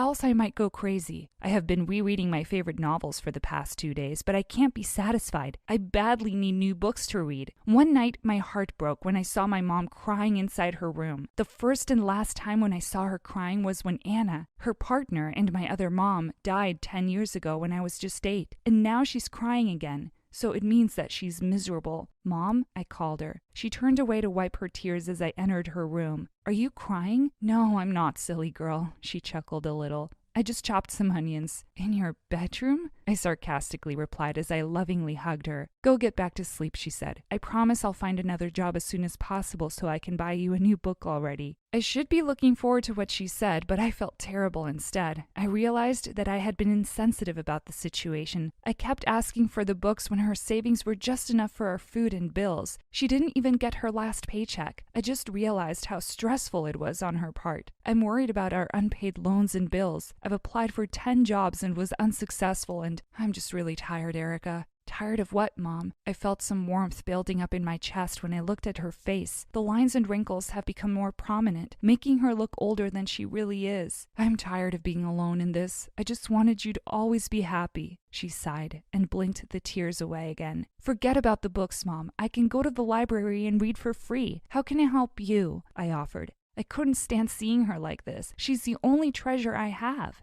else I might go crazy. I have been rereading my favorite novels for the past 2 days, but I can't be satisfied. I badly need new books to read. One night, my heart broke when I saw my mom crying inside her room. The first and last time when I saw her crying was when Anna, her partner and my other mom, died 10 years ago when I was just 8. And now she's crying again. So it means that she's miserable. Mom, I called her. She turned away to wipe her tears as I entered her room. Are you crying? No, I'm not, silly girl. She chuckled a little. I just chopped some onions. In your bedroom? I sarcastically replied as I lovingly hugged her. Go get back to sleep, she said. I promise I'll find another job as soon as possible so I can buy you a new book already. I should be looking forward to what she said, but I felt terrible instead. I realized that I had been insensitive about the situation. I kept asking for the books when her savings were just enough for our food and bills. She didn't even get her last paycheck. I just realized how stressful it was on her part. I'm worried about our unpaid loans and bills. I've applied for 10 jobs and was unsuccessful, and I'm just really tired, Erica. Tired of what, Mom? I felt some warmth building up in my chest when I looked at her face. The lines and wrinkles have become more prominent, making her look older than she really is. I'm tired of being alone in this. I just wanted you to always be happy. She sighed and blinked the tears away again. Forget about the books, Mom. I can go to the library and read for free. How can I help you? I offered. I couldn't stand seeing her like this. She's the only treasure I have.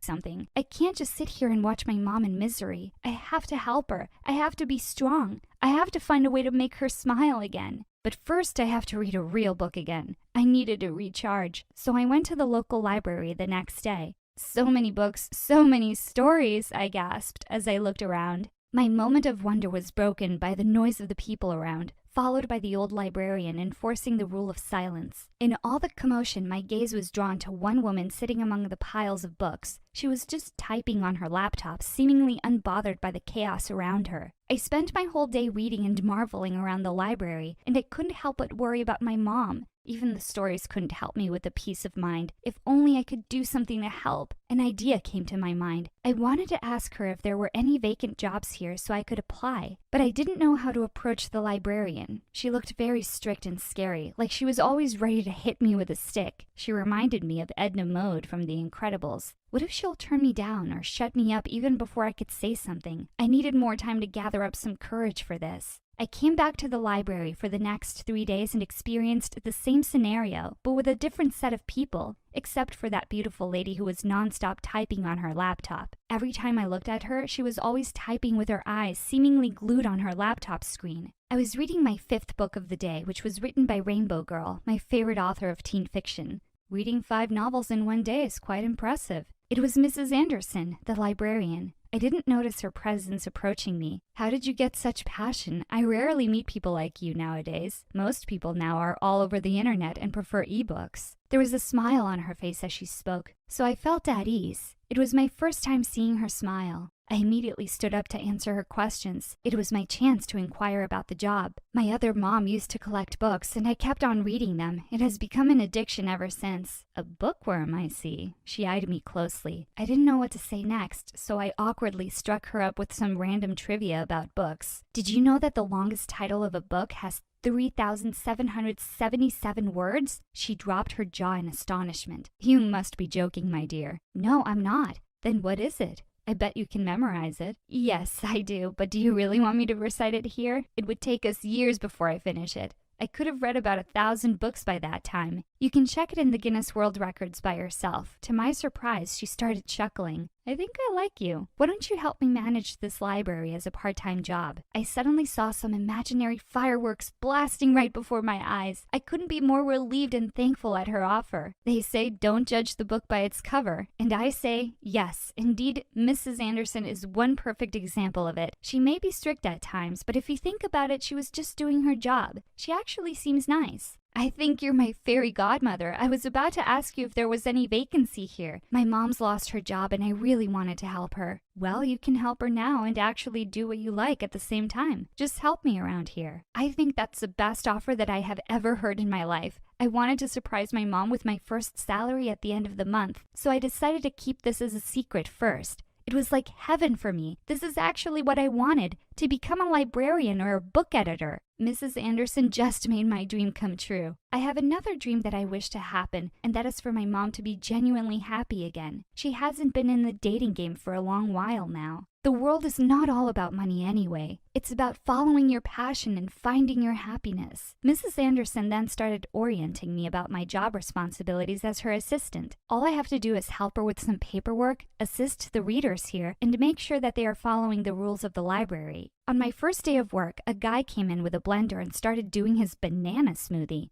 I can't just sit here and watch my mom in misery. I have to help her. I have to be strong. I have to find a way to make her smile again. But first I have to read a real book again. I needed to recharge, so I went to the local library the next day. So many books, so many stories, I gasped as I looked around. My moment of wonder was broken by the noise of the people around, followed by the old librarian enforcing the rule of silence. In all the commotion, my gaze was drawn to one woman sitting among the piles of books. She was just typing on her laptop, seemingly unbothered by the chaos around her. I spent my whole day reading and marveling around the library, and I couldn't help but worry about my mom. Even the stories couldn't help me with the peace of mind. If only I could do something to help. An idea came to my mind. I wanted to ask her if there were any vacant jobs here so I could apply, but I didn't know how to approach the librarian. She looked very strict and scary, like she was always ready to hit me with a stick. She reminded me of Edna Mode from The Incredibles. What if she'll turn me down or shut me up even before I could say something? I needed more time to gather up some courage for this. I came back to the library for the next 3 days and experienced the same scenario, but with a different set of people, except for that beautiful lady who was nonstop typing on her laptop. Every time I looked at her, she was always typing with her eyes seemingly glued on her laptop screen. I was reading my 5th book of the day, which was written by Rainbow Girl, my favorite author of teen fiction. Reading 5 novels in one day is quite impressive. It was Mrs. Anderson, the librarian. I didn't notice her presence approaching me. How did you get such passion? I rarely meet people like you nowadays. Most people now are all over the internet and prefer ebooks. There was a smile on her face as she spoke, so I felt at ease. It was my first time seeing her smile. I immediately stood up to answer her questions. It was my chance to inquire about the job. My other mom used to collect books, and I kept on reading them. It has become an addiction ever since. A bookworm, I see. She eyed me closely. I didn't know what to say next, so I awkwardly struck her up with some random trivia about books. Did you know that the longest title of a book has 3,777 words? She dropped her jaw in astonishment. You must be joking, my dear. No, I'm not. Then what is it? I bet you can memorize it. Yes, I do, but do you really want me to recite it here? It would take us years before I finish it. I could have read about 1,000 books by that time. You can check it in the Guinness World Records by yourself. To my surprise, she started chuckling. I think I like you. Why don't you help me manage this library as a part-time job? I suddenly saw some imaginary fireworks blasting right before my eyes. I couldn't be more relieved and thankful at her offer. They say don't judge the book by its cover. And I say, yes, indeed, Mrs. Anderson is one perfect example of it. She may be strict at times, but if you think about it, she was just doing her job. She actually seems nice. I think you're my fairy godmother. I was about to ask you if there was any vacancy here. My mom's lost her job and I really wanted to help her. Well, you can help her now and actually do what you like at the same time. Just help me around here. I think that's the best offer that I have ever heard in my life. I wanted to surprise my mom with my first salary at the end of the month, so I decided to keep this as a secret first. It was like heaven for me. This is actually what I wanted. to become a librarian or a book editor. Mrs. Anderson just made my dream come true. I have another dream that I wish to happen, and that is for my mom to be genuinely happy again. She hasn't been in the dating game for a long while now. The world is not all about money anyway. It's about following your passion and finding your happiness. Mrs. Anderson then started orienting me about my job responsibilities as her assistant. All I have to do is help her with some paperwork, assist the readers here, and make sure that they are following the rules of the library. On my first day of work, a guy came in with a blender and started doing his banana smoothie.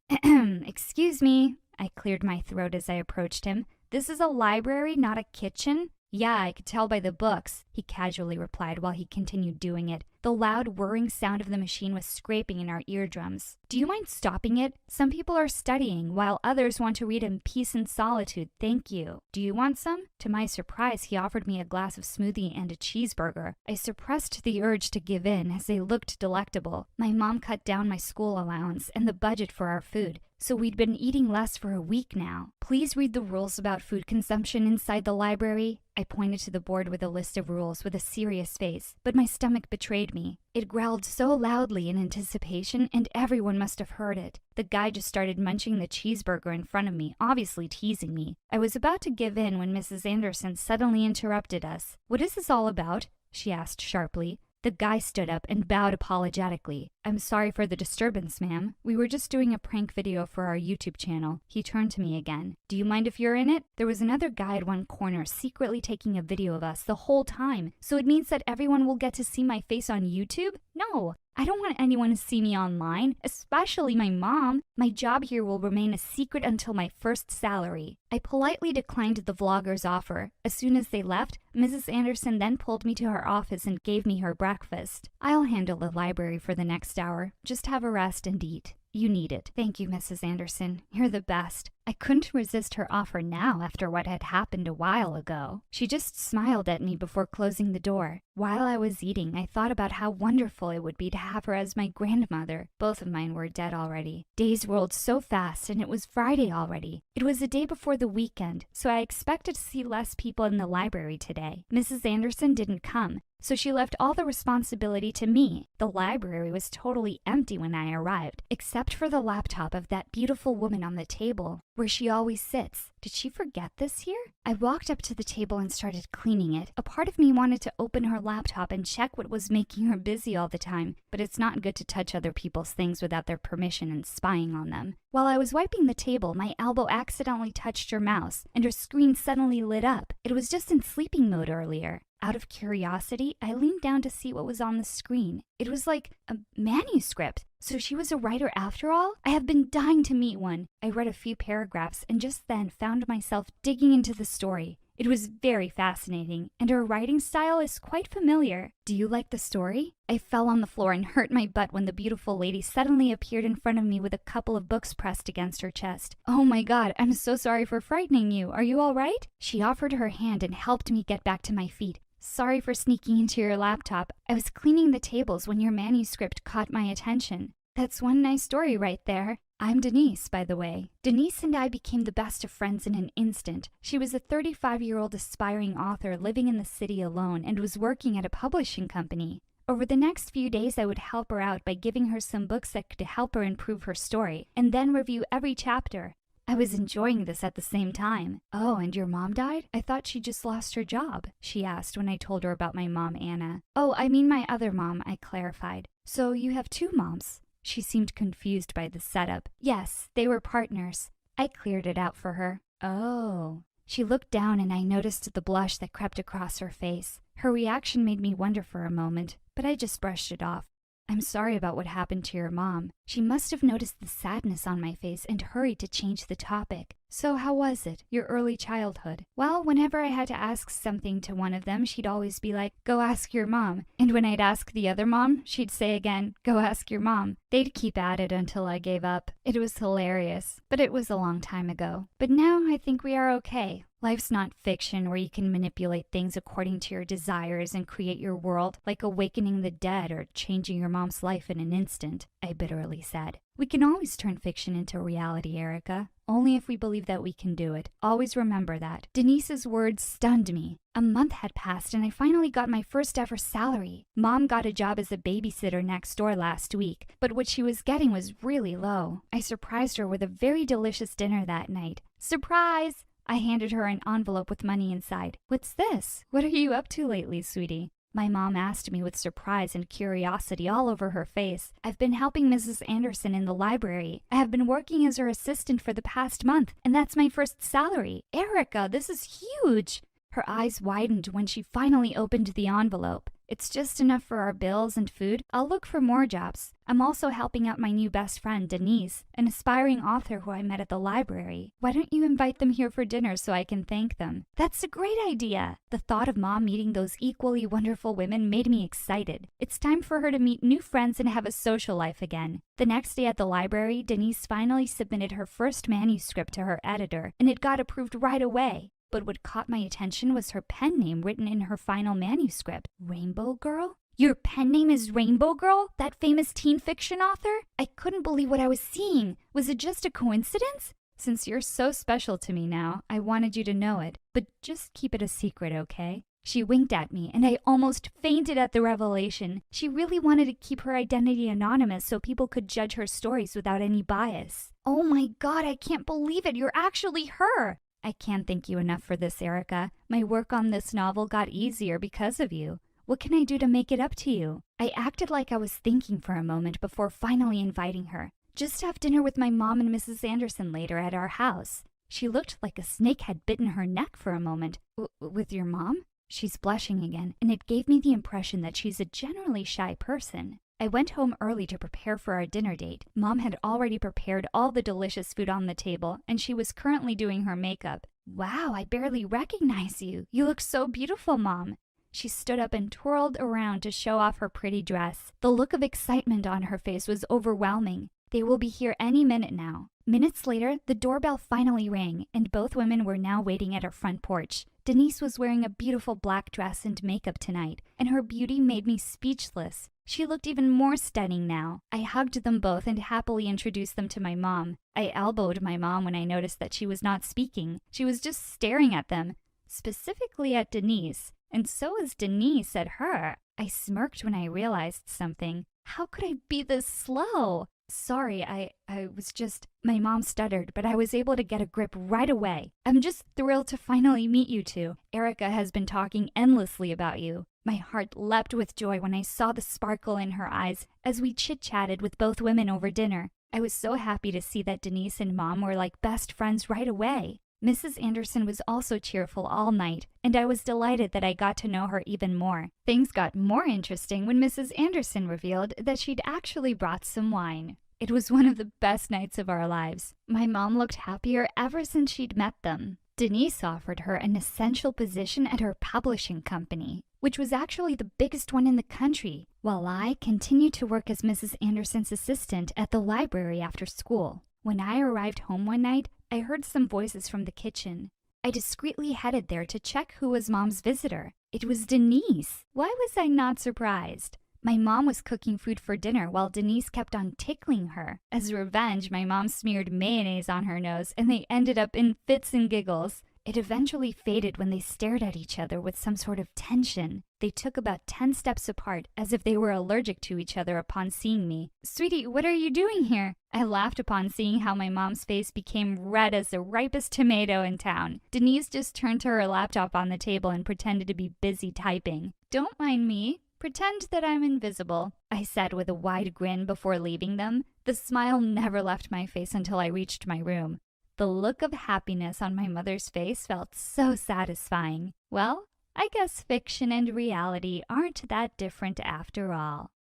Excuse me. I cleared my throat as I approached him. This is a library, not a kitchen. Yeah, I could tell by the books, he casually replied while he continued doing it. The loud whirring sound of the machine was scraping in our eardrums. Do you mind stopping it? Some people are studying, while others want to read in peace and solitude. Thank you. Do you want some? To my surprise, he offered me a glass of smoothie and a cheeseburger. I suppressed the urge to give in as they looked delectable. My mom cut down my school allowance and the budget for our food, so we'd been eating less for a week now. Please read the rules about food consumption inside the library. I pointed to the board with a list of rules with a serious face, but my stomach betrayed me. It growled so loudly in anticipation, and everyone must have heard it. The guy just started munching the cheeseburger in front of me, obviously teasing me. I was about to give in when Mrs. Anderson suddenly interrupted us. What is this all about? She asked sharply. The guy stood up and bowed apologetically. I'm sorry for the disturbance, ma'am. We were just doing a prank video for our YouTube channel. He turned to me again. Do you mind if you're in it? There was another guy at one corner secretly taking a video of us the whole time. So it means that everyone will get to see my face on YouTube? No. I don't want anyone to see me online, especially my mom. My job here will remain a secret until my first salary. I politely declined the vlogger's offer. As soon as they left, Mrs. Anderson then pulled me to her office and gave me her breakfast. I'll handle the library for the next hour. Just have a rest and eat. You need it. Thank you, Mrs. Anderson. You're the best. I couldn't resist her offer now after what had happened a while ago. She just smiled at me before closing the door. While I was eating, I thought about how wonderful it would be to have her as my grandmother. Both of mine were dead already. Days rolled so fast, and it was Friday already. It was the day before the weekend, so I expected to see less people in the library today. Mrs. Anderson didn't come, so she left all the responsibility to me. The library was totally empty when I arrived, except for the laptop of that beautiful woman on the table, where she always sits. Did she forget this here? I walked up to the table and started cleaning it. A part of me wanted to open her laptop and check what was making her busy all the time, but it's not good to touch other people's things without their permission and spying on them. While I was wiping the table, my elbow accidentally touched her mouse, and her screen suddenly lit up. It was just in sleeping mode earlier. Out of curiosity, I leaned down to see what was on the screen. It was like a manuscript. So she was a writer after all? I have been dying to meet one. I read a few paragraphs and just then found myself digging into the story. It was very fascinating, and her writing style is quite familiar. Do you like the story? I fell on the floor and hurt my butt when the beautiful lady suddenly appeared in front of me with a couple of books pressed against her chest. Oh my God, I'm so sorry for frightening you. Are you all right? She offered her hand and helped me get back to my feet. Sorry for sneaking into your laptop. I was cleaning the tables when your manuscript caught my attention. That's one nice story right there. I'm Denise, by the way. Denise and I became the best of friends in an instant. She was a 35-year-old aspiring author living in the city alone and was working at a publishing company. Over the next few days, I would help her out by giving her some books that could help her improve her story, and then review every chapter. I was enjoying this at the same time. Oh, and your mom died? I thought she just lost her job, she asked when I told her about my mom, Anna. Oh, I mean my other mom, I clarified. So you have two moms? She seemed confused by the setup. Yes, they were partners. I cleared it out for her. Oh. She looked down and I noticed the blush that crept across her face. Her reaction made me wonder for a moment, but I just brushed it off. I'm sorry about what happened to your mom. She must have noticed the sadness on my face and hurried to change the topic. So how was it, your early childhood? Well, whenever I had to ask something to one of them, she'd always be like, go ask your mom. And when I'd ask the other mom, she'd say again, go ask your mom. They'd keep at it until I gave up. It was hilarious, but it was a long time ago. But now I think we are okay. Life's not fiction where you can manipulate things according to your desires and create your world, like awakening the dead or changing your mom's life in an instant, I bitterly said. We can always turn fiction into reality, Erica. only if we believe that we can do it. Always remember that. Denise's words stunned me. A month had passed and I finally got my first ever salary. Mom got a job as a babysitter next door last week, but what she was getting was really low. I surprised her with a very delicious dinner that night. Surprise! I handed her an envelope with money inside. What's this? What are you up to lately, sweetie? My mom asked me with surprise and curiosity all over her face. I've been helping Mrs. Anderson in the library. I have been working as her assistant for the past month, and that's my first salary. Erica, this is huge! Her eyes widened when she finally opened the envelope. It's just enough for our bills and food. I'll look for more jobs. I'm also helping out my new best friend, Denise, an aspiring author who I met at the library. Why don't you invite them here for dinner so I can thank them? That's a great idea! The thought of Mom meeting those equally wonderful women made me excited. It's time for her to meet new friends and have a social life again. The next day at the library, Denise finally submitted her first manuscript to her editor, and it got approved right away. But what caught my attention was her pen name written in her final manuscript. Rainbow Girl? Your pen name is Rainbow Girl? That famous teen fiction author? I couldn't believe what I was seeing. Was it just a coincidence? Since you're so special to me now, I wanted you to know it. But just keep it a secret, okay? She winked at me, and I almost fainted at the revelation. She really wanted to keep her identity anonymous so people could judge her stories without any bias. Oh my God, I can't believe it. You're actually her. I can't thank you enough for this, Erica. My work on this novel got easier because of you. What can I do to make it up to you? I acted like I was thinking for a moment before finally inviting her. Just have dinner with my mom and Mrs. Anderson later at our house. She looked like a snake had bitten her neck for a moment. With your mom? She's blushing again, and it gave me the impression that she's a generally shy person. I went home early to prepare for our dinner date. Mom had already prepared all the delicious food on the table, and she was currently doing her makeup. Wow, I barely recognize you. You look so beautiful, Mom. She stood up and twirled around to show off her pretty dress. The look of excitement on her face was overwhelming. They will be here any minute now. Minutes later, the doorbell finally rang, and both women were now waiting at our front porch. Denise was wearing a beautiful black dress and makeup tonight, and her beauty made me speechless. She looked even more stunning now. I hugged them both and happily introduced them to my mom. I elbowed my mom when I noticed that she was not speaking. She was just staring at them, specifically at Denise, and so was Denise at her. I smirked when I realized something. How could I be this slow? Sorry, I was just... My mom stuttered, but I was able to get a grip right away. I'm just thrilled to finally meet you two. Erica has been talking endlessly about you. My heart leapt with joy when I saw the sparkle in her eyes as we chit-chatted with both women over dinner. I was so happy to see that Denise and Mom were like best friends right away. Mrs. Anderson was also cheerful all night, and I was delighted that I got to know her even more. Things got more interesting when Mrs. Anderson revealed that she'd actually brought some wine. It was one of the best nights of our lives. My mom looked happier ever since she'd met them. Denise offered her an essential position at her publishing company, which was actually the biggest one in the country, while I continued to work as Mrs. Anderson's assistant at the library after school. When I arrived home one night, I heard some voices from the kitchen. I discreetly headed there to check who was Mom's visitor. It was Denise. Why was I not surprised? My mom was cooking food for dinner while Denise kept on tickling her. As revenge, my mom smeared mayonnaise on her nose, and they ended up in fits and giggles. It eventually faded when they stared at each other with some sort of tension. They took about 10 steps apart, as if they were allergic to each other upon seeing me. "Sweetie, what are you doing here?" I laughed upon seeing how my mom's face became red as the ripest tomato in town. Denise just turned to her laptop on the table and pretended to be busy typing. "Don't mind me. Pretend that I'm invisible," I said with a wide grin before leaving them. The smile never left my face until I reached my room. The look of happiness on my mother's face felt so satisfying. Well, I guess fiction and reality aren't that different after all.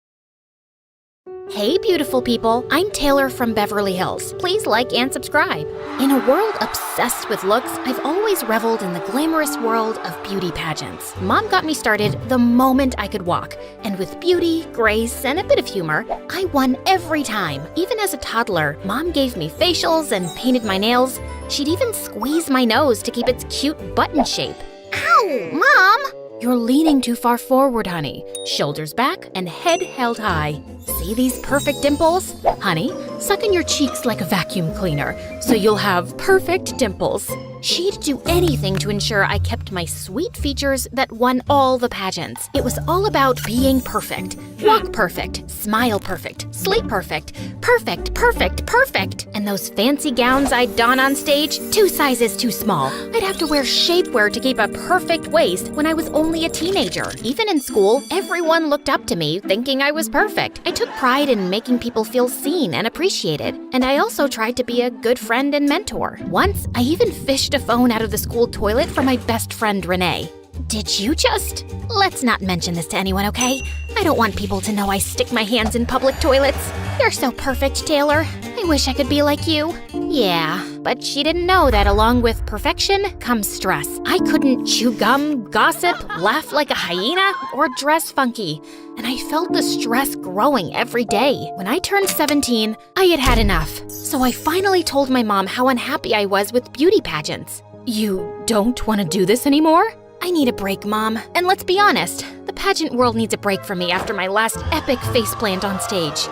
Hey beautiful people, I'm Taylor from Beverly Hills. Please like and subscribe. In a world obsessed with looks, I've always reveled in the glamorous world of beauty pageants. Mom got me started the moment I could walk, and with beauty, grace, and a bit of humor, I won every time. Even as a toddler, Mom gave me facials and painted my nails. She'd even squeeze my nose to keep its cute button shape. Ow, Mom! You're leaning too far forward, honey. Shoulders back and head held high. See these perfect dimples? Honey, suck in your cheeks like a vacuum cleaner, so you'll have perfect dimples. She'd do anything to ensure I kept my sweet features that won all the pageants. It was all about being perfect. Walk perfect, smile perfect, sleep perfect, perfect, perfect, perfect. And those fancy gowns I'd don on stage, 2 sizes too small. I'd have to wear shapewear to keep a perfect waist when I was only a teenager. Even in school, everyone looked up to me thinking I was perfect. I took pride in making people feel seen and appreciated. And I also tried to be a good friend and mentor. Once, I even fished a phone out of the school toilet for my best friend, Renee. Did you just? Let's not mention this to anyone, okay? I don't want people to know I stick my hands in public toilets. You're so perfect, Taylor. I wish I could be like you. Yeah, but she didn't know that along with perfection comes stress. I couldn't chew gum, gossip, laugh like a hyena, or dress funky. And I felt the stress growing every day. When I turned 17, I had had enough. So I finally told my mom how unhappy I was with beauty pageants. You don't want to do this anymore? I need a break, Mom. And let's be honest, the pageant world needs a break from me after my last epic faceplant on stage.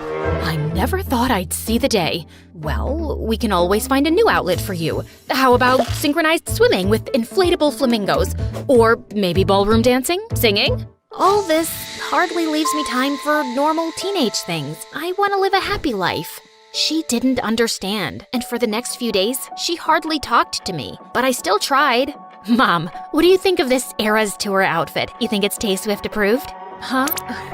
I never thought I'd see the day. Well, we can always find a new outlet for you. How about synchronized swimming with inflatable flamingos? Or maybe ballroom dancing? Singing? All this hardly leaves me time for normal teenage things. I want to live a happy life. She didn't understand, and for the next few days, she hardly talked to me. But I still tried. Mom, what do you think of this Eras Tour outfit? You think it's Tay-Swift approved? Huh?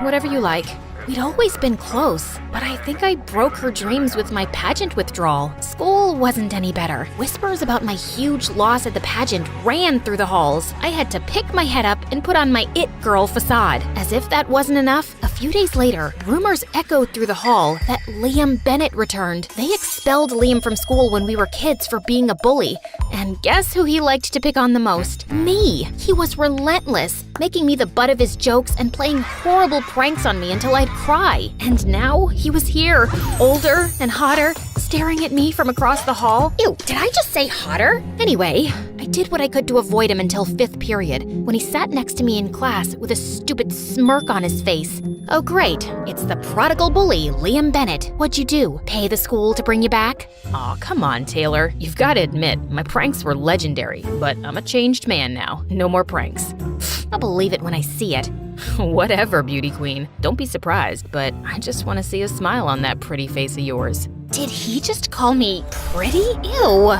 Whatever you like. We'd always been close, but I think I broke her dreams with my pageant withdrawal. School wasn't any better. Whispers about my huge loss at the pageant ran through the halls. I had to pick my head up and put on my it girl facade. As if that wasn't enough, a few days later, rumors echoed through the hall that Liam Bennett returned. They expelled Liam from school when we were kids for being a bully. And guess who he liked to pick on the most? Me. He was relentless, making me the butt of his jokes and playing horrible pranks on me until I'd cry. And now he was here, older and hotter, staring at me from across the hall. Ew, did I just say hotter? Anyway, I did what I could to avoid him until 5th period, when he sat next to me in class with a stupid smirk on his face. Oh great, it's the prodigal bully, Liam Bennett. What'd you do? Pay the school to bring you back? Aw, come on, Taylor. You've got to admit, my pranks were legendary, but I'm a changed man now. No more pranks. I'll believe it when I see it. Whatever, beauty queen. Don't be surprised, but I just want to see a smile on that pretty face of yours. Did he just call me pretty? Ew.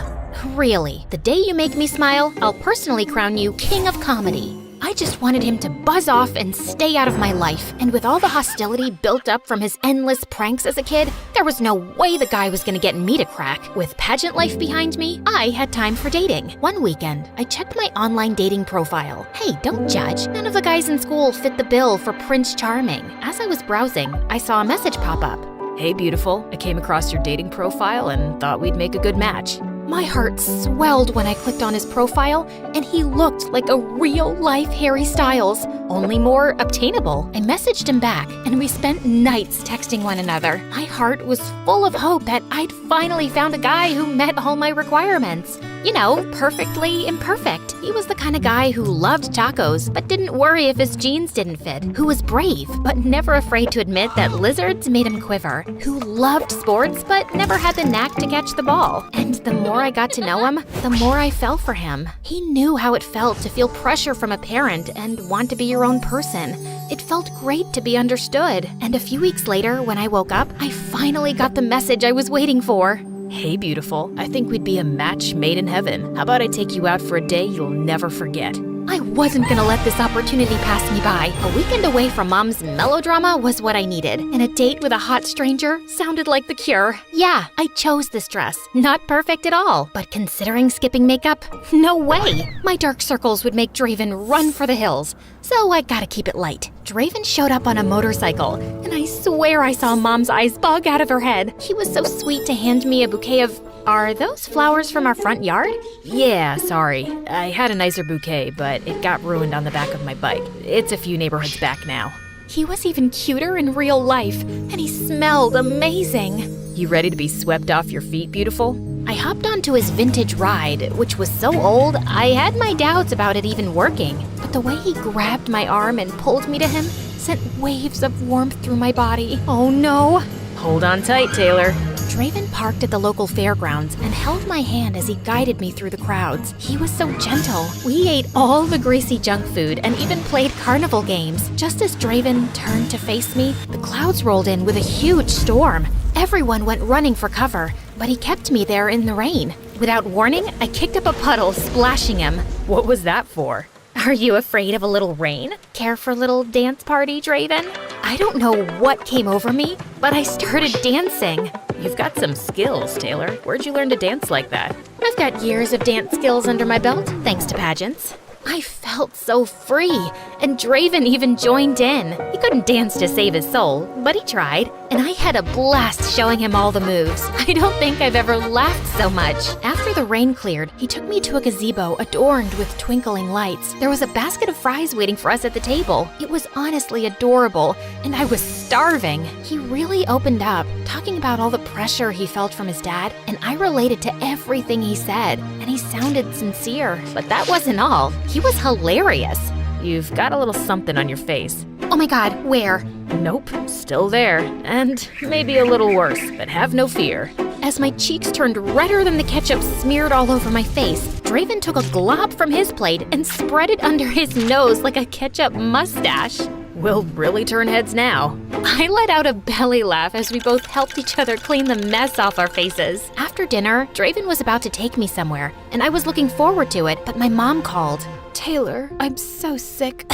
Really, the day you make me smile, I'll personally crown you king of comedy. I just wanted him to buzz off and stay out of my life. And with all the hostility built up from his endless pranks as a kid, there was no way the guy was gonna get me to crack. With pageant life behind me, I had time for dating. One weekend, I checked my online dating profile. Hey, don't judge. None of the guys in school fit the bill for Prince Charming. As I was browsing, I saw a message pop up. Hey, beautiful. I came across your dating profile and thought we'd make a good match. My heart swelled when I clicked on his profile, and he looked like a real-life Harry Styles, only more obtainable. I messaged him back, and we spent nights texting one another. My heart was full of hope that I'd finally found a guy who met all my requirements. You know, perfectly imperfect. He was the kind of guy who loved tacos, but didn't worry if his jeans didn't fit. Who was brave, but never afraid to admit that lizards made him quiver. Who loved sports, but never had the knack to catch the ball. And the more I got to know him, the more I fell for him. He knew how it felt to feel pressure from a parent and want to be your own person. It felt great to be understood. And a few weeks later, when I woke up, I finally got the message I was waiting for. Hey, beautiful. I think we'd be a match made in heaven. How about I take you out for a day you'll never forget? I wasn't gonna let this opportunity pass me by. A weekend away from Mom's melodrama was what I needed, and a date with a hot stranger sounded like the cure. Yeah, I chose this dress. Not perfect at all, but considering skipping makeup, no way. My dark circles would make Draven run for the hills, so I gotta keep it light. Draven showed up on a motorcycle, and I swear I saw Mom's eyes bug out of her head. He was so sweet to hand me a bouquet of... Are those flowers from our front yard? Yeah, sorry. I had a nicer bouquet, but it got ruined on the back of my bike. It's a few neighborhoods back now. He was even cuter in real life, and he smelled amazing. You ready to be swept off your feet, beautiful? I hopped onto his vintage ride, which was so old, I had my doubts about it even working. But the way he grabbed my arm and pulled me to him sent waves of warmth through my body. Oh no! Hold on tight, Taylor. Draven parked at the local fairgrounds and held my hand as he guided me through the crowds. He was so gentle. We ate all the greasy junk food and even played carnival games. Just as Draven turned to face me, the clouds rolled in with a huge storm. Everyone went running for cover, but he kept me there in the rain. Without warning, I kicked up a puddle, splashing him. What was that for? Are you afraid of a little rain? Care for a little dance party, Draven? I don't know what came over me, but I started dancing. You've got some skills, Taylor. Where'd you learn to dance like that? I've got years of dance skills under my belt, thanks to pageants. I felt so free, and Draven even joined in. He couldn't dance to save his soul, but he tried, and I had a blast showing him all the moves. I don't think I've ever laughed so much. After the rain cleared, he took me to a gazebo adorned with twinkling lights. There was a basket of fries waiting for us at the table. It was honestly adorable, and I was starving. He really opened up, talking about all the pressure he felt from his dad, and I related to everything he said, and he sounded sincere. But that wasn't all. He was hilarious. You've got a little something on your face. Oh my god, where? Nope, still there. And maybe a little worse, but have no fear. As my cheeks turned redder than the ketchup smeared all over my face, Draven took a glob from his plate and spread it under his nose like a ketchup mustache. We'll really turn heads now. I let out a belly laugh as we both helped each other clean the mess off our faces. After dinner, Draven was about to take me somewhere, and I was looking forward to it, but my mom called. Taylor, I'm so sick.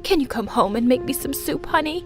Can you come home and make me some soup, honey?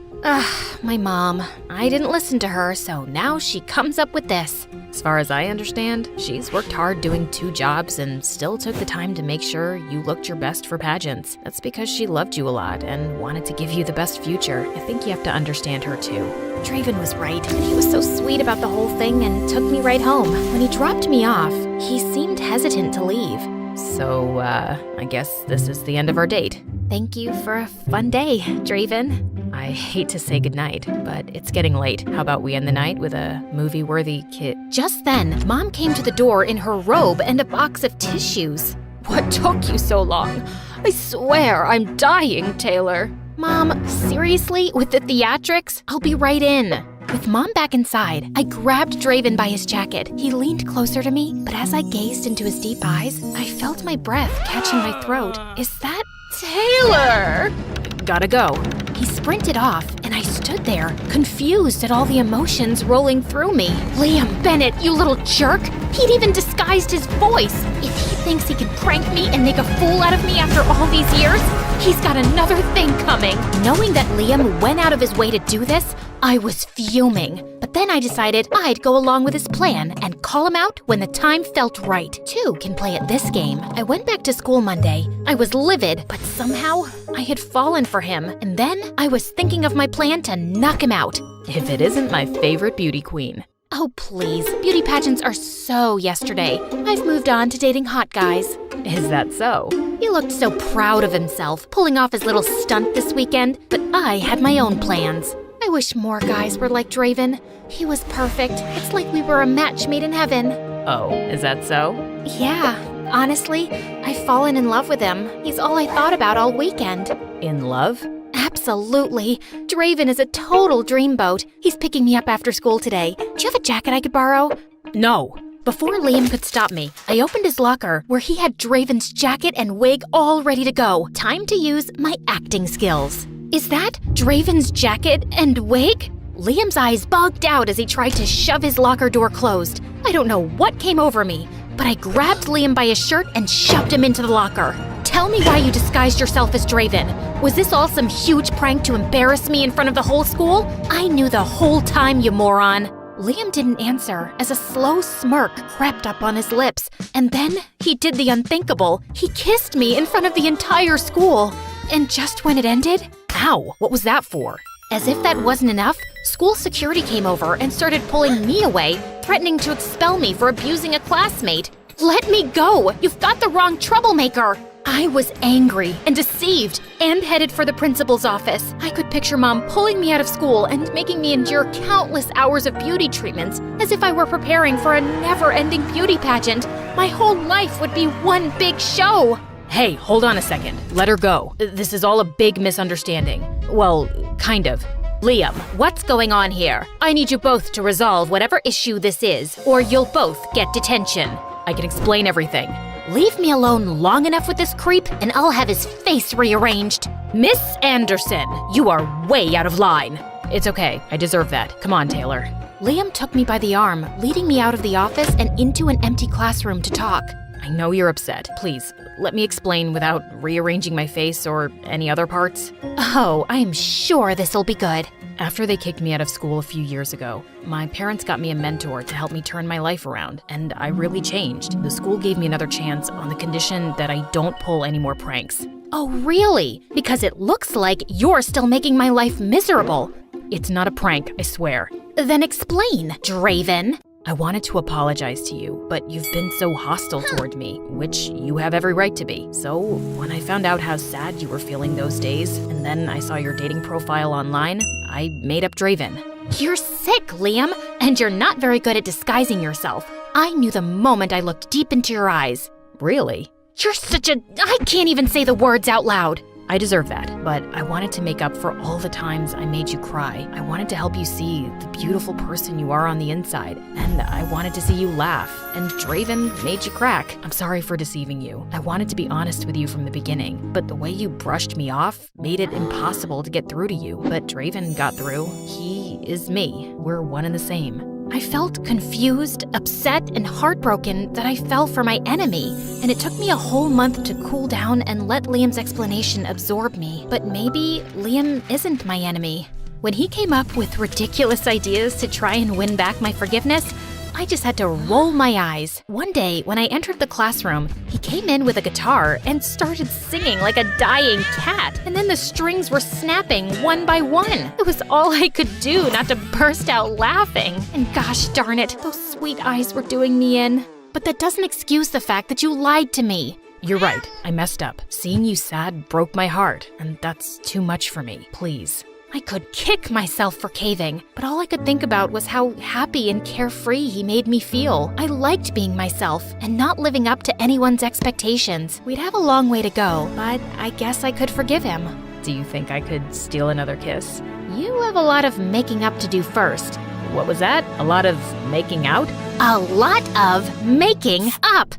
My mom. I didn't listen to her, so now she comes up with this. As far as I understand, she's worked hard doing 2 jobs and still took the time to make sure you looked your best for pageants. That's because she loved you a lot and wanted to give you the best future. I think you have to understand her too. Draven was right, and he was so sweet about the whole thing and took me right home. When he dropped me off, he seemed hesitant to leave. So, I guess this is the end of our date. Thank you for a fun day, Draven. I hate to say goodnight, but it's getting late. How about we end the night with a movie-worthy kid? Just then, Mom came to the door in her robe and a box of tissues. What took you so long? I swear I'm dying, Taylor. Mom, seriously? With the theatrics? I'll be right in. With Mom back inside, I grabbed Draven by his jacket. He leaned closer to me, but as I gazed into his deep eyes, I felt my breath catching my throat. Is that Taylor? Gotta go. He sprinted off, and I stood there, confused at all the emotions rolling through me. Liam Bennett, you little jerk! He'd even disguised his voice. If he thinks he can prank me and make a fool out of me after all these years, he's got another thing coming. Knowing that Liam went out of his way to do this, I was fuming. But then I decided I'd go along with his plan and call him out when the time felt right. 2 can play at this game. I went back to school Monday. I was livid, but somehow I had fallen for him. And then I was thinking of my plan to knock him out. If it isn't my favorite beauty queen. Oh, please. Beauty pageants are so yesterday. I've moved on to dating hot guys. Is that so? He looked so proud of himself, pulling off his little stunt this weekend, but I had my own plans. I wish more guys were like Draven. He was perfect. It's like we were a match made in heaven. Oh, is that so? Yeah, honestly, I've fallen in love with him. He's all I thought about all weekend. In love? Absolutely. Draven is a total dreamboat. He's picking me up after school today. Do you have a jacket I could borrow? No. Before Liam could stop me, I opened his locker where he had Draven's jacket and wig all ready to go. Time to use my acting skills. Is that Draven's jacket and wig? Liam's eyes bugged out as he tried to shove his locker door closed. I don't know what came over me, but I grabbed Liam by his shirt and shoved him into the locker. Tell me why you disguised yourself as Draven. Was this all some huge prank to embarrass me in front of the whole school? I knew the whole time, you moron. Liam didn't answer as a slow smirk crept up on his lips. And then he did the unthinkable. He kissed me in front of the entire school. And just when it ended, ow, what was that for? As if that wasn't enough, school security came over and started pulling me away, threatening to expel me for abusing a classmate. Let me go! You've got the wrong troublemaker! I was angry and deceived and headed for the principal's office. I could picture Mom pulling me out of school and making me endure countless hours of beauty treatments as if I were preparing for a never-ending beauty pageant. My whole life would be one big show. Hey, hold on a second. Let her go. This is all a big misunderstanding. Well, kind of. Liam, what's going on here? I need you both to resolve whatever issue this is, or you'll both get detention. I can explain everything. Leave me alone long enough with this creep, and I'll have his face rearranged. Miss Anderson, you are way out of line. It's okay. I deserve that. Come on, Taylor. Liam took me by the arm, leading me out of the office and into an empty classroom to talk. I know you're upset. Please, let me explain without rearranging my face or any other parts. Oh, I'm sure this'll be good. After they kicked me out of school a few years ago, my parents got me a mentor to help me turn my life around, and I really changed. The school gave me another chance on the condition that I don't pull any more pranks. Oh, really? Because it looks like you're still making my life miserable. It's not a prank, I swear. Then explain, Draven. I wanted to apologize to you, but you've been so hostile toward me, which you have every right to be. So, when I found out how sad you were feeling those days, and then I saw your dating profile online, I made up Draven. You're sick, Liam, and you're not very good at disguising yourself. I knew the moment I looked deep into your eyes. Really? You're such a... I can't even say the words out loud. I deserve that, but I wanted to make up for all the times I made you cry. I wanted to help you see the beautiful person you are on the inside, and I wanted to see you laugh, and Draven made you crack. I'm sorry for deceiving you. I wanted to be honest with you from the beginning, but the way you brushed me off made it impossible to get through to you. But Draven got through. He is me. We're one and the same. I felt confused, upset, and heartbroken that I fell for my enemy, and it took me a whole month to cool down and let Liam's explanation absorb me. But maybe Liam isn't my enemy. When he came up with ridiculous ideas to try and win back my forgiveness, I just had to roll my eyes. One day, when I entered the classroom, he came in with a guitar and started singing like a dying cat. And then the strings were snapping one by one. It was all I could do not to burst out laughing. And gosh darn it, those sweet eyes were doing me in. But that doesn't excuse the fact that you lied to me. You're right. I messed up. Seeing you sad broke my heart, and that's too much for me. Please. I could kick myself for caving, but all I could think about was how happy and carefree he made me feel. I liked being myself and not living up to anyone's expectations. We'd have a long way to go, but I guess I could forgive him. Do you think I could steal another kiss? You have a lot of making up to do first. What was that? A lot of making out? A lot of making up!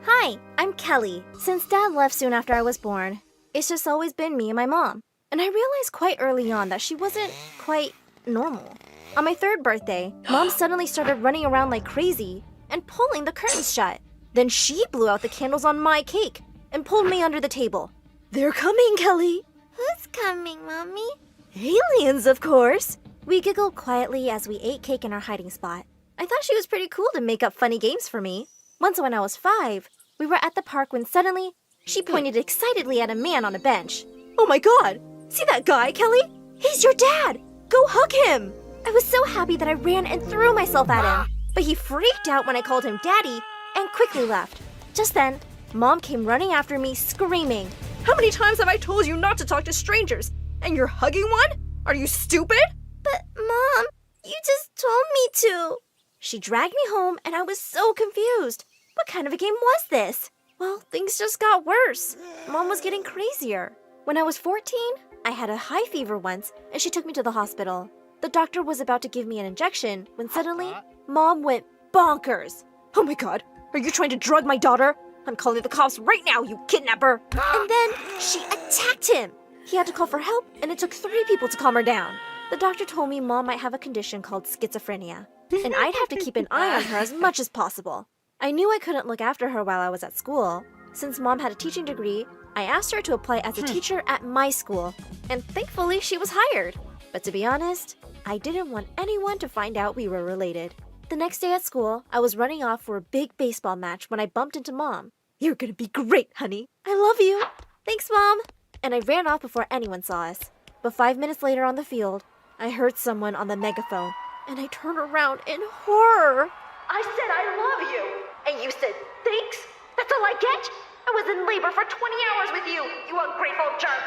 Hi, I'm Kelly. Since Dad left soon after I was born, it's just always been me and my mom. And I realized quite early on that she wasn't quite normal. On my 3rd birthday, Mom suddenly started running around like crazy and pulling the curtains shut. Then she blew out the candles on my cake and pulled me under the table. They're coming, Kelly. Who's coming, Mommy? Aliens, of course. We giggled quietly as we ate cake in our hiding spot. I thought she was pretty cool to make up funny games for me. Once when I was 5, we were at the park when suddenly she pointed excitedly at a man on a bench. Oh my God! See that guy, Kelly? He's your dad! Go hug him! I was so happy that I ran and threw myself at him, but he freaked out when I called him Daddy and quickly left. Just then, Mom came running after me, screaming, "How many times have I told you not to talk to strangers? And you're hugging one? Are you stupid?" But, Mom, you just told me to. She dragged me home and I was so confused. What kind of a game was this? Well, things just got worse. Mom was getting crazier. When I was 14, I had a high fever once and she took me to the hospital. The doctor was about to give me an injection when suddenly, Mom went bonkers. Oh my God, are you trying to drug my daughter? I'm calling the cops right now, you kidnapper! And then she attacked him. He had to call for help and it took 3 people to calm her down. The doctor told me Mom might have a condition called schizophrenia, and I'd have to keep an eye on her as much as possible. I knew I couldn't look after her while I was at school. Since Mom had a teaching degree, I asked her to apply as a teacher at my school, and thankfully she was hired. But to be honest, I didn't want anyone to find out we were related. The next day at school, I was running off for a big baseball match when I bumped into Mom. "You're gonna be great, honey. I love you." "Thanks, Mom." And I ran off before anyone saw us. But 5 minutes later on the field, I heard someone on the megaphone, and I turned around in horror. "I said I love you, and you said thanks? That's all I get? I was in labor for 20 hours with you, you ungrateful jerk."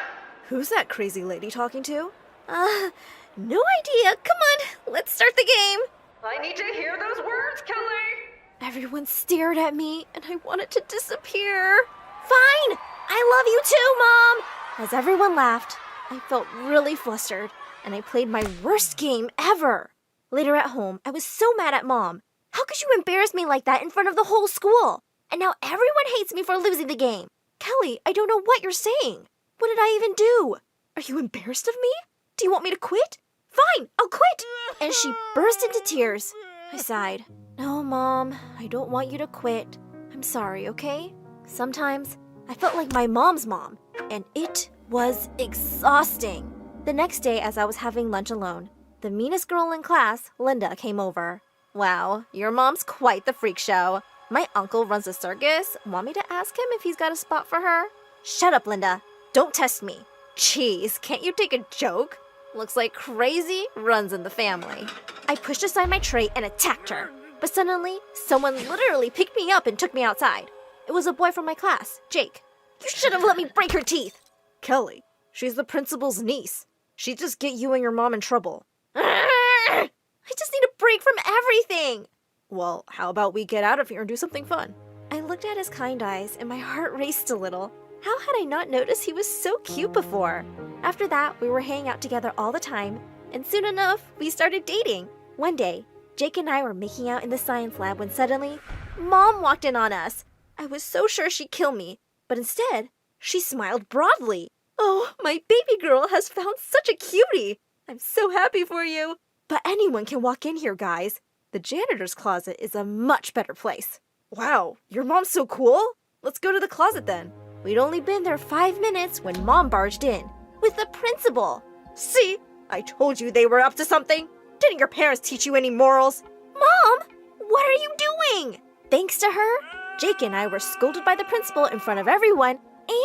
Who's that crazy lady talking to? No idea. Come on, let's start the game. I need to hear those words, Kelly! Everyone stared at me, and I wanted to disappear. Fine! I love you too, Mom! As everyone laughed, I felt really flustered, and I played my worst game ever. Later at home, I was so mad at Mom. How could you embarrass me like that in front of the whole school? And now everyone hates me for losing the game. Kelly, I don't know what you're saying. What did I even do? Are you embarrassed of me? Do you want me to quit? Fine, I'll quit! And she burst into tears. I sighed. No, Mom, I don't want you to quit. I'm sorry, okay? Sometimes I felt like my mom's mom, and it was exhausting. The next day, as I was having lunch alone, the meanest girl in class, Linda, came over. Wow, your mom's quite the freak show. My uncle runs a circus. Want me to ask him if he's got a spot for her? Shut up, Linda. Don't test me. Jeez, can't you take a joke? Looks like crazy runs in the family. I pushed aside my tray and attacked her. But suddenly, someone literally picked me up and took me outside. It was a boy from my class, Jake. You should have let me break her teeth. Kelly, she's the principal's niece. She'd just get you and your mom in trouble. I just need a break from everything. Well, how about we get out of here and do something fun? I looked at his kind eyes and my heart raced a little. How had I not noticed he was so cute before? After that, we were hanging out together all the time, and soon enough, we started dating. One day, Jake and I were making out in the science lab when suddenly, Mom walked in on us. I was so sure she'd kill me, but instead, she smiled broadly. Oh, my baby girl has found such a cutie. I'm so happy for you. But anyone can walk in here, guys. The janitor's closet is a much better place. Wow, your mom's so cool. Let's go to the closet then. We'd only been there 5 minutes when Mom barged in with the principal. See? I told you they were up to something. Didn't your parents teach you any morals? Mom, what are you doing? Thanks to her, Jake and I were scolded by the principal in front of everyone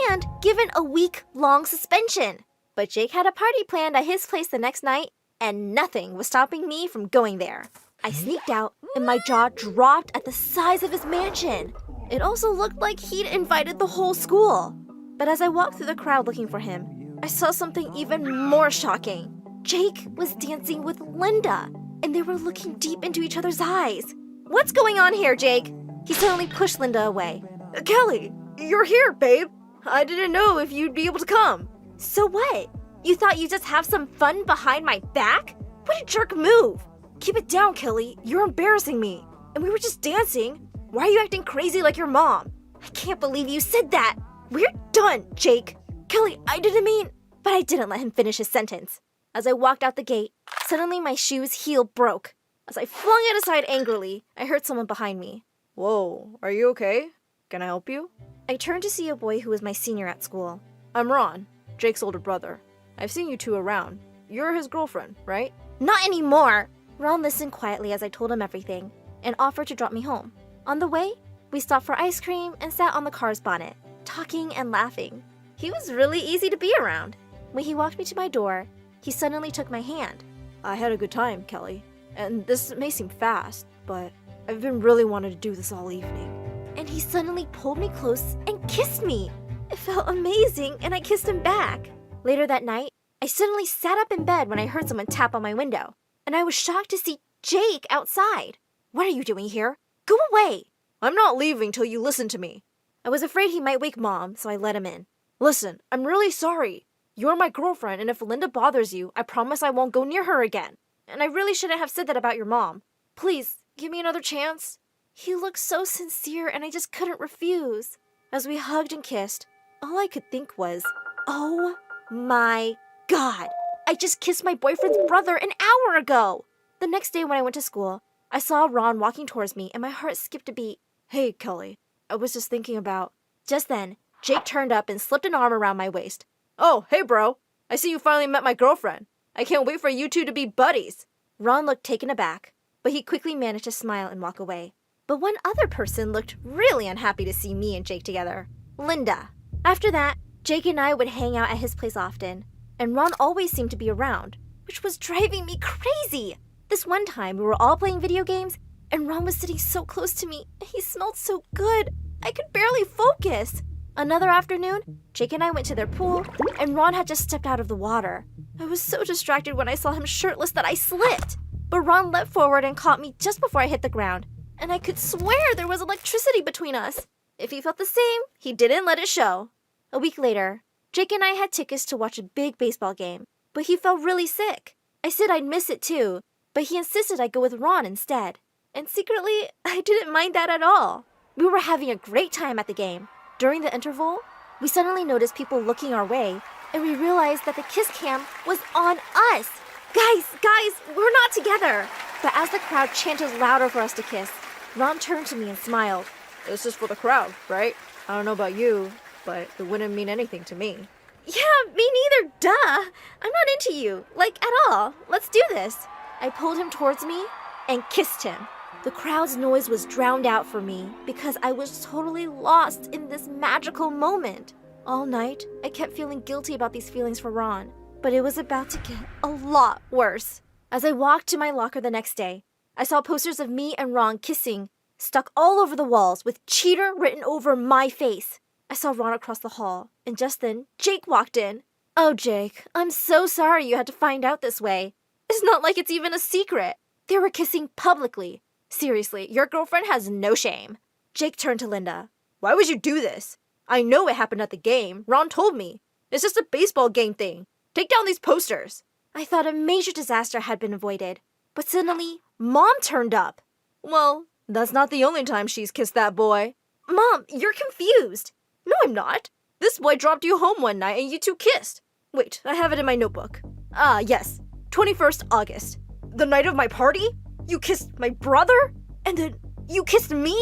and given a week-long suspension. But Jake had a party planned at his place the next night, and nothing was stopping me from going there. I sneaked out, and my jaw dropped at the size of his mansion. It also looked like he'd invited the whole school. But as I walked through the crowd looking for him, I saw something even more shocking. Jake was dancing with Linda, and they were looking deep into each other's eyes. What's going on here, Jake? He suddenly pushed Linda away. Kelly, you're here, babe. I didn't know if you'd be able to come. So what? You thought you'd just have some fun behind my back? What a jerk move! Keep it down, Kelly. You're embarrassing me. And we were just dancing. Why are you acting crazy like your mom? I can't believe you said that. We're done, Jake. Kelly, I didn't mean... But I didn't let him finish his sentence. As I walked out the gate, suddenly my shoe's heel broke. As I flung it aside angrily, I heard someone behind me. Whoa, are you okay? Can I help you? I turned to see a boy who was my senior at school. I'm Ron, Jake's older brother. I've seen you two around. You're his girlfriend, right? Not anymore! Ron listened quietly as I told him everything and offered to drop me home. On the way, we stopped for ice cream and sat on the car's bonnet, talking and laughing. He was really easy to be around. When he walked me to my door, he suddenly took my hand. I had a good time, Kelly. And this may seem fast, but I've been really wanting to do this all evening. And he suddenly pulled me close and kissed me. It felt amazing, and I kissed him back. Later that night, I suddenly sat up in bed when I heard someone tap on my window, and I was shocked to see Jake outside. What are you doing here? Go away! I'm not leaving till you listen to me. I was afraid he might wake Mom, so I let him in. Listen, I'm really sorry. You're my girlfriend, and if Linda bothers you, I promise I won't go near her again. And I really shouldn't have said that about your mom. Please, give me another chance. He looked so sincere, and I just couldn't refuse. As we hugged and kissed, all I could think was, oh my God, I just kissed my boyfriend's brother an hour ago. The next day when I went to school, I saw Ron walking towards me, and my heart skipped a beat. Hey, Kelly, I was just thinking about... Just then, Jake turned up and slipped an arm around my waist. Oh, hey, bro. I see you finally met my girlfriend. I can't wait for you two to be buddies. Ron looked taken aback, but he quickly managed to smile and walk away. But one other person looked really unhappy to see me and Jake together. Linda. After that, Jake and I would hang out at his place often, and Ron always seemed to be around, which was driving me crazy. This one time, we were all playing video games, and Ron was sitting so close to me. He smelled so good. I could barely focus. Another afternoon, Jake and I went to their pool, and Ron had just stepped out of the water. I was so distracted when I saw him shirtless that I slipped. But Ron leapt forward and caught me just before I hit the ground. And I could swear there was electricity between us. If he felt the same, he didn't let it show. A week later, Jake and I had tickets to watch a big baseball game, but he felt really sick. I said I'd miss it too, but he insisted I go with Ron instead. And secretly, I didn't mind that at all. We were having a great time at the game. During the interval, we suddenly noticed people looking our way, and we realized that the kiss cam was on us. Guys, we're not together. But as the crowd chanted louder for us to kiss, Ron turned to me and smiled. This is for the crowd, right? I don't know about you, but it wouldn't mean anything to me. Yeah, me neither, duh. I'm not into you, like at all. Let's do this. I pulled him towards me and kissed him. The crowd's noise was drowned out for me because I was totally lost in this magical moment. All night, I kept feeling guilty about these feelings for Ron, but it was about to get a lot worse. As I walked to my locker the next day, I saw posters of me and Ron kissing stuck all over the walls with cheater written over my face. I saw Ron across the hall, and just then, Jake walked in. Oh, Jake, I'm so sorry you had to find out this way. It's not like it's even a secret. They were kissing publicly. Seriously, your girlfriend has no shame. Jake turned to Linda. Why would you do this? I know it happened at the game. Ron told me. It's just a baseball game thing. Take down these posters. I thought a major disaster had been avoided, but suddenly, Mom turned up. Well, that's not the only time she's kissed that boy. Mom, you're confused. No, I'm not. This boy dropped you home one night and you two kissed. Wait, I have it in my notebook. Ah, yes. 21st August. The night of my party? You kissed my brother? And then you kissed me?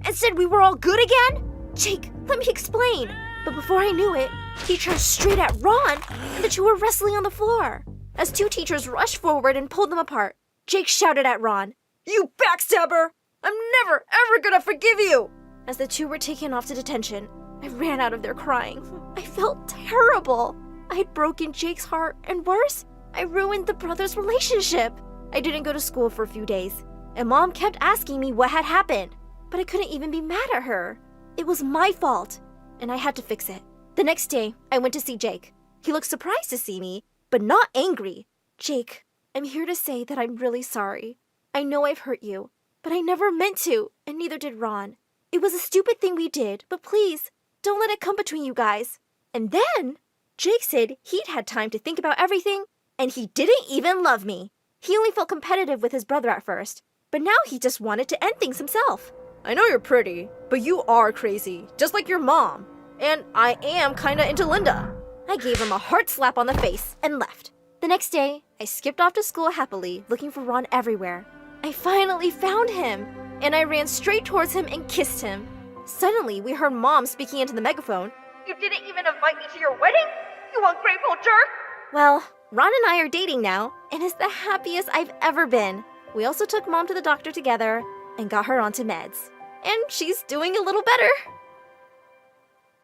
And said we were all good again? Jake, let me explain. But before I knew it, he turned straight at Ron, and the two were wrestling on the floor. As two teachers rushed forward and pulled them apart, Jake shouted at Ron, "You backstabber! I'm never, ever gonna forgive you!" As the two were taken off to detention, I ran out of there crying. I felt terrible. I had broken Jake's heart, and worse, I ruined the brothers' relationship. I didn't go to school for a few days, and Mom kept asking me what had happened, but I couldn't even be mad at her. It was my fault, and I had to fix it. The next day, I went to see Jake. He looked surprised to see me, but not angry. Jake, I'm here to say that I'm really sorry. I know I've hurt you, but I never meant to, and neither did Ron. It was a stupid thing we did, but please, don't let it come between you guys. And then, Jake said he'd had time to think about everything, and he didn't even love me. He only felt competitive with his brother at first, but now he just wanted to end things himself. I know you're pretty, but you are crazy, just like your mom. And I am kinda into Linda. I gave him a hard slap on the face and left. The next day, I skipped off to school happily, looking for Ron everywhere. I finally found him, and I ran straight towards him and kissed him. Suddenly, we heard Mom speaking into the megaphone. You didn't even invite me to your wedding? You ungrateful jerk! Well, Ron and I are dating now, and it's the happiest I've ever been. We also took Mom to the doctor together and got her onto meds. And she's doing a little better.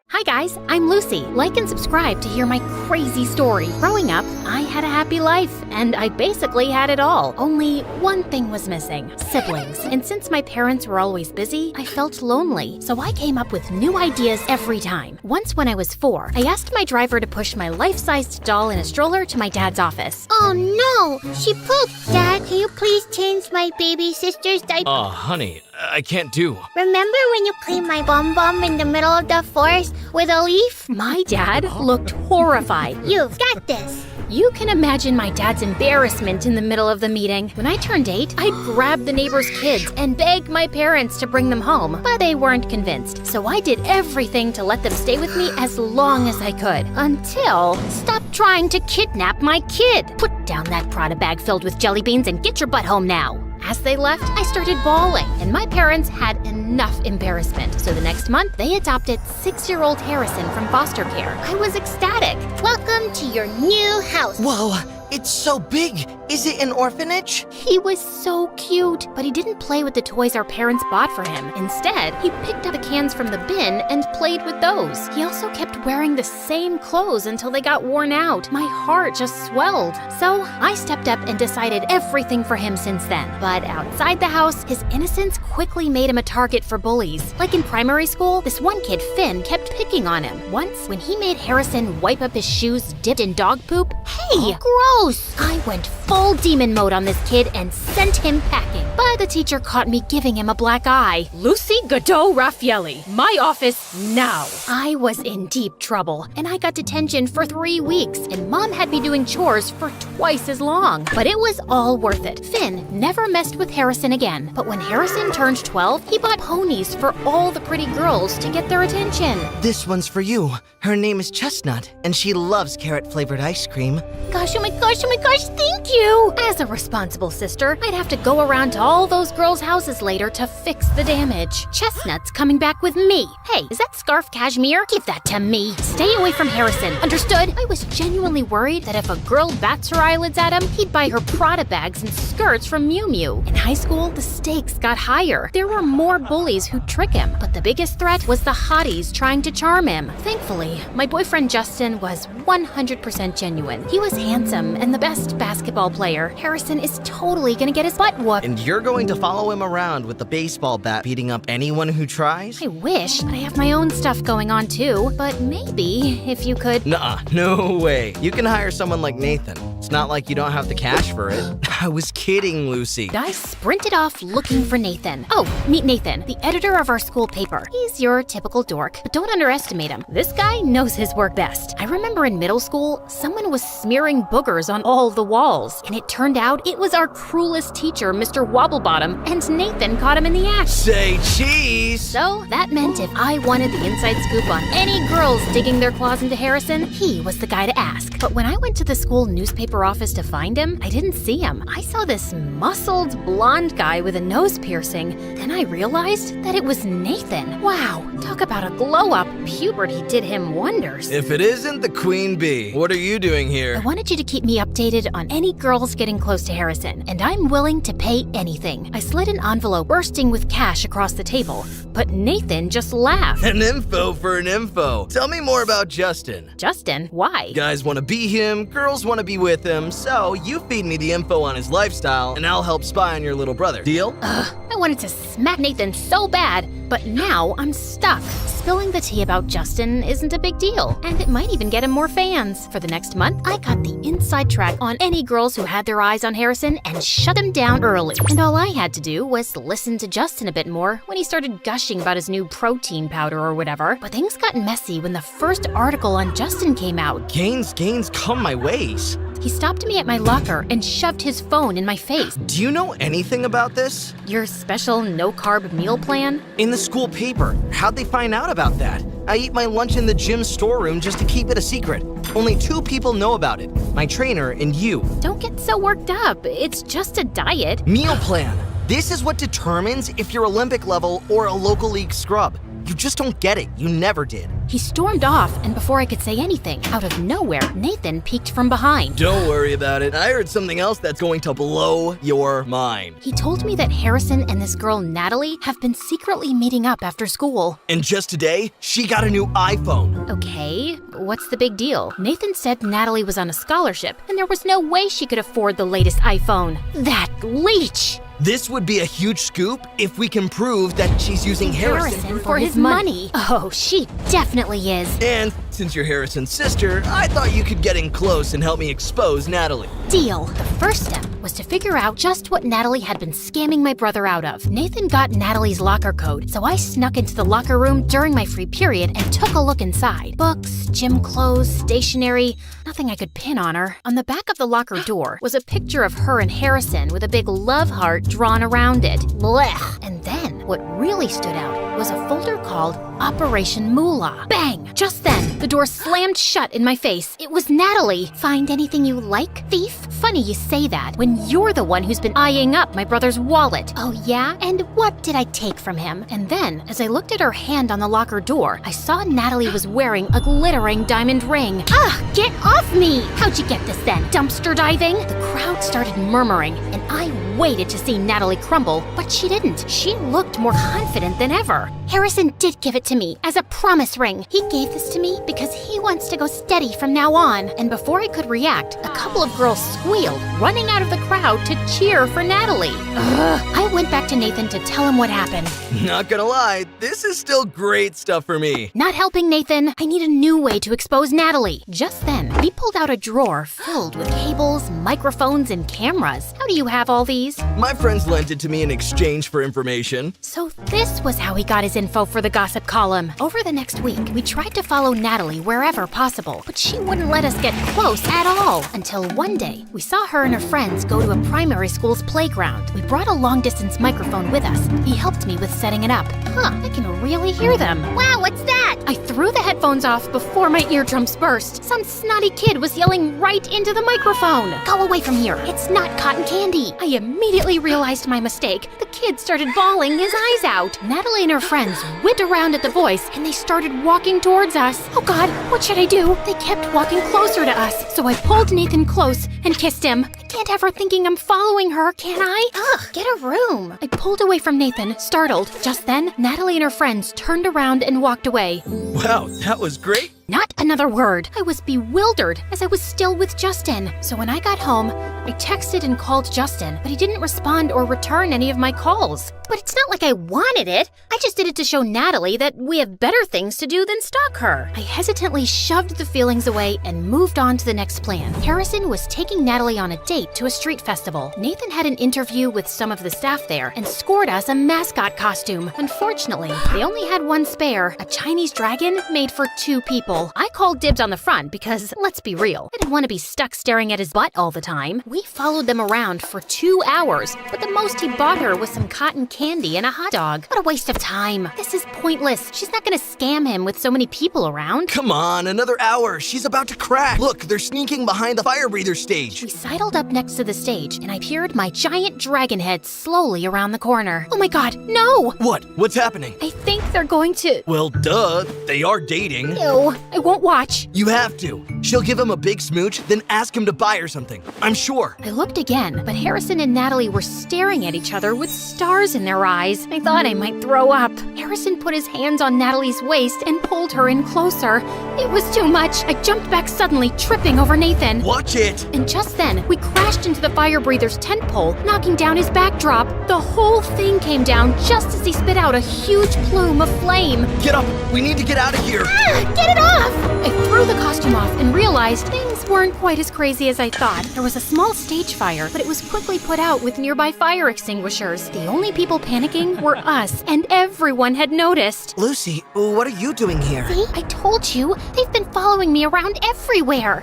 Hi guys, I'm Lucy. Like and subscribe to hear my crazy story. Growing up, I had a happy life, and I basically had it all. Only one thing was missing: siblings. And since my parents were always busy, I felt lonely. So I came up with new ideas every time. Once when I was 4, I asked my driver to push my life-sized doll in a stroller to my dad's office. Oh no, she pooped. Dad, can you please change my baby sister's diaper? Oh, honey, I can't do. Remember when you cleaned my bum in the middle of the forest with a leaf? My dad looked horrified. You've got this. You can imagine my dad's embarrassment in the middle of the meeting. When I turned 8, I'd grab the neighbor's kids and beg my parents to bring them home, but they weren't convinced. So I did everything to let them stay with me as long as I could. Until, stop trying to kidnap my kid. Put down that Prada bag filled with jelly beans and get your butt home now. As they left, I started bawling, and my parents had enough embarrassment. So the next month, they adopted 6-year-old Harrison from foster care. I was ecstatic. Welcome to your new house. Whoa, it's so big. Is it an orphanage? He was so cute, but he didn't play with the toys our parents bought for him. Instead, he picked up the cans from the bin and played with those. He also kept wearing the same clothes until they got worn out. My heart just swelled. So I stepped up and decided everything for him since then. But outside the house, his innocence quickly made him a target for bullies. Like in primary school, this one kid, Finn, kept picking on him. Once, when he made Harrison wipe up his shoes dipped in dog poop, hey, gross! I went full demon mode on this kid and sent him packing. But the teacher caught me giving him a black eye. Lucy Godot Raffaelli, my office now. I was in deep trouble, and I got detention for 3 weeks, and Mom had me doing chores for twice as long. But it was all worth it. Finn never messed with Harrison again. But when Harrison turned 12, he bought ponies for all the pretty girls to get their attention. This one's for you. Her name is Chestnut, and she loves carrot-flavored ice cream. Gosh, oh my gosh, thank you! As a responsible sister, I'd have to go around to all those girls' houses later to fix the damage. Chestnut's coming back with me. Hey, is that scarf cashmere? Give that to me. Stay away from Harrison, understood? I was genuinely worried that if a girl bats her eyelids at him, he'd buy her Prada bags and skirts from Miu Miu. In high school, the stakes got higher. There were more bullies who'd trick him, but the biggest threat was the hotties trying to charm him. Thankfully, my boyfriend Justin was 100% genuine. He was handsome and the best basketball player. Harrison is totally gonna get his butt whooped. And you're going to follow him around with the baseball bat beating up anyone who tries? I wish, but I have my own stuff going on too. But maybe, if you could... Nuh-uh, no way. You can hire someone like Nathan. It's not like you don't have the cash for it. I was kidding, Lucy. I sprinted off looking for Nathan. Oh, meet Nathan, the editor of our school paper. He's your typical dork, but don't underestimate him. This guy knows his work best. I remember in middle school, someone was smearing boogers on all the walls, and it turned out it was our cruelest teacher, Mr. Wobblebottom, and Nathan caught him in the act. Say cheese! So that meant if I wanted the inside scoop on any girls digging their claws into Harrison, he was the guy to ask. But when I went to the school newspaper office to find him, I didn't see him. I saw this muscled blonde guy with a nose piercing. Then I realized that it was Nathan. Wow, talk about a glow up. Puberty did him wonders. If it isn't the Queen Bee, what are you doing I here? wanted you to keep me updated on any girls getting close to Harrison, and I'm willing to pay anything. I slid an envelope bursting with cash across the table, but Nathan just laughed. An info for an info. Tell me more about Justin. Justin, why? Guys want to be him, girls want to be with him, so you feed me the info on his lifestyle, and I'll help spy on your little brother. Deal? I wanted to smack Nathan so bad, but now I'm stuck. Spilling the tea about Justin isn't a big deal, and it might even get him more fans. For the next month, I got the inside track on any girls who had their eyes on Harrison and shut him down early. And all I had to do was listen to Justin a bit more when he started gushing about his new protein powder or whatever. But things got messy when the first article on Justin came out. Gains come my ways. He stopped me at my locker and shoved his phone in my face. Do you know anything about this? Your special no-carb meal plan? In the school paper. How'd they find out about that? I eat my lunch in the gym storeroom just to keep it a secret. Only 2 people know about it. My trainer and you. Don't get so worked up. It's just a diet. Meal plan. This is what determines if you're Olympic level or a local league scrub. You just don't get it. You never did. He stormed off, and before I could say anything, out of nowhere, Nathan peeked from behind. Don't worry about it. I heard something else that's going to blow your mind. He told me that Harrison and this girl, Natalie, have been secretly meeting up after school. And just today, she got a new iPhone. Okay, what's the big deal? Nathan said Natalie was on a scholarship, and there was no way she could afford the latest iPhone. That leech! This would be a huge scoop if we can prove that she's using Harrison for his money. Oh, she definitely is. And since you're Harrison's sister, I thought you could get in close and help me expose Natalie. Deal. The first step was to figure out just what Natalie had been scamming my brother out of. Nathan got Natalie's locker code, so I snuck into the locker room during my free period and took a look inside. Books, gym clothes, stationery, nothing I could pin on her. On the back of the locker door was a picture of her and Harrison with a big love heart drawn around it. Blech. And then, what really stood out was a folder called Operation Moolah. Bang! Just then, the door slammed shut in my face. It was Natalie. Find anything you like, thief? funny you say that when you're the one who's been eyeing up my brother's wallet. Oh yeah? And what did I take from him? And then, as I looked at her hand on the locker door, I saw Natalie was wearing a glittering diamond ring. Ah, get off me! How'd you get this then? Dumpster diving? The crowd started murmuring, and I waited to see Natalie crumble, but she didn't. She looked more confident than ever. Harrison did give it to me as a promise ring. He gave this to me because he wants to go steady from now on. And before I could react, a couple of girls squealed, running out of the crowd to cheer for Natalie. I went back to Nathan to tell him what happened. Not gonna lie, this is still great stuff for me. Not helping, Nathan. I need a new way to expose Natalie. Just then, he pulled out a drawer filled with cables, microphones, and cameras. How do you have all these? My friends lent it to me in exchange for information. So this was how he got his info for the gossip column. Over the next week, we tried to follow Natalie wherever possible, but she wouldn't let us get close at all. Until one day, we saw her and her friends go to a primary school's playground. We brought a long-distance microphone with us. He helped me with setting it up. I can really hear them. Wow, what's that? I threw the headphones off before my eardrums burst. Some snotty kid was yelling right into the microphone. Go away from here. It's not cotton candy. I immediately realized my mistake. The kid started bawling his eyes out. Natalie and her friends went around at the voice and they started walking towards us. Oh God, what should I do? They kept walking closer to us. So I pulled Nathan close and kissed him. I can't have her thinking I'm following her, can I? Ugh, get a room. I pulled away from Nathan, startled. Just then, Natalie and her friends turned around and walked away. Wow, that was great. Not another word. I was bewildered as I was still with Justin. So when I got home, I texted and called Justin, but he didn't respond or return any of my calls. But it's not like I wanted it. I just did it to show Natalie that we have better things to do than stalk her. I hesitantly shoved the feelings away and moved on to the next plan. Harrison was taking Natalie on a date to a street festival. Nathan had an interview with some of the staff there and scored us a mascot costume. Unfortunately, they only had one spare, a Chinese dragon made for 2 people. I called dibs on the front because, let's be real, I didn't want to be stuck staring at his butt all the time. We followed them around for 2 hours, but the most he bought her was some cotton candy and a hot dog. What a waste of time. This is pointless. She's not gonna scam him with so many people around. Come on, another hour. She's about to crack. Look, they're sneaking behind the fire breather stage. We sidled up next to the stage, and I peered my giant dragon head slowly around the corner. Oh my God, no! What? What's happening? I think they're going to... Well, duh. They are dating. Ew, I won't watch. You have to. She'll give him a big smooch, then ask him to buy her something. I'm sure. I looked again, but Harrison and Natalie were staring at each other with stars in their eyes. I thought I might throw up. Harrison put his hands on Natalie's waist and pulled her in closer. It was too much. I jumped back suddenly, tripping over Nathan. Watch it. And just then, we crashed into the fire breather's tent pole, knocking down his backdrop. The whole thing came down just as he spit out a huge plume of flame. Get up. We need to get out of here. Ah, get it off! I threw the costume off and realized things weren't quite as crazy as I thought. There was a small stage fire, but it was quickly put out with nearby fire extinguishers. The only people panicking were us, and everyone had noticed. Lucy, what are you doing here? See, I told you. They've been following me around everywhere.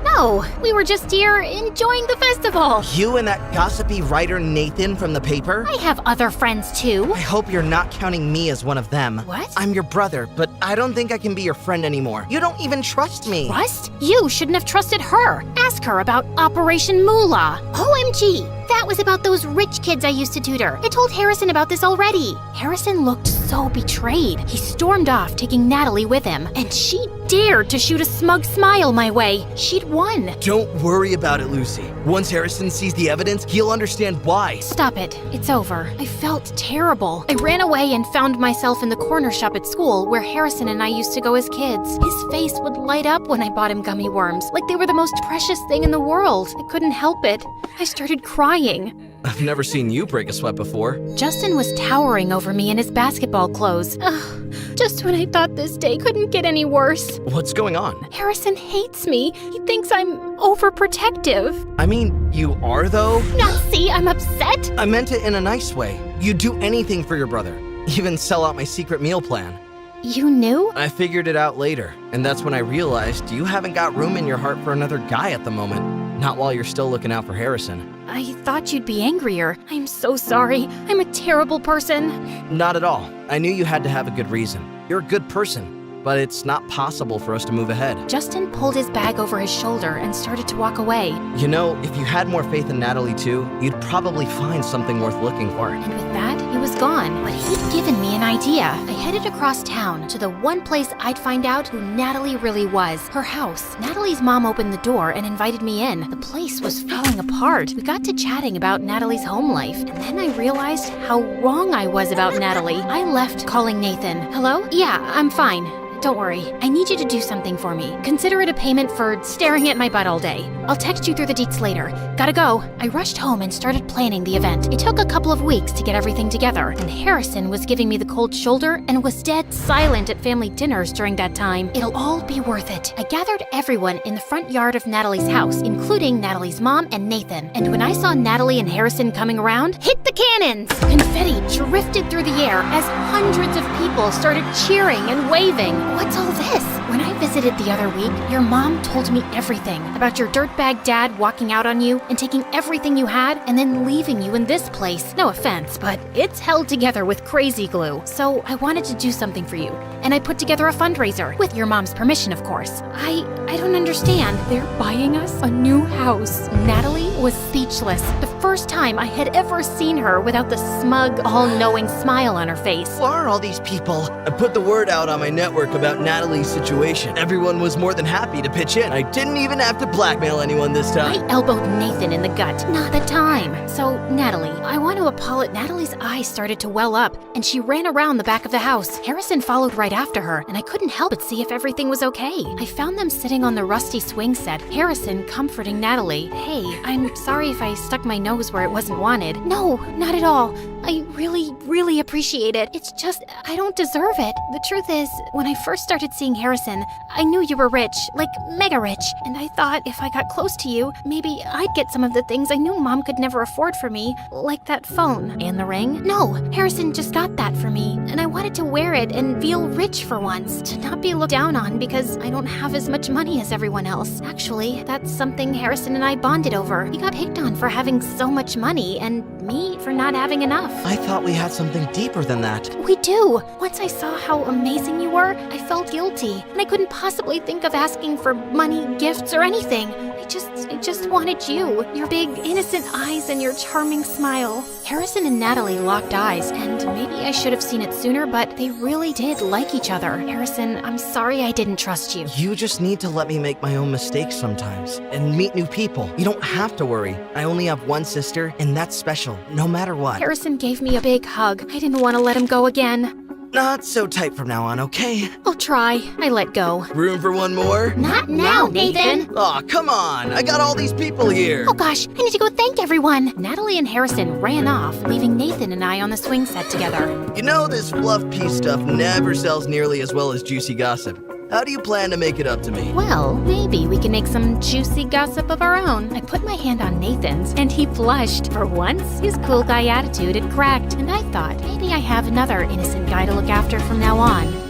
No, we were just here enjoying the festival. You and that gossipy writer Nathan from the paper? I have other friends too. I hope you're not counting me as one of them. What? I'm your brother, but I don't think I can be your friend anymore. You don't even trust me. Trust? You shouldn't have trusted her. Ask her about Operation Moolah. OMG, that was about those rich kids I used to tutor. I told Harrison about this already. Harrison looked so betrayed. He stormed off, taking Natalie with him, and she dared to shoot a smug smile my way. She'd won. Don't worry about it, Lucy. Once Harrison sees the evidence, he'll understand why. Stop it. It's over. I felt terrible. I ran away and found myself in the corner shop at school where Harrison and I used to go as kids. His face would light up when I bought him gummy worms, like they were the most precious thing in the world. I couldn't help it. I started crying. I've never seen you break a sweat before. Justin was towering over me in his basketball clothes. Just when I thought this day couldn't get any worse. What's going on? Harrison hates me. He thinks I'm overprotective. I mean, you are though? Not see, I'm upset. I meant it in a nice way. You'd do anything for your brother. Even sell out my secret meal plan. You knew? I figured it out later, and that's when I realized you haven't got room in your heart for another guy at the moment. Not while you're still looking out for Harrison. I thought you'd be angrier. I'm so sorry. I'm a terrible person. Not at all. I knew you had to have a good reason. You're a good person. but it's not possible for us to move ahead. Justin pulled his bag over his shoulder and started to walk away. You know, if you had more faith in Natalie too, you'd probably find something worth looking for. And with that, he was gone. But he'd given me an idea. I headed across town to the one place I'd find out who Natalie really was, her house. Natalie's mom opened the door and invited me in. The place was falling apart. We got to chatting about Natalie's home life, and then I realized how wrong I was about Natalie. I left calling Nathan. Hello? Yeah, I'm fine. Don't worry. I need you to do something for me. Consider it a payment for staring at my butt all day. I'll text you through the deets later. Gotta go. I rushed home and started planning the event. It took a couple of weeks to get everything together, and Harrison was giving me the cold shoulder and was dead silent at family dinners during that time. It'll all be worth it. I gathered everyone in the front yard of Natalie's house, including Natalie's mom and Nathan. And when I saw Natalie and Harrison coming around, hit the cannons! Confetti drifted through the air as hundreds of people started cheering and waving. What's all this? When I visited the other week, your mom told me everything about your dirtbag dad walking out on you and taking everything you had and then leaving you in this place. No offense, but it's held together with crazy glue. So I wanted to do something for you, and I put together a fundraiser, with your mom's permission, of course. I don't understand. They're buying us a new house. Natalie was speechless. The first time I had ever seen her without the smug, all-knowing smile on her face. Who are all these people? I put the word out on my network about Natalie's situation. Everyone was more than happy to pitch in. I didn't even have to blackmail anyone this time. I elbowed Nathan in the gut. Not the time. So, Natalie, I want to apologize. Natalie's eyes started to well up, and she ran around the back of the house. Harrison followed right after her, and I couldn't help but see if everything was okay. I found them sitting on the rusty swing set, Harrison comforting Natalie. Hey, I'm sorry if I stuck my nose where it wasn't wanted. No, not at all. I really appreciate it. It's just, I don't deserve it. The truth is, when I first started seeing Harrison, I knew you were rich, like mega rich, and I thought if I got close to you, maybe I'd get some of the things I knew Mom could never afford for me, like that phone. And the ring? No, Harrison just got that for me, and I wanted to wear it and feel rich for once, to not be looked down on because I don't have as much money as everyone else. Actually, that's something Harrison and I bonded over. He got picked on for having so much money, and me for not having enough. I thought we had something deeper than that. We do. Once I saw how amazing you were, I felt guilty, and I couldn't possibly think of asking for money, gifts, or anything. I just wanted you, your big, innocent eyes and your charming smile. Harrison and Natalie locked eyes, and maybe I should have seen it sooner, but they really did like each other. Harrison, I'm sorry I didn't trust you. You just need to let me make my own mistakes sometimes and meet new people. You don't have to worry. I only have one sister, and that's special, no matter what. Harrison gave me a big hug. I didn't want to let him go again. Not so tight from now on, okay? I'll try. I let go. Room for one more? Not now, Nathan. Aw, come on. I got all these people here. Oh gosh, I need to go thank everyone. Natalie and Harrison ran off, leaving Nathan and I on the swing set together. You know, this fluff piece stuff never sells nearly as well as juicy gossip. How do you plan to make it up to me? Well, maybe we can make some juicy gossip of our own. I put my hand on Nathan's, and he blushed. For once, his cool guy attitude had cracked, and I thought maybe I have another innocent guy to look after from now on.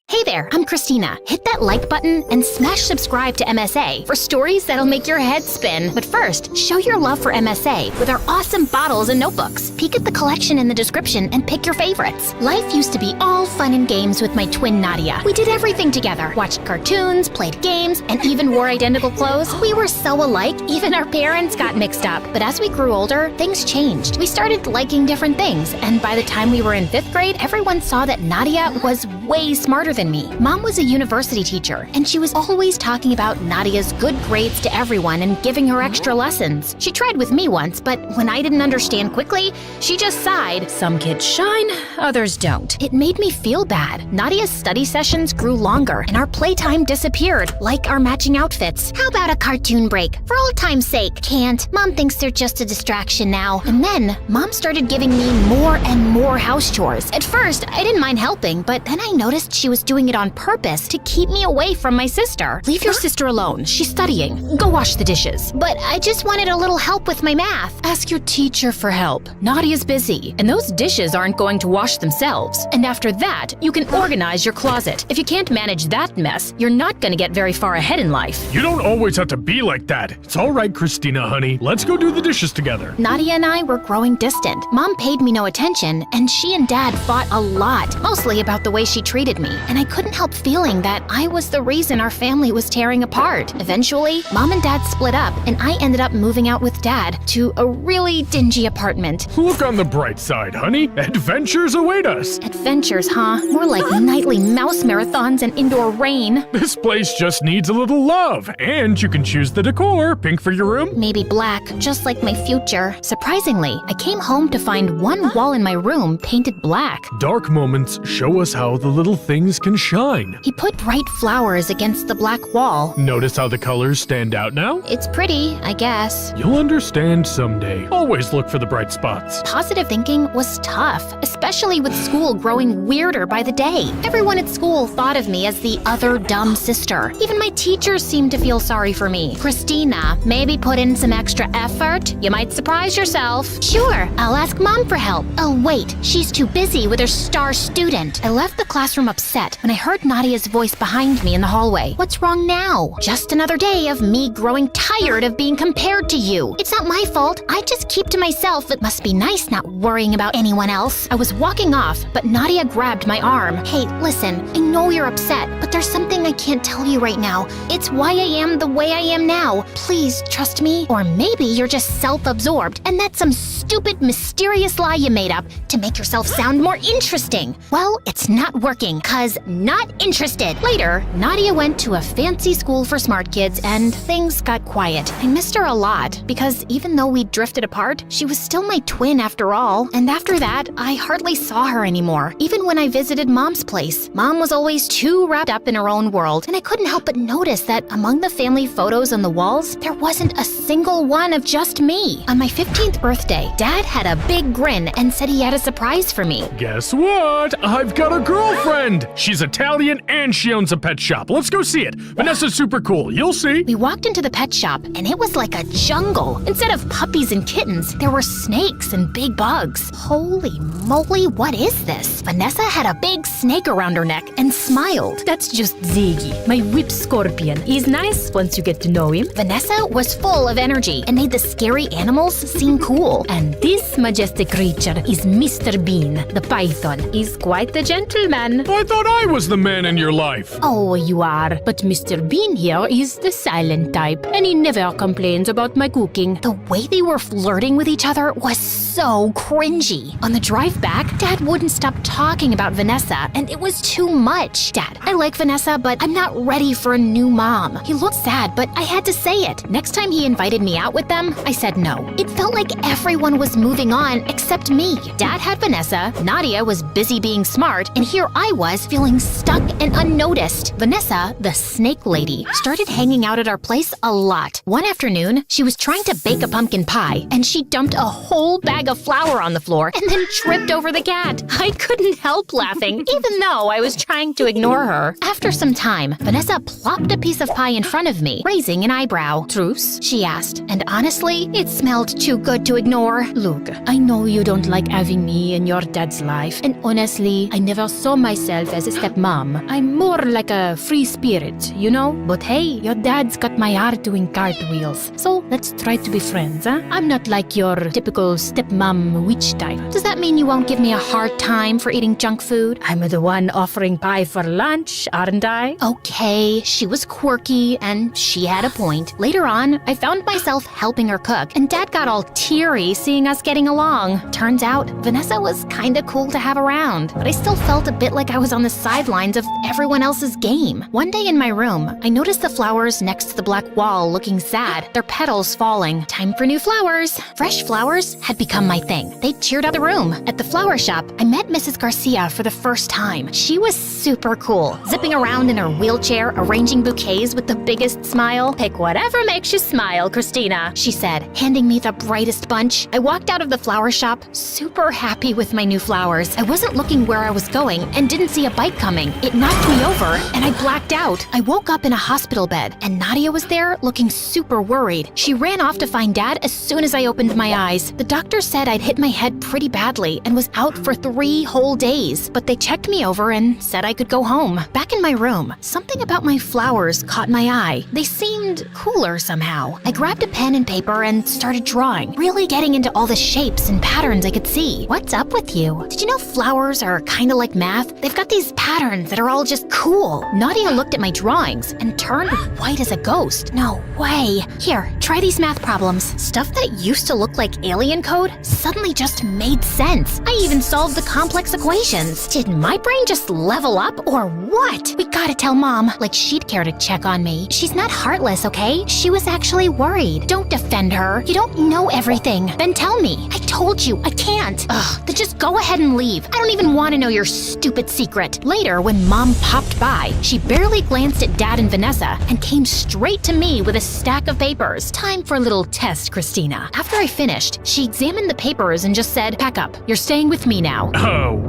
Hey there, I'm Christina. Hit that like button and smash subscribe to MSA for stories that'll make your head spin. But first, show your love for MSA with our awesome bottles and notebooks. Peek at the collection in the description and pick your favorites. Life used to be all fun and games with my twin Nadia. We did everything together. Watched cartoons, played games, and even wore identical clothes. We were so alike, even our parents got mixed up. But as we grew older, things changed. We started liking different things, and by the time we were in 5th grade, everyone saw that Nadia was way smarter than me. Mom was a university teacher, and she was always talking about Nadia's good grades to everyone and giving her extra lessons. She tried with me once, but when I didn't understand quickly, she just sighed. Some kids shine, others don't. It made me feel bad. Nadia's study sessions grew longer, and our playtime disappeared, like our matching outfits. How about a cartoon break? For old time's sake. Can't. Mom thinks they're just a distraction now. And then, Mom started giving me more and more house chores. At first, I didn't mind helping, but then I noticed she was doing it on purpose to keep me away from my sister. Leave your sister alone. She's studying. Go wash the dishes. But I just wanted a little help with my math. Ask your teacher for help. Nadia's busy, and those dishes aren't going to wash themselves. And after that, you can organize your closet. If you can't manage that mess, you're not going to get very far ahead in life. You don't always have to be like that. It's all right, Christina, honey. Let's go do the dishes together. Nadia and I were growing distant. Mom paid me no attention, and she and Dad fought a lot, mostly about the way she treated me. And I couldn't help feeling that I was the reason our family was tearing apart. Eventually, Mom and Dad split up, and I ended up moving out with Dad to a really dingy apartment. Look on the bright side, honey. Adventures await us. Adventures, huh? More like nightly mouse marathons and indoor rain. This place just needs a little love, and you can choose the decor. Pink for your room? Maybe black, just like my future. Surprisingly, I came home to find one wall in my room painted black. Dark moments show us how the little things can shine. He put bright flowers against the black wall. Notice how the colors stand out now? It's pretty, I guess. You'll understand someday. Always look for the bright spots. Positive thinking was tough, especially with school growing weirder by the day. Everyone at school thought of me as the other dumb sister. Even my teachers seemed to feel sorry for me. Christina, maybe put in some extra effort? You might surprise yourself. Sure, I'll ask Mom for help. Oh wait, she's too busy with her star student. I left the classroom upset when I heard Nadia's voice behind me in the hallway. What's wrong now? Just another day of me growing tired of being compared to you. It's not my fault. I just keep to myself. It must be nice not worrying about anyone else. I was walking off, but Nadia grabbed my arm. Hey, listen, I know you're upset, but there's something I can't tell you right now. It's why I am the way I am now. Please trust me. Or maybe you're just self-absorbed, and that's some stupid, mysterious lie you made up to make yourself sound more interesting. Well, it's not working, 'cause not interested. Later, Nadia went to a fancy school for smart kids, and things got quiet. I missed her a lot, because even though we drifted apart, she was still my twin after all. And after that, I hardly saw her anymore. Even when I visited Mom's place, Mom was always too wrapped up in her own world, and I couldn't help but notice that among the family photos on the walls, there wasn't a single one of just me. On my 15th birthday, Dad had a big grin and said he had a surprise for me. Guess what? I've got a girlfriend! She's Italian and she owns a pet shop. Let's go see it. Vanessa's super cool. You'll see. We walked into the pet shop, and it was like a jungle. Instead of puppies and kittens, there were snakes and big bugs. Holy moly, what is this? Vanessa had a big snake around her neck and smiled. That's just Ziggy, my whip scorpion. He's nice once you get to know him. Vanessa was full of energy and made the scary animals seem cool. And this majestic creature is Mr. Bean, the python. He's quite the gentleman. I thought I was the man in your life. Oh, you are. But Mr. Bean here is the silent type, and he never complains about my cooking. The way they were flirting with each other was so cringy. On the drive back, Dad wouldn't stop talking about Vanessa, and it was too much. Dad, I like Vanessa, but I'm not ready for a new mom. He looked sad, but I had to say it. Next time he invited me out with them, I said no. It felt like everyone was moving on except me. Dad had Vanessa, Nadia was busy being smart, and here I was feeling stuck and unnoticed. Vanessa, the snake lady, started hanging out at our place a lot. One afternoon, she was trying to bake a pumpkin pie, and she dumped a whole bag of flour on the floor and then tripped over the cat. I couldn't help laughing, even though I was trying to ignore her. After some time, Vanessa plopped a piece of pie in front of me, raising an eyebrow. Truce? She asked, and honestly, it smelled too good to ignore. Look, I know you don't like having me in your dad's life, and honestly, I never saw myself as a stepmom. I'm more like a free spirit, you know? But hey, your dad's got my heart doing cartwheels, so let's try to be friends, huh? I'm not like your typical stepmom witch type. Does that mean you won't give me a hard time for eating junk food? I'm the one offering pie for lunch, aren't I? Okay, she was quirky, and she had a point. Later on, I found myself helping her cook, and Dad got all teary seeing us getting along. Turns out, Vanessa was kinda cool to have around, but I still felt a bit like I was on the sidelines of everyone else's game. One day in my room, I noticed the flowers next to the black wall looking sad, their petals falling. Time for new flowers. Fresh flowers had become my thing. They cheered up the room. At the flower shop, I met Mrs. Garcia for the first time. She was super cool, zipping around in her wheelchair, arranging bouquets with the biggest smile. Pick whatever makes you smile, Christina, she said, handing me the brightest bunch. I walked out of the flower shop, super happy with my new flowers. I wasn't looking where I was going and didn't see a bike coming. coming. It knocked me over, and I blacked out. I woke up in a hospital bed, and Nadia was there looking super worried. She ran off to find Dad as soon as I opened my eyes. The doctor said I'd hit my head pretty badly and was out for 3 whole days, but they checked me over and said I could go home. Back in my room, something about my flowers caught my eye. They seemed cooler somehow. I grabbed a pen and paper and started drawing, really getting into all the shapes and patterns I could see. What's up with you? Did you know flowers are kind of like math? They've got these patterns that are all just cool. Nadia looked at my drawings and turned white as a ghost. No way. Here, try these math problems. Stuff that used to look like alien code suddenly just made sense. I even solved the complex equations. Did my brain just level up or what? We gotta tell Mom, like she'd care to check on me. She's not heartless, okay? She was actually worried. Don't defend her. You don't know everything. Then tell me. I told you, I can't. Ugh, then just go ahead and leave. I don't even want to know your stupid secret. Later, when Mom popped by, she barely glanced at Dad and Vanessa and came straight to me with a stack of papers. Time for a little test, Christina. After I finished, she examined the papers and just said, pack up. You're staying with me now.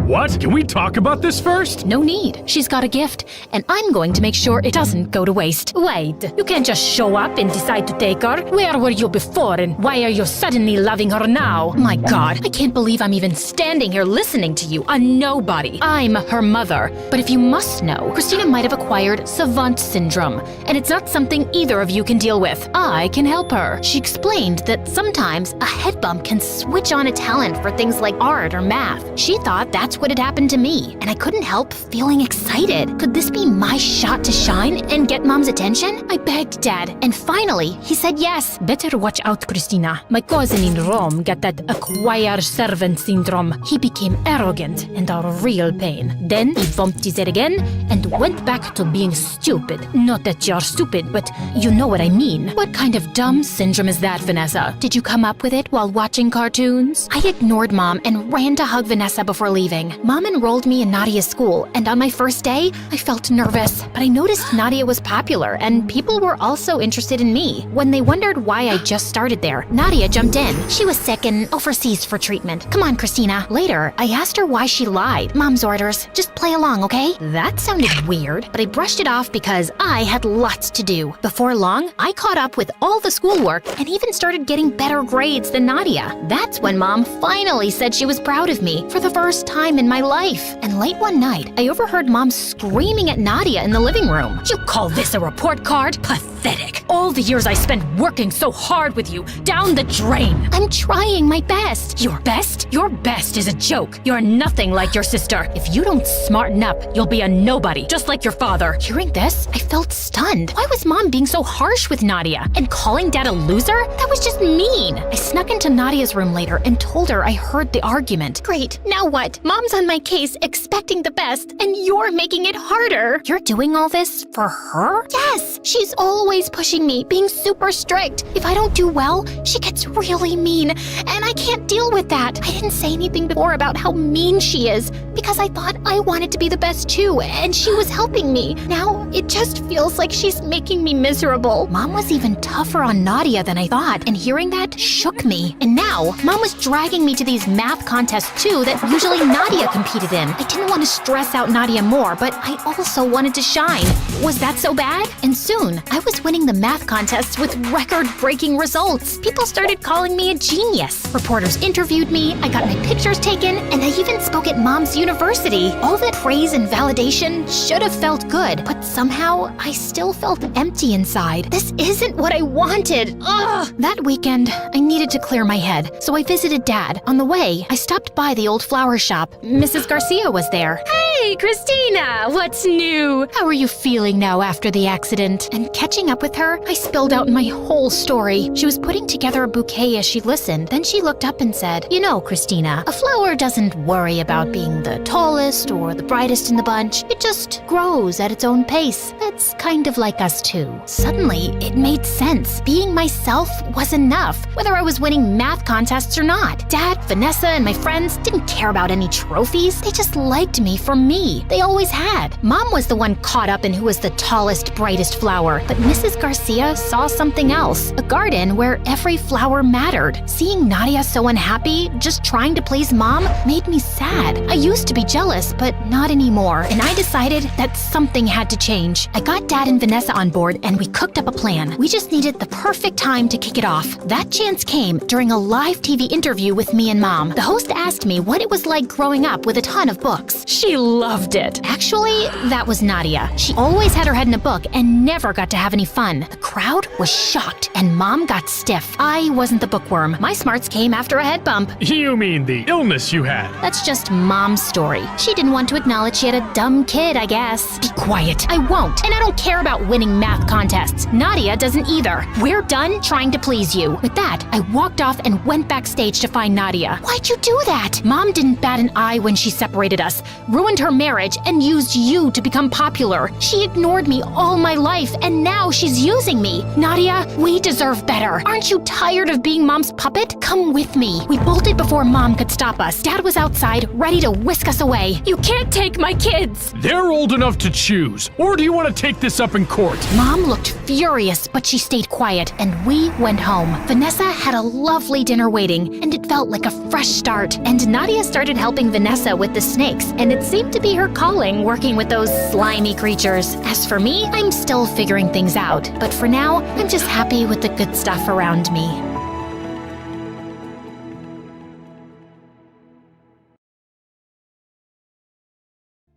What? Can we talk about this first? No need. She's got a gift, and I'm going to make sure it doesn't go to waste. Wait, you can't just show up and decide to take her. Where were you before, and why are you suddenly loving her now? My God, I can't believe I'm even standing here listening to you, a nobody. I'm her mother. But if you must know, Christina might have acquired savant syndrome, and it's not something either of you can deal with. I can help her. She explained that sometimes a head bump can switch on a talent for things like art or math. She thought that's what had happened to me, and I couldn't help feeling excited. Could this be my shot to shine and get Mom's attention? I begged Dad, and finally, he said yes. Better watch out, Christina. My cousin in Rome got that acquire servant syndrome. He became arrogant and a real pain. Then he bumped his head again and went back to being stupid. Not that you're stupid, but you know what I mean. What kind of dumb syndrome is that, Vanessa? Did you come up with it while watching cartoons? I ignored Mom and ran to hug Vanessa before leaving. Mom enrolled me in Nadia's school, and on my first day, I felt nervous, but I noticed Nadia was popular and people were also interested in me. When they wondered why I just started there, Nadia jumped in. She was sick and overseas for treatment. Come on, Christina. Later, I asked her why she lied. Mom's orders. Just play along, okay? That sounded weird, but I brushed it off because I had lots to do. Before long, I caught up with all the schoolwork and even started getting better grades than Nadia. That's when Mom finally said she was proud of me for the first time in my life. And late one night, I overheard Mom screaming at Nadia in the living room. You call this a report card? Pathetic. All the years I spent working so hard with you, down the drain. I'm trying my best. Your best? Your best is a joke. You're nothing like your sister. If you don't smarten up, you'll be a nobody, just like your father. Hearing this, I felt stunned. Why was Mom being so harsh with Nadia? And calling Dad a loser? That was just mean. I snuck into Nadia's room later and told her I heard the argument. Great, now what? Mom's on my case, expecting the best, and you're making it harder. You're doing all this for her? Yes, she's always pushing me, being super strict. If I don't do well, she gets really mean, and I can't deal with that. I didn't say anything before about how mean she is, because I thought I wanted to be the best too, and she was helping me. Now, it just feels like she's making me miserable. Mom was even tougher on Nadia than I thought, and hearing that shook me. And now, Mom was dragging me to these math contests too that usually Nadia competed in. I didn't want to stress out Nadia more, but I also wanted to shine. Was that so bad? And soon, I was winning the math contests with record-breaking results. People started calling me a genius. Reporters interviewed me, I got my pictures taken, and I even spoke at Mom's university. All that praise and validation should have felt good, but somehow I still felt empty inside. This isn't what I wanted. Ugh! That weekend, I needed to clear my head, so I visited Dad. On the way, I stopped by the old flower shop. Mrs. Garcia was there. Hey, Christina, what's new? How are you feeling now after the accident? And catching up with her, I spilled out my whole story. She was putting together a bouquet as she listened. Then she looked up and said, "You know, Christina, a flower doesn't worry about being the tallest or the brightest in the bunch. It just grows at its own pace. That's It's kind of like us too. Suddenly, it made sense. Being myself was enough, whether I was winning math contests or not. Dad, Vanessa, and my friends didn't care about any trophies. They just liked me for me. They always had. Mom was the one caught up in who was the tallest, brightest flower. But Mrs. Garcia saw something else. A garden where every flower mattered. Seeing Nadia so unhappy, just trying to please Mom, made me sad. I used to be jealous, but not anymore. And I decided that something had to change. I got Dad and Vanessa on board and we cooked up a plan. We just needed the perfect time to kick it off. That chance came during a live TV interview with me and Mom. The host asked me what it was like growing up with a ton of books. She loved it. Actually, that was Nadia. She always had her head in a book and never got to have any fun. The crowd was shocked and Mom got stiff. I wasn't the bookworm. My smarts came after a head bump. You mean the illness you had? That's just Mom's story. She didn't want to acknowledge she had a dumb kid, I guess. Be quiet. I won't. And I don't care about winning math contests. Nadia doesn't either. We're done trying to please you. With that, I walked off and went backstage to find Nadia. Why'd you do that? Mom didn't bat an eye when she separated us, ruined her marriage, and used you to become popular. She ignored me all my life, and now she's using me. Nadia, we deserve better. Aren't you tired of being Mom's puppet? Come with me. We bolted before Mom could stop us. Dad was outside, ready to whisk us away. You can't take my kids! They're old enough to choose. Or do you want to take this up in court? Mom looked furious, but she stayed quiet, and we went home. Vanessa had a lovely dinner waiting, and it felt like a fresh start. And Nadia started helping Vanessa with the snakes, and it seemed to be her calling working with those slimy creatures. As for me, I'm still figuring things out, but for now, I'm just happy with the good stuff around me.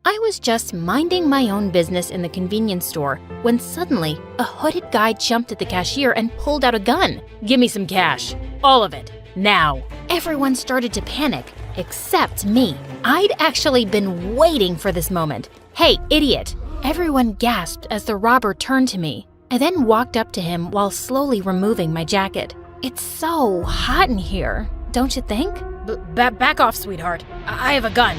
I was just minding my own business in the convenience store when suddenly a hooded guy jumped at the cashier and pulled out a gun. "Give me some cash. All of it. Now." Everyone started to panic, except me. I'd actually been waiting for this moment. "Hey, idiot." Everyone gasped as the robber turned to me. I then walked up to him while slowly removing my jacket. It's so hot in here, don't you think? Back off, sweetheart. I have a gun.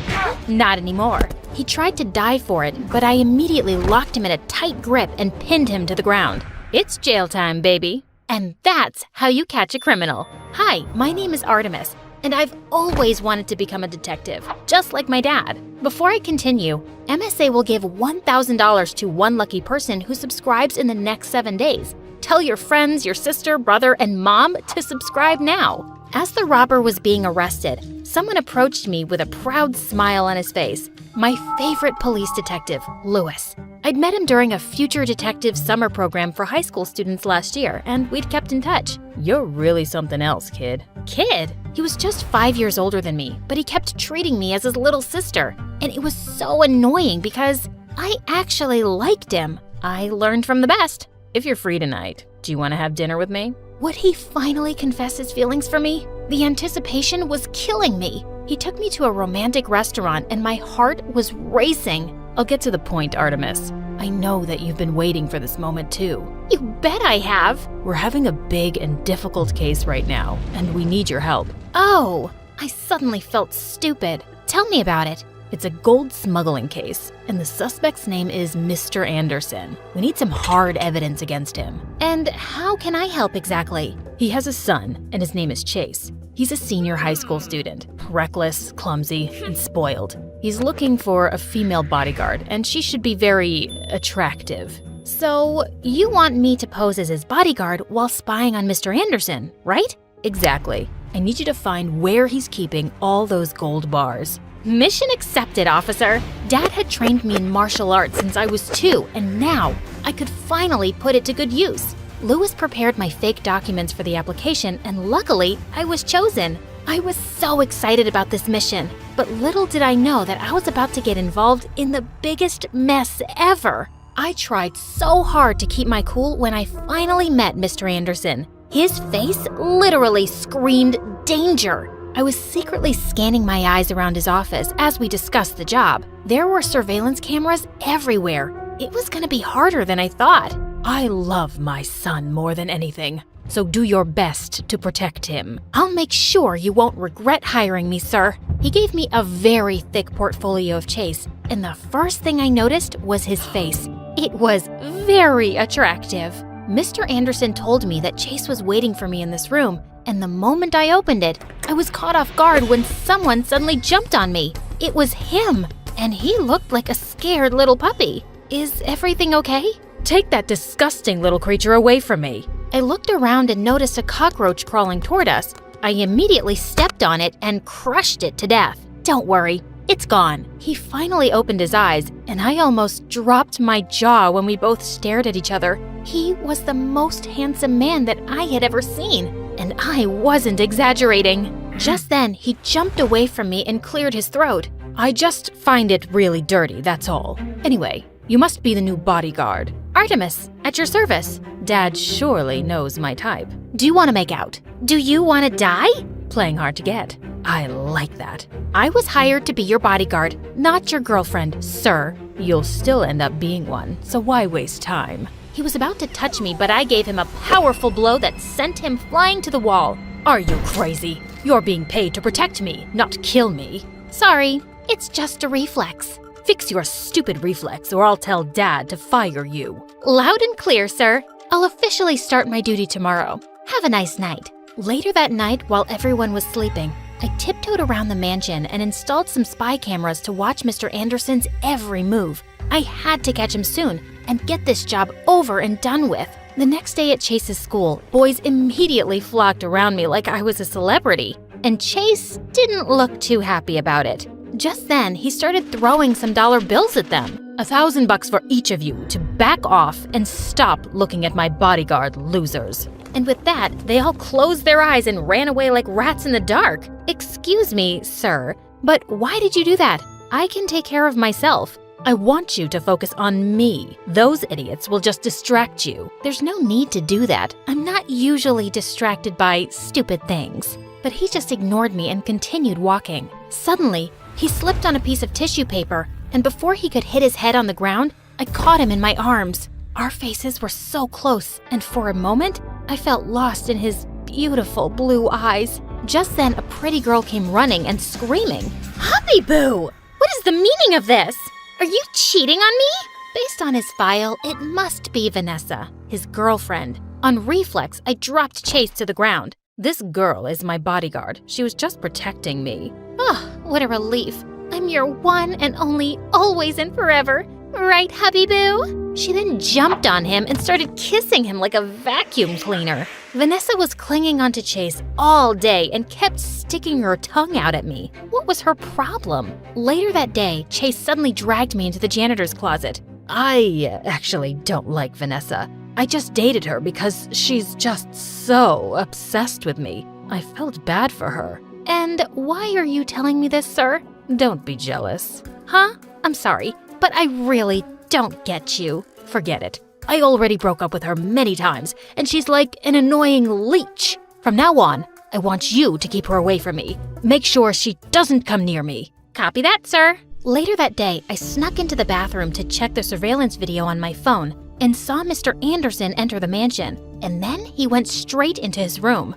Not anymore. He tried to dive for it, but I immediately locked him in a tight grip and pinned him to the ground. It's jail time, baby. And that's how you catch a criminal. Hi, my name is Artemis, and I've always wanted to become a detective, just like my dad. Before I continue, MSA will give $1,000 to one lucky person who subscribes in the next 7 days. Tell your friends, your sister, brother, and mom to subscribe now. As the robber was being arrested, someone approached me with a proud smile on his face. My favorite police detective, Lewis. I'd met him during a Future Detective summer program for high school students last year, and we'd kept in touch. "You're really something else, kid." Kid? He was just 5 years older than me, but he kept treating me as his little sister. And it was so annoying because I actually liked him. I learned from the best. "If you're free tonight, do you want to have dinner with me?" Would he finally confess his feelings for me? The anticipation was killing me. He took me to a romantic restaurant and my heart was racing. "I'll get to the point, Artemis. I know that you've been waiting for this moment too." You bet I have. "We're having a big and difficult case right now, and we need your help." Oh, I suddenly felt stupid. Tell me about it. It's a gold smuggling case, and the suspect's name is Mr. Anderson. We need some hard evidence against him. And how can I help exactly? He has a son, and his name is Chase. He's a senior high school student, reckless, clumsy, and spoiled. He's looking for a female bodyguard, and she should be very attractive. So, you want me to pose as his bodyguard while spying on Mr. Anderson, right? Exactly. I need you to find where he's keeping all those gold bars. Mission accepted, officer. Dad had trained me in martial arts since I was 2, and now I could finally put it to good use. Lewis prepared my fake documents for the application, and luckily, I was chosen. I was so excited about this mission, but little did I know that I was about to get involved in the biggest mess ever. I tried so hard to keep my cool when I finally met Mr. Anderson. His face literally screamed danger. I was secretly scanning my eyes around his office as we discussed the job. There were surveillance cameras everywhere. It was gonna be harder than I thought. I love my son more than anything, so do your best to protect him. I'll make sure you won't regret hiring me, sir. He gave me a very thick portfolio of Chase, and the first thing I noticed was his face. It was very attractive. Mr. Anderson told me that Chase was waiting for me in this room, and the moment I opened it, I was caught off guard when someone suddenly jumped on me. It was him, and he looked like a scared little puppy. Is everything okay? Take that disgusting little creature away from me. I looked around and noticed a cockroach crawling toward us. I immediately stepped on it and crushed it to death. Don't worry, it's gone. He finally opened his eyes, and I almost dropped my jaw when we both stared at each other. He was the most handsome man that I had ever seen, and I wasn't exaggerating. Just then, he jumped away from me and cleared his throat. I just find it really dirty, that's all. Anyway, you must be the new bodyguard. Artemis, at your service. Dad surely knows my type. Do you want to make out? Do you want to die? Playing hard to get. I like that. I was hired to be your bodyguard, not your girlfriend, sir. You'll still end up being one, so why waste time? He was about to touch me, but I gave him a powerful blow that sent him flying to the wall. Are you crazy? You're being paid to protect me, not kill me. Sorry, it's just a reflex. Fix your stupid reflex or I'll tell Dad to fire you. Loud and clear, sir. I'll officially start my duty tomorrow. Have a nice night. Later that night, while everyone was sleeping, I tiptoed around the mansion and installed some spy cameras to watch Mr. Anderson's every move. I had to catch him soon and get this job over and done with. The next day at Chase's school, boys immediately flocked around me like I was a celebrity, and Chase didn't look too happy about it. Just then, he started throwing some dollar bills at them. $1,000 for each of you to back off and stop looking at my bodyguard, losers. And with that, they all closed their eyes and ran away like rats in the dark. Excuse me, sir, but why did you do that? I can take care of myself. I want you to focus on me. Those idiots will just distract you. There's no need to do that. I'm not usually distracted by stupid things. But he just ignored me and continued walking. Suddenly, he slipped on a piece of tissue paper, and before he could hit his head on the ground, I caught him in my arms. Our faces were so close, and for a moment, I felt lost in his beautiful blue eyes. Just then, a pretty girl came running and screaming, "Hubby Boo! What is the meaning of this? Are you cheating on me?" Based on his file, it must be Vanessa, his girlfriend. On reflex, I dropped Chase to the ground. This girl is my bodyguard. She was just protecting me. Oh, what a relief. I'm your one and only, always and forever. Right, Hubby Boo? She then jumped on him and started kissing him like a vacuum cleaner. Vanessa was clinging onto Chase all day and kept sticking her tongue out at me. What was her problem? Later that day, Chase suddenly dragged me into the janitor's closet. I actually don't like Vanessa. I just dated her because she's just so obsessed with me. I felt bad for her. And why are you telling me this, sir? Don't be jealous. Huh? I'm sorry, but I really don't get you. Forget it. I already broke up with her many times, and she's like an annoying leech. From now on, I want you to keep her away from me. Make sure she doesn't come near me. Copy that, sir. Later that day, I snuck into the bathroom to check the surveillance video on my phone and saw Mr. Anderson enter the mansion. And then he went straight into his room.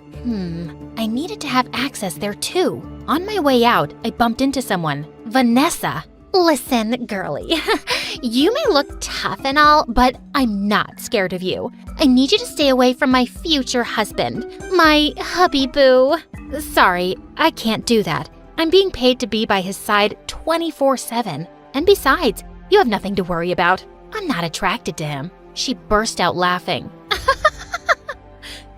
I needed to have access there too. On my way out, I bumped into someone, Vanessa. Listen, girlie, you may look tough and all, but I'm not scared of you. I need you to stay away from my future husband, my hubby boo. Sorry, I can't do that. I'm being paid to be by his side 24/7. And besides, you have nothing to worry about. I'm not attracted to him. She burst out laughing.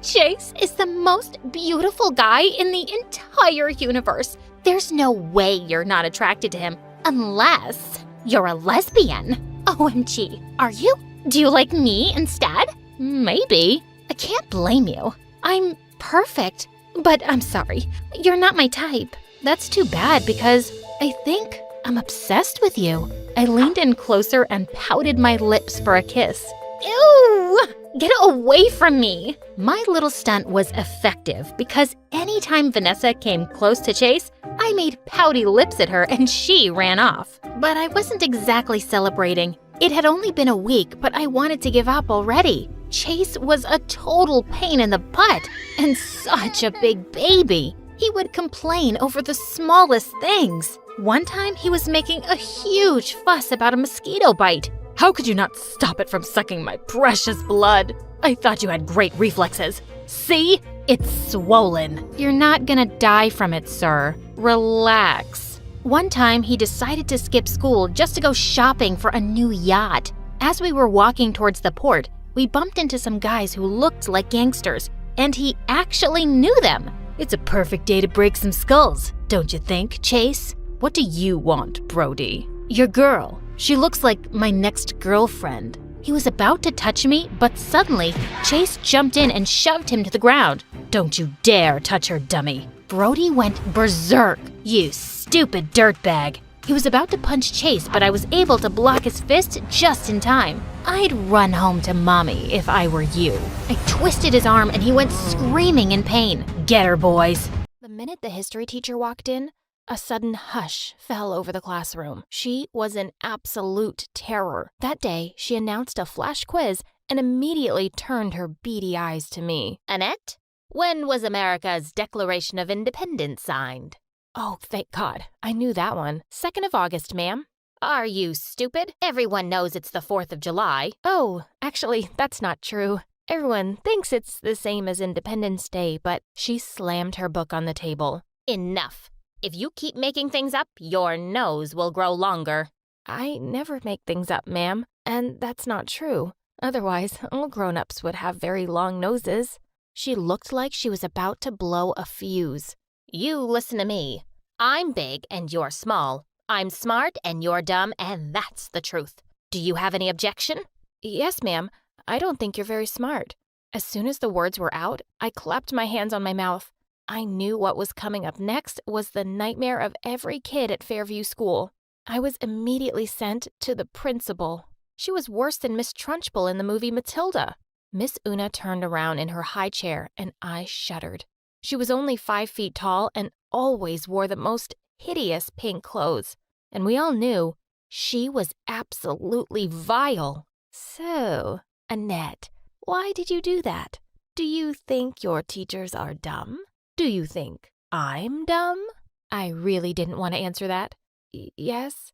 Chase is the most beautiful guy in the entire universe. There's no way you're not attracted to him. Unless you're a lesbian. OMG, are you? Do you like me instead? Maybe. I can't blame you. I'm perfect. But I'm sorry, you're not my type. That's too bad because I think I'm obsessed with you. I leaned in closer and pouted my lips for a kiss. Ew! Get away from me! My little stunt was effective because anytime Vanessa came close to Chase, I made pouty lips at her and she ran off. But I wasn't exactly celebrating. It had only been a week, but I wanted to give up already. Chase was a total pain in the butt and such a big baby. He would complain over the smallest things. One time he was making a huge fuss about a mosquito bite. How could you not stop it from sucking my precious blood? I thought you had great reflexes. See? It's swollen. You're not gonna die from it, sir. Relax. One time, he decided to skip school just to go shopping for a new yacht. As we were walking towards the port, we bumped into some guys who looked like gangsters, and he actually knew them. It's a perfect day to break some skulls, don't you think, Chase? What do you want, Brody? Your girl. She looks like my next girlfriend. He was about to touch me, but suddenly, Chase jumped in and shoved him to the ground. Don't you dare touch her, dummy. Brody went berserk. You stupid dirtbag. He was about to punch Chase, but I was able to block his fist just in time. I'd run home to mommy if I were you. I twisted his arm and he went screaming in pain. Get her, boys. The minute the history teacher walked in, a sudden hush fell over the classroom. She was an absolute terror. That day, she announced a flash quiz and immediately turned her beady eyes to me. Annette, when was America's Declaration of Independence signed? Oh, thank God. I knew that one. 2nd of August, ma'am. Are you stupid? Everyone knows it's the 4th of July. Oh, actually, that's not true. Everyone thinks it's the same as Independence Day, but she slammed her book on the table. Enough. If you keep making things up, your nose will grow longer. I never make things up, ma'am, and that's not true. Otherwise, all grown-ups would have very long noses. She looked like she was about to blow a fuse. You listen to me. I'm big and you're small. I'm smart and you're dumb, and that's the truth. Do you have any objection? Yes, ma'am. I don't think you're very smart. As soon as the words were out, I clapped my hands on my mouth. I knew what was coming up next was the nightmare of every kid at Fairview School. I was immediately sent to the principal. She was worse than Miss Trunchbull in the movie Matilda. Miss Una turned around in her high chair, and I shuddered. She was only 5 feet tall and always wore the most hideous pink clothes, and we all knew she was absolutely vile. So, Annette, why did you do that? Do you think your teachers are dumb? Do you think I'm dumb? I really didn't want to answer that. Yes,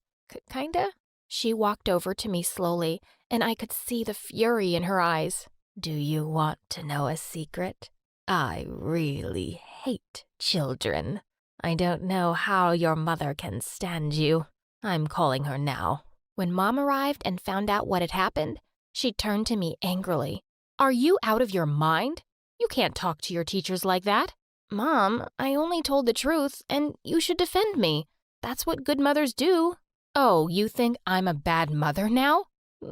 kinda. She walked over to me slowly, and I could see the fury in her eyes. Do you want to know a secret? I really hate children. I don't know how your mother can stand you. I'm calling her now. When Mom arrived and found out what had happened, she turned to me angrily. Are you out of your mind? You can't talk to your teachers like that. Mom, I only told the truth, and you should defend me. That's what good mothers do. Oh, you think I'm a bad mother now?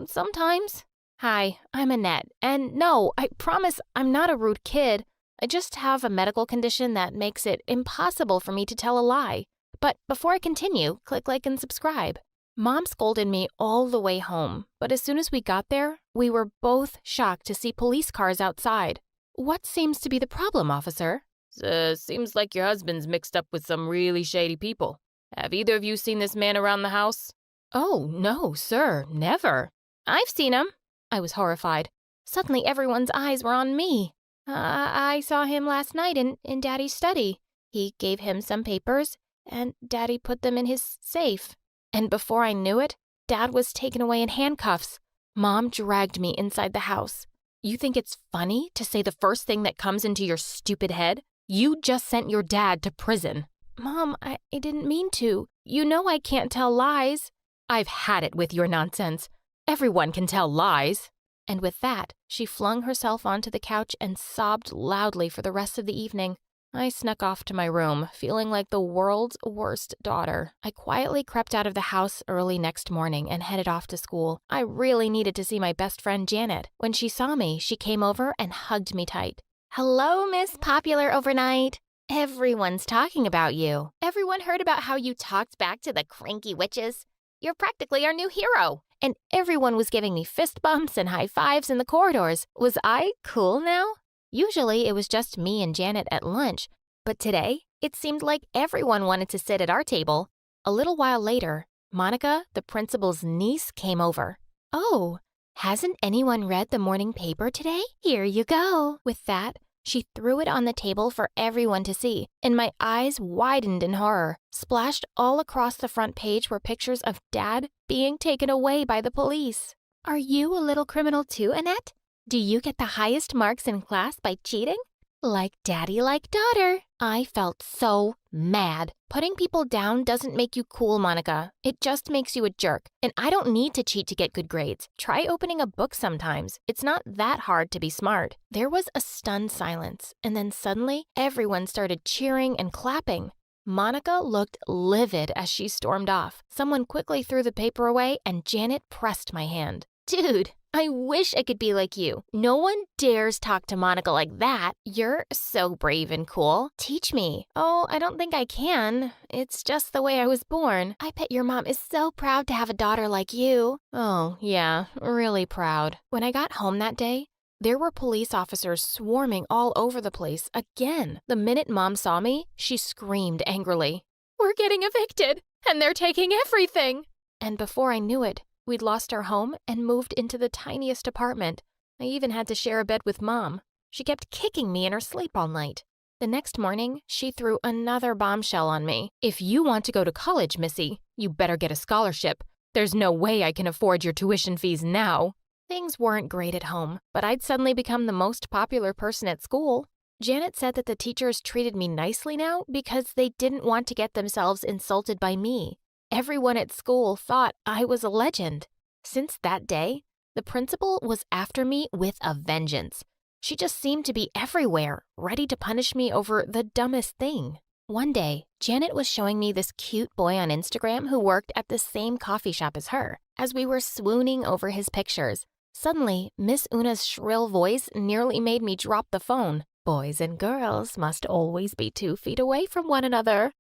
Sometimes. Hi, I'm Annette, and no, I promise I'm not a rude kid. I just have a medical condition that makes it impossible for me to tell a lie. But before I continue, click like and subscribe. Mom scolded me all the way home, but as soon as we got there, we were both shocked to see police cars outside. What seems to be the problem, officer? Seems like your husband's mixed up with some really shady people. Have either of you seen this man around the house? Oh, no, sir, never. I've seen him. I was horrified. Suddenly everyone's eyes were on me. I saw him last night in Daddy's study. He gave him some papers, and Daddy put them in his safe. And before I knew it, Dad was taken away in handcuffs. Mom dragged me inside the house. You think it's funny to say the first thing that comes into your stupid head? You just sent your dad to prison. Mom, I didn't mean to. You know I can't tell lies. I've had it with your nonsense. Everyone can tell lies. And with that, she flung herself onto the couch and sobbed loudly for the rest of the evening. I snuck off to my room, feeling like the world's worst daughter. I quietly crept out of the house early next morning and headed off to school. I really needed to see my best friend Janet. When she saw me, she came over and hugged me tight. Hello, Miss Popular Overnight. Everyone's talking about you. Everyone heard about how you talked back to the cranky witches. You're practically our new hero. And everyone was giving me fist bumps and high fives in the corridors. Was I cool now? Usually it was just me and Janet at lunch, but today it seemed like everyone wanted to sit at our table. A little while later, Monica, the principal's niece, came over. Oh, hasn't anyone read the morning paper today? Here you go. With that, she threw it on the table for everyone to see, and my eyes widened in horror. Splashed all across the front page were pictures of Dad being taken away by the police. Are you a little criminal too, Annette? Do you get the highest marks in class by cheating? Like daddy, like daughter. I felt so mad. Putting people down doesn't make you cool, Monica. It just makes you a jerk. And I don't need to cheat to get good grades. Try opening a book sometimes. It's not that hard to be smart. There was a stunned silence, and then suddenly everyone started cheering and clapping. Monica looked livid as she stormed off. Someone quickly threw the paper away, and Janet pressed my hand. Dude, I wish I could be like you. No one dares talk to Monica like that. You're so brave and cool. Teach me. Oh, I don't think I can. It's just the way I was born. I bet your mom is so proud to have a daughter like you. Oh, yeah, really proud. When I got home that day, there were police officers swarming all over the place again. The minute Mom saw me, she screamed angrily, "We're getting evicted, and they're taking everything!" And before I knew it, we'd lost our home and moved into the tiniest apartment. I even had to share a bed with Mom. She kept kicking me in her sleep all night. The next morning, she threw another bombshell on me. "If you want to go to college, Missy, you better get a scholarship. There's no way I can afford your tuition fees now." Things weren't great at home, but I'd suddenly become the most popular person at school. Janet said that the teachers treated me nicely now because they didn't want to get themselves insulted by me. Everyone at school thought I was a legend. Since that day, the principal was after me with a vengeance. She just seemed to be everywhere, ready to punish me over the dumbest thing. One day, Janet was showing me this cute boy on Instagram who worked at the same coffee shop as her. As we were swooning over his pictures, suddenly, Miss Una's shrill voice nearly made me drop the phone. "Boys and girls must always be 2 feet away from one another.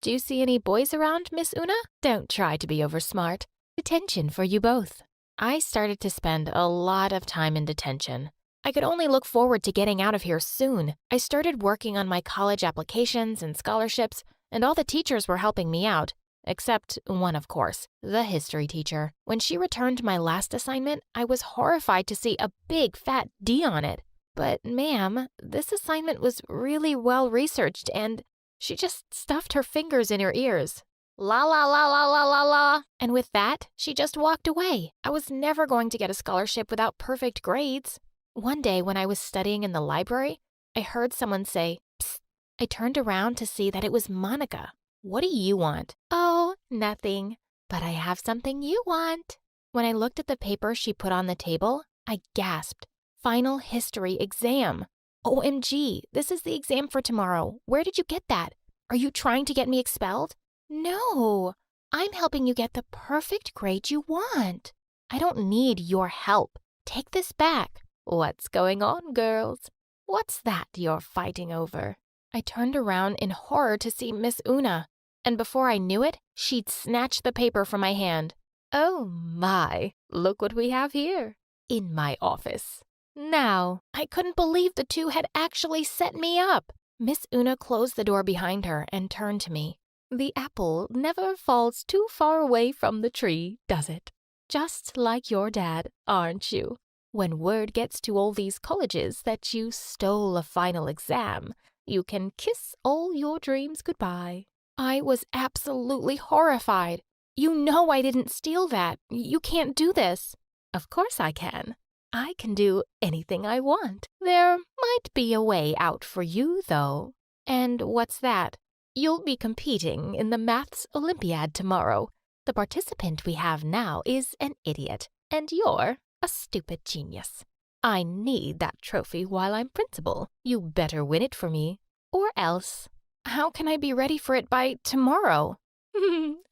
Do you see any boys around, Miss Una? Don't try to be oversmart. Detention for you both." I started to spend a lot of time in detention. I could only look forward to getting out of here soon. I started working on my college applications and scholarships, and all the teachers were helping me out. Except one, of course, the history teacher. When she returned my last assignment, I was horrified to see a big fat D on it. "But ma'am, this assignment was really well researched and..." She just stuffed her fingers in her ears. "La la la la la la la." And with that, she just walked away. I was never going to get a scholarship without perfect grades. One day when I was studying in the library, I heard someone say, "Psst." I turned around to see that it was Monica. "What do you want?" "Oh, nothing. But I have something you want." When I looked at the paper she put on the table, I gasped. Final history exam. OMG, this is the exam for tomorrow. Where did you get that? Are you trying to get me expelled? No, I'm helping you get the perfect grade you want. I don't need your help. Take this back. What's going on, girls? What's that you're fighting over? I turned around in horror to see Miss Una, and before I knew it, she'd snatched the paper from my hand. Oh my, look what we have here. In my office. Now, I couldn't believe the two had actually set me up. Miss Una closed the door behind her and turned to me. The apple never falls too far away from the tree, does it? Just like your dad, aren't you? When word gets to all these colleges that you stole a final exam, you can kiss all your dreams goodbye. I was absolutely horrified. You know I didn't steal that. You can't do this. Of course I can. I can do anything I want. There might be a way out for you, though. And what's that? You'll be competing in the Maths Olympiad tomorrow. The participant we have now is an idiot, and you're a stupid genius. I need that trophy while I'm principal. You better win it for me, or else. How can I be ready for it by tomorrow?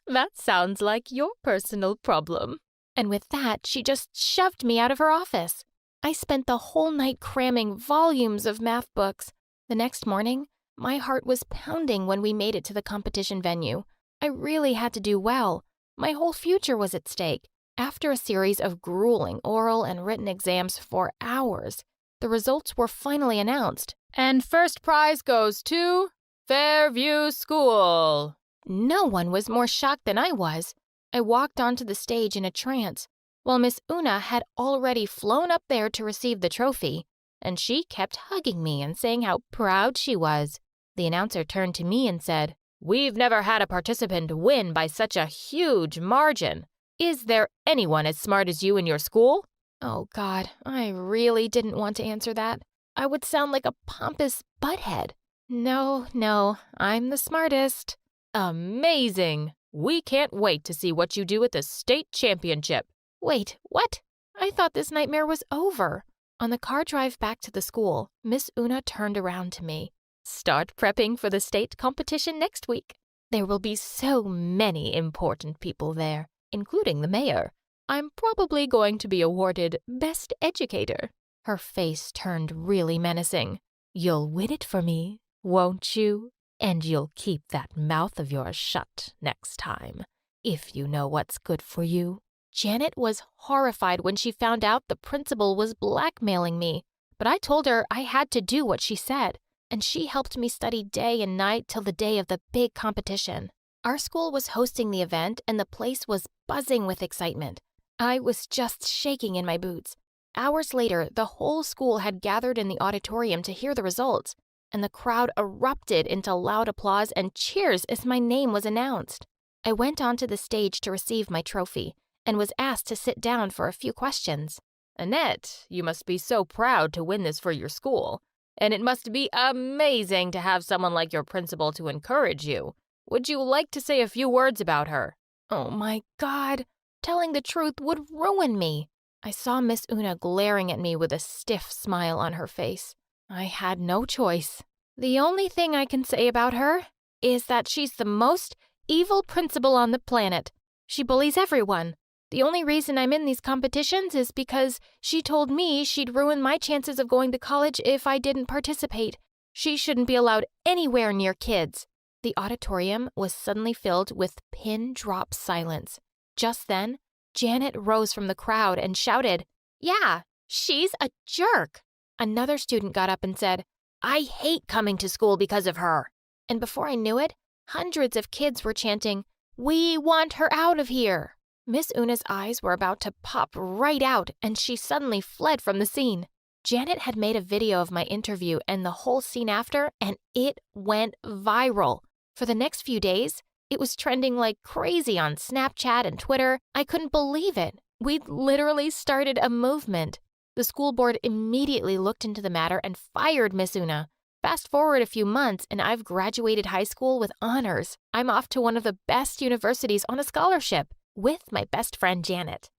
That sounds like your personal problem. And with that, she just shoved me out of her office. I spent the whole night cramming volumes of math books. The next morning, my heart was pounding when we made it to the competition venue. I really had to do well. My whole future was at stake. After a series of grueling oral and written exams for hours, the results were finally announced. And first prize goes to Fairview School. No one was more shocked than I was. I walked onto the stage in a trance, while Miss Una had already flown up there to receive the trophy, and she kept hugging me and saying how proud she was. The announcer turned to me and said, "We've never had a participant win by such a huge margin. Is there anyone as smart as you in your school? Oh God, I really didn't want to answer that. I would sound like a pompous butthead. No, I'm the smartest. Amazing! We can't wait to see what you do at the state championship. Wait, what? I thought this nightmare was over. On the car drive back to the school, Miss Una turned around to me. Start prepping for the state competition next week. There will be so many important people there, including the mayor. I'm probably going to be awarded Best Educator. Her face turned really menacing. You'll win it for me, won't you? And you'll keep that mouth of yours shut next time, if you know what's good for you. Janet was horrified when she found out the principal was blackmailing me, but I told her I had to do what she said, and she helped me study day and night till the day of the big competition. Our school was hosting the event, and the place was buzzing with excitement. I was just shaking in my boots. Hours later, the whole school had gathered in the auditorium to hear the results, and the crowd erupted into loud applause and cheers as my name was announced. I went onto the stage to receive my trophy and was asked to sit down for a few questions. Annette, you must be so proud to win this for your school, and it must be amazing to have someone like your principal to encourage you. Would you like to say a few words about her? Oh my God, telling the truth would ruin me. I saw Miss Una glaring at me with a stiff smile on her face. I had no choice. The only thing I can say about her is that she's the most evil principal on the planet. She bullies everyone. The only reason I'm in these competitions is because she told me she'd ruin my chances of going to college if I didn't participate. She shouldn't be allowed anywhere near kids. The auditorium was suddenly filled with pin-drop silence. Just then, Janet rose from the crowd and shouted, "Yeah, she's a jerk." Another student got up and said, "I hate coming to school because of her." And before I knew it, hundreds of kids were chanting, "We want her out of here." Miss Una's eyes were about to pop right out, and she suddenly fled from the scene. Janet had made a video of my interview and the whole scene after, and it went viral. For the next few days, it was trending like crazy on Snapchat and Twitter. I couldn't believe it. We'd literally started a movement. The school board immediately looked into the matter and fired Miss Una. Fast forward a few months, and I've graduated high school with honors. I'm off to one of the best universities on a scholarship with my best friend Janet.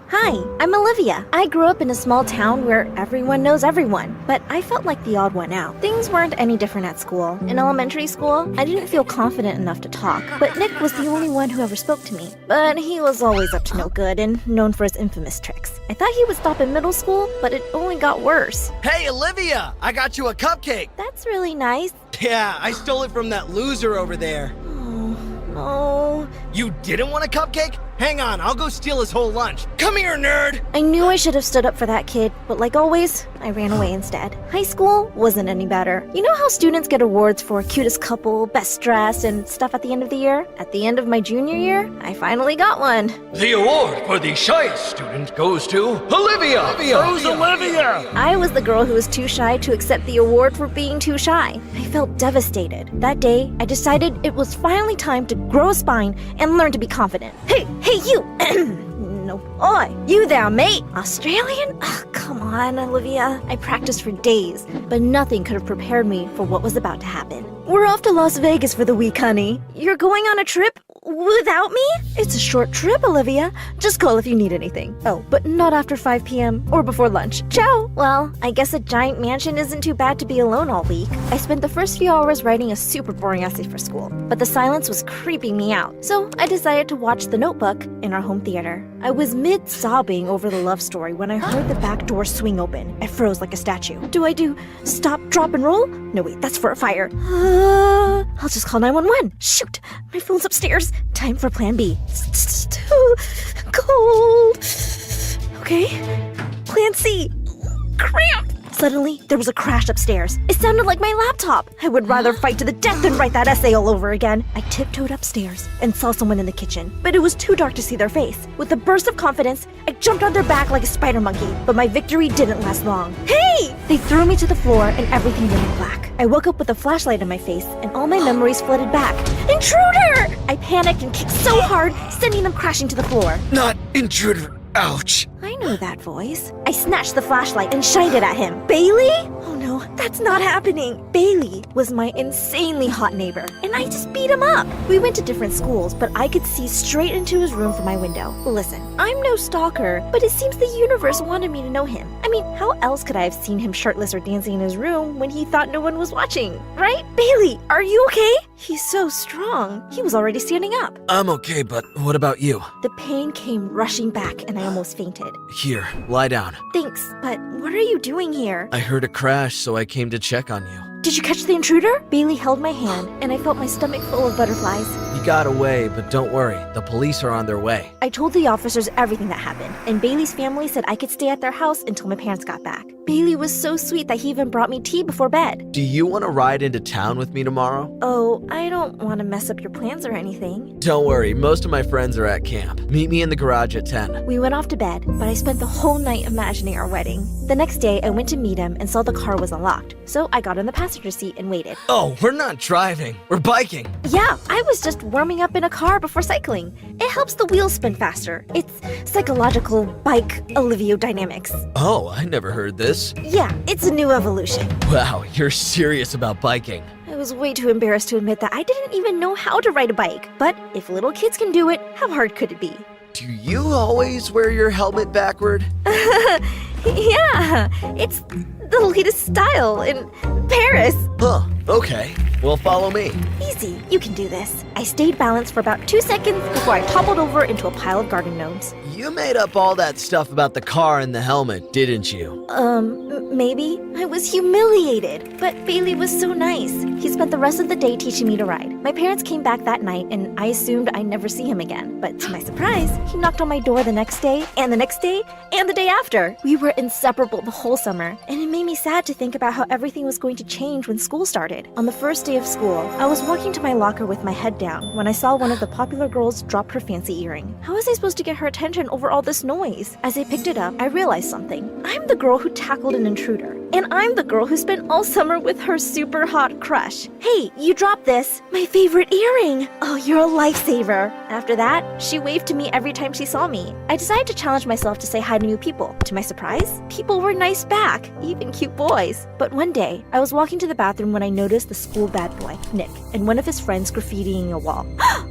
Hi, I'm Olivia. I grew up in a small town where everyone knows everyone, but I felt like the odd one out. Things weren't any different at school. In elementary school, I didn't feel confident enough to talk, but Nick was the only one who ever spoke to me. But he was always up to no good and known for his infamous tricks. I thought he would stop in middle school, but it only got worse. Hey, Olivia! I got you a cupcake! That's really nice. Yeah, I stole it from that loser over there. Oh, no. You didn't want a cupcake? Hang on, I'll go steal his whole lunch. Come here, nerd! I knew I should have stood up for that kid, but like always, I ran away instead. High school wasn't any better. You know how students get awards for cutest couple, best dress, and stuff at the end of the year? At the end of my junior year, I finally got one. The award for the shyest student goes to Olivia! Who's Olivia? I was the girl who was too shy to accept the award for being too shy. I felt devastated. That day, I decided it was finally time to grow a spine and learn to be confident. Hey, you! No. Oi, you there, mate! Australian? Ugh, come on, Olivia. I practiced for days, but nothing could have prepared me for what was about to happen. We're off to Las Vegas for the week, honey. You're going on a trip without me? It's a short trip, Olivia. Just call if you need anything. Oh, but not after 5 p.m. or before lunch. Ciao! Well, I guess a giant mansion isn't too bad to be alone all week. I spent the first few hours writing a super boring essay for school, but the silence was creeping me out. So I decided to watch The Notebook in our home theater. I was mid-sobbing over the love story when I heard the back door swing open. I froze like a statue. Do I do stop, drop, and roll? No, wait, that's for a fire. I'll just call 911. Shoot, my phone's upstairs. Time for plan B. It's too cold. Okay, plan C. Cramp. Suddenly, there was a crash upstairs. It sounded like my laptop. I would rather fight to the death than write that essay all over again. I tiptoed upstairs and saw someone in the kitchen, but it was too dark to see their face. With a burst of confidence, I jumped on their back like a spider monkey, but my victory didn't last long. Hey! They threw me to the floor and everything went black. I woke up with a flashlight in my face and all my memories flooded back. Intruder! I panicked and kicked so hard, sending them crashing to the floor. Not intruder. Ouch. I know that voice. I snatched the flashlight and shined it at him. Bailey? Oh no, that's not happening. Bailey was my insanely hot neighbor, and I just beat him up. We went to different schools, but I could see straight into his room from my window. Listen, I'm no stalker, but it seems the universe wanted me to know him. I mean, how else could I have seen him shirtless or dancing in his room when he thought no one was watching, right? Bailey, are you okay? He's so strong. He was already standing up. I'm okay, but what about you? The pain came rushing back, and I almost fainted. Here, lie down. Thanks, but what are you doing here? I heard a crash, so I came to check on you. Did you catch the intruder? Bailey held my hand, and I felt my stomach full of butterflies. He got away, but don't worry, the police are on their way. I told the officers everything that happened, and Bailey's family said I could stay at their house until my parents got back. Bailey was so sweet that he even brought me tea before bed. Do you want to ride into town with me tomorrow? Oh, I don't want to mess up your plans or anything. Don't worry, most of my friends are at camp. Meet me in the garage at 10. We went off to bed, but I spent the whole night imagining our wedding. The next day, I went to meet him and saw the car was unlocked, so I got in the passenger seat and waited. Oh, we're not driving, we're biking. Yeah, I was just warming up in a car before cycling. It helps the wheels spin faster. It's psychological bike oliviodynamics. Oh, I never heard this. Yeah, it's a new evolution. Wow, you're serious about biking. I was way too embarrassed to admit that I didn't even know how to ride a bike. But if little kids can do it, how hard could it be? Do you always wear your helmet backward? Yeah, it's the latest style in Paris. Huh, okay. Well, follow me. Easy, you can do this. I stayed balanced for about 2 seconds before I toppled over into a pile of garden gnomes. You made up all that stuff about the car and the helmet, didn't you? Maybe. I was humiliated, but Bailey was so nice. He spent the rest of the day teaching me to ride. My parents came back that night, and I assumed I'd never see him again. But to my surprise, he knocked on my door the next day, and the next day, and the day after. We were inseparable the whole summer, and it made me sad to think about how everything was going to change when school started. On the first day of school, I was walking to my locker with my head down when I saw one of the popular girls drop her fancy earring. How was I supposed to get her attention over all this noise? As I picked it up, I realized something. I'm the girl who tackled an intruder, and I'm the girl who spent all summer with her super hot crush. Hey, you dropped this. My favorite earring. Oh, you're a lifesaver. After that, she waved to me every time she saw me. I decided to challenge myself to say hi to new people. To my surprise, people were nice back, even cute boys. But one day, I was walking to the bathroom when I noticed the school bad boy, Nick, and one of his friends graffitiing a wall.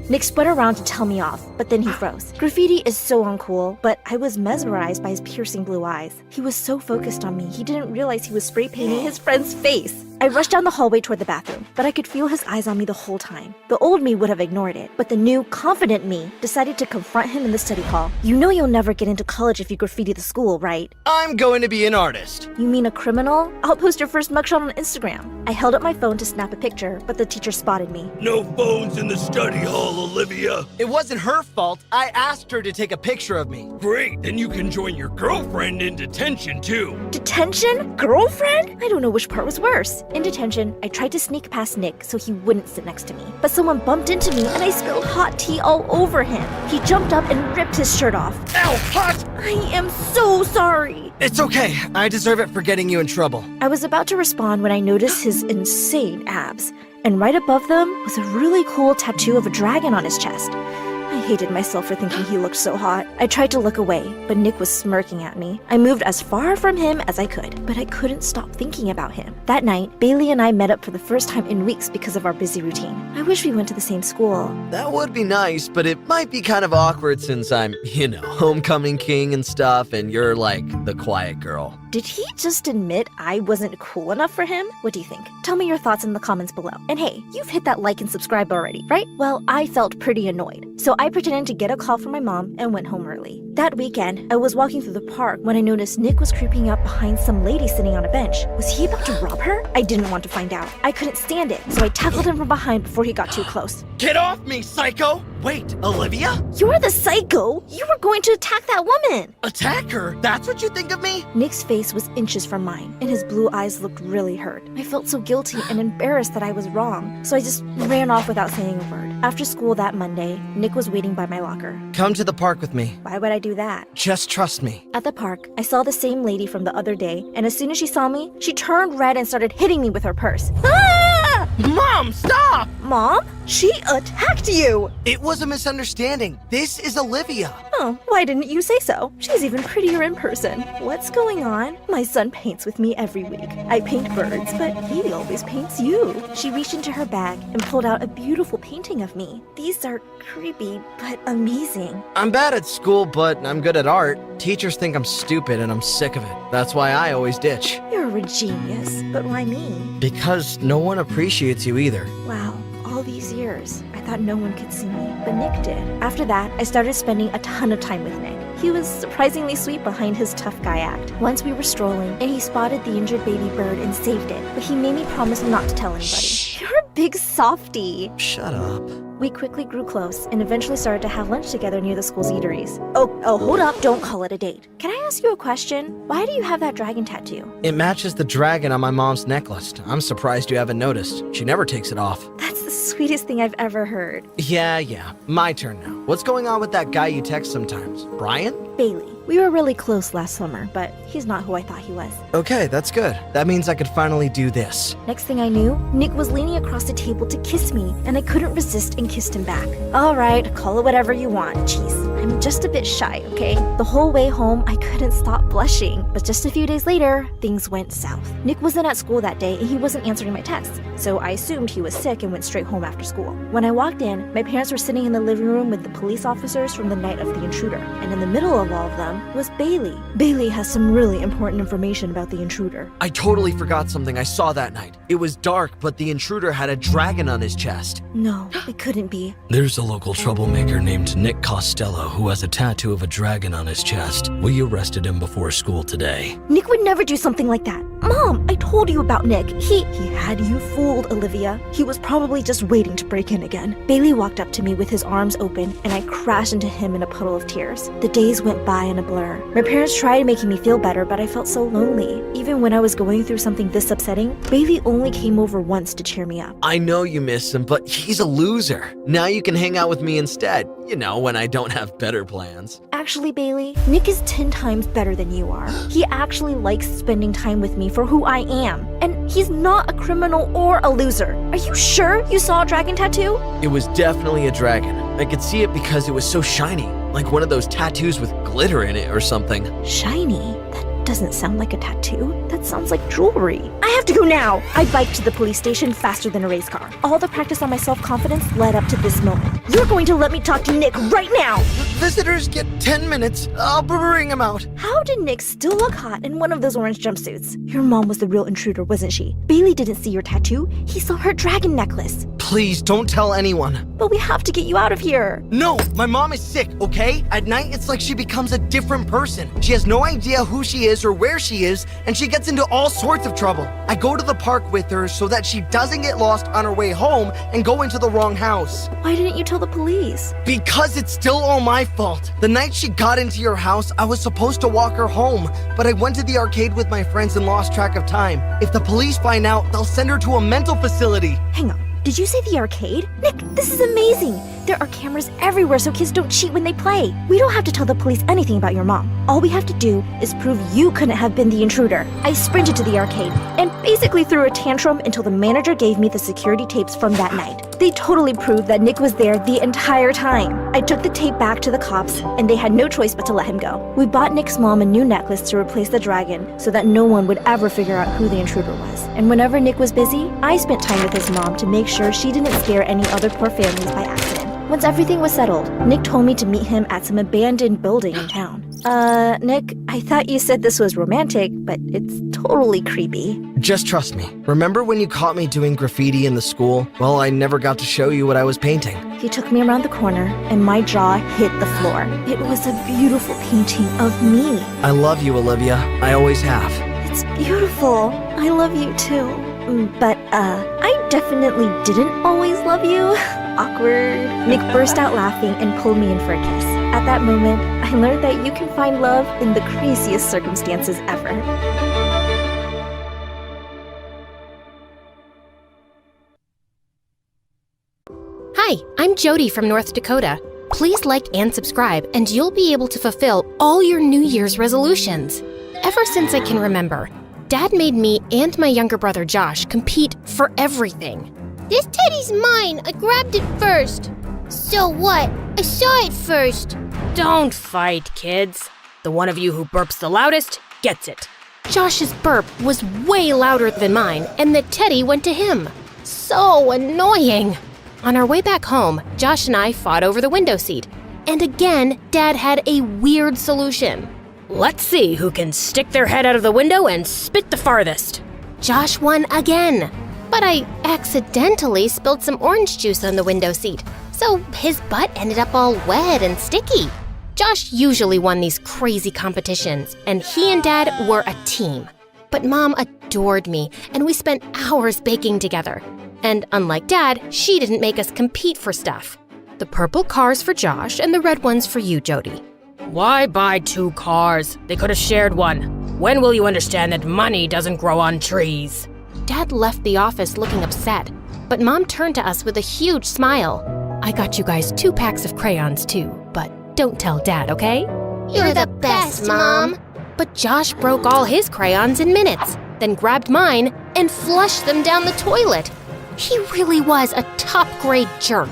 Nick spun around to tell me off, but then he froze. Graffiti is so uncool, but I was mesmerized by his piercing blue eyes. He was so focused on me, he didn't realize he was spray painting his friend's face. I rushed down the hallway toward the bathroom, but I could feel his eyes on me the whole time. The old me would have ignored it, but the new, confident me decided to confront him in the study hall. You know you'll never get into college if you graffiti the school, right? I'm going to be an artist. You mean a criminal? I'll post your first mugshot on Instagram. I held up my phone to snap a picture, but the teacher spotted me. No phones in the study hall, Olivia. It wasn't her fault. I asked her to take a picture of me. Great, then you can join your girlfriend in detention too. Detention? Girlfriend? I don't know which part was worse. In detention, I tried to sneak past Nick so he wouldn't sit next to me. But someone bumped into me and I spilled hot tea all over him. He jumped up and ripped his shirt off. Ow, hot! I am so sorry. It's okay. I deserve it for getting you in trouble. I was about to respond when I noticed his insane abs, and right above them was a really cool tattoo of a dragon on his chest. I hated myself for thinking he looked so hot. I tried to look away, but Nick was smirking at me. I moved as far from him as I could, but I couldn't stop thinking about him. That night, Bailey and I met up for the first time in weeks because of our busy routine. I wish we went to the same school. That would be nice, but it might be kind of awkward since I'm, homecoming king and stuff, and you're like the quiet girl. Did he just admit I wasn't cool enough for him? What do you think? Tell me your thoughts in the comments below. And hey, you've hit that like and subscribe already, right? Well, I felt pretty annoyed, so I pretended to get a call from my mom and went home early. That weekend, I was walking through the park when I noticed Nick was creeping up behind some lady sitting on a bench. Was he about to rob her? I didn't want to find out. I couldn't stand it, so I tackled him from behind before he got too close. Get off me, psycho! Wait, Olivia? You're the psycho! You were going to attack that woman! Attack her? That's what you think of me? Nick's face was inches from mine, and his blue eyes looked really hurt. I felt so guilty and embarrassed that I was wrong, so I just ran off without saying a word. After school that Monday, Nick was waiting by my locker. Come to the park with me. Why would I do that? Just trust me. At the park, I saw the same lady from the other day, and as soon as she saw me, she turned red and started hitting me with her purse. Ah! Mom, stop! Mom? She attacked you! It was a misunderstanding. This is Olivia. Oh, why didn't you say so? She's even prettier in person. What's going on? My son paints with me every week. I paint birds, but he always paints you. She reached into her bag and pulled out a beautiful painting of me. These are creepy, but amazing. I'm bad at school, but I'm good at art. Teachers think I'm stupid and I'm sick of it. That's why I always ditch. You're a genius, but why me? Because no one appreciates you either. Wow. All these years, I thought no one could see me, but Nick did. After that, I started spending a ton of time with Nick. He was surprisingly sweet behind his tough guy act. Once we were strolling, and he spotted the injured baby bird and saved it, but he made me promise not to tell anybody. Shh. You're a big softie. Shut up. We quickly grew close and eventually started to have lunch together near the school's eateries. Oh, hold up, don't call it a date. Can I ask you a question? Why do you have that dragon tattoo? It matches the dragon on my mom's necklace. I'm surprised you haven't noticed. She never takes it off. That's the sweetest thing I've ever heard. Yeah. My turn now. What's going on with that guy you text sometimes? Brian? Bailey. We were really close last summer, but he's not who I thought he was. Okay, that's good. That means I could finally do this. Next thing I knew, Nick was leaning across the table to kiss me, and I couldn't resist and kissed him back. All right, call it whatever you want. Jeez, I'm just a bit shy, okay? The whole way home, I couldn't stop blushing. But just a few days later, things went south. Nick wasn't at school that day, and he wasn't answering my texts, so I assumed he was sick and went straight home after school. When I walked in, my parents were sitting in the living room with the police officers from the night of the intruder, and in the middle of all of them was Bailey. Bailey has some really important information about the intruder. I totally forgot something I saw that night. It was dark, but the intruder had a dragon on his chest. No, it couldn't be. There's a local troublemaker named Nick Costello who has a tattoo of a dragon on his chest. We arrested him before school today. Nick would never do something like that. Mom, I told you about Nick. He had you fooled, Olivia. He was probably just waiting to break in again. Bailey walked up to me with his arms open, and I crashed into him in a puddle of tears. The days went by in a blur. My parents tried making me feel better, but I felt so lonely. Even when I was going through something this upsetting, Bailey only came over once to cheer me up. I know you miss him, but he's a loser. Now you can hang out with me instead. You know, when I don't have better plans. Actually, Bailey, Nick is 10 times better than you are. He actually likes spending time with me for who I am. And he's not a criminal or a loser. Are you sure you saw a dragon tattoo? It was definitely a dragon. I could see it because it was so shiny. Like one of those tattoos with glitter in it or something. Shiny? That doesn't sound like a tattoo. That sounds like jewelry. I have to go now! I biked to the police station faster than a race car. All the practice on my self-confidence led up to this moment. You're going to let me talk to Nick right now! Visitors get 10 minutes. I'll bring him out. How did Nick still look hot in one of those orange jumpsuits? Your mom was the real intruder, wasn't she? Bailey didn't see your tattoo. He saw her dragon necklace. Please, don't tell anyone. But we have to get you out of here. No, my mom is sick, okay? At night, it's like she becomes a different person. She has no idea who she is or where she is, and she gets into all sorts of trouble. I go to the park with her so that she doesn't get lost on her way home and go into the wrong house. Why didn't you tell the police? Because it's still all my fault. The night she got into your house, I was supposed to walk her home, but I went to the arcade with my friends and lost track of time. If the police find out, they'll send her to a mental facility. Hang on. Did you say the arcade? Nick, this is amazing! There are cameras everywhere so kids don't cheat when they play. We don't have to tell the police anything about your mom. All we have to do is prove you couldn't have been the intruder. I sprinted to the arcade and basically threw a tantrum until the manager gave me the security tapes from that night. They totally proved that Nick was there the entire time. I took the tape back to the cops and they had no choice but to let him go. We bought Nick's mom a new necklace to replace the dragon so that no one would ever figure out who the intruder was. And whenever Nick was busy, I spent time with his mom to make sure she didn't scare any other poor families by accident. Once everything was settled, Nick told me to meet him at some abandoned building in town. Nick, I thought you said this was romantic, but it's totally creepy. Just trust me. Remember when you caught me doing graffiti in the school? Well, I never got to show you what I was painting. He took me around the corner, and my jaw hit the floor. It was a beautiful painting of me. I love you, Olivia. I always have. It's beautiful. I love you too. But, I definitely didn't always love you. awkward. Nick burst out laughing and pulled me in for a kiss. At that moment, I learned that you can find love in the craziest circumstances ever. Hi, I'm Jody from North Dakota. Please like and subscribe, and you'll be able to fulfill all your New Year's resolutions. Ever since I can remember, Dad made me and my younger brother Josh compete for everything. This teddy's mine. I grabbed it first. So what? I saw it first. Don't fight, kids. The one of you who burps the loudest gets it. Josh's burp was way louder than mine, and the teddy went to him. So annoying. On our way back home, Josh and I fought over the window seat. And again, Dad had a weird solution. Let's see who can stick their head out of the window and spit the farthest. Josh won again. But I accidentally spilled some orange juice on the window seat, so his butt ended up all wet and sticky. Josh usually won these crazy competitions, and he and Dad were a team. But Mom adored me, and we spent hours baking together. And unlike Dad, she didn't make us compete for stuff. The purple cars for Josh and the red ones for you, Jody. Why buy 2 cars? They could have shared one. When will you understand that money doesn't grow on trees? Dad left the office looking upset, but Mom turned to us with a huge smile. I got you guys 2 packs of crayons too, but don't tell Dad, okay? You're the best, Mom. But Josh broke all his crayons in minutes, then grabbed mine and flushed them down the toilet. He really was a top-grade jerk.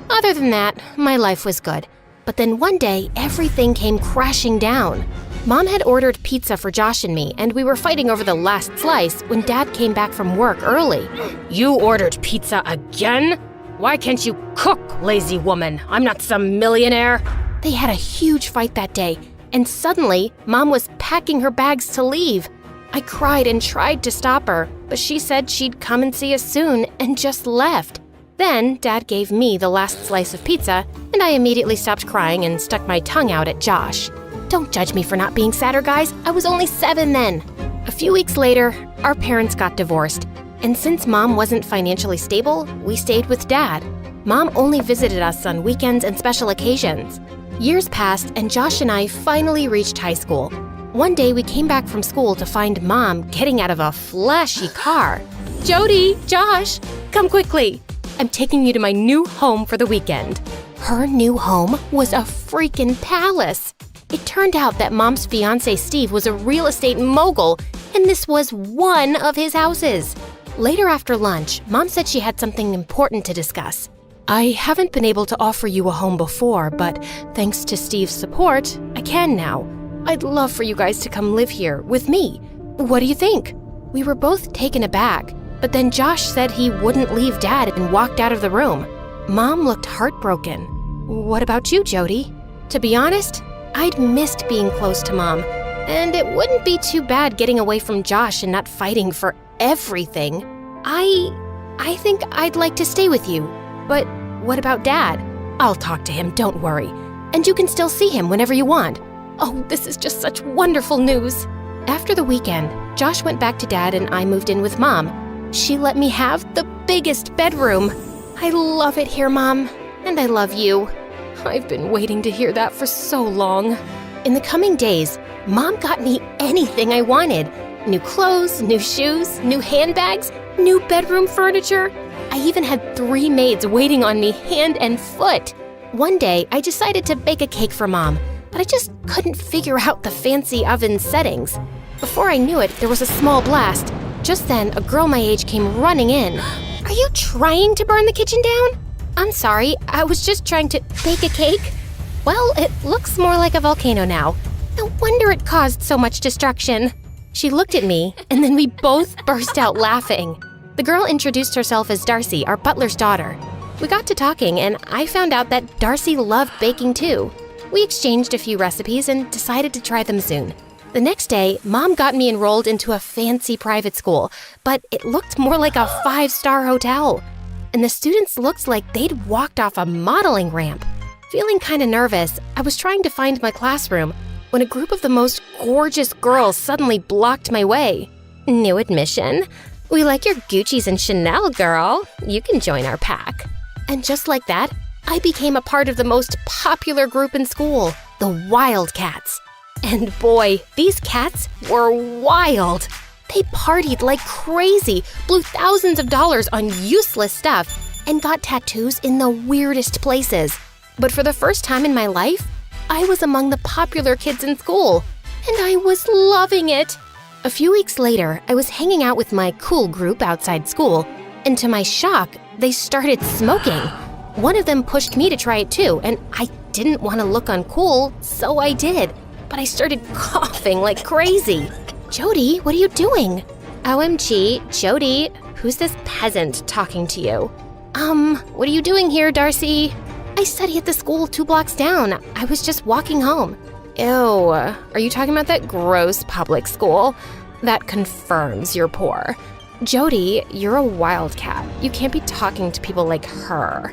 Other than that, my life was good. But then one day, everything came crashing down. Mom had ordered pizza for Josh and me, and we were fighting over the last slice when Dad came back from work early. You ordered pizza again? Why can't you cook, lazy woman? I'm not some millionaire. They had a huge fight that day, and suddenly, Mom was packing her bags to leave. I cried and tried to stop her, but she said she'd come and see us soon and just left. Then, Dad gave me the last slice of pizza, and I immediately stopped crying and stuck my tongue out at Josh. Don't judge me for not being sadder, guys. I was only 7 then. A few weeks later, our parents got divorced, and since Mom wasn't financially stable, we stayed with Dad. Mom only visited us on weekends and special occasions. Years passed, and Josh and I finally reached high school. One day, we came back from school to find Mom getting out of a flashy car. Jody, Josh, come quickly. I'm taking you to my new home for the weekend. Her new home was a freaking palace. It turned out that Mom's fiancé Steve was a real estate mogul, and this was one of his houses. Later after lunch, Mom said she had something important to discuss. I haven't been able to offer you a home before, but thanks to Steve's support, I can now. I'd love for you guys to come live here with me. What do you think? We were both taken aback, but then Josh said he wouldn't leave Dad and walked out of the room. Mom looked heartbroken. What about you, Jody? To be honest, I'd missed being close to Mom, and it wouldn't be too bad getting away from Josh and not fighting for everything. I think I'd like to stay with you, but what about Dad? I'll talk to him, don't worry, and you can still see him whenever you want. Oh, this is just such wonderful news. After the weekend, Josh went back to Dad and I moved in with Mom. She let me have the biggest bedroom. I love it here, Mom, and I love you. I've been waiting to hear that for so long. In the coming days, Mom got me anything I wanted. New clothes, new shoes, new handbags, new bedroom furniture. I even had 3 maids waiting on me hand and foot. One day, I decided to bake a cake for Mom, but I just couldn't figure out the fancy oven settings. Before I knew it, there was a small blast. Just then, a girl my age came running in. Are you trying to burn the kitchen down? I'm sorry, I was just trying to bake a cake. Well, it looks more like a volcano now. No wonder it caused so much destruction. She looked at me, and then we both burst out laughing. The girl introduced herself as Darcy, our butler's daughter. We got to talking, and I found out that Darcy loved baking too. We exchanged a few recipes and decided to try them soon. The next day, Mom got me enrolled into a fancy private school, but it looked more like a 5-star hotel. And the students looked like they'd walked off a modeling ramp. Feeling kind of nervous, I was trying to find my classroom when a group of the most gorgeous girls suddenly blocked my way. New admission. We like your Gucci's and Chanel, girl. You can join our pack. And just like that, I became a part of the most popular group in school, the Wildcats. And boy, these cats were wild. They partied like crazy, blew thousands of dollars on useless stuff, and got tattoos in the weirdest places. But for the first time in my life, I was among the popular kids in school, and I was loving it. A few weeks later, I was hanging out with my cool group outside school, and to my shock, they started smoking. One of them pushed me to try it too, and I didn't want to look uncool, so I did. But I started coughing like crazy. Jody, what are you doing? OMG, Jody, who's this peasant talking to you? What are you doing here, Darcy? I study at the school 2 blocks down. I was just walking home. Ew, are you talking about that gross public school? That confirms you're poor. Jody, you're a wildcat. You can't be talking to people like her.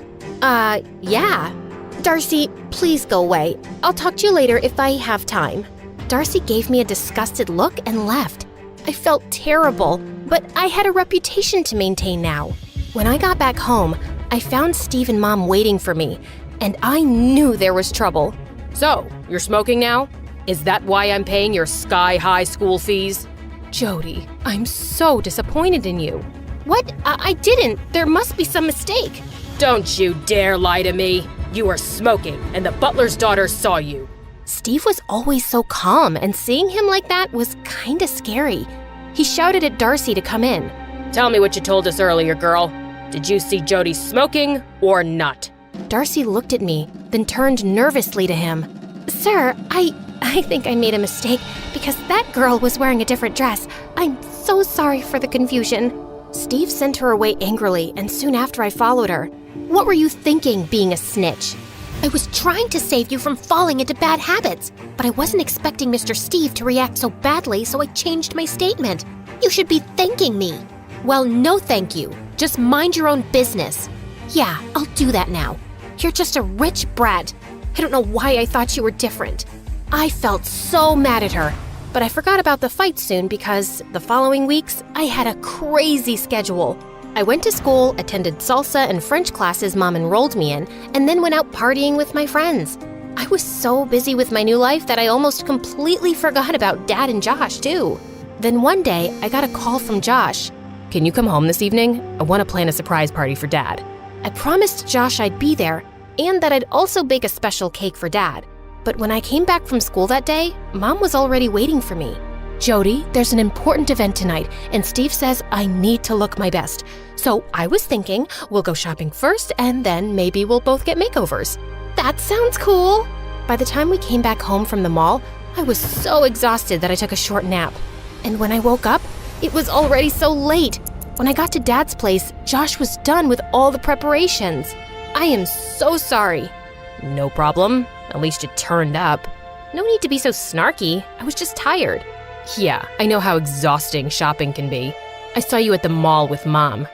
Yeah. Darcy, please go away. I'll talk to you later if I have time. Darcy gave me a disgusted look and left. I felt terrible, but I had a reputation to maintain now. When I got back home, I found Steve and Mom waiting for me, and I knew there was trouble. So, you're smoking now? Is that why I'm paying your sky-high school fees? Jody, I'm so disappointed in you. What? I didn't. There must be some mistake. Don't you dare lie to me. You were smoking, and the butler's daughter saw you. Steve was always so calm, and seeing him like that was kinda scary. He shouted at Darcy to come in. Tell me what you told us earlier, girl. Did you see Jody smoking or not? Darcy looked at me, then turned nervously to him. Sir, I think I made a mistake because that girl was wearing a different dress. I'm so sorry for the confusion. Steve sent her away angrily, and soon after I followed her. What were you thinking, being a snitch? I was trying to save you from falling into bad habits, but I wasn't expecting Mr. Steve to react so badly, so I changed my statement. You should be thanking me. Well, no thank you. Just mind your own business. Yeah, I'll do that now. You're just a rich brat. I don't know why I thought you were different. I felt so mad at her, but I forgot about the fight soon because the following weeks, I had a crazy schedule. I went to school, attended salsa and French classes Mom enrolled me in, and then went out partying with my friends. I was so busy with my new life that I almost completely forgot about Dad and Josh, too. Then one day, I got a call from Josh. Can you come home this evening? I want to plan a surprise party for Dad. I promised Josh I'd be there, and that I'd also bake a special cake for Dad. But when I came back from school that day, Mom was already waiting for me. Jody, there's an important event tonight, and Steve says I need to look my best. So I was thinking we'll go shopping first, and then maybe we'll both get makeovers. That sounds cool. By the time we came back home from the mall, I was so exhausted that I took a short nap. And when I woke up, it was already so late. When I got to Dad's place, Josh was done with all the preparations. I am so sorry. No problem. At least you turned up. No need to be so snarky. I was just tired. Yeah, I know how exhausting shopping can be. I saw you at the mall with Mom.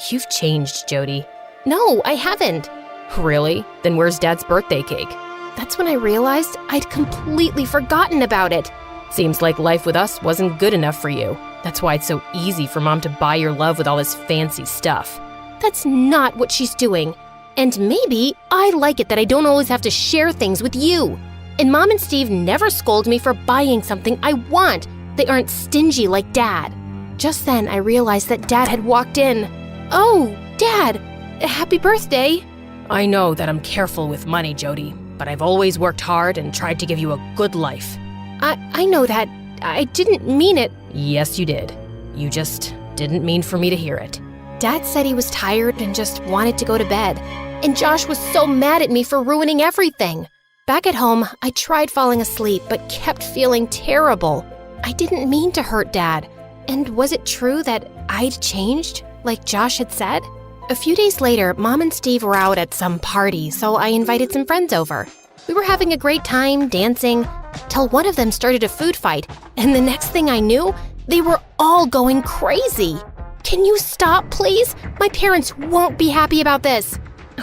You've changed, Jody. No, I haven't. Really? Then where's Dad's birthday cake? That's when I realized I'd completely forgotten about it. Seems like life with us wasn't good enough for you. That's why it's so easy for Mom to buy your love with all this fancy stuff. That's not what she's doing. And maybe I like it that I don't always have to share things with you. And Mom and Steve never scold me for buying something I want. They aren't stingy like Dad. Just then, I realized that Dad had walked in. Oh, Dad! Happy birthday! I know that I'm careful with money, Jody, but I've always worked hard and tried to give you a good life. I know that. I didn't mean it. Yes, you did. You just didn't mean for me to hear it. Dad said he was tired and just wanted to go to bed. And Josh was so mad at me for ruining everything. Back at home, I tried falling asleep but kept feeling terrible. I didn't mean to hurt Dad. And was it true that I'd changed, like Josh had said? A few days later, Mom and Steve were out at some party, so I invited some friends over. We were having a great time, dancing, till one of them started a food fight, and the next thing I knew, they were all going crazy. Can you stop, please? My parents won't be happy about this.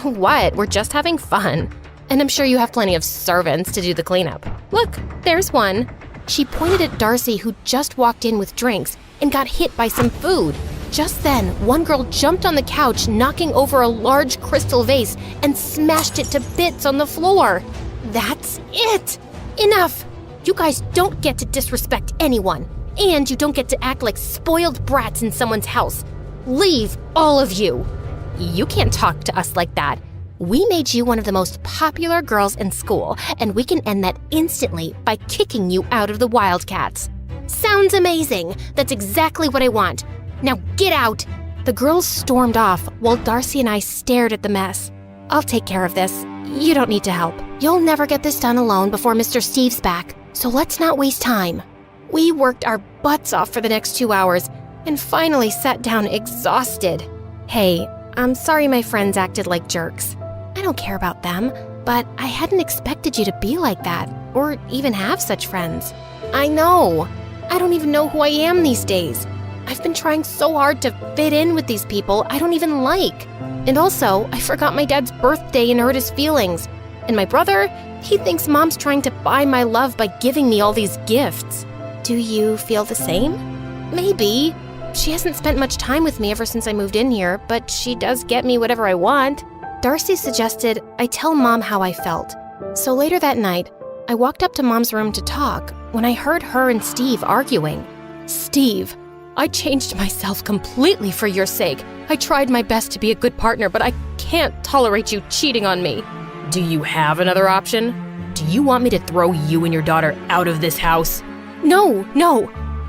What? We're just having fun. And I'm sure you have plenty of servants to do the cleanup. Look, there's one. She pointed at Darcy, who just walked in with drinks and got hit by some food. just then, one girl jumped on the couch, knocking over a large crystal vase and smashed it to bits on the floor. That's it! Enough! You guys don't get to disrespect anyone, and you don't get to act like spoiled brats in someone's house. Leave, all of you! You can't talk to us like that. We made you one of the most popular girls in school, and we can end that instantly by kicking you out of the Wildcats. Sounds amazing! That's exactly what I want. Now get out! The girls stormed off while Darcy and I stared at the mess. I'll take care of this. You don't need to help. You'll never get this done alone before Mr. Steve's back, so let's not waste time. We worked our butts off for the next 2 hours and finally sat down exhausted. Hey, I'm sorry my friends acted like jerks. I don't care about them, but I hadn't expected you to be like that, or even have such friends. I know. I don't even know who I am these days. I've been trying so hard to fit in with these people I don't even like. And also, I forgot my dad's birthday and hurt his feelings. And my brother, he thinks Mom's trying to buy my love by giving me all these gifts. Do you feel the same? Maybe. She hasn't spent much time with me ever since I moved in here, but she does get me whatever I want. Darcy suggested I tell Mom how I felt. So later that night, I walked up to Mom's room to talk when I heard her and Steve arguing. Steve, I changed myself completely for your sake. I tried my best to be a good partner, but I can't tolerate you cheating on me. Do you have another option? Do you want me to throw you and your daughter out of this house? No.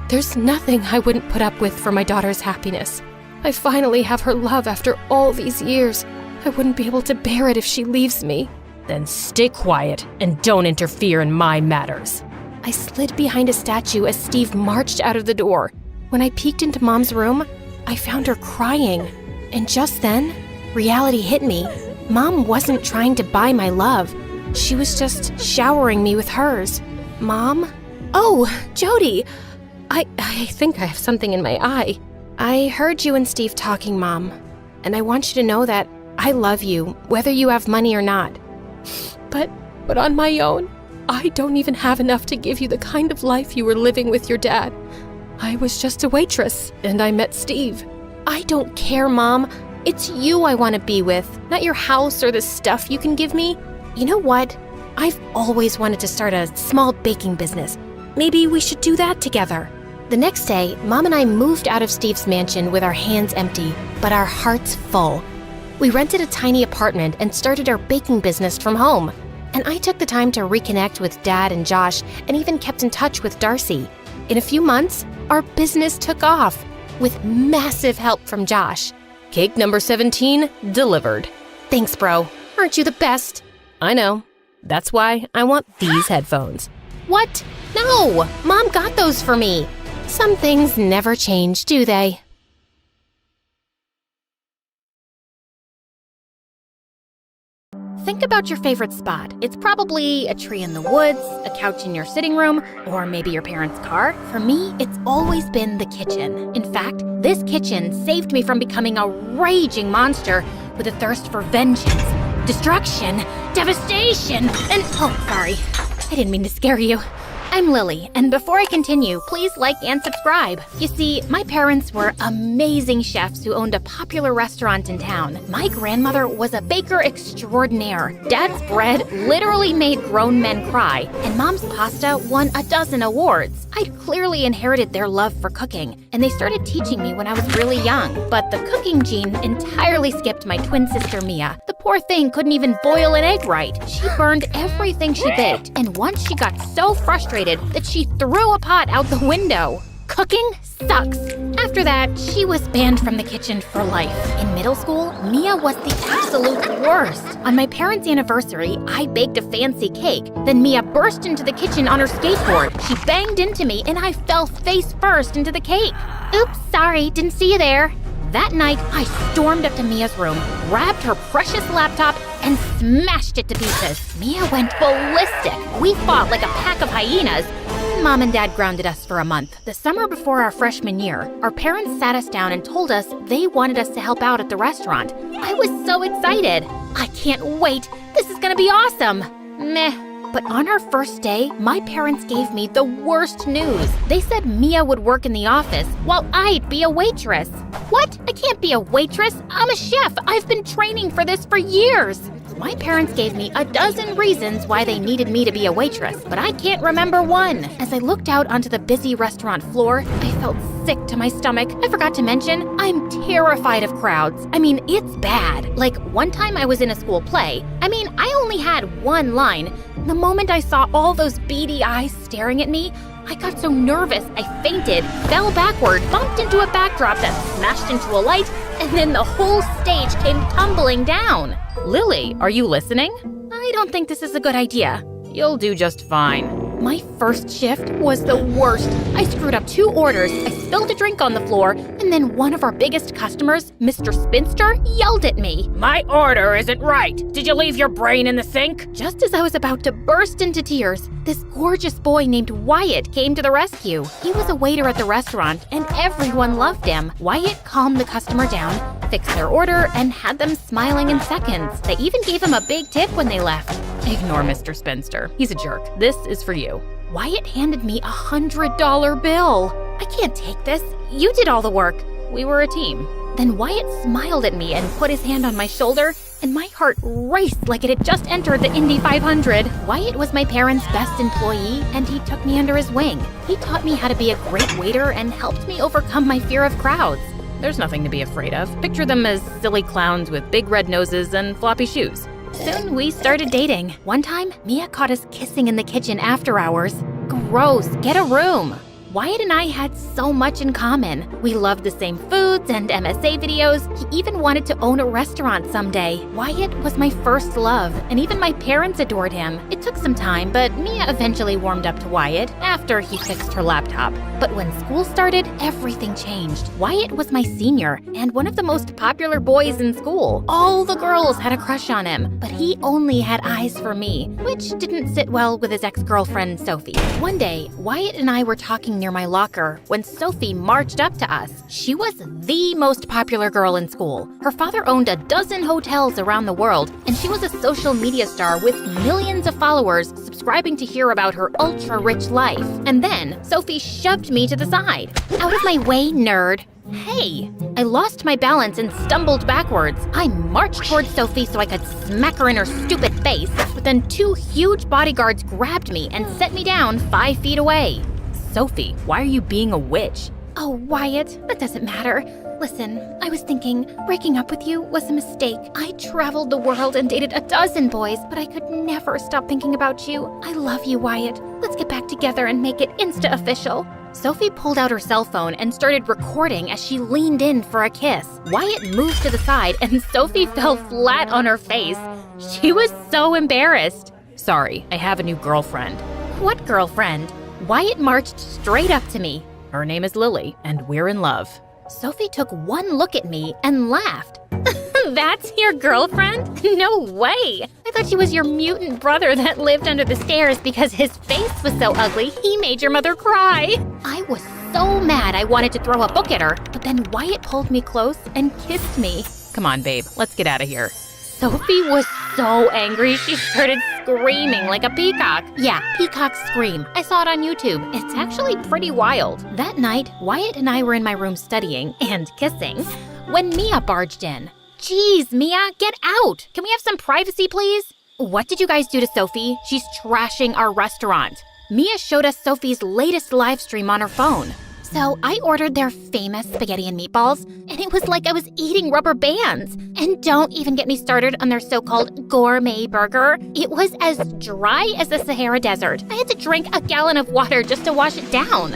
There's nothing I wouldn't put up with for my daughter's happiness. I finally have her love after all these years. I wouldn't be able to bear it if she leaves me. Then stay quiet and don't interfere in my matters. I slid behind a statue as Steve marched out of the door. When I peeked into Mom's room, I found her crying. And just then, reality hit me. Mom wasn't trying to buy my love. She was just showering me with hers. Mom? Oh, Jody! I think I have something in my eye. I heard you and Steve talking, Mom. And I want you to know that I love you, whether you have money or not. But on my own, I don't even have enough to give you the kind of life you were living with your dad. I was just a waitress, and I met Steve. I don't care, Mom. It's you I want to be with, not your house or the stuff you can give me. You know what? I've always wanted to start a small baking business. Maybe we should do that together. The next day, Mom and I moved out of Steve's mansion with our hands empty, but our hearts full. We rented a tiny apartment and started our baking business from home. And I took the time to reconnect with Dad and Josh and even kept in touch with Darcy. In a few months, our business took off with massive help from Josh. Cake number 17 delivered. Thanks, bro. Aren't you the best? I know. That's why I want these headphones. What? No! Mom got those for me. Some things never change, do they? Think about your favorite spot. It's probably a tree in the woods, a couch in your sitting room, or maybe your parents' car. For me, it's always been the kitchen. In fact, this kitchen saved me from becoming a raging monster with a thirst for vengeance, destruction, devastation, and sorry. I didn't mean to scare you. I'm Lily, and before I continue, please like and subscribe. You see, my parents were amazing chefs who owned a popular restaurant in town. My grandmother was a baker extraordinaire. Dad's bread literally made grown men cry, and Mom's pasta won a dozen awards. I'd clearly inherited their love for cooking, and they started teaching me when I was really young. But the cooking gene entirely skipped my twin sister Mia. The poor thing couldn't even boil an egg right. She burned everything she baked, and once she got so frustrated that she threw a pot out the window. Cooking sucks. After that, she was banned from the kitchen for life. In middle school, Mia was the absolute worst. On my parents' anniversary, I baked a fancy cake. Then Mia burst into the kitchen on her skateboard. She banged into me and I fell face first into the cake. Oops, sorry, didn't see you there. That night, I stormed up to Mia's room, grabbed her precious laptop, and smashed it to pieces. Mia went ballistic. We fought like a pack of hyenas. Mom and Dad grounded us for a month. The summer before our freshman year, our parents sat us down and told us they wanted us to help out at the restaurant. I was so excited. I can't wait. This is gonna be awesome. Meh. But on our first day, my parents gave me the worst news. They said Mia would work in the office while I'd be a waitress. What? I can't be a waitress. I'm a chef. I've been training for this for years. My parents gave me a dozen reasons why they needed me to be a waitress, but I can't remember one. As I looked out onto the busy restaurant floor, I felt sick to my stomach. I forgot to mention, I'm terrified of crowds. I mean, it's bad. Like, one time I was in a school play. I only had one line. The moment I saw all those beady eyes staring at me, I got so nervous I fainted, fell backward, bumped into a backdrop that smashed into a light, and then the whole stage came tumbling down. Lily, are you listening? I don't think this is a good idea. You'll do just fine. My first shift was the worst. I screwed up 2 orders, I spilled a drink on the floor, and then one of our biggest customers, Mr. Spinster, yelled at me. My order isn't right. Did you leave your brain in the sink? Just as I was about to burst into tears, this gorgeous boy named Wyatt came to the rescue. He was a waiter at the restaurant, and everyone loved him. Wyatt calmed the customer down, fixed their order, and had them smiling in seconds. They even gave him a big tip when they left. Ignore Mr. Spinster. He's a jerk. This is for you. Wyatt handed me a $100 bill. I can't take this. You did all the work. We were a team. Then Wyatt smiled at me and put his hand on my shoulder, and my heart raced like it had just entered the Indy 500. Wyatt was my parents' best employee, and he took me under his wing. He taught me how to be a great waiter and helped me overcome my fear of crowds. There's nothing to be afraid of. Picture them as silly clowns with big red noses and floppy shoes. Soon we started dating. One time, Mia caught us kissing in the kitchen after hours. Gross, get a room. Wyatt and I had so much in common. We loved the same foods and MSA videos. He even wanted to own a restaurant someday. Wyatt was my first love, and even my parents adored him. It took some time, but Mia eventually warmed up to Wyatt after he fixed her laptop. But when school started, everything changed. Wyatt was my senior and one of the most popular boys in school. All the girls had a crush on him, but he only had eyes for me, which didn't sit well with his ex-girlfriend, Sophie. One day, Wyatt and I were talking near my locker when Sophie marched up to us. She was the most popular girl in school. Her father owned a dozen hotels around the world, and she was a social media star with millions of followers subscribing to hear about her ultra-rich life. And then Sophie shoved me to the side. Out of my way, nerd. Hey! I lost my balance and stumbled backwards. I marched towards Sophie so I could smack her in her stupid face, but then 2 huge bodyguards grabbed me and set me down 5 feet away. Sophie, why are you being a witch? Oh, Wyatt, that doesn't matter. Listen, I was thinking, breaking up with you was a mistake. I traveled the world and dated a dozen boys, but I could never stop thinking about you. I love you, Wyatt. Let's get back together and make it insta-official. Sophie pulled out her cell phone and started recording as she leaned in for a kiss. Wyatt moved to the side and Sophie fell flat on her face. She was so embarrassed. Sorry, I have a new girlfriend. What girlfriend? Wyatt marched straight up to me. Her name is Lily, and we're in love. Sophie took one look at me and laughed. That's your girlfriend? No way! I thought she was your mutant brother that lived under the stairs because his face was so ugly, he made your mother cry. I was so mad I wanted to throw a book at her, but then Wyatt pulled me close and kissed me. Come on, babe, let's get out of here. Sophie was so angry, she started screaming like a peacock. Yeah, peacock scream. I saw it on YouTube. It's actually pretty wild. That night, Wyatt and I were in my room studying and kissing when Mia barged in. Jeez, Mia, get out! Can we have some privacy, please? What did you guys do to Sophie? She's trashing our restaurant. Mia showed us Sophie's latest live stream on her phone. So I ordered their famous spaghetti and meatballs, and it was like I was eating rubber bands. And don't even get me started on their so-called gourmet burger. It was as dry as the Sahara Desert. I had to drink a gallon of water just to wash it down.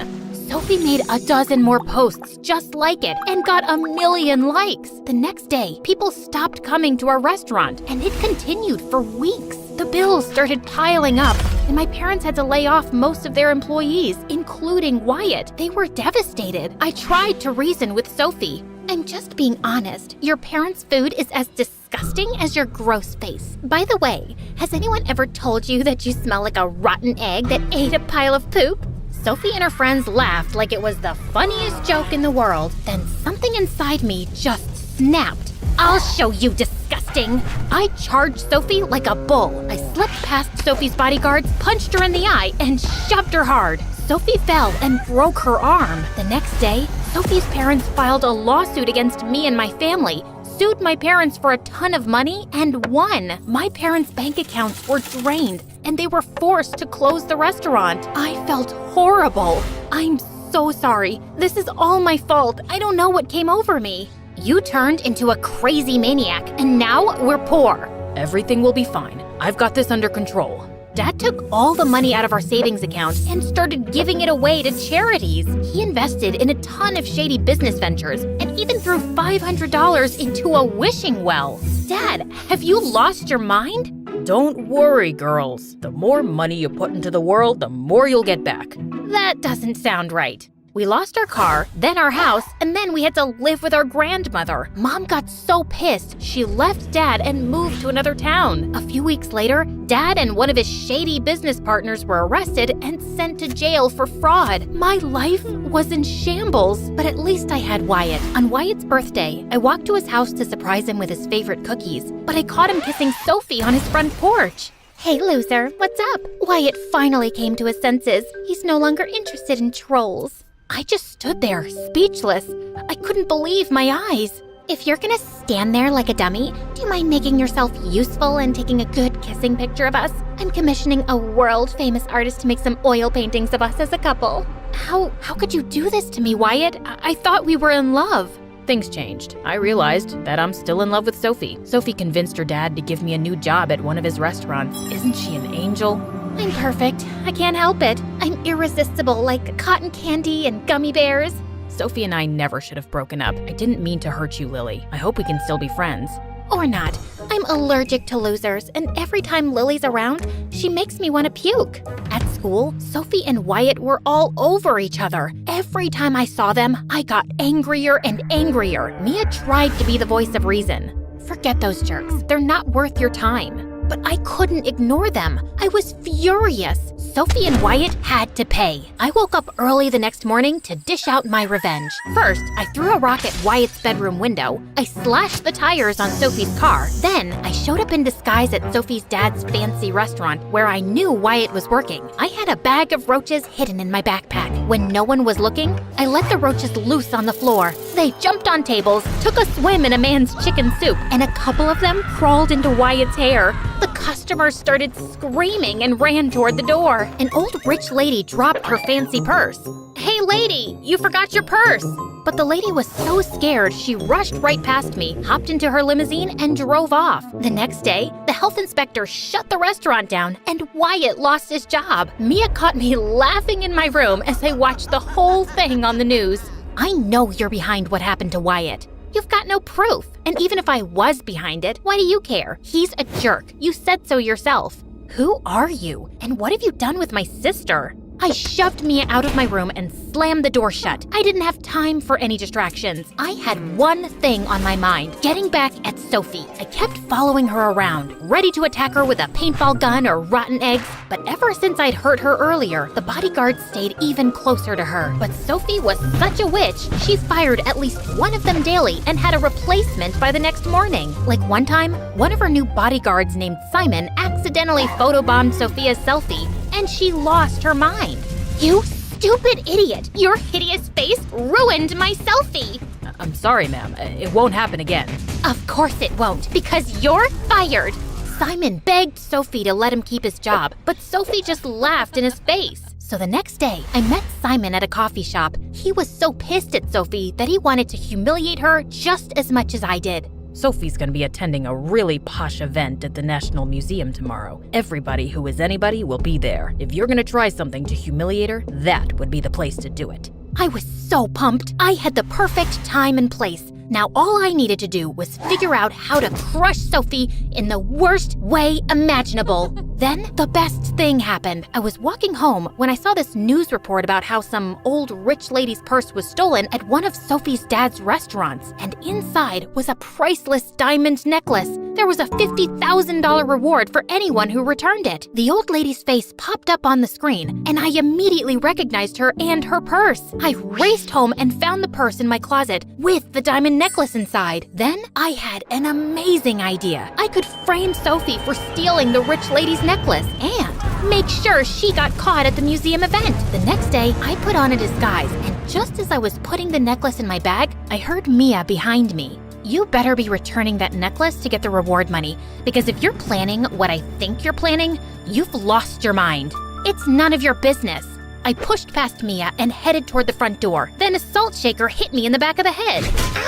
Sophie made a dozen more posts just like it and got 1 million likes. The next day, people stopped coming to our restaurant, and it continued for weeks. The bills started piling up, and my parents had to lay off most of their employees, including Wyatt. They were devastated. I tried to reason with Sophie. I'm just being honest. Your parents' food is as disgusting as your gross face. By the way, has anyone ever told you that you smell like a rotten egg that ate a pile of poop? Sophie and her friends laughed like it was the funniest joke in the world. Then something inside me just snapped. I'll show you, disgusting. disgusting. I charged Sophie like a bull. I slipped past Sophie's bodyguards, punched her in the eye, and shoved her hard. Sophie fell and broke her arm. The next day, Sophie's parents filed a lawsuit against me and my family, sued my parents for a ton of money, and won. My parents' bank accounts were drained, and they were forced to close the restaurant. I felt horrible. I'm so sorry. This is all my fault. I don't know what came over me. You turned into a crazy maniac, and now we're poor. Everything will be fine. I've got this under control. Dad took all the money out of our savings account and started giving it away to charities. He invested in a ton of shady business ventures and even threw $500 into a wishing well. Dad, have you lost your mind? Don't worry, girls. The more money you put into the world, the more you'll get back. That doesn't sound right. We lost our car, then our house, and then we had to live with our grandmother. Mom got so pissed, she left Dad and moved to another town. A few weeks later, Dad and one of his shady business partners were arrested and sent to jail for fraud. My life was in shambles, but at least I had Wyatt. On Wyatt's birthday, I walked to his house to surprise him with his favorite cookies, but I caught him kissing Sophie on his front porch. Hey, loser, what's up? Wyatt finally came to his senses. He's no longer interested in trolls. I just stood there, speechless. I couldn't believe my eyes. If you're gonna stand there like a dummy, do you mind making yourself useful and taking a good kissing picture of us? I'm commissioning a world-famous artist to make some oil paintings of us as a couple. How could you do this to me, Wyatt? I thought we were in love. Things changed. I realized that I'm still in love with Sophie. Sophie convinced her dad to give me a new job at one of his restaurants. Isn't she an angel? I'm perfect. I can't help it. I'm irresistible, like cotton candy and gummy bears. Sophie and I never should have broken up. I didn't mean to hurt you, Lily. I hope we can still be friends. Or not. I'm allergic to losers, and every time Lily's around, she makes me want to puke. At school, Sophie and Wyatt were all over each other. Every time I saw them, I got angrier and angrier. Mia tried to be the voice of reason. Forget those jerks. They're not worth your time. But I couldn't ignore them. I was furious. Sophie and Wyatt had to pay. I woke up early the next morning to dish out my revenge. First, I threw a rock at Wyatt's bedroom window. I slashed the tires on Sophie's car. Then, I showed up in disguise at Sophie's dad's fancy restaurant where I knew Wyatt was working. I had a bag of roaches hidden in my backpack. When no one was looking, I let the roaches loose on the floor. They jumped on tables, took a swim in a man's chicken soup, and a couple of them crawled into Wyatt's hair. The customers started screaming and ran toward the door. An old rich lady dropped her fancy purse. Hey lady, you forgot your purse! But the lady was so scared, she rushed right past me, hopped into her limousine, and drove off. The next day, the health inspector shut the restaurant down, and Wyatt lost his job. Mia caught me laughing in my room as I watched the whole thing on the news. I know you're behind what happened to Wyatt. You've got no proof. And even if I was behind it, why do you care? He's a jerk. You said so yourself. Who are you? And what have you done with my sister? I shoved Mia out of my room and slammed the door shut. I didn't have time for any distractions. I had one thing on my mind, getting back at Sophie. I kept following her around, ready to attack her with a paintball gun or rotten eggs. But ever since I'd hurt her earlier, the bodyguards stayed even closer to her. But Sophie was such a witch, she fired at least one of them daily and had a replacement by the next morning. Like one time, one of her new bodyguards named Simon accidentally photobombed Sophia's selfie, and she lost her mind. You stupid idiot! Your hideous face ruined my selfie! I'm sorry, ma'am. It won't happen again. Of course it won't, because you're fired! Simon begged Sophie to let him keep his job, but Sophie just laughed in his face. So the next day, I met Simon at a coffee shop. He was so pissed at Sophie that he wanted to humiliate her just as much as I did. Sophie's gonna be attending a really posh event at the National Museum tomorrow. Everybody who is anybody will be there. If you're gonna try something to humiliate her, that would be the place to do it. I was so pumped. I had the perfect time and place. Now all I needed to do was figure out how to crush Sophie in the worst way imaginable. Then the best thing happened. I was walking home when I saw this news report about how some old rich lady's purse was stolen at one of Sophie's dad's restaurants, and inside was a priceless diamond necklace. There was a $50,000 reward for anyone who returned it. The old lady's face popped up on the screen, and I immediately recognized her and her purse. I raced home and found the purse in my closet with the diamond necklace inside. Then I had an amazing idea. I could frame Sophie for stealing the rich lady's necklace and make sure she got caught at the museum event. The next day, I put on a disguise, and just as I was putting the necklace in my bag, I heard Mia behind me. You better be returning that necklace to get the reward money, because if you're planning what I think you're planning, you've lost your mind. It's none of your business. I pushed past Mia and headed toward the front door. Then a salt shaker hit me in the back of the head.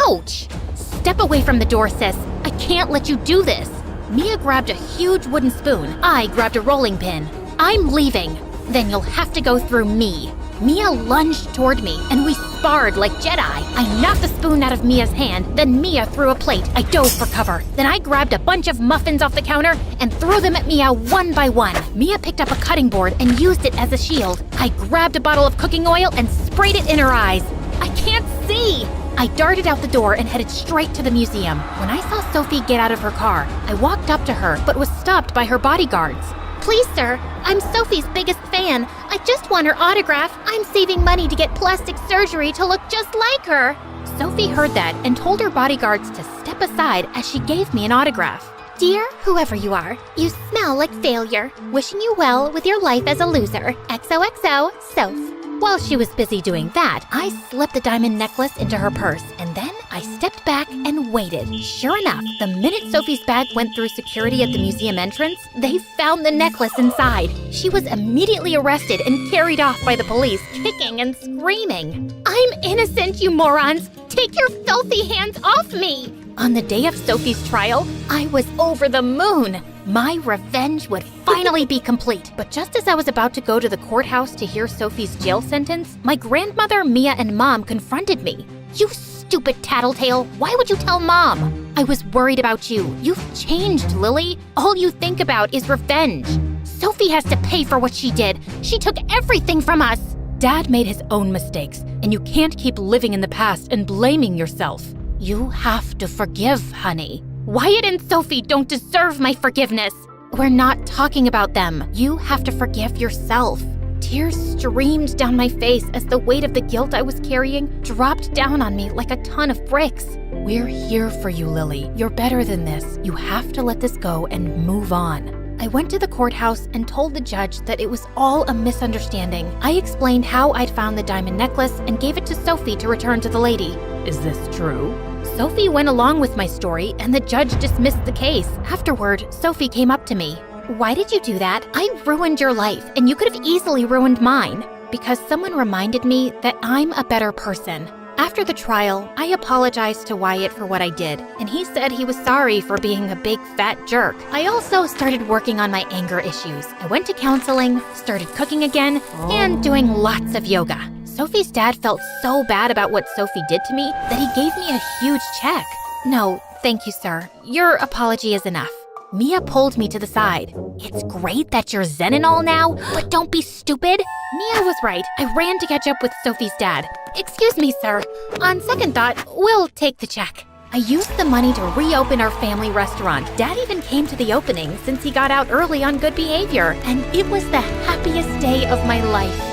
Ouch! Step away from the door, sis. I can't let you do this. Mia grabbed a huge wooden spoon. I grabbed a rolling pin. I'm leaving. Then you'll have to go through me. Mia lunged toward me, and we sparred like Jedi. I knocked the spoon out of Mia's hand, then Mia threw a plate. I dove for cover. Then I grabbed a bunch of muffins off the counter and threw them at Mia one by one. Mia picked up a cutting board and used it as a shield. I grabbed a bottle of cooking oil and sprayed it in her eyes. I can't see! I darted out the door and headed straight to the museum. When I saw Sophie get out of her car, I walked up to her but was stopped by her bodyguards. Please, sir, I'm Sophie's biggest fan. I just want her autograph. I'm saving money to get plastic surgery to look just like her. Sophie heard that and told her bodyguards to step aside as she gave me an autograph. Dear whoever you are, you smell like failure. Wishing you well with your life as a loser. XOXO, Soph. While she was busy doing that, I slipped the diamond necklace into her purse, and then I stepped back and waited. Sure enough, the minute Sophie's bag went through security at the museum entrance, they found the necklace inside. She was immediately arrested and carried off by the police, kicking and screaming. I'm innocent, you morons! Take your filthy hands off me! On the day of Sophie's trial, I was over the moon. My revenge would finally be complete. But just as I was about to go to the courthouse to hear Sophie's jail sentence, my grandmother, Mia, and Mom confronted me. You stupid tattletale! Why would you tell Mom? I was worried about you. You've changed, Lily. All you think about is revenge. Sophie has to pay for what she did. She took everything from us. Dad made his own mistakes, and you can't keep living in the past and blaming yourself. You have to forgive, honey. Wyatt and Sophie don't deserve my forgiveness. We're not talking about them. You have to forgive yourself. Tears streamed down my face as the weight of the guilt I was carrying dropped down on me like a ton of bricks. We're here for you, Lily. You're better than this. You have to let this go and move on. I went to the courthouse and told the judge that it was all a misunderstanding. I explained how I'd found the diamond necklace and gave it to Sophie to return to the lady. Is this true? Sophie went along with my story, and the judge dismissed the case. Afterward, Sophie came up to me. Why did you do that? I ruined your life, and you could have easily ruined mine. Because someone reminded me that I'm a better person. After the trial, I apologized to Wyatt for what I did, and he said he was sorry for being a big fat jerk. I also started working on my anger issues. I went to counseling, started cooking again, and doing lots of yoga. Sophie's dad felt so bad about what Sophie did to me that he gave me a huge check. No, thank you, sir. Your apology is enough. Mia pulled me to the side. It's great that you're zen and all now, but don't be stupid. Mia was right. I ran to catch up with Sophie's dad. Excuse me, sir. On second thought, we'll take the check. I used the money to reopen our family restaurant. Dad even came to the opening since he got out early on good behavior, and it was the happiest day of my life.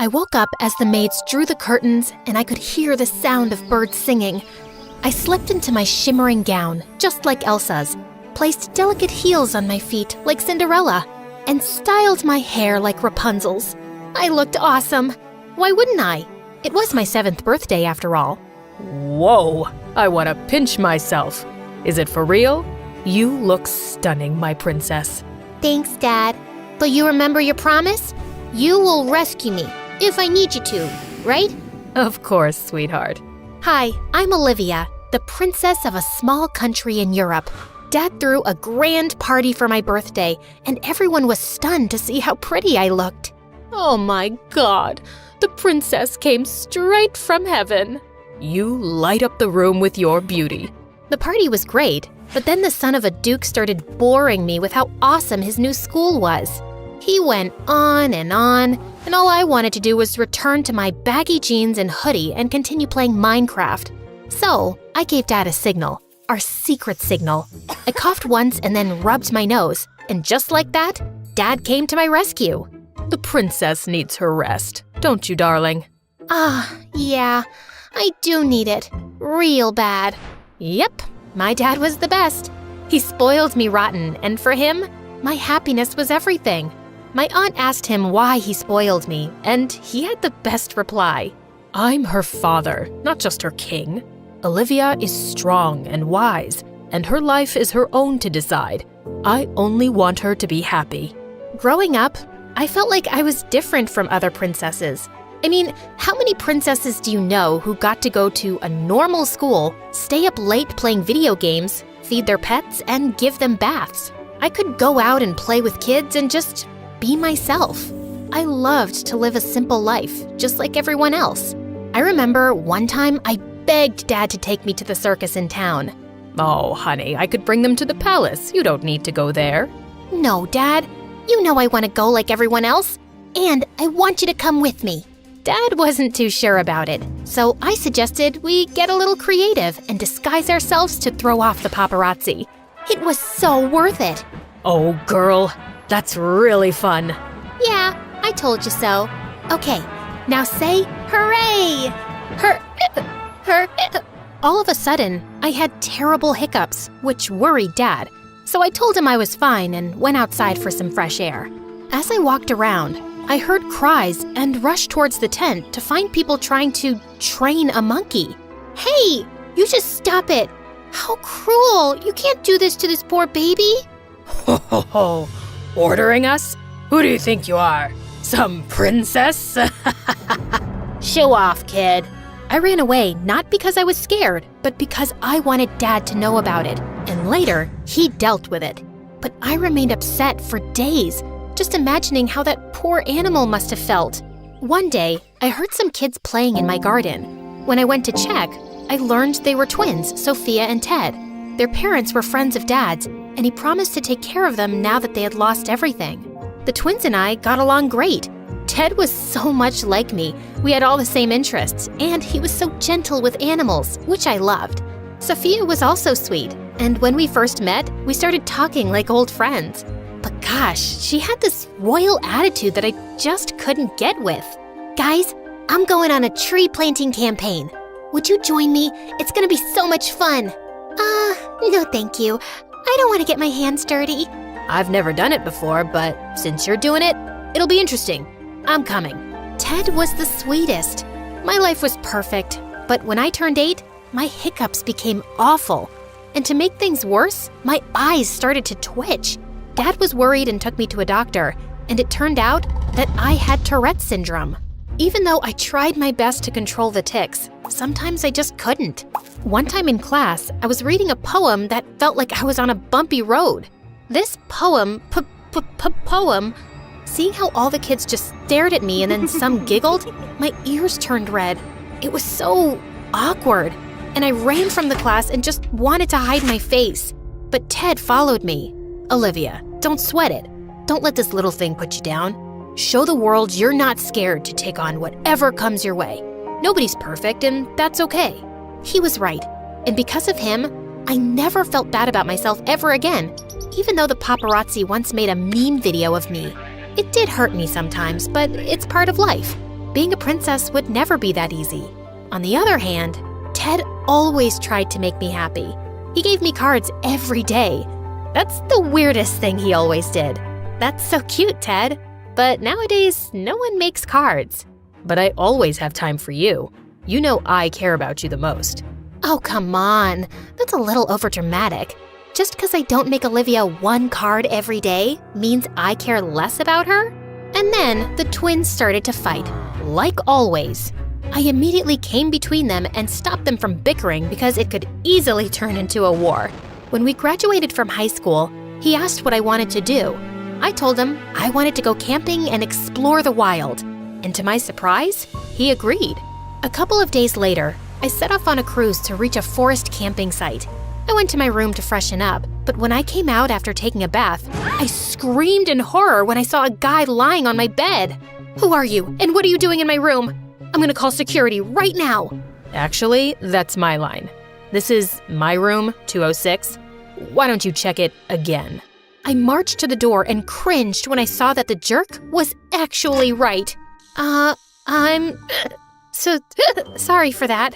I woke up as the maids drew the curtains and I could hear the sound of birds singing. I slipped into my shimmering gown, just like Elsa's, placed delicate heels on my feet like Cinderella, and styled my hair like Rapunzel's. I looked awesome. Why wouldn't I? It was my 7th birthday after all. Whoa, I want to pinch myself. Is it for real? You look stunning, my princess. Thanks, Dad. But you remember your promise? You will rescue me. If I need you to, right? Of course, sweetheart. Hi, I'm Olivia, the princess of a small country in Europe. Dad threw a grand party for my birthday, and everyone was stunned to see how pretty I looked. Oh my God, the princess came straight from heaven. You light up the room with your beauty. The party was great, but then the son of a duke started boring me with how awesome his new school was. He went on, and all I wanted to do was return to my baggy jeans and hoodie and continue playing Minecraft. So, I gave Dad a signal, our secret signal. I coughed once and then rubbed my nose, and just like that, Dad came to my rescue. The princess needs her rest, don't you, darling? Yeah, I do need it. Real bad. Yep, my dad was the best. He spoiled me rotten, and for him, my happiness was everything. My aunt asked him why he spoiled me, and he had the best reply. I'm her father, not just her king. Olivia is strong and wise, and her life is her own to decide. I only want her to be happy. Growing up, I felt like I was different from other princesses. I mean, how many princesses do you know who got to go to a normal school, stay up late playing video games, feed their pets, and give them baths? I could go out and play with kids and just be myself. I loved to live a simple life, just like everyone else. I remember one time I begged Dad to take me to the circus in town. Oh, honey, I could bring them to the palace. You don't need to go there. No, Dad. You know I want to go like everyone else. And I want you to come with me. Dad wasn't too sure about it, so I suggested we get a little creative and disguise ourselves to throw off the paparazzi. It was so worth it. Oh, girl, that's really fun. Yeah, I told you so. Okay, now say hooray! All of a sudden, I had terrible hiccups, which worried Dad. So I told him I was fine and went outside for some fresh air. As I walked around, I heard cries and rushed towards the tent to find people trying to train a monkey. Hey, you just stop it. How cruel. You can't do this to this poor baby. Ho ho ho. Ordering us? Who do you think you are? Some princess? Show off, kid. I ran away not because I was scared, but because I wanted Dad to know about it. And later, he dealt with it. But I remained upset for days, just imagining how that poor animal must have felt. One day, I heard some kids playing in my garden. When I went to check, I learned they were twins, Sophia and Ted. Their parents were friends of Dad's, and he promised to take care of them now that they had lost everything. The twins and I got along great. Ted was so much like me. We had all the same interests, and he was so gentle with animals, which I loved. Sophia was also sweet, and when we first met, we started talking like old friends. But gosh, she had this royal attitude that I just couldn't get with. Guys, I'm going on a tree planting campaign. Would you join me? It's gonna be so much fun. No thank you. I don't want to get my hands dirty. I've never done it before, but since you're doing it, it'll be interesting. I'm coming. Ted was the sweetest. My life was perfect, but when I turned 8, my hiccups became awful. And to make things worse, my eyes started to twitch. Dad was worried and took me to a doctor, and it turned out that I had Tourette's syndrome. Even though I tried my best to control the tics, sometimes I just couldn't. One time in class, I was reading a poem that felt like I was on a bumpy road. This poem, seeing how all the kids just stared at me and then some giggled, my ears turned red. It was so awkward, and I ran from the class and just wanted to hide my face. But Ted followed me. Olivia, don't sweat it. Don't let this little thing put you down. Show the world you're not scared to take on whatever comes your way. Nobody's perfect, and that's okay. He was right, and because of him, I never felt bad about myself ever again, even though the paparazzi once made a meme video of me. It did hurt me sometimes, but it's part of life. Being a princess would never be that easy. On the other hand, Ted always tried to make me happy. He gave me cards every day. That's the weirdest thing he always did. That's so cute, Ted. But nowadays, no one makes cards. But I always have time for you. You know I care about you the most. Oh, come on. That's a little overdramatic. Just because I don't make Olivia one card every day means I care less about her? And then the twins started to fight, like always. I immediately came between them and stopped them from bickering because it could easily turn into a war. When we graduated from high school, he asked what I wanted to do. I told him I wanted to go camping and explore the wild. And to my surprise, he agreed. A couple of days later, I set off on a cruise to reach a forest camping site. I went to my room to freshen up, but when I came out after taking a bath, I screamed in horror when I saw a guy lying on my bed. Who are you, and what are you doing in my room? I'm gonna call security right now. Actually, that's my line. This is my room, 206. Why don't you check it again? I marched to the door and cringed when I saw that the jerk was actually right. I'm so sorry for that.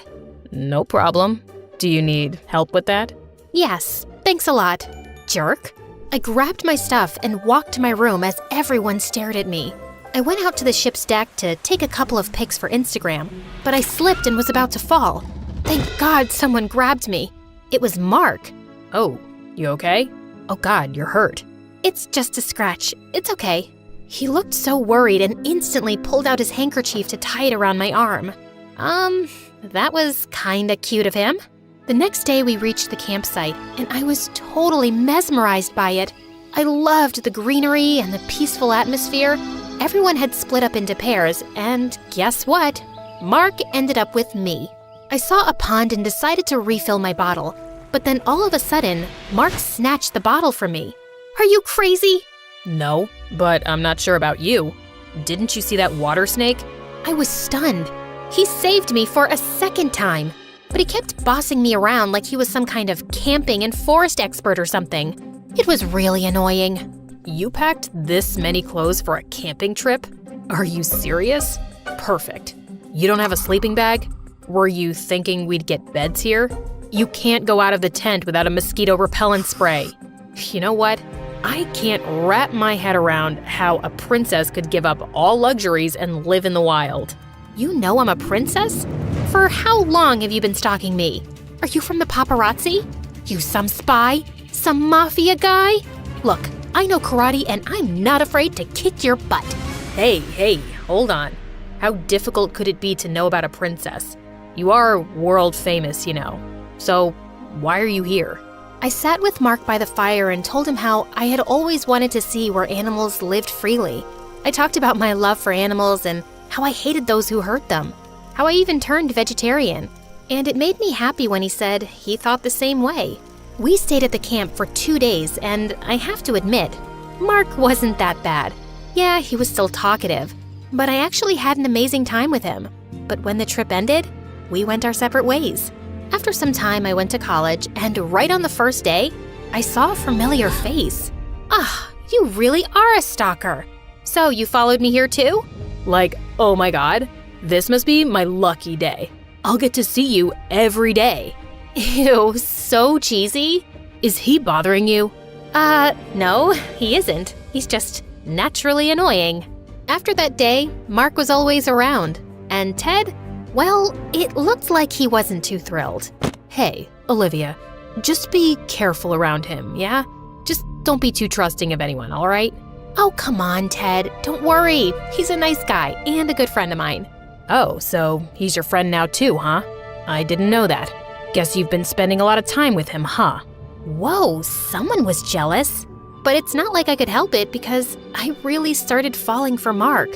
No problem. Do you need help with that? Yes, thanks a lot, jerk. I grabbed my stuff and walked to my room as everyone stared at me. I went out to the ship's deck to take a couple of pics for Instagram, but I slipped and was about to fall. Thank God someone grabbed me. It was Mark. Oh, you okay? Oh God, you're hurt. It's just a scratch. It's okay. He looked so worried and instantly pulled out his handkerchief to tie it around my arm. That was kinda cute of him. The next day we reached the campsite, and I was totally mesmerized by it. I loved the greenery and the peaceful atmosphere. Everyone had split up into pairs, and guess what? Mark ended up with me. I saw a pond and decided to refill my bottle, but then all of a sudden, Mark snatched the bottle from me. Are you crazy? No, but I'm not sure about you. Didn't you see that water snake? I was stunned. He saved me for a second time, but he kept bossing me around like he was some kind of camping and forest expert or something. It was really annoying. You packed this many clothes for a camping trip? Are you serious? Perfect. You don't have a sleeping bag? Were you thinking we'd get beds here? You can't go out of the tent without a mosquito repellent spray. You know what? I can't wrap my head around how a princess could give up all luxuries and live in the wild. You know I'm a princess? For how long have you been stalking me? Are you from the paparazzi? You some spy? Some mafia guy? Look, I know karate and I'm not afraid to kick your butt. Hey, hold on. How difficult could it be to know about a princess? You are world famous, you know. So why are you here? I sat with Mark by the fire and told him how I had always wanted to see where animals lived freely. I talked about my love for animals and how I hated those who hurt them, how I even turned vegetarian. And it made me happy when he said he thought the same way. We stayed at the camp for 2 days, and I have to admit, Mark wasn't that bad. Yeah, he was still talkative, but I actually had an amazing time with him. But when the trip ended, we went our separate ways. After some time, I went to college, and right on the first day, I saw a familiar face. You really are a stalker. So you followed me here too? Like, oh my God, this must be my lucky day. I'll get to see you every day. Ew, so cheesy. Is he bothering you? No, he isn't. He's just naturally annoying. After that day, Mark was always around. And Ted, well, it looked like he wasn't too thrilled. Hey, Olivia, just be careful around him, yeah? Just don't be too trusting of anyone, all right? Oh, come on, Ted. Don't worry. He's a nice guy and a good friend of mine. Oh, so he's your friend now too, huh? I didn't know that. Guess you've been spending a lot of time with him, huh? Whoa, someone was jealous. But it's not like I could help it because I really started falling for Mark.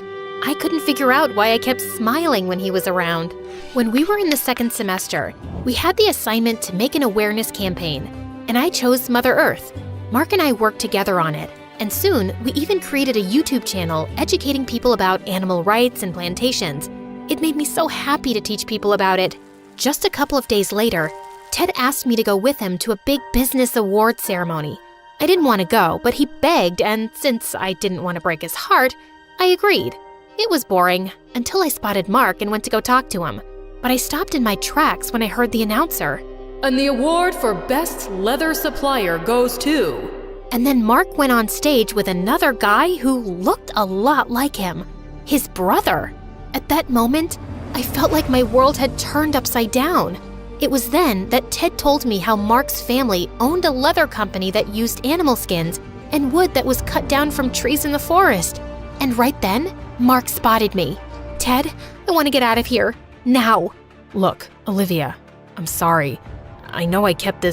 I couldn't figure out why I kept smiling when he was around. When we were in the second semester, we had the assignment to make an awareness campaign, and I chose Mother Earth. Mark and I worked together on it, and soon we even created a YouTube channel educating people about animal rights and plantations. It made me so happy to teach people about it. Just a couple of days later, Ted asked me to go with him to a big business award ceremony. I didn't want to go, but he begged, and since I didn't want to break his heart, I agreed. It was boring, until I spotted Mark and went to go talk to him. But I stopped in my tracks when I heard the announcer. And the award for Best Leather Supplier goes to... And then Mark went on stage with another guy who looked a lot like him. His brother. At that moment, I felt like my world had turned upside down. It was then that Ted told me how Mark's family owned a leather company that used animal skins and wood that was cut down from trees in the forest. And right then, Mark spotted me. Ted, I want to get out of here. Now. Look, Olivia, I'm sorry. I know I kept the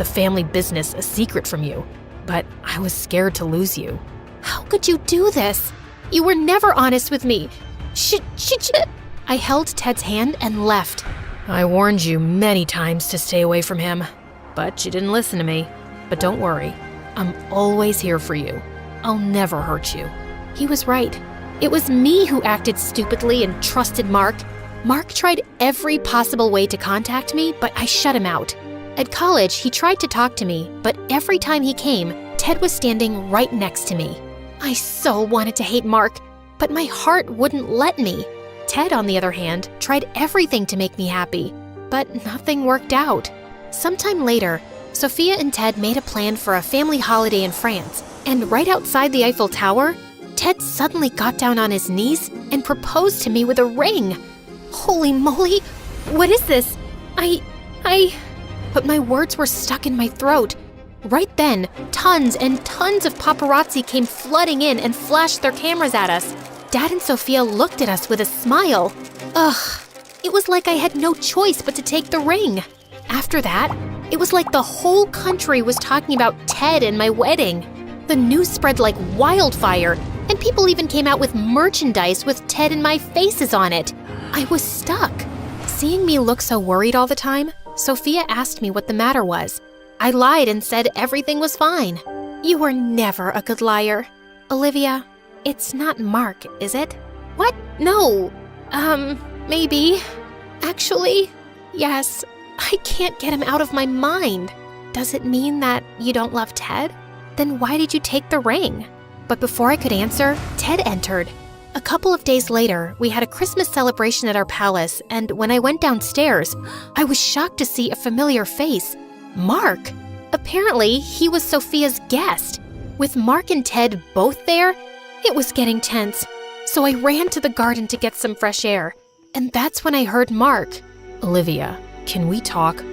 family business a secret from you, but I was scared to lose you. How could you do this? You were never honest with me. I held Ted's hand and left. I warned you many times to stay away from him. but she didn't listen to me. But don't worry, I'm always here for you. I'll never hurt you. He was right. It was me who acted stupidly and trusted Mark. Mark tried every possible way to contact me, but I shut him out. At college, he tried to talk to me, but every time he came, Ted was standing right next to me. I so wanted to hate Mark, but my heart wouldn't let me. Ted, on the other hand, tried everything to make me happy, but nothing worked out. Sometime later, Sophia and Ted made a plan for a family holiday in France, and right outside the Eiffel Tower, Ted suddenly got down on his knees and proposed to me with a ring. Holy moly, what is this? But my words were stuck in my throat. Right then, tons and tons of paparazzi came flooding in and flashed their cameras at us. Dad and Sophia looked at us with a smile. Ugh, it was like I had no choice but to take the ring. After that, it was like the whole country was talking about Ted and my wedding. The news spread like wildfire, and people even came out with merchandise with Ted and my faces on it. I was stuck. Seeing me look so worried all the time, Sophia asked me what the matter was. I lied and said everything was fine. You were never a good liar. Olivia, it's not Mark, is it? What? No. Maybe. Actually, yes. I can't get him out of my mind. Does it mean that you don't love Ted? Then why did you take the ring? But before I could answer, Ted entered. A couple of days later, we had a Christmas celebration at our palace, and when I went downstairs, I was shocked to see a familiar face. Mark. Apparently, he was Sophia's guest. With Mark and Ted both there, it was getting tense. So I ran to the garden to get some fresh air. And that's when I heard Mark. Olivia, can we talk?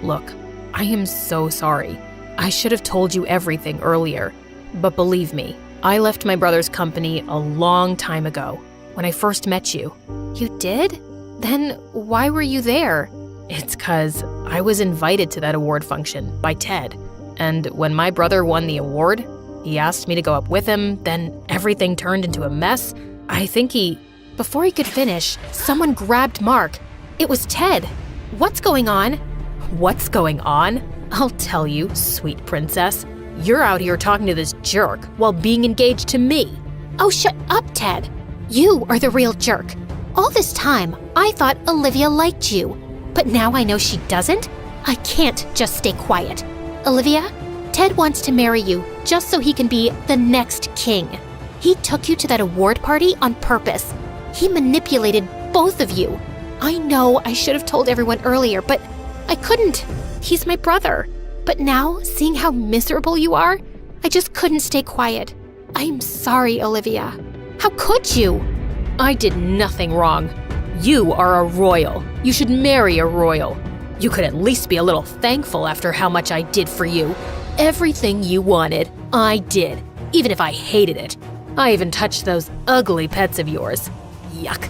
Look, I am so sorry. I should have told you everything earlier. But believe me, I left my brother's company a long time ago, when I first met you. You did? Then why were you there? It's 'cause I was invited to that award function by Ted. And when my brother won the award, he asked me to go up with him, then everything turned into a mess. I think Before he could finish, someone grabbed Mark. It was Ted. What's going on? What's going on? I'll tell you, sweet princess. You're out here talking to this jerk while being engaged to me. Oh, shut up, Ted. You are the real jerk. All this time, I thought Olivia liked you. But now I know she doesn't. I can't just stay quiet. Olivia, Ted wants to marry you just so he can be the next king. He took you to that award party on purpose. He manipulated both of you. I know I should have told everyone earlier, but I couldn't. He's my brother. But now, seeing how miserable you are, I just couldn't stay quiet. I'm sorry, Olivia. How could you? I did nothing wrong. You are a royal. You should marry a royal. You could at least be a little thankful after how much I did for you. Everything you wanted, I did, even if I hated it. I even touched those ugly pets of yours. Yuck.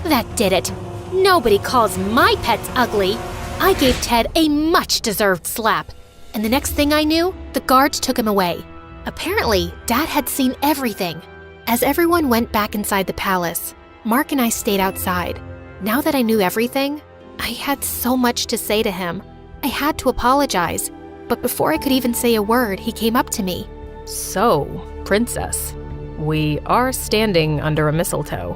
That did it. Nobody calls my pets ugly. I gave Ted a much-deserved slap. And the next thing I knew, the guards took him away. Apparently, Dad had seen everything. As everyone went back inside the palace, Mark and I stayed outside. Now that I knew everything, I had so much to say to him. I had to apologize. But before I could even say a word, he came up to me. So, princess, we are standing under a mistletoe.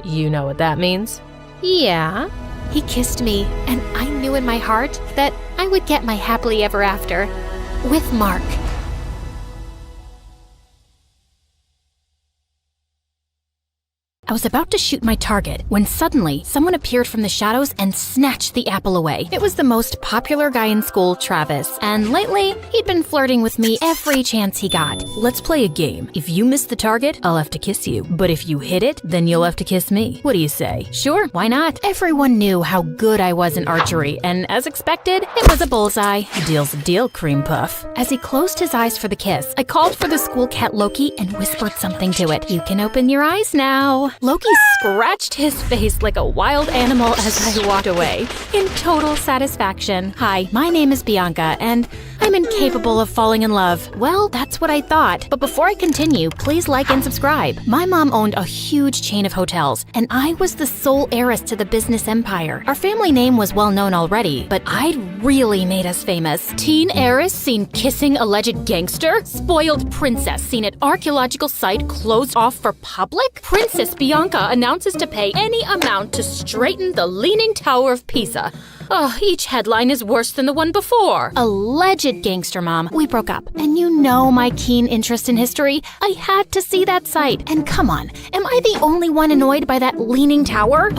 You know what that means? Yeah. He kissed me, and I knew in my heart that I would get my happily ever after with Mark. I was about to shoot my target when suddenly someone appeared from the shadows and snatched the apple away. It was the most popular guy in school, Travis, and lately he'd been flirting with me every chance he got. Let's play a game. If you miss the target, I'll have to kiss you. But if you hit it, then you'll have to kiss me. What do you say? Sure, why not? Everyone knew how good I was in archery, and as expected, it was a bullseye. Deal's a deal, cream puff. As he closed his eyes for the kiss, I called for the school cat Loki and whispered something to it. You can open your eyes now. Loki scratched his face like a wild animal as I walked away, in total satisfaction. Hi, my name is Bianca, and I'm incapable of falling in love. Well, that's what I thought. But before I continue, please like and subscribe. My mom owned a huge chain of hotels, and I was the sole heiress to the business empire. Our family name was well known already, but I'd really made us famous. Teen heiress seen kissing alleged gangster? Spoiled princess seen at archaeological site closed off for public? Princess Bianca announces to pay any amount to straighten the Leaning Tower of Pisa. Oh, each headline is worse than the one before. Alleged gangster, Mom. We broke up. And you know my keen interest in history. I had to see that site. And come on, am I the only one annoyed by that Leaning Tower?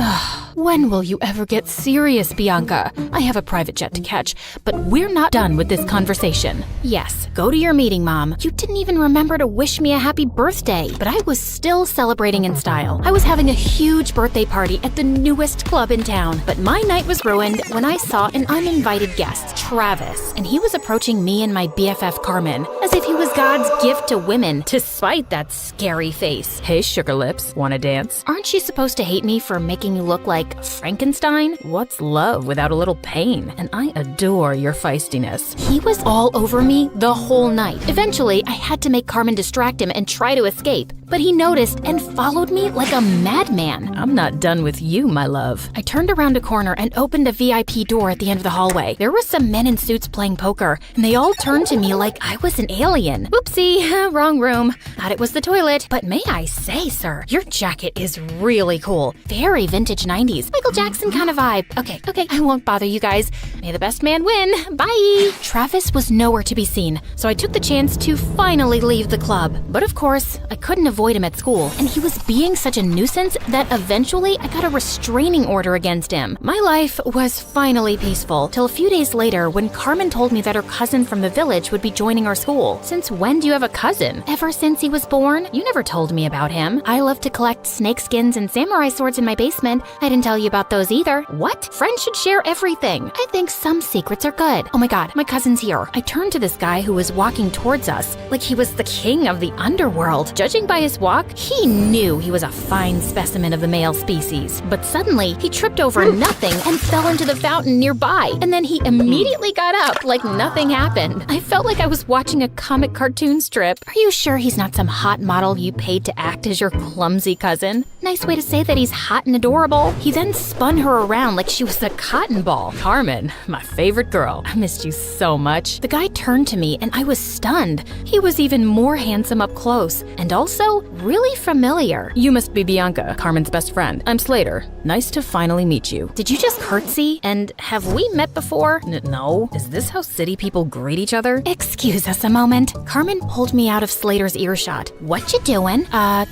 When will you ever get serious, Bianca? I have a private jet to catch, but we're not done with this conversation. Yes, go to your meeting, Mom. You didn't even remember to wish me a happy birthday, but I was still celebrating in style. I was having a huge birthday party at the newest club in town, but my night was ruined when I saw an uninvited guest, Travis, and he was approaching me and my BFF Carmen, as if he was God's gift to women, despite that scary face. Hey, sugar lips, wanna dance? Aren't you supposed to hate me for making you look like Frankenstein? What's love without a little pain? And I adore your feistiness. He was all over me the whole night. Eventually, I had to make Carmen distract him and try to escape, but he noticed and followed me like a madman. I'm not done with you, my love. I turned around a corner and opened a VIP door at the end of the hallway. There were some men in suits playing poker, and they all turned to me like I was an alien. Oopsie, wrong room. Thought it was the toilet. But may I say, sir, your jacket is really cool. Very vintage 90s. Michael Jackson kind of vibe. Okay, I won't bother you guys. May the best man win. Bye. Travis was nowhere to be seen, so I took the chance to finally leave the club. But of course, I couldn't avoid him at school, and he was being such a nuisance that eventually I got a restraining order against him. My life was finally peaceful, till a few days later when Carmen told me that her cousin from the village would be joining our school. Since when do you have a cousin? Ever since he was born? You never told me about him. I love to collect snake skins and samurai swords in my basement. I didn't tell you about those either. What? Friends should share everything. I think some secrets are good. Oh my god, my cousin's here. I turned to this guy who was walking towards us like he was the king of the underworld. Judging by his walk, he knew he was a fine specimen of the male species. But suddenly, he tripped over nothing and fell into the fountain nearby. And then he immediately got up like nothing happened. I felt like I was watching a comic cartoon strip. Are you sure he's not some hot model you paid to act as your clumsy cousin? Nice way to say that he's hot and adorable. He then spun her around like she was a cotton ball. Carmen, my favorite girl. I missed you so much. The guy turned to me and I was stunned. He was even more handsome up close and also really familiar. You must be Bianca, Carmen's best friend. I'm Slater. Nice to finally meet you. Did you just curtsy? And have we met before? No. Is this how city people greet each other? Excuse us a moment. Carmen pulled me out of Slater's earshot. What you doing?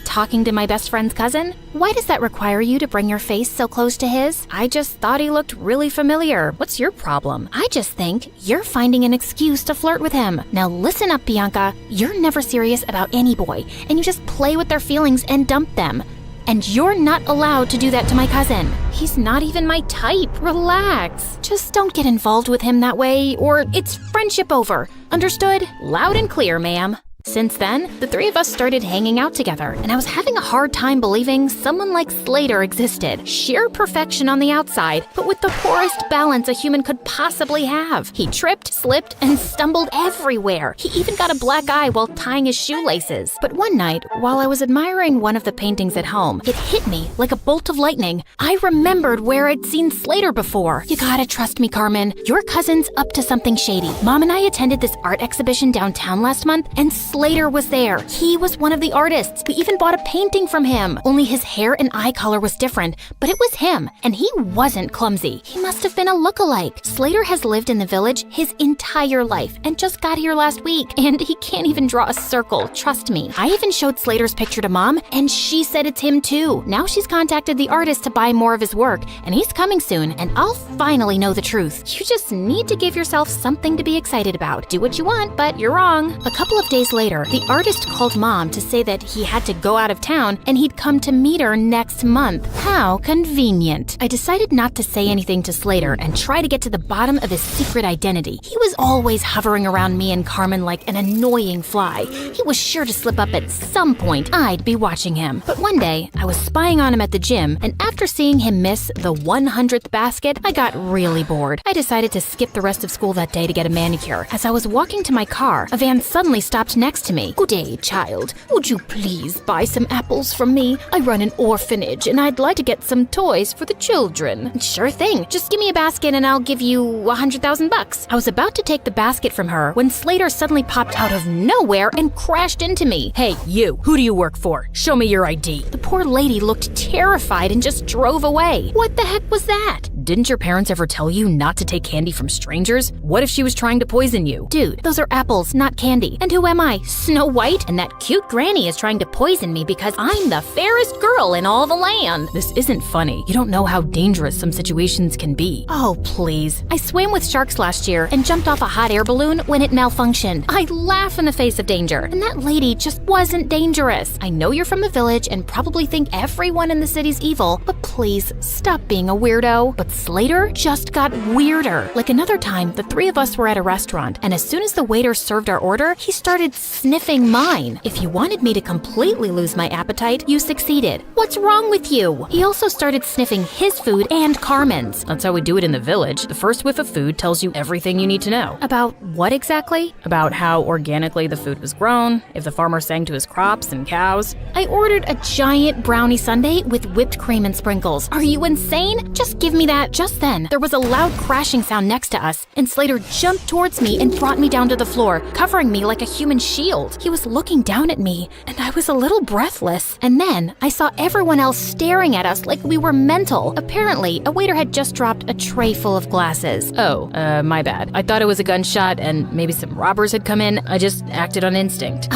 Talking to my best friend's cousin? Why does that require you to bring your face so close to his? I just thought he looked really familiar. What's your problem? I just think you're finding an excuse to flirt with him. Now listen up, Bianca. You're never serious about any boy, and you just play with their feelings and dump them. And you're not allowed to do that to my cousin. He's not even my type. Relax. Just don't get involved with him that way, or it's friendship over. Understood? Loud and clear, ma'am. Since then, the three of us started hanging out together, and I was having a hard time believing someone like Slater existed. Sheer perfection on the outside, but with the poorest balance a human could possibly have. He tripped, slipped, and stumbled everywhere. He even got a black eye while tying his shoelaces. But one night, while I was admiring one of the paintings at home, it hit me like a bolt of lightning. I remembered where I'd seen Slater before. You gotta trust me, Carmen. Your cousin's up to something shady. Mom and I attended this art exhibition downtown last month, and Slater was there. He was one of the artists. We even bought a painting from him. Only his hair and eye color was different, but it was him, and he wasn't clumsy. He must have been a lookalike. Slater has lived in the village his entire life and just got here last week, and he can't even draw a circle, trust me. I even showed Slater's picture to Mom, and she said it's him too. Now she's contacted the artist to buy more of his work, and he's coming soon, and I'll finally know the truth. You just need to give yourself something to be excited about. Do what you want, but you're wrong. A couple of days later, later, the artist called Mom to say that he had to go out of town and he'd come to meet her next month. How convenient. I decided not to say anything to Slater and try to get to the bottom of his secret identity. He was always hovering around me and Carmen like an annoying fly. He was sure to slip up at some point. I'd be watching him. But one day, I was spying on him at the gym, and after seeing him miss the 100th basket, I got really bored. I decided to skip the rest of school that day to get a manicure. As I was walking to my car, a van suddenly stopped next to me. "Good day, child. Would you please buy some apples from me? I run an orphanage, and I'd like to get some toys for the children." "Sure thing. Just give me a basket and I'll give you $100,000. I was about to take the basket from her when Slater suddenly popped out of nowhere and crashed into me. Hey, you, who do you work for? Show me your ID. The poor lady looked terrified and just drove away. What the heck was that? Didn't your parents ever tell you not to take candy from strangers? What if she was trying to poison you? Dude, those are apples, not candy. And who am I? Snow White? And that cute granny is trying to poison me because I'm the fairest girl in all the land. This isn't funny. You don't know how dangerous some situations can be. Oh, please. I swam with sharks last year and jumped off a hot air balloon when it malfunctioned. I laugh in the face of danger. And that lady just wasn't dangerous. I know you're from the village and probably think everyone in the city's evil, but please stop being a weirdo. But Slater just got weirder. Like another time, the three of us were at a restaurant, and as soon as the waiter served our order, he started sniffing mine. If you wanted me to completely lose my appetite, you succeeded. What's wrong with you? He also started sniffing his food and Carmen's. That's how we do it in the village. The first whiff of food tells you everything you need to know. About what exactly? About how organically the food was grown, if the farmer sang to his crops and cows. I ordered a giant brownie sundae with whipped cream and sprinkles. Are you insane? Just give me that. Just then, there was a loud crashing sound next to us, and Slater jumped towards me and brought me down to the floor, covering me like a human shield. He was looking down at me, and I was a little breathless. And then, I saw everyone else staring at us like we were mental. Apparently, a waiter had just dropped a tray full of glasses. Oh, my bad. I thought it was a gunshot and maybe some robbers had come in. I just acted on instinct.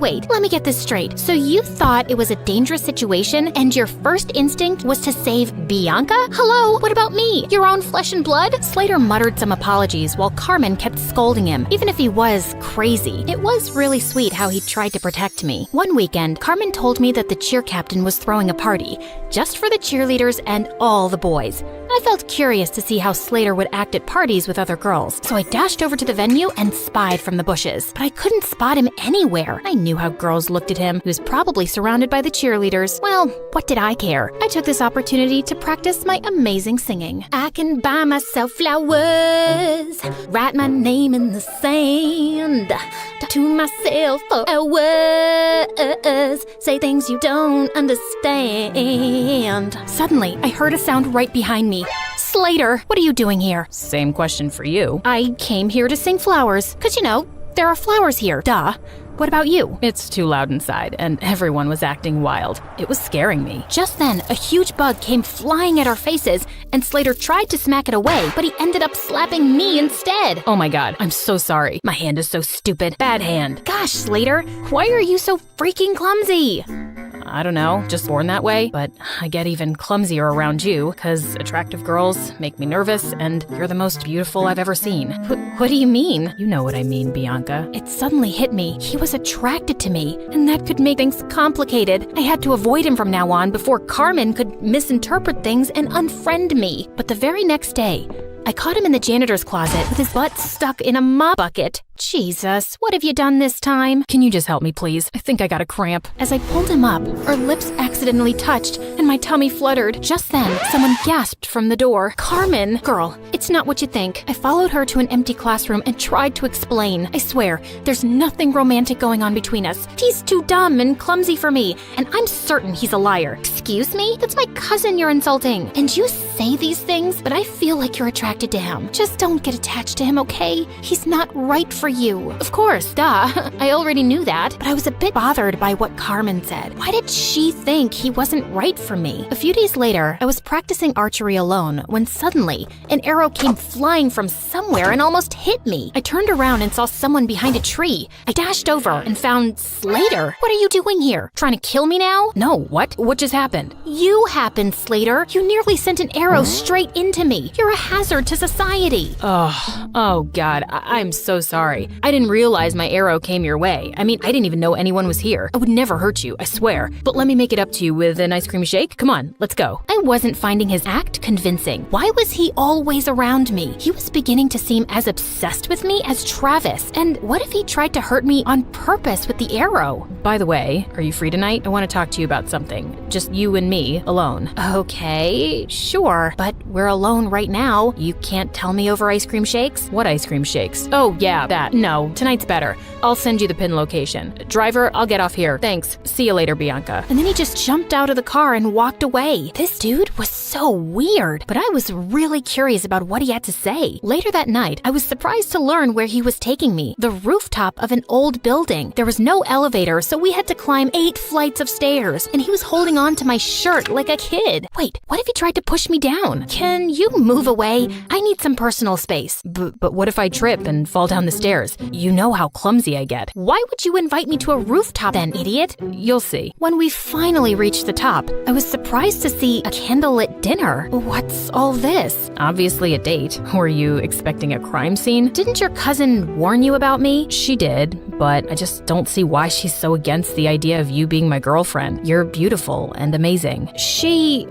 Wait, let me get this straight. So you thought it was a dangerous situation, and your first instinct was to save Bianca? Hello? What about me? Your own flesh and blood? Slater muttered some apologies while Carmen kept scolding him. Even if he was crazy, it was really sweet how he tried to protect me. One weekend, Carmen told me that the cheer captain was throwing a party, just for the cheerleaders and all the boys. I felt curious to see how Slater would act at parties with other girls, so I dashed over to the venue and spied from the bushes. But I couldn't spot him anywhere. I knew how girls looked at him. He was probably surrounded by the cheerleaders. Well, what did I care? I took this opportunity to practice my amazing singing. I can buy myself flowers, write my name in the sand, talk to myself for hours, say things you don't understand. Suddenly, I heard a sound right behind me. Slater, what are you doing here? Same question for you. I came here to sing flowers, 'cause there are flowers here. Duh. What about you? It's too loud inside, and everyone was acting wild. It was scaring me. Just then, a huge bug came flying at our faces, and Slater tried to smack it away, but he ended up slapping me instead. Oh my god, I'm so sorry. My hand is so stupid. Bad hand. Gosh, Slater, why are you so freaking clumsy? I don't know, just born that way, but I get even clumsier around you, because attractive girls make me nervous, and you're the most beautiful I've ever seen. What do you mean? You know what I mean, Bianca. It suddenly hit me. He was attracted to me, and that could make things complicated. I had to avoid him from now on before Carmen could misinterpret things and unfriend me. But the very next day, I caught him in the janitor's closet with his butt stuck in a mop bucket. Jesus, what have you done this time? Can you just help me, please? I think I got a cramp. As I pulled him up, our lips accidentally touched, and my tummy fluttered. Just then, someone gasped from the door. Carmen! Girl, it's not what you think. I followed her to an empty classroom and tried to explain. I swear, there's nothing romantic going on between us. He's too dumb and clumsy for me, and I'm certain he's a liar. Excuse me? That's my cousin you're insulting. And you say these things, but I feel like you're attracted to him. Just don't get attached to him, okay? He's not right for you. Of course, duh. I already knew that, but I was a bit bothered by what Carmen said. Why did she think he wasn't right for me? A few days later, I was practicing archery alone when suddenly an arrow came flying from somewhere and almost hit me. I turned around and saw someone behind a tree. I dashed over and found Slater. What are you doing here? Trying to kill me now? No, what? What just happened? You happened, Slater. You nearly sent an arrow straight into me. You're a hazard to society. Oh God, I'm so sorry. sorry. I didn't realize my arrow came your way. I mean, I didn't even know anyone was here. I would never hurt you, I swear. But let me make it up to you with an ice cream shake. Come on, let's go. I wasn't finding his act convincing. Why was he always around me? He was beginning to seem as obsessed with me as Travis. And what if he tried to hurt me on purpose with the arrow? By the way, are you free tonight? I want to talk to you about something. Just you and me, alone. Okay, sure. But we're alone right now. You can't tell me over ice cream shakes? What ice cream shakes? Oh, yeah, that. No, tonight's better. I'll send you the pin location. Driver, I'll get off here. Thanks. See you later, Bianca. And then he just jumped out of the car and walked away. This dude was so weird, but I was really curious about what he had to say. Later that night, I was surprised to learn where he was taking me. The rooftop of an old building. There was no elevator, so we had to climb 8 flights of stairs, and he was holding on to my shirt like a kid. Wait, what if he tried to push me down? Can you move away? I need some personal space. But what if I trip and fall down the stairs? You know how clumsy I get. Why would you invite me to a rooftop then, idiot? You'll see. When we finally reached the top, I was surprised to see a candlelit dinner. What's all this? Obviously a date. Were you expecting a crime scene? Didn't your cousin warn you about me? She did, but I just don't see why she's so against the idea of you being my girlfriend. You're beautiful and amazing. She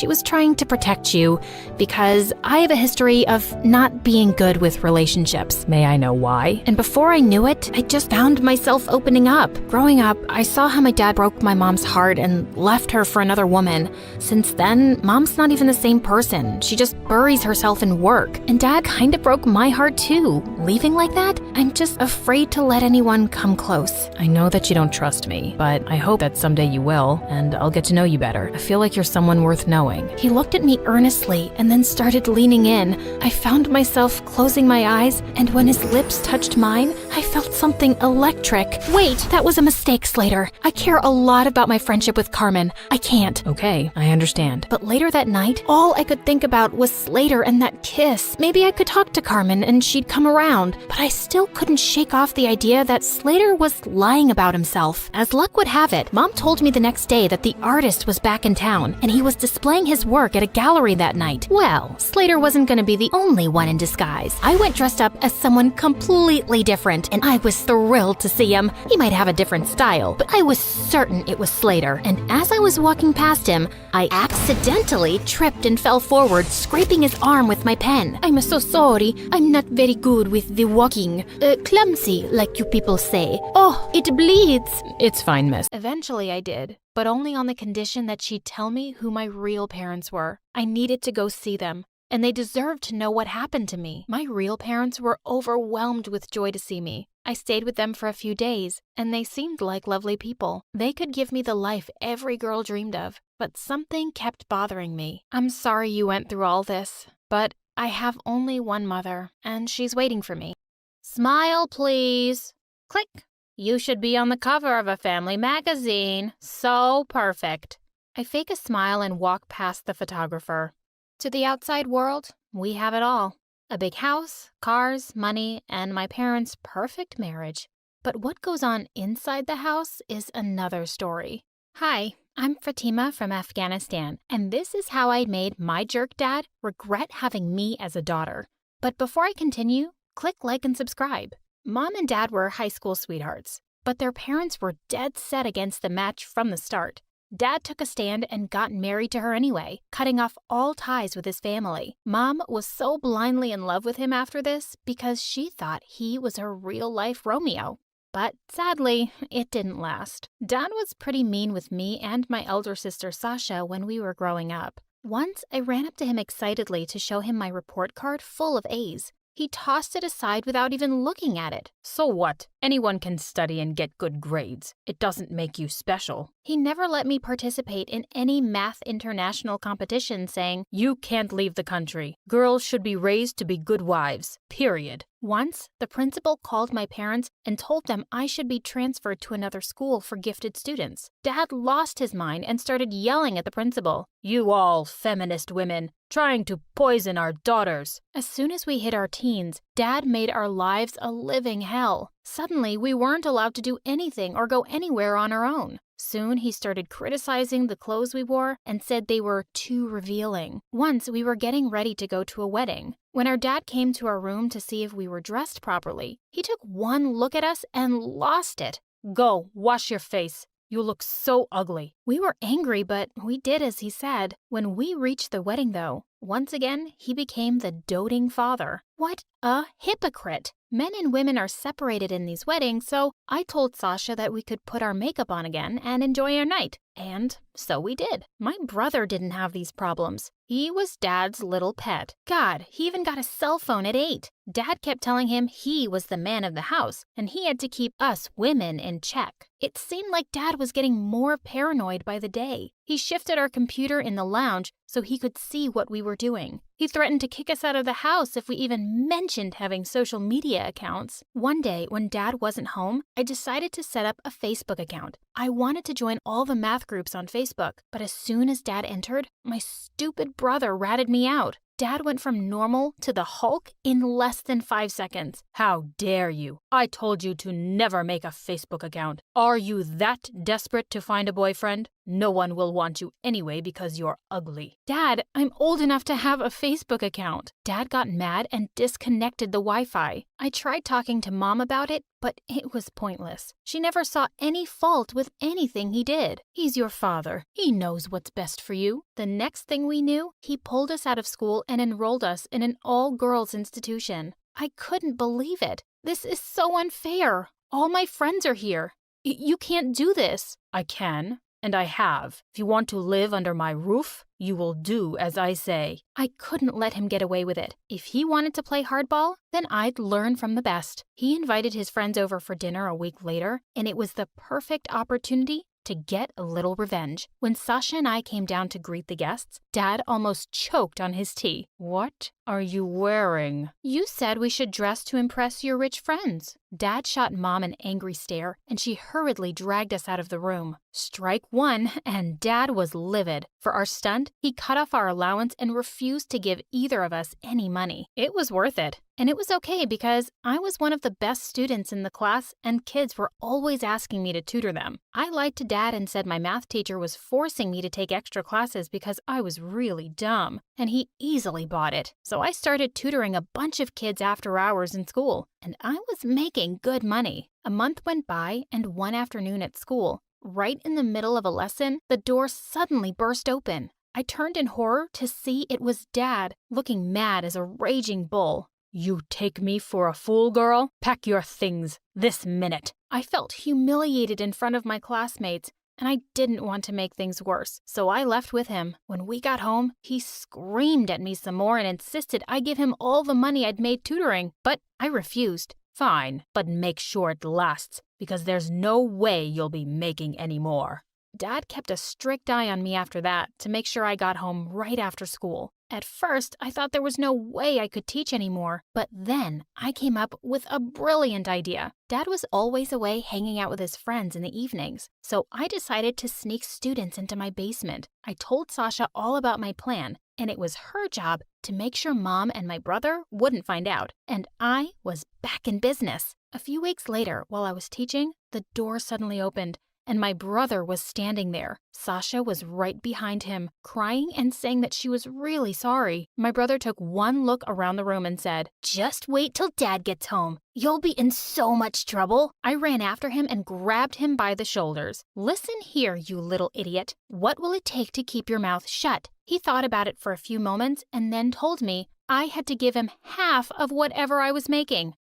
was trying to protect you because I have a history of not being good with relationships. May I know why? And before I knew it, I just found myself opening up. Growing up, I saw how my dad broke my mom's heart and left her for another woman. Since then, mom's not even the same person. She just buries herself in work. And dad kind of broke my heart too. Leaving like that, I'm just afraid to let anyone come close. I know that you don't trust me, but I hope that someday you will, and I'll get to know you better. I feel like you're someone worth knowing. He looked at me earnestly and then started leaning in. I found myself closing my eyes, and when his lips touched mine, I felt something electric. Wait, that was a mistake, Slater. I care a lot about my friendship with Carmen. I can't. Okay, I understand. But later that night, all I could think about was Slater and that kiss. Maybe I could talk to Carmen and she'd come around, but I still couldn't shake off the idea that Slater was lying about himself. As luck would have it, Mom told me the next day that the artist was back in town, and he was displaying his work at a gallery that night. Well, Slater wasn't going to be the only one in disguise. I went dressed up as someone completely different, and I was thrilled to see him. He might have a different style, but I was certain it was Slater. And as I was walking past him, I accidentally tripped and fell forward, scraping his arm with my pen. I'm so sorry. I'm not very good with the walking. Clumsy, like you people say. Oh, it bleeds. It's fine, miss. Eventually I did, but only on the condition that she'd tell me who my real parents were. I needed to go see them, and they deserved to know what happened to me. My real parents were overwhelmed with joy to see me. I stayed with them for a few days, and they seemed like lovely people. They could give me the life every girl dreamed of, but something kept bothering me. I'm sorry you went through all this, but I have only one mother, and she's waiting for me. Smile, please. Click. You should be on the cover of a family magazine. So perfect. I fake a smile and walk past the photographer. To the outside world, we have it all. A big house, cars, money, and my parents' perfect marriage. But what goes on inside the house is another story. Hi, I'm Fatima from Afghanistan, and this is how I made my jerk dad regret having me as a daughter. But before I continue, click like and subscribe. Mom and Dad were high school sweethearts, but their parents were dead set against the match from the start. Dad took a stand and got married to her anyway, cutting off all ties with his family. Mom was so blindly in love with him after this because she thought he was her real-life Romeo. But sadly, it didn't last. Dad was pretty mean with me and my elder sister Sasha when we were growing up. Once, I ran up to him excitedly to show him my report card full of A's. He tossed it aside without even looking at it. So what? Anyone can study and get good grades. It doesn't make you special. He never let me participate in any math international competition, saying, "You can't leave the country. Girls should be raised to be good wives. Period." Once, the principal called my parents and told them I should be transferred to another school for gifted students. Dad lost his mind and started yelling at the principal. "You all feminist women, trying to poison our daughters." As soon as we hit our teens, Dad made our lives a living hell. Suddenly, we weren't allowed to do anything or go anywhere on our own. Soon, he started criticizing the clothes we wore and said they were too revealing. Once, we were getting ready to go to a wedding. When our dad came to our room to see if we were dressed properly, he took one look at us and lost it. "Go, wash your face. You look so ugly." We were angry, but we did as he said. When we reached the wedding, though, once again, he became the doting father. What a hypocrite! Men and women are separated in these weddings, so I told Sasha that we could put our makeup on again and enjoy our night. And so we did. My brother didn't have these problems. He was Dad's little pet. God, he even got a cell phone at 8. Dad kept telling him he was the man of the house, and he had to keep us women in check. It seemed like Dad was getting more paranoid by the day. He shifted our computer in the lounge so he could see what we were doing. He threatened to kick us out of the house if we even mentioned having social media accounts. One day, when Dad wasn't home, I decided to set up a Facebook account. I wanted to join all the math groups on Facebook, but as soon as Dad entered, my stupid brother ratted me out. Dad went from normal to the Hulk in less than 5 seconds. "How dare you? I told you to never make a Facebook account. Are you that desperate to find a boyfriend? No one will want you anyway because you're ugly." "Dad, I'm old enough to have a Facebook account." Dad got mad and disconnected the Wi-Fi. I tried talking to Mom about it, but it was pointless. She never saw any fault with anything he did. "He's your father. He knows what's best for you." The next thing we knew, he pulled us out of school and enrolled us in an all-girls institution. I couldn't believe it. This is so unfair. All my friends are here. You can't do this. "I can. And I have. If you want to live under my roof, you will do as I say." I couldn't let him get away with it. If he wanted to play hardball, then I'd learn from the best. He invited his friends over for dinner a week later, and it was the perfect opportunity to get a little revenge. When Sasha and I came down to greet the guests, Dad almost choked on his tea. "What are you wearing?" "You said we should dress to impress your rich friends." Dad shot Mom an angry stare, and she hurriedly dragged us out of the room. Strike one, and Dad was livid. For our stunt, he cut off our allowance and refused to give either of us any money. It was worth it. And it was okay because I was one of the best students in the class and kids were always asking me to tutor them. I lied to Dad and said my math teacher was forcing me to take extra classes because I was really dumb, and he easily bought it. So I started tutoring a bunch of kids after hours in school, and I was making good money. A month went by, and one afternoon at school, right in the middle of a lesson, the door suddenly burst open. I turned in horror to see it was Dad, looking mad as a raging bull. "You take me for a fool, girl? Pack your things this minute." I felt humiliated in front of my classmates, and I didn't want to make things worse, so I left with him. When we got home, he screamed at me some more and insisted I give him all the money I'd made tutoring, but I refused. "Fine, but make sure it lasts, because there's no way you'll be making any more." Dad kept a strict eye on me after that to make sure I got home right after school. At first, I thought there was no way I could teach anymore, but then I came up with a brilliant idea. Dad was always away hanging out with his friends in the evenings, so I decided to sneak students into my basement. I told Sasha all about my plan, and it was her job to make sure Mom and my brother wouldn't find out, and I was back in business. A few weeks later, while I was teaching, the door suddenly opened, and my brother was standing there. Sasha was right behind him, crying and saying that she was really sorry. My brother took one look around the room and said, "Just wait till Dad gets home. You'll be in so much trouble." I ran after him and grabbed him by the shoulders. "Listen here, you little idiot. What will it take to keep your mouth shut?" He thought about it for a few moments and then told me I had to give him half of whatever I was making.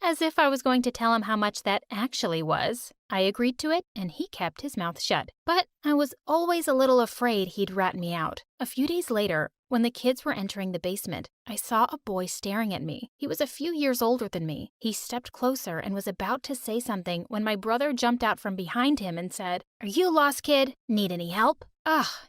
As if I was going to tell him how much that actually was. I agreed to it, and he kept his mouth shut. But I was always a little afraid he'd rat me out. A few days later, when the kids were entering the basement, I saw a boy staring at me. He was a few years older than me. He stepped closer and was about to say something when my brother jumped out from behind him and said, "Are you lost, kid? Need any help?"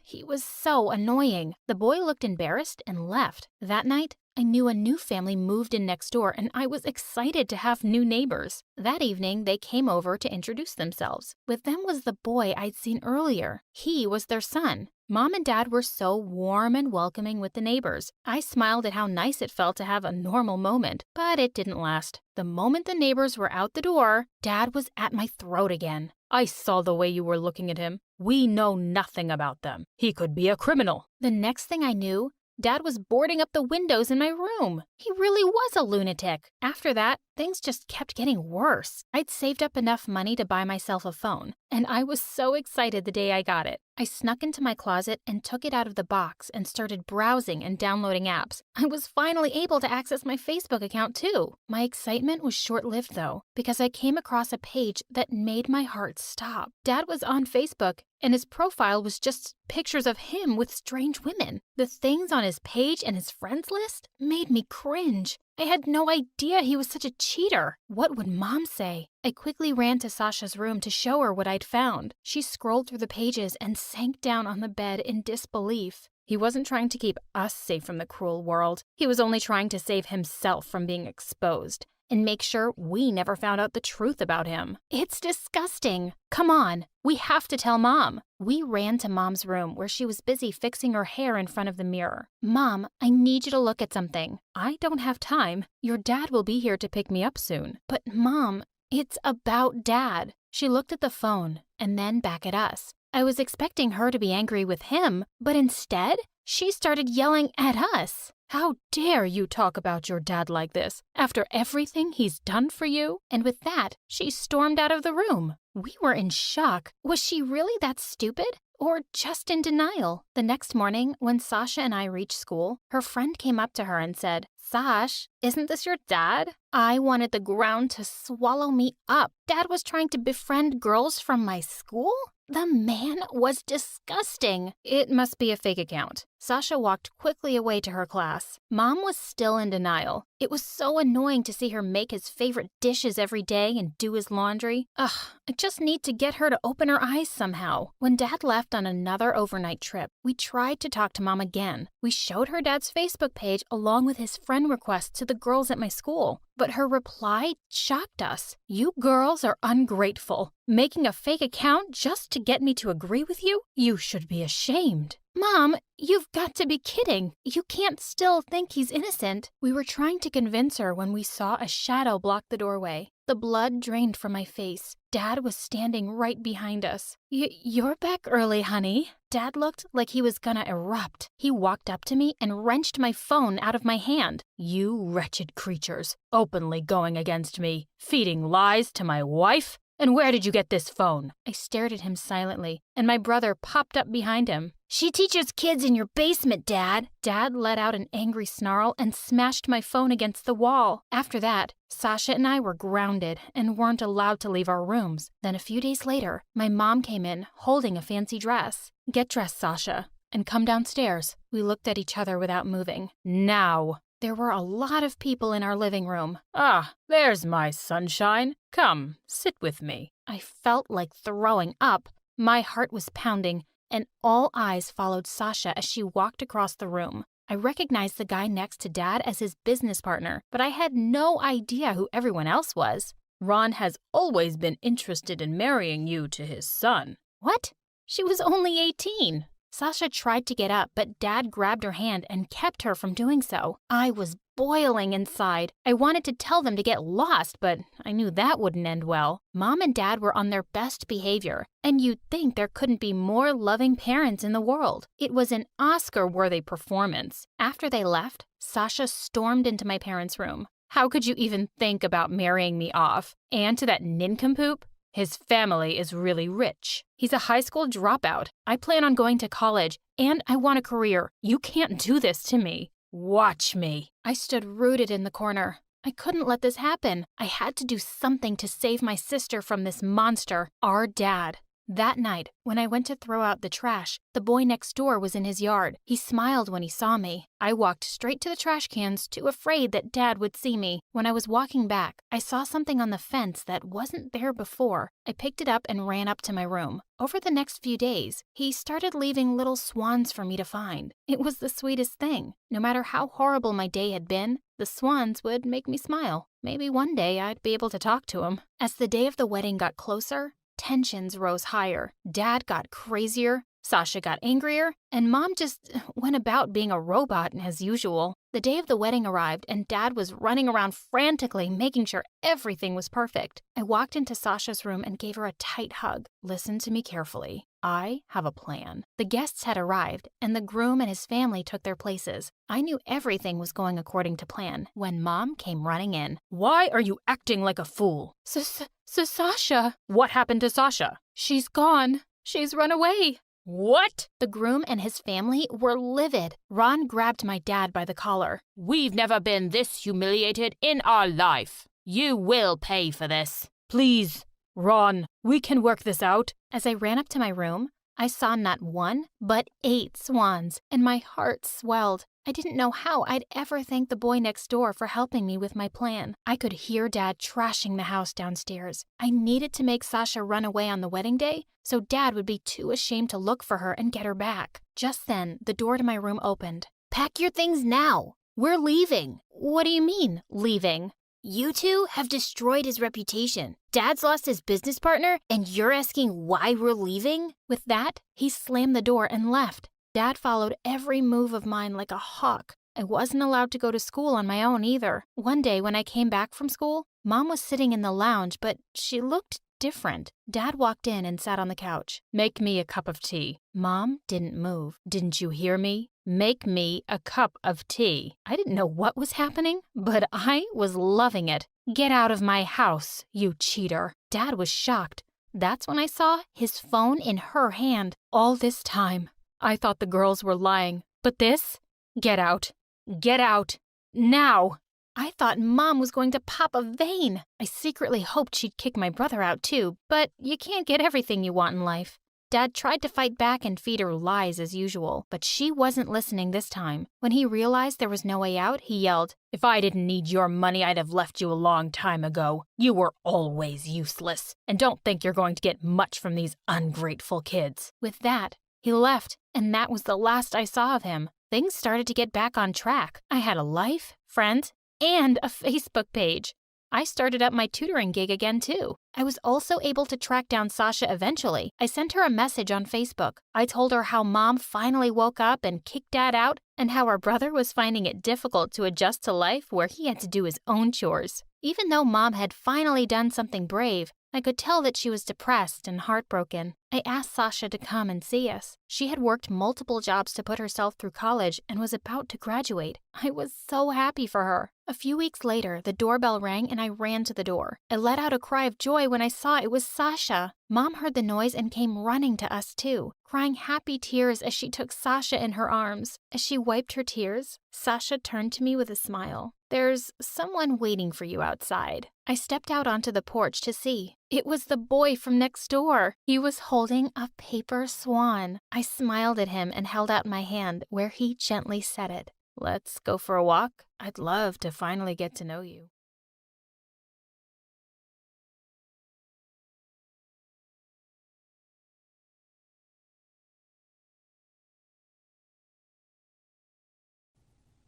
He was so annoying. The boy looked embarrassed and left. That night, I knew a new family moved in next door, and I was excited to have new neighbors. That evening, they came over to introduce themselves. With them was the boy I'd seen earlier. He was their son. Mom and Dad were so warm and welcoming with the neighbors. I smiled at how nice it felt to have a normal moment, but it didn't last. The moment the neighbors were out the door, Dad was at my throat again. "I saw the way you were looking at him. We know nothing about them. He could be a criminal." The next thing I knew, Dad was boarding up the windows in my room. He really was a lunatic. After that, things just kept getting worse. I'd saved up enough money to buy myself a phone, and I was so excited the day I got it. I snuck into my closet and took it out of the box and started browsing and downloading apps. I was finally able to access my Facebook account too. My excitement was short-lived though, because I came across a page that made my heart stop. Dad was on Facebook, and his profile was just pictures of him with strange women. The things on his page and his friends list made me cringe. I had no idea he was such a cheater. What would Mom say? I quickly ran to Sasha's room to show her what I'd found. She scrolled through the pages and sank down on the bed in disbelief. He wasn't trying to keep us safe from the cruel world. He was only trying to save himself from being exposed and make sure we never found out the truth about him. It's disgusting. Come on, we have to tell Mom. We ran to Mom's room where she was busy fixing her hair in front of the mirror. Mom, I need you to look at something. I don't have time. Your dad will be here to pick me up soon. But Mom, it's about Dad. She looked at the phone and then back at us. I was expecting her to be angry with him, but instead, she started yelling at us. How dare you talk about your dad like this after everything he's done for you? And with that, she stormed out of the room. We were in shock. Was she really that stupid? Or just in denial? The next morning, when Sasha and I reached school, her friend came up to her and said, "Sash, isn't this your dad?" I wanted the ground to swallow me up. Dad was trying to befriend girls from my school? The man was disgusting. It must be a fake account. Sasha walked quickly away to her class. Mom was still in denial. It was so annoying to see her make his favorite dishes every day and do his laundry. Ugh, I just need to get her to open her eyes somehow. When Dad left on another overnight trip, we tried to talk to Mom again. We showed her Dad's Facebook page along with his friend requests to the girls at my school. But her reply shocked us. "You girls are ungrateful. Making a fake account just to get me to agree with you? You should be ashamed." Mom, you've got to be kidding. You can't still think he's innocent. We were trying to convince her when we saw a shadow block the doorway. The blood drained from my face. Dad was standing right behind us. You're back early, honey." Dad looked like he was gonna erupt. He walked up to me and wrenched my phone out of my hand. "You wretched creatures, openly going against me, feeding lies to my wife? And where did you get this phone?" I stared at him silently, and my brother popped up behind him. "She teaches kids in your basement, Dad." Dad let out an angry snarl and smashed my phone against the wall. After that, Sasha and I were grounded and weren't allowed to leave our rooms. Then a few days later, my mom came in holding a fancy dress. "Get dressed, Sasha, and come downstairs." We looked at each other without moving. "Now." There were a lot of people in our living room. "Ah, there's my sunshine. Come, sit with me." I felt like throwing up. My heart was pounding, and all eyes followed Sasha as she walked across the room. I recognized the guy next to Dad as his business partner, but I had no idea who everyone else was. "Ron has always been interested in marrying you to his son." What? She was only 18. Sasha tried to get up, but Dad grabbed her hand and kept her from doing so. I was boiling inside. I wanted to tell them to get lost, but I knew that wouldn't end well. Mom and Dad were on their best behavior, and you'd think there couldn't be more loving parents in the world. It was an Oscar-worthy performance. After they left, Sasha stormed into my parents' room. "How could you even think about marrying me off? And to that nincompoop? His family is really rich. He's a high school dropout. I plan on going to college, and I want a career. You can't do this to me. Watch me." I stood rooted in the corner. I couldn't let this happen. I had to do something to save my sister from this monster, our dad. That night, when I went to throw out the trash, the boy next door was in his yard. He smiled when he saw me. I walked straight to the trash cans, too afraid that Dad would see me. When I was walking back, I saw something on the fence that wasn't there before. I picked it up and ran up to my room. Over the next few days, he started leaving little swans for me to find. It was the sweetest thing. No matter how horrible my day had been, the swans would make me smile. Maybe one day I'd be able to talk to him. As the day of the wedding got closer, tensions rose higher. Dad got crazier, Sasha got angrier, and Mom just went about being a robot as usual. The day of the wedding arrived, and Dad was running around frantically, making sure everything was perfect. I walked into Sasha's room and gave her a tight hug. Listen to me carefully. I have a plan. The guests had arrived, and the groom and his family took their places. I knew everything was going according to plan when Mom came running in. Why are you acting like a fool? Sasha. What happened to Sasha? She's gone. She's run away. What? The groom and his family were livid. Ron grabbed my dad by the collar. We've never been this humiliated in our life. You will pay for this. Please, Ron, we can work this out. As I ran up to my room, I saw not 1, but 8 swans, and my heart swelled. I didn't know how I'd ever thank the boy next door for helping me with my plan. I could hear Dad trashing the house downstairs. I needed to make Sasha run away on the wedding day, so Dad would be too ashamed to look for her and get her back. Just then, the door to my room opened. Pack your things now. We're leaving. What do you mean, leaving? You two have destroyed his reputation. Dad's lost his business partner, and you're asking why we're leaving? With that, he slammed the door and left. Dad followed every move of mine like a hawk. I wasn't allowed to go to school on my own either. One day when I came back from school, Mom was sitting in the lounge, but she looked different. Dad walked in and sat on the couch. Make me a cup of tea. Mom didn't move. Didn't you hear me? Make me a cup of tea. I didn't know what was happening, but I was loving it. Get out of my house, you cheater. Dad was shocked. That's when I saw his phone in her hand. All this time, I thought the girls were lying. But this? Get out. Get out. Now. I thought Mom was going to pop a vein. I secretly hoped she'd kick my brother out too, but you can't get everything you want in life. Dad tried to fight back and feed her lies as usual, but she wasn't listening this time. When he realized there was no way out, he yelled, "If I didn't need your money, I'd have left you a long time ago. You were always useless, and don't think you're going to get much from these ungrateful kids." With that, he left, and that was the last I saw of him. Things started to get back on track. I had a life, friends, and a Facebook page. I started up my tutoring gig again, too. I was also able to track down Sasha eventually. I sent her a message on Facebook. I told her how Mom finally woke up and kicked Dad out, and how our brother was finding it difficult to adjust to life where he had to do his own chores. Even though Mom had finally done something brave, I could tell that she was depressed and heartbroken. I asked Sasha to come and see us. She had worked multiple jobs to put herself through college and was about to graduate. I was so happy for her. A few weeks later, the doorbell rang and I ran to the door. I let out a cry of joy when I saw it was Sasha. Mom heard the noise and came running to us too, crying happy tears as she took Sasha in her arms. As she wiped her tears, Sasha turned to me with a smile. "There's someone waiting for you outside." I stepped out onto the porch to see. It was the boy from next door. He was holding a paper swan. I smiled at him and held out my hand where he gently set it. "Let's go for a walk. I'd love to finally get to know you."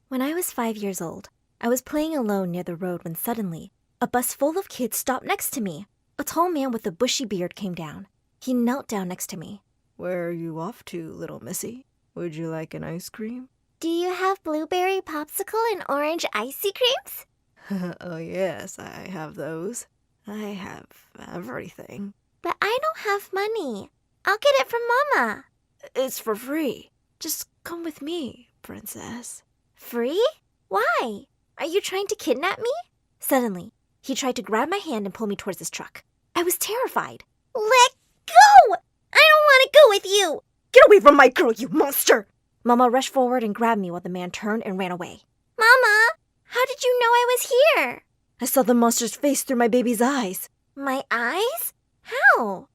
When I was 5 years old, I was playing alone near the road when suddenly, a bus full of kids stopped next to me. A tall man with a bushy beard came down. He knelt down next to me. "Where are you off to, little missy? Would you like an ice cream?" "Do you have blueberry popsicle and orange icy creams?" "Oh yes, I have those. I have everything." "But I don't have money. I'll get it from Mama." "It's for free. Just come with me, princess." "Free? Why? Are you trying to kidnap me?" Suddenly, he tried to grab my hand and pull me towards his truck. I was terrified. "Let go! I don't want to go with you!" "Get away from my girl, you monster!" Mama rushed forward and grabbed me while the man turned and ran away. "Mama, how did you know I was here?" "I saw the monster's face through my baby's eyes." "My eyes? How?"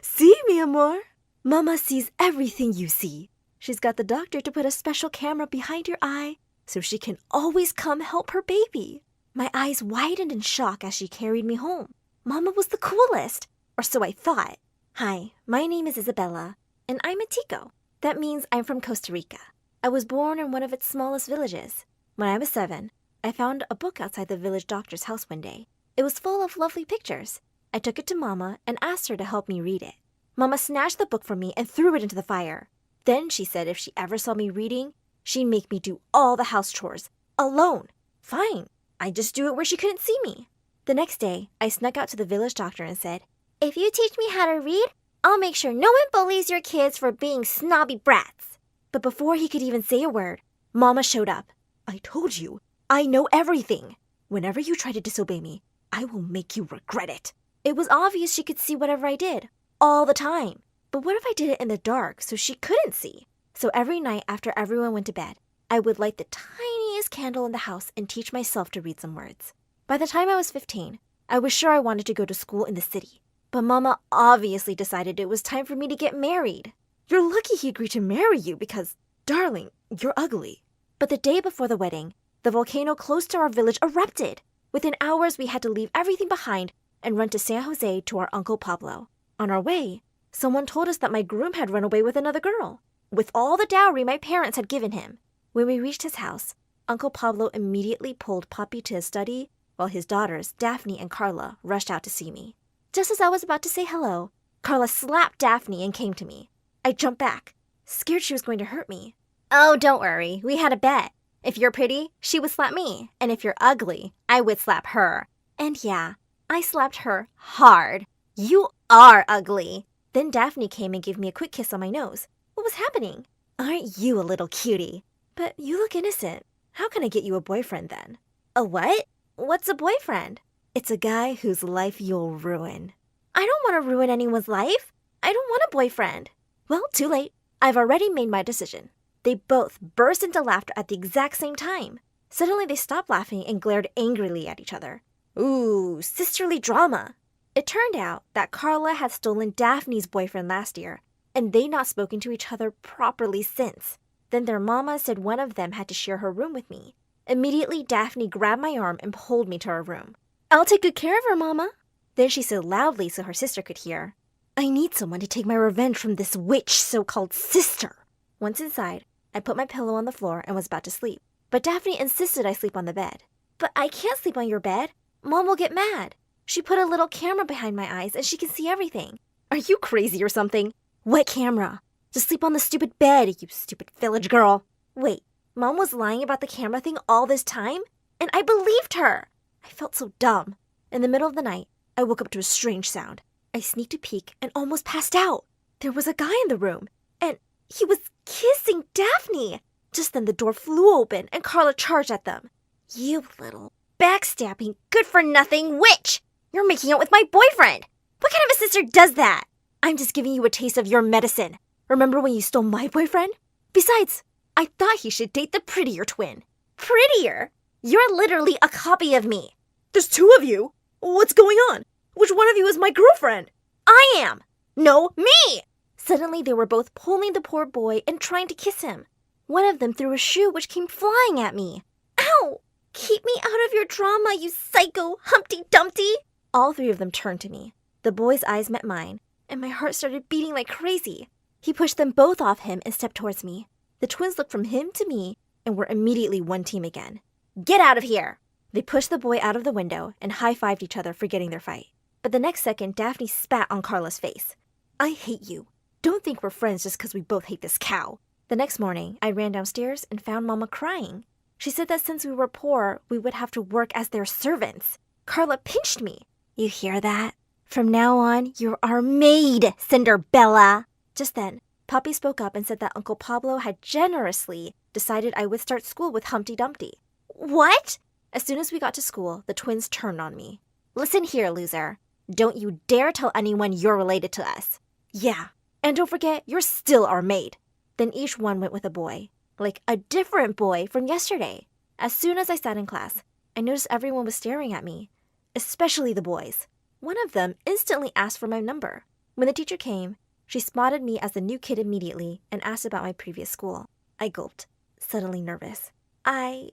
"See, mi amor? Mama sees everything you see. She's got the doctor to put a special camera behind your eye so she can always come help her baby." My eyes widened in shock as she carried me home. Mama was the coolest, or so I thought. "Hi, my name is Isabella, and I'm a Tico. That means I'm from Costa Rica. I was born in one of its smallest villages. When I was 7, I found a book outside the village doctor's house one day. It was full of lovely pictures. I took it to Mama and asked her to help me read it. Mama snatched the book from me and threw it into the fire. Then she said if she ever saw me reading, She'd make me do all the house chores, alone. Fine, I'd just do it where she couldn't see me. The next day, I snuck out to the village doctor and said, "If you teach me how to read, I'll make sure no one bullies your kids for being snobby brats." But before he could even say a word, Mama showed up. "I told you, I know everything. Whenever you try to disobey me, I will make you regret it." It was obvious she could see whatever I did, all the time. But what if I did it in the dark so she couldn't see? So every night after everyone went to bed, I would light the tiniest candle in the house and teach myself to read some words. By the time I was 15, I was sure I wanted to go to school in the city. But Mama obviously decided it was time for me to get married. You're lucky he agreed to marry you because, darling, you're ugly. But the day before the wedding, the volcano close to our village erupted. Within hours, we had to leave everything behind and run to San Jose to our Uncle Pablo. On our way, someone told us that my groom had run away with another girl, with all the dowry my parents had given him. When we reached his house, Uncle Pablo immediately pulled Papi to his study, while his daughters, Daphne and Carla, rushed out to see me. Just as I was about to say hello, Carla slapped Daphne and came to me. I jumped back, scared she was going to hurt me. "Oh, don't worry, we had a bet. If you're pretty, she would slap me, and if you're ugly, I would slap her." And yeah, I slapped her hard. "You are ugly." Then Daphne came and gave me a quick kiss on my nose. What was happening? "Aren't you a little cutie? But you look innocent. How can I get you a boyfriend then?" "A what? What's a boyfriend?" "It's a guy whose life you'll ruin." "I don't want to ruin anyone's life. I don't want a boyfriend." Well, too late. I've already made my decision. They both burst into laughter at the exact same time. Suddenly they stopped laughing and glared angrily at each other. Ooh, sisterly drama. It turned out that Carla had stolen Daphne's boyfriend last year, and they'd not spoken to each other properly since. Then their mama said one of them had to share her room with me. Immediately, Daphne grabbed my arm and pulled me to her room. "I'll take good care of her, Mama." Then she said loudly so her sister could hear, "I need someone to take my revenge from this witch so-called sister." Once inside, I put my pillow on the floor and was about to sleep. But Daphne insisted I sleep on the bed. "But I can't sleep on your bed. Mom will get mad. She put a little camera behind my eyes and she can see everything." "Are you crazy or something? What camera? Just sleep on the stupid bed, you stupid village girl." Wait, Mom was lying about the camera thing all this time? And I believed her! I felt so dumb. In the middle of the night, I woke up to a strange sound. I sneaked a peek and almost passed out. There was a guy in the room, and he was kissing Daphne. Just then the door flew open and Carla charged at them. "You little backstabbing, good-for-nothing witch! You're making out with my boyfriend! What kind of a sister does that? I'm just giving you a taste of your medicine. Remember when you stole my boyfriend? Besides, I thought he should date the prettier twin." "Prettier? You're literally a copy of me." "There's two of you? What's going on? Which one of you is my girlfriend?" "I am." "No, me!" Suddenly they were both pulling the poor boy and trying to kiss him. One of them threw a shoe which came flying at me. "Ow! Keep me out of your drama, you psycho Humpty Dumpty!" All three of them turned to me. The boy's eyes met mine, and my heart started beating like crazy. He pushed them both off him and stepped towards me. The twins looked from him to me and were immediately one team again. "Get out of here!" They pushed the boy out of the window and high-fived each other for getting their fight. But the next second, Daphne spat on Carla's face. "I hate you. Don't think we're friends just because we both hate this cow." The next morning, I ran downstairs and found Mama crying. She said that since we were poor, we would have to work as their servants. Carla pinched me. "You hear that? From now on, you're our maid, Cinderbella." Just then, Papi spoke up and said that Uncle Pablo had generously decided I would start school with Humpty Dumpty. "What?" As soon as we got to school, the twins turned on me. "Listen here, loser. Don't you dare tell anyone you're related to us." "Yeah, and don't forget, you're still our maid." Then each one went with a boy, like a different boy from yesterday. As soon as I sat in class, I noticed everyone was staring at me, especially the boys. One of them instantly asked for my number. When the teacher came, she spotted me as the new kid immediately and asked about my previous school. I gulped, suddenly nervous. I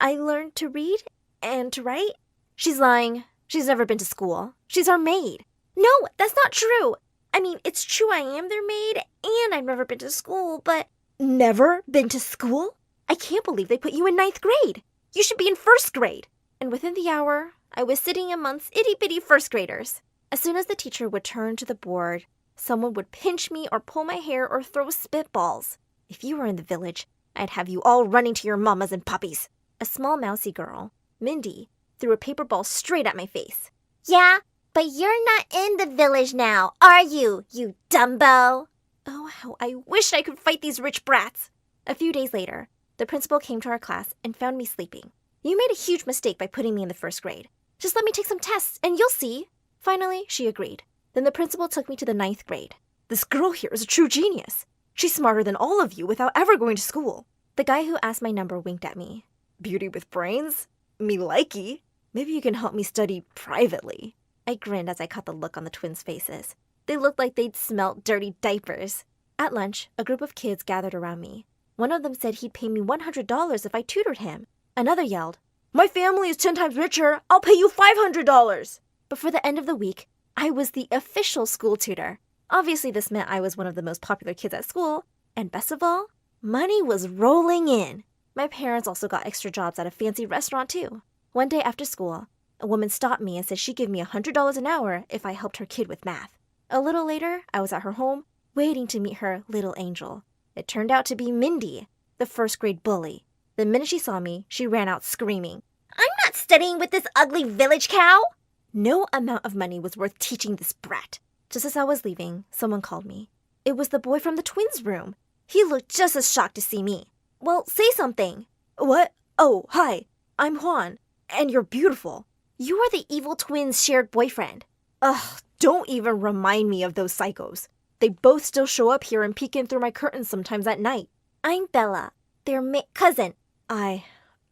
learned to read and to write." "She's lying. She's never been to school. She's our maid." "No, that's not true. I mean, it's true I am their maid, and I've never been to school, but..." "Never been to school? I can't believe they put you in 9th grade. You should be in 1st grade." And within the hour, I was sitting amongst itty-bitty 1st graders. As soon as the teacher would turn to the board, someone would pinch me or pull my hair or throw spitballs. If you were in the village, I'd have you all running to your mamas and puppies. A small mousy girl, Mindy, threw a paper ball straight at my face. Yeah, but you're not in the village now, are you, you Dumbo? Oh, how I wished I could fight these rich brats. A few days later, the principal came to our class and found me sleeping. You made a huge mistake by putting me in the first grade. Just let me take some tests and you'll see. Finally, she agreed. Then the principal took me to the 9th grade. This girl here is a true genius. She's smarter than all of you without ever going to school. The guy who asked my number winked at me. Beauty with brains? Me likey. Maybe you can help me study privately. I grinned as I caught the look on the twins' faces. They looked like they'd smelt dirty diapers. At lunch, a group of kids gathered around me. One of them said he'd pay me $100 if I tutored him. Another yelled, "My family is 10 times richer. I'll pay you $500. Before the end of the week, I was the official school tutor. Obviously, this meant I was one of the most popular kids at school. And best of all, money was rolling in. My parents also got extra jobs at a fancy restaurant, too. One day after school, a woman stopped me and said she'd give me $100 an hour if I helped her kid with math. A little later, I was at her home, waiting to meet her little angel. It turned out to be Mindy, the first-grade bully. The minute she saw me, she ran out screaming, I'm not studying with this ugly village cow. No amount of money was worth teaching this brat. Just as I was leaving, someone called me. It was the boy from the twins' room. He looked just as shocked to see me. Well, say something. What? Oh, hi. I'm Juan, and you're beautiful. You are the evil twins' shared boyfriend. Ugh, don't even remind me of those psychos. They both still show up here and peek in through my curtains sometimes at night. I'm Bella, their cousin.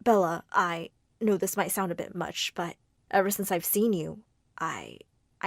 Bella, I know this might sound a bit much, but ever since I've seen you, I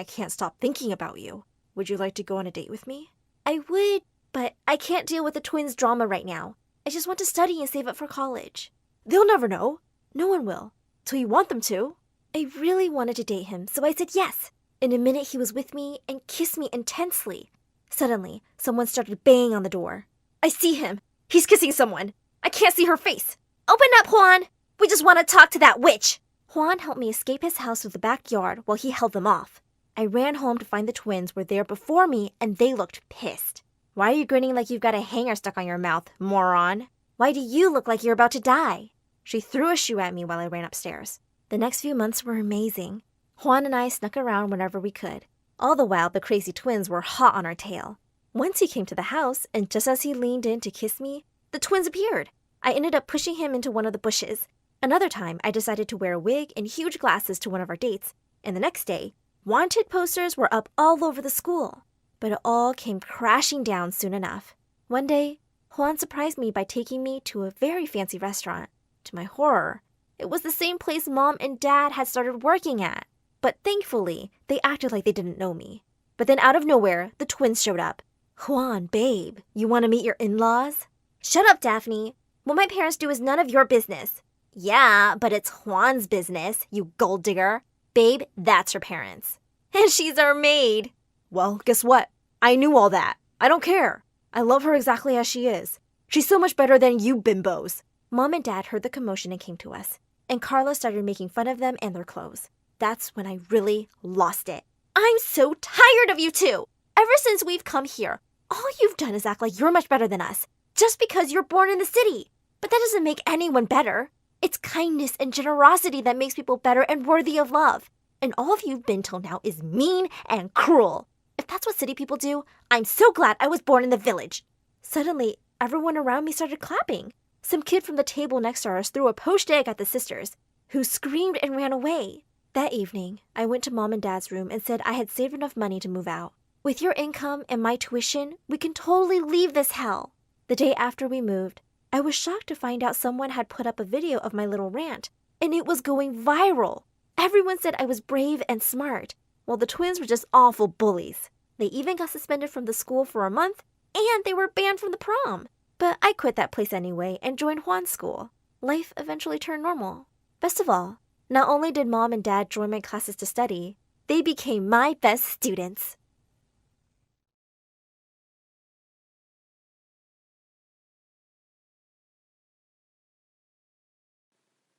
can't stop thinking about you. Would you like to go on a date with me? I would, but I can't deal with the twins' drama right now. I just want to study and save up for college. They'll never know. No one will. Till you want them to. I really wanted to date him, so I said yes. In a minute, he was with me and kissed me intensely. Suddenly, someone started banging on the door. I see him. He's kissing someone. I can't see her face. Open up, Juan. We just want to talk to that witch. Juan helped me escape his house through the backyard while he held them off. I ran home to find the twins were there before me, and they looked pissed. Why are you grinning like you've got a hanger stuck on your mouth, moron? Why do you look like you're about to die? She threw a shoe at me while I ran upstairs. The next few months were amazing. Juan and I snuck around whenever we could. All the while, the crazy twins were hot on our tail. Once he came to the house, and just as he leaned in to kiss me, the twins appeared. I ended up pushing him into one of the bushes. Another time, I decided to wear a wig and huge glasses to one of our dates, and the next day, wanted posters were up all over the school. But it all came crashing down soon enough. One day, Juan surprised me by taking me to a very fancy restaurant. To my horror, it was the same place Mom and Dad had started working at. But thankfully, they acted like they didn't know me. But then out of nowhere, the twins showed up. Juan, babe, you want to meet your in-laws? Shut up, Daphne. What my parents do is none of your business. Yeah, but it's Juan's business, you gold digger. Babe, that's her parents. And she's our maid. Well, guess what? I knew all that. I don't care. I love her exactly as she is. She's so much better than you bimbos. Mom and Dad heard the commotion and came to us. And Carla started making fun of them and their clothes. That's when I really lost it. I'm so tired of you two. Ever since we've come here, all you've done is act like you're much better than us. Just because you're born in the city. But that doesn't make anyone better. It's kindness and generosity that makes people better and worthy of love. And all of you've been till now is mean and cruel. If that's what city people do, I'm so glad I was born in the village. Suddenly, everyone around me started clapping. Some kid from the table next to us threw a poached egg at the sisters, who screamed and ran away. That evening, I went to Mom and Dad's room and said I had saved enough money to move out. With your income and my tuition, we can totally leave this hell. The day after we moved, I was shocked to find out someone had put up a video of my little rant, and it was going viral. Everyone said I was brave and smart, while the twins were just awful bullies. They even got suspended from the school for a month, and they were banned from the prom. But I quit that place anyway and joined Juan's school. Life eventually turned normal. Best of all, not only did Mom and Dad join my classes to study, they became my best students.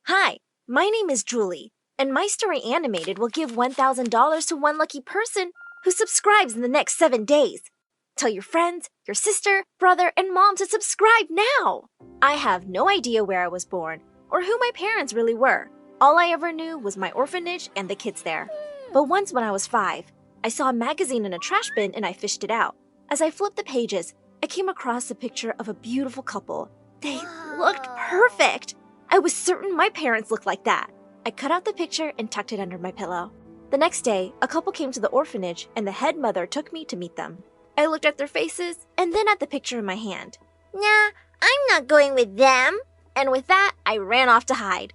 Hi, my name is Julie, and my story animated will give $1,000 to one lucky person who subscribes in the next 7 days. Tell your friends, your sister, brother, and mom to subscribe now! I have no idea where I was born or who my parents really were. All I ever knew was my orphanage and the kids there. But once when I was 5, I saw a magazine in a trash bin and I fished it out. As I flipped the pages, I came across a picture of a beautiful couple. They looked perfect! I was certain my parents looked like that. I cut out the picture and tucked it under my pillow. The next day, a couple came to the orphanage and the head mother took me to meet them. I looked at their faces and then at the picture in my hand. Nah, I'm not going with them. And with that, I ran off to hide.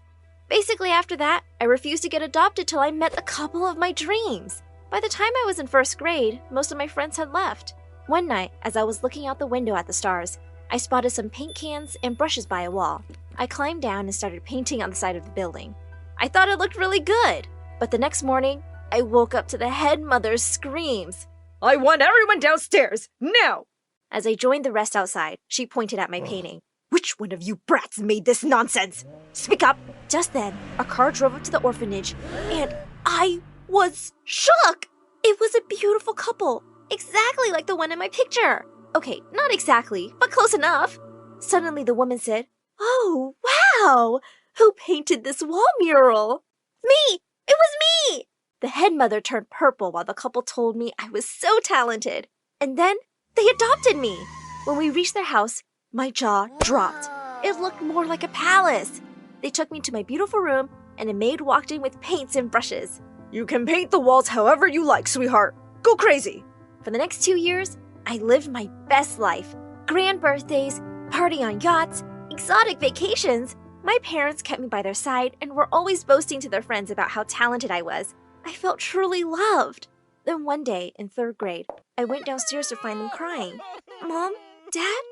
Basically, after that, I refused to get adopted till I met the couple of my dreams. By the time I was in 1st grade, most of my friends had left. One night, as I was looking out the window at the stars, I spotted some paint cans and brushes by a wall. I climbed down and started painting on the side of the building. I thought it looked really good, but the next morning, I woke up to the head mother's screams. I want everyone downstairs, now! As I joined the rest outside, she pointed at my painting. Which one of you brats made this nonsense? Speak up! Just then, a car drove up to the orphanage, and I was shook! It was a beautiful couple, exactly like the one in my picture. Okay, not exactly, but close enough. Suddenly the woman said, "Oh, wow! Who painted this wall mural?" Me! It was me! The head mother turned purple while the couple told me I was so talented. And then they adopted me. When we reached their house, my jaw dropped. It looked more like a palace. They took me to my beautiful room, and a maid walked in with paints and brushes. You can paint the walls however you like, sweetheart. Go crazy! For the next 2 years, I lived my best life. Grand birthdays, party on yachts, exotic vacations. My parents kept me by their side and were always boasting to their friends about how talented I was. I felt truly loved. Then one day, in 3rd grade, I went downstairs to find them crying. "Mom? Dad?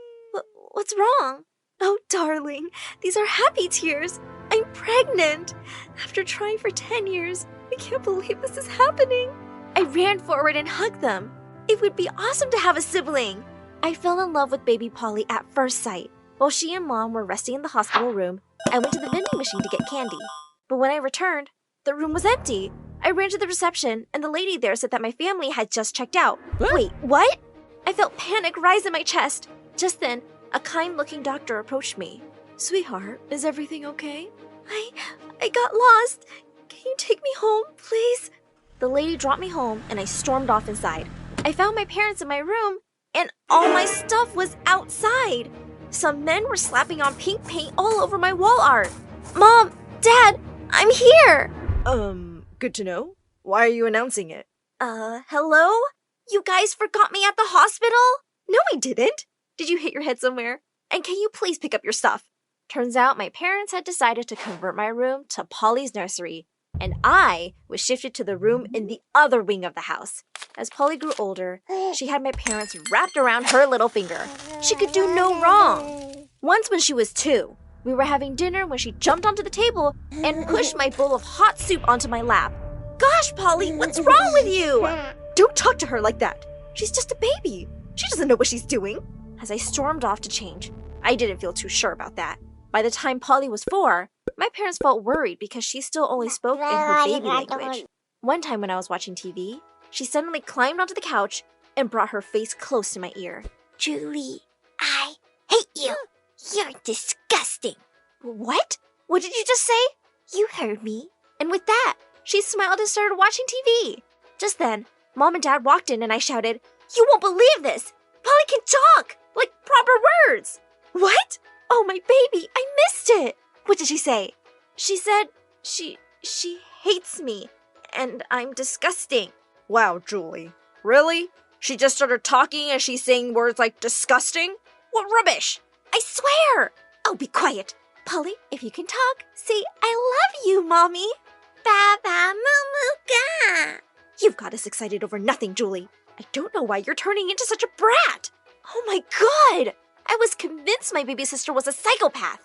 What's wrong?" "Oh, darling, these are happy tears. I'm pregnant. After trying for 10 years, I can't believe this is happening." I ran forward and hugged them. It would be awesome to have a sibling. I fell in love with baby Polly at first sight. While she and Mom were resting in the hospital room, I went to the vending machine to get candy. But when I returned, the room was empty. I ran to the reception, and the lady there said that my family had just checked out. Wait, what? I felt panic rise in my chest. Just then, a kind-looking doctor approached me. "Sweetheart, is everything okay?" I got lost. Can you take me home, please?" The lady dropped me home, and I stormed off inside. I found my parents in my room, and all my stuff was outside. Some men were slapping on pink paint all over my wall art. "Mom, Dad, I'm here!" Good to know. Why are you announcing it? Hello? You guys forgot me at the hospital? No, I didn't. Did you hit your head somewhere? And can you please pick up your stuff? Turns out my parents had decided to convert my room to Polly's nursery, and I was shifted to the room in the other wing of the house. As Polly grew older, she had my parents wrapped around her little finger. She could do no wrong. Once when she was 2, we were having dinner when she jumped onto the table and pushed my bowl of hot soup onto my lap. "Gosh, Polly, what's wrong with you?" Don't talk to her like that. She's just a baby. She doesn't know what she's doing. As I stormed off to change, I didn't feel too sure about that. By the time Polly was 4, my parents felt worried because she still only spoke in her baby language. One time when I was watching TV, she suddenly climbed onto the couch and brought her face close to my ear. Julie, I hate you. You're disgusting. What? What did you just say? You heard me. And with that, she smiled and started watching TV. Just then, Mom and Dad walked in and I shouted, "You won't believe this! Polly can talk! Like proper words!" "What? Oh, my baby, I missed it!" "What did she say?" "She said she hates me, and I'm disgusting." Wow, Julie. Really? She just started talking and she's saying words like disgusting? What rubbish! I swear! Oh, be quiet. Polly, if you can talk, say, "I love you, Mommy." Baba Mumuka. You've got us excited over nothing, Julie. I don't know why you're turning into such a brat. Oh my God! I was convinced my baby sister was a psychopath.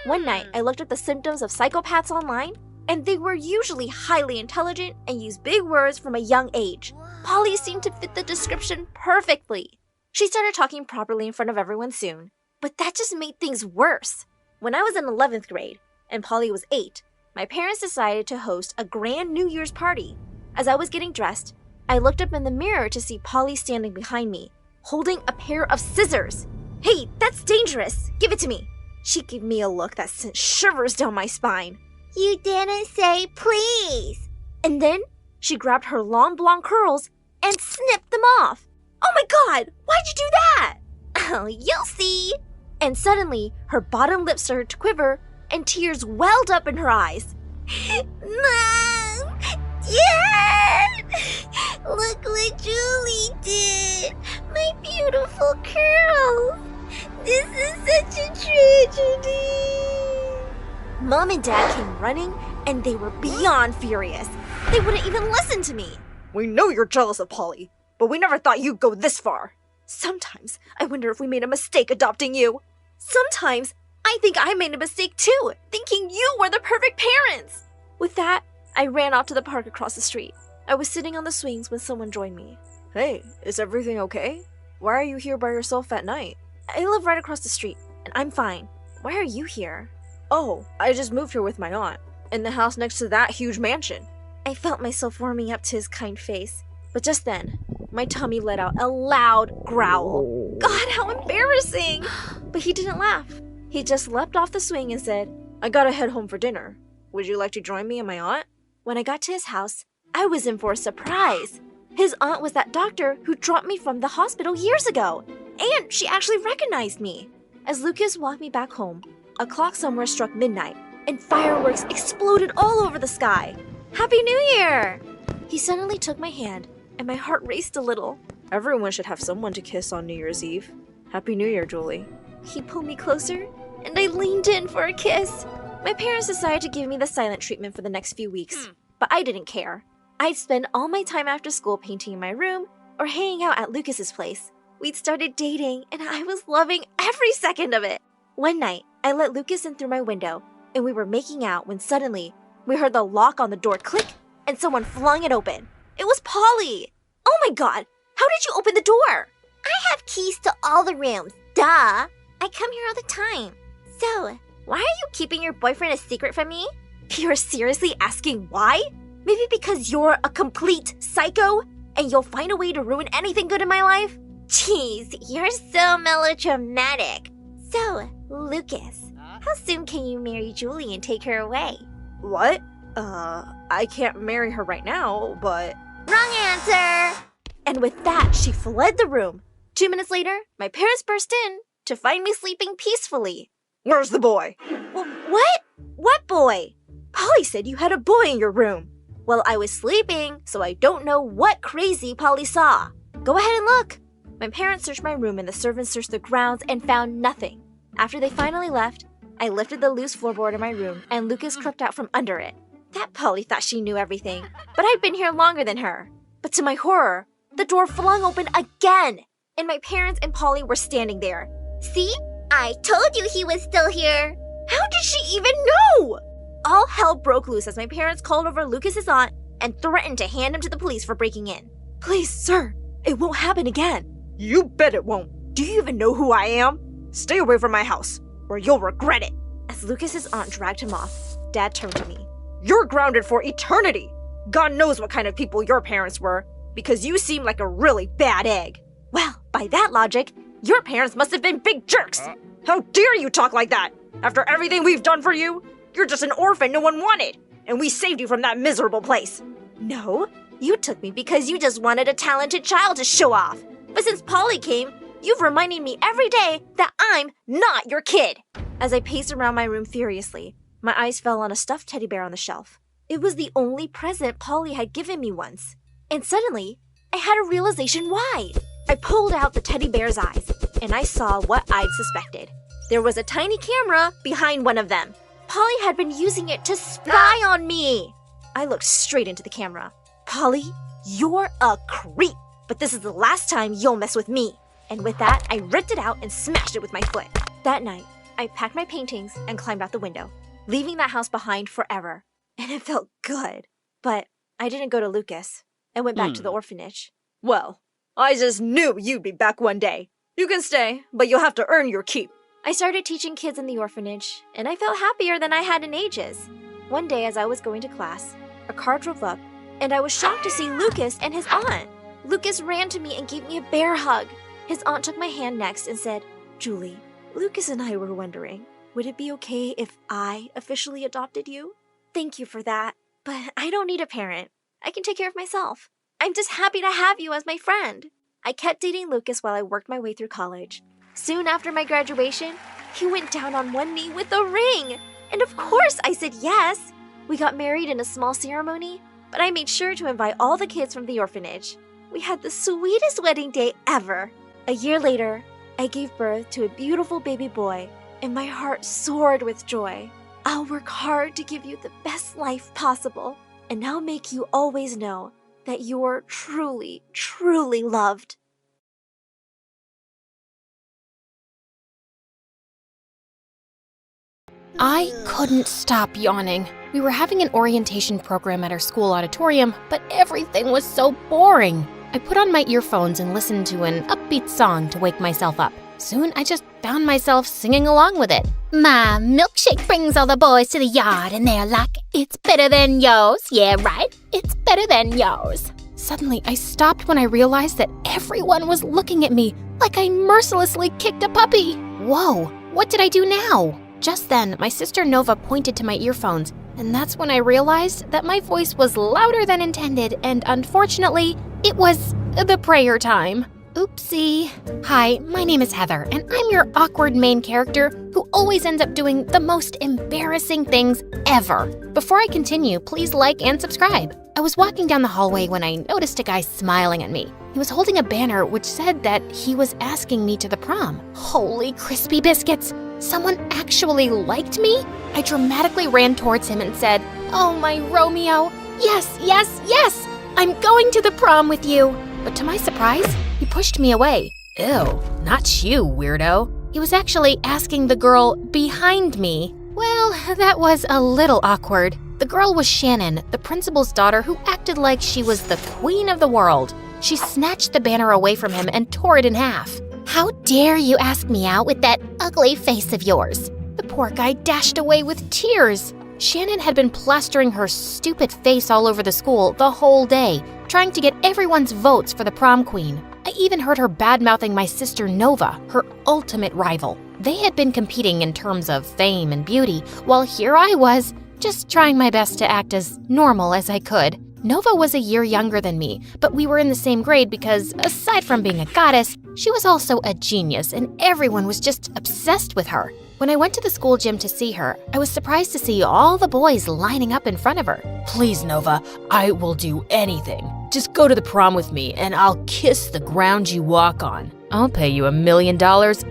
One night, I looked at the symptoms of psychopaths online, and they were usually highly intelligent and used big words from a young age. Polly seemed to fit the description perfectly. She started talking properly in front of everyone soon, but that just made things worse. When I was in 11th grade, and Polly was 8, my parents decided to host a grand New Year's party. As I was getting dressed, I looked up in the mirror to see Polly standing behind me. holding a pair of scissors. Hey, that's dangerous. Give it to me. She gave me a look that sent shivers down my spine. You didn't say please. And then she grabbed her long blonde curls and snipped them off. Oh my God, why'd you do that? Oh, you'll see. And suddenly, her bottom lip started to quiver and tears welled up in her eyes. Mom! Dad! Look what Julie did! My beautiful curls! This is such a tragedy! Mom and Dad came running and they were beyond furious. They wouldn't even listen to me. We know you're jealous of Polly, but we never thought you'd go this far. Sometimes I wonder if we made a mistake adopting you. Sometimes I think I made a mistake too, thinking you were the perfect parents. With that, I ran off to the park across the street. I was sitting on the swings when someone joined me. Hey, is everything okay? Why are you here by yourself at night? I live right across the street, and I'm fine. Why are you here? Oh, I just moved here with my aunt, in the house next to that huge mansion. I felt myself warming up to his kind face, but just then, my tummy let out a loud growl. God, how embarrassing! But he didn't laugh. He just leapt off the swing and said, I gotta head home for dinner. Would you like to join me and my aunt? When I got to his house, I was in for a surprise. His aunt was that doctor who dropped me from the hospital years ago, and she actually recognized me. As Lucas walked me back home, a clock somewhere struck midnight, and fireworks exploded all over the sky. Happy New Year! He suddenly took my hand, and my heart raced a little. Everyone should have someone to kiss on New Year's Eve. Happy New Year, Julie. He pulled me closer, and I leaned in for a kiss. My parents decided to give me the silent treatment for the next few weeks, but I didn't care. I'd spend all my time after school painting in my room or hanging out at Lucas's place. We'd started dating, and I was loving every second of it. One night, I let Lucas in through my window, and we were making out when suddenly we heard the lock on the door click, and someone flung it open. It was Polly! Oh my God! How did you open the door? I have keys to all the rooms. Duh! I come here all the time. So, why are you keeping your boyfriend a secret from me? You're seriously asking why? Maybe because you're a complete psycho and you'll find a way to ruin anything good in my life? Jeez, you're so melodramatic. So, Lucas, how soon can you marry Julie and take her away? What? I can't marry her right now, but... Wrong answer! And with that, she fled the room. 2 minutes later, my parents burst in to find me sleeping peacefully. Where's the boy? What? What boy? Polly said you had a boy in your room. Well, I was sleeping, so I don't know what crazy Polly saw. Go ahead and look. My parents searched my room and the servants searched the grounds and found nothing. After they finally left, I lifted the loose floorboard in my room and Lucas crept out from under it. That Polly thought she knew everything, but I'd been here longer than her. But to my horror, the door flung open again, and my parents and Polly were standing there. See? I told you he was still here. How did she even know? All hell broke loose as my parents called over Lucas's aunt and threatened to hand him to the police for breaking in. Please, sir, it won't happen again. You bet it won't. Do you even know who I am? Stay away from my house, or you'll regret it. As Lucas's aunt dragged him off, Dad turned to me. You're grounded for eternity. God knows what kind of people your parents were, because you seem like a really bad egg. Well, by that logic, your parents must have been big jerks. How dare you talk like that? After everything we've done for you, you're just an orphan no one wanted, and we saved you from that miserable place. No, you took me because you just wanted a talented child to show off. But since Polly came, you've reminded me every day that I'm not your kid. As I paced around my room furiously, my eyes fell on a stuffed teddy bear on the shelf. It was the only present Polly had given me once. And suddenly, I had a realization why. I pulled out the teddy bear's eyes, and I saw what I'd suspected. There was a tiny camera behind one of them. Polly had been using it to spy on me. I looked straight into the camera. Polly, you're a creep, but this is the last time you'll mess with me. And with that, I ripped it out and smashed it with my foot. That night, I packed my paintings and climbed out the window, leaving that house behind forever. And it felt good. But I didn't go to Lucas. I went back to the orphanage. Well, I just knew you'd be back one day. You can stay, but you'll have to earn your keep. I started teaching kids in the orphanage, and I felt happier than I had in ages. One day as I was going to class, a car drove up, and I was shocked to see Lucas and his aunt. Lucas ran to me and gave me a bear hug. His aunt took my hand next and said, "Julie, Lucas and I were wondering, would it be okay if I officially adopted you? Thank you for that, but I don't need a parent. I can take care of myself. I'm just happy to have you as my friend." I kept dating Lucas while I worked my way through college. Soon after my graduation, he went down on one knee with a ring. And of course I said yes. We got married in a small ceremony, but I made sure to invite all the kids from the orphanage. We had the sweetest wedding day ever. A year later, I gave birth to a beautiful baby boy, and my heart soared with joy. I'll work hard to give you the best life possible, and I'll make you always know that you're truly, truly loved. I couldn't stop yawning. We were having an orientation program at our school auditorium, but everything was so boring. I put on my earphones and listened to an upbeat song to wake myself up. Soon, I just found myself singing along with it. My milkshake brings all the boys to the yard and they're like, "It's better than yours." Yeah, right? It's better than yours. Suddenly, I stopped when I realized that everyone was looking at me like I mercilessly kicked a puppy. Whoa, what did I do now? Just then, my sister Nova pointed to my earphones, and that's when I realized that my voice was louder than intended, and unfortunately, it was the prayer time. Oopsie. Hi, my name is Heather, and I'm your awkward main character who always ends up doing the most embarrassing things ever. Before I continue, please like and subscribe. I was walking down the hallway when I noticed a guy smiling at me. He was holding a banner which said that he was asking me to the prom. Holy crispy biscuits! Someone actually liked me? I dramatically ran towards him and said, "Oh, my Romeo, yes, yes, yes! I'm going to the prom with you!" But to my surprise, he pushed me away. Ew, not you, weirdo. He was actually asking the girl behind me. Well, that was a little awkward. The girl was Shannon, the principal's daughter who acted like she was the queen of the world. She snatched the banner away from him and tore it in half. "How dare you ask me out with that ugly face of yours?" The poor guy dashed away with tears. Shannon had been plastering her stupid face all over the school the whole day, trying to get everyone's votes for the prom queen. I even heard her bad-mouthing my sister Nova, her ultimate rival. They had been competing in terms of fame and beauty, while here I was, just trying my best to act as normal as I could. Nova was a year younger than me, but we were in the same grade because, aside from being a goddess, she was also a genius and everyone was just obsessed with her. When I went to the school gym to see her, I was surprised to see all the boys lining up in front of her. Please, Nova, I will do anything. Just go to the prom with me and I'll kiss the ground you walk on. I'll pay you $1 million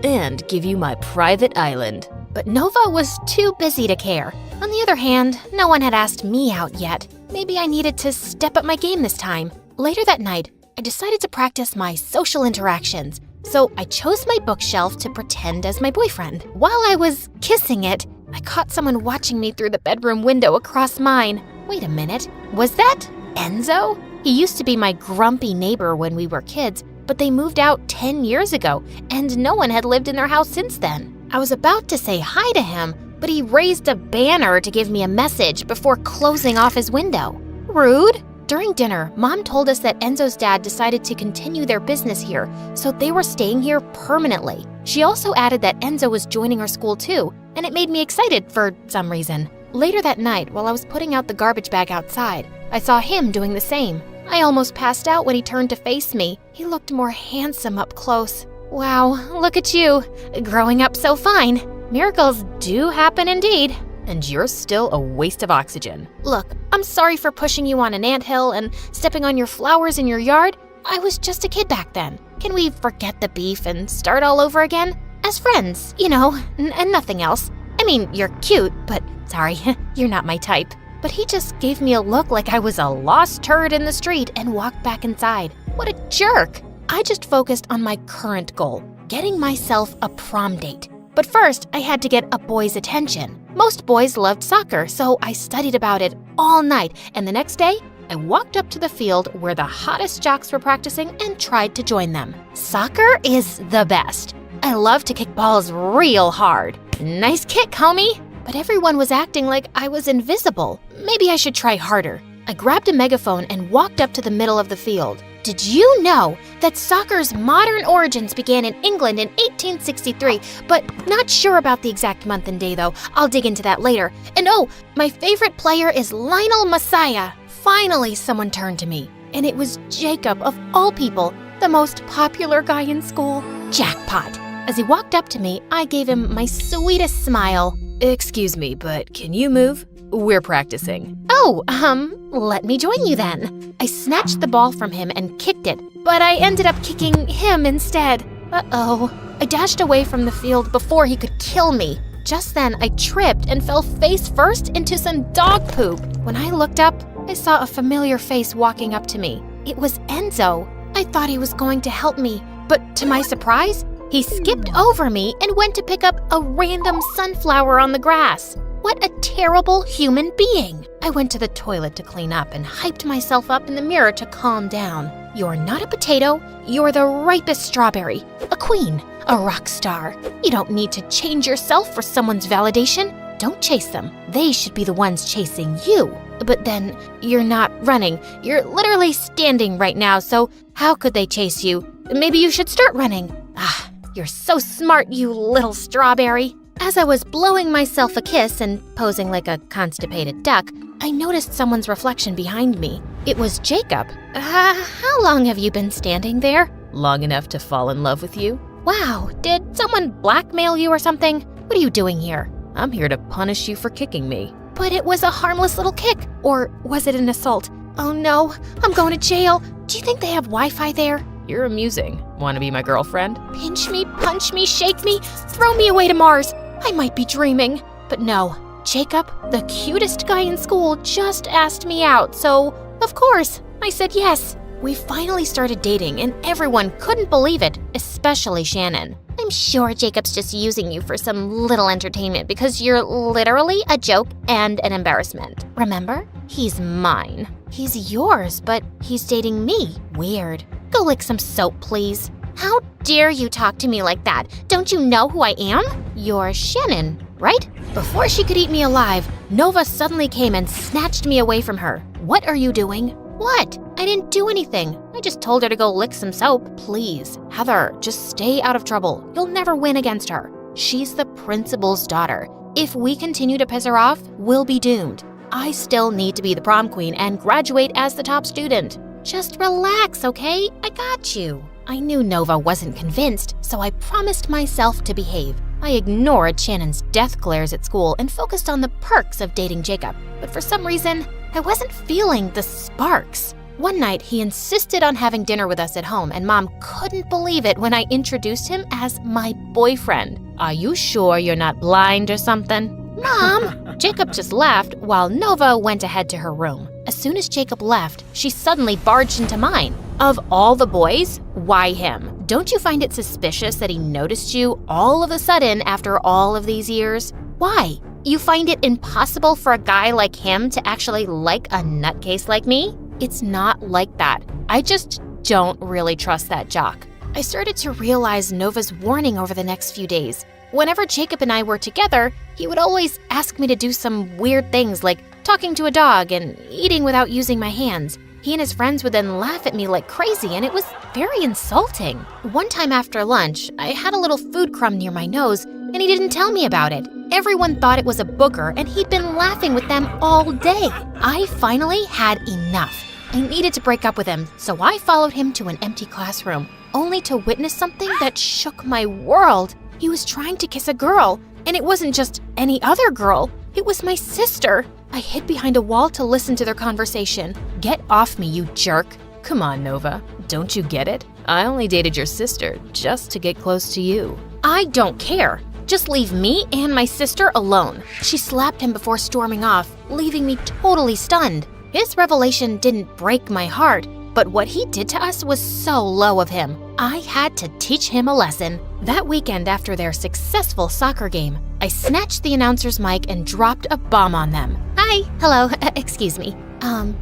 and give you my private island. But Nova was too busy to care. On the other hand, no one had asked me out yet. Maybe I needed to step up my game this time. Later that night, I decided to practice my social interactions. So I chose my bookshelf to pretend as my boyfriend. While I was kissing it, I caught someone watching me through the bedroom window across mine. Wait a minute, was that Enzo? He used to be my grumpy neighbor when we were kids, but they moved out 10 years ago, and no one had lived in their house since then. I was about to say hi to him, but he raised a banner to give me a message before closing off his window. Rude. During dinner, Mom told us that Enzo's dad decided to continue their business here, so they were staying here permanently. She also added that Enzo was joining our school too, and it made me excited for some reason. Later that night, while I was putting out the garbage bag outside, I saw him doing the same. I almost passed out when he turned to face me. He looked more handsome up close. Wow, look at you, growing up so fine. Miracles do happen indeed. And you're still a waste of oxygen. Look, I'm sorry for pushing you on an anthill and stepping on your flowers in your yard. I was just a kid back then. Can we forget the beef and start all over again? As friends, you know, and nothing else. I mean, you're cute, but sorry, you're not my type. But he just gave me a look like I was a lost turd in the street and walked back inside. What a jerk! I just focused on my current goal, getting myself a prom date. But first, I had to get a boy's attention. Most boys loved soccer, so I studied about it all night, and the next day, I walked up to the field where the hottest jocks were practicing and tried to join them. Soccer is the best. I love to kick balls real hard. Nice kick, homie! But everyone was acting like I was invisible. Maybe I should try harder. I grabbed a megaphone and walked up to the middle of the field. Did you know that soccer's modern origins began in England in 1863, but not sure about the exact month and day though. I'll dig into that later. And oh, my favorite player is Lionel Messiah. Finally, someone turned to me, and it was Jacob of all people, the most popular guy in school. Jackpot. As he walked up to me, I gave him my sweetest smile. Excuse me, but can you move? We're practicing. Oh, let me join you then. I snatched the ball from him and kicked it, but I ended up kicking him instead. Uh-oh. I dashed away from the field before he could kill me. Just then, I tripped and fell face first into some dog poop. When I looked up, I saw a familiar face walking up to me. It was Enzo. I thought he was going to help me, but to my surprise, he skipped over me and went to pick up a random sunflower on the grass. What a terrible human being! I went to the toilet to clean up and hyped myself up in the mirror to calm down. You're not a potato, you're the ripest strawberry, a queen, a rock star. You don't need to change yourself for someone's validation. Don't chase them. They should be the ones chasing you. But then, you're not running. You're literally standing right now, so how could they chase you? Maybe you should start running. Ah, you're so smart, you little strawberry. As I was blowing myself a kiss and posing like a constipated duck, I noticed someone's reflection behind me. It was Jacob. How long have you been standing there? Long enough to fall in love with you? Wow, did someone blackmail you or something? What are you doing here? I'm here to punish you for kicking me. But it was a harmless little kick. Or was it an assault? Oh no, I'm going to jail. Do you think they have Wi-Fi there? You're amusing. Want to be my girlfriend? Pinch me, punch me, shake me, throw me away to Mars. I might be dreaming. But no, Jacob, the cutest guy in school, just asked me out, so of course, I said yes. We finally started dating, and everyone couldn't believe it, especially Shannon. I'm sure Jacob's just using you for some little entertainment because you're literally a joke and an embarrassment. Remember? He's mine. He's yours, but he's dating me. Weird. Go lick some soap, please. How dare you talk to me like that? Don't you know who I am? You're Shannon, right? Before she could eat me alive, Nova suddenly came and snatched me away from her. What are you doing? What? I didn't do anything. I just told her to go lick some soap. Please, Heather, just stay out of trouble. You'll never win against her. She's the principal's daughter. If we continue to piss her off, we'll be doomed. I still need to be the prom queen and graduate as the top student. Just relax, okay? I got you. I knew Nova wasn't convinced, so I promised myself to behave. I ignored Shannon's death glares at school and focused on the perks of dating Jacob. But for some reason, I wasn't feeling the sparks. One night, he insisted on having dinner with us at home, and Mom couldn't believe it when I introduced him as my boyfriend. Are you sure you're not blind or something? Mom! Jacob just laughed while Nova went ahead to her room. As soon as Jacob left, she suddenly barged into mine. Of all the boys, why him? Don't you find it suspicious that he noticed you all of a sudden after all of these years? Why? You find it impossible for a guy like him to actually like a nutcase like me? It's not like that. I just don't really trust that jock. I started to realize Nova's warning over the next few days. Whenever Jacob and I were together, he would always ask me to do some weird things like talking to a dog and eating without using my hands. He and his friends would then laugh at me like crazy, and it was very insulting. One time after lunch, I had a little food crumb near my nose, and he didn't tell me about it. Everyone thought it was a booger, and he'd been laughing with them all day. I finally had enough. I needed to break up with him, so I followed him to an empty classroom, only to witness something that shook my world. He was trying to kiss a girl, and it wasn't just any other girl. It was my sister. I hid behind a wall to listen to their conversation. Get off me, you jerk. Come on, Nova. Don't you get it? I only dated your sister just to get close to you. I don't care. Just leave me and my sister alone. She slapped him before storming off, leaving me totally stunned. His revelation didn't break my heart, but what he did to us was so low of him. I had to teach him a lesson. That weekend after their successful soccer game, I snatched the announcer's mic and dropped a bomb on them. Hi, hello, excuse me.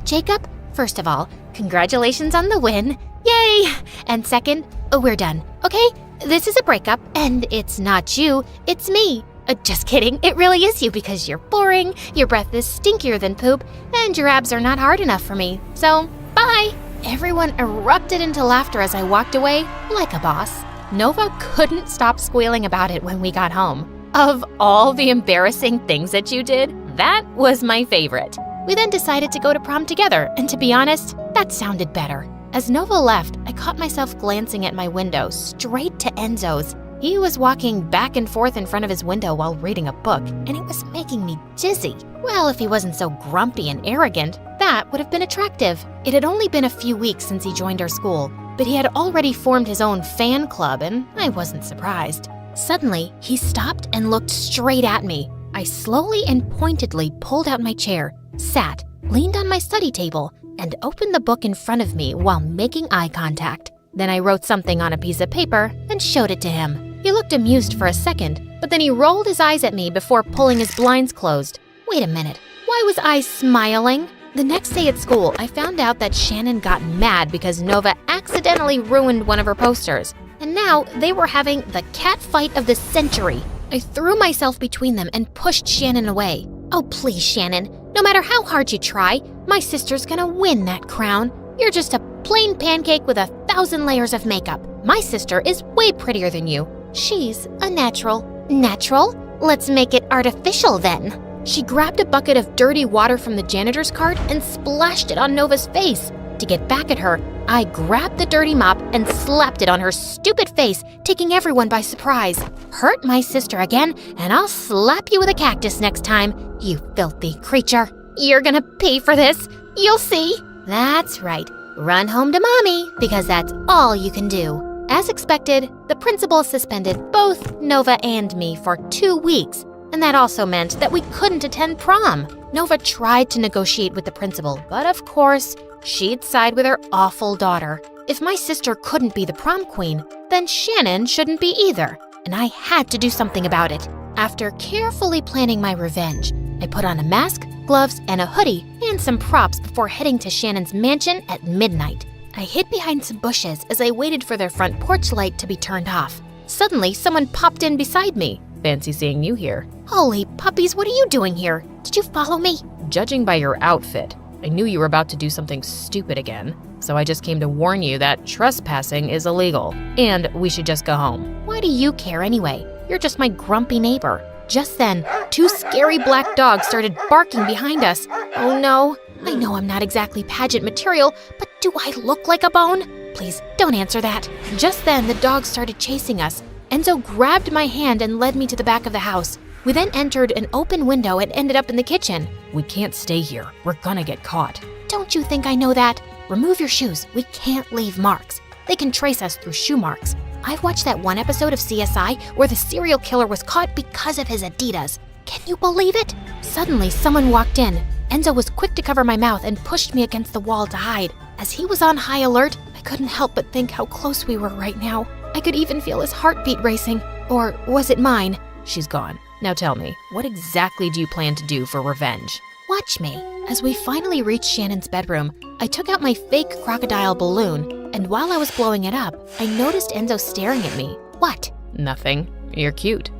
Jacob, first of all, congratulations on the win. Yay! And second, we're done, okay? This is a breakup, and it's not you, it's me. Just kidding. It really is you because you're boring, your breath is stinkier than poop, and your abs are not hard enough for me. So, bye! Everyone erupted into laughter as I walked away like a boss. Nova couldn't stop squealing about it when we got home. Of all the embarrassing things that you did, that was my favorite. We then decided to go to prom together, and to be honest, that sounded better. As Nova left, I caught myself glancing at my window straight to Enzo's. He was walking back and forth in front of his window while reading a book, and it was making me dizzy. Well, if he wasn't so grumpy and arrogant, that would have been attractive. It had only been a few weeks since he joined our school, but he had already formed his own fan club, and I wasn't surprised. Suddenly, he stopped and looked straight at me. I slowly and pointedly pulled out my chair, sat, leaned on my study table, and opened the book in front of me while making eye contact. Then I wrote something on a piece of paper and showed it to him. He looked amused for a second, but then he rolled his eyes at me before pulling his blinds closed. Wait a minute, why was I smiling? The next day at school, I found out that Shannon got mad because Nova accidentally ruined one of her posters. And now they were having the cat fight of the century. I threw myself between them and pushed Shannon away. Oh, please, Shannon. No matter how hard you try, my sister's gonna win that crown. You're just a plain pancake with 1,000 layers of makeup. My sister is way prettier than you. She's a natural. Natural? Let's make it artificial then. She grabbed a bucket of dirty water from the janitor's cart and splashed it on Nova's face. To get back at her, I grabbed the dirty mop and slapped it on her stupid face, taking everyone by surprise. Hurt my sister again, and I'll slap you with a cactus next time, you filthy creature. You're gonna pay for this. You'll see. That's right. Run home to mommy, because that's all you can do. As expected, the principal suspended both Nova and me for 2 weeks, and that also meant that we couldn't attend prom. Nova tried to negotiate with the principal, but of course, she'd side with her awful daughter. If my sister couldn't be the prom queen, then Shannon shouldn't be either, and I had to do something about it. After carefully planning my revenge, I put on a mask, gloves, and a hoodie, and some props before heading to Shannon's mansion at midnight. I hid behind some bushes as I waited for their front porch light to be turned off. Suddenly, someone popped in beside me. Fancy seeing you here. Holy puppies, what are you doing here? Did you follow me? Judging by your outfit, I knew you were about to do something stupid again, so I just came to warn you that trespassing is illegal, and we should just go home. Why do you care anyway? You're just my grumpy neighbor. Just then, 2 scary black dogs started barking behind us. Oh no, I know I'm not exactly pageant material, but do I look like a bone? Please, don't answer that. Just then, the dogs started chasing us. Enzo grabbed my hand and led me to the back of the house. We then entered an open window and ended up in the kitchen. We can't stay here. We're gonna get caught. Don't you think I know that? Remove your shoes. We can't leave marks. They can trace us through shoe marks. I've watched that one episode of CSI where the serial killer was caught because of his Adidas. Can you believe it? Suddenly, someone walked in. Enzo was quick to cover my mouth and pushed me against the wall to hide. As he was on high alert, I couldn't help but think how close we were right now. I could even feel his heartbeat racing. Or was it mine? She's gone. Now tell me, what exactly do you plan to do for revenge? Watch me. As we finally reached Shannon's bedroom, I took out my fake crocodile balloon, and while I was blowing it up, I noticed Enzo staring at me. What? Nothing. You're cute.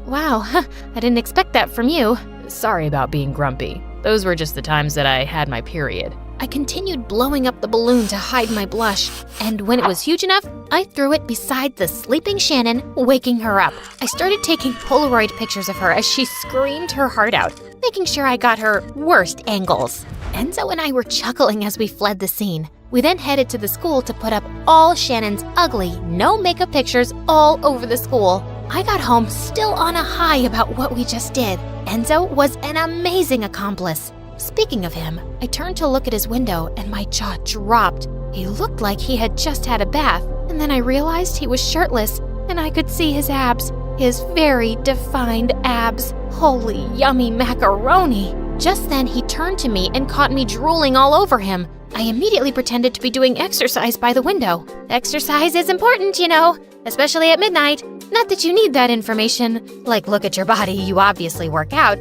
Wow, I didn't expect that from you. Sorry about being grumpy. Those were just the times that I had my period. I continued blowing up the balloon to hide my blush, and when it was huge enough, I threw it beside the sleeping Shannon, waking her up. I started taking Polaroid pictures of her as she screamed her heart out, making sure I got her worst angles. Enzo and I were chuckling as we fled the scene. We then headed to the school to put up all Shannon's ugly, no makeup pictures all over the school. I got home still on a high about what we just did. Enzo was an amazing accomplice. Speaking of him, I turned to look at his window and my jaw dropped. He looked like he had just had a bath, and then I realized he was shirtless and I could see his abs. His very defined abs. Holy yummy macaroni! Just then he turned to me and caught me drooling all over him. I immediately pretended to be doing exercise by the window. Exercise is important, you know, especially at midnight. Not that you need that information. Like, look at your body, you obviously work out.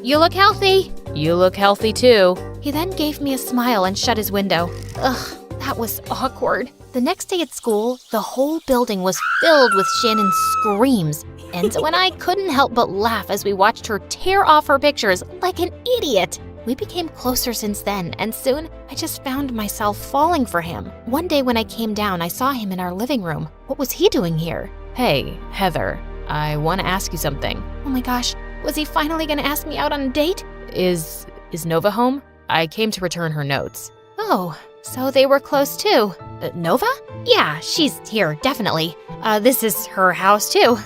You look healthy. You look healthy too. He then gave me a smile and shut his window. Ugh, that was awkward. The next day at school, the whole building was filled with Shannon's screams. Enzo and I couldn't help but laugh as we watched her tear off her pictures like an idiot. We became closer since then, and soon I just found myself falling for him. One day when I came down, I saw him in our living room. What was he doing here? Hey, Heather, I want to ask you something. Oh my gosh, was he finally gonna ask me out on a date? Is Nova home? I came to return her notes. Oh, so they were close too. Nova? Yeah, she's here, definitely. This is her house too.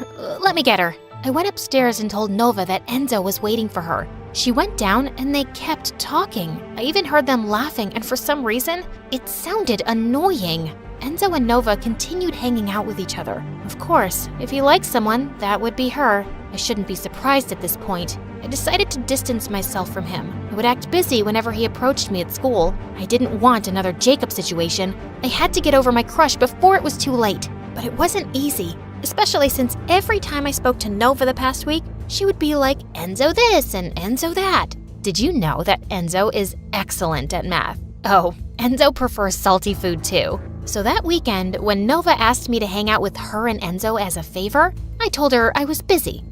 Let me get her. I went upstairs and told Nova that Enzo was waiting for her. She went down and they kept talking. I even heard them laughing, and for some reason, it sounded annoying. Enzo and Nova continued hanging out with each other. Of course, if he likes someone, that would be her. I shouldn't be surprised at this point. I decided to distance myself from him. I would act busy whenever he approached me at school. I didn't want another Jacob situation. I had to get over my crush before it was too late. But it wasn't easy, especially since every time I spoke to Nova the past week, she would be like, Enzo this and Enzo that. Did you know that Enzo is excellent at math? Oh, Enzo prefers salty food too. So that weekend, when Nova asked me to hang out with her and Enzo as a favor, I told her I was busy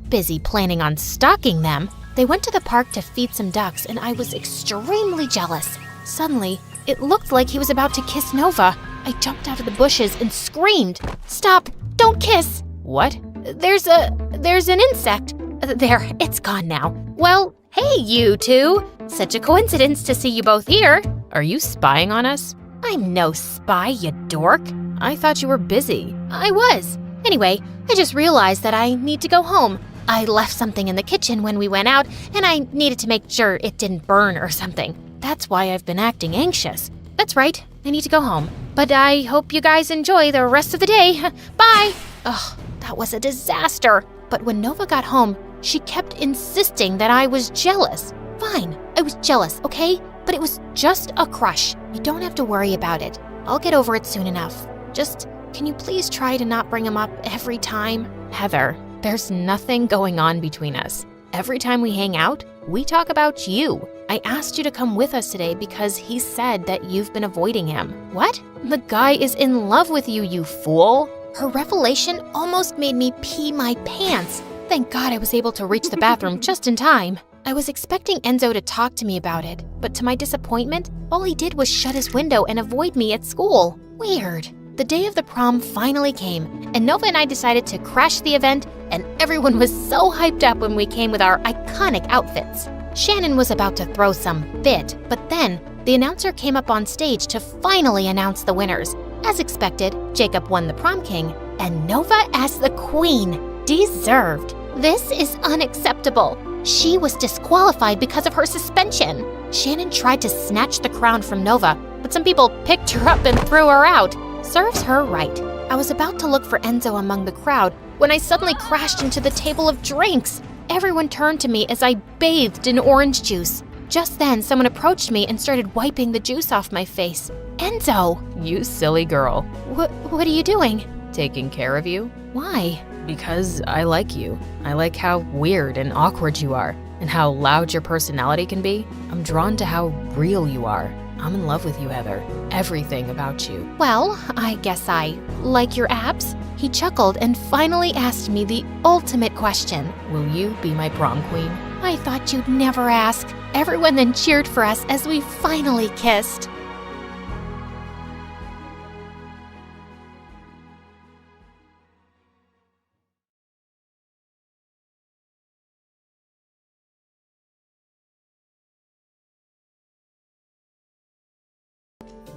planning on stalking them. They went to the park to feed some ducks, and I was extremely jealous. Suddenly, it looked like he was about to kiss Nova. I jumped out of the bushes and screamed, "Stop! Don't kiss!" What? There's an insect. There, it's gone now. Well, hey, you two. Such a coincidence to see you both here. Are you spying on us? I'm no spy, you dork. I thought you were busy. I was. Anyway, I just realized that I need to go home. I left something in the kitchen when we went out, and I needed to make sure it didn't burn or something. That's why I've been acting anxious. That's right, I need to go home. But I hope you guys enjoy the rest of the day. Bye! Ugh, that was a disaster. But when Nova got home, she kept insisting that I was jealous. Fine, I was jealous, okay? But it was just a crush. You don't have to worry about it. I'll get over it soon enough. Just, can you please try to not bring him up every time? Heather, there's nothing going on between us. Every time we hang out, we talk about you. I asked you to come with us today because he said that you've been avoiding him. What? The guy is in love with you, you fool. Her revelation almost made me pee my pants. Thank God I was able to reach the bathroom just in time. I was expecting Enzo to talk to me about it, but to my disappointment, all he did was shut his window and avoid me at school. Weird. The day of the prom finally came, and Nova and I decided to crash the event, and everyone was so hyped up when we came with our iconic outfits. Shannon was about to throw some fit, but then the announcer came up on stage to finally announce the winners. As expected, Jacob won the prom king, and Nova as the queen. Deserved. This is unacceptable. She was disqualified because of her suspension. Shannon tried to snatch the crown from Nova, but some people picked her up and threw her out. Serves her right. I was about to look for Enzo among the crowd when I suddenly crashed into the table of drinks. Everyone turned to me as I bathed in orange juice. Just then, someone approached me and started wiping the juice off my face. Enzo! You silly girl. What are you doing? Taking care of you. Why? Because I like you. I like how weird and awkward you are, and how loud your personality can be. I'm drawn to how real you are. I'm in love with you, Heather. Everything about you. Well, I guess I like your abs. He chuckled and finally asked me the ultimate question. Will you be my prom queen? I thought you'd never ask. Everyone then cheered for us as we finally kissed.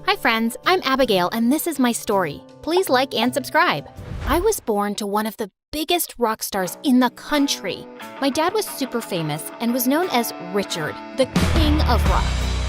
Hi friends, I'm Abigail and this is my story. Please like and subscribe. I was born to one of the biggest rock stars in the country. My dad was super famous and was known as Richard, the king of rock.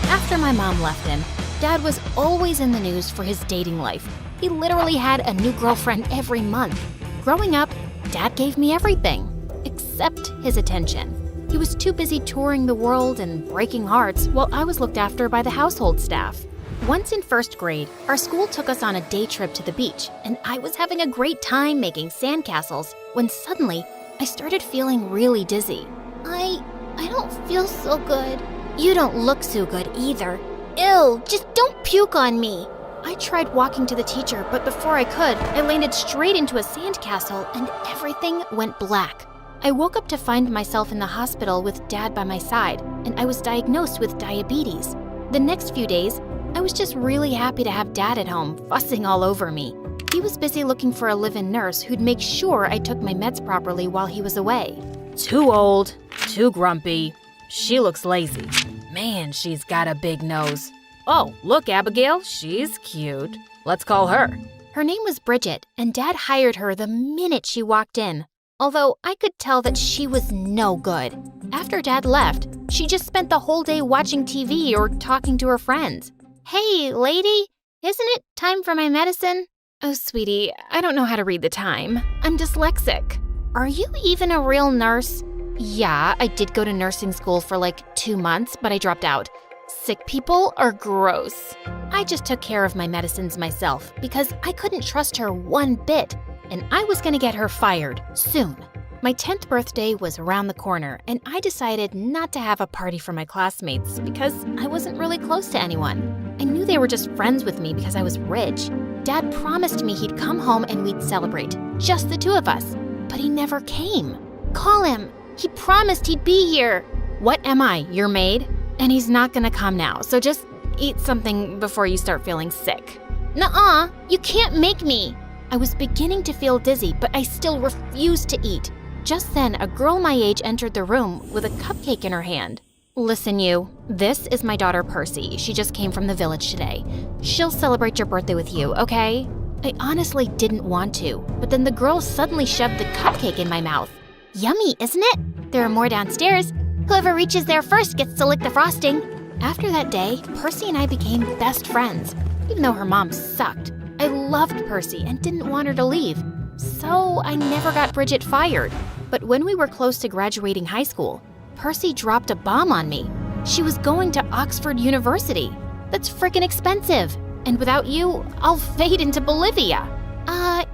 After my mom left him, Dad was always in the news for his dating life. He literally had a new girlfriend every month. Growing up, Dad gave me everything, except his attention. He was too busy touring the world and breaking hearts while I was looked after by the household staff. Once in first grade, our school took us on a day trip to the beach, and I was having a great time making sandcastles when suddenly I started feeling really dizzy. I don't feel so good. You don't look so good either. Ew, just don't puke on me. I tried walking to the teacher, but before I could, I landed straight into a sandcastle and everything went black. I woke up to find myself in the hospital with Dad by my side, and I was diagnosed with diabetes. The next few days, I was just really happy to have Dad at home, fussing all over me. He was busy looking for a live-in nurse who'd make sure I took my meds properly while he was away. Too old, too grumpy. She looks lazy. Man, she's got a big nose. Oh, look, Abigail, she's cute. Let's call her. Her name was Bridget, and Dad hired her the minute she walked in. Although I could tell that she was no good. After Dad left, she just spent the whole day watching TV or talking to her friends. Hey, lady, isn't it time for my medicine? Oh, sweetie, I don't know how to read the time. I'm dyslexic. Are you even a real nurse? Yeah, I did go to nursing school for like 2 months, but I dropped out. Sick people are gross. I just took care of my medicines myself because I couldn't trust her one bit, and I was gonna get her fired soon. My 10th birthday was around the corner, and I decided not to have a party for my classmates because I wasn't really close to anyone. I knew they were just friends with me because I was rich. Dad promised me he'd come home and we'd celebrate, just the two of us, but he never came. Call him. He promised he'd be here. What am I, your maid? And he's not gonna come now, so just eat something before you start feeling sick. Nuh-uh, you can't make me. I was beginning to feel dizzy, but I still refused to eat. Just then, a girl my age entered the room with a cupcake in her hand. Listen, you, this is my daughter Percy. She just came from the village today. She'll celebrate your birthday with you, okay? I honestly didn't want to, but then the girl suddenly shoved the cupcake in my mouth. Yummy, isn't it? There are more downstairs. Whoever reaches there first gets to lick the frosting. After that day, Percy and I became best friends, even though her mom sucked. I loved Percy and didn't want her to leave, so I never got Bridget fired. But when we were close to graduating high school, Percy dropped a bomb on me. She was going to Oxford University. That's freaking expensive. And without you, I'll fade into Bolivia.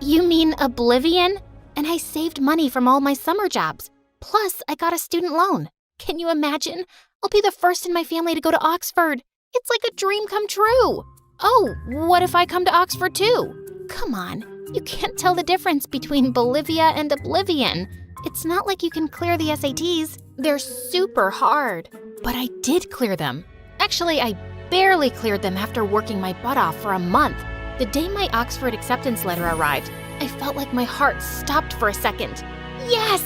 You mean oblivion? And I saved money from all my summer jobs. Plus, I got a student loan. Can you imagine? I'll be the first in my family to go to Oxford. It's like a dream come true. Oh, what if I come to Oxford too? Come on, you can't tell the difference between Bolivia and oblivion. It's not like you can clear the SATs. They're super hard. But I did clear them. Actually, I barely cleared them after working my butt off for a month. The day my Oxford acceptance letter arrived, I felt like my heart stopped for a second. Yes!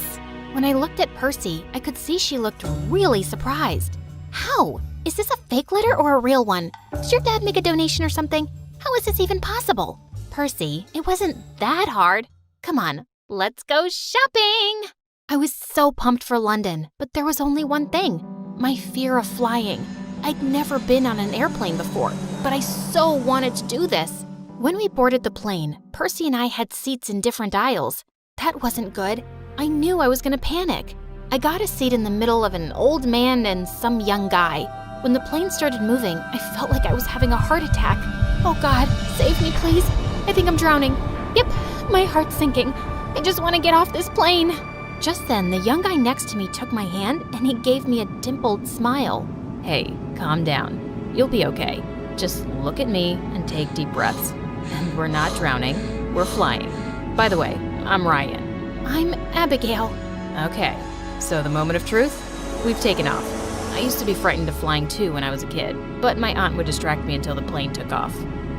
When I looked at Percy, I could see she looked really surprised. How? Is this a fake letter or a real one? Did your dad make a donation or something? How is this even possible? Percy, it wasn't that hard. Come on, let's go shopping! I was so pumped for London, but there was only one thing. My fear of flying. I'd never been on an airplane before, but I so wanted to do this. When we boarded the plane, Percy and I had seats in different aisles. That wasn't good. I knew I was gonna panic. I got a seat in the middle of an old man and some young guy. When the plane started moving, I felt like I was having a heart attack. Oh God, save me please. I think I'm drowning. Yep, my heart's sinking. I just want to get off this plane. Just then, the young guy next to me took my hand and he gave me a dimpled smile. Hey, calm down. You'll be okay. Just look at me and take deep breaths. And we're not drowning, we're flying. By the way, I'm Ryan. I'm Abigail. Okay, so the moment of truth? We've taken off. I used to be frightened of flying too when I was a kid, but my aunt would distract me until the plane took off.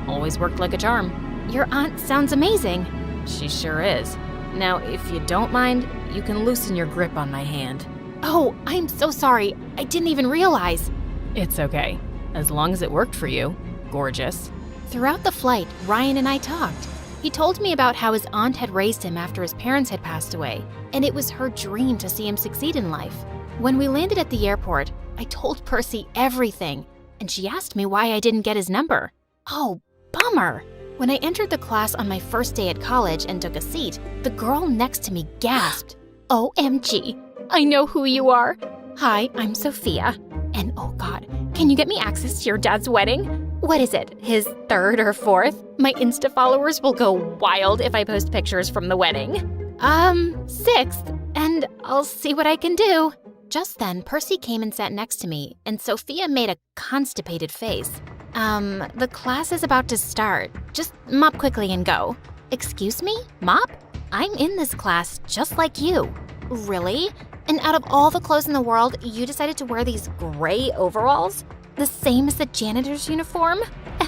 Always worked like a charm. Your aunt sounds amazing. She sure is. Now, if you don't mind, you can loosen your grip on my hand. Oh, I'm so sorry. I didn't even realize. It's okay, as long as it worked for you. Gorgeous. Throughout the flight, Ryan and I talked. He told me about how his aunt had raised him after his parents had passed away, and it was her dream to see him succeed in life. When we landed at the airport, I told Percy everything, and she asked me why I didn't get his number. Oh, bummer. When I entered the class on my first day at college and took a seat, the girl next to me gasped. OMG, I know who you are. Hi, I'm Sophia. And oh God, can you get me access to your dad's wedding? What is it, his 3rd or 4th? My Insta followers will go wild if I post pictures from the wedding. 6th, and I'll see what I can do. Just then, Percy came and sat next to me, and Sophia made a constipated face. The class is about to start. Just mop quickly and go. Excuse me? Mop? I'm in this class just like you. Really? And out of all the clothes in the world, you decided to wear these gray overalls? The same as the janitor's uniform?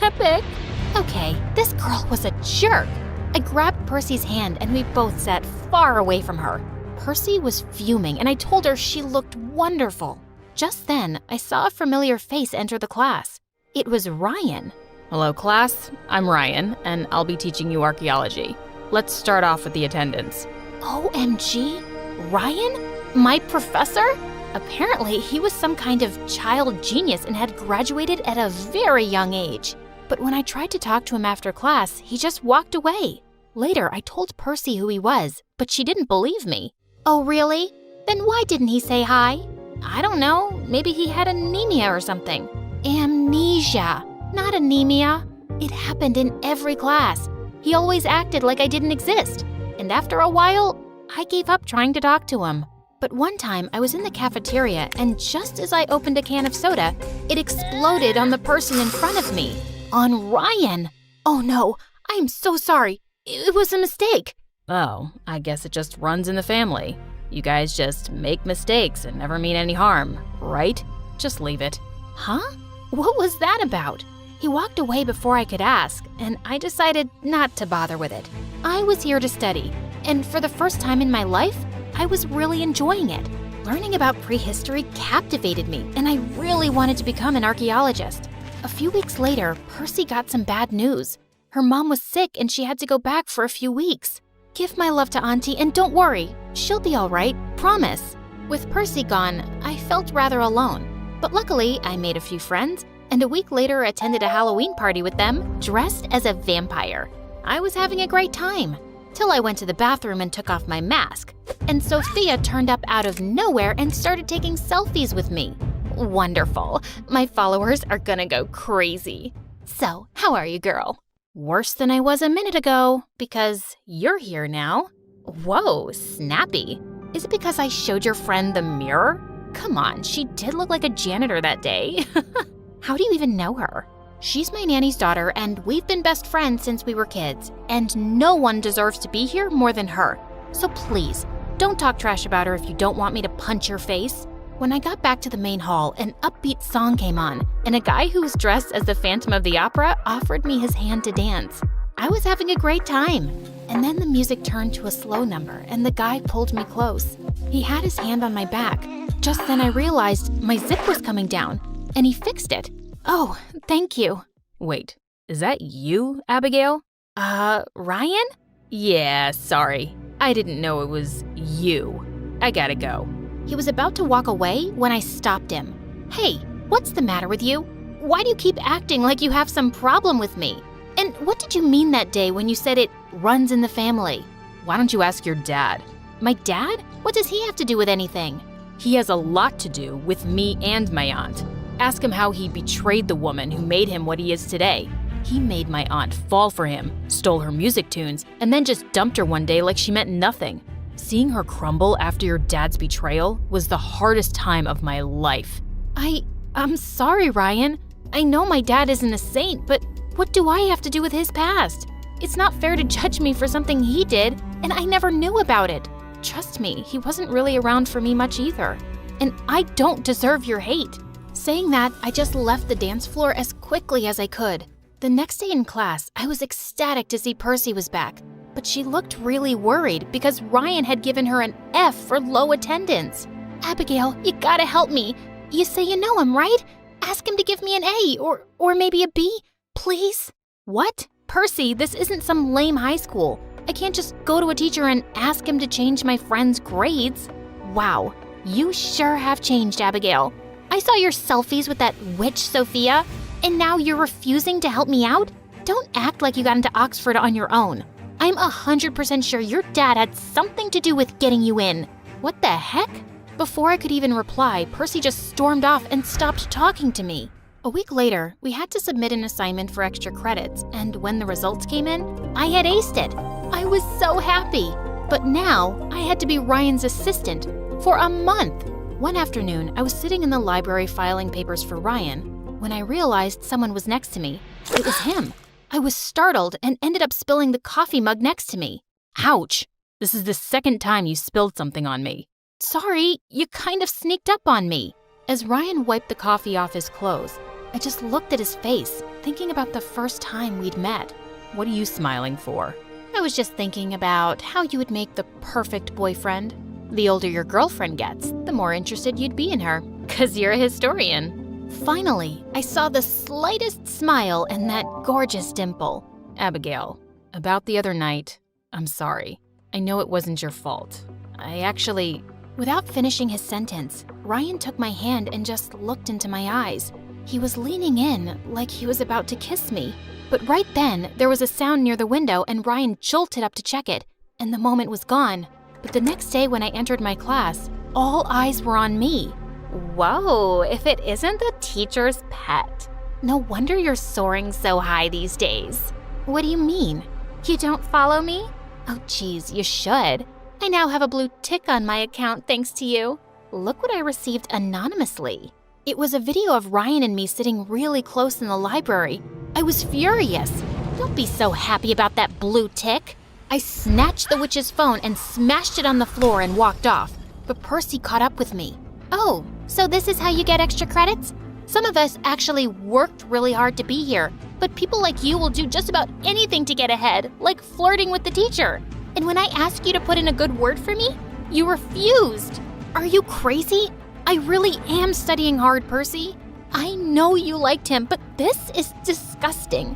Epic! Okay, this girl was a jerk. I grabbed Percy's hand and we both sat far away from her. Percy was fuming and I told her she looked wonderful. Just then, I saw a familiar face enter the class. It was Ryan. Hello, class. I'm Ryan, and I'll be teaching you archaeology. Let's start off with the attendance. OMG? Ryan? My professor? Apparently, he was some kind of child genius and had graduated at a very young age. But when I tried to talk to him after class, he just walked away. Later, I told Percy who he was, but she didn't believe me. Oh, really? Then why didn't he say hi? I don't know. Maybe he had anemia or something. Amnesia, not anemia. It happened in every class. He always acted like I didn't exist. And after a while, I gave up trying to talk to him. But one time, I was in the cafeteria, and just as I opened a can of soda, it exploded on the person in front of me. On Ryan. Oh no, I'm so sorry. It was a mistake. Oh, I guess it just runs in the family. You guys just make mistakes and never mean any harm, right? Just leave it. Huh? What was that about? He walked away before I could ask, and I decided not to bother with it. I was here to study, and for the first time in my life, I was really enjoying it. Learning about prehistory captivated me, and I really wanted to become an archaeologist. A few weeks later, Percy got some bad news. Her mom was sick and she had to go back for a few weeks. Give my love to Auntie and don't worry, she'll be all right, promise. With Percy gone, I felt rather alone. But luckily, I made a few friends, and a week later attended a Halloween party with them, dressed as a vampire. I was having a great time, till I went to the bathroom and took off my mask. And Sophia turned up out of nowhere and started taking selfies with me. Wonderful. My followers are gonna go crazy. So, how are you, girl? Worse than I was a minute ago, because you're here now. Whoa, snappy. Is it because I showed your friend the mirror? Come on, she did look like a janitor that day. How do you even know her? She's my nanny's daughter, and we've been best friends since we were kids, and no one deserves to be here more than her. So please, don't talk trash about her if you don't want me to punch your face. When I got back to the main hall, an upbeat song came on, and a guy who was dressed as the Phantom of the Opera offered me his hand to dance. I was having a great time. And then the music turned to a slow number, and the guy pulled me close. He had his hand on my back. Just then I realized my zip was coming down, and he fixed it. Oh, thank you. Wait, is that you, Abigail? Ryan? Yeah, sorry. I didn't know it was you. I gotta go. He was about to walk away when I stopped him. Hey, what's the matter with you? Why do you keep acting like you have some problem with me? And what did you mean that day when you said it runs in the family? Why don't you ask your dad? My dad? What does he have to do with anything? He has a lot to do with me and my aunt. Ask him how he betrayed the woman who made him what he is today. He made my aunt fall for him, stole her music tunes, and then just dumped her one day like she meant nothing. Seeing her crumble after your dad's betrayal was the hardest time of my life. I'm sorry, Ryan. I know my dad isn't a saint, but what do I have to do with his past? It's not fair to judge me for something he did, and I never knew about it. Trust me, he wasn't really around for me much either. And I don't deserve your hate. Saying that, I just left the dance floor as quickly as I could. The next day in class, I was ecstatic to see Percy was back, but she looked really worried because Ryan had given her an F for low attendance. Abigail, you gotta help me. You say you know him, right? Ask him to give me an A or maybe a B, please. What? Percy, this isn't some lame high school. I can't just go to a teacher and ask him to change my friend's grades. Wow, you sure have changed, Abigail. I saw your selfies with that witch Sophia, and now you're refusing to help me out? Don't act like you got into Oxford on your own. I'm 100% sure your dad had something to do with getting you in. What the heck? Before I could even reply, Percy just stormed off and stopped talking to me. A week later, we had to submit an assignment for extra credits, and when the results came in, I had aced it. I was so happy. But now, I had to be Ryan's assistant for a month. One afternoon, I was sitting in the library filing papers for Ryan when I realized someone was next to me. It was him. I was startled and ended up spilling the coffee mug next to me. Ouch! This is the second time you spilled something on me. Sorry, you kind of sneaked up on me. As Ryan wiped the coffee off his clothes, I just looked at his face, thinking about the first time we'd met. What are you smiling for? I was just thinking about how you would make the perfect boyfriend. The older your girlfriend gets, the more interested you'd be in her. 'Cause you're a historian. Finally, I saw the slightest smile and that gorgeous dimple. Abigail, about the other night, I'm sorry. I know it wasn't your fault. Without finishing his sentence, Ryan took my hand and just looked into my eyes. He was leaning in like he was about to kiss me. But right then, there was a sound near the window and Ryan jolted up to check it, and the moment was gone. But the next day when I entered my class, all eyes were on me. Whoa, if it isn't the teacher's pet. No wonder you're soaring so high these days. What do you mean? You don't follow me? Oh geez, you should. I now have a blue tick on my account thanks to you. Look what I received anonymously. It was a video of Ryan and me sitting really close in the library. I was furious. Don't be so happy about that blue tick. I snatched the witch's phone and smashed it on the floor and walked off. But Percy caught up with me. Oh, so this is how you get extra credits? Some of us actually worked really hard to be here, but people like you will do just about anything to get ahead, like flirting with the teacher. And when I ask you to put in a good word for me, you refused. Are you crazy? I really am studying hard, Percy. I know you liked him, but this is disgusting.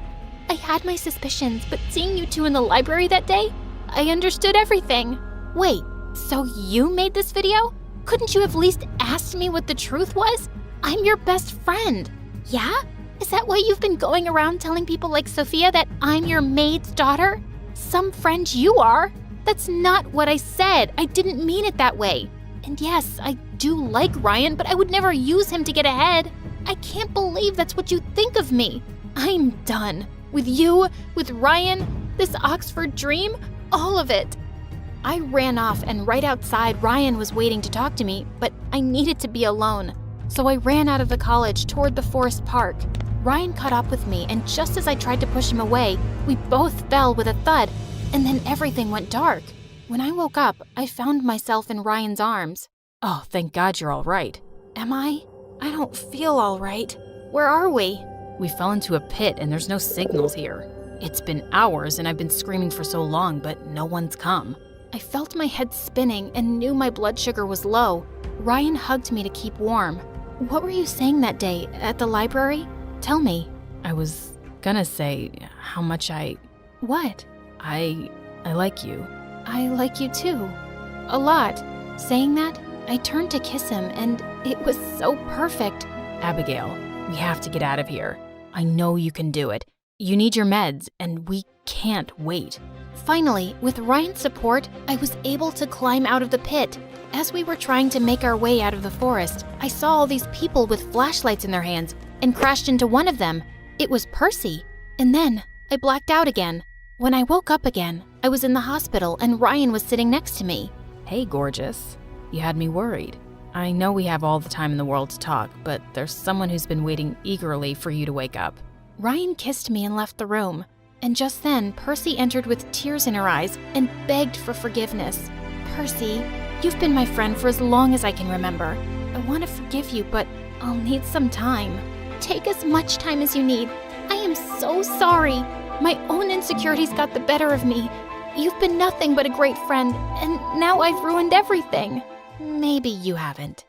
I had my suspicions, but seeing you two in the library that day, I understood everything. Wait, so you made this video? Couldn't you have at least asked me what the truth was? I'm your best friend. Yeah? Is that why you've been going around telling people like Sophia that I'm your maid's daughter? Some friend you are. That's not what I said. I didn't mean it that way. And yes, I do like Ryan, but I would never use him to get ahead. I can't believe that's what you think of me. I'm done. With you, with Ryan, this Oxford dream, all of it. I ran off, and right outside, Ryan was waiting to talk to me, but I needed to be alone. So I ran out of the college toward the forest park. Ryan caught up with me, and just as I tried to push him away, we both fell with a thud, and then everything went dark. When I woke up, I found myself in Ryan's arms. Oh, thank God you're all right. Am I? I don't feel all right. Where are we? We fell into a pit and there's no signals here. It's been hours and I've been screaming for so long, but no one's come. I felt my head spinning and knew my blood sugar was low. Ryan hugged me to keep warm. What were you saying that day at the library? Tell me. I was gonna say how much What? I like you. I like you too. A lot. Saying that, I turned to kiss him and it was so perfect. Abigail, we have to get out of here. I know you can do it. You need your meds and we can't wait. Finally, with Ryan's support, I was able to climb out of the pit. As we were trying to make our way out of the forest, I saw all these people with flashlights in their hands and crashed into one of them. It was Percy. And then I blacked out again. When I woke up again, I was in the hospital and Ryan was sitting next to me. Hey, gorgeous. You had me worried. I know we have all the time in the world to talk, but there's someone who's been waiting eagerly for you to wake up. Ryan kissed me and left the room. And just then, Percy entered with tears in her eyes and begged for forgiveness. Percy, you've been my friend for as long as I can remember. I want to forgive you, but I'll need some time. Take as much time as you need. I am so sorry. My own insecurities got the better of me. You've been nothing but a great friend, and now I've ruined everything. Maybe you haven't.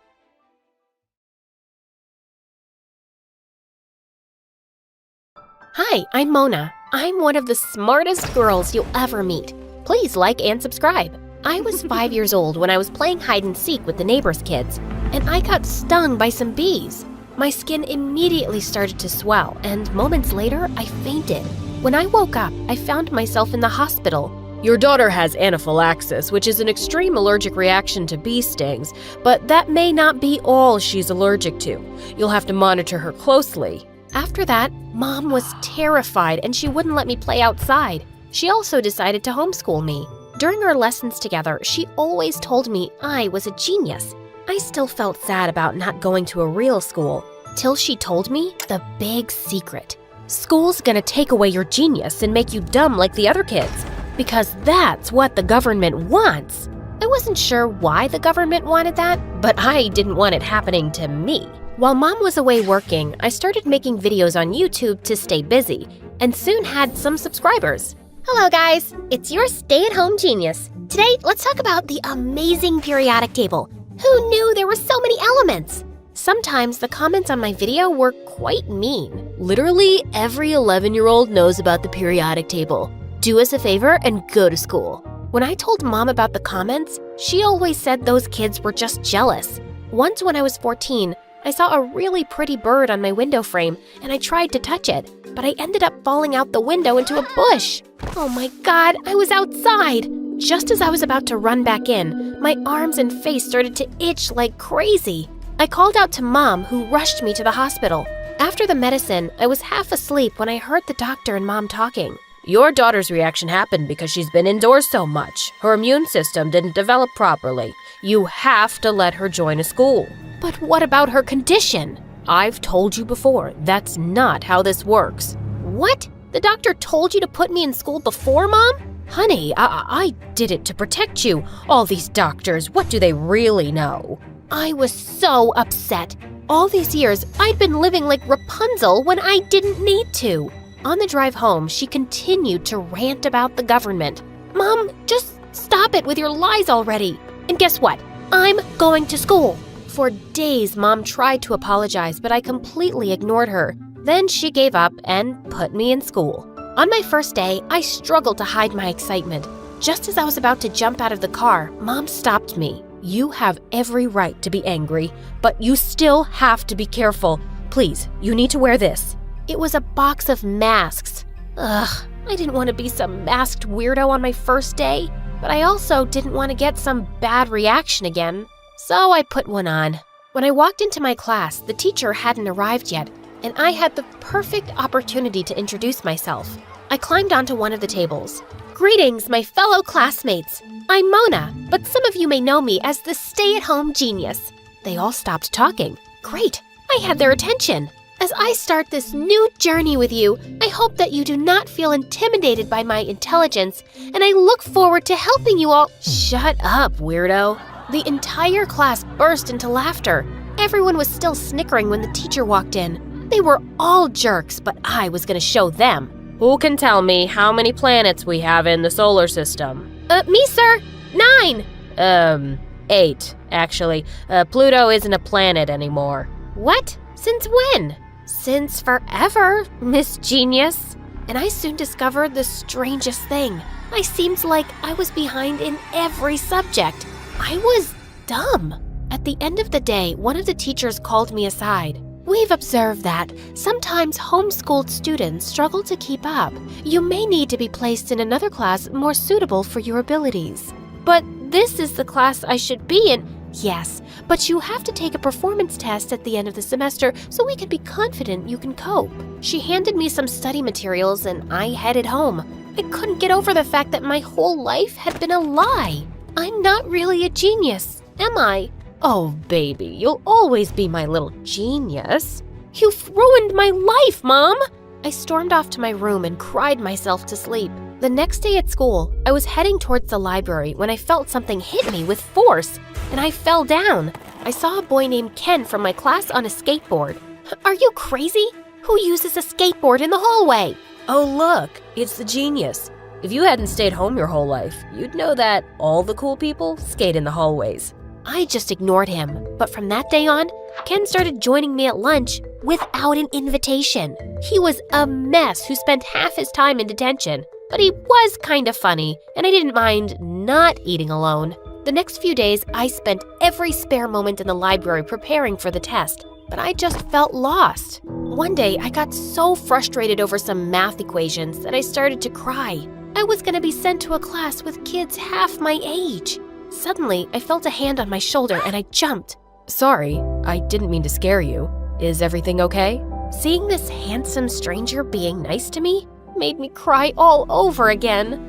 Hi, I'm Mona. I'm one of the smartest girls you'll ever meet. Please like and subscribe. I was 5 years old when I was playing hide and seek with the neighbor's kids, and I got stung by some bees. My skin immediately started to swell, and moments later, I fainted. When I woke up, I found myself in the hospital. Your daughter has anaphylaxis, which is an extreme allergic reaction to bee stings, but that may not be all she's allergic to. You'll have to monitor her closely. After that, Mom was terrified and she wouldn't let me play outside. She also decided to homeschool me. During our lessons together, she always told me I was a genius. I still felt sad about not going to a real school, Till she told me the big secret. School's gonna take away your genius and make you dumb like the other kids, because that's what the government wants. I wasn't sure why the government wanted that, but I didn't want it happening to me. While Mom was away working, I started making videos on YouTube to stay busy, and soon had some subscribers. Hello guys, it's your stay-at-home genius. Today, let's talk about the amazing periodic table. Who knew there were so many elements? Sometimes the comments on my video were quite mean. Literally every 11-year-old knows about the periodic table. Do us a favor and go to school. When I told Mom about the comments, she always said those kids were just jealous. Once when I was 14, I saw a really pretty bird on my window frame and I tried to touch it, but I ended up falling out the window into a bush. Oh my God, I was outside! Just as I was about to run back in, my arms and face started to itch like crazy. I called out to Mom, who rushed me to the hospital. After the medicine, I was half asleep when I heard the doctor and Mom talking. Your daughter's reaction happened because she's been indoors so much. Her immune system didn't develop properly. You have to let her join a school. But what about her condition? I've told you before, that's not how this works. What? The doctor told you to put me in school before, Mom? Honey, I did it to protect you. All these doctors, what do they really know? I was so upset. All these years, I'd been living like Rapunzel when I didn't need to. On the drive home, she continued to rant about the government. Mom, just stop it with your lies already. And guess what? I'm going to school. For days, Mom tried to apologize, but I completely ignored her. Then she gave up and put me in school. On my first day, I struggled to hide my excitement. Just as I was about to jump out of the car, Mom stopped me. You have every right to be angry, but you still have to be careful. Please, you need to wear this. It was a box of masks. Ugh, I didn't want to be some masked weirdo on my first day, but I also didn't want to get some bad reaction again. So I put one on. When I walked into my class, the teacher hadn't arrived yet, and I had the perfect opportunity to introduce myself. I climbed onto one of the tables. Greetings, my fellow classmates. I'm Mona, but some of you may know me as the stay-at-home genius. They all stopped talking. Great, I had their attention. As I start this new journey with you, I hope that you do not feel intimidated by my intelligence, and I look forward to helping you all. Shut up, weirdo. The entire class burst into laughter. Everyone was still snickering when the teacher walked in. They were all jerks, but I was going to show them. Who can tell me how many planets we have in the solar system? Me, sir. 9. 8, actually. Pluto isn't a planet anymore. What? Since when? Since forever, Miss Genius. And I soon discovered the strangest thing. I seemed like I was behind in every subject. I was dumb. At the end of the day, one of the teachers called me aside. We've observed that sometimes homeschooled students struggle to keep up. You may need to be placed in another class more suitable for your abilities. But this is the class I should be in. Yes, but you have to take a performance test at the end of the semester so we can be confident you can cope. She handed me some study materials and I headed home. I couldn't get over the fact that my whole life had been a lie. I'm not really a genius, am I? Oh, baby, you'll always be my little genius. You've ruined my life, Mom! I stormed off to my room and cried myself to sleep. The next day at school, I was heading towards the library when I felt something hit me with force, and I fell down. I saw a boy named Ken from my class on a skateboard. Are you crazy? Who uses a skateboard in the hallway? Oh, look, it's the genius. If you hadn't stayed home your whole life, you'd know that all the cool people skate in the hallways. I just ignored him, but from that day on, Ken started joining me at lunch without an invitation. He was a mess who spent half his time in detention, but he was kind of funny, and I didn't mind not eating alone. The next few days, I spent every spare moment in the library preparing for the test, but I just felt lost. One day, I got so frustrated over some math equations that I started to cry. I was going to be sent to a class with kids half my age. Suddenly, I felt a hand on my shoulder and I jumped. Sorry, I didn't mean to scare you. Is everything okay? Seeing this handsome stranger being nice to me made me cry all over again.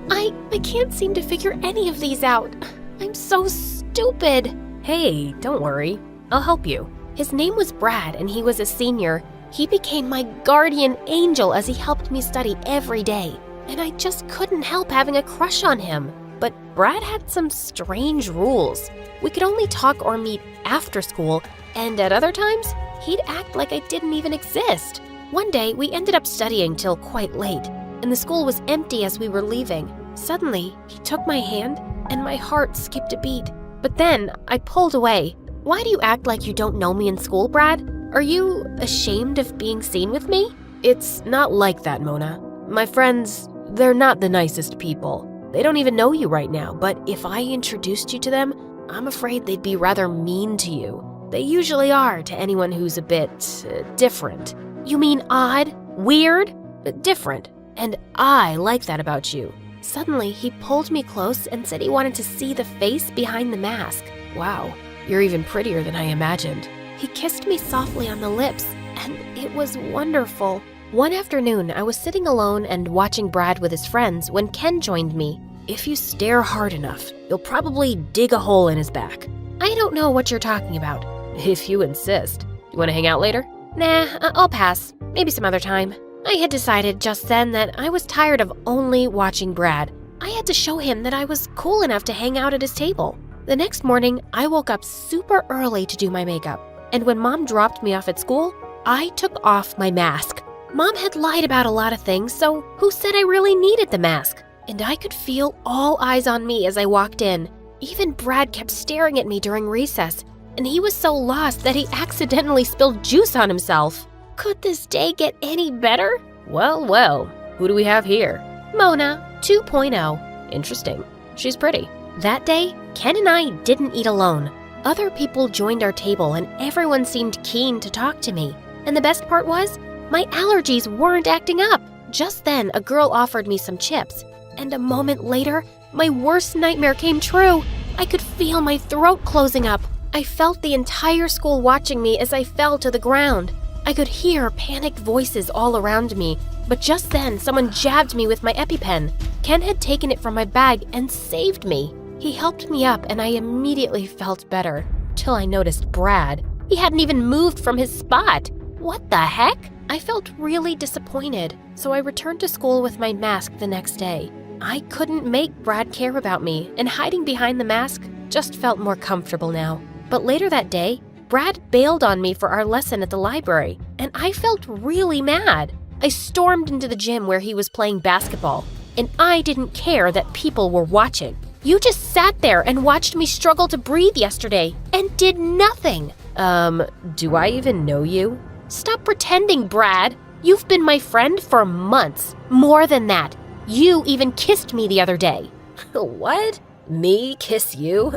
I can't seem to figure any of these out. I'm so stupid. Hey, don't worry. I'll help you. His name was Brad, and he was a senior. He became my guardian angel as he helped me study every day, and I just couldn't help having a crush on him. But Brad had some strange rules. We could only talk or meet after school, and at other times, he'd act like I didn't even exist. One day, we ended up studying till quite late, and the school was empty as we were leaving. Suddenly, he took my hand, and my heart skipped a beat. But then, I pulled away. Why do you act like you don't know me in school, Brad? Are you ashamed of being seen with me? It's not like that, Mona. My friends, they're not the nicest people. They don't even know you right now, but if I introduced you to them, I'm afraid they'd be rather mean to you. They usually are to anyone who's a bit different. You mean odd? Weird? Different. And I like that about you. Suddenly, he pulled me close and said he wanted to see the face behind the mask. Wow, you're even prettier than I imagined. He kissed me softly on the lips, and it was wonderful. One afternoon, I was sitting alone and watching Brad with his friends when Ken joined me. If you stare hard enough, you'll probably dig a hole in his back. I don't know what you're talking about. If you insist. You want to hang out later? Nah, I'll pass. Maybe some other time. I had decided just then that I was tired of only watching Brad. I had to show him that I was cool enough to hang out at his table. The next morning, I woke up super early to do my makeup. And when Mom dropped me off at school, I took off my mask. Mom had lied about a lot of things, so who said I really needed the mask? And I could feel all eyes on me as I walked in. Even Brad kept staring at me during recess, and he was so lost that he accidentally spilled juice on himself. Could this day get any better? Well, well, who do we have here? Mona 2.0. Interesting. She's pretty. That day, Ken and I didn't eat alone. Other people joined our table and everyone seemed keen to talk to me. And the best part was, my allergies weren't acting up. Just then, a girl offered me some chips. And a moment later, my worst nightmare came true. I could feel my throat closing up. I felt the entire school watching me as I fell to the ground. I could hear panicked voices all around me. But just then, someone jabbed me with my EpiPen. Ken had taken it from my bag and saved me. He helped me up and I immediately felt better. Till I noticed Brad. He hadn't even moved from his spot. What the heck? I felt really disappointed, so I returned to school with my mask the next day. I couldn't make Brad care about me, and hiding behind the mask just felt more comfortable now. But later that day, Brad bailed on me for our lesson at the library, and I felt really mad. I stormed into the gym where he was playing basketball, and I didn't care that people were watching. You just sat there and watched me struggle to breathe yesterday, and did nothing. Do I even know you? Stop pretending, Brad. You've been my friend for months. More than that. You even kissed me the other day. What? Me kiss you?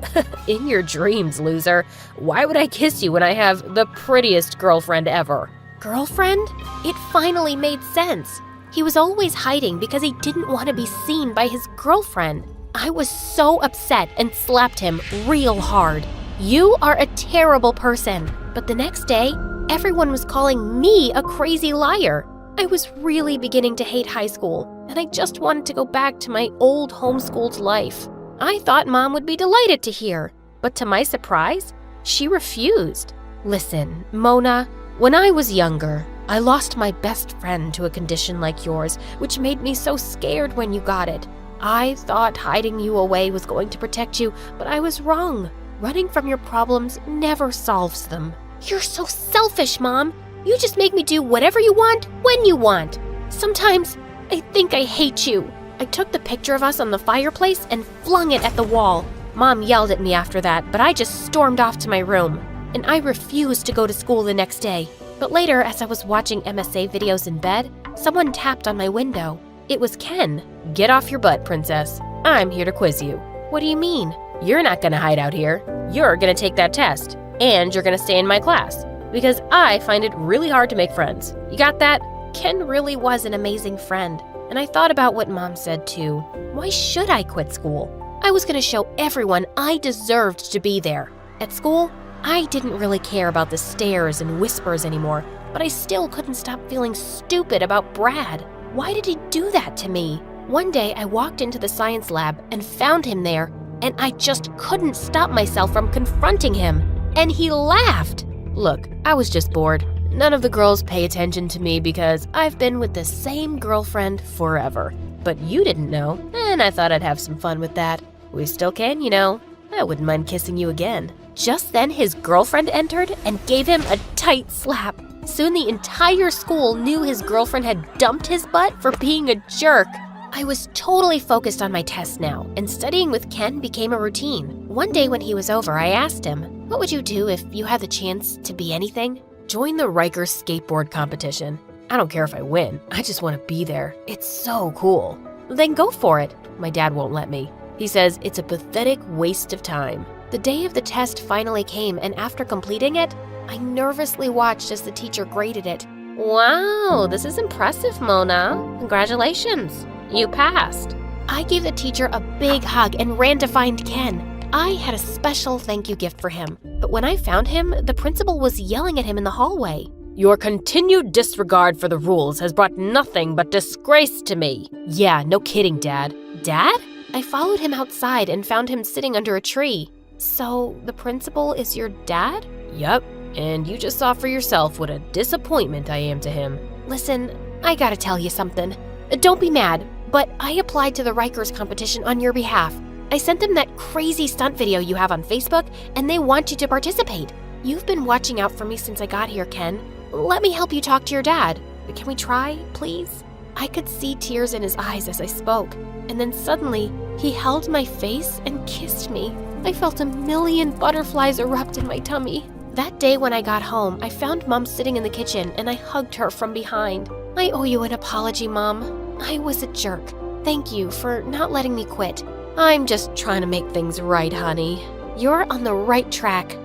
In your dreams, loser. Why would I kiss you when I have the prettiest girlfriend ever? Girlfriend? It finally made sense. He was always hiding because he didn't want to be seen by his girlfriend. I was so upset and slapped him real hard. You are a terrible person. But the next day, everyone was calling me a crazy liar. I was really beginning to hate high school, and I just wanted to go back to my old homeschooled life. I thought Mom would be delighted to hear, but to my surprise, she refused. Listen, Mona, when I was younger, I lost my best friend to a condition like yours, which made me so scared when you got it. I thought hiding you away was going to protect you, but I was wrong. Running from your problems never solves them. You're so selfish, Mom. You just make me do whatever you want, when you want. Sometimes, I think I hate you. I took the picture of us on the fireplace and flung it at the wall. Mom yelled at me after that, but I just stormed off to my room. And I refused to go to school the next day. But later, as I was watching MSA videos in bed, someone tapped on my window. It was Ken. Get off your butt, princess. I'm here to quiz you. What do you mean? You're not gonna hide out here. You're gonna take that test. And you're gonna stay in my class. Because I find it really hard to make friends. You got that? Ken really was an amazing friend. And I thought about what Mom said too. Why should I quit school? I was gonna show everyone I deserved to be there. At school, I didn't really care about the stares and whispers anymore, but I still couldn't stop feeling stupid about Brad. Why did he do that to me? One day I walked into the science lab and found him there, and I just couldn't stop myself from confronting him. And he laughed. Look, I was just bored. None of the girls pay attention to me because I've been with the same girlfriend forever. But you didn't know, and I thought I'd have some fun with that. We still can, you know. I wouldn't mind kissing you again." Just then, his girlfriend entered and gave him a tight slap. Soon the entire school knew his girlfriend had dumped his butt for being a jerk. I was totally focused on my tests now, and studying with Ken became a routine. One day when he was over, I asked him, "What would you do if you had the chance to be anything?" "Join the Riker skateboard competition. I don't care if I win, I just want to be there. It's so cool." "Then go for it." My dad won't let me. He says it's a pathetic waste of time. The day of the test finally came, and after completing it, I nervously watched as the teacher graded it. "Wow, this is impressive, Mona. Congratulations. You passed." I gave the teacher a big hug and ran to find Ken. I had a special thank you gift for him, but when I found him, the principal was yelling at him in the hallway. "Your continued disregard for the rules has brought nothing but disgrace to me." "Yeah, no kidding, Dad." "Dad?" I followed him outside and found him sitting under a tree. "So, the principal is your dad?" "Yep, and you just saw for yourself what a disappointment I am to him." "Listen, I gotta tell you something. Don't be mad, but I applied to the Rikers competition on your behalf. I sent them that crazy stunt video you have on Facebook, and they want you to participate. You've been watching out for me since I got here, Ken. Let me help you talk to your dad. Can we try, please?" I could see tears in his eyes as I spoke, and then suddenly, he held my face and kissed me. I felt a million butterflies erupt in my tummy. That day when I got home, I found Mom sitting in the kitchen and I hugged her from behind. "I owe you an apology, Mom. I was a jerk. Thank you for not letting me quit. I'm just trying to make things right, honey. You're on the right track."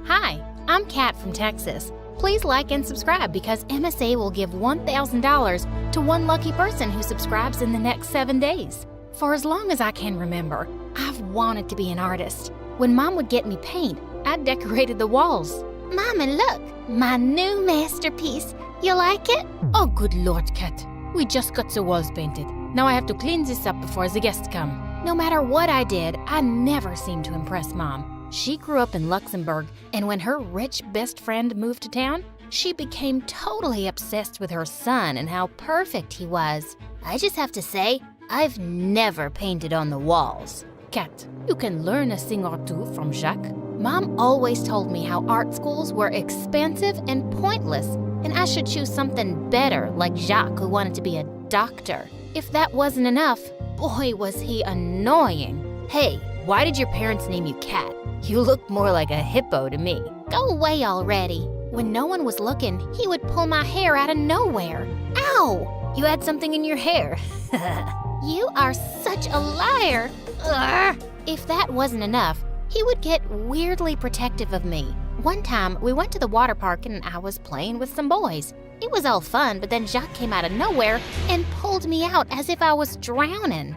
Hi, I'm Kat from Texas. Please like and subscribe because MSA will give $1,000 to one lucky person who subscribes in the next 7 days. For as long as I can remember, I've wanted to be an artist. When Mom would get me paint, I decorated the walls. Mama, look, my new masterpiece. You like it? Oh, good Lord, Kat. We just got the walls painted. Now I have to clean this up before the guests come. No matter what I did, I never seemed to impress Mom. She grew up in Luxembourg, and when her rich best friend moved to town, she became totally obsessed with her son and how perfect he was. I just have to say, I've never painted on the walls. Kat, you can learn a thing or two from Jacques. Mom always told me how art schools were expensive and pointless, and I should choose something better like Jacques, who wanted to be a doctor. If that wasn't enough, boy, was he annoying. Hey, why did your parents name you Kat? You look more like a hippo to me. Go away already. When no one was looking, he would pull my hair out of nowhere. Ow! You had something in your hair. You are such a liar. Urgh. If that wasn't enough, he would get weirdly protective of me. One time, we went to the water park and I was playing with some boys. It was all fun, but then Jacques came out of nowhere and pulled me out as if I was drowning.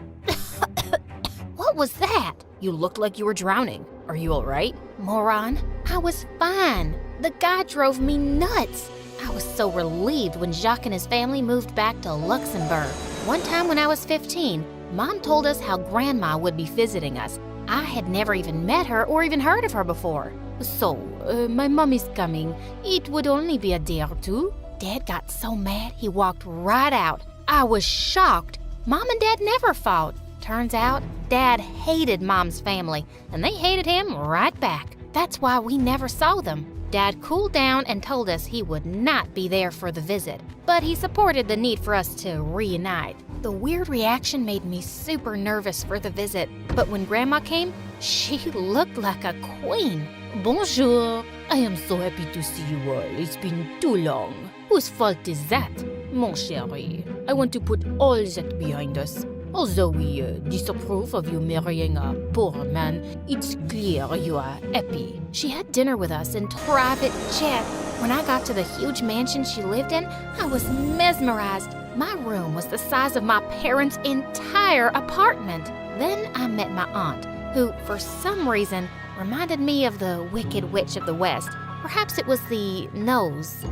What was that? You looked like you were drowning. Are you all right? Moron, I was fine. The guy drove me nuts. I was so relieved when Jacques and his family moved back to Luxembourg. One time when I was 15, Mom told us how Grandma would be visiting us. I had never even met her or even heard of her before. So, my mom is coming. It would only be a day or two. Dad got so mad he walked right out. I was shocked. Mom and Dad never fought. Turns out, Dad hated Mom's family, and they hated him right back. That's why we never saw them. Dad cooled down and told us he would not be there for the visit, but he supported the need for us to reunite. The weird reaction made me super nervous for the visit, but when Grandma came, she looked like a queen. Bonjour. I am so happy to see you all. It's been too long. Whose fault is that? Mon chéri, I want to put all that behind us. Although we disapprove of you marrying a poor man, it's clear you are happy. She had dinner with us in private jet. When I got to the huge mansion she lived in, I was mesmerized. My room was the size of my parents' entire apartment. Then I met my aunt, who, for some reason, reminded me of the Wicked Witch of the West. Perhaps it was the nose.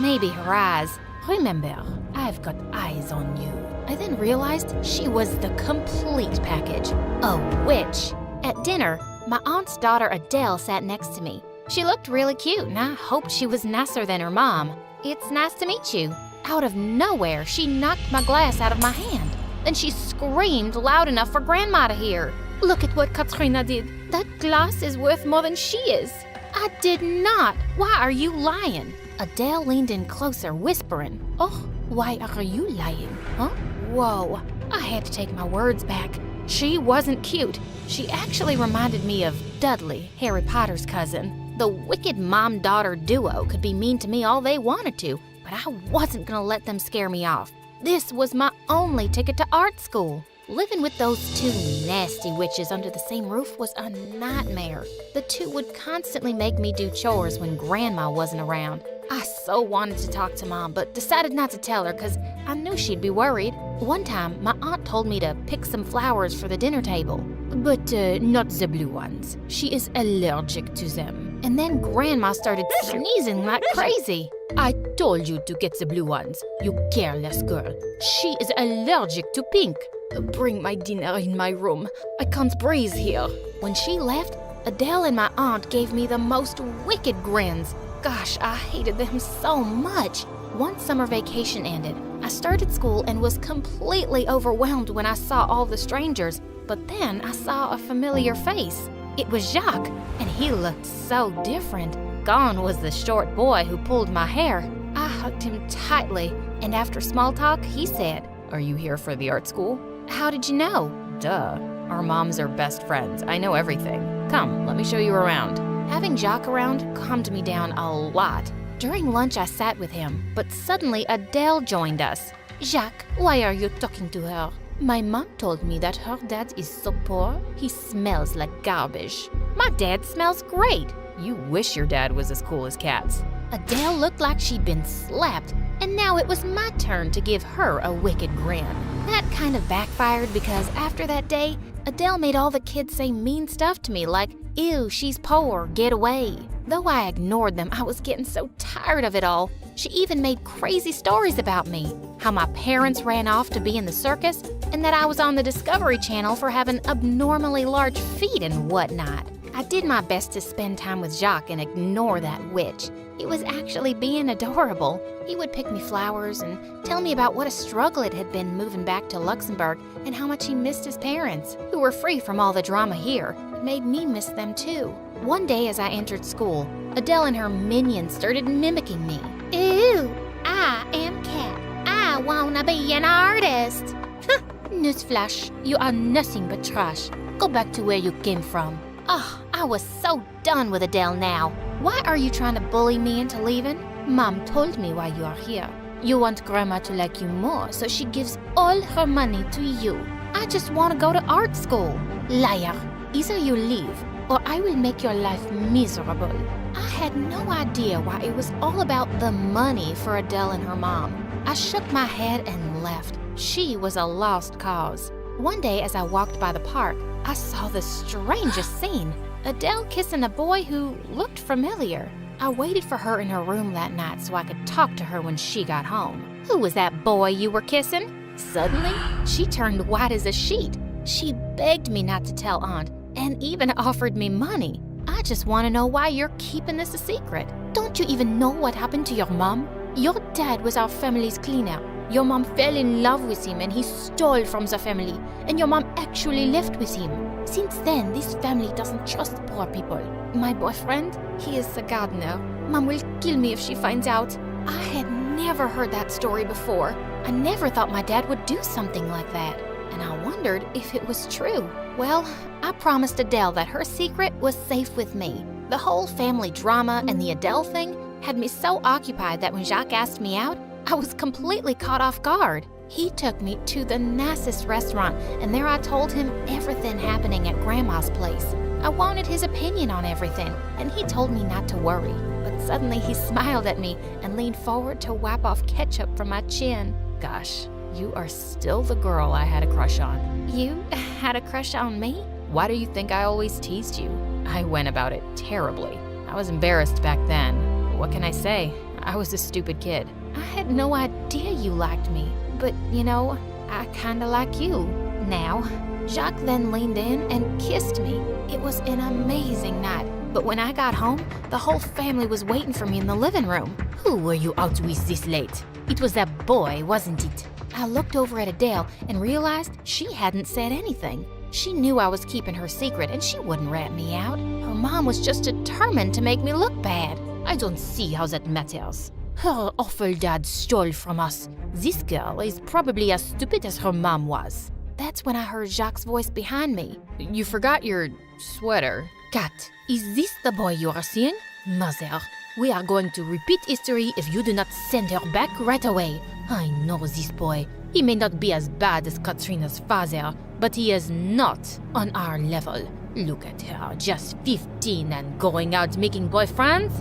Maybe her eyes. Remember, I've got eyes on you. I then realized she was the complete package. A witch. At dinner, my aunt's daughter Adele sat next to me. She looked really cute, and I hoped she was nicer than her mom. It's nice to meet you. Out of nowhere, she knocked my glass out of my hand. Then she screamed loud enough for Grandma to hear. Look at what Katrina did. That glass is worth more than she is. I did not. Why are you lying? Adele leaned in closer, whispering. Oh, why are you lying, huh? Whoa, I had to take my words back. She wasn't cute. She actually reminded me of Dudley, Harry Potter's cousin. The wicked mom-daughter duo could be mean to me all they wanted to, but I wasn't gonna let them scare me off. This was my only ticket to art school. Living with those two nasty witches under the same roof was a nightmare. The two would constantly make me do chores when Grandma wasn't around. I so wanted to talk to Mom, but decided not to tell her because I knew she'd be worried. One time, my aunt told me to pick some flowers for the dinner table. But not the blue ones. She is allergic to them. And then Grandma started sneezing like crazy. I told you to get the blue ones, you careless girl. She is allergic to pink. Bring my dinner in my room. I can't breathe here. When she left, Adele and my aunt gave me the most wicked grins. Gosh, I hated them so much. Once summer vacation ended, I started school and was completely overwhelmed when I saw all the strangers. But then I saw a familiar face. It was Jacques, and he looked so different. Gone was the short boy who pulled my hair. I hugged him tightly, and after small talk, he said, "Are you here for the art school?" "How did you know?" "Duh. Our moms are best friends. I know everything. Come, let me show you around." Having Jacques around calmed me down a lot. During lunch, I sat with him, but suddenly Adele joined us. "Jacques, why are you talking to her?" "My mom told me that her dad is so poor, he smells like garbage." "My dad smells great." "You wish your dad was as cool as cats." Adele looked like she'd been slapped, and now it was my turn to give her a wicked grin. That kind of backfired because after that day, Adele made all the kids say mean stuff to me like, "Ew, she's poor, get away." Though I ignored them, I was getting so tired of it all. She even made crazy stories about me, how my parents ran off to be in the circus, and that I was on the Discovery Channel for having abnormally large feet and whatnot. I did my best to spend time with Jacques and ignore that witch. He was actually being adorable. He would pick me flowers and tell me about what a struggle it had been moving back to Luxembourg and how much he missed his parents, who were free from all the drama here. It made me miss them too. One day as I entered school, Adele and her minions started mimicking me. "Ew, I am Cat. I wanna be an artist." Newsflash, you are nothing but trash. Go back to where you came from. Oh, I was so done with Adele now. Why are you trying to bully me into leaving? Mom told me why you are here. You want Grandma to like you more, so she gives all her money to you. I just want to go to art school. Liar. Either you leave, or I will make your life miserable. I had no idea why it was all about the money for Adele and her mom. I shook my head and left. She was a lost cause. One day as I walked by the park, I saw the strangest scene. Adele kissing a boy who looked familiar. I waited for her in her room that night so I could talk to her when she got home. "Who was that boy you were kissing?" Suddenly, she turned white as a sheet. She begged me not to tell Aunt and even offered me money. "I just want to know why you're keeping this a secret. Don't you even know what happened to your mom? Your dad was our family's cleaner. Your mom fell in love with him and he stole from the family, and your mom actually left with him. Since then, this family doesn't trust poor people. My boyfriend, he is a gardener. Mom will kill me if she finds out." I had never heard that story before. I never thought my dad would do something like that, and I wondered if it was true. Well, I promised Adele that her secret was safe with me. The whole family drama and the Adele thing had me so occupied that when Jacques asked me out, I was completely caught off guard. He took me to the nicest restaurant, and there I told him everything happening at Grandma's place. I wanted his opinion on everything, and he told me not to worry. But suddenly he smiled at me and leaned forward to wipe off ketchup from my chin. Gosh, you are still the girl I had a crush on. You had a crush on me? Why do you think I always teased you? I went about it terribly. I was embarrassed back then. What can I say? I was a stupid kid. I had no idea you liked me. But, I kinda like you now. Jacques then leaned in and kissed me. It was an amazing night. But when I got home, the whole family was waiting for me in the living room. Who were you out with this late? It was that boy, wasn't it? I looked over at Adele and realized she hadn't said anything. She knew I was keeping her secret and she wouldn't rat me out. Her mom was just determined to make me look bad. I don't see how that matters. Her awful dad stole from us. This girl is probably as stupid as her mom was. That's when I heard Jacques' voice behind me. You forgot your sweater. Kat, is this the boy you are seeing? Mother, we are going to repeat history if you do not send her back right away. I know this boy. He may not be as bad as Katrina's father, but he is not on our level. Look at her, just 15 and going out making boyfriends?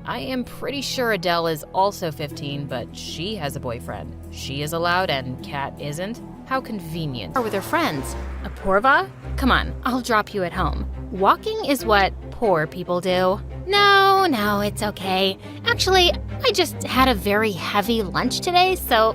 I am pretty sure Adele is also 15, but she has a boyfriend. She is allowed and Kat isn't. How convenient. Or with her friends. Apurva? Come on, I'll drop you at home. Walking is what poor people do. No, it's okay. Actually, I just had a very heavy lunch today, so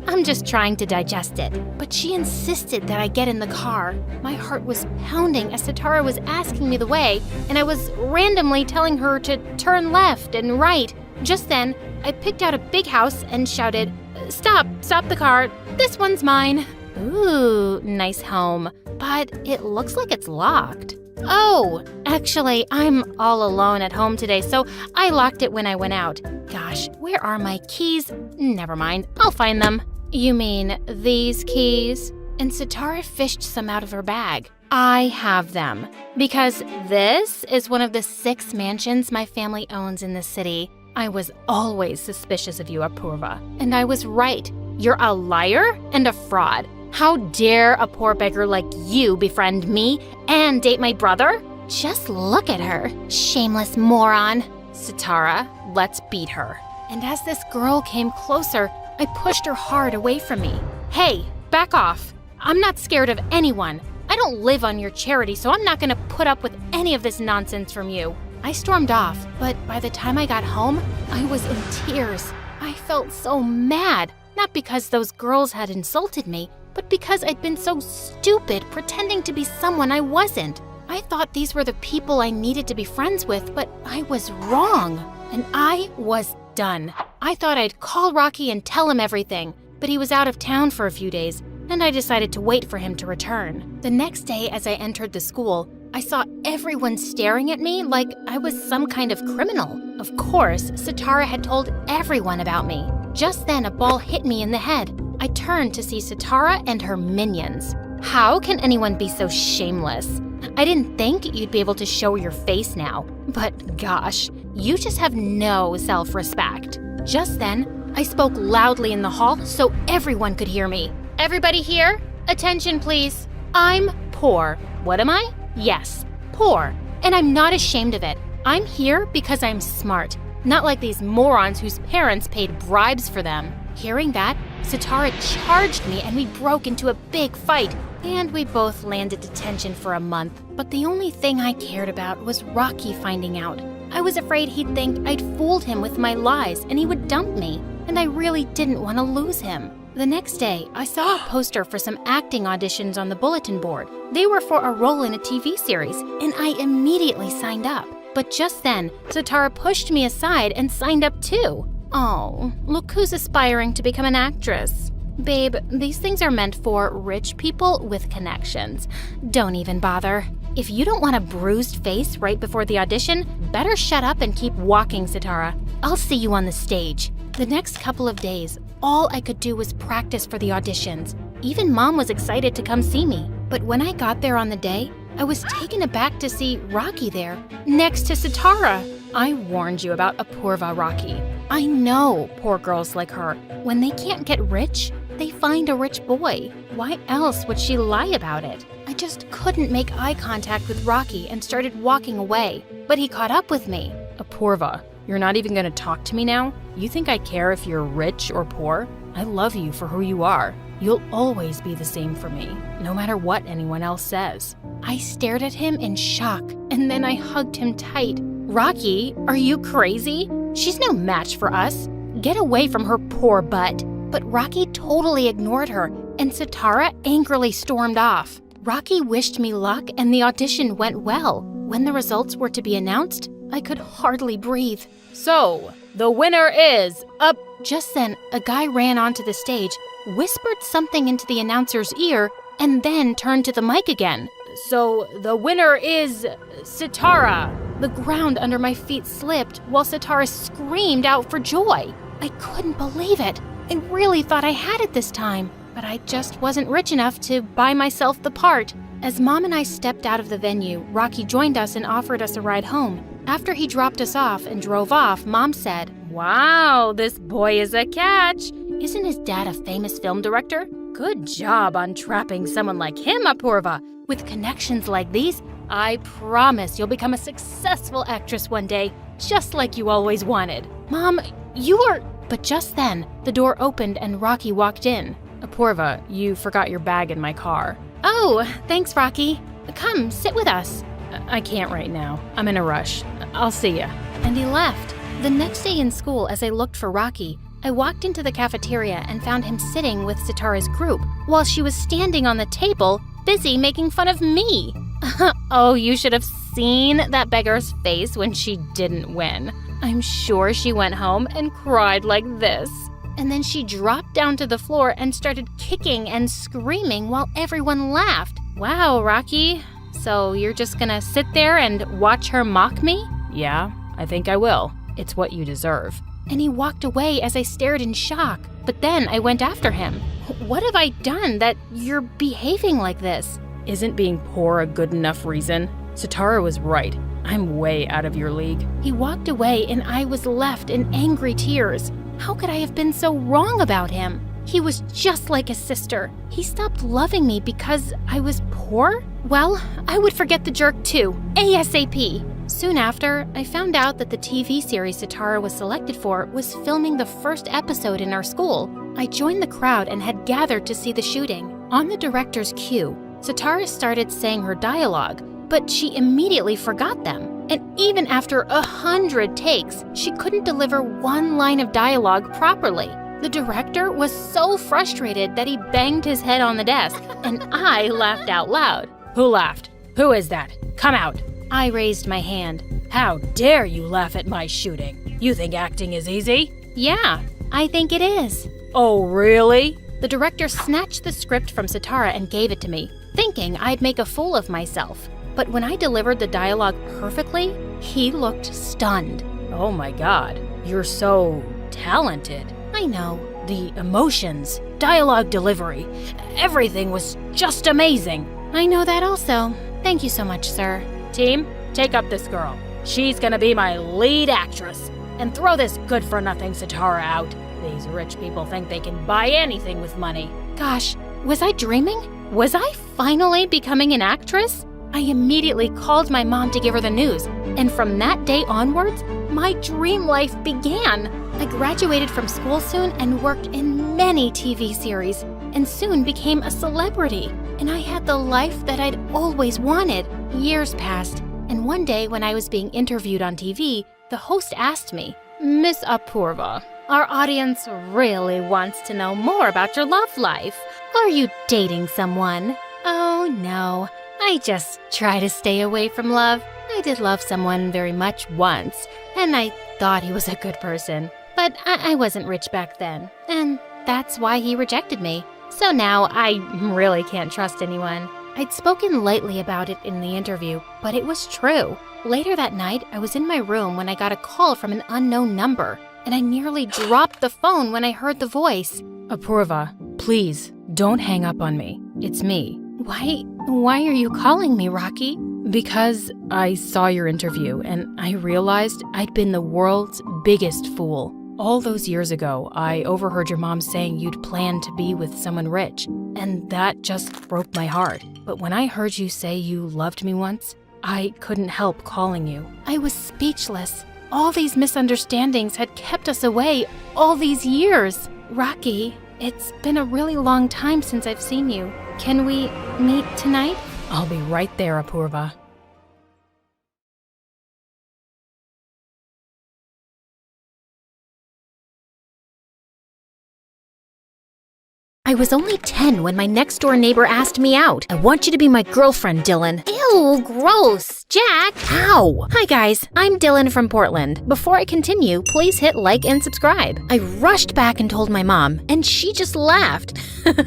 I'm just trying to digest it. But she insisted that I get in the car. My heart was pounding as Sitara was asking me the way, and I was randomly telling her to turn left and right. Just then, I picked out a big house and shouted, Stop the car. This one's mine. Ooh, nice home. But it looks like it's locked. Oh, actually, I'm all alone at home today, so I locked it when I went out. Gosh, where are my keys? Never mind, I'll find them. You mean these keys? And Sitara fished some out of her bag. I have them, because this is one of the 6 mansions my family owns in the city. I was always suspicious of you, Apurva. And I was right. You're a liar and a fraud. How dare a poor beggar like you befriend me and date my brother? Just look at her, shameless moron. Sitara, let's beat her. And as this girl came closer, I pushed her hard away from me. Hey, back off. I'm not scared of anyone. I don't live on your charity, so I'm not gonna put up with any of this nonsense from you. I stormed off, but by the time I got home, I was in tears. I felt so mad, not because those girls had insulted me, but because I'd been so stupid pretending to be someone I wasn't. I thought these were the people I needed to be friends with, but I was wrong. And I was done. I thought I'd call Rocky and tell him everything, but he was out of town for a few days, and I decided to wait for him to return. The next day, as I entered the school, I saw everyone staring at me like I was some kind of criminal. Of course, Sitara had told everyone about me. Just then, a ball hit me in the head. I turned to see Sitara and her minions. How can anyone be so shameless? I didn't think you'd be able to show your face now. But gosh, you just have no self-respect. Just then, I spoke loudly in the hall so everyone could hear me. Everybody here? Attention, please. I'm poor. What am I? Yes, poor. And I'm not ashamed of it. I'm here because I'm smart. Not like these morons whose parents paid bribes for them. Hearing that, Sitara charged me and we broke into a big fight. And we both landed detention for a month. But the only thing I cared about was Rocky finding out. I was afraid he'd think I'd fooled him with my lies and he would dump me. And I really didn't want to lose him. The next day, I saw a poster for some acting auditions on the bulletin board. They were for a role in a TV series, and I immediately signed up. But just then, Sitara pushed me aside and signed up too. Oh, look who's aspiring to become an actress. Babe, these things are meant for rich people with connections. Don't even bother. If you don't want a bruised face right before the audition, better shut up and keep walking, Sitara. I'll see you on the stage. The next couple of days, all I could do was practice for the auditions. Even Mom was excited to come see me. But when I got there on the day, I was taken aback to see Rocky there, next to Sitara. I warned you about Apurva, Rocky. I know poor girls like her. When they can't get rich, they find a rich boy. Why else would she lie about it? I just couldn't make eye contact with Rocky and started walking away. But he caught up with me. Apurva, you're not even gonna talk to me now? You think I care if you're rich or poor? I love you for who you are. You'll always be the same for me, no matter what anyone else says. I stared at him in shock, and then I hugged him tight. Rocky, are you crazy? She's no match for us. Get away from her poor butt. But Rocky totally ignored her, and Sitara angrily stormed off. Rocky wished me luck, and the audition went well. When the results were to be announced, I could hardly breathe. So, the winner is up. Just then, a guy ran onto the stage, whispered something into the announcer's ear, and then turned to the mic again. So, the winner is Sitara. The ground under my feet slipped while Sitara screamed out for joy. I couldn't believe it. I really thought I had it this time, but I just wasn't rich enough to buy myself the part. As Mom and I stepped out of the venue, Rocky joined us and offered us a ride home. After he dropped us off and drove off, Mom said, "Wow, this boy is a catch. Isn't his dad a famous film director? Good job on trapping someone like him, Apurva. With connections like these, I promise you'll become a successful actress one day, just like you always wanted." Mom, you are... But just then, the door opened and Rocky walked in. Apurva, you forgot your bag in my car. Oh, thanks, Rocky. Come, sit with us. I can't right now. I'm in a rush. I'll see ya. And he left. The next day in school, as I looked for Rocky, I walked into the cafeteria and found him sitting with Sitara's group, while she was standing on the table, busy making fun of me. Oh, you should have seen that beggar's face when she didn't win. I'm sure she went home and cried like this. And then she dropped down to the floor and started kicking and screaming while everyone laughed. Wow, Rocky. So you're just gonna sit there and watch her mock me? Yeah, I think I will. It's what you deserve. And he walked away as I stared in shock. But then I went after him. What have I done that you're behaving like this? Isn't being poor a good enough reason? Sitara was right. I'm way out of your league. He walked away and I was left in angry tears. How could I have been so wrong about him? He was just like his sister. He stopped loving me because I was poor? Well, I would forget the jerk too, ASAP. Soon after, I found out that the TV series Sitara was selected for was filming the first episode in our school. I joined the crowd and had gathered to see the shooting. On the director's cue, Sitara started saying her dialogue, but she immediately forgot them. And even after 100 takes, she couldn't deliver one line of dialogue properly. The director was so frustrated that he banged his head on the desk, and I laughed out loud. Who laughed? Who is that? Come out. I raised my hand. How dare you laugh at my shooting? You think acting is easy? Yeah, I think it is. Oh, really? The director snatched the script from Sitara and gave it to me, thinking I'd make a fool of myself. But when I delivered the dialogue perfectly, he looked stunned. Oh my God, you're so talented. I know. The emotions, dialogue delivery, everything was just amazing. I know that also. Thank you so much, sir. Team, take up this girl. She's gonna be my lead actress. And throw this good-for-nothing Sitara out. These rich people think they can buy anything with money. Gosh, was I dreaming? Was I finally becoming an actress? I immediately called my mom to give her the news, and from that day onwards, my dream life began. I graduated from school soon and worked in many TV series, and soon became a celebrity. And I had the life that I'd always wanted. Years passed, and one day when I was being interviewed on TV, the host asked me, Miss Apurva, our audience really wants to know more about your love life. Are you dating someone? Oh no, I just try to stay away from love. I did love someone very much once, and I thought he was a good person. But I wasn't rich back then, and that's why he rejected me. So now I really can't trust anyone. I'd spoken lightly about it in the interview, but it was true. Later that night, I was in my room when I got a call from an unknown number, and I nearly dropped the phone when I heard the voice. Apurva, please, don't hang up on me. It's me. Why are you calling me, Rocky? Because I saw your interview, and I realized I'd been the world's biggest fool. All those years ago, I overheard your mom saying you'd planned to be with someone rich, and that just broke my heart. But when I heard you say you loved me once, I couldn't help calling you. I was speechless. All these misunderstandings had kept us away all these years. Rocky, it's been a really long time since I've seen you. Can we meet tonight? I'll be right there, Apurva. I was only 10 when my next-door neighbor asked me out. I want you to be my girlfriend, Dylan. Ew, gross. Jack. Ow! Hi guys, I'm Dylan from Portland. Before I continue, please hit like and subscribe. I rushed back and told my mom, and she just laughed.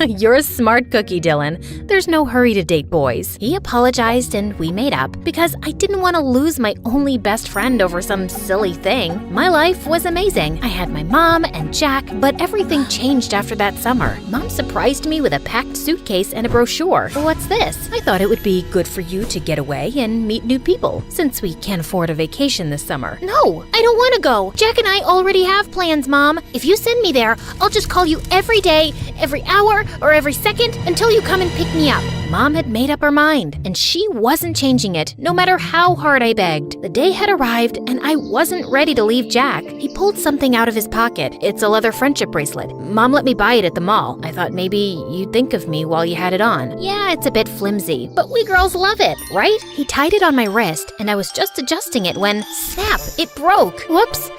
You're a smart cookie, Dylan. There's no hurry to date boys. He apologized and we made up because I didn't want to lose my only best friend over some silly thing. My life was amazing. I had my mom and Jack, but everything changed after that summer. Mom surprised me with a packed suitcase and a brochure. What's this? I thought it would be good for you to get away and meet new people, since we can't afford a vacation this summer. No, I don't want to go. Jack and I already have plans, Mom. If you send me there, I'll just call you every day, every hour, or every second until you come and pick me up. Mom had made up her mind, and she wasn't changing it, no matter how hard I begged. The day had arrived, and I wasn't ready to leave Jack. He pulled something out of his pocket. It's a leather friendship bracelet. Mom let me buy it at the mall. I thought maybe you'd think of me while you had it on. Yeah, it's a bit flimsy, but we girls love it, right? He tied it on my wrist, and I was just adjusting it when, snap, it broke. Whoops.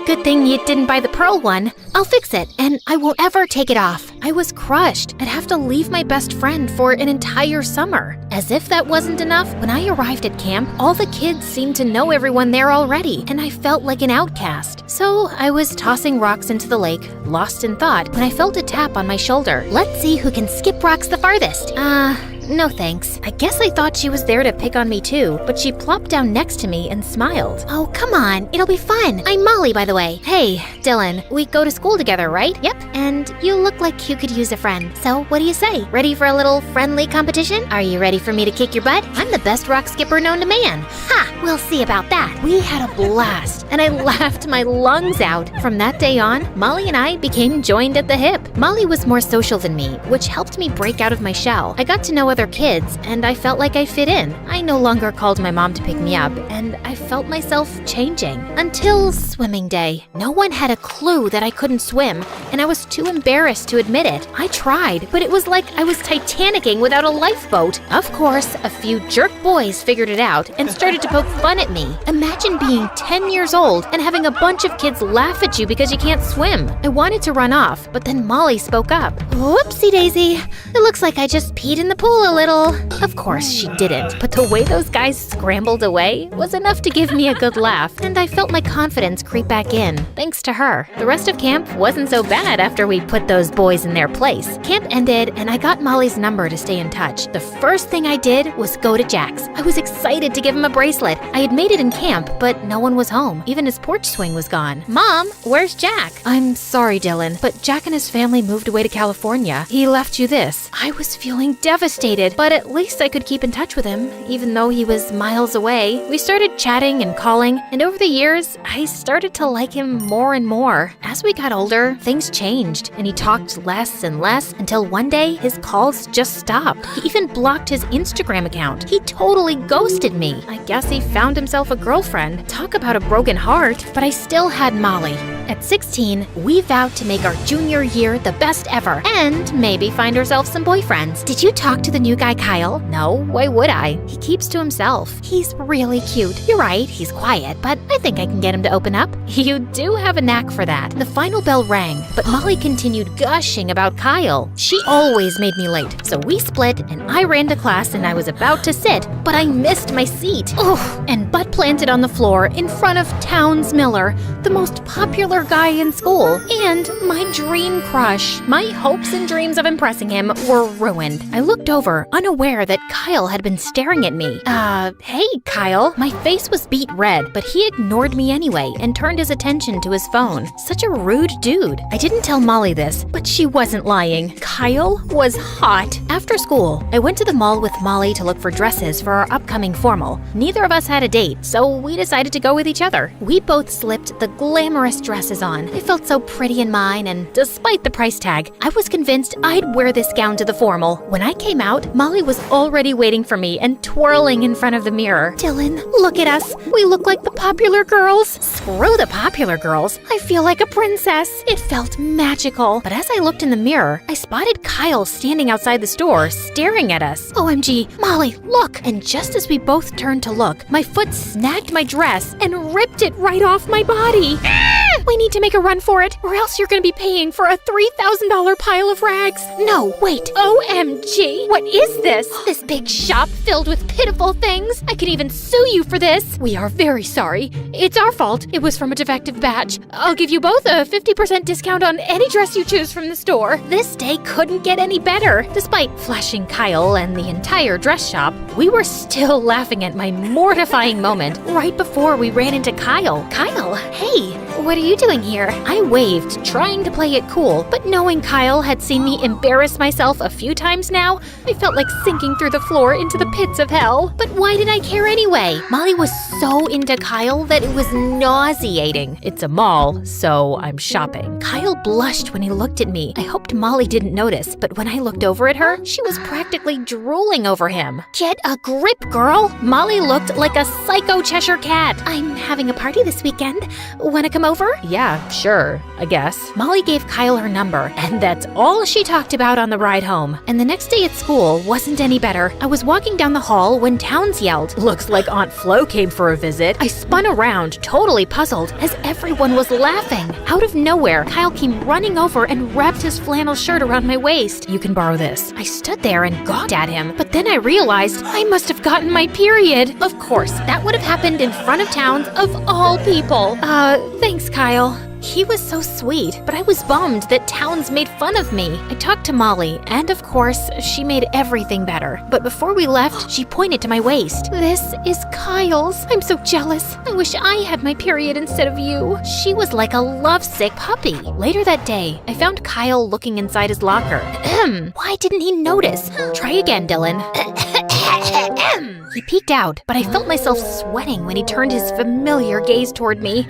Good thing you didn't buy the pearl one. I'll fix it, and I won't ever take it off. I was crushed. I'd have to leave my best friend for an entire summer. As if that wasn't enough, when I arrived at camp, all the kids seemed to know everyone there already, and I felt like an outcast. So I was tossing rocks into the lake, lost in thought, when I felt a tap on my shoulder. Let's see who can skip rocks the farthest. No thanks. I guess I thought she was there to pick on me too, but she plopped down next to me and smiled. Oh, come on. It'll be fun. I'm Molly, by the way. Hey, Dylan, we go to school together, right? Yep, and you look like you could use a friend. So what do you say? Ready for a little friendly competition? Are you ready for me to kick your butt? I'm the best rock skipper known to man. Ha! We'll see about that. We had a blast, and I laughed my lungs out. From that day on, Molly and I became joined at the hip. Molly was more social than me, which helped me break out of my shell. I got to know other kids, and I felt like I fit in. I no longer called my mom to pick me up, and I felt myself changing. Until swimming day. No one had a clue that I couldn't swim, and I was too embarrassed to admit it. I tried, but it was like I was Titanicking without a lifeboat. Of course, a few jerk boys figured it out and started to poke fun at me. Imagine being 10 years old and having a bunch of kids laugh at you because you can't swim. I wanted to run off, but then Molly spoke up. Whoopsie daisy. It looks like I just peed in the pool a little. Of course she didn't, but the way those guys scrambled away was enough to give me a good laugh, and I felt my confidence creep back in, thanks to her. The rest of camp wasn't so bad after we put those boys in their place. Camp ended, and I got Molly's number to stay in touch. The first thing I did was go to Jack's. I was excited to give him a bracelet. I had made it in camp, but no one was home. Even his porch swing was gone. Mom, where's Jack? I'm sorry, Dylan, but Jack and his family moved away to California. He left you this. I was feeling devastated, but at least I could keep in touch with him, even though he was miles away. We started chatting and calling, and over the years, I started to like him more and more. As we got older, things changed, and he talked less and less until one day his calls just stopped. He even blocked his Instagram account. He totally ghosted me. I guess he found himself a girlfriend. Talk about a broken heart, but I still had Molly. At 16, we vowed to make our junior year the best ever, and maybe find ourselves some boyfriends. Did you talk to the new guy, Kyle? No, why would I? He keeps to himself. He's really cute. You're right, he's quiet, but I think I can get him to open up. You do have a knack for that. The final bell rang, but Molly continued gushing about Kyle. She always made me late, so we split, and I ran to class and I was about to sit, but I missed my seat. And butt planted on the floor in front of Towns Miller, the most popular guy in school, and my dream crush. My hopes and dreams of impressing him were ruined. I looked over, unaware that Kyle had been staring at me. Hey, Kyle. My face was beet red, but he ignored me anyway and turned his attention to his phone. Such a rude dude. I didn't tell Molly this, but she wasn't lying. Kyle was hot. After school, I went to the mall with Molly to look for dresses for our upcoming formal. Neither of us had a date, so we decided to go with each other. We both slipped the glamorous dresses on. I felt so pretty in mine, and despite the price tag, I was convinced I'd wear this gown to the formal. When I came out, Molly was already waiting for me and twirling in front of the mirror. Dylan, look at us. We look like the popular girls. Screw the popular girls. I feel like a princess. It felt magical. But as I looked in the mirror, I spotted Kyle standing outside the store, staring at us. OMG, Molly, look! And just as we both turned to look, my foot snagged my dress and ripped it right off my body. We need to make a run for it, or else you're gonna be paying for a $3,000 pile of rags. No, wait. OMG. What is this? This big shop filled with pitiful things? I could even sue you for this. We are very sorry. It's our fault. It was from a defective batch. I'll give you both a 50% discount on any dress you choose from the store. This day couldn't get any better. Despite flashing Kyle and the entire dress shop, we were still laughing at my mortifying moment right before we ran into Kyle. Kyle, hey, what are you doing here? I waved, trying to play it cool, but knowing Kyle had seen me embarrass myself a few times now, I felt like sinking through the floor into the pits of hell. But why did I care anyway? Molly was so into Kyle that it was nauseating. It's a mall, so I'm shopping. Kyle blushed when he looked at me. I hoped Molly didn't notice, but when I looked over at her, she was practically drooling over him. Get a grip, girl! Molly looked like a psycho Cheshire cat. I'm having a party this weekend. Wanna come over? Yeah, sure, I guess. Molly gave Kyle her number, and that's all she talked about on the ride home. And the next day at school wasn't any better. I was walking down the hall when Towns yelled, "Looks like Aunt Flo came for a visit." I spun around, totally puzzled, as everyone was laughing. Out of nowhere, Kyle came running over and wrapped his flannel shirt around my waist. "You can borrow this." I stood there and gawked at him, but then I realized I must have gotten my period. Of course, that would have happened in front of Towns of all people. Thanks, Kyle. He was so sweet, but I was bummed that Towns made fun of me. I talked to Molly, and of course, she made everything better. But before we left, she pointed to my waist. "This is Kyle's. I'm so jealous. I wish I had my period instead of you." She was like a lovesick puppy. Later that day, I found Kyle looking inside his locker. Why didn't he notice? Try again, Dylan. He peeked out, but I felt myself sweating when he turned his familiar gaze toward me.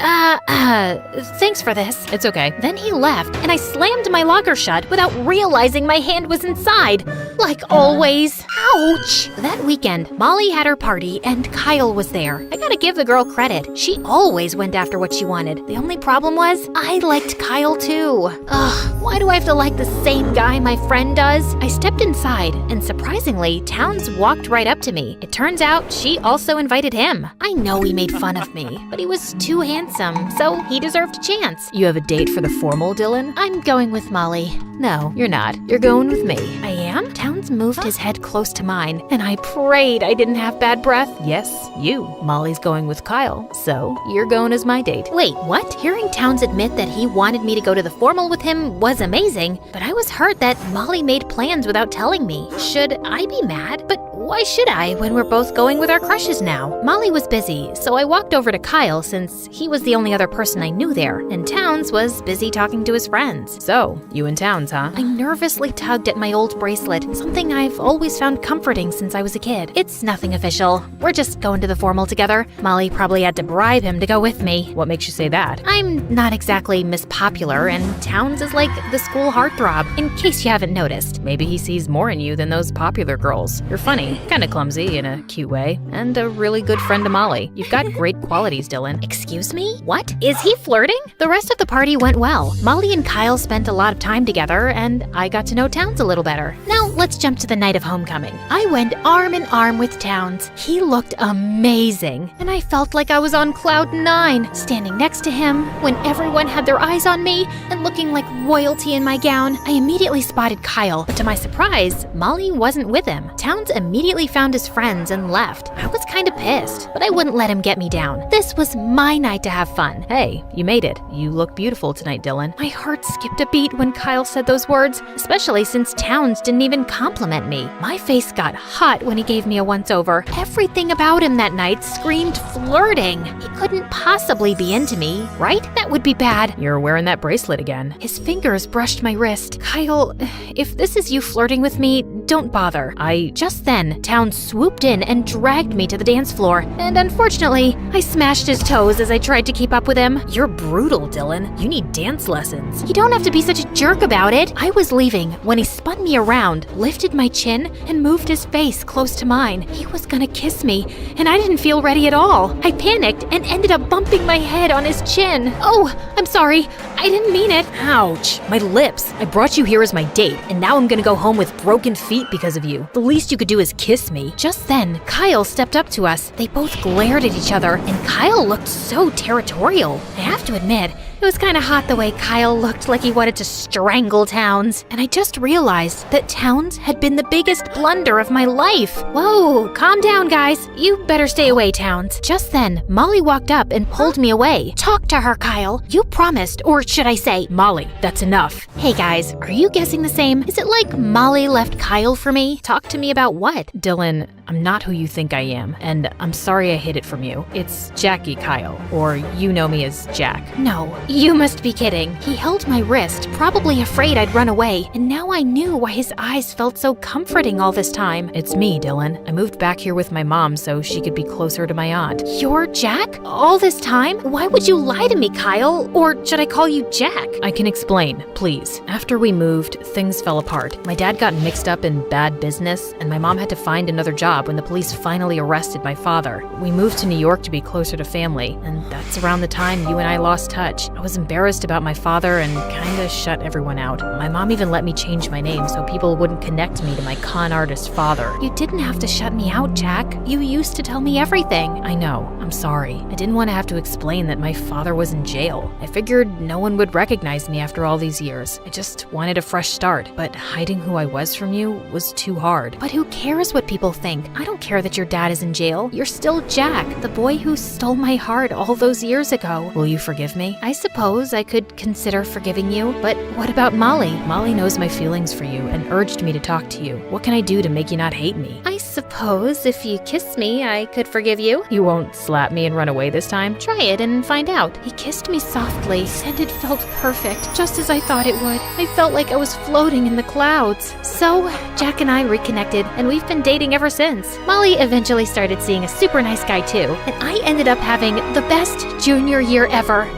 Thanks for this. It's okay. Then he left, and I slammed my locker shut without realizing my hand was inside. Like always. Ouch! That weekend, Molly had her party, and Kyle was there. I gotta give the girl credit. She always went after what she wanted. The only problem was, I liked Kyle too. Ugh, why do I have to like the same guy my friend does? I stepped inside, and surprisingly, Towns walked right up to me. It turns out she also invited him. I know he made fun of me, but he was too handsome, so he deserved a chance. You have a date for the formal, Dylan? I'm going with Molly. No, you're not. You're going with me. I am? Towns moved his head close to mine, and I prayed I didn't have bad breath. Yes, you. Molly's going with Kyle, so you're going as my date. Wait, what? Hearing Towns admit that he wanted me to go to the formal with him was amazing, but I was hurt that Molly made plans without telling me. Should I be mad? But why should I when we're both going with our crushes now? Molly was busy, so I walked over to Kyle since he was the only other person I knew there, and Towns was busy talking to his friends. So, you and Towns, huh? I nervously tugged at my old bracelet, something I've always found comforting since I was a kid. It's nothing official. We're just going to the formal together. Molly probably had to bribe him to go with me. What makes you say that? I'm not exactly Miss Popular, and Towns is like the school heartthrob, in case you haven't noticed. Maybe he sees more in you than those popular girls. You're funny, kinda clumsy in a cute way, and a really good friend to Molly. You've got great qualities, Dylan. Excuse me? What? Is he flirting? The rest of the party went well. Molly and Kyle spent a lot of time together, and I got to know Towns a little better. Now, let's jump to the night of homecoming. I went arm in arm with Towns. He looked amazing, and I felt like I was on cloud 9, standing next to him when everyone had their eyes on me and looking like royalty in my gown. I immediately spotted Kyle, but to my surprise, Molly wasn't with him. Towns immediately found his friends and left. I was kind of pissed, but I wouldn't let him get me down. This was my night to have fun. Hey, you made it. You look beautiful tonight, Dylan. My heart skipped a beat when Kyle said those words, especially since Towns didn't even compliment me. My face got hot when he gave me a once-over. Everything about him that night screamed flirting. He couldn't possibly be into me, right? That would be bad. You're wearing that bracelet again. His fingers brushed my wrist. Kyle, if this is you flirting with me, don't bother. Just then, Towns swooped in and dragged me to the dance floor, and unfortunately, I smashed his toes as I tried to keep up with him. You're brutal, Dylan. You need dance lessons. You don't have to be such a jerk about it. I was leaving when he spun me around, lifted my chin, and moved his face close to mine. He was gonna kiss me, and I didn't feel ready at all. I panicked and ended up bumping my head on his chin. Oh, I'm sorry. I didn't mean it. Ouch, my lips. I brought you here as my date, and now I'm gonna go home with broken feet because of you. The least you could do is kiss me. Just then, Kyle stepped up to us. They both glared at each other, and Kyle looked so territorial. I have to to admit, it was kind of hot the way Kyle looked like he wanted to strangle Towns. And I just realized that Towns had been the biggest blunder of my life. Whoa, calm down, guys. You better stay away, Towns. Just then, Molly walked up and pulled me away. Talk to her, Kyle. You promised, or should I say, Molly, that's enough. Hey guys, are you guessing the same? Is it like Molly left Kyle for me? Talk to me about what? Dylan, I'm not who you think I am, and I'm sorry I hid it from you. It's Jackie Kyle, or you know me as Jack. No, you must be kidding. He held my wrist, probably afraid I'd run away, and now I knew why his eyes felt so comforting all this time. It's me, Dylan. I moved back here with my mom so she could be closer to my aunt. You're Jack? All this time? Why would you lie to me, Kyle? Or should I call you Jack? I can explain, please. After we moved, things fell apart. My dad got mixed up in bad business, and my mom had to find another job when the police finally arrested my father. We moved to New York to be closer to family, and that's around the time you and I lost touch. I was embarrassed about my father and kinda shut everyone out. My mom even let me change my name so people wouldn't connect me to my con artist father. You didn't have to shut me out, Jack. You used to tell me everything. I know. I'm sorry. I didn't want to have to explain that my father was in jail. I figured no one would recognize me after all these years. I just wanted a fresh start, but hiding who I was from you was too hard. But who cares what people think? I don't care that your dad is in jail. You're still Jack, the boy who stole my heart all those years ago. Will you forgive me? I suppose I could consider forgiving you, but what about Molly? Molly knows my feelings for you and urged me to talk to you. What can I do to make you not hate me? I suppose if you kiss me, I could forgive you. You won't slap me and run away this time? Try it and find out. He kissed me softly, and it felt perfect, just as I thought it would. I felt like I was floating in the clouds. So, Jack and I reconnected, and we've been dating ever since. Molly eventually started seeing a super nice guy too, and I ended up having the best junior year ever.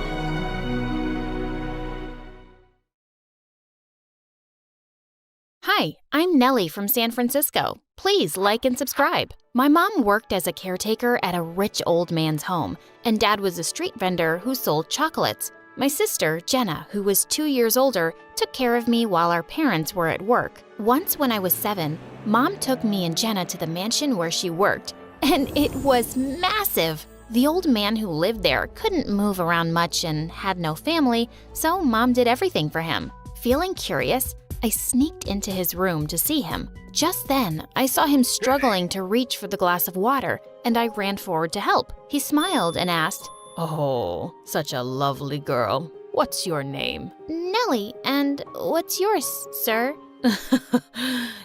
Hi, I'm Nellie from San Francisco. Please like and subscribe. My mom worked as a caretaker at a rich old man's home, and Dad was a street vendor who sold chocolates. My sister, Jenna, who was 2 years older, took care of me while our parents were at work. Once when I was 7, Mom took me and Jenna to the mansion where she worked, and it was massive. The old man who lived there couldn't move around much and had no family, so Mom did everything for him. Feeling curious, I sneaked into his room to see him. Just then, I saw him struggling to reach for the glass of water, and I ran forward to help. He smiled and asked, Oh, such a lovely girl. What's your name? Nellie, and what's yours, sir?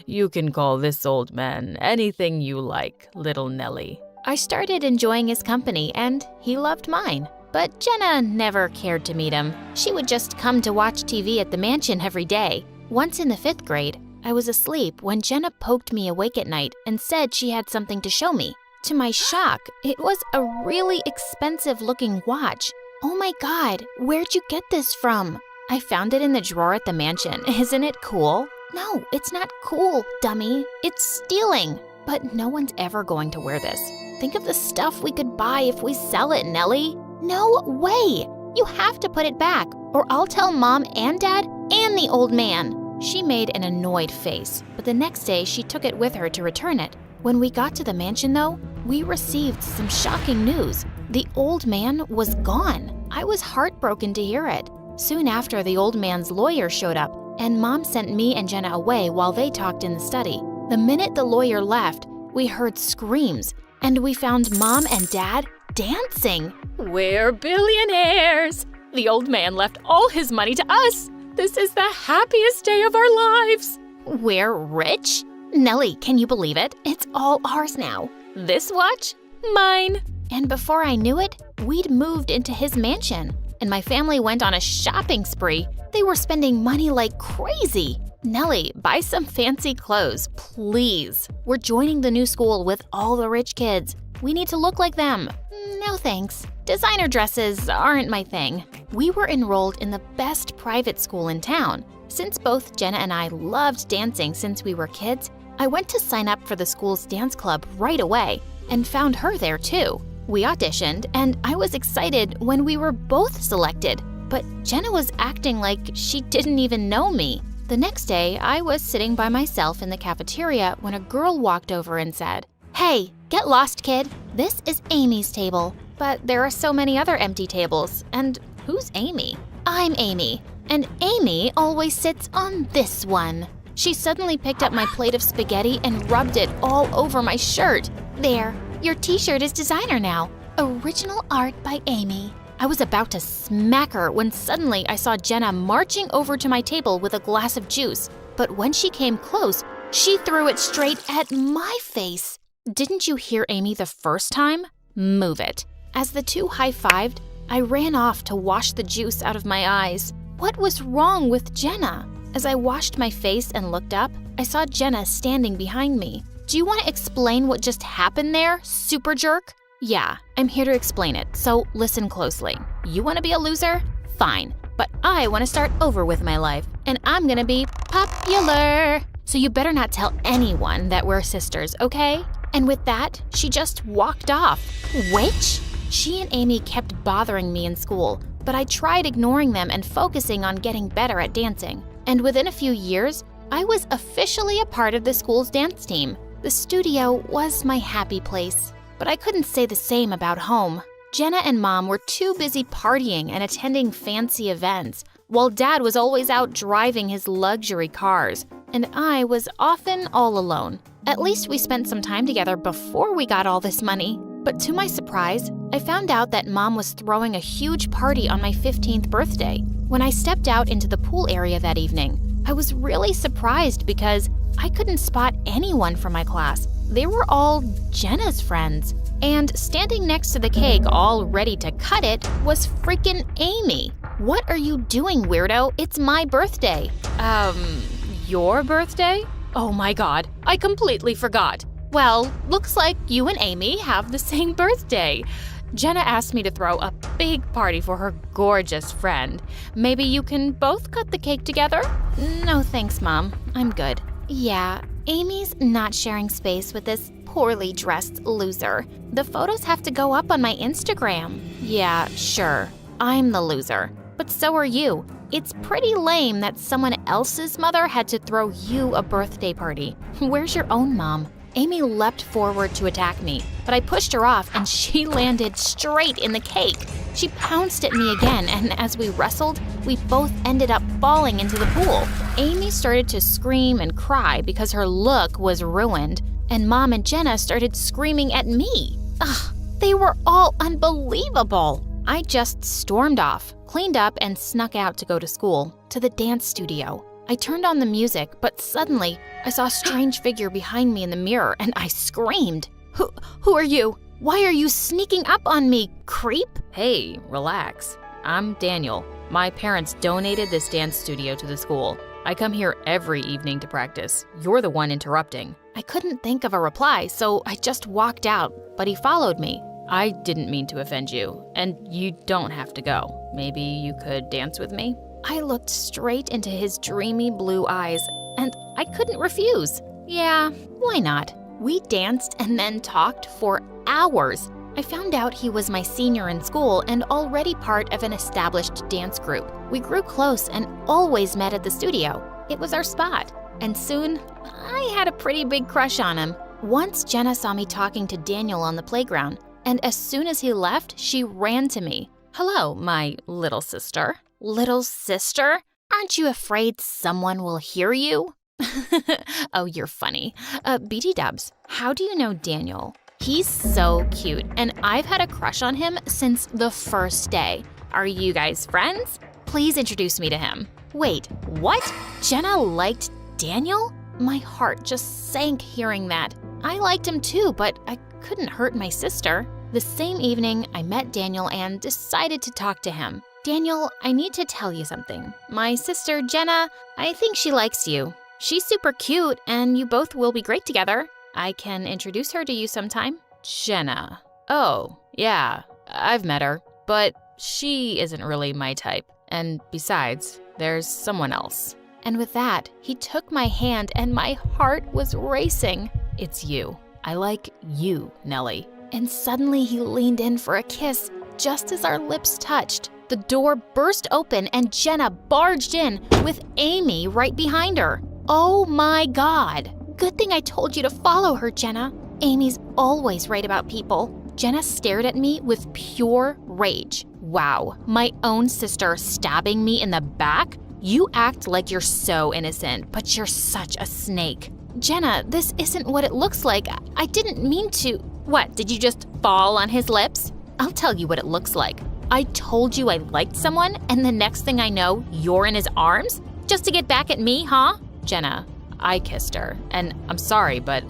You can call this old man anything you like, little Nellie. I started enjoying his company, and he loved mine. But Jenna never cared to meet him. She would just come to watch TV at the mansion every day. Once in the 5th grade, I was asleep when Jenna poked me awake at night and said she had something to show me. To my shock, it was a really expensive-looking watch. Oh my God, where'd you get this from? I found it in the drawer at the mansion. Isn't it cool? No, it's not cool, dummy. It's stealing. But no one's ever going to wear this. Think of the stuff we could buy if we sell it, Nellie. No way! You have to put it back, or I'll tell Mom and Dad and the old man. She made an annoyed face, but the next day she took it with her to return it. When we got to the mansion, though, we received some shocking news. The old man was gone. I was heartbroken to hear it. Soon after, the old man's lawyer showed up, and Mom sent me and Jenna away while they talked in the study. The minute the lawyer left, we heard screams, and we found Mom and Dad dancing. We're billionaires! The old man left all his money to us. This is the happiest day of our lives. We're rich? Nellie, can you believe it? It's all ours now. This watch? Mine. And before I knew it, we'd moved into his mansion. And my family went on a shopping spree. They were spending money like crazy. Nellie, buy some fancy clothes, please. We're joining the new school with all the rich kids. We need to look like them. No thanks. Designer dresses aren't my thing. We were enrolled in the best private school in town. Since both Jenna and I loved dancing since we were kids, I went to sign up for the school's dance club right away and found her there too. We auditioned, and I was excited when we were both selected, but Jenna was acting like she didn't even know me. The next day, I was sitting by myself in the cafeteria when a girl walked over and said, "Hey, get lost, kid. This is Amy's table." But there are so many other empty tables, and Who's Amy? I'm Amy, and Amy always sits on this one. She suddenly picked up my plate of spaghetti and rubbed it all over my shirt. There, your t-shirt is designer now. Original art by Amy. I was about to smack her when suddenly I saw Jenna marching over to my table with a glass of juice. But when she came close, she threw it straight at my face. Didn't you hear Amy the first time? Move it. As the two high-fived, I ran off to wash the juice out of my eyes. What was wrong with Jenna? As I washed my face and looked up, I saw Jenna standing behind me. Do you want to explain what just happened there, super jerk? Yeah, I'm here to explain it, so listen closely. You want to be a loser? Fine. But I want to start over with my life, and I'm gonna be popular. So you better not tell anyone that we're sisters, okay? And with that, she just walked off. Which? She and Amy kept bothering me in school, but I tried ignoring them and focusing on getting better at dancing. And within a few years, I was officially a part of the school's dance team. The studio was my happy place. But I couldn't say the same about home. Jenna and Mom were too busy partying and attending fancy events, while Dad was always out driving his luxury cars, and I was often all alone. At least we spent some time together before we got all this money. But to my surprise, I found out that Mom was throwing a huge party on my 15th birthday. When I stepped out into the pool area that evening, I was really surprised because I couldn't spot anyone from my class. They were all Jenna's friends. And standing next to the cake, all ready to cut it, was freaking Amy. What are you doing, weirdo? It's my birthday. Your birthday? Oh my God, I completely forgot. Well, looks like you and Amy have the same birthday. Jenna asked me to throw a big party for her gorgeous friend. Maybe you can both cut the cake together? No thanks, Mom. I'm good. Yeah, Amy's not sharing space with this poorly dressed loser. The photos have to go up on my Instagram. Yeah, sure. I'm the loser. But so are you. It's pretty lame that someone else's mother had to throw you a birthday party. Where's your own mom? Amy leapt forward to attack me, but I pushed her off and she landed straight in the cake. She pounced at me again, and as we wrestled, we both ended up falling into the pool. Amy started to scream and cry because her look was ruined, and Mom and Jenna started screaming at me. Ugh, they were all unbelievable. I just stormed off, cleaned up, and snuck out to go to school, to the dance studio. I turned on the music, but suddenly I saw a strange figure behind me in the mirror, and I screamed. Who are you? Why are you sneaking up on me, creep? Hey, relax. I'm Daniel. My parents donated this dance studio to the school. I come here every evening to practice. You're the one interrupting. I couldn't think of a reply, so I just walked out, but he followed me. I didn't mean to offend you, and you don't have to go. Maybe you could dance with me? I looked straight into his dreamy blue eyes, and I couldn't refuse. Yeah, why not? We danced and then talked for hours. I found out he was my senior in school and already part of an established dance group. We grew close and always met at the studio. It was our spot. And soon, I had a pretty big crush on him. Once Jenna saw me talking to Daniel on the playground, and as soon as he left, she ran to me. Hello, my little sister. Little sister? Aren't you afraid someone will hear you? Oh, you're funny. BT Dubs, how do you know Daniel? He's so cute, and I've had a crush on him since the first day. Are you guys friends? Please introduce me to him. Wait, what? Jenna liked Daniel? My heart just sank hearing that. I liked him too, but I couldn't hurt my sister. The same evening, I met Daniel and decided to talk to him. Daniel, I need to tell you something. My sister, Jenna, I think she likes you. She's super cute, and you both will be great together. I can introduce her to you sometime. Jenna. Oh, yeah, I've met her, but she isn't really my type. And besides, there's someone else. And with that, he took my hand and my heart was racing. It's you. I like you, Nellie. And suddenly he leaned in for a kiss. Just as our lips touched, the door burst open and Jenna barged in with Amy right behind her. Oh my God. Good thing I told you to follow her, Jenna. Amy's always right about people. Jenna stared at me with pure rage. Wow, my own sister stabbing me in the back? You act like you're so innocent, but you're such a snake. Jenna, this isn't what it looks like. I didn't mean to. What, did you just fall on his lips? I'll tell you what it looks like. I told you I liked someone, and the next thing I know, you're in his arms? Just to get back at me, huh? Jenna, I kissed her, and I'm sorry, but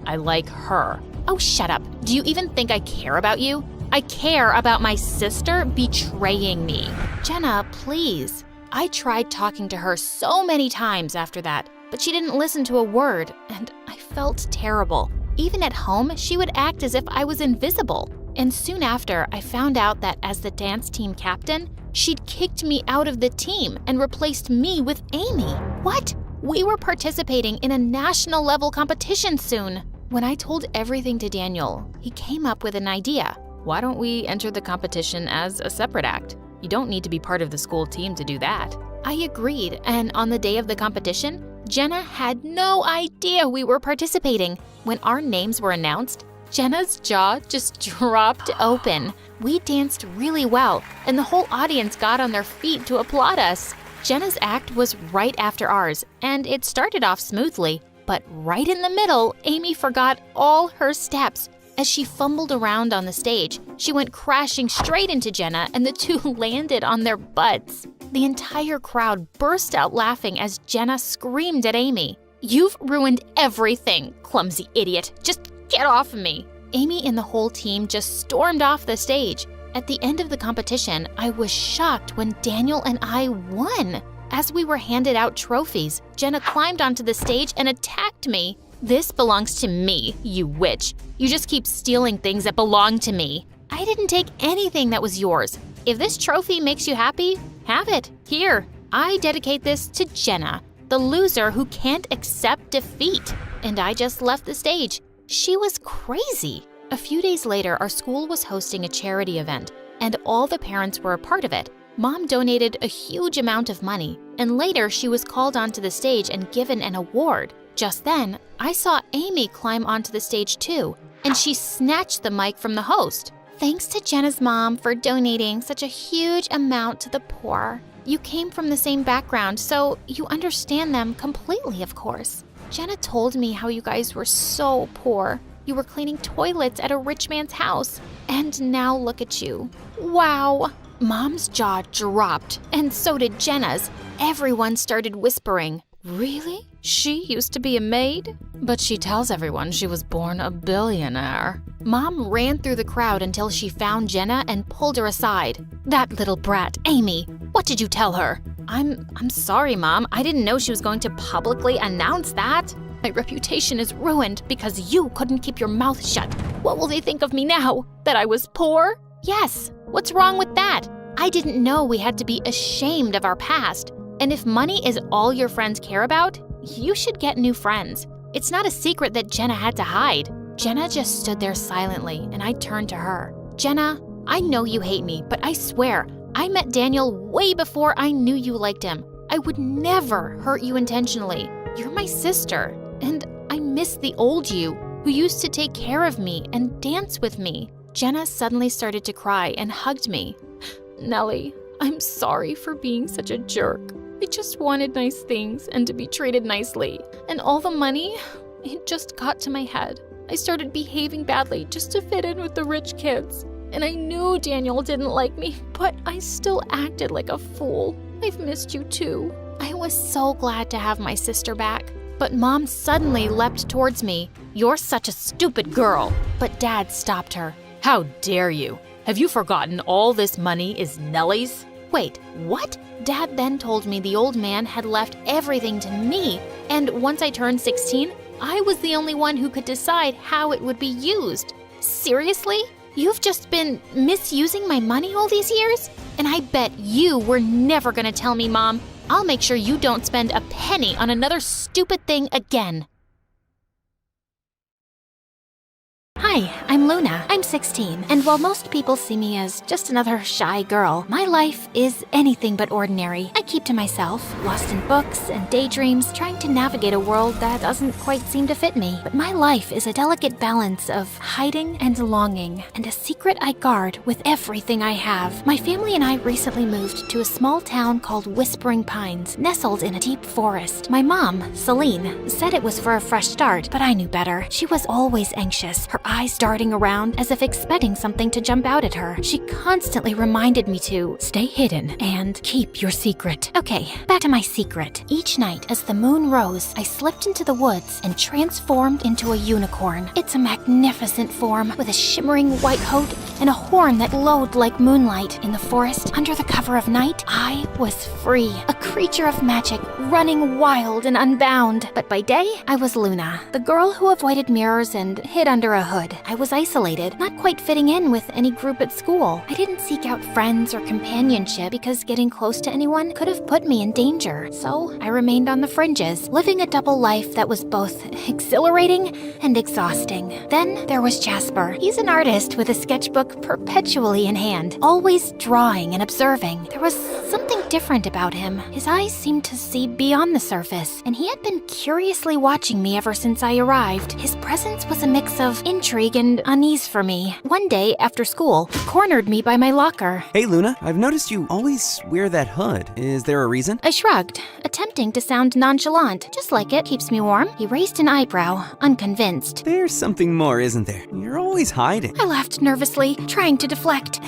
I like her. Oh, shut up. Do you even think I care about you? I care about my sister betraying me. Jenna, please. I tried talking to her so many times after that, but she didn't listen to a word, and I felt terrible. Even at home, she would act as if I was invisible. And soon after, I found out that as the dance team captain, she'd kicked me out of the team and replaced me with Amy. What? We were participating in a national level competition soon. When I told everything to Daniel, he came up with an idea. Why don't we enter the competition as a separate act? You don't need to be part of the school team to do that. I agreed, and on the day of the competition, Jenna had no idea we were participating. When our names were announced, Jenna's jaw just dropped open. We danced really well, and the whole audience got on their feet to applaud us. Jenna's act was right after ours, and it started off smoothly. But right in the middle, Amy forgot all her steps. As she fumbled around on the stage, she went crashing straight into Jenna, and the two landed on their butts. The entire crowd burst out laughing as Jenna screamed at Amy. "You've ruined everything, clumsy idiot. Just get off of me." Amy and the whole team just stormed off the stage. At the end of the competition, I was shocked when Daniel and I won. As we were handed out trophies, Jenna climbed onto the stage and attacked me. "This belongs to me, you witch. You just keep stealing things that belong to me." "I didn't take anything that was yours. If this trophy makes you happy, have it. Here, I dedicate this to Jenna, the loser who can't accept defeat." And I just left the stage. She was crazy. A few days later, our school was hosting a charity event, and all the parents were a part of it. Mom donated a huge amount of money, and later she was called onto the stage and given an award. Just then, I saw Amy climb onto the stage too, and she snatched the mic from the host. "Thanks to Jenna's mom for donating such a huge amount to the poor. You came from the same background, so you understand them completely, of course. Jenna told me how you guys were so poor. You were cleaning toilets at a rich man's house, and now look at you. Wow." Mom's jaw dropped, and so did Jenna's. Everyone started whispering, "Really? She used to be a maid? But she tells everyone she was born a billionaire." Mom ran through the crowd until she found Jenna and pulled her aside. "That little brat, Amy, what did you tell her?" I'm sorry, Mom. I didn't know she was going to publicly announce that. My reputation is ruined because you couldn't keep your mouth shut. What will they think of me now? That I was poor? Yes. What's wrong with that? I didn't know we had to be ashamed of our past. And if money is all your friends care about, you should get new friends. It's not a secret that Jenna had to hide. Jenna just stood there silently, and I turned to her. "Jenna, I know you hate me, but I swear, I met Daniel way before I knew you liked him. I would never hurt you intentionally. You're my sister, and I miss the old you who used to take care of me and dance with me." Jenna suddenly started to cry and hugged me. "Nellie, I'm sorry for being such a jerk. I just wanted nice things and to be treated nicely. And all the money, it just got to my head. I started behaving badly just to fit in with the rich kids. And I knew Daniel didn't like me, but I still acted like a fool. I've missed you too." I was so glad to have my sister back. But Mom suddenly leapt towards me. "You're such a stupid girl." But Dad stopped her. "How dare you? Have you forgotten all this money is Nellie's?" "Wait, what?" Dad then told me the old man had left everything to me, and once I turned 16, I was the only one who could decide how it would be used. Seriously? You've just been misusing my money all these years? And I bet you were never gonna tell me, Mom. I'll make sure you don't spend a penny on another stupid thing again. Hi, I'm Luna. I'm 16, and while most people see me as just another shy girl, my life is anything but ordinary. I keep to myself, lost in books and daydreams, trying to navigate a world that doesn't quite seem to fit me. But my life is a delicate balance of hiding and longing, and a secret I guard with everything I have. My family and I recently moved to a small town called Whispering Pines, nestled in a deep forest. My mom, Celine, said it was for a fresh start, but I knew better. She was always anxious, her eyes darting around as if expecting something to jump out at her. She constantly reminded me to stay hidden and keep your secret. Okay, back to my secret. Each night as the moon rose, I slipped into the woods and transformed into a unicorn. It's a magnificent form with a shimmering white coat and a horn that glowed like moonlight. In the forest, under the cover of night, I was free, a creature of magic, running wild and unbound. But by day, I was Luna, the girl who avoided mirrors and hid under a hood. I was isolated, not quite fitting in with any group at school. I didn't seek out friends or companionship because getting close to anyone could have put me in danger. So I remained on the fringes, living a double life that was both exhilarating and exhausting. Then there was Jasper. He's an artist with a sketchbook perpetually in hand, always drawing and observing. There was something different about him. His eyes seemed to see beyond the surface, and he had been curiously watching me ever since I arrived. His presence was a mix of intrigue and unease for me. One day, after school, he cornered me by my locker. Hey Luna, I've noticed you always wear that hood. Is there a reason? I shrugged, attempting to sound nonchalant. Just like it, keeps me warm. He raised an eyebrow, unconvinced. There's something more, isn't there? You're always hiding. I laughed nervously, trying to deflect.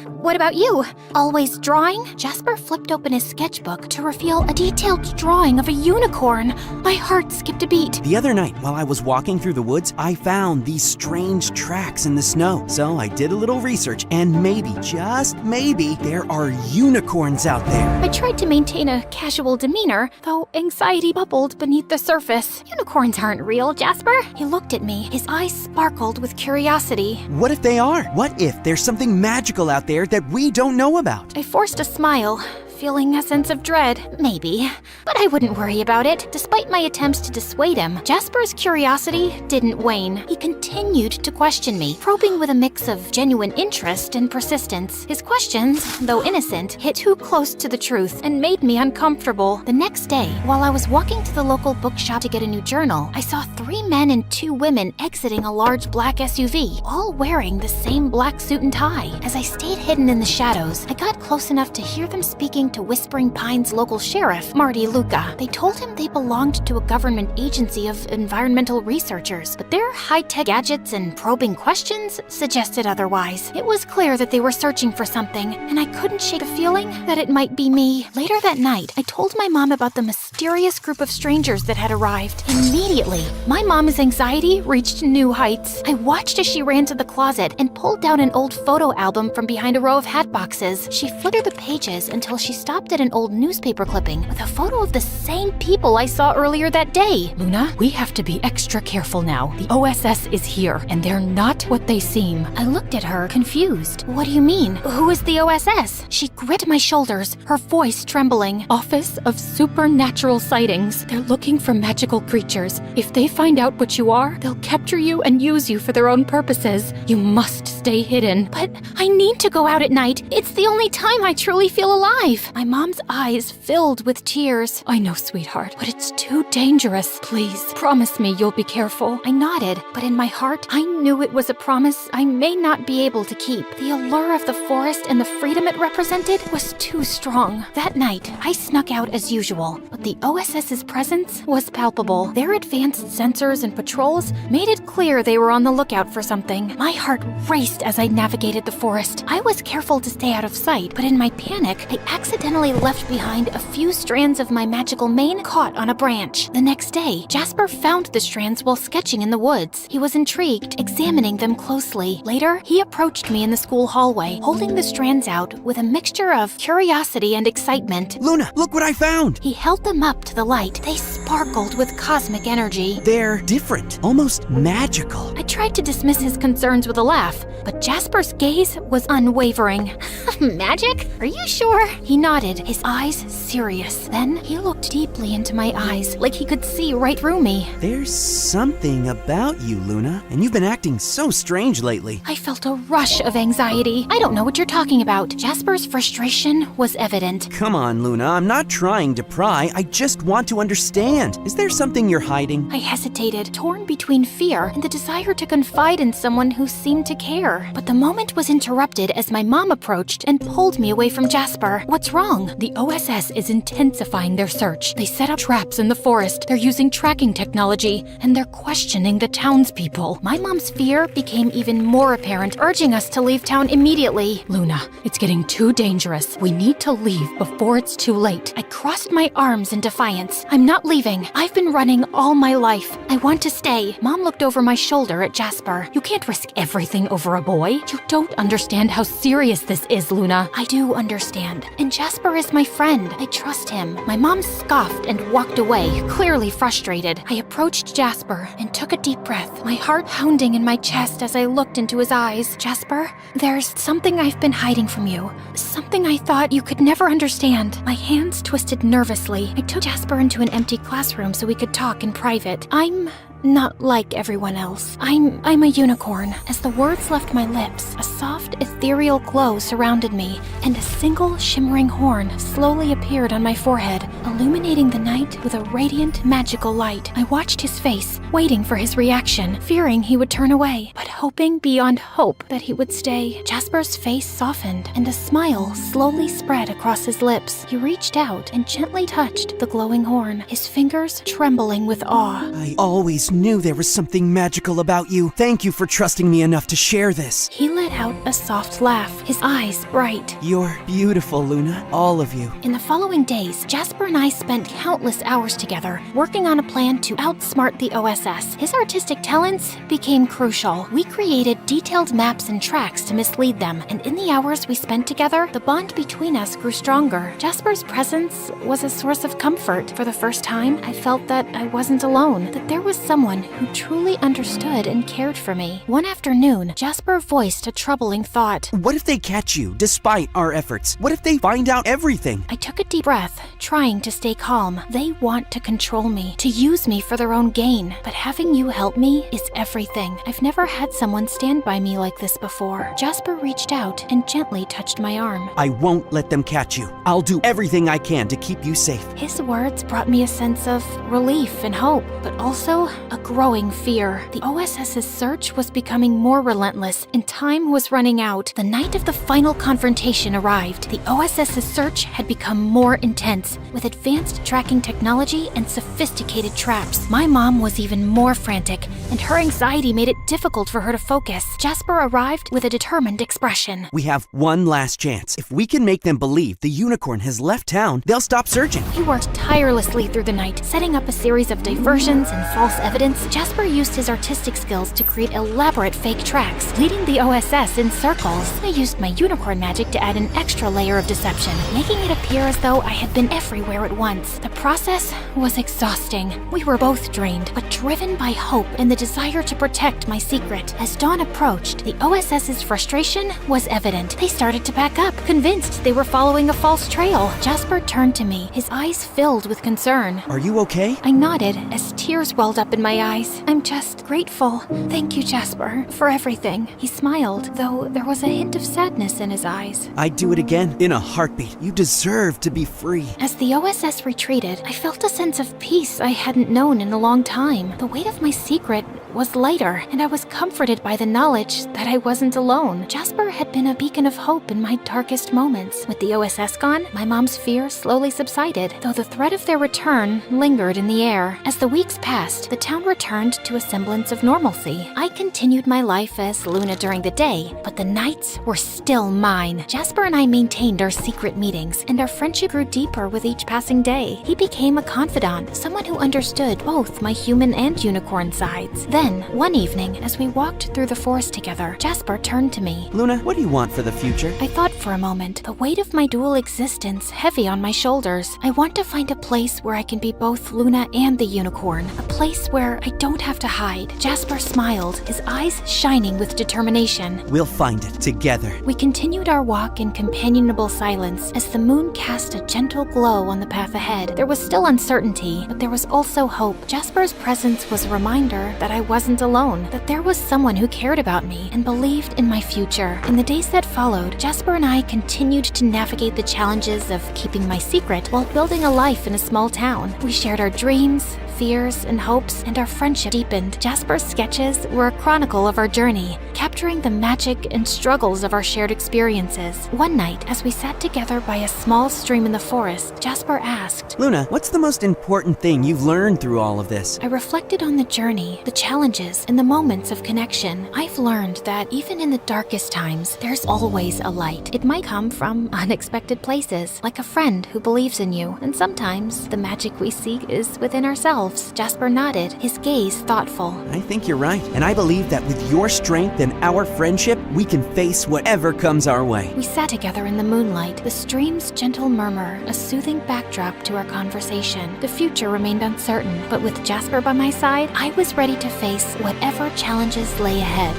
What about you? Always drawing? Jasper flipped open his sketchbook to reveal a detailed drawing of a unicorn. My heart skipped a beat. The other night, while I was walking through the woods, I found these strange tracks in the snow. So I did a little research, and maybe, just maybe, there are unicorns out there. I tried to maintain a casual demeanor, though anxiety bubbled beneath the surface. Unicorns aren't real, Jasper. He looked at me, his eyes sparkled with curiosity. What if they are? What if there's something magical out there that we don't know about? I forced a smile, feeling a sense of dread. Maybe. But I wouldn't worry about it. Despite my attempts to dissuade him, Jasper's curiosity didn't wane. He continued to question me, probing with a mix of genuine interest and persistence. His questions, though innocent, hit too close to the truth and made me uncomfortable. The next day, while I was walking to the local bookshop to get a new journal, I saw 3 men and 2 women exiting a large black SUV, all wearing the same black suit and tie. As I stayed hidden in the shadows, I got close enough to hear them speaking to Whispering Pines local sheriff, Marty Luca. They told him they belonged to a government agency of environmental researchers, but their high-tech gadgets and probing questions suggested otherwise. It was clear that they were searching for something, and I couldn't shake a feeling that it might be me. Later that night, I told my mom about the mysterious group of strangers that had arrived. Immediately, my mom's anxiety reached new heights. I watched as she ran to the closet and pulled down an old photo album from behind a row of hat boxes. She flittered the pages until she stopped at an old newspaper clipping with a photo of the same people I saw earlier that day. Luna, we have to be extra careful now. The OSS is here, and they're not what they seem. I looked at her, confused. What do you mean? Who is the OSS? She gripped my shoulders, her voice trembling. Office of Supernatural Sightings. They're looking for magical creatures. If they find out what you are, they'll capture you and use you for their own purposes. You must stay hidden. But I need to go out at night. It's the only time I truly feel alive. My mom's eyes filled with tears. I know, sweetheart, but it's too dangerous. Please, promise me you'll be careful. I nodded, but in my heart, I knew it was a promise I may not be able to keep. The allure of the forest and the freedom it represented was too strong. That night, I snuck out as usual, but the OSS's presence was palpable. Their advanced sensors and patrols made it clear they were on the lookout for something. My heart raced as I navigated the forest. I was careful to stay out of sight, but in my panic, I accidentally left behind a few strands of my magical mane caught on a branch. The next day, Jasper found the strands while sketching in the woods. He was intrigued, examining them closely. Later, he approached me in the school hallway, holding the strands out with a mixture of curiosity and excitement. Luna, look what I found! He held them up to the light. They sparkled with cosmic energy. They're different, almost magical. I tried to dismiss his concerns with a laugh, but Jasper's gaze was unwavering. Magic? Are you sure? He nodded, his eyes serious. Then he looked deeply into my eyes, like he could see right through me. There's something about you, Luna, and you've been acting so strange lately. I felt a rush of anxiety. I don't know what you're talking about. Jasper's frustration was evident. Come on, Luna, I'm not trying to pry. I just want to understand. Is there something you're hiding? I hesitated, torn between fear and the desire to confide in someone who seemed to care. But the moment was interrupted as my mom approached and pulled me away from Jasper. What's wrong? The OSS is intensifying their search. They set up traps in the forest. They're using tracking technology, and they're questioning the townspeople. My mom's fear became even more apparent, urging us to leave town immediately. Luna, it's getting too dangerous. We need to leave before it's too late. I crossed my arms in defiance. I'm not leaving. I've been running all my life. I want to stay. Mom looked over my shoulder at Jasper. You can't risk everything over a boy. You don't understand how serious this is, Luna. I do understand. And Jasper is my friend. I trust him. My mom scoffed and walked away, clearly frustrated. I approached Jasper and took a deep breath, my heart pounding in my chest as I looked into his eyes. Jasper, there's something I've been hiding from you. Something I thought you could never understand. My hands twisted nervously. I took Jasper into an empty classroom so we could talk in private. I'm not like everyone else. I'm a unicorn. As the words left my lips, a soft, ethereal glow surrounded me, and a single shimmering horn slowly appeared on my forehead, illuminating the night with a radiant, magical light. I watched his face, waiting for his reaction, fearing he would turn away, but hoping beyond hope that he would stay. Jasper's face softened, and a smile slowly spread across his lips. He reached out and gently touched the glowing horn, his fingers trembling with awe. I always knew there was something magical about you. Thank you for trusting me enough to share this. He let out a soft laugh, his eyes bright. You're beautiful, Luna. All of you. In the following days, Jasper and I spent countless hours together, working on a plan to outsmart the OSS. His artistic talents became crucial. We created detailed maps and tracks to mislead them, and in the hours we spent together, the bond between us grew stronger. Jasper's presence was a source of comfort. For the first time, I felt that I wasn't alone, that there was someone who truly understood and cared for me. One afternoon, Jasper voiced a troubling thought. What if they catch you, despite our efforts? What if they find out everything? I took a deep breath, trying to stay calm. They want to control me, to use me for their own gain. But having you help me is everything. I've never had someone stand by me like this before. Jasper reached out and gently touched my arm. I won't let them catch you. I'll do everything I can to keep you safe. His words brought me a sense of relief and hope, but also a growing fear. The OSS's search was becoming more relentless, and time was running out. The night of the final confrontation arrived. The OSS's search had become more intense, with advanced tracking technology and sophisticated traps. My mom was even more frantic, and her anxiety made it difficult for her to focus. Jasper arrived with a determined expression. We have one last chance. If we can make them believe the unicorn has left town, they'll stop searching. He worked tirelessly through the night, setting up a series of diversions and false evidence. Jasper used his artistic skills to create elaborate fake tracks, leading the OSS in circles. I used my unicorn magic to add an extra layer of deception, making it appear as though I had been everywhere at once. The process was exhausting. We were both drained, but driven by hope and the desire to protect my secret. As dawn approached, the OSS's frustration was evident. They started to pack up, convinced they were following a false trail. Jasper turned to me, his eyes filled with concern. Are you okay? I nodded as tears welled up in my eyes. I'm just grateful. Thank you, Jasper, for everything. He smiled, though there was a hint of sadness in his eyes. I'd do it again, in a heartbeat. You deserve to be free. As the OSS retreated, I felt a sense of peace I hadn't known in a long time. The weight of my secret was lighter, and I was comforted by the knowledge that I wasn't alone. Jasper had been a beacon of hope in my darkest moments. With the OSS gone, my mom's fear slowly subsided, though the threat of their return lingered in the air. As the weeks passed, the town returned to a semblance of normalcy. I continued my life as Luna during the day, but the nights were still mine. Jasper and I maintained our secret meetings, and our friendship grew deeper with each passing day. He became a confidant, someone who understood both my human and unicorn sides. Then, Then, one evening, as we walked through the forest together, Jasper turned to me. Luna, what do you want for the future? I thought for a moment, the weight of my dual existence heavy on my shoulders. I want to find a place where I can be both Luna and the unicorn. A place where I don't have to hide. Jasper smiled, his eyes shining with determination. We'll find it together. We continued our walk in companionable silence as the moon cast a gentle glow on the path ahead. There was still uncertainty, but there was also hope. Jasper's presence was a reminder that I wasn't alone, that there was someone who cared about me and believed in my future. In the days that followed, Jasper and I continued to navigate the challenges of keeping my secret while building a life in a small town. We shared our dreams, fears, and hopes, and our friendship deepened. Jasper's sketches were a chronicle of our journey, capturing the magic and struggles of our shared experiences. One night, as we sat together by a small stream in the forest, Jasper asked, Luna, what's the most important thing you've learned through all of this? I reflected on the journey, the challenges, and the moments of connection. I've learned that even in the darkest times, there's always a light. It might come from unexpected places, like a friend who believes in you, and sometimes the magic we seek is within ourselves. Jasper nodded, his gaze thoughtful. I think you're right, and I believe that with your strength and our friendship, we can face whatever comes our way. We sat together in the moonlight, the stream's gentle murmur, a soothing backdrop to our conversation. The future remained uncertain, but with Jasper by my side, I was ready to face whatever challenges lay ahead.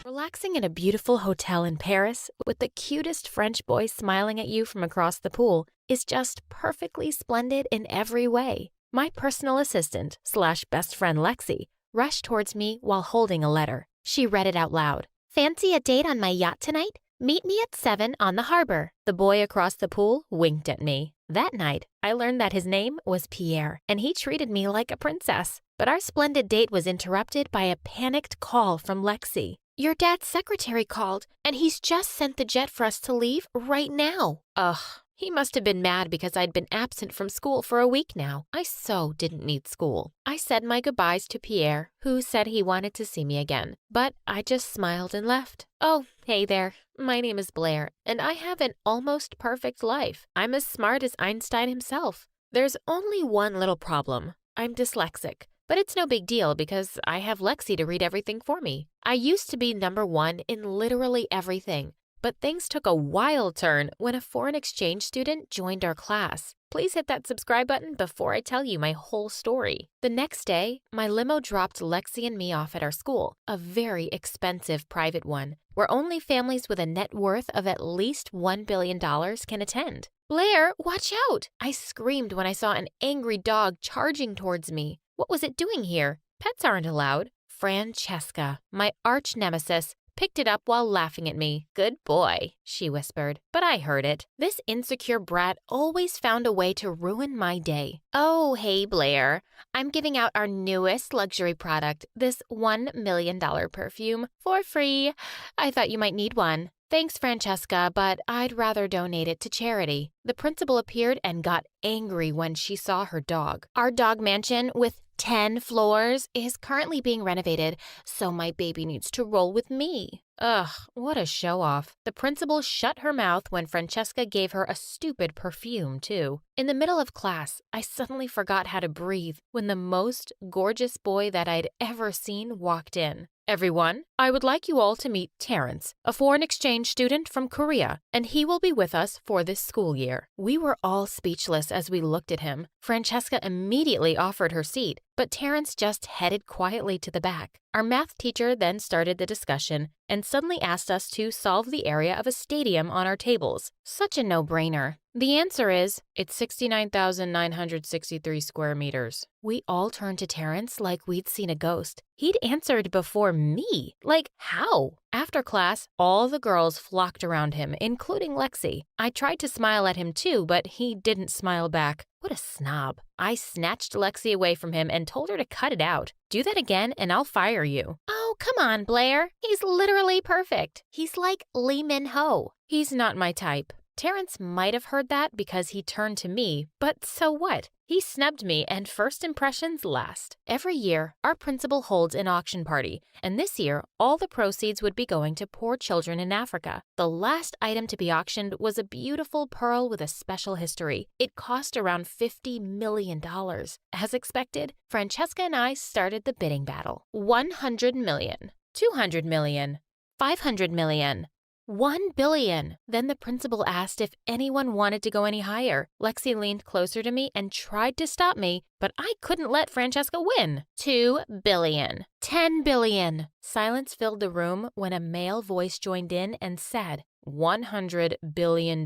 Relaxing in a beautiful hotel in Paris with the cutest French boy smiling at you from across the pool is just perfectly splendid in every way. My personal assistant / best friend Lexi rushed towards me while holding a letter. She read it out loud. Fancy a date on my yacht tonight? Meet me at 7 on the harbor. The boy across the pool winked at me. That night, I learned that his name was Pierre, and he treated me like a princess. But our splendid date was interrupted by a panicked call from Lexi. Your dad's secretary called, and he's just sent the jet for us to leave right now. Ugh, he must have been mad because I'd been absent from school for a week now. I so didn't need school. I said my goodbyes to Pierre, who said he wanted to see me again, but I just smiled and left. Oh, hey there. My name is Blair, and I have an almost perfect life. I'm as smart as Einstein himself. There's only one little problem. I'm dyslexic. But it's no big deal because I have Lexi to read everything for me. I used to be #1 in literally everything, but things took a wild turn when a foreign exchange student joined our class. Please hit that subscribe button before I tell you my whole story. The next day, my limo dropped Lexi and me off at our school, a very expensive private one, where only families with a net worth of at least $1 billion can attend. Blair, watch out! I screamed when I saw an angry dog charging towards me. What was it doing here? Pets aren't allowed. Francesca, my arch nemesis, picked it up while laughing at me. Good boy, she whispered, but I heard it. This insecure brat always found a way to ruin my day. Oh, hey, Blair. I'm giving out our newest luxury product, this $1 million perfume, for free. I thought you might need one. Thanks, Francesca, but I'd rather donate it to charity. The principal appeared and got angry when she saw her dog. Our dog mansion with 10 floors is currently being renovated, so my baby needs to roll with me. Ugh, what a show-off. The principal shut her mouth when Francesca gave her a stupid perfume, too. In the middle of class, I suddenly forgot how to breathe when the most gorgeous boy that I'd ever seen walked in. Everyone, I would like you all to meet Terrence, a foreign exchange student from Korea, and he will be with us for this school year. We were all speechless as we looked at him. Francesca immediately offered her seat, but Terrence just headed quietly to the back. Our math teacher then started the discussion and suddenly asked us to solve the area of a stadium on our tables. Such a no-brainer. The answer is, it's 69,963 square meters. We all turned to Terrence like we'd seen a ghost. He'd answered before me. Like, how? After class, all the girls flocked around him, including Lexi. I tried to smile at him too, but he didn't smile back. What a snob. I snatched Lexi away from him and told her to cut it out. Do that again and I'll fire you. Oh, come on, Blair. He's literally perfect. He's like Lee Min-ho. He's not my type. Terrence might have heard that because he turned to me, but so what? He snubbed me, and first impressions last. Every year, our principal holds an auction party, and this year, all the proceeds would be going to poor children in Africa. The last item to be auctioned was a beautiful pearl with a special history. It cost around $50 million. As expected, Francesca and I started the bidding battle. 100 million, 200 million, 500 million. 1 billion. Then the principal asked if anyone wanted to go any higher. Lexi leaned closer to me and tried to stop me, but I couldn't let Francesca win. 2 billion. 10 billion. Silence filled the room when a male voice joined in and said, $100 billion.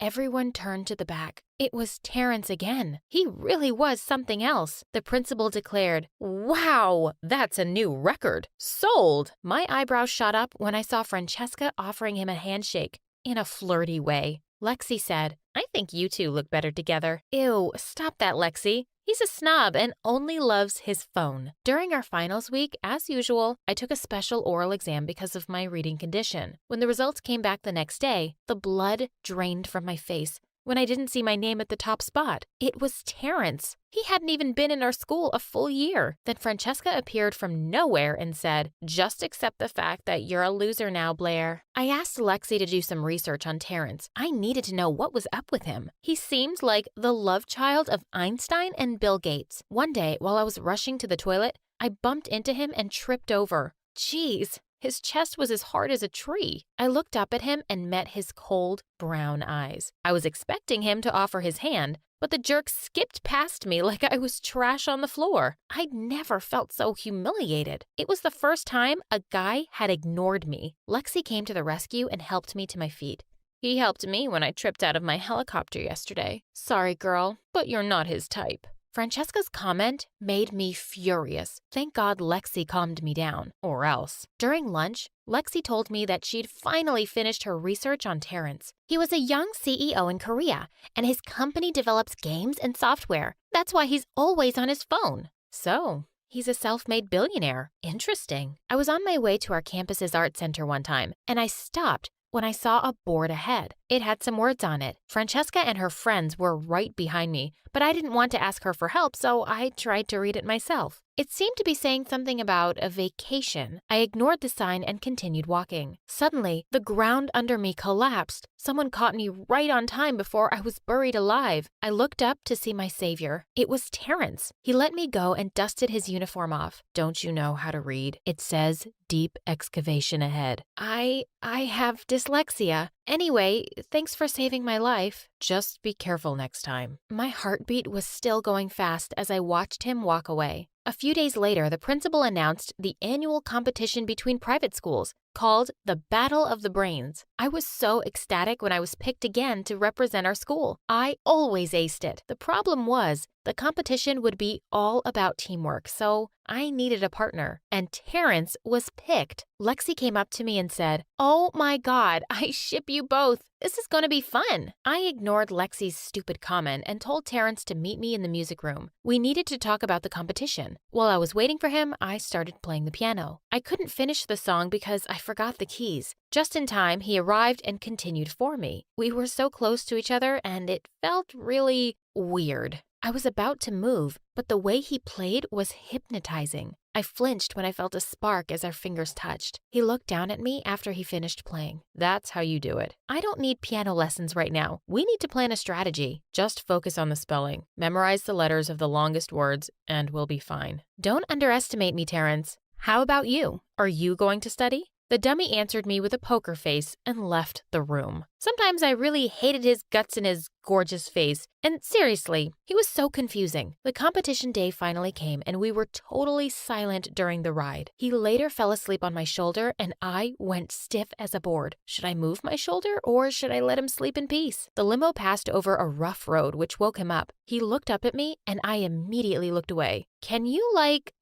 Everyone turned to the back. It was Terrence again. He really was something else. The principal declared, "Wow, that's a new record. Sold." My eyebrows shot up when I saw Francesca offering him a handshake in a flirty way. Lexi said, "I think you two look better together." Ew, stop that, Lexi. He's a snob and only loves his phone. During our finals week, as usual, I took a special oral exam because of my reading condition. When the results came back the next day, the blood drained from my face when I didn't see my name at the top spot. It was Terrence. He hadn't even been in our school a full year. Then Francesca appeared from nowhere and said, "Just accept the fact that you're a loser now, Blair." I asked Lexi to do some research on Terrence. I needed to know what was up with him. He seemed like the love child of Einstein and Bill Gates. One day, while I was rushing to the toilet, I bumped into him and tripped over. Jeez. His chest was as hard as a tree. I looked up at him and met his cold, brown eyes. I was expecting him to offer his hand, but the jerk skipped past me like I was trash on the floor. I'd never felt so humiliated. It was the first time a guy had ignored me. Lexi came to the rescue and helped me to my feet. He helped me when I tripped out of my helicopter yesterday. Sorry, girl, but you're not his type. Francesca's comment made me furious. Thank God Lexi calmed me down, or else. During lunch, Lexi told me that she'd finally finished her research on Terrence. He was a young CEO in Korea, and his company develops games and software. That's why he's always on his phone. So, he's a self-made billionaire. Interesting. I was on my way to our campus's art center one time, and I stopped when I saw a board ahead. It had some words on it. Francesca and her friends were right behind me, but I didn't want to ask her for help, so I tried to read it myself. It seemed to be saying something about a vacation. I ignored the sign and continued walking. Suddenly, the ground under me collapsed. Someone caught me right on time before I was buried alive. I looked up to see my savior. It was Terrence. He let me go and dusted his uniform off. "Don't you know how to read? It says deep excavation ahead." I have dyslexia. Anyway, thanks for saving my life. Just be careful next time. My heartbeat was still going fast as I watched him walk away. A few days later, the principal announced the annual competition between private schools called the Battle of the Brains. I was so ecstatic when I was picked again to represent our school. I always aced it. The problem was, the competition would be all about teamwork, so I needed a partner. And Terrence was picked. Lexi came up to me and said, "Oh my God, I ship you both. This is going to be fun." I ignored Lexi's stupid comment and told Terrence to meet me in the music room. We needed to talk about the competition. While I was waiting for him, I started playing the piano. I couldn't finish the song because I forgot the keys. Just in time, he arrived and continued for me. We were so close to each other and it felt really weird. I was about to move, but the way he played was hypnotizing. I flinched when I felt a spark as our fingers touched. He looked down at me after he finished playing. "That's how you do it. I don't need piano lessons right now. We need to plan a strategy. Just focus on the spelling. Memorize the letters of the longest words, and we'll be fine. Don't underestimate me, Terrence. How about you? Are you going to study?" The dummy answered me with a poker face and left the room. Sometimes I really hated his guts and his gorgeous face. And seriously, he was so confusing. The competition day finally came and we were totally silent during the ride. He later fell asleep on my shoulder and I went stiff as a board. Should I move my shoulder or should I let him sleep in peace? The limo passed over a rough road which woke him up. He looked up at me and I immediately looked away. "Can you,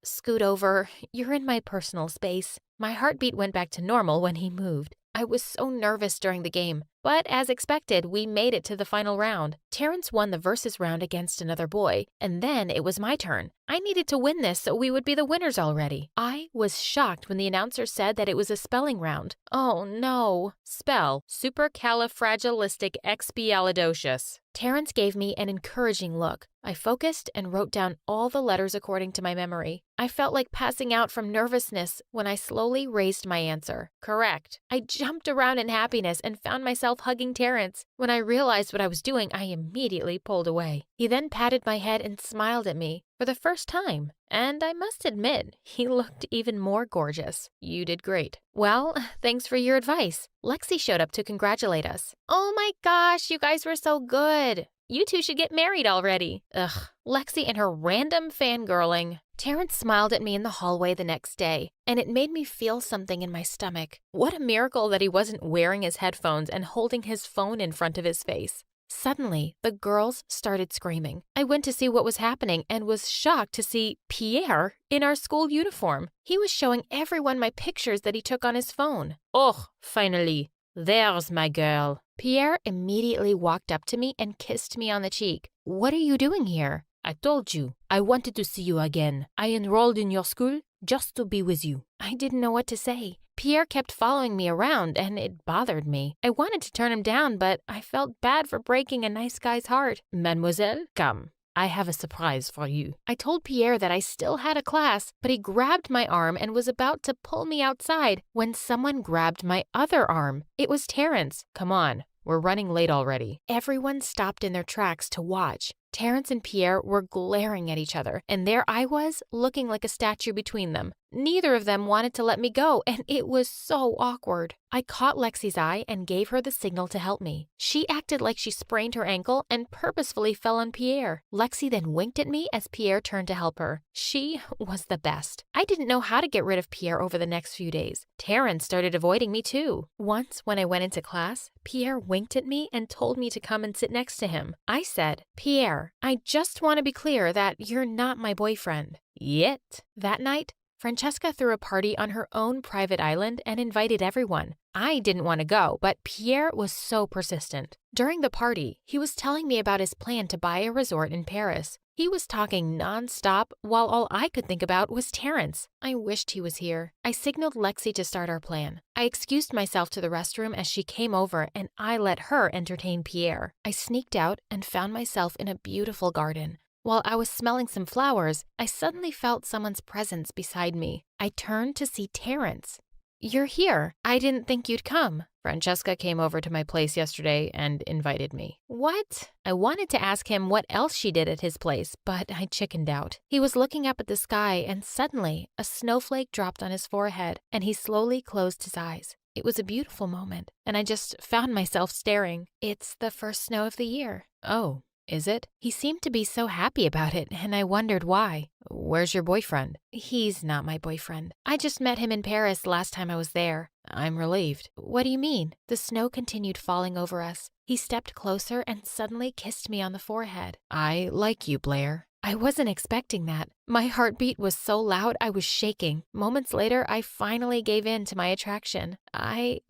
scoot over? You're in my personal space." My heartbeat went back to normal when he moved. I was so nervous during the game, But as expected, we made it to the final round. Terrence won the versus round against another boy, and then it was my turn. I needed to win this so we would be the winners already. I was shocked when the announcer said that it was a spelling round. Oh no. Spell supercalifragilisticexpialidocious. Terrence gave me an encouraging look. I focused and wrote down all the letters according to my memory. I felt like passing out from nervousness when I slowly raised my answer. Correct. I jumped around in happiness and found myself hugging Terrence. When I realized what I was doing, I immediately pulled away. He then patted my head and smiled at me for the first time. And I must admit, he looked even more gorgeous. You did great. Well, thanks for your advice. Lexi showed up to congratulate us. Oh my gosh, you guys were so good. You two should get married already. Ugh, Lexi and her random fangirling. Terrence smiled at me in the hallway the next day, and it made me feel something in my stomach. What a miracle that he wasn't wearing his headphones and holding his phone in front of his face. Suddenly, the girls started screaming. I went to see what was happening and was shocked to see Pierre in our school uniform. He was showing everyone my pictures that he took on his phone. Oh, finally. There's my girl. Pierre immediately walked up to me and kissed me on the cheek. What are you doing here? I told you. I wanted to see you again. I enrolled in your school just to be with you. I didn't know what to say. Pierre kept following me around, and it bothered me. I wanted to turn him down, but I felt bad for breaking a nice guy's heart. Mademoiselle, come. I have a surprise for you. I told Pierre that I still had a class, but he grabbed my arm and was about to pull me outside when someone grabbed my other arm. It was Terrence. Come on, we're running late already. Everyone stopped in their tracks to watch. Terrence and Pierre were glaring at each other, and there I was, looking like a statue between them. Neither of them wanted to let me go, and it was so awkward. I caught Lexi's eye and gave her the signal to help me. She acted like she sprained her ankle and purposefully fell on Pierre. Lexi then winked at me as Pierre turned to help her. She was the best. I didn't know how to get rid of Pierre over the next few days. Terrence started avoiding me too. Once, when I went into class, Pierre winked at me and told me to come and sit next to him. I said, Pierre, I just want to be clear that you're not my boyfriend. Yet. That night, Francesca threw a party on her own private island and invited everyone. I didn't want to go, but Pierre was so persistent. During the party, he was telling me about his plan to buy a resort in Paris. He was talking nonstop while all I could think about was Terrence. I wished he was here. I signaled Lexi to start our plan. I excused myself to the restroom as she came over and I let her entertain Pierre. I sneaked out and found myself in a beautiful garden. While I was smelling some flowers, I suddenly felt someone's presence beside me. I turned to see Terrence. You're here. I didn't think you'd come. Francesca came over to my place yesterday and invited me. What? I wanted to ask him what else she did at his place, but I chickened out. He was looking up at the sky and suddenly a snowflake dropped on his forehead and he slowly closed his eyes. It was a beautiful moment, and I just found myself staring. It's the first snow of the year. Oh. Is it? He seemed to be so happy about it, and I wondered why. Where's your boyfriend? He's not my boyfriend. I just met him in Paris last time I was there. I'm relieved. What do you mean? The snow continued falling over us. He stepped closer and suddenly kissed me on the forehead. I like you, Blair. I wasn't expecting that. My heartbeat was so loud I was shaking. Moments later, I finally gave in to my attraction. I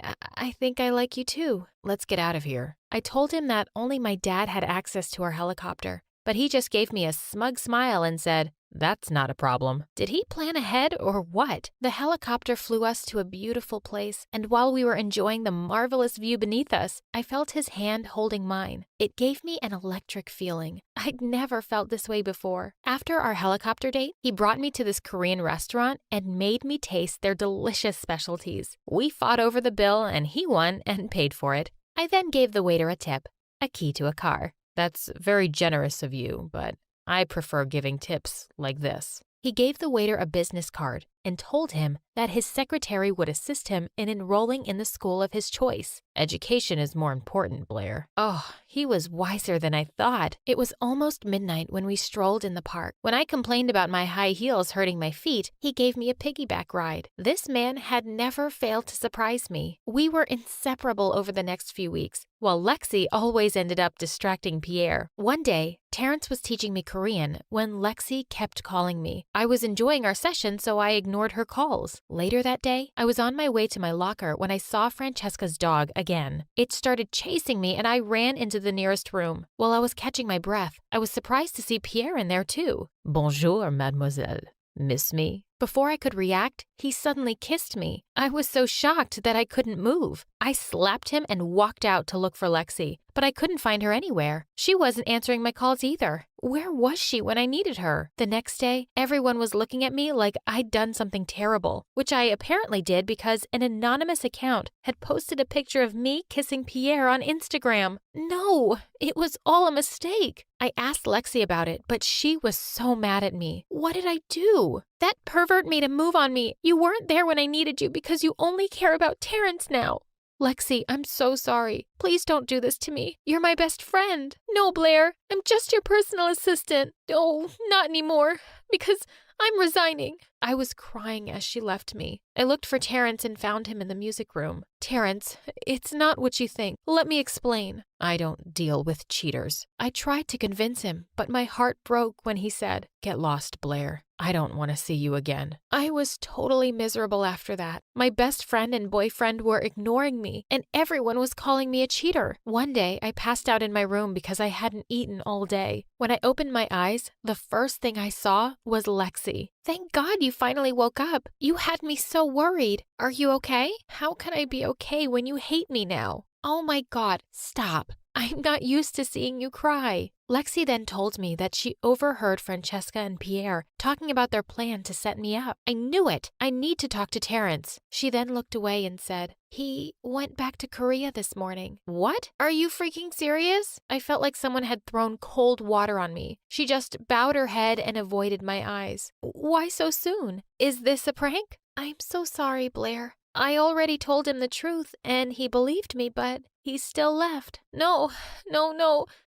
think I like you too. Let's get out of here. I told him that only my dad had access to our helicopter, but he just gave me a smug smile and said, That's not a problem. Did he plan ahead or what? The helicopter flew us to a beautiful place, and while we were enjoying the marvelous view beneath us, I felt his hand holding mine. It gave me an electric feeling. I'd never felt this way before. After our helicopter date, he brought me to this Korean restaurant and made me taste their delicious specialties. We fought over the bill, and he won and paid for it. I then gave the waiter a tip, a key to a car. That's very generous of you, but I prefer giving tips like this. He gave the waiter a business card and told him that his secretary would assist him in enrolling in the school of his choice. Education is more important, Blair. Oh, he was wiser than I thought. It was almost midnight when we strolled in the park. When I complained about my high heels hurting my feet, he gave me a piggyback ride. This man had never failed to surprise me. We were inseparable over the next few weeks, while Lexi always ended up distracting Pierre. One day, Terrence was teaching me Korean when Lexi kept calling me. I was enjoying our session, so I ignored ignored her calls. Later that day, I was on my way to my locker when I saw Francesca's dog again. It started chasing me and I ran into the nearest room. While I was catching my breath, I was surprised to see Pierre in there too. Bonjour, mademoiselle. Miss me? Before I could react, he suddenly kissed me. I was so shocked that I couldn't move. I slapped him and walked out to look for Lexi, but I couldn't find her anywhere. She wasn't answering my calls either. Where was she when I needed her? The next day, everyone was looking at me like I'd done something terrible, which I apparently did because an anonymous account had posted a picture of me kissing Pierre on Instagram. No, it was all a mistake. I asked Lexi about it, but she was so mad at me. What did I do? That pervert made a move on me. You weren't there when I needed you because you only care about Terrence now. Lexi, I'm so sorry. Please don't do this to me. You're my best friend. No, Blair, I'm just your personal assistant. Oh, not anymore, because I'm resigning. I was crying as she left me. I looked for Terrence and found him in the music room. Terrence, it's not what you think. Let me explain. I don't deal with cheaters. I tried to convince him, but my heart broke when he said, "Get lost, Blair. I don't want to see you again." I was totally miserable after that. My best friend and boyfriend were ignoring me, and everyone was calling me a cheater. One day, I passed out in my room because I hadn't eaten all day. When I opened my eyes, the first thing I saw was Lexi. Thank God you finally woke up. You had me so worried. Are you okay? How can I be okay when you hate me now? Oh my God, stop. I'm not used to seeing you cry. Lexi then told me that she overheard Francesca and Pierre talking about their plan to set me up. I knew it. I need to talk to Terrence. She then looked away and said, "He went back to Korea this morning." What? Are you freaking serious? I felt like someone had thrown cold water on me. She just bowed her head and avoided my eyes. Why so soon? Is this a prank? I'm so sorry, Blair. I already told him the truth and he believed me, but he still left. No,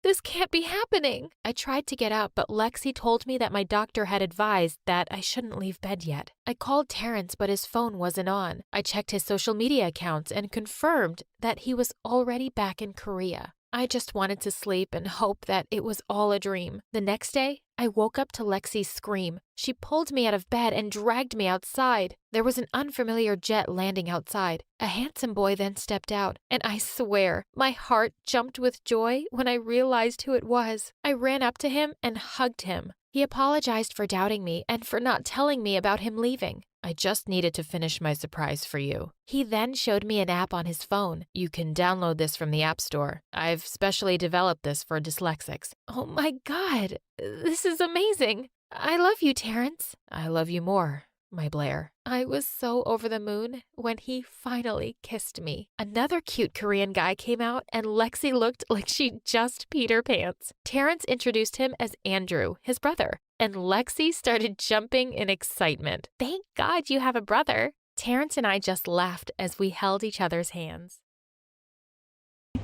this can't be happening. I tried to get up, but Lexi told me that my doctor had advised that I shouldn't leave bed yet. I called Terrence, but his phone wasn't on. I checked his social media accounts and confirmed that he was already back in Korea. I just wanted to sleep and hope that it was all a dream. The next day, I woke up to Lexi's scream. She pulled me out of bed and dragged me outside. There was an unfamiliar jet landing outside. A handsome boy then stepped out, and I swear, my heart jumped with joy when I realized who it was. I ran up to him and hugged him. He apologized for doubting me and for not telling me about him leaving. I just needed to finish my surprise for you. He then showed me an app on his phone. You can download this from the App Store. I've specially developed this for dyslexics. Oh my God, this is amazing. I love you, Terrence. I love you more, my Blair. I was so over the moon when he finally kissed me. Another cute Korean guy came out and Lexi looked like she just peed her pants. Terrence introduced him as Andrew, his brother, and Lexi started jumping in excitement. Thank God you have a brother. Terrence and I just laughed as we held each other's hands.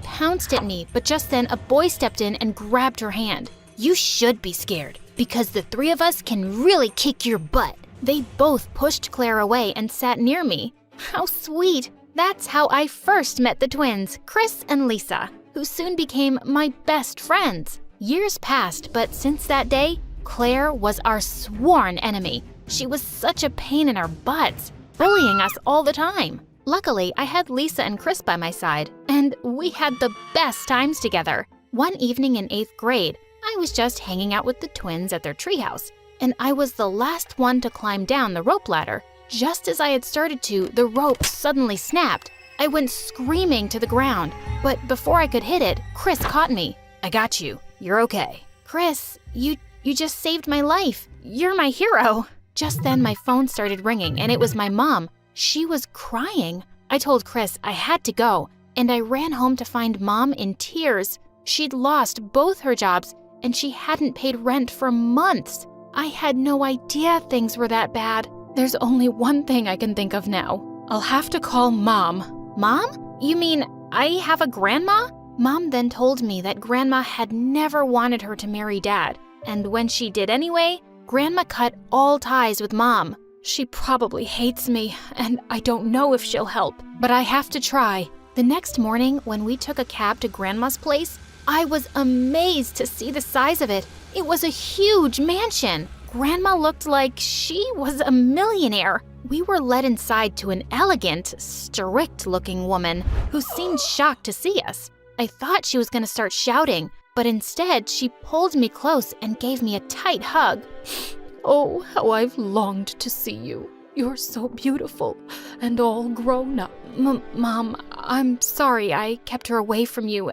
Pounced at me, but just then a boy stepped in and grabbed her hand. You should be scared, because the three of us can really kick your butt. They both pushed Claire away and sat near me. How sweet! That's how I first met the twins, Chris and Lisa, who soon became my best friends. Years passed, but since that day, Claire was our sworn enemy. She was such a pain in our butts, bullying us all the time. Luckily, I had Lisa and Chris by my side, and we had the best times together. One evening in 8th grade, I was just hanging out with the twins at their treehouse, and I was the last one to climb down the rope ladder. Just as I had started to, the rope suddenly snapped. I went screaming to the ground, but before I could hit it, Chris caught me. I got you. You're okay. Chris, you just saved my life. You're my hero. Just then my phone started ringing and it was my mom. She was crying. I told Chris I had to go, and I ran home to find Mom in tears. She'd lost both her jobs and she hadn't paid rent for months. I had no idea things were that bad. There's only one thing I can think of now. I'll have to call Mom. Mom? You mean I have a grandma? Mom then told me that Grandma had never wanted her to marry Dad, and when she did anyway, Grandma cut all ties with Mom. She probably hates me, and I don't know if she'll help, but I have to try. The next morning, when we took a cab to Grandma's place, I was amazed to see the size of it. It was a huge mansion. Grandma looked like she was a millionaire. We were led inside to an elegant, strict-looking woman who seemed shocked to see us. I thought she was going to start shouting, but instead she pulled me close and gave me a tight hug. Oh, how I've longed to see you. You're so beautiful and all grown up. Mom, I'm sorry I kept her away from you,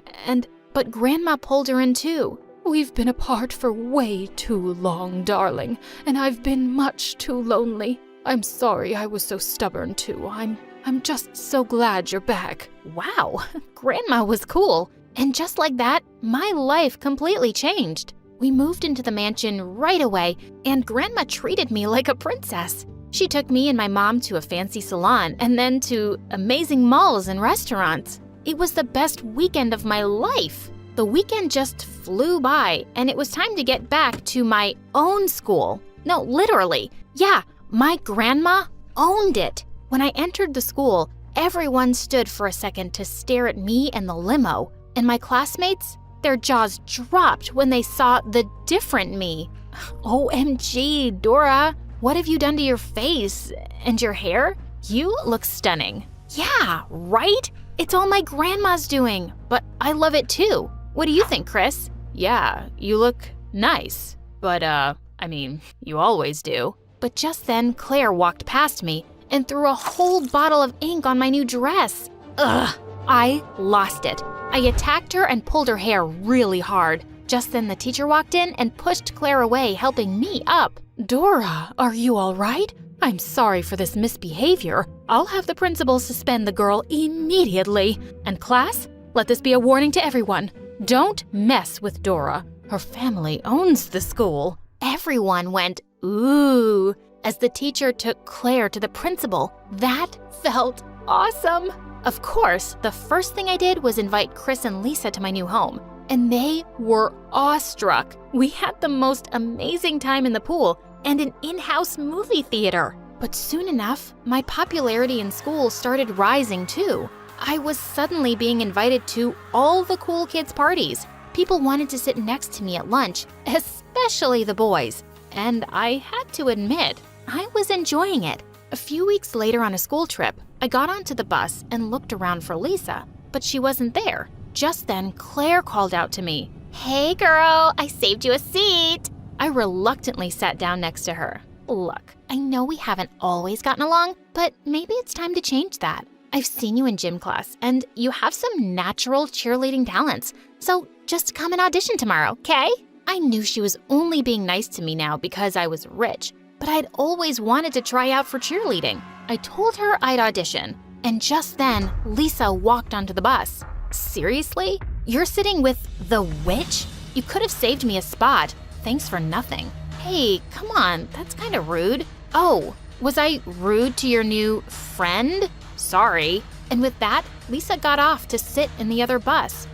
but Grandma pulled her in too. We've been apart for way too long, darling, and I've been much too lonely. I'm sorry I was so stubborn too. I'm just so glad you're back. Wow, Grandma was cool. And just like that, my life completely changed. We moved into the mansion right away, and Grandma treated me like a princess. She took me and my mom to a fancy salon and then to amazing malls and restaurants. It was the best weekend of my life. The weekend just flew by, and it was time to get back to my own school. No, literally. Yeah, my grandma owned it. When I entered the school, everyone stood for a second to stare at me and the limo. And my classmates, their jaws dropped when they saw the different me. OMG, Dora, what have you done to your face and your hair? You look stunning. Yeah, right? It's all my grandma's doing, but I love it too. What do you think, Chris? Yeah, you look nice, but you always do. But just then, Claire walked past me and threw a whole bottle of ink on my new dress. Ugh, I lost it. I attacked her and pulled her hair really hard. Just then the teacher walked in and pushed Claire away, helping me up. Dora, are you all right? I'm sorry for this misbehavior. I'll have the principal suspend the girl immediately. And class, let this be a warning to everyone. Don't mess with Dora. Her family owns the school. Everyone went, ooh, as the teacher took Claire to the principal. That felt awesome. Of course, the first thing I did was invite Chris and Lisa to my new home, and they were awestruck. We had the most amazing time in the pool and an in-house movie theater. But soon enough, my popularity in school started rising too. I was suddenly being invited to all the cool kids' parties. People wanted to sit next to me at lunch, especially the boys. And I had to admit, I was enjoying it. A few weeks later on a school trip, I got onto the bus and looked around for Lisa, but she wasn't there. Just then, Claire called out to me, "Hey girl, I saved you a seat." I reluctantly sat down next to her. Look, I know we haven't always gotten along, but maybe it's time to change that. I've seen you in gym class, and you have some natural cheerleading talents, so just come and audition tomorrow, okay? I knew she was only being nice to me now because I was rich, but I'd always wanted to try out for cheerleading. I told her I'd audition, and just then, Lisa walked onto the bus. Seriously? You're sitting with the witch? You could have saved me a spot. Thanks for nothing. Hey, come on, that's kind of rude. Oh, was I rude to your new friend? Sorry. And with that, Lisa got off to sit in the other bus.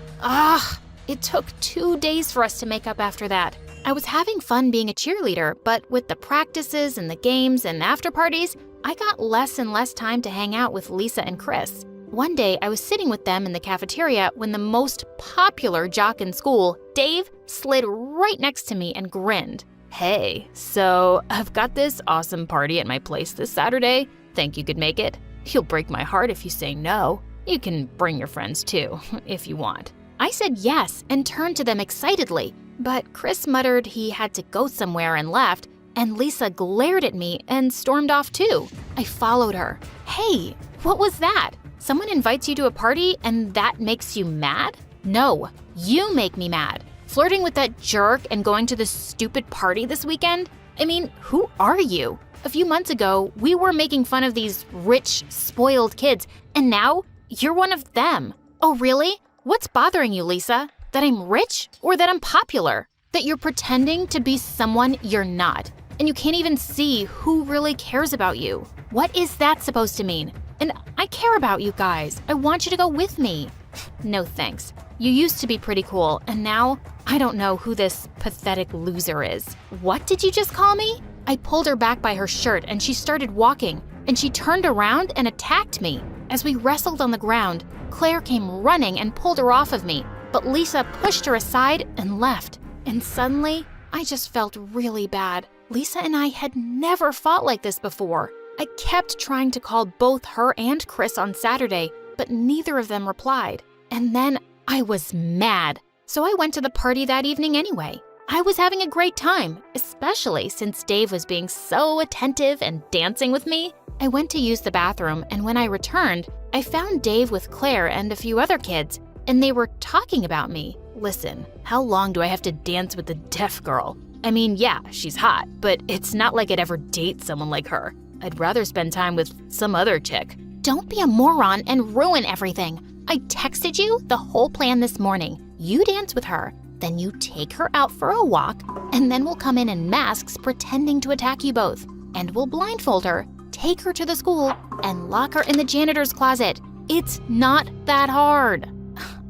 It took 2 days for us to make up after that. I was having fun being a cheerleader, but with the practices and the games and after parties, I got less and less time to hang out with Lisa and Chris. One day, I was sitting with them in the cafeteria when the most popular jock in school, Dave, slid right next to me and grinned. Hey, so I've got this awesome party at my place this Saturday. Think you could make it? You'll break my heart if you say no. You can bring your friends too, if you want. I said yes and turned to them excitedly, but Chris muttered he had to go somewhere and left, and Lisa glared at me and stormed off too. I followed her. Hey, what was that? Someone invites you to a party and that makes you mad? No, you make me mad. Flirting with that jerk and going to this stupid party this weekend? I mean, who are you? A few months ago, we were making fun of these rich, spoiled kids, and now you're one of them. Oh, really? What's bothering you, Lisa? That I'm rich or that I'm popular? That you're pretending to be someone you're not, and you can't even see who really cares about you? What is that supposed to mean? And I care about you guys. I want you to go with me. No thanks. You used to be pretty cool, and now I don't know who this pathetic loser is. What did you just call me? I pulled her back by her shirt and she started walking, and she turned around and attacked me. As we wrestled on the ground, Claire came running and pulled her off of me, but Lisa pushed her aside and left. And suddenly, I just felt really bad. Lisa and I had never fought like this before. I kept trying to call both her and Chris on Saturday, but neither of them replied. And then I was mad. So I went to the party that evening anyway. I was having a great time, especially since Dave was being so attentive and dancing with me. I went to use the bathroom, and when I returned, I found Dave with Claire and a few other kids, and they were talking about me. Listen, how long do I have to dance with the deaf girl? I mean, yeah, she's hot, but it's not like I'd ever date someone like her. I'd rather spend time with some other chick. Don't be a moron and ruin everything. I texted you the whole plan this morning. You dance with her, then you take her out for a walk, and then we'll come in masks pretending to attack you both. And we'll blindfold her, take her to the school, and lock her in the janitor's closet. It's not that hard.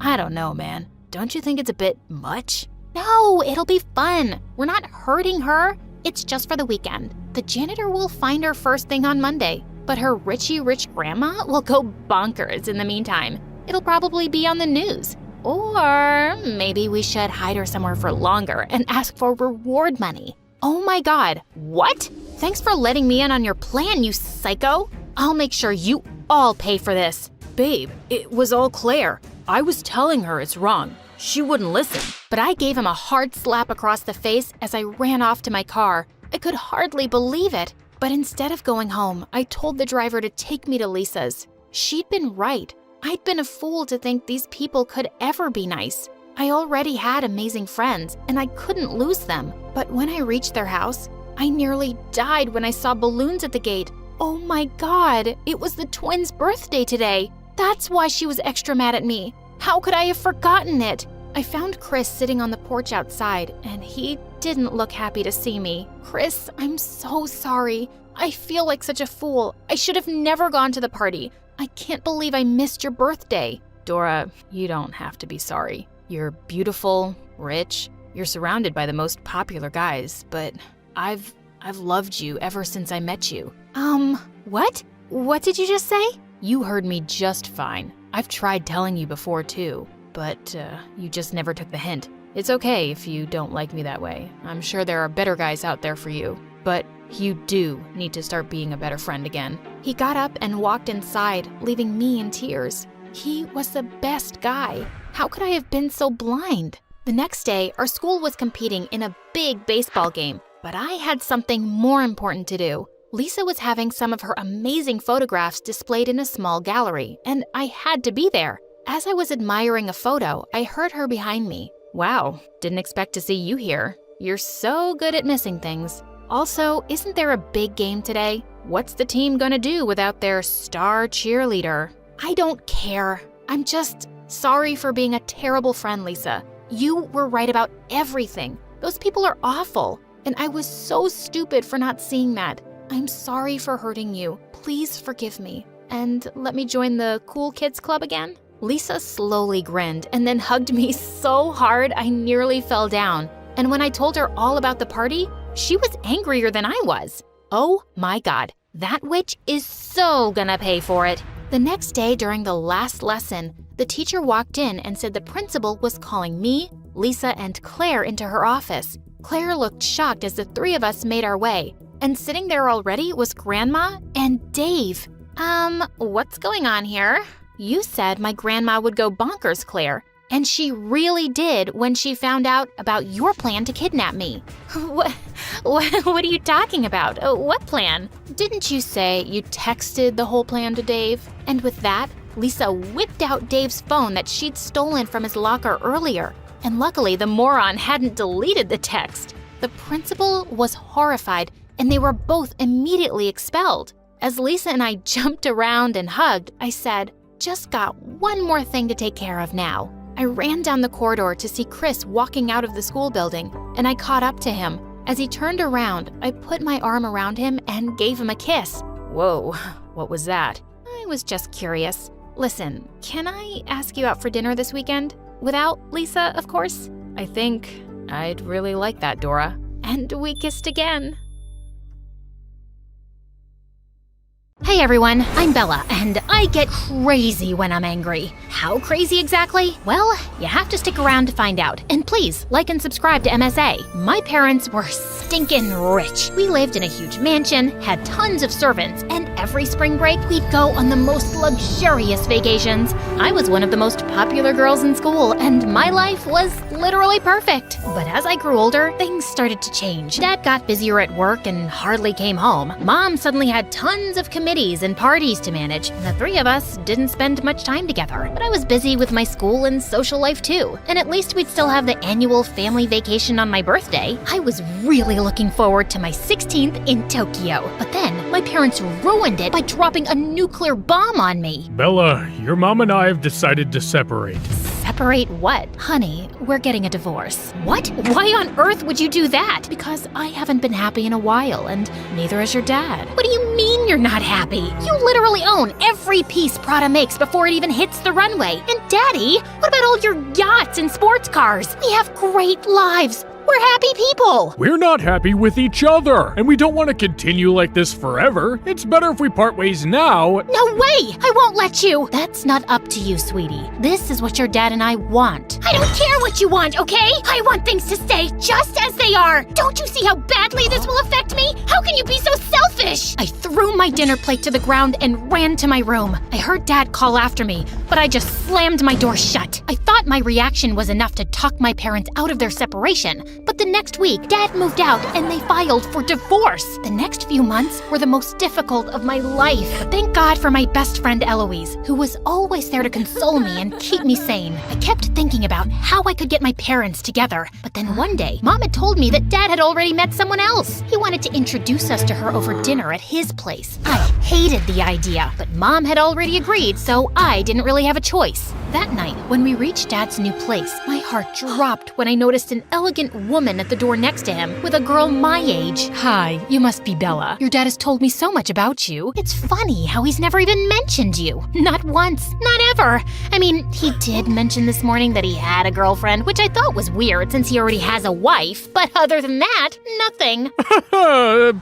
I don't know, man. Don't you think it's a bit much? No, it'll be fun. We're not hurting her. It's just for the weekend. The janitor will find her first thing on Monday, but her Richie Rich grandma will go bonkers in the meantime. It'll probably be on the news. Or maybe we should hide her somewhere for longer and ask for reward money. Oh my God, what? Thanks for letting me in on your plan, you psycho. I'll make sure you all pay for this. Babe, it was all Claire. I was telling her it's wrong. She wouldn't listen. But I gave him a hard slap across the face as I ran off to my car. I could hardly believe it. But instead of going home, I told the driver to take me to Lisa's. She'd been right. I'd been a fool to think these people could ever be nice. I already had amazing friends, and I couldn't lose them. But when I reached their house, I nearly died when I saw balloons at the gate. Oh my God, it was the twins' birthday today. That's why she was extra mad at me. How could I have forgotten it? I found Chris sitting on the porch outside, and he didn't look happy to see me. Chris, I'm so sorry. I feel like such a fool. I should have never gone to the party. I can't believe I missed your birthday. Dora, you don't have to be sorry. You're beautiful, rich. You're surrounded by the most popular guys, but I've loved you ever since I met you. What? What did you just say? You heard me just fine. I've tried telling you before too, but you just never took the hint. It's okay if you don't like me that way. I'm sure there are better guys out there for you, but you do need to start being a better friend again. He got up and walked inside, leaving me in tears. He was the best guy. How could I have been so blind? The next day, our school was competing in a big baseball game, but I had something more important to do. Lisa was having some of her amazing photographs displayed in a small gallery, and I had to be there. As I was admiring a photo, I heard her behind me. Wow, didn't expect to see you here. You're so good at missing things. Also, isn't there a big game today? What's the team gonna do without their star cheerleader? I don't care. I'm just sorry for being a terrible friend, Lisa. You were right about everything. Those people are awful, and I was so stupid for not seeing that. I'm sorry for hurting you. Please forgive me. And let me join the cool kids club again? Lisa slowly grinned and then hugged me so hard I nearly fell down. And when I told her all about the party, she was angrier than I was. Oh my God, that witch is so gonna pay for it. The next day during the last lesson, the teacher walked in and said the principal was calling me, Lisa, and Claire into her office. Claire looked shocked as the three of us made our way. And sitting there already was Grandma and Dave. What's going on here? You said my grandma would go bonkers, Claire. And she really did when she found out about your plan to kidnap me. What are you talking about? What plan? Didn't you say you texted the whole plan to Dave? And with that, Lisa whipped out Dave's phone that she'd stolen from his locker earlier. And luckily, the moron hadn't deleted the text. The principal was horrified, and they were both immediately expelled. As Lisa and I jumped around and hugged, I said, "Just got one more thing to take care of now." I ran down the corridor to see Chris walking out of the school building, and I caught up to him. As he turned around, I put my arm around him and gave him a kiss. Whoa, what was that? I was just curious. Listen, can I ask you out for dinner this weekend? Without Lisa, of course? I think I'd really like that, Dora. And we kissed again. Hey everyone, I'm Bella, and I get crazy when I'm angry. How crazy exactly? Well, you have to stick around to find out. And please, like and subscribe to MSA. My parents were stinkin' rich. We lived in a huge mansion, had tons of servants, and every spring break we'd go on the most luxurious vacations. I was one of the most popular girls in school, and my life was literally perfect. But as I grew older, things started to change. Dad got busier at work and hardly came home. Mom suddenly had tons of committees and parties to manage, and the three of us didn't spend much time together. But I was busy with my school and social life too, and at least we'd still have the annual family vacation on my birthday. I was really looking forward to my 16th in Tokyo. But then, my parents ruined it by dropping a nuclear bomb on me. Bella, your mom and I have decided to separate. Separate what? Honey, we're getting a divorce. What? Why on earth would you do that? Because I haven't been happy in a while, and neither has your dad. What do you mean you're not happy? You literally own every piece Prada makes before it even hits the runway. And Daddy, what about all your yachts and sports cars? We have great lives. We're happy people! We're not happy with each other, and we don't want to continue like this forever. It's better if we part ways now. No way! I won't let you! That's not up to you, sweetie. This is what your dad and I want. I don't care what you want, okay? I want things to stay just as they are! Don't you see how badly this will affect me? How can you be so selfish? I threw my dinner plate to the ground and ran to my room. I heard Dad call after me, but I just slammed my door shut. I thought my reaction was enough to talk my parents out of their separation. But the next week, Dad moved out and they filed for divorce. The next few months were the most difficult of my life. But thank God for my best friend Eloise, who was always there to console me and keep me sane. I kept thinking about how I could get my parents together. But then one day, Mom had told me that Dad had already met someone else. He wanted to introduce us to her over dinner at his place. I hated the idea, but Mom had already agreed, so I didn't really have a choice. That night, when we reached Dad's new place, my heart dropped when I noticed an elegant woman at the door next to him with a girl my age. Hi, you must be Bella. Your dad has told me so much about you. It's funny how he's never even mentioned you. Not once, not ever. I mean, he did mention this morning that he had a girlfriend, which I thought was weird since he already has a wife. But other than that, nothing.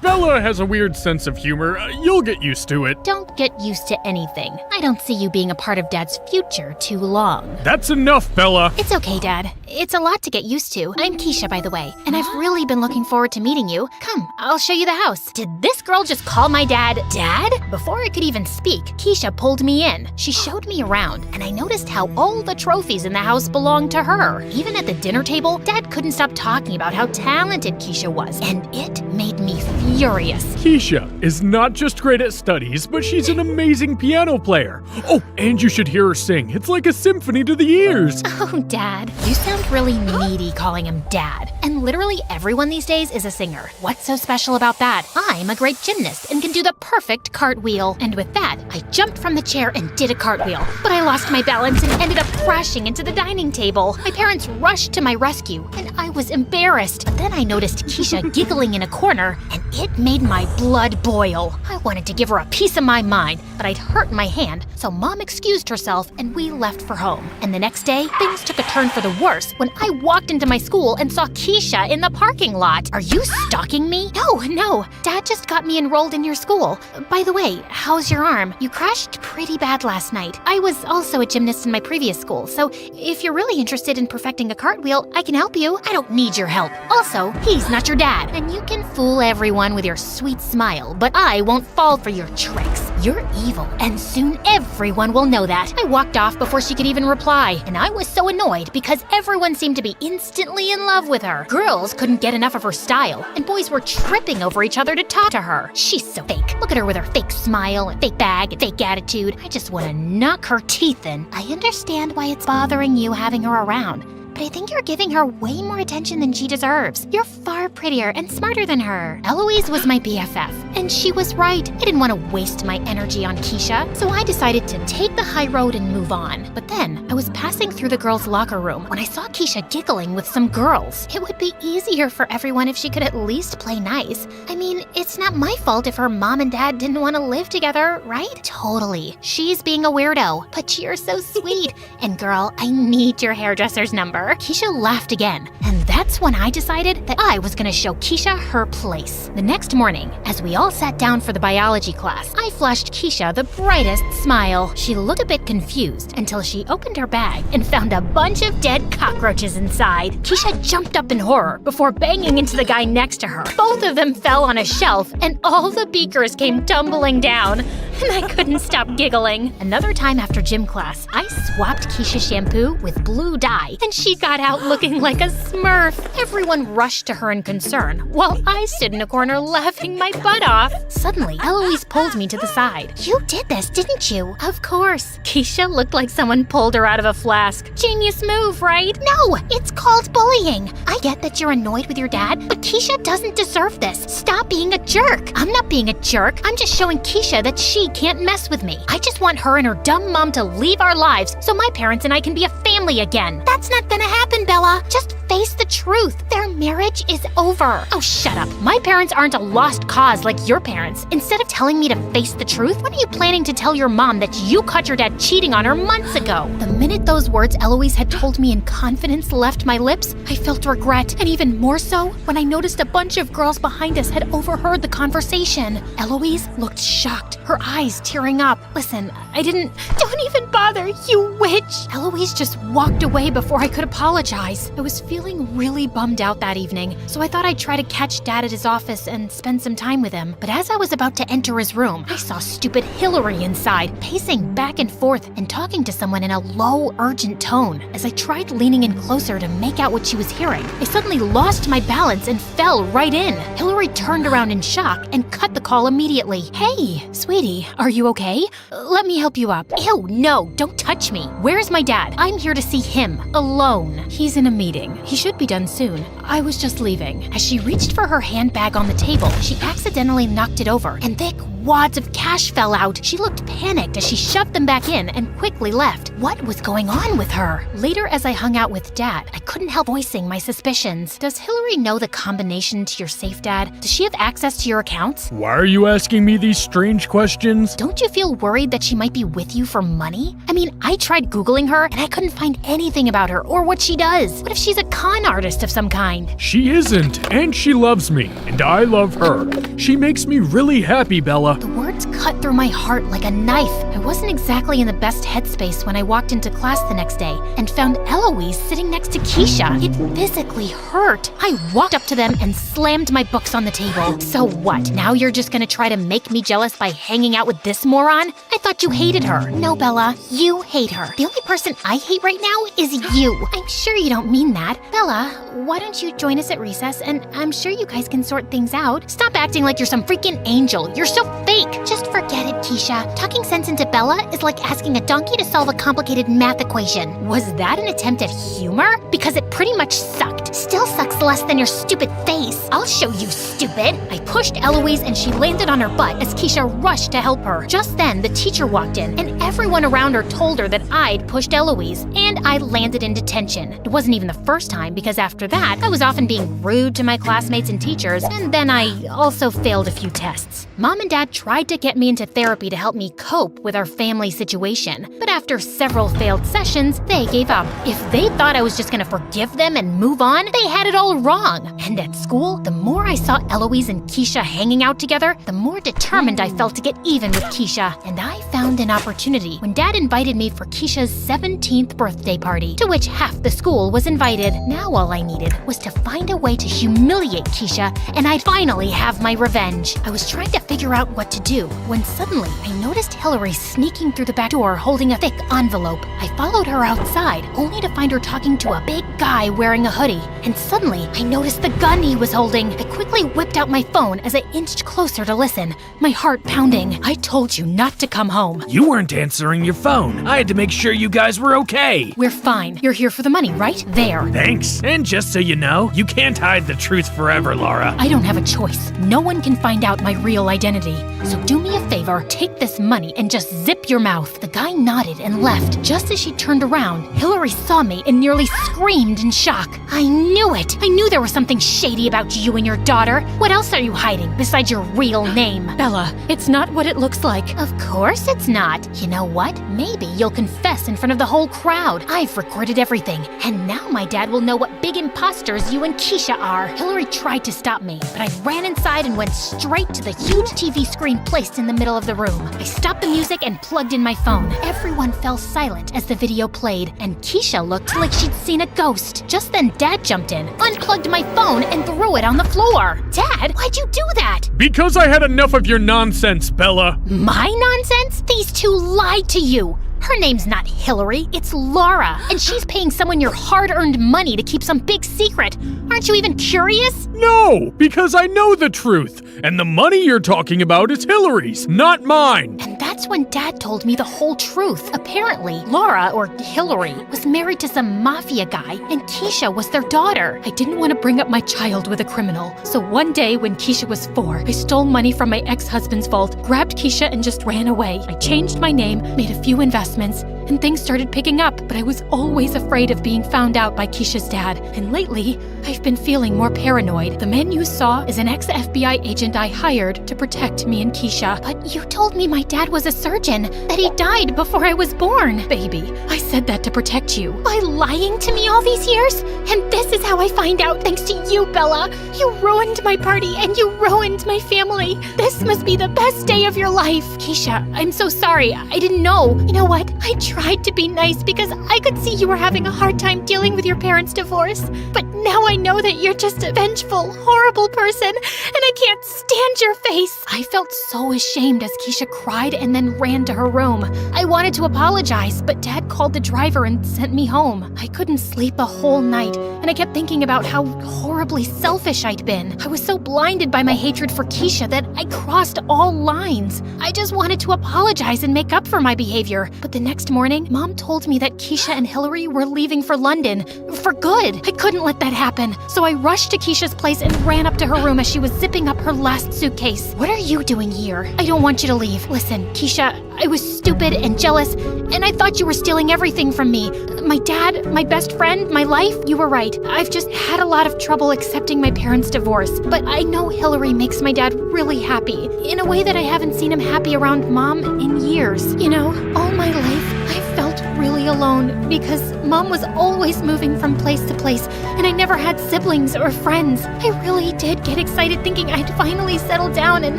Bella has a weird sense of humor. You'll get used to it. Don't get used to anything. I don't see you being a part of Dad's future too long. That's enough, Bella. It's okay, Dad. It's a lot to get used to. I'm Keisha, by the way, and I've really been looking forward to meeting you. Come, I'll show you the house. Did this girl just call my dad Dad? Before I could even speak, Keisha pulled me in. She showed me around, and I noticed how all the trophies in the house belonged to her. Even at the dinner table, Dad couldn't stop talking about how talented Keisha was, and it made me furious. Keisha is not just great at studies, but she's an amazing piano player. Oh, and you should hear her sing. It's like a symphony to the ears. Oh, Dad, you sound really needy calling him Dad. And literally everyone these days is a singer. What's so special about that? I'm a great gymnast and can do the perfect cartwheel. And with that, I jumped from the chair and did a cartwheel. But I lost my balance and ended up crashing into the dining table. My parents rushed to my rescue, and I was embarrassed. But then I noticed Keisha giggling in a corner, and it made my blood boil. I wanted to give her a piece of my mind, but I'd hurt my hand, so Mom excused herself and we left for home. And the next day, things took a turn for the worse when I walked into my school and saw Keisha in the parking lot. Are you stalking me? No. Dad just got me enrolled in your school. By the way, how's your arm? You crashed pretty bad last night. I was also a gymnast in my previous school, so if you're really interested in perfecting a cartwheel, I can help you. I don't need your help. Also, he's not your dad, and you can fool everyone with your sweet smile, but I won't fall for your tricks. You're evil, and soon everyone will know that. I walked off before she could even reply, and I was so annoyed because everyone seemed to be instantly in love with her. Girls couldn't get enough of her style, and boys were tripping over each other to talk to her. She's so fake. Look at her with her fake smile and fake bag and fake attitude. I just want to knock her teeth in. I understand why it's bothering you having her around, but I think you're giving her way more attention than she deserves. You're far prettier and smarter than her. Eloise was my BFF, and she was right. I didn't want to waste my energy on Keisha, so I decided to take the high road and move on. But then, I was passing through the girls' locker room when I saw Keisha giggling with some girls. It would be easier for everyone if she could at least play nice. I mean, it's not my fault if her mom and dad didn't want to live together, right? Totally. She's being a weirdo, but you're so sweet. And girl, I need your hairdresser's number. her. Keisha laughed again, and that's when I decided that I was gonna show Keisha her place. The next morning, as we all sat down for the biology class, I flashed Keisha the brightest smile. She looked a bit confused until she opened her bag and found a bunch of dead cockroaches inside. Keisha jumped up in horror before banging into the guy next to her. Both of them fell on a shelf, and all the beakers came tumbling down, and I couldn't stop giggling. Another time after gym class, I swapped Keisha's shampoo with blue dye, and she got out looking like a Smurf. Everyone rushed to her in concern, while I stood in a corner laughing my butt off. Suddenly, Eloise pulled me to the side. You did this, didn't you? Of course. Keisha looked like someone pulled her out of a flask. Genius move, right? No, it's called bullying. I get that you're annoyed with your dad, but Keisha doesn't deserve this. Stop being a jerk. I'm not being a jerk. I'm just showing Keisha that she can't mess with me. I just want her and her dumb mom to leave our lives so my parents and I can be a family again. That's not gonna happen, Bella. Just face the truth. Their marriage is over. Oh, shut up. My parents aren't a lost cause like your parents. Instead of telling me to face the truth, when are you planning to tell your mom that you caught your dad cheating on her months ago? The minute those words Eloise had told me in confidence left my lips, I felt regret, and even more so when I noticed a bunch of girls behind us had overheard the conversation. Eloise looked shocked, her eyes tearing up. Listen, Don't even bother, you witch! Eloise just walked away before I could apologize. I was feeling really bummed out that evening, so I thought I'd try to catch Dad at his office and spend some time with him. But as I was about to enter his room, I saw stupid Hillary inside, pacing back and forth and talking to someone in a low, urgent tone. As I tried leaning in closer to make out what she was hearing, I suddenly lost my balance and fell right in. Hillary turned around in shock and cut the call immediately. Hey, sweetie, are you okay? Let me help you up. Ew, no, don't touch me. Where's my dad? I'm here to see him, alone. He's in a meeting. He should be done soon. I was just leaving. As she reached for her handbag on the table, she accidentally knocked it over, and thick wads of cash fell out. She looked panicked as she shoved them back in and quickly left. What was going on with her? Later, as I hung out with Dad, I couldn't help voicing my suspicions. Does Hillary know the combination to your safe, Dad? Does she have access to your accounts? Why are you asking me these strange questions? Don't you feel worried that she might be with you for money? I mean, I tried Googling her and I couldn't find anything about her or what she does. What if she's a con artist of some kind? She isn't, and she loves me, and I love her. She makes me really happy, Bella. The words cut through my heart like a knife. I wasn't exactly in the best headspace when I walked into class the next day and found Eloise sitting next to Keisha. It physically hurt. I walked up to them and slammed my books on the table. So what? Now you're just gonna try to make me jealous by hanging out with this moron? I thought you hated her. No, Bella, you hate her. The only person I hate right now is you. I'm sure you don't mean that. Bella, why don't you join us at recess, and I'm sure you guys can sort things out. Stop acting like you're some freaking angel. You're so fake. Just forget it, Keisha. Talking sense into Bella is like asking a donkey to solve a complicated math equation. Was that an attempt at humor? Because it pretty much sucked. Still sucks less than your stupid face. I'll show you, stupid. I pushed Eloise and she landed on her butt as Keisha rushed to help her. Just then, the teacher walked in and everyone around her told her that I'd pushed Eloise, and I landed in detention. It wasn't even the first time, because after that, I was often being rude to my classmates and teachers, and then I also failed a few tests. Mom and Dad tried to get me into therapy to help me cope with our family situation, but after several failed sessions, they gave up. If they thought I was just gonna forgive them and move on, they had it all wrong. And at school, the more I saw Eloise and Keisha hanging out together, the more determined I felt to get even with Keisha. And I found an opportunity when Dad invited me for Keisha's 17th birthday party, to which half the school was invited. Now all I needed was to find a way to humiliate Keisha, and I'd finally have my revenge. I was trying to figure out what to do when suddenly I noticed Hillary sneaking through the back door holding a thick envelope. I followed her outside, only to find her talking to a big guy wearing a hoodie. And suddenly, I noticed the gun he was holding. I quickly whipped out my phone as I inched closer to listen, my heart pounding. I told you not to come home. You weren't answering your phone. I had to make sure you guys were okay. We're fine. You're here for the money, right? There. Thanks. And just so you know, you can't hide the truth forever, Laura. I don't have a choice. No one can find out my real identity. identity. So do me a favor, take this money and just zip your mouth. The guy nodded and left. Just as she turned around, Hillary saw me and nearly screamed in shock. I knew it! I knew there was something shady about you and your daughter. What else are you hiding besides your real name? Bella, it's not what it looks like. Of course it's not. You know what? Maybe you'll confess in front of the whole crowd. I've recorded everything, and now my dad will know what big imposters you and Keisha are. Hillary tried to stop me, but I ran inside and went straight to the huge TV screen placed in the middle of the room. I stopped the music and plugged in my phone. Everyone fell silent as the video played, and Keisha looked like she'd seen a ghost. Just then Dad jumped in, unplugged my phone, and threw it on the floor. Dad, why'd you do that? Because I had enough of your nonsense, Bella. My nonsense? These two lied to you. Her name's not Hillary, it's Laura, and she's paying someone your hard-earned money to keep some big secret. Aren't you even curious? No, because I know the truth, and the money you're talking about is Hillary's, not mine. And that's when Dad told me the whole truth. Apparently, Laura, or Hillary, was married to some mafia guy, and Keisha was their daughter. I didn't want to bring up my child with a criminal, so one day when Keisha was 4, I stole money from my ex-husband's vault, grabbed Keisha, and just ran away. I changed my name, made a few investments, and things started picking up, but I was always afraid of being found out by Keisha's dad. And lately, I've been feeling more paranoid. The man you saw is an ex-FBI agent I hired to protect me and Keisha. But you told me my dad was a surgeon, that he died before I was born. Baby, I said that to protect you. By lying to me all these years? And this is how I find out thanks to you, Bella. You ruined my party and you ruined my family. This must be the best day of your life. Keisha, I'm so sorry. I didn't know. You know what? I tried to be nice because I could see you were having a hard time dealing with your parents' divorce. But now I know that you're just a vengeful, horrible person, and I can't stand your face. I felt so ashamed as Keisha cried and then ran to her room. I wanted to apologize, but Dad called the driver and sent me home. I couldn't sleep a whole night, and I kept thinking about how horribly selfish I'd been. I was so blinded by my hatred for Keisha that I crossed all lines. I just wanted to apologize and make up for my behavior. But the next morning, Mom told me that Keisha and Hillary were leaving for London. For good. I couldn't let that happen. So I rushed to Keisha's place and ran up to her room as she was zipping up her last suitcase. What are you doing here? I don't want you to leave. Listen, Keisha, I was stupid and jealous, and I thought you were stealing everything from me. My dad, my best friend, my life. You were right. I've just had a lot of trouble accepting my parents' divorce. But I know Hillary makes my dad really happy, in a way that I haven't seen him happy around Mom in years. You know, all my life, I felt really alone because Mom was always moving from place to place, and I never had siblings or friends. I really did get excited thinking I'd finally settle down and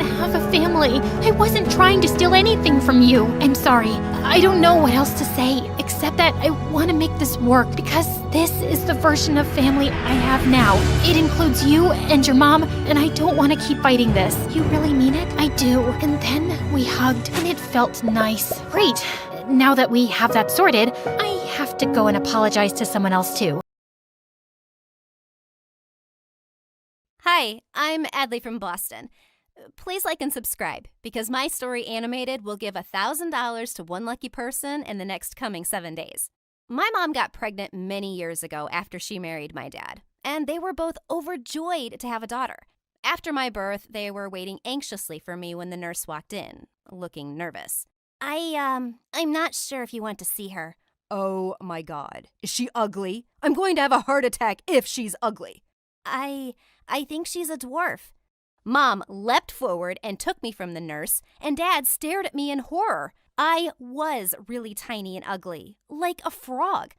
have a family. I wasn't trying to steal anything from you. I'm sorry. I don't know what else to say, except that I want to make this work because this is the version of family I have now. It includes you and your mom, and I don't want to keep fighting this. You really mean it? I do. And then we hugged, and it felt nice. Great. Now that we have that sorted, I have to go and apologize to someone else too. Hi, I'm Adley from Boston. Please like and subscribe, because my story animated will give $1,000 to one lucky person in the next coming 7 days. My mom got pregnant many years ago after she married my dad, and they were both overjoyed to have a daughter. After my birth, they were waiting anxiously for me when the nurse walked in, looking nervous. I'm not sure if you want to see her. Oh my God. Is she ugly? I'm going to have a heart attack if she's ugly. I think she's a dwarf. Mom leapt forward and took me from the nurse, and Dad stared at me in horror. I was really tiny and ugly, like a frog.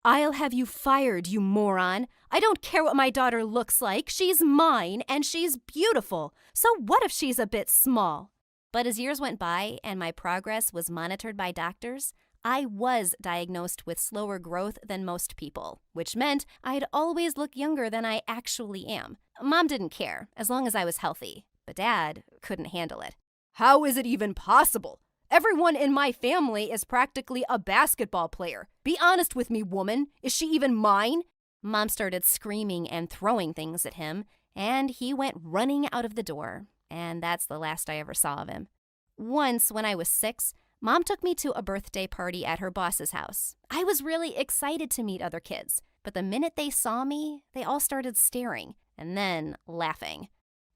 I'll have you fired, you moron. I don't care what my daughter looks like. She's mine, and she's beautiful. So what if she's a bit small? But as years went by and my progress was monitored by doctors, I was diagnosed with slower growth than most people, which meant I'd always look younger than I actually am. Mom didn't care, as long as I was healthy, but Dad couldn't handle it. How is it even possible? Everyone in my family is practically a basketball player. Be honest with me, woman. Is she even mine? Mom started screaming and throwing things at him, and he went running out of the door, and that's the last I ever saw of him. Once, when I was 6, Mom took me to a birthday party at her boss's house. I was really excited to meet other kids, but the minute they saw me, they all started staring and then laughing.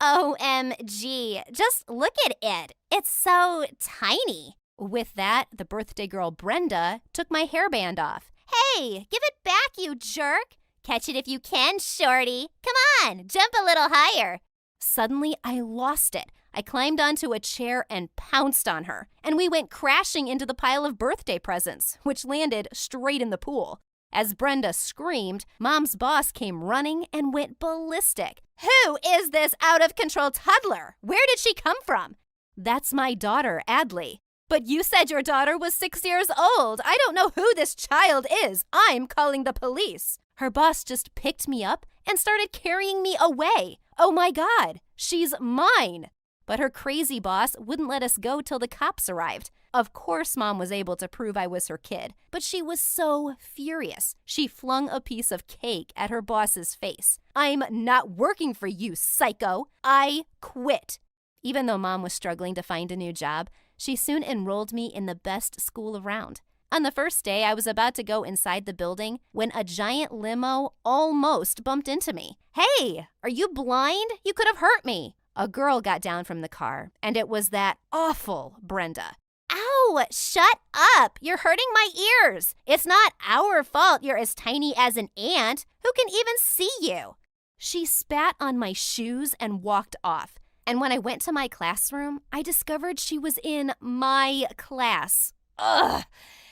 OMG, just look at it. It's so tiny. With that, the birthday girl Brenda took my hairband off. Hey, give it back, you jerk. Catch it if you can, shorty. Come on, jump a little higher. Suddenly, I lost it. I climbed onto a chair and pounced on her, and we went crashing into the pile of birthday presents, which landed straight in the pool. As Brenda screamed, Mom's boss came running and went ballistic. Who is this out-of-control toddler? Where did she come from? That's my daughter, Adley. But you said your daughter was 6 years old. I don't know who this child is. I'm calling the police. Her boss just picked me up and started carrying me away. Oh my God, she's mine. But her crazy boss wouldn't let us go till the cops arrived. Of course, Mom was able to prove I was her kid, but she was so furious. She flung a piece of cake at her boss's face. I'm not working for you, psycho. I quit. Even though Mom was struggling to find a new job, she soon enrolled me in the best school around. On the first day, I was about to go inside the building when a giant limo almost bumped into me. Hey, are you blind? You could have hurt me. A girl got down from the car, and it was that awful Brenda. Ow, shut up. You're hurting my ears. It's not our fault you're as tiny as an ant. Who can even see you? She spat on my shoes and walked off. And when I went to my classroom, I discovered she was in my class. Ugh!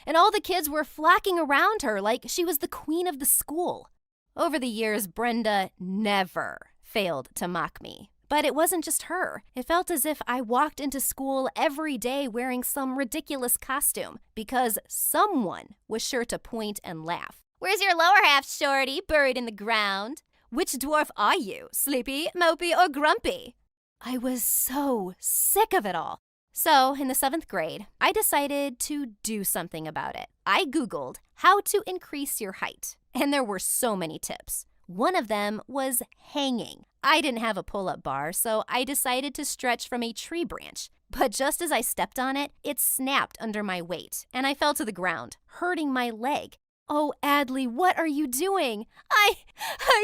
And all the kids were flocking around her like she was the queen of the school. Over the years, Brenda never failed to mock me. But it wasn't just her. It felt as if I walked into school every day wearing some ridiculous costume because someone was sure to point and laugh. Where's your lower half, shorty, buried in the ground? Which dwarf are you, sleepy, mopey, or grumpy? I was so sick of it all. So, in the 7th grade, I decided to do something about it. I Googled how to increase your height, and there were so many tips. One of them was hanging. I didn't have a pull-up bar, so I decided to stretch from a tree branch. But just as I stepped on it, it snapped under my weight, and I fell to the ground, hurting my leg. Oh, Adley, what are you doing? I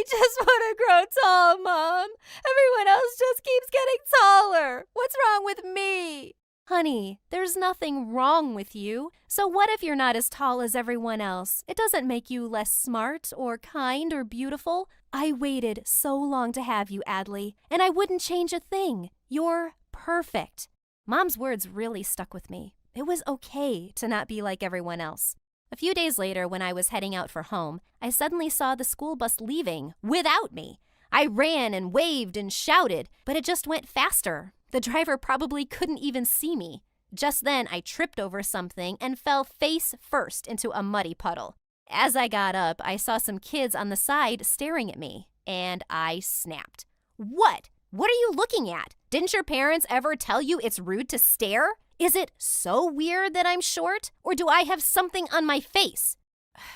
just want to grow tall, Mom. Everyone else just keeps getting taller. What's wrong with me? Honey, there's nothing wrong with you. So what if you're not as tall as everyone else? It doesn't make you less smart or kind or beautiful. I waited so long to have you, Adley, and I wouldn't change a thing. You're perfect. Mom's words really stuck with me. It was okay to not be like everyone else. A few days later, when I was heading out for home, I suddenly saw the school bus leaving without me. I ran and waved and shouted, but it just went faster. The driver probably couldn't even see me. Just then, I tripped over something and fell face first into a muddy puddle. As I got up, I saw some kids on the side staring at me, and I snapped. What? What are you looking at? Didn't your parents ever tell you it's rude to stare? Is it so weird that I'm short, or do I have something on my face?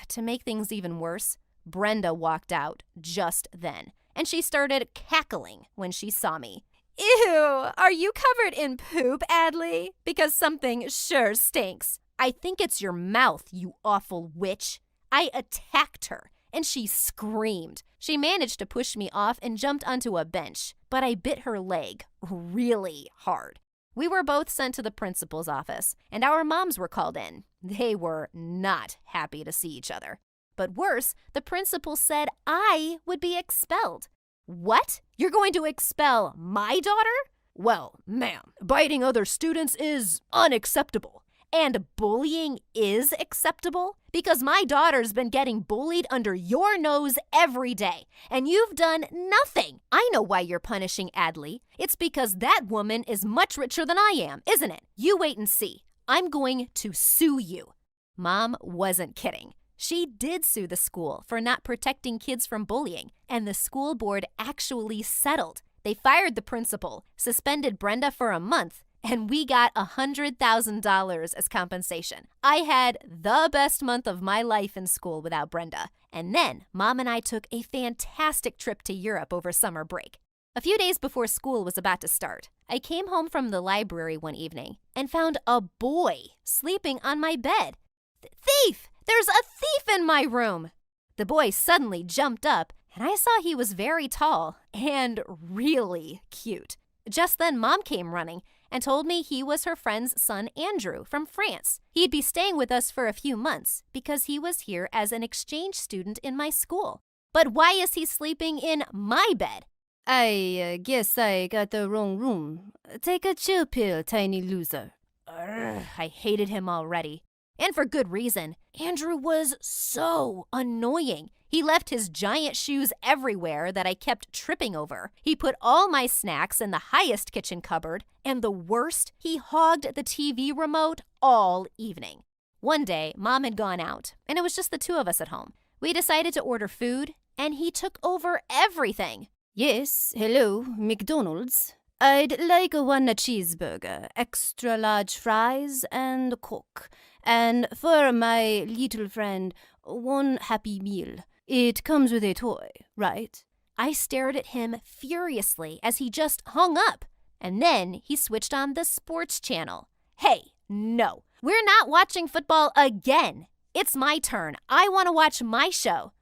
To make things even worse, Brenda walked out just then, and she started cackling when she saw me. Ew, are you covered in poop, Adley? Because something sure stinks. I think it's your mouth, you awful witch. I attacked her, and she screamed. She managed to push me off and jumped onto a bench, but I bit her leg really hard. We were both sent to the principal's office, and our moms were called in. They were not happy to see each other. But worse, the principal said I would be expelled. What? You're going to expel my daughter? Well, ma'am, biting other students is unacceptable. And bullying is acceptable? Because my daughter's been getting bullied under your nose every day, and you've done nothing. I know why you're punishing Adley. It's because that woman is much richer than I am, isn't it? You wait and see. I'm going to sue you. Mom wasn't kidding. She did sue the school for not protecting kids from bullying, and the school board actually settled. They fired the principal, suspended Brenda for a month, and we got $100,000 as compensation. I had the best month of my life in school without Brenda. And then Mom and I took a fantastic trip to Europe over summer break. A few days before school was about to start, I came home from the library one evening and found a boy sleeping on my bed. Thief! There's a thief in my room! The boy suddenly jumped up and I saw he was very tall and really cute. Just then, Mom came running and told me he was her friend's son Andrew from France. He'd be staying with us for a few months because he was here as an exchange student in my school. But why is he sleeping in my bed? I guess I got the wrong room. Take a chill pill, tiny loser. I hated him already. And for good reason. Andrew was so annoying. He left his giant shoes everywhere that I kept tripping over. He put all my snacks in the highest kitchen cupboard. And the worst, he hogged the TV remote all evening. One day, Mom had gone out, and it was just the two of us at home. We decided to order food, and he took over everything. Yes, hello, McDonald's. I'd like one cheeseburger, extra large fries, and Coke. And for my little friend, one Happy Meal. It comes with a toy, right? I stared at him furiously as he just hung up. And then he switched on the sports channel. Hey, no, we're not watching football again. It's my turn. I want to watch my show.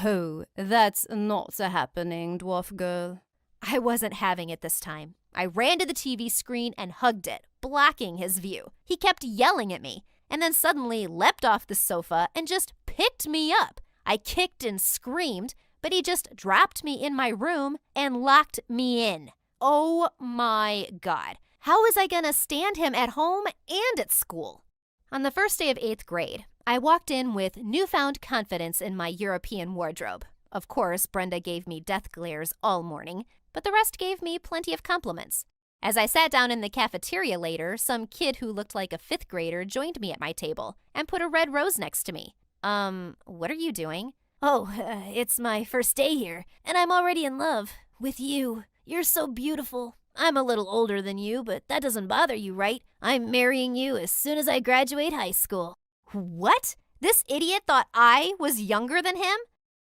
Oh, that's not happening, dwarf girl. I wasn't having it this time. I ran to the TV screen and hugged it, blocking his view. He kept yelling at me, and then suddenly leapt off the sofa and just picked me up. I kicked and screamed, but he just dropped me in my room and locked me in. Oh my God. How was I gonna stand him at home and at school? On the first day of 8th grade, I walked in with newfound confidence in my European wardrobe. Of course, Brenda gave me death glares all morning, but the rest gave me plenty of compliments. As I sat down in the cafeteria later, some kid who looked like a 5th grader joined me at my table and put a red rose next to me. What are you doing? Oh, it's my first day here, and I'm already in love with you. You're so beautiful. I'm a little older than you, but that doesn't bother you, right? I'm marrying you as soon as I graduate high school. What? This idiot thought I was younger than him?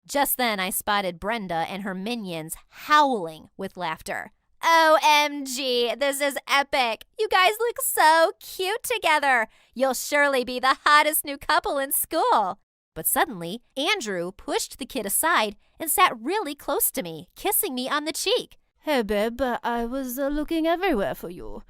Just then, I spotted Brenda and her minions howling with laughter. OMG, this is epic. You guys look so cute together. You'll surely be the hottest new couple in school. But suddenly, Andrew pushed the kid aside and sat really close to me, kissing me on the cheek. Hey, babe, I was looking everywhere for you.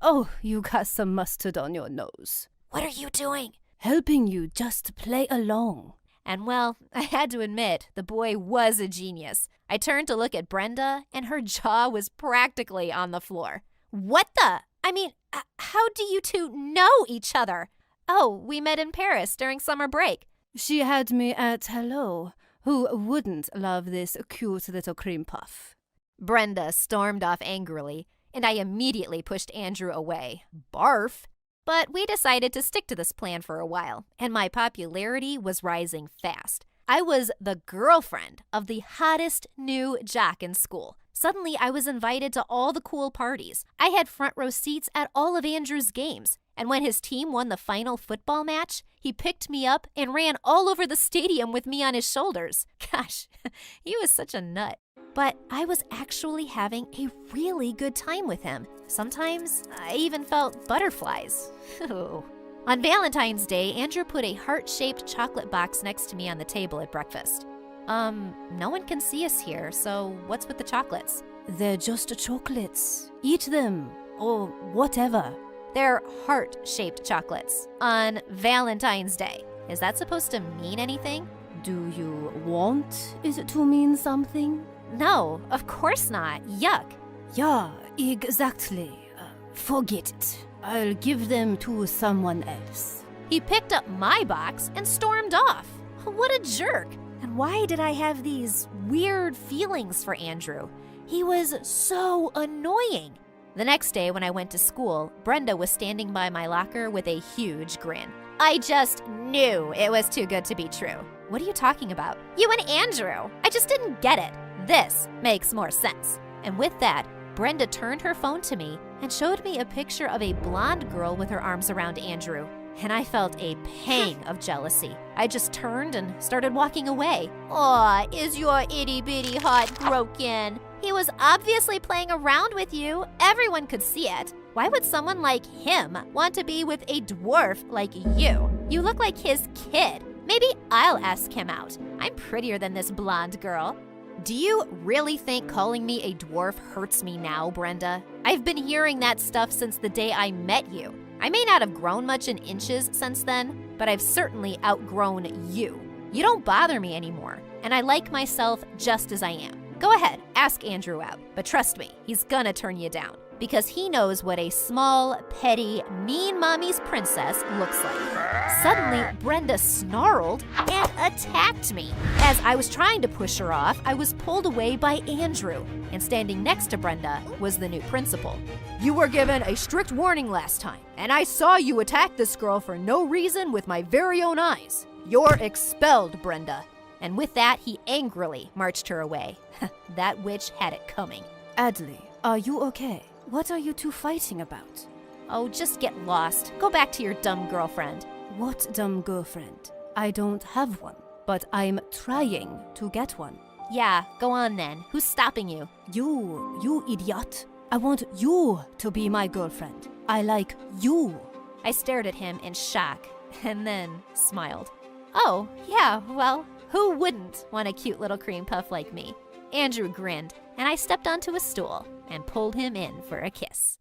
Oh, you got some mustard on your nose. What are you doing? Helping you just play along. And well, I had to admit, the boy was a genius. I turned to look at Brenda, and her jaw was practically on the floor. What the? I mean, how do you two know each other? Oh, we met in Paris during summer break. She had me at hello. Who wouldn't love this cute little cream puff? Brenda stormed off angrily, and I immediately pushed Andrew away. Barf! But we decided to stick to this plan for a while, and my popularity was rising fast. I was the girlfriend of the hottest new jock in school. Suddenly, I was invited to all the cool parties. I had front row seats at all of Andrew's games. And when his team won the final football match, he picked me up and ran all over the stadium with me on his shoulders. Gosh, he was such a nut. But I was actually having a really good time with him. Sometimes I even felt butterflies. On Valentine's Day, Andrew put a heart-shaped chocolate box next to me on the table at breakfast. No one can see us here, so what's with the chocolates? They're just chocolates. Eat them, or whatever. They're heart-shaped chocolates on Valentine's Day. Is that supposed to mean anything? Do you want it to mean something? No, of course not. Yuck. Yeah, exactly. Forget it. I'll give them to someone else. He picked up my box and stormed off. What a jerk. And why did I have these weird feelings for Andrew? He was so annoying. The next day when I went to school, Brenda was standing by my locker with a huge grin. I just knew it was too good to be true. What are you talking about? You and Andrew. I just didn't get it. This makes more sense. And with that, Brenda turned her phone to me and showed me a picture of a blonde girl with her arms around Andrew. And I felt a pang of jealousy. I just turned and started walking away. Aw, is your itty-bitty heart broken? He was obviously playing around with you. Everyone could see it. Why would someone like him want to be with a dwarf like you? You look like his kid. Maybe I'll ask him out. I'm prettier than this blonde girl. Do you really think calling me a dwarf hurts me now, Brenda? I've been hearing that stuff since the day I met you. I may not have grown much in inches since then, but I've certainly outgrown you. You don't bother me anymore, and I like myself just as I am. Go ahead, ask Andrew out, but trust me, he's gonna turn you down, because he knows what a small, petty, mean mommy's princess looks like. Suddenly, Brenda snarled and attacked me. As I was trying to push her off, I was pulled away by Andrew, and standing next to Brenda was the new principal. You were given a strict warning last time, and I saw you attack this girl for no reason with my very own eyes. You're expelled, Brenda. And with that, he angrily marched her away. That witch had it coming. Adley, are you okay? What are you two fighting about? Oh, just get lost. Go back to your dumb girlfriend. What dumb girlfriend? I don't have one, but I'm trying to get one. Yeah, go on then. Who's stopping you? You idiot. I want you to be my girlfriend. I like you. I stared at him in shock and then smiled. Oh, yeah, well, who wouldn't want a cute little cream puff like me? Andrew grinned, and I stepped onto a stool and pulled him in for a kiss.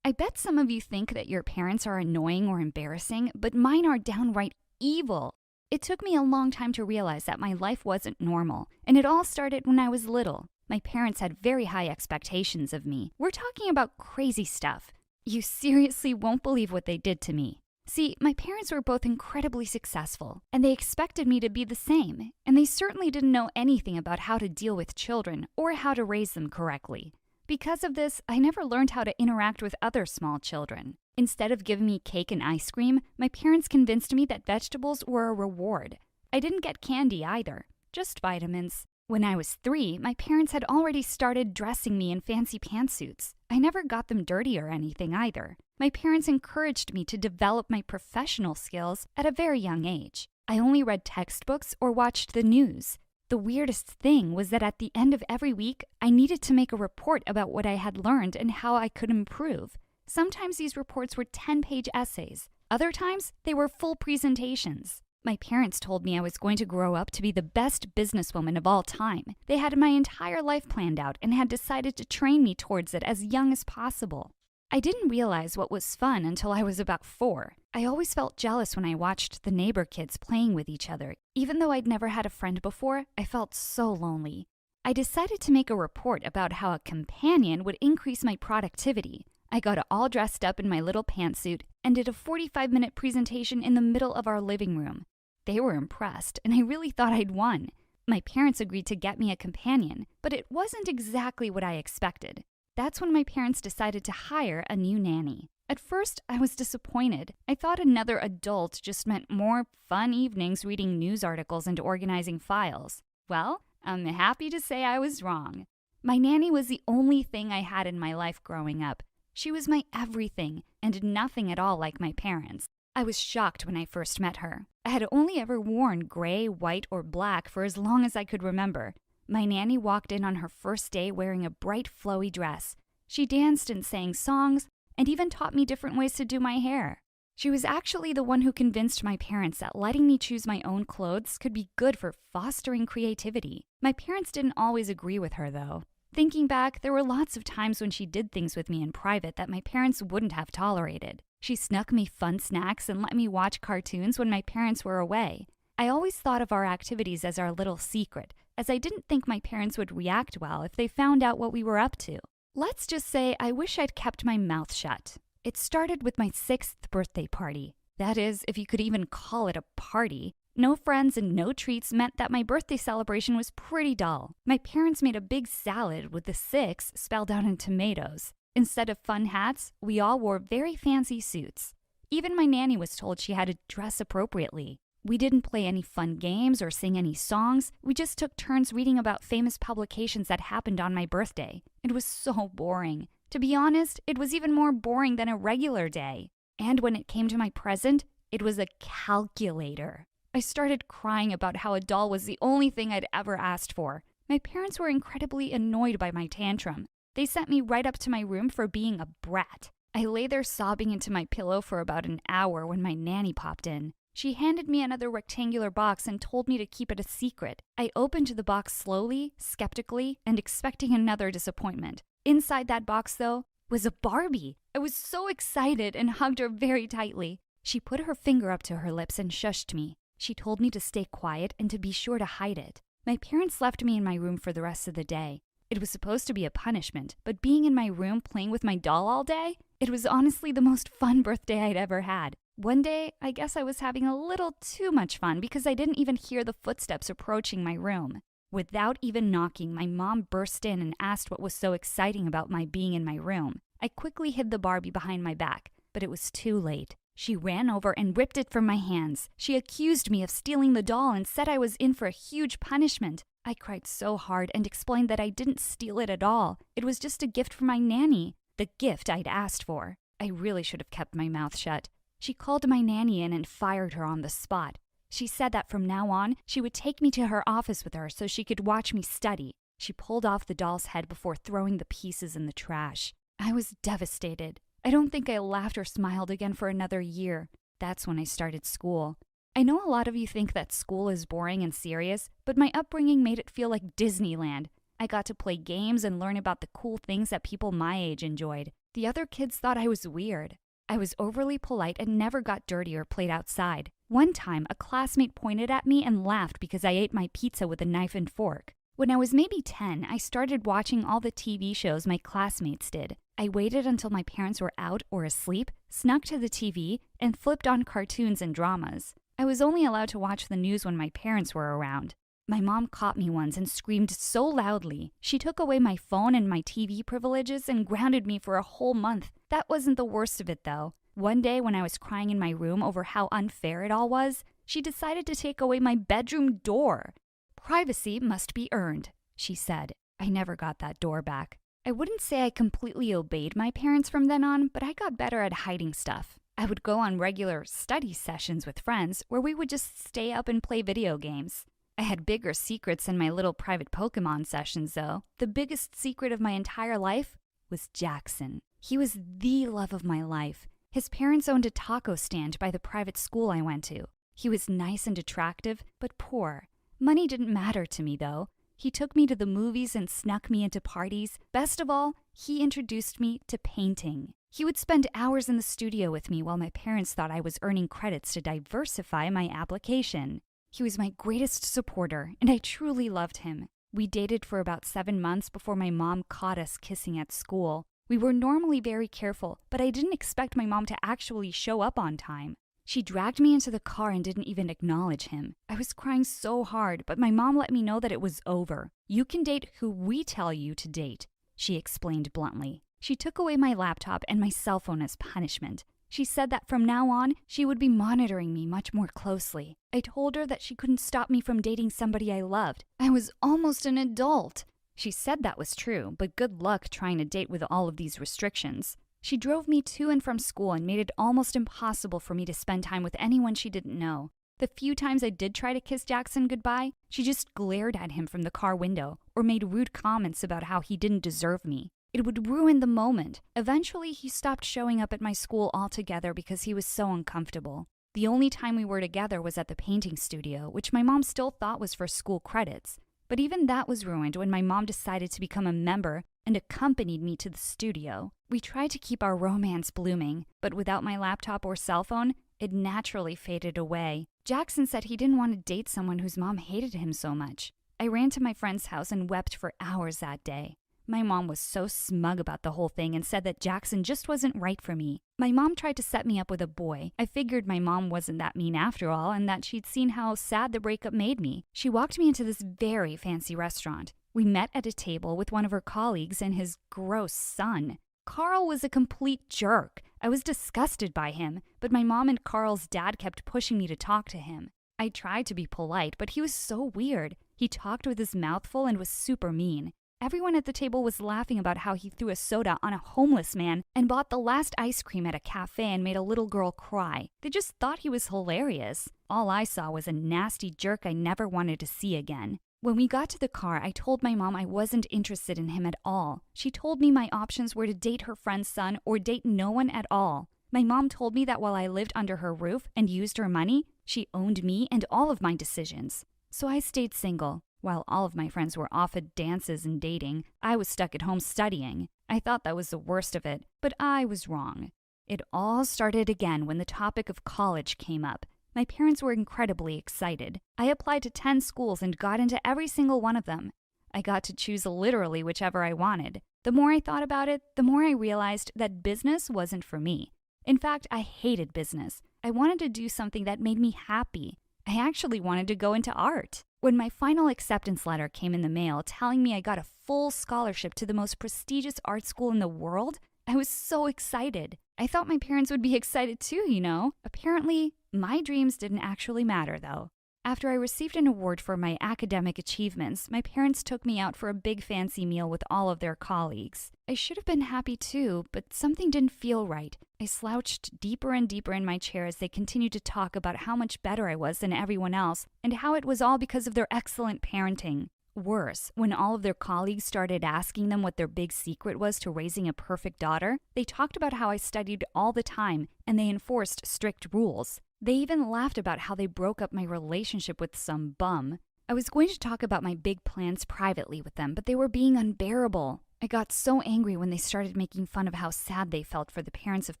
I bet some of you think that your parents are annoying or embarrassing, but mine are downright evil. It took me a long time to realize that my life wasn't normal, and it all started when I was little. My parents had very high expectations of me. We're talking about crazy stuff. You seriously won't believe what they did to me. See, my parents were both incredibly successful, and they expected me to be the same, and they certainly didn't know anything about how to deal with children or how to raise them correctly. Because of this, I never learned how to interact with other small children. Instead of giving me cake and ice cream, my parents convinced me that vegetables were a reward. I didn't get candy either, just vitamins. When I was 3, my parents had already started dressing me in fancy pantsuits. I never got them dirty or anything either. My parents encouraged me to develop my professional skills at a very young age. I only read textbooks or watched the news. The weirdest thing was that at the end of every week, I needed to make a report about what I had learned and how I could improve. Sometimes these reports were 10-page essays. Other times, they were full presentations. My parents told me I was going to grow up to be the best businesswoman of all time. They had my entire life planned out and had decided to train me towards it as young as possible. I didn't realize what was fun until I was about 4. I always felt jealous when I watched the neighbor kids playing with each other. Even though I'd never had a friend before, I felt so lonely. I decided to make a report about how a companion would increase my productivity. I got all dressed up in my little pantsuit and did a 45-minute presentation in the middle of our living room. They were impressed, and I really thought I'd won. My parents agreed to get me a companion, but it wasn't exactly what I expected. That's when my parents decided to hire a new nanny. At first, I was disappointed. I thought another adult just meant more fun evenings reading news articles and organizing files. Well, I'm happy to say I was wrong. My nanny was the only thing I had in my life growing up. She was my everything, and nothing at all like my parents. I was shocked when I first met her. I had only ever worn gray, white, or black for as long as I could remember. My nanny walked in on her first day wearing a bright, flowy dress. She danced and sang songs, and even taught me different ways to do my hair. She was actually the one who convinced my parents that letting me choose my own clothes could be good for fostering creativity. My parents didn't always agree with her, though. Thinking back, there were lots of times when she did things with me in private that my parents wouldn't have tolerated. She snuck me fun snacks and let me watch cartoons when my parents were away. I always thought of our activities as our little secret, as I didn't think my parents would react well if they found out what we were up to. Let's just say I wish I'd kept my mouth shut. It started with my 6th birthday party. That is, if you could even call it a party. No friends and no treats meant that my birthday celebration was pretty dull. My parents made a big salad with the 6 spelled out in tomatoes. Instead of fun hats, we all wore very fancy suits. Even my nanny was told she had to dress appropriately. We didn't play any fun games or sing any songs. We just took turns reading about famous publications that happened on my birthday. It was so boring. To be honest, it was even more boring than a regular day. And when it came to my present, it was a calculator. I started crying about how a doll was the only thing I'd ever asked for. My parents were incredibly annoyed by my tantrum. They sent me right up to my room for being a brat. I lay there sobbing into my pillow for about an hour when my nanny popped in. She handed me another rectangular box and told me to keep it a secret. I opened the box slowly, skeptically, and expecting another disappointment. Inside that box, though, was a Barbie. I was so excited and hugged her very tightly. She put her finger up to her lips and shushed me. She told me to stay quiet and to be sure to hide it. My parents left me in my room for the rest of the day. It was supposed to be a punishment, but being in my room playing with my doll all day, it was honestly the most fun birthday I'd ever had. One day, I guess I was having a little too much fun because I didn't even hear the footsteps approaching my room. Without even knocking, my mom burst in and asked what was so exciting about my being in my room. I quickly hid the Barbie behind my back, but it was too late. She ran over and ripped it from my hands. She accused me of stealing the doll and said I was in for a huge punishment. I cried so hard and explained that I didn't steal it at all. It was just a gift from my nanny, the gift I'd asked for. I really should have kept my mouth shut. She called my nanny in and fired her on the spot. She said that from now on, she would take me to her office with her so she could watch me study. She pulled off the doll's head before throwing the pieces in the trash. I was devastated. I don't think I laughed or smiled again for another year. That's when I started school. I know a lot of you think that school is boring and serious, but my upbringing made it feel like Disneyland. I got to play games and learn about the cool things that people my age enjoyed. The other kids thought I was weird. I was overly polite and never got dirty or played outside. One time, a classmate pointed at me and laughed because I ate my pizza with a knife and fork. When I was maybe 10, I started watching all the TV shows my classmates did. I waited until my parents were out or asleep, snuck to the TV, and flipped on cartoons and dramas. I was only allowed to watch the news when my parents were around. My mom caught me once and screamed so loudly. She took away my phone and my TV privileges and grounded me for a whole month. That wasn't the worst of it, though. One day when I was crying in my room over how unfair it all was, she decided to take away my bedroom door. "Privacy must be earned," she said. I never got that door back. I wouldn't say I completely obeyed my parents from then on, but I got better at hiding stuff. I would go on regular study sessions with friends where we would just stay up and play video games. I had bigger secrets than my little private Pokemon sessions, though. The biggest secret of my entire life was Jackson. He was the love of my life. His parents owned a taco stand by the private school I went to. He was nice and attractive, but poor. Money didn't matter to me, though. He took me to the movies and snuck me into parties. Best of all, he introduced me to painting. He would spend hours in the studio with me while my parents thought I was earning credits to diversify my application. He was my greatest supporter, and I truly loved him. We dated for about 7 months before my mom caught us kissing at school. We were normally very careful, but I didn't expect my mom to actually show up on time. She dragged me into the car and didn't even acknowledge him. I was crying so hard, but my mom let me know that it was over. "You can date who we tell you to date," she explained bluntly. She took away my laptop and my cell phone as punishment. She said that from now on, she would be monitoring me much more closely. I told her that she couldn't stop me from dating somebody I loved. I was almost an adult. She said that was true, but good luck trying to date with all of these restrictions. She drove me to and from school and made it almost impossible for me to spend time with anyone she didn't know. The few times I did try to kiss Jackson goodbye, she just glared at him from the car window or made rude comments about how he didn't deserve me. It would ruin the moment. Eventually, he stopped showing up at my school altogether because he was so uncomfortable. The only time we were together was at the painting studio, which my mom still thought was for school credits. But even that was ruined when my mom decided to become a member and accompanied me to the studio. We tried to keep our romance blooming, but without my laptop or cell phone, it naturally faded away. Jackson said he didn't want to date someone whose mom hated him so much. I ran to my friend's house and wept for hours that day. My mom was so smug about the whole thing and said that Jackson just wasn't right for me. My mom tried to set me up with a boy. I figured my mom wasn't that mean after all and that she'd seen how sad the breakup made me. She walked me into this very fancy restaurant. We met at a table with one of her colleagues and his gross son. Carl was a complete jerk. I was disgusted by him, but my mom and Carl's dad kept pushing me to talk to him. I tried to be polite, but he was so weird. He talked with his mouth full and was super mean. Everyone at the table was laughing about how he threw a soda on a homeless man and bought the last ice cream at a cafe and made a little girl cry. They just thought he was hilarious. All I saw was a nasty jerk I never wanted to see again. When we got to the car, I told my mom I wasn't interested in him at all. She told me my options were to date her friend's son or date no one at all. My mom told me that while I lived under her roof and used her money, She owned me and all of my decisions. So I stayed single. While all of my friends were off at dances and dating, I was stuck at home studying. I thought that was the worst of it, but I was wrong. It all started again when the topic of college came up. My parents were incredibly excited. I applied to 10 schools and got into every single one of them. I got to choose literally whichever I wanted. The more I thought about it, the more I realized that business wasn't for me. In fact, I hated business. I wanted to do something that made me happy. I actually wanted to go into art. When my final acceptance letter came in the mail telling me I got a full scholarship to the most prestigious art school in the world, I was so excited. I thought my parents would be excited too, you know. Apparently, my dreams didn't actually matter though. After I received an award for my academic achievements, my parents took me out for a big fancy meal with all of their colleagues. I should have been happy too, but something didn't feel right. I slouched deeper and deeper in my chair as they continued to talk about how much better I was than everyone else and how it was all because of their excellent parenting. Worse, when all of their colleagues started asking them what their big secret was to raising a perfect daughter, they talked about how I studied all the time and they enforced strict rules. They even laughed about how they broke up my relationship with some bum. I was going to talk about my big plans privately with them, but they were being unbearable. I got so angry when they started making fun of how sad they felt for the parents of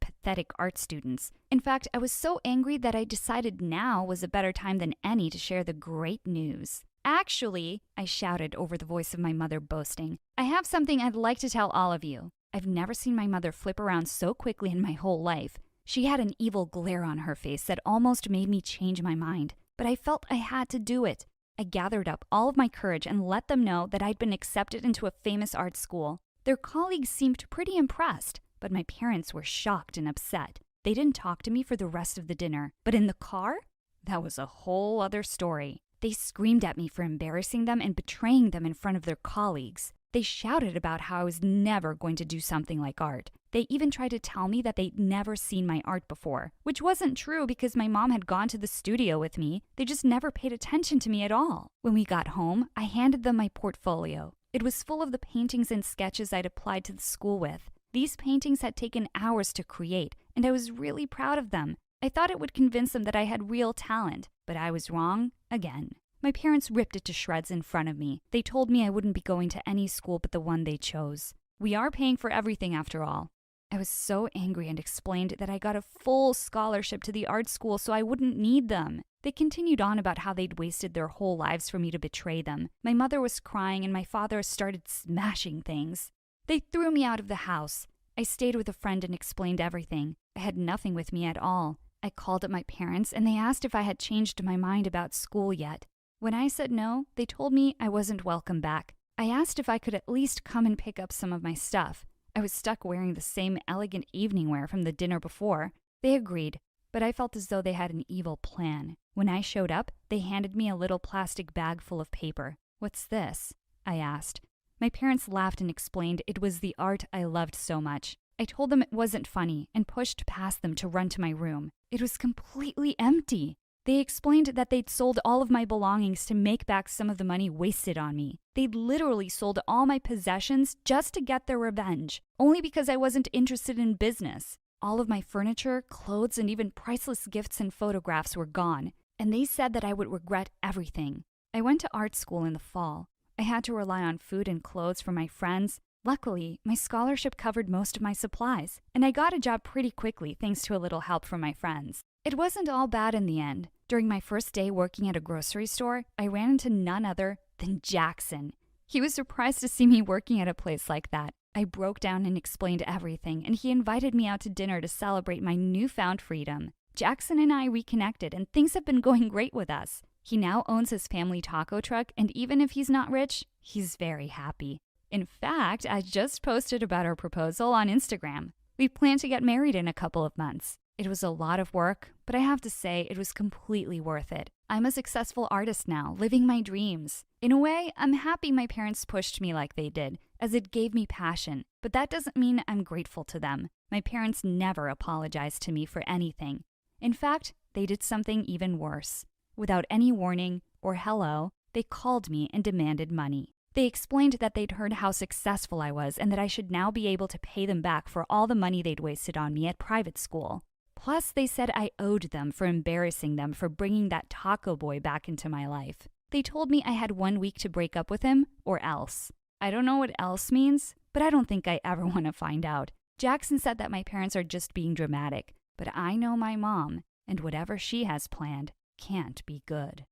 pathetic art students. In fact, I was so angry that I decided now was a better time than any to share the great news. Actually, I shouted over the voice of my mother boasting, I have something I'd like to tell all of you. I've never seen my mother flip around so quickly in my whole life. She had an evil glare on her face that almost made me change my mind, but I felt I had to do it. I gathered up all of my courage and let them know that I'd been accepted into a famous art school. Their colleagues seemed pretty impressed, but my parents were shocked and upset. They didn't talk to me for the rest of the dinner, but in the car, that was a whole other story. They screamed at me for embarrassing them and betraying them in front of their colleagues. They shouted about how I was never going to do something like art. They even tried to tell me that they'd never seen my art before, which wasn't true because my mom had gone to the studio with me. They just never paid attention to me at all. When we got home, I handed them my portfolio. It was full of the paintings and sketches I'd applied to the school with. These paintings had taken hours to create, and I was really proud of them. I thought it would convince them that I had real talent, but I was wrong again. My parents ripped it to shreds in front of me. They told me I wouldn't be going to any school but the one they chose. We are paying for everything after all. I was so angry and explained that I got a full scholarship to the art school so I wouldn't need them. They continued on about how they'd wasted their whole lives for me to betray them. My mother was crying and my father started smashing things. They threw me out of the house. I stayed with a friend and explained everything. I had nothing with me at all. I called up my parents and they asked if I had changed my mind about school yet. When I said no, they told me I wasn't welcome back. I asked if I could at least come and pick up some of my stuff. I was stuck wearing the same elegant evening wear from the dinner before. They agreed, but I felt as though they had an evil plan. When I showed up, they handed me a little plastic bag full of paper. "What's this?" I asked. My parents laughed and explained it was the art I loved so much. I told them it wasn't funny and pushed past them to run to my room. It was completely empty. They explained that they'd sold all of my belongings to make back some of the money wasted on me. They'd literally sold all my possessions just to get their revenge, only because I wasn't interested in business. All of my furniture, clothes, and even priceless gifts and photographs were gone, and they said that I would regret everything. I went to art school in the fall. I had to rely on food and clothes from my friends. Luckily, my scholarship covered most of my supplies, and I got a job pretty quickly thanks to a little help from my friends. It wasn't all bad in the end. During my first day working at a grocery store, I ran into none other than Jackson. He was surprised to see me working at a place like that. I broke down and explained everything, and he invited me out to dinner to celebrate my newfound freedom. Jackson and I reconnected, and things have been going great with us. He now owns his family taco truck, and even if he's not rich, he's very happy. In fact, I just posted about our proposal on Instagram. We plan to get married in a couple of months. It was a lot of work, but I have to say it was completely worth it. I'm a successful artist now, living my dreams. In a way, I'm happy my parents pushed me like they did, as it gave me passion, but that doesn't mean I'm grateful to them. My parents never apologized to me for anything. In fact, they did something even worse. Without any warning or hello, they called me and demanded money. They explained that they'd heard how successful I was and that I should now be able to pay them back for all the money they'd wasted on me at private school. Plus, they said I owed them for embarrassing them for bringing that taco boy back into my life. They told me I had 1 week to break up with him, or else. I don't know what else means, but I don't think I ever want to find out. Jackson said that my parents are just being dramatic, but I know my mom, and whatever she has planned can't be good.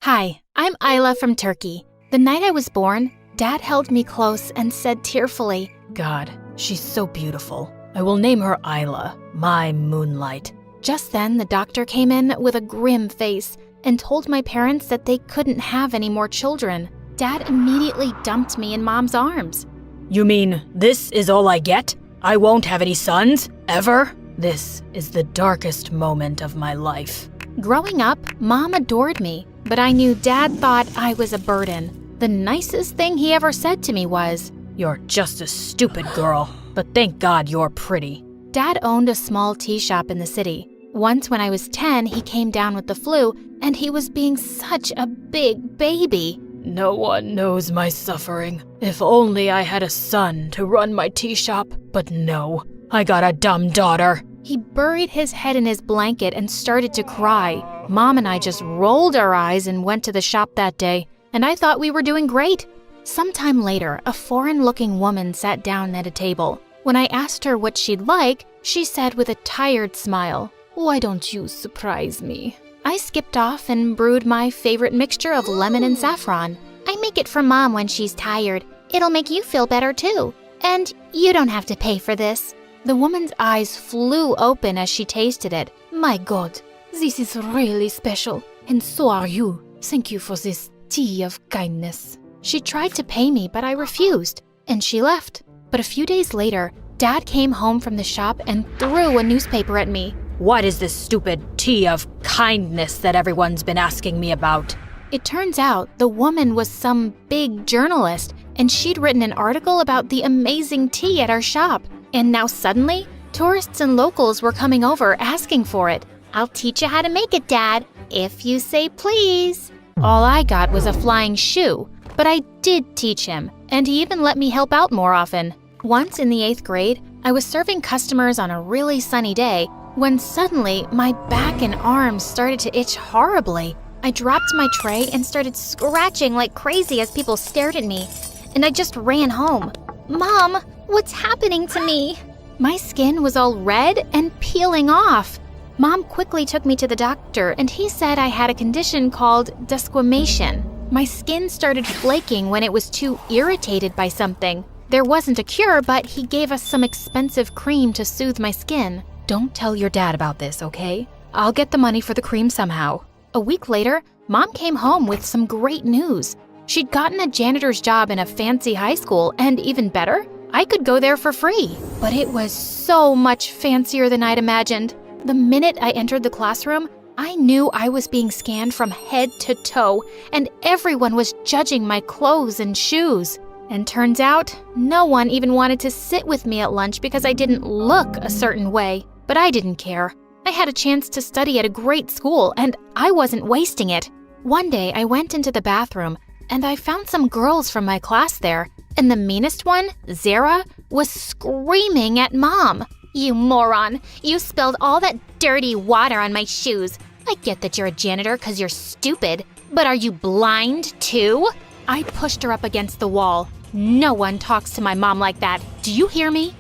Hi, I'm Isla from Turkey. The night I was born, Dad held me close and said tearfully, God, she's so beautiful. I will name her Isla, my moonlight. Just then, the doctor came in with a grim face and told my parents that they couldn't have any more children. Dad immediately dumped me in Mom's arms. You mean this is all I get? I won't have any sons, ever? This is the darkest moment of my life. Growing up, Mom adored me, but I knew Dad thought I was a burden. The nicest thing he ever said to me was, You're just a stupid girl, but thank God you're pretty. Dad owned a small tea shop in the city. Once when I was 10, he came down with the flu, and he was being such a big baby. No one knows my suffering. If only I had a son to run my tea shop, but no, I got a dumb daughter. He buried his head in his blanket and started to cry. Mom and I just rolled our eyes and went to the shop that day, and I thought we were doing great. Sometime later, a foreign-looking woman sat down at a table. When I asked her what she'd like, she said with a tired smile, Why don't you surprise me? I skipped off and brewed my favorite mixture of lemon and saffron. I make it for Mom when she's tired. It'll make you feel better too. And you don't have to pay for this. The woman's eyes flew open as she tasted it. My God, this is really special. And so are you. Thank you for this tea of kindness. She tried to pay me, but I refused, and she left. But a few days later, Dad came home from the shop and threw a newspaper at me. What is this stupid tea of kindness that everyone's been asking me about? It turns out the woman was some big journalist, and she'd written an article about the amazing tea at our shop. And now suddenly, tourists and locals were coming over asking for it. I'll teach you how to make it, Dad, if you say please. All I got was a flying shoe, but I did teach him, and he even let me help out more often. Once in the 8th grade, I was serving customers on a really sunny day when suddenly my back and arms started to itch horribly. I dropped my tray and started scratching like crazy as people stared at me, and I just ran home. Mom, what's happening to me? My skin was all red and peeling off. Mom quickly took me to the doctor, and he said I had a condition called desquamation. My skin started flaking when it was too irritated by something. There wasn't a cure, but he gave us some expensive cream to soothe my skin. Don't tell your dad about this, okay? I'll get the money for the cream somehow. A week later, Mom came home with some great news. She'd gotten a janitor's job in a fancy high school, and even better, I could go there for free. But it was so much fancier than I'd imagined. The minute I entered the classroom, I knew I was being scanned from head to toe, and everyone was judging my clothes and shoes. And turns out, no one even wanted to sit with me at lunch because I didn't look a certain way. But I didn't care. I had a chance to study at a great school, and I wasn't wasting it. One day, I went into the bathroom, and I found some girls from my class there. And the meanest one, Zara, was screaming at Mom. You moron! You spilled all that dirty water on my shoes. I get that you're a janitor because you're stupid, but are you blind too? I pushed her up against the wall. No one talks to my mom like that. Do you hear me?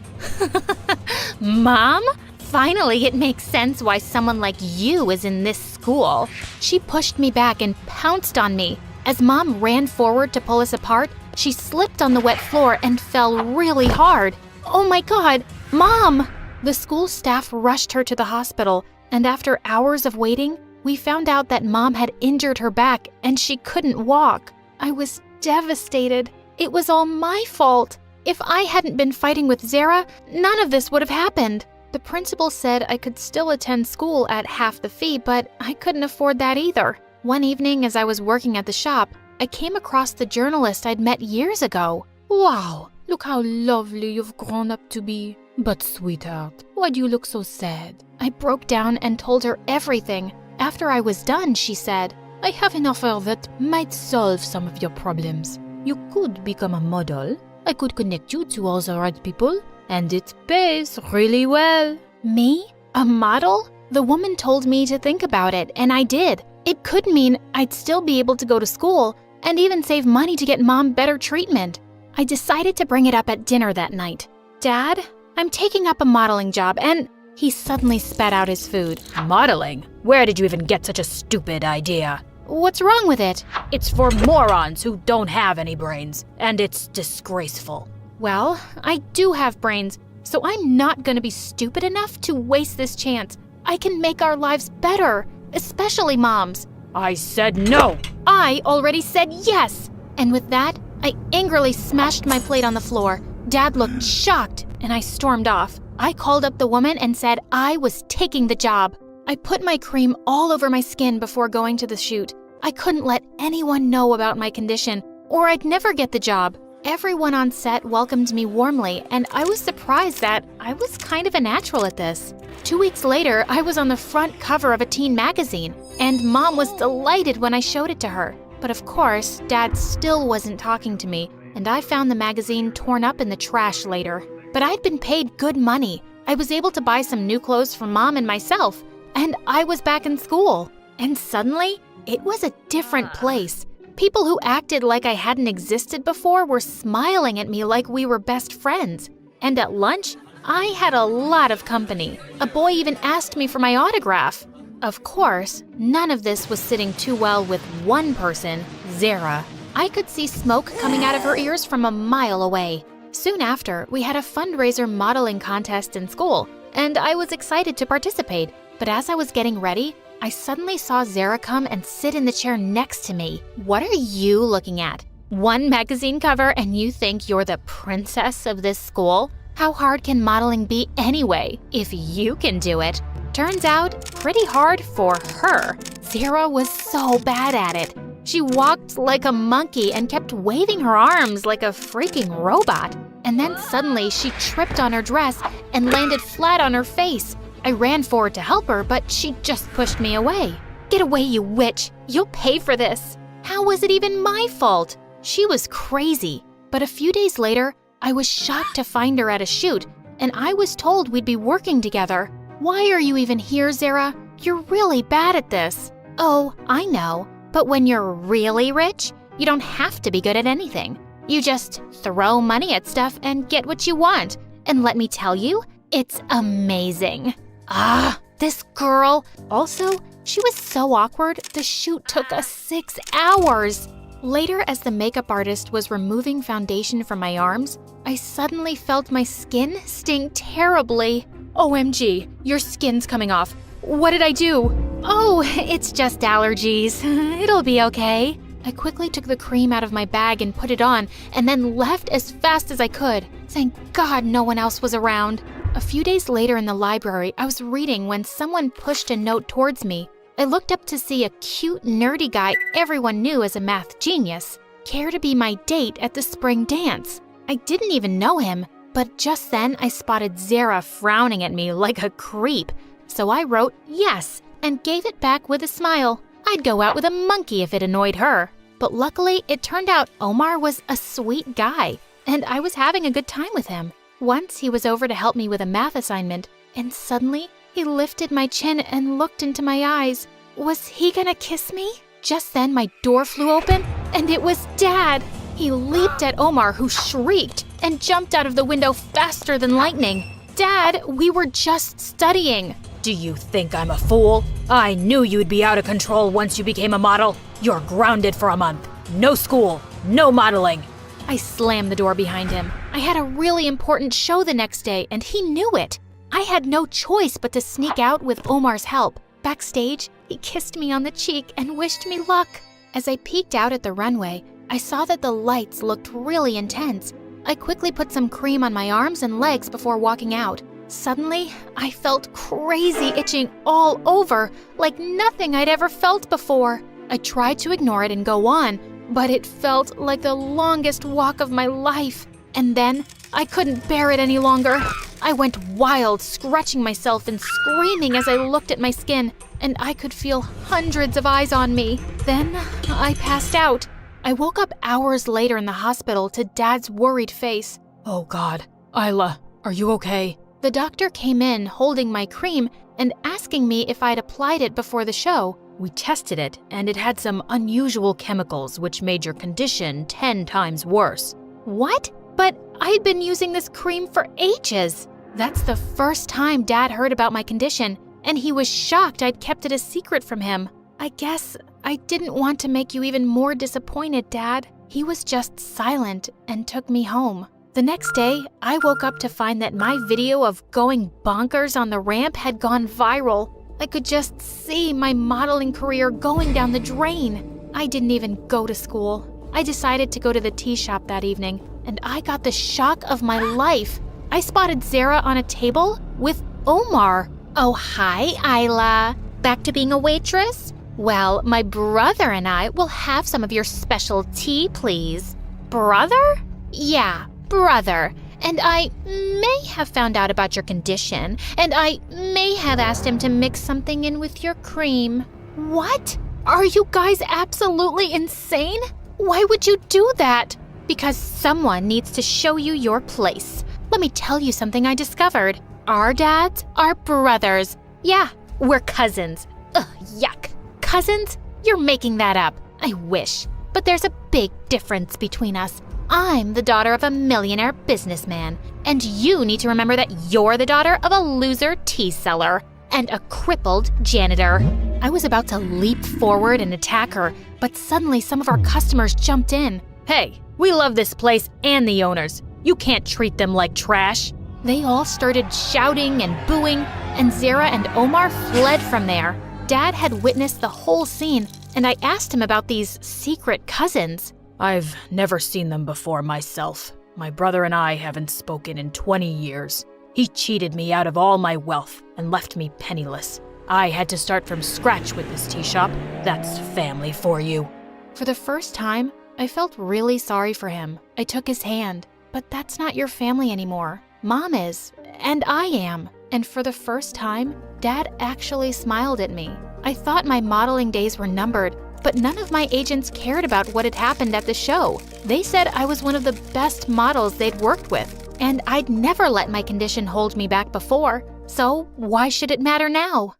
Mom? Finally, it makes sense why someone like you is in this school. She pushed me back and pounced on me. As Mom ran forward to pull us apart, she slipped on the wet floor and fell really hard. Oh my God, Mom! The school staff rushed her to the hospital, and after hours of waiting, we found out that Mom had injured her back and she couldn't walk. I was devastated. It was all my fault. If I hadn't been fighting with Zara, none of this would have happened. The principal said I could still attend school at half the fee, but I couldn't afford that either. One evening, as I was working at the shop, I came across the journalist I'd met years ago. Wow, look how lovely you've grown up to be. But sweetheart, why do you look so sad? I broke down and told her everything. After I was done, she said, I have an offer that might solve some of your problems. You could become a model. I could connect you to all the right people, and it pays really well. Me? A model? The woman told me to think about it, and I did. It could mean I'd still be able to go to school and even save money to get Mom better treatment. I decided to bring it up at dinner that night. Dad, I'm taking up a modeling job, and he suddenly spat out his food. Modeling? Where did you even get such a stupid idea? What's wrong with it? It's for morons who don't have any brains, and it's disgraceful. Well, I do have brains, so I'm not gonna be stupid enough to waste this chance. I can make our lives better, especially Mom's. I said no! I already said yes! And with that, I angrily smashed my plate on the floor. Dad looked shocked, and I stormed off. I called up the woman and said I was taking the job. I put my cream all over my skin before going to the shoot. I couldn't let anyone know about my condition, or I'd never get the job. Everyone on set welcomed me warmly, and I was surprised that I was kind of a natural at this. 2 weeks later, I was on the front cover of a teen magazine, and Mom was delighted when I showed it to her. But of course, Dad still wasn't talking to me, and I found the magazine torn up in the trash later. But I'd been paid good money. I was able to buy some new clothes for Mom and myself, and I was back in school. And suddenly, it was a different place. People who acted like I hadn't existed before were smiling at me like we were best friends. And at lunch, I had a lot of company. A boy even asked me for my autograph. Of course, none of this was sitting too well with one person, Zara. I could see smoke coming out of her ears from a mile away. Soon after, we had a fundraiser modeling contest in school, and I was excited to participate. But as I was getting ready, I suddenly saw Zara come and sit in the chair next to me. What are you looking at? One magazine cover and you think you're the princess of this school? How hard can modeling be anyway, if you can do it? Turns out, pretty hard for her. Zara was so bad at it. She walked like a monkey and kept waving her arms like a freaking robot. And then suddenly she tripped on her dress and landed flat on her face. I ran forward to help her, but she just pushed me away. Get away, you witch! You'll pay for this! How was it even my fault? She was crazy. But a few days later, I was shocked to find her at a shoot, and I was told we'd be working together. Why are you even here, Zara? You're really bad at this. Oh, I know. But when you're really rich, you don't have to be good at anything. You just throw money at stuff and get what you want. And let me tell you, it's amazing. Ah, this girl. Also, she was so awkward, the shoot took us 6 hours. Later, as the makeup artist was removing foundation from my arms, I suddenly felt my skin sting terribly. OMG, your skin's coming off. What did I do? Oh, it's just allergies. It'll be okay. I quickly took the cream out of my bag and put it on, and then left as fast as I could. Thank God no one else was around. A few days later in the library, I was reading when someone pushed a note towards me. I looked up to see a cute, nerdy guy everyone knew as a math genius care to be my date at the spring dance. I didn't even know him, but just then I spotted Zara frowning at me like a creep. So I wrote yes and gave it back with a smile. I'd go out with a monkey if it annoyed her. But luckily, it turned out Omar was a sweet guy, and I was having a good time with him. Once he was over to help me with a math assignment, and suddenly he lifted my chin and looked into my eyes. Was he gonna kiss me? Just then my door flew open, and it was Dad. He leaped at Omar, who shrieked, and jumped out of the window faster than lightning. Dad, we were just studying. Do you think I'm a fool? I knew you'd be out of control once you became a model. You're grounded for a month. No school, no modeling. I slammed the door behind him. I had a really important show the next day, and he knew it. I had no choice but to sneak out with Omar's help. Backstage, he kissed me on the cheek and wished me luck. As I peeked out at the runway, I saw that the lights looked really intense. I quickly put some cream on my arms and legs before walking out. Suddenly, I felt crazy itching all over, like nothing I'd ever felt before. I tried to ignore it and go on, but it felt like the longest walk of my life. And then, I couldn't bear it any longer. I went wild, scratching myself and screaming as I looked at my skin, and I could feel hundreds of eyes on me. Then, I passed out. I woke up hours later in the hospital to Dad's worried face. Oh God, Isla, are you okay? The doctor came in holding my cream and asking me if I'd applied it before the show. We tested it, and it had some unusual chemicals which made your condition 10 times worse. What? But I'd been using this cream for ages. That's the first time Dad heard about my condition, and he was shocked I'd kept it a secret from him. I guess I didn't want to make you even more disappointed, Dad. He was just silent and took me home. The next day, I woke up to find that my video of going bonkers on the ramp had gone viral. I could just see my modeling career going down the drain. I didn't even go to school. I decided to go to the tea shop that evening, and I got the shock of my life. I spotted Zara on a table with Omar. Oh, hi, Isla. Back to being a waitress? Well, my brother and I will have some of your special tea, please. Brother? Yeah, brother. And I may have found out about your condition, and I may have asked him to mix something in with your cream. What? Are you guys absolutely insane? Why would you do that? Because someone needs to show you your place. Let me tell you something I discovered. Our dads are brothers. Yeah, we're cousins. Ugh, yuck. Cousins? You're making that up. I wish. But there's a big difference between us. I'm the daughter of a millionaire businessman, and you need to remember that you're the daughter of a loser tea seller and a crippled janitor. I was about to leap forward and attack her, but suddenly some of our customers jumped in. Hey, we love this place and the owners. You can't treat them like trash. They all started shouting and booing, and Zara and Omar fled from there. Dad had witnessed the whole scene, and I asked him about these secret cousins. I've never seen them before myself. My brother and I haven't spoken in 20 years. He cheated me out of all my wealth and left me penniless. I had to start from scratch with this tea shop. That's family for you. For the first time, I felt really sorry for him. I took his hand. But that's not your family anymore. Mom is, and I am. And for the first time, Dad actually smiled at me. I thought my modeling days were numbered, but none of my agents cared about what had happened at the show. They said I was one of the best models they'd worked with, and I'd never let my condition hold me back before. So why should it matter now?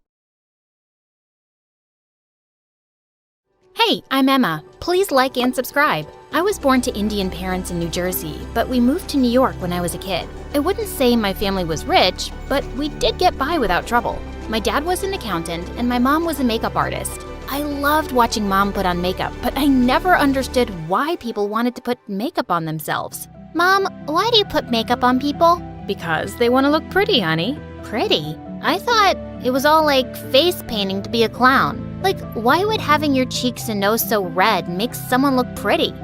Hey, I'm Emma. Please like and subscribe. I was born to Indian parents in New Jersey, but we moved to New York when I was a kid. I wouldn't say my family was rich, but we did get by without trouble. My dad was an accountant, and my mom was a makeup artist. I loved watching Mom put on makeup, but I never understood why people wanted to put makeup on themselves. Mom, why do you put makeup on people? Because they want to look pretty, honey. Pretty? I thought it was all like face painting to be a clown. Like, why would having your cheeks and nose so red make someone look pretty?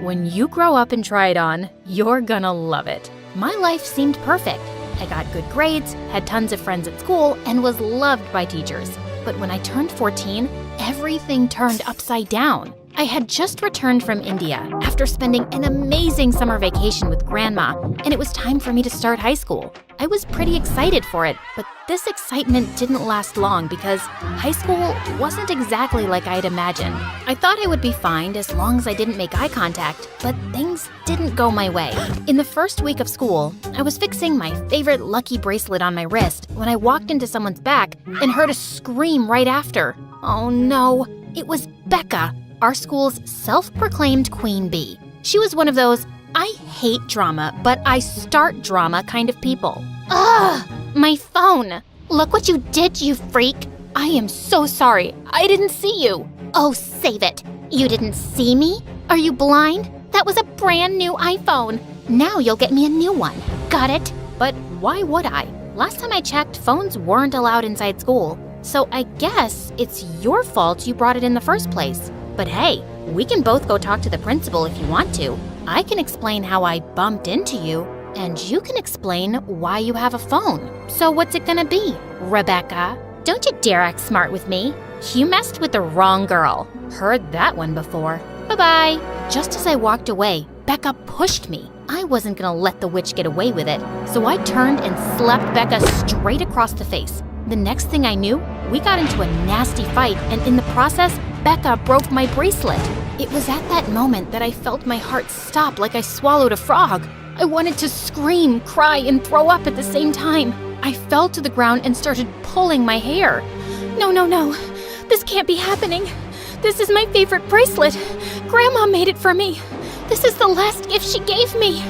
When you grow up and try it on, you're gonna love it. My life seemed perfect. I got good grades, had tons of friends at school, and was loved by teachers. But when I turned 14, everything turned upside down. I had just returned from India after spending an amazing summer vacation with Grandma, and it was time for me to start high school. I was pretty excited for it, but this excitement didn't last long because high school wasn't exactly like I'd imagined. I thought I would be fine as long as I didn't make eye contact, but things didn't go my way. In the first week of school, I was fixing my favorite lucky bracelet on my wrist when I walked into someone's back and heard a scream right after. Oh no, it was Becca, our school's self-proclaimed queen bee. She was one of those I hate drama, but I start drama kind of people. Ugh! My phone! Look what you did, you freak! I am so sorry. I didn't see you. Oh, save it. You didn't see me? Are you blind? That was a brand new iPhone. Now you'll get me a new one. Got it? But why would I? Last time I checked, phones weren't allowed inside school. So I guess it's your fault you brought it in the first place. But hey, we can both go talk to the principal if you want to. I can explain how I bumped into you, and you can explain why you have a phone. So what's it gonna be, Rebecca? Don't you dare act smart with me. You messed with the wrong girl. Heard that one before. Bye-bye. Just as I walked away, Becca pushed me. I wasn't gonna let the witch get away with it, so I turned and slapped Becca straight across the face. The next thing I knew, we got into a nasty fight, and in the process, Becca broke my bracelet. It was at that moment that I felt my heart stop like I swallowed a frog. I wanted to scream, cry, and throw up at the same time. I fell to the ground and started pulling my hair. No. This can't be happening. This is my favorite bracelet. Grandma made it for me. This is the last gift she gave me.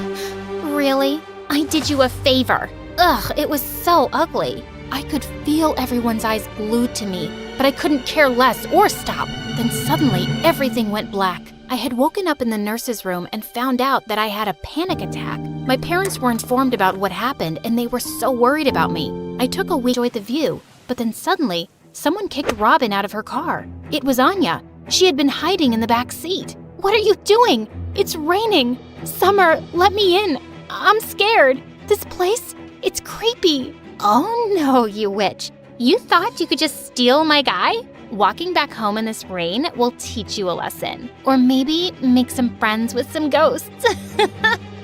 Really? I did you a favor. Ugh, it was so ugly. I could feel everyone's eyes glued to me, but I couldn't care less or stop. Then suddenly, everything went black. I had woken up in the nurse's room and found out that I had a panic attack. My parents were informed about what happened and they were so worried about me. I took a week to enjoy the view, but then suddenly, someone kicked Robin out of her car. It was Anya. She had been hiding in the back seat. What are you doing? It's raining. Summer, let me in. I'm scared. This place, it's creepy. Oh no, you witch. You thought you could just steal my guy? Walking back home in this rain will teach you a lesson. Or maybe make some friends with some ghosts.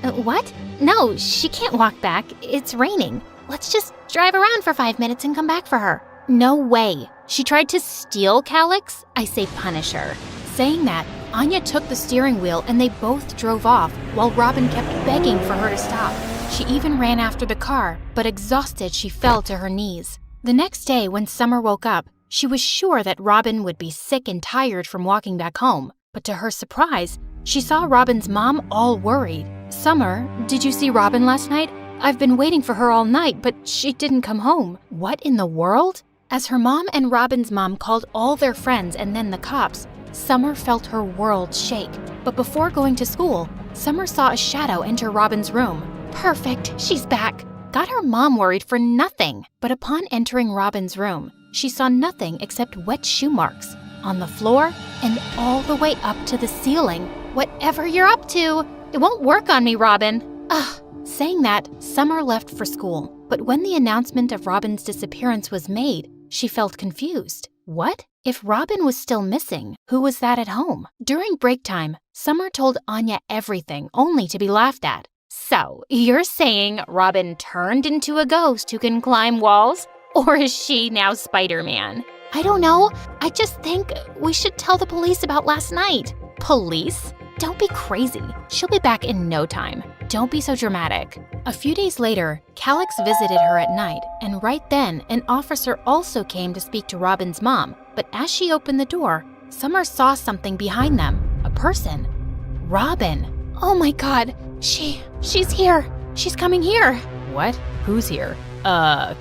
What? No, she can't walk back. It's raining. Let's just drive around for 5 minutes and come back for her. No way. She tried to steal Calyx. I say punish her. Saying that, Anya took the steering wheel and they both drove off while Robin kept begging for her to stop. She even ran after the car, but exhausted, she fell to her knees. The next day, when Summer woke up, she was sure that Robin would be sick and tired from walking back home. But to her surprise, she saw Robin's mom all worried. Summer, did you see Robin last night? I've been waiting for her all night, but she didn't come home. What in the world? As her mom and Robin's mom called all their friends and then the cops, Summer felt her world shake. But before going to school, Summer saw a shadow enter Robin's room. Perfect, she's back. Got her mom worried for nothing. But upon entering Robin's room, she saw nothing except wet shoe marks on the floor and all the way up to the ceiling. Whatever you're up to, it won't work on me, Robin. Ugh. Saying that, Summer left for school. But when the announcement of Robin's disappearance was made, she felt confused. What? If Robin was still missing, who was that at home? During break time, Summer told Anya everything, only to be laughed at. So, you're saying Robin turned into a ghost who can climb walls? Or is she now Spider-Man? I don't know. I just think we should tell the police about last night. Police? Don't be crazy. She'll be back in no time. Don't be so dramatic. A few days later, Calyx visited her at night, and right then, an officer also came to speak to Robin's mom. But as she opened the door, Summer saw something behind them. A person. Robin. Oh my god. She's here. She's coming here. What? Who's here?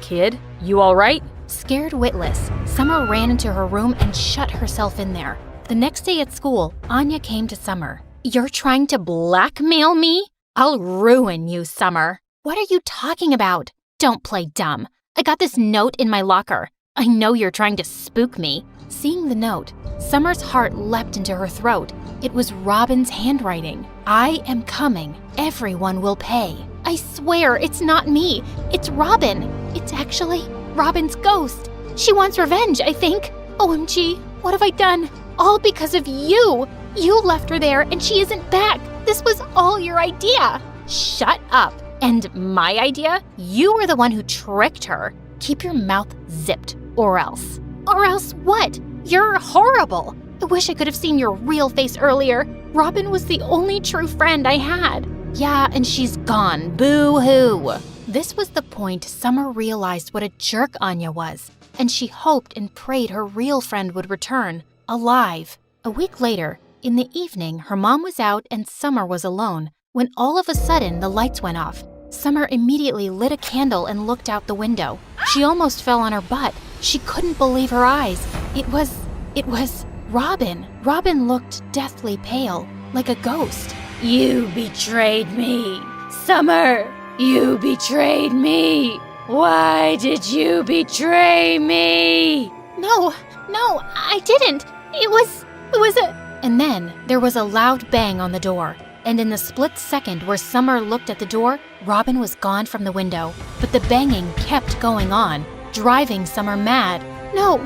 Kid? You all right? Scared witless, Summer ran into her room and shut herself in there. The next day at school, Anya came to Summer. You're trying to blackmail me? I'll ruin you, Summer. What are you talking about? Don't play dumb. I got this note in my locker. I know you're trying to spook me. Seeing the note, Summer's heart leapt into her throat. It was Robin's handwriting. I am coming. Everyone will pay. I swear it's not me. It's Robin. It's actually Robin's ghost. She wants revenge, I think. OMG, what have I done? All because of you. You left her there and she isn't back. This was all your idea. Shut up. And my idea? You were the one who tricked her. Keep your mouth zipped, or else. Or else what? You're horrible. I wish I could have seen your real face earlier. Robin was the only true friend I had. Yeah, and she's gone. Boo-hoo. This was the point Summer realized what a jerk Anya was, and she hoped and prayed her real friend would return, alive. A week later, in the evening, her mom was out and Summer was alone, when all of a sudden the lights went off. Summer immediately lit a candle and looked out the window. She almost fell on her butt. She couldn't believe her eyes. It was Robin. Robin looked deathly pale, like a ghost. You betrayed me. Summer, you betrayed me. Why did you betray me? No, I didn't. It was a... And then there was a loud bang on the door. And in the split second where Summer looked at the door, Robin was gone from the window. But the banging kept going on, driving Summer mad. No,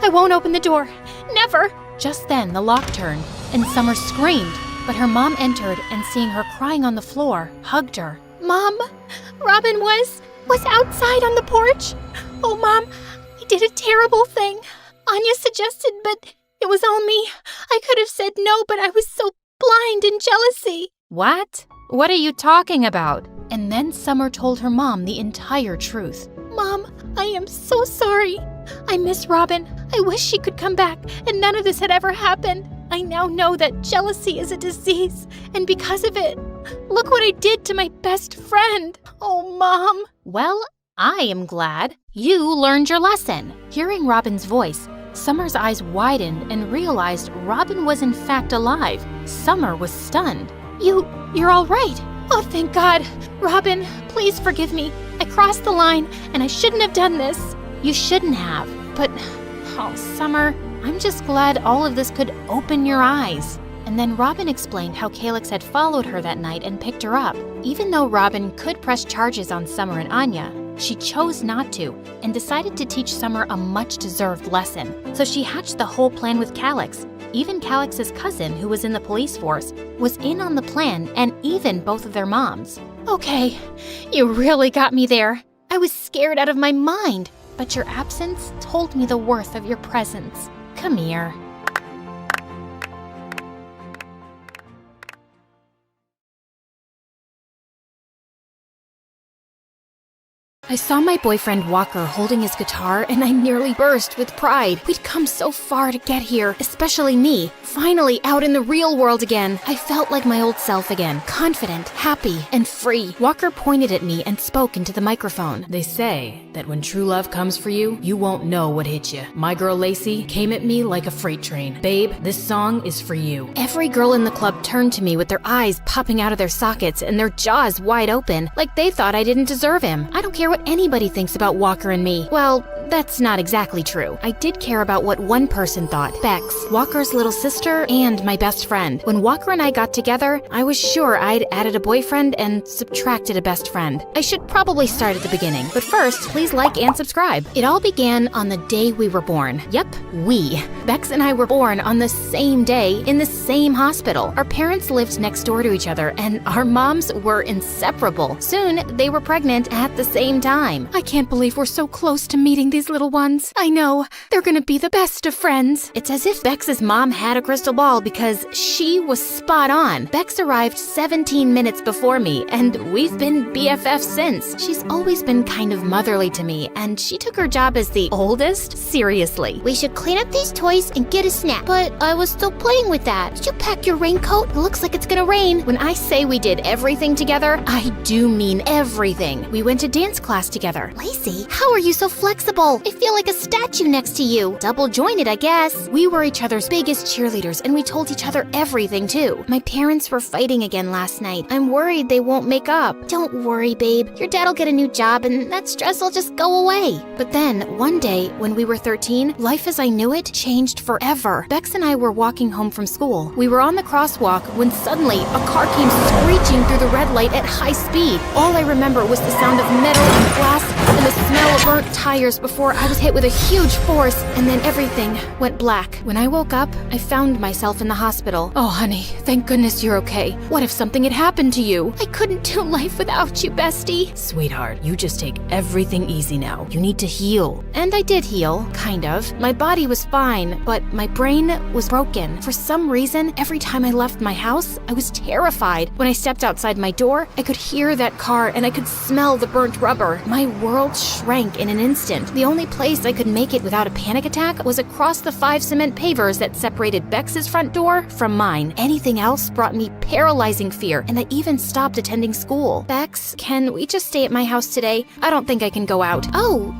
I won't open the door. Never. Just then the lock turned, and Summer screamed. But her mom entered and seeing her crying on the floor, hugged her. Mom, Robin was outside on the porch. Oh, Mom, I did a terrible thing. Anya suggested, but it was all me. I could have said no, but I was so blind in jealousy. What? What are you talking about? And then Summer told her mom the entire truth. Mom, I am so sorry. I miss Robin. I wish she could come back and none of this had ever happened. I now know that jealousy is a disease, and because of it, look what I did to my best friend. Oh, Mom. Well, I am glad you learned your lesson. Hearing Robin's voice, Summer's eyes widened and realized Robin was in fact alive. Summer was stunned. You're all right. Oh, thank God. Robin, please forgive me. I crossed the line, and I shouldn't have done this. You shouldn't have, but, oh, Summer, I'm just glad all of this could open your eyes. And then Robin explained how Calyx had followed her that night and picked her up. Even though Robin could press charges on Summer and Anya, she chose not to and decided to teach Summer a much-deserved lesson. So she hatched the whole plan with Calyx. Even Calyx's cousin, who was in the police force, was in on the plan, and even both of their moms. Okay, you really got me there. I was scared out of my mind, but your absence told me the worth of your presence. Come here. I saw my boyfriend Walker holding his guitar and I nearly burst with pride. We'd come so far to get here, especially me. Finally out in the real world again. I felt like my old self again, confident, happy, and free. Walker pointed at me and spoke into the microphone. They say that when true love comes for you, you won't know what hit you. My girl Lacey came at me like a freight train. Babe, this song is for you. Every girl in the club turned to me with their eyes popping out of their sockets and their jaws wide open, like they thought I didn't deserve him. I don't care what anybody thinks about Walker and me. Well, that's not exactly true. I did care about what one person thought. Bex, Walker's little sister, and my best friend. When Walker and I got together, I was sure I'd added a boyfriend and subtracted a best friend. I should probably start at the beginning, but first, please like and subscribe. It all began on the day we were born. Yep, we. Bex and I were born on the same day in the same hospital. Our parents lived next door to each other, and our moms were inseparable. Soon, they were pregnant at the same time. I can't believe we're so close to meeting these little ones. I know, they're gonna be the best of friends. It's as if Bex's mom had a crystal ball because she was spot on. Bex arrived 17 minutes before me, and we've been BFFs since. She's always been kind of motherly to me, and she took her job as the oldest seriously. We should clean up these toys and get a snack. But I was still playing with that. Did you pack your raincoat? It looks like it's gonna rain. When I say we did everything together, I do mean everything. We went to dance class together. Lacey, how are you so flexible? I feel like a statue next to you. Double jointed, I guess. We were each other's biggest cheerleaders, and we told each other everything, too. My parents were fighting again last night. I'm worried they won't make up. Don't worry, babe. Your dad'll get a new job, and that stress will just go away. But then, one day, when we were 13, life as I knew it changed forever. Bex and I were walking home from school. We were on the crosswalk when suddenly a car came screeching through the red light at high speed. All I remember was the sound of metal and glass and the smell of burnt tires before I was hit with a huge force, and then everything went black. When I woke up, I found myself in the hospital. Oh, honey, thank goodness you're okay. What if something had happened to you? I couldn't do life without you, bestie. Sweetheart, you just take everything easy now. You need to heal. And I did heal, kind of. My body was fine, but my brain was broken. For some reason, every time I left my house, I was terrified. When I stepped outside my door, I could hear that car and I could smell the burnt rubber. My world shrank in an instant. The only place I could make it without a panic attack was across the 5 cement pavers that separated Bex's front door from mine. Anything else brought me paralyzing fear, and I even stopped attending school. Bex, can we just stay at my house today? I don't think I can go out. Oh,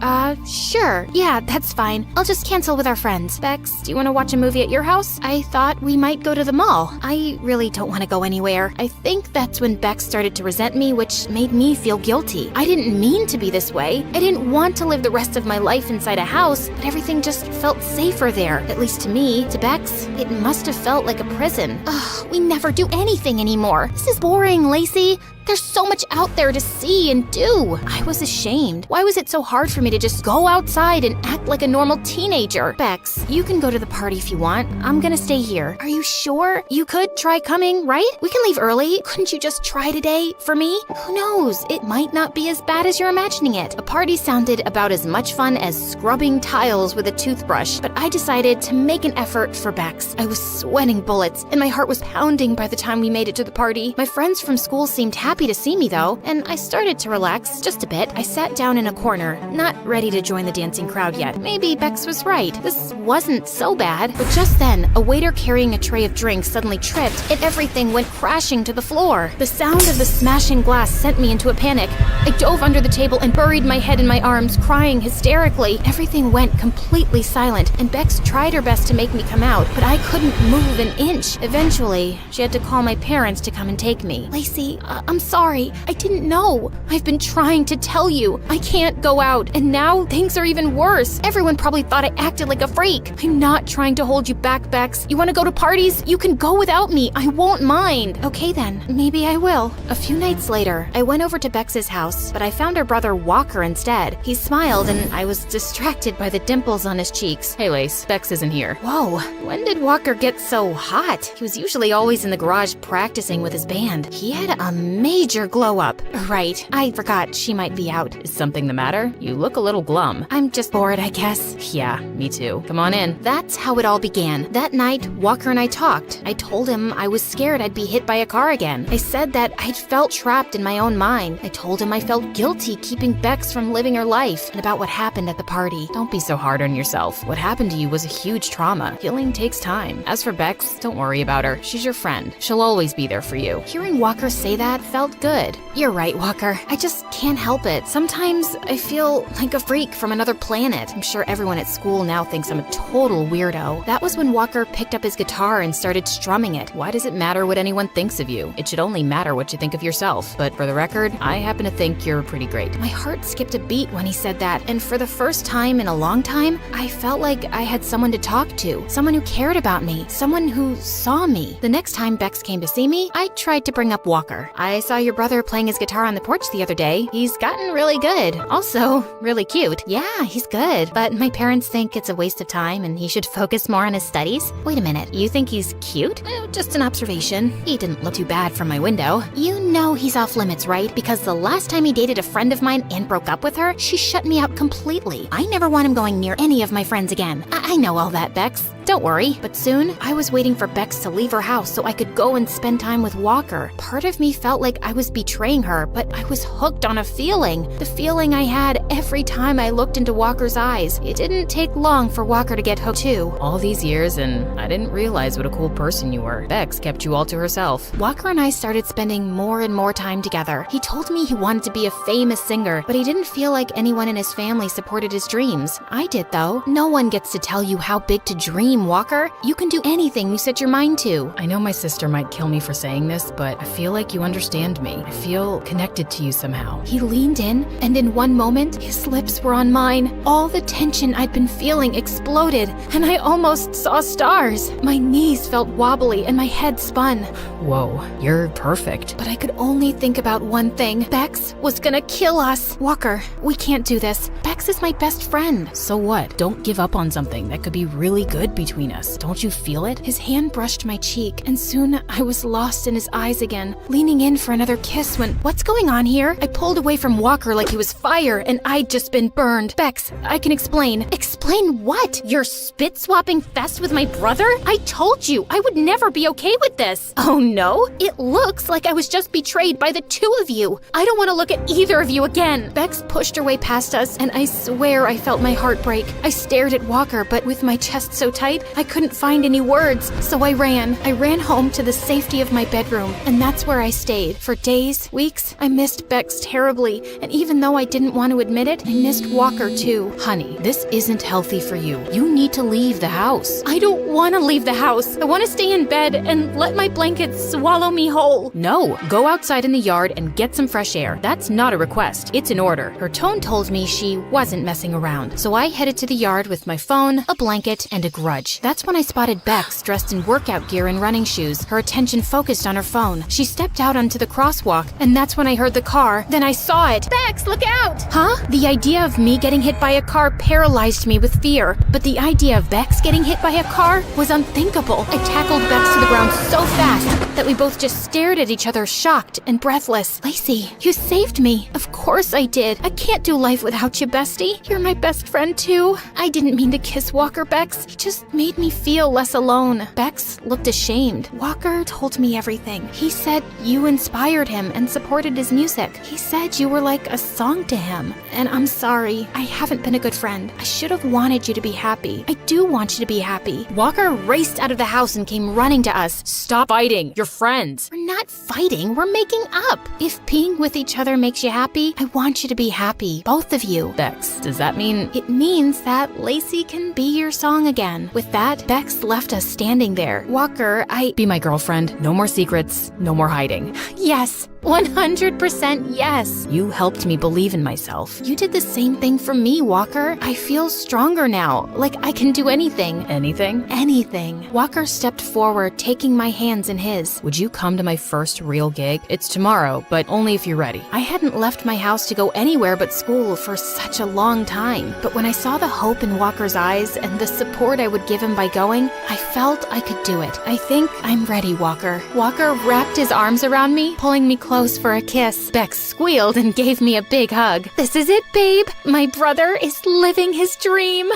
sure. Yeah, that's fine. I'll just cancel with our friends. Bex, do you want to watch a movie at your house? I thought we might go to the mall. I really don't want to go anywhere. I think that's when Bex started to resent me, which made me feel guilty. I didn't mean to be this way. I didn't want to live the rest of my life inside a house, but everything just felt safer there. At least to me. To Bex, it must have felt like a prison. Ugh, we never do anything anymore. This is boring, Lacey. There's so much out there to see and do. I was ashamed. Why was it so hard for me to just go outside and act like a normal teenager? Bex, you can go to the party if you want. I'm gonna stay here. Are you sure? You could try coming, right? We can leave early. Couldn't you just try today for me? Who knows? It might not be as bad as you're imagining it. A party sounds sounded about as much fun as scrubbing tiles with a toothbrush, but I decided to make an effort for Bex. I was sweating bullets, and my heart was pounding by the time we made it to the party. My friends from school seemed happy to see me, though, and I started to relax just a bit. I sat down in a corner, not ready to join the dancing crowd yet. Maybe Bex was right. This wasn't so bad. But just then, a waiter carrying a tray of drinks suddenly tripped, and everything went crashing to the floor. The sound of the smashing glass sent me into a panic. I dove under the table and buried my head in my arms, crying hysterically. Everything went completely silent, and Bex tried her best to make me come out, but I couldn't move an inch. Eventually, she had to call my parents to come and take me. Lacey, I'm sorry. I didn't know. I've been trying to tell you. I can't go out, and now things are even worse. Everyone probably thought I acted like a freak. I'm not trying to hold you back, Bex. You want to go to parties? You can go without me. I won't mind. Okay then, maybe I will. A few nights later, I went over to Bex's house, but I found her brother Walker instead. He smiled, and I was distracted by the dimples on his cheeks. Hey, Lace, Bex isn't here. Whoa, when did Walker get so hot? He was usually always in the garage practicing with his band. He had a major glow up. Right, I forgot she might be out. Is something the matter? You look a little glum. I'm just bored, I guess. Yeah, me too. Come on in. That's how it all began. That night, Walker and I talked. I told him I was scared I'd be hit by a car again. I said that I'd felt trapped in my own mind. I told him I felt guilty keeping Bex from living her life, and about what happened at the party. Don't be so hard on yourself. What happened to you was a huge trauma. Healing takes time. As for Bex, don't worry about her. She's your friend. She'll always be there for you. Hearing Walker say that felt good. You're right, Walker. I just can't help it. Sometimes I feel like a freak from another planet. I'm sure everyone at school now thinks I'm a total weirdo. That was when Walker picked up his guitar and started strumming it. Why does it matter what anyone thinks of you? It should only matter what you think of yourself. But for the record, I happen to think you're pretty great. My heart skipped a beat when he said that, and for the first time in a long time, I felt like I had someone to talk to, someone who cared about me, someone who saw me. The next time Bex came to see me, I tried to bring up Walker. I saw your brother playing his guitar on the porch the other day. He's gotten really good. Also, really cute. Yeah, he's good, but my parents think it's a waste of time and he should focus more on his studies. Wait a minute, you think he's cute? Just an observation. He didn't look too bad from my window. You know he's off limits, right? Because the last time he dated a friend of mine and broke up with her, she shut me out completely. I never want him going near any of my friends again. I know all that, Bex. Don't worry. But soon, I was waiting for Bex to leave her house so I could go and spend time with Walker. Part of me felt like I was betraying her, but I was hooked on a feeling. The feeling I had every time I looked into Walker's eyes. It didn't take long for Walker to get hooked too. All these years, and I didn't realize what a cool person you were. Bex kept you all to herself. Walker and I started spending more and more time together. He told me he wanted to be a famous singer, but he didn't feel like anyone in his family supported his dreams. I did, though. No one gets to tell you how big to dream, Walker. You can do anything you set your mind to. I know my sister might kill me for saying this, but I feel like you understand me. I feel connected to you somehow. He leaned in, and in one moment, his lips were on mine. All the tension I'd been feeling exploded, and I almost saw stars. My knees felt wobbly, and my head spun. Whoa, you're perfect. But I could only think about one thing. Bex was gonna kill us. Walker, we can't do this. Bex is my best friend. So what? Don't give up on something that could be really good between us. Don't you feel it? His hand brushed my cheek, and soon I was lost in his eyes again, leaning in for another kiss when, what's going on here? I pulled away from Walker like he was fire, and I'd just been burned. Bex, I can explain. Explain what? Your spit-swapping fest with my brother? I told you, I would never be okay with this. Oh no? It looks like I was just betrayed by the two of you. I don't want to look at either of you again. Bex pushed her way past us, and I swear I felt my heart break. I stared at Walker, but with my chest so tight, I couldn't find any words, so I ran. I ran home to the safety of my bedroom, and that's where I stayed. For days, weeks, I missed Bex terribly, and even though I didn't want to admit it, I missed Walker too. Honey, this isn't healthy for you. You need to leave the house. I don't want to leave the house. I want to stay in bed and let my blankets swallow me whole. No, go outside in the yard and get some fresh air. That's not a request. It's an order. Her tone told me she wasn't messing around, so I headed to the yard with my phone, a blanket, and a grudge. That's when I spotted Bex dressed in workout gear and running shoes, her attention focused on her phone. She stepped out onto the crosswalk, and that's when I heard the car. Then I saw it. Bex, look out! Huh? The idea of me getting hit by a car paralyzed me with fear, but the idea of Bex getting hit by a car was unthinkable. I tackled Bex to the ground so fast that we both just stared at each other, shocked and breathless. Lacey, you saved me. Of course I did. I can't do life without you, bestie. You're my best friend too. I didn't mean to kiss Walker, Bex. He just made me feel less alone. Bex looked ashamed. Walker told me everything. He said you inspired him and supported his music. He said you were like a song to him. And I'm sorry. I haven't been a good friend. I should have wanted you to be happy. I do want you to be happy. Walker raced out of the house and came running to us. Stop fighting. You're friends. We're not fighting. We're making up. If being with each other makes you happy, I want you to be happy. Both of you. Bex, does that mean... It means that Lacey can be your song again. With that, Bex left us standing there. Walker, Be my girlfriend. No more secrets. No more hiding. Yes. 100% yes. You helped me believe in myself. You did the same thing for me, Walker. I feel stronger now. Like I can do anything. Anything? Anything. Walker stepped forward, taking my hands in his. Would you come to my first real gig? It's tomorrow, but only if you're ready. I hadn't left my house to go anywhere but school for such a long time. But when I saw the hope in Walker's eyes and the support I would give him by going, I felt I could do it. I think I'm ready, Walker. Walker wrapped his arms around me, pulling me close for a kiss. Bex squealed and gave me a big hug. This is it, babe. My brother is living his dream.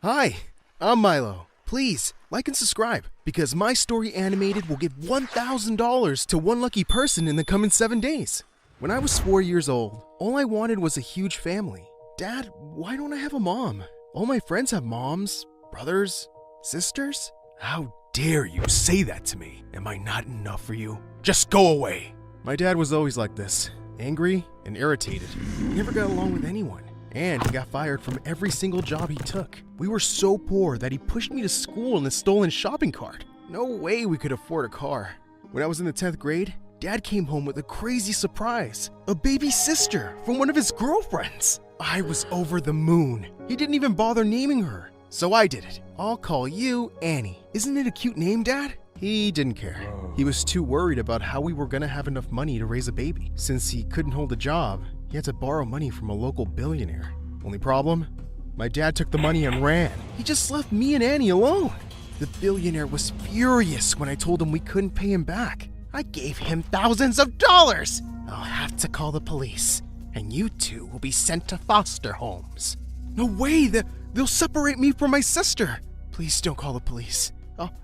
Hi, I'm Milo. Please, like and subscribe, because my story animated will give $1,000 to one lucky person in the coming 7 days. When I was 4 years old, all I wanted was a huge family. Dad, why don't I have a mom? All my friends have moms, brothers, sisters. How dare you say that to me? Am I not enough for you? Just go away. My dad was always like this, angry and irritated. He never got along with anyone, and he got fired from every single job he took. We were so poor that he pushed me to school in a stolen shopping cart. No way we could afford a car. When I was in the 10th grade, Dad came home with a crazy surprise, a baby sister from one of his girlfriends. I was over the moon. He didn't even bother naming her, so I did it. I'll call you Annie. Isn't it a cute name, Dad? He didn't care. He was too worried about how we were gonna have enough money to raise a baby. Since he couldn't hold a job, he had to borrow money from a local billionaire. Only problem? My dad took the money and ran. He just left me and Annie alone. The billionaire was furious when I told him we couldn't pay him back. I gave him thousands of dollars. I'll have to call the police, and you two will be sent to foster homes. No way! They'll separate me from my sister. Please don't call the police.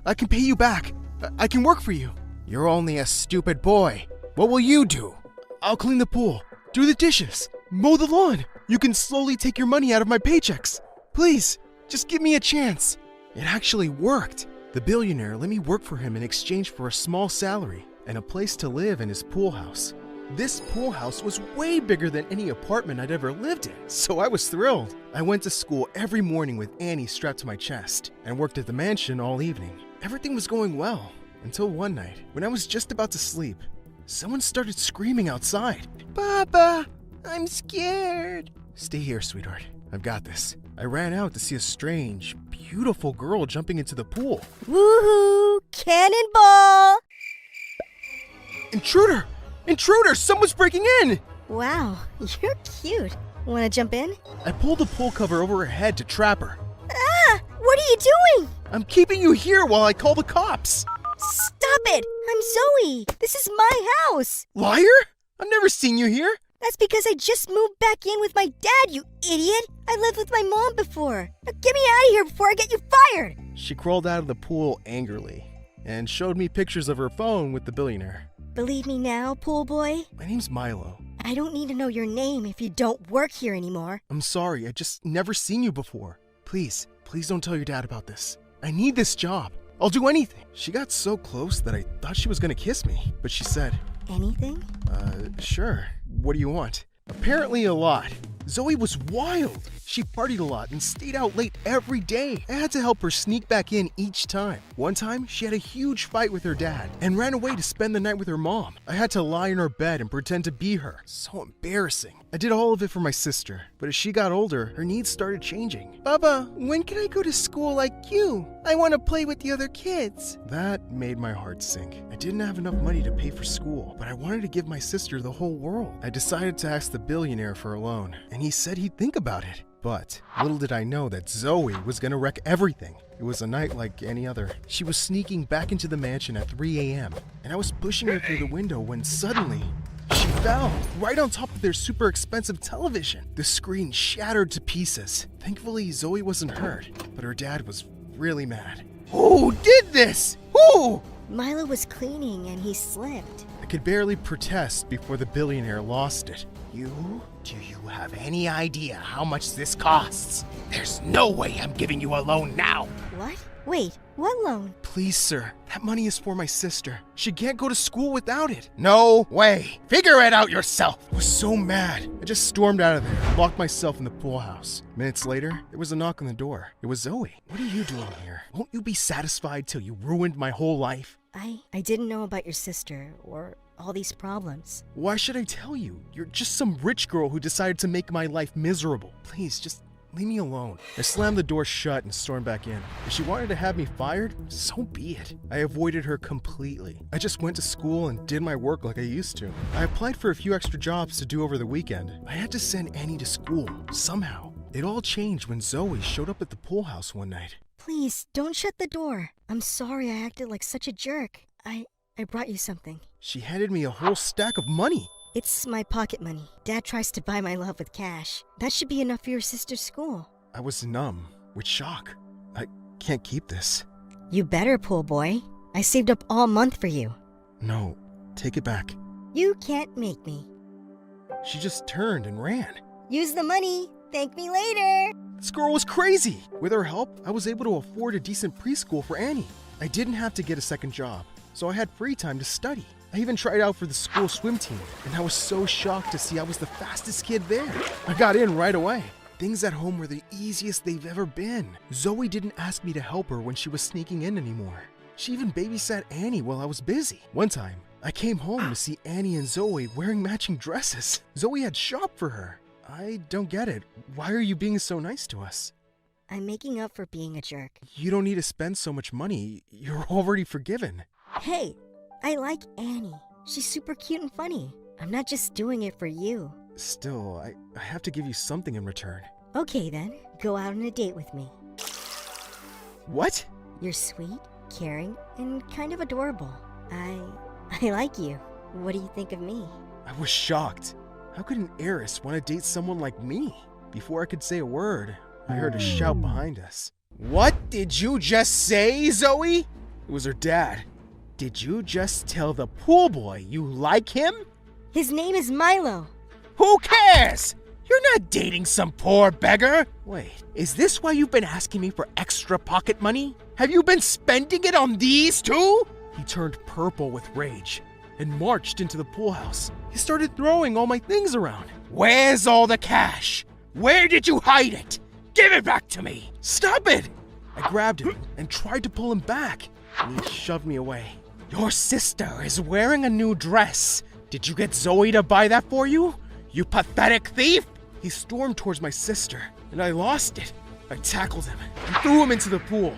I can pay you back. I can work for you. You're only a stupid boy. What will you do? I'll clean the pool, do the dishes, mow the lawn. You can slowly take your money out of my paychecks. Please, just give me a chance. It actually worked. The billionaire let me work for him in exchange for a small salary and a place to live in his pool house. This pool house was way bigger than any apartment I'd ever lived in, so I was thrilled. I went to school every morning with Annie strapped to my chest and worked at the mansion all evening. Everything was going well until one night, when I was just about to sleep, someone started screaming outside. Papa, I'm scared. Stay here, sweetheart. I've got this. I ran out to see a strange, beautiful girl jumping into the pool. Woohoo! Cannonball! Intruder! Intruder! Someone's breaking in! Wow, you're cute. Wanna jump in? I pulled the pool cover over her head to trap her. Ah! What are you doing? I'm keeping you here while I call the cops. Stop it! I'm Zoe! This is my house! Liar! I've never seen you here. That's because I just moved back in with my dad, you idiot! I lived with my mom before. Now get me out of here before I get you fired! She crawled out of the pool angrily and showed me pictures of her phone with the billionaire. Believe me now, pool boy? My name's Milo. I don't need to know your name if you don't work here anymore. I'm sorry, I just never seen you before. Please don't tell your dad about this. I need this job. I'll do anything. She got so close that I thought she was gonna kiss me, but she said, anything? Sure. What do you want? Apparently a lot. Zoe was wild. She partied a lot and stayed out late every day. I had to help her sneak back in each time. One time, she had a huge fight with her dad and ran away to spend the night with her mom. I had to lie in her bed and pretend to be her. So embarrassing. I did all of it for my sister, but as she got older, her needs started changing. Baba, when can I go to school like you? I want to play with the other kids. That made my heart sink. I didn't have enough money to pay for school, but I wanted to give my sister the whole world. I decided to ask the billionaire for a loan, and he said he'd think about it. But little did I know that Zoe was gonna wreck everything. It was a night like any other. She was sneaking back into the mansion at 3 a.m. and I was pushing her through the window when suddenly she fell right on top of their super expensive television. The screen shattered to pieces. Thankfully, Zoe wasn't hurt, but her dad was really mad. Who did this? Who? Milo was cleaning and he slipped. I could barely protest before the billionaire lost it. You? Do you have any idea how much this costs? There's no way I'm giving you a loan now. What? Wait, what loan? Please, sir. That money is for my sister. She can't go to school without it. No way. Figure it out yourself. I was so mad. I just stormed out of there, locked myself in the pool house. Minutes later, there was a knock on the door. It was Zoe. What are you doing here? Won't you be satisfied till you ruined my whole life? I didn't know about your sister or all these problems. Why should I tell you? You're just some rich girl who decided to make my life miserable. Please, just leave me alone. I slammed the door shut and stormed back in. If she wanted to have me fired, so be it. I avoided her completely. I just went to school and did my work like I used to. I applied for a few extra jobs to do over the weekend. I had to send Annie to school, somehow. It all changed when Zoe showed up at the pool house one night. Please, don't shut the door. I'm sorry I acted like such a jerk. I brought you something. She handed me a whole stack of money. It's my pocket money. Dad tries to buy my love with cash. That should be enough for your sister's school. I was numb with shock. I can't keep this. You better, pool boy. I saved up all month for you. No, take it back. You can't make me. She just turned and ran. Use the money. Thank me later. This girl was crazy. With her help, I was able to afford a decent preschool for Annie. I didn't have to get a second job, so I had free time to study. I even tried out for the school swim team, and I was so shocked to see I was the fastest kid there. I got in right away. Things at home were the easiest they've ever been. Zoe didn't ask me to help her when she was sneaking in anymore. She even babysat Annie while I was busy. One time, I came home to see Annie and Zoe wearing matching dresses. Zoe had shopped for her. I don't get it. Why are you being so nice to us? I'm making up for being a jerk. You don't need to spend so much money. You're already forgiven. Hey, I like Annie. She's super cute and funny. I'm not just doing it for you. Still, I have to give you something in return. Okay then, go out on a date with me. What? You're sweet, caring, and kind of adorable. I like you. What do you think of me? I was shocked. How could an heiress want to date someone like me? Before I could say a word, I heard a shout behind us. What did you just say, Zoe? It was her dad. Did you just tell the pool boy you like him? His name is Milo. Who cares? You're not dating some poor beggar. Wait, is this why you've been asking me for extra pocket money? Have you been spending it on these two? He turned purple with rage and marched into the pool house. He started throwing all my things around. Where's all the cash? Where did you hide it? Give it back to me! Stop it! I grabbed him and tried to pull him back, and he shoved me away. Your sister is wearing a new dress. Did you get Zoe to buy that for you? You pathetic thief! He stormed towards my sister, and I lost it. I tackled him and threw him into the pool.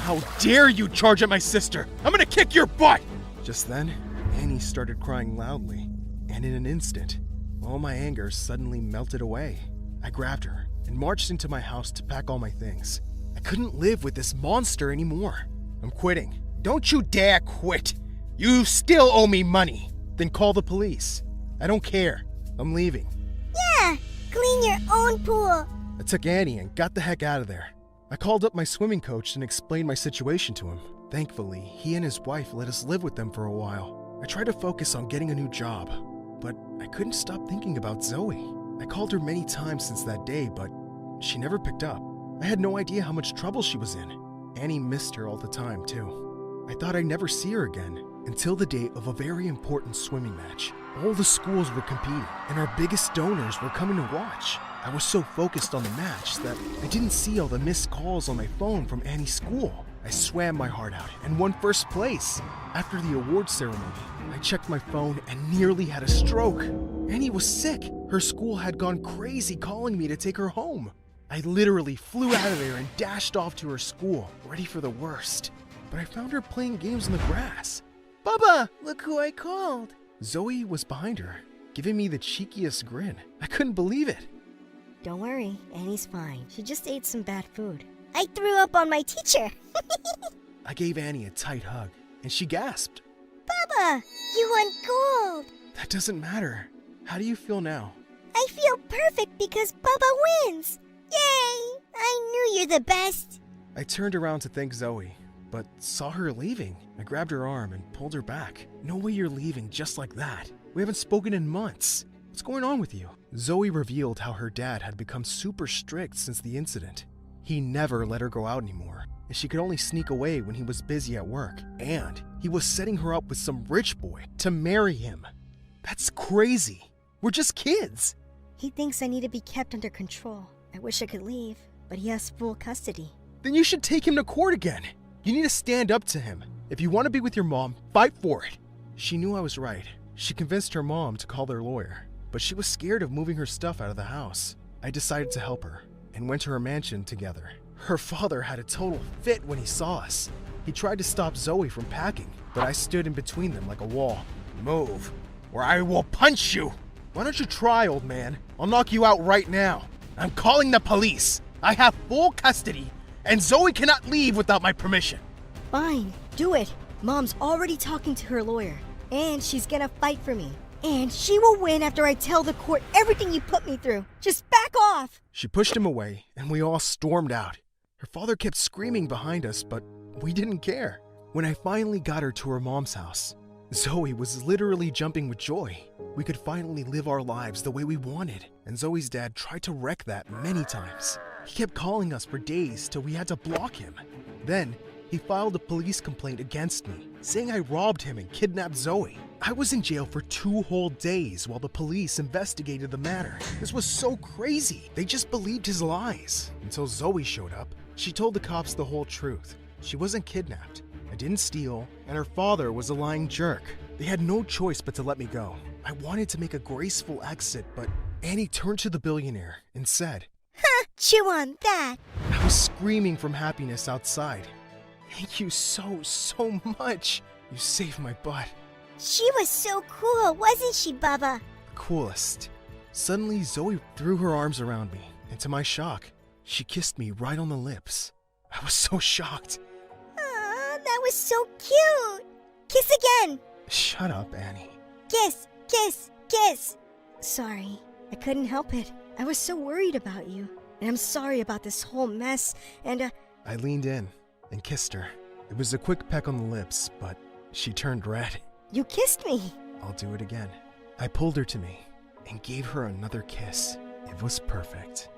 How dare you charge at my sister? I'm gonna kick your butt! Just then, Annie started crying loudly, and in an instant, all my anger suddenly melted away. I grabbed her and marched into my house to pack all my things. I couldn't live with this monster anymore. I'm quitting. Don't you dare quit! You still owe me money! Then call the police. I don't care. I'm leaving. Yeah! Clean your own pool! I took Annie and got the heck out of there. I called up my swimming coach and explained my situation to him. Thankfully, he and his wife let us live with them for a while. I tried to focus on getting a new job, but I couldn't stop thinking about Zoe. I called her many times since that day, but she never picked up. I had no idea how much trouble she was in. Annie missed her all the time, too. I thought I'd never see her again, until the day of a very important swimming match. All the schools were competing, and our biggest donors were coming to watch. I was so focused on the match that I didn't see all the missed calls on my phone from Annie's school. I swam my heart out and won first place. After the award ceremony, I checked my phone and nearly had a stroke. Annie was sick. Her school had gone crazy calling me to take her home. I literally flew out of there and dashed off to her school, ready for the worst. But I found her playing games on the grass. Bubba, look who I called. Zoe was behind her, giving me the cheekiest grin. I couldn't believe it. Don't worry, Annie's fine. She just ate some bad food. I threw up on my teacher. I gave Annie a tight hug, and she gasped. Baba, you won gold. That doesn't matter. How do you feel now? I feel perfect because Baba wins. Yay! I knew you're the best. I turned around to thank Zoe, but saw her leaving. I grabbed her arm and pulled her back. No way you're leaving just like that. We haven't spoken in months. What's going on with you? Zoe revealed how her dad had become super strict since the incident. He never let her go out anymore, and she could only sneak away when he was busy at work. And he was setting her up with some rich boy to marry him. That's crazy. We're just kids. He thinks I need to be kept under control. I wish I could leave, but he has full custody. Then you should take him to court again. You need to stand up to him. If you want to be with your mom, fight for it. She knew I was right. She convinced her mom to call their lawyer, but she was scared of moving her stuff out of the house. I decided to help her and went to her mansion together. Her father had a total fit when he saw us. He tried to stop Zoe from packing, but I stood in between them like a wall. Move, or I will punch you. Why don't you try, old man? I'll knock you out right now. I'm calling the police. I have full custody, and Zoe cannot leave without my permission. Fine, do it. Mom's already talking to her lawyer, and she's gonna fight for me. And she will win after I tell the court everything you put me through. Just back off! She pushed him away, and we all stormed out. Her father kept screaming behind us, but we didn't care. When I finally got her to her mom's house, Zoe was literally jumping with joy. We could finally live our lives the way we wanted, and Zoe's dad tried to wreck that many times. He kept calling us for days till we had to block him. Then, he filed a police complaint against me, saying I robbed him and kidnapped Zoe. I was in jail for 2 whole days while the police investigated the matter. This was so crazy. They just believed his lies. Until Zoe showed up, she told the cops the whole truth. She wasn't kidnapped. I didn't steal, and her father was a lying jerk. They had no choice but to let me go. I wanted to make a graceful exit, but Annie turned to the billionaire and said, "Ha! Chew on that!" I was screaming from happiness outside. Thank you so much. You saved my butt. She was so cool, wasn't she, Baba? Coolest. Suddenly, Zoe threw her arms around me, and to my shock, she kissed me right on the lips. I was so shocked. Aw, that was so cute. Kiss again. Shut up, Annie. Kiss, kiss, kiss. Sorry, I couldn't help it. I was so worried about you. And I'm sorry about this whole mess, and I leaned in and kissed her. It was a quick peck on the lips, but she turned red. You kissed me. I'll do it again. I pulled her to me and gave her another kiss. It was perfect.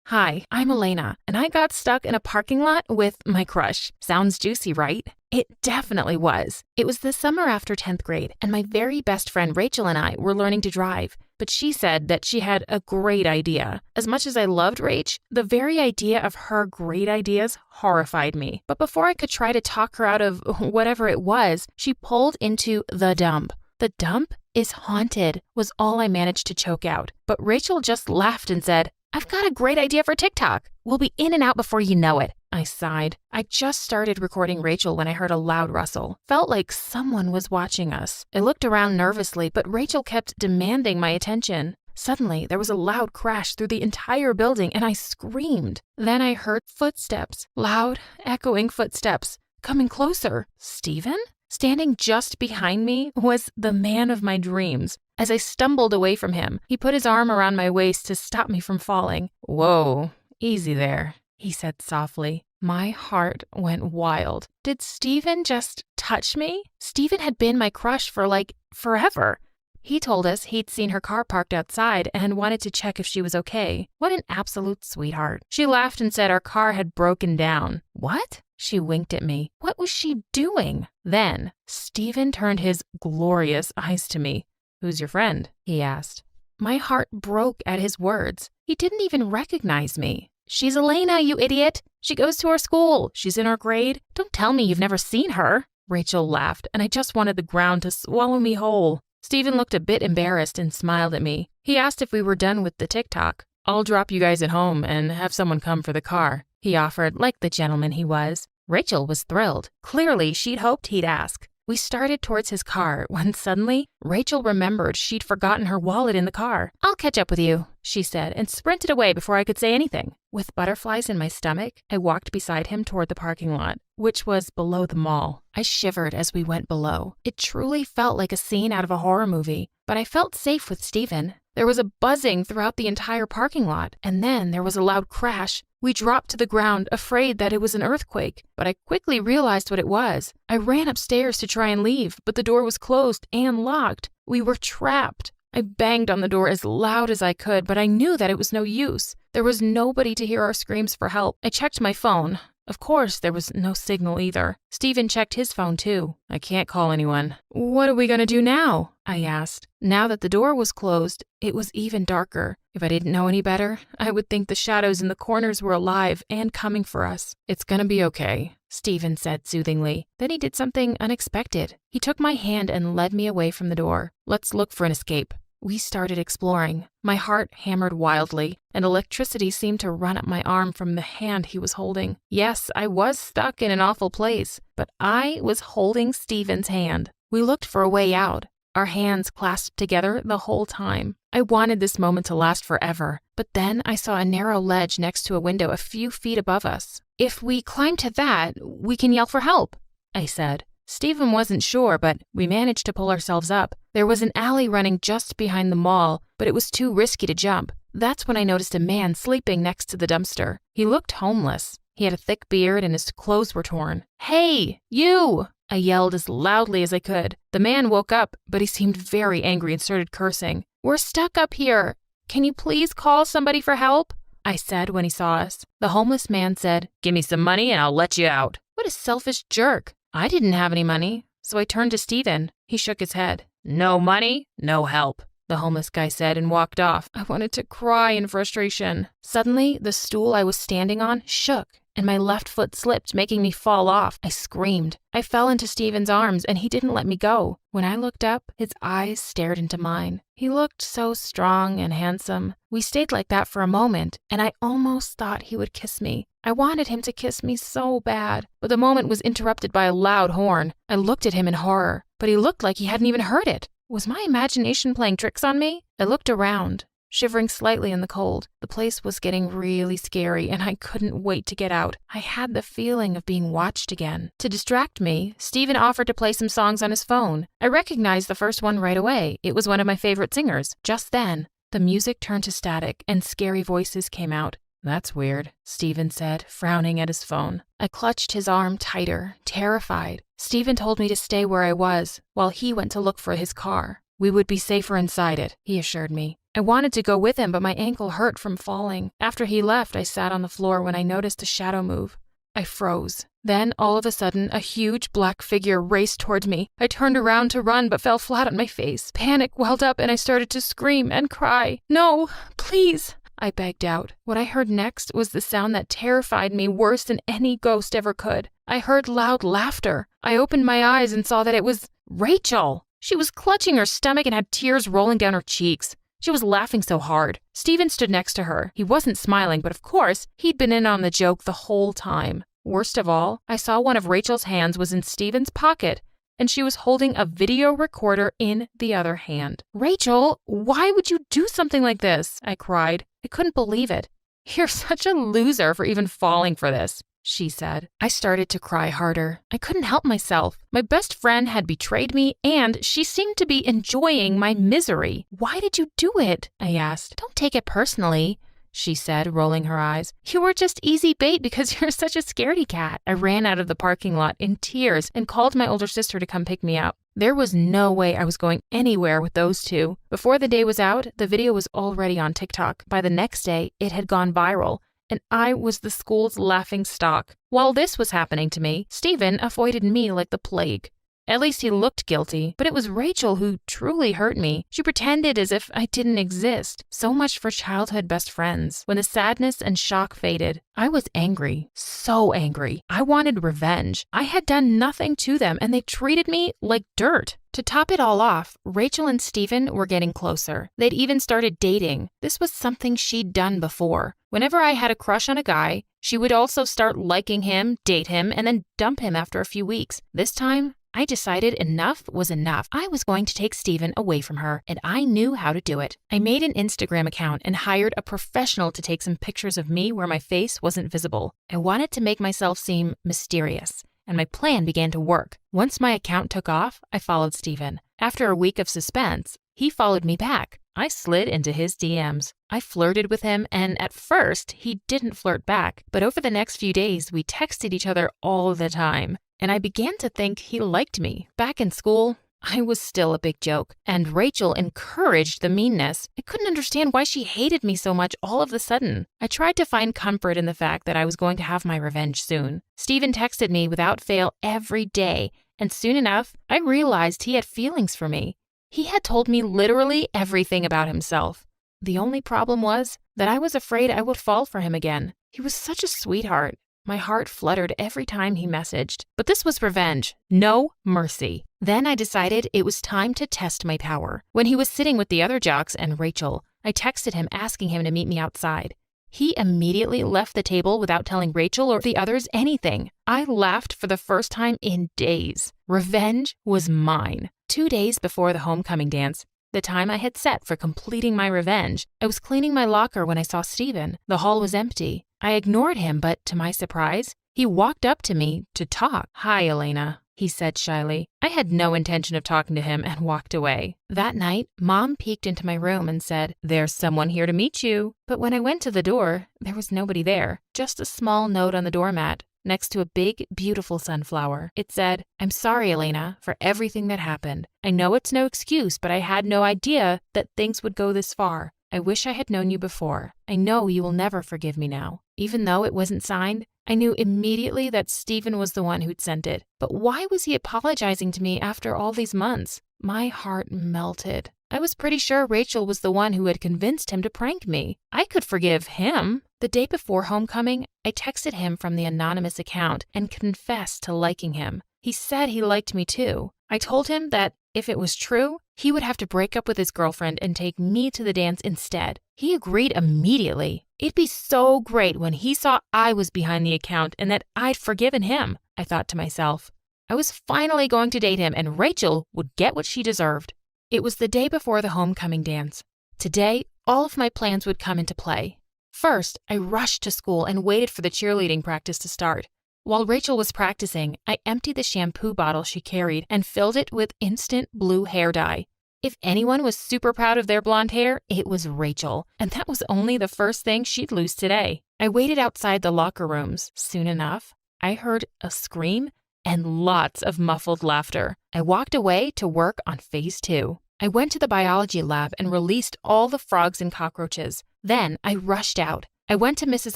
Hi, I'm Elena, and I got stuck in a parking lot with my crush. Sounds juicy, right? It definitely was. It was the summer after 10th grade, and my very best friend Rachel and I were learning to drive. But she said that she had a great idea. As much as I loved Rach, the very idea of her great ideas horrified me. But before I could try to talk her out of whatever it was, she pulled into the dump. The dump is haunted, was all I managed to choke out. But Rachel just laughed and said, "I've got a great idea for TikTok. We'll be in and out before you know it." I sighed. I just started recording Rachel when I heard a loud rustle. Felt like someone was watching us. I looked around nervously, but Rachel kept demanding my attention. Suddenly, there was a loud crash through the entire building, and I screamed. Then I heard footsteps, loud, echoing footsteps, coming closer. Steven? Standing just behind me was the man of my dreams. As I stumbled away from him, he put his arm around my waist to stop me from falling. "Whoa, easy there," he said softly. My heart went wild. Did Steven just touch me? Steven had been my crush for forever. He told us he'd seen her car parked outside and wanted to check if she was okay. What an absolute sweetheart. She laughed and said our car had broken down. What? She winked at me. What was she doing? Then, Steven turned his glorious eyes to me. "Who's your friend?" he asked. My heart broke at his words. He didn't even recognize me. "She's Elena, you idiot. She goes to our school. She's in our grade. Don't tell me you've never seen her." Rachel laughed, and I just wanted the ground to swallow me whole. Steven looked a bit embarrassed and smiled at me. He asked if we were done with the TikTok. "I'll drop you guys at home and have someone come for the car," he offered, like the gentleman he was. Rachel was thrilled. Clearly, she'd hoped he'd ask. We started towards his car when suddenly Rachel remembered she'd forgotten her wallet in the car. "I'll catch up with you," she said, and sprinted away before I could say anything. With butterflies in my stomach, I walked beside him toward the parking lot, which was below the mall. I shivered as we went below. It truly felt like a scene out of a horror movie, but I felt safe with Stephen. There was a buzzing throughout the entire parking lot, and then there was a loud crash. We dropped to the ground, afraid that it was an earthquake, but I quickly realized what it was. I ran upstairs to try and leave, but the door was closed and locked. We were trapped. I banged on the door as loud as I could, but I knew that it was no use. There was nobody to hear our screams for help. I checked my phone. Of course, there was no signal either. Stephen checked his phone too. I can't call anyone. "What are we going to do now?" I asked. Now that the door was closed, it was even darker. If I didn't know any better, I would think the shadows in the corners were alive and coming for us. "It's going to be okay," Stephen said soothingly. Then he did something unexpected. He took my hand and led me away from the door. "Let's look for an escape." We started exploring. My heart hammered wildly, and electricity seemed to run up my arm from the hand he was holding. Yes, I was stuck in an awful place, but I was holding Stephen's hand. We looked for a way out, our hands clasped together the whole time. I wanted this moment to last forever, but then I saw a narrow ledge next to a window a few feet above us. "If we climb to that, we can yell for help," I said. Stephen wasn't sure, but we managed to pull ourselves up. There was an alley running just behind the mall, but it was too risky to jump. That's when I noticed a man sleeping next to the dumpster. He looked homeless. He had a thick beard and his clothes were torn. "Hey, you!" I yelled as loudly as I could. The man woke up, but he seemed very angry and started cursing. "We're stuck up here. Can you please call somebody for help?" I said when he saw us. The homeless man said, "Give me some money and I'll let you out." What a selfish jerk. I didn't have any money, so I turned to Stephen. He shook his head. "No money, no help," the homeless guy said and walked off. I wanted to cry in frustration. Suddenly, the stool I was standing on shook, and my left foot slipped, making me fall off. I screamed. I fell into Stephen's arms, and he didn't let me go. When I looked up, his eyes stared into mine. He looked so strong and handsome. We stayed like that for a moment, and I almost thought he would kiss me. I wanted him to kiss me so bad, but the moment was interrupted by a loud horn. I looked at him in horror, but he looked like he hadn't even heard it. Was my imagination playing tricks on me? I looked around, shivering slightly in the cold. The place was getting really scary, and I couldn't wait to get out. I had the feeling of being watched again. To distract me, Stephen offered to play some songs on his phone. I recognized the first one right away. It was one of my favorite singers. Just then, the music turned to static, and scary voices came out. "That's weird," Stephen said, frowning at his phone. I clutched his arm tighter, terrified. Stephen told me to stay where I was, while he went to look for his car. We would be safer inside it, he assured me. I wanted to go with him, but my ankle hurt from falling. After he left, I sat on the floor when I noticed a shadow move. I froze. Then, all of a sudden, a huge black figure raced towards me. I turned around to run, but fell flat on my face. Panic welled up, and I started to scream and cry. "No, please," I begged out. What I heard next was the sound that terrified me worse than any ghost ever could. I heard loud laughter. I opened my eyes and saw that it was Rachel. She was clutching her stomach and had tears rolling down her cheeks. She was laughing so hard. Stephen stood next to her. He wasn't smiling, but of course, he'd been in on the joke the whole time. Worst of all, I saw one of Rachel's hands was in Stephen's pocket, and she was holding a video recorder in the other hand. "Rachel, why would you do something like this?" I cried. I couldn't believe it. "You're such a loser for even falling for this," she said. I started to cry harder. I couldn't help myself. My best friend had betrayed me, and she seemed to be enjoying my misery. "Why did you do it?" I asked. "Don't take it personally," she said, rolling her eyes. "You were just easy bait because you're such a scaredy cat." I ran out of the parking lot in tears and called my older sister to come pick me up. There was no way I was going anywhere with those two. Before the day was out, the video was already on TikTok. By the next day, it had gone viral, and I was the school's laughing stock. While this was happening to me, Stephen avoided me like the plague. At least he looked guilty, but it was Rachel who truly hurt me. She pretended as if I didn't exist. So much for childhood best friends. When the sadness and shock faded, I was angry. So angry. I wanted revenge. I had done nothing to them, and they treated me like dirt. To top it all off, Rachel and Stephen were getting closer. They'd even started dating. This was something she'd done before. Whenever I had a crush on a guy, she would also start liking him, date him, and then dump him after a few weeks. This time, I decided enough was enough. I was going to take Steven away from her, and I knew how to do it. I made an Instagram account and hired a professional to take some pictures of me where my face wasn't visible. I wanted to make myself seem mysterious, and my plan began to work. Once my account took off, I followed Steven. After a week of suspense, he followed me back. I slid into his DMs. I flirted with him, and at first, he didn't flirt back. But over the next few days, we texted each other all the time, and I began to think he liked me. Back in school, I was still a big joke, and Rachel encouraged the meanness. I couldn't understand why she hated me so much all of a sudden. I tried to find comfort in the fact that I was going to have my revenge soon. Steven texted me without fail every day, and soon enough, I realized he had feelings for me. He had told me literally everything about himself. The only problem was that I was afraid I would fall for him again. He was such a sweetheart. My heart fluttered every time he messaged. But this was revenge. No mercy. Then I decided it was time to test my power. When he was sitting with the other jocks and Rachel, I texted him asking him to meet me outside. He immediately left the table without telling Rachel or the others anything. I laughed for the first time in days. Revenge was mine. 2 days before the homecoming dance, the time I had set for completing my revenge, I was cleaning my locker when I saw Steven. The hall was empty. I ignored him, but to my surprise, he walked up to me to talk. "Hi, Elena," he said shyly. I had no intention of talking to him and walked away. That night, Mom peeked into my room and said, "There's someone here to meet you." But when I went to the door, there was nobody there, just a small note on the doormat next to a big, beautiful sunflower. It said, "I'm sorry, Elena, for everything that happened. I know it's no excuse, but I had no idea that things would go this far. I wish I had known you before. I know you will never forgive me now." Even though it wasn't signed, I knew immediately that Steven was the one who'd sent it. But why was he apologizing to me after all these months? My heart melted. I was pretty sure Rachel was the one who had convinced him to prank me. I could forgive him. The day before homecoming, I texted him from the anonymous account and confessed to liking him. He said he liked me too. I told him that if it was true, he would have to break up with his girlfriend and take me to the dance instead. He agreed immediately. It'd be so great when he saw I was behind the account and that I'd forgiven him, I thought to myself. I was finally going to date him and Rachel would get what she deserved. It was the day before the homecoming dance. Today, all of my plans would come into play. First, I rushed to school and waited for the cheerleading practice to start. While Rachel was practicing, I emptied the shampoo bottle she carried and filled it with instant blue hair dye. If anyone was super proud of their blonde hair, it was Rachel, and that was only the first thing she'd lose today. I waited outside the locker rooms. Soon enough, I heard a scream and lots of muffled laughter. I walked away to work on phase 2. I went to the biology lab and released all the frogs and cockroaches. Then I rushed out. I went to Mrs.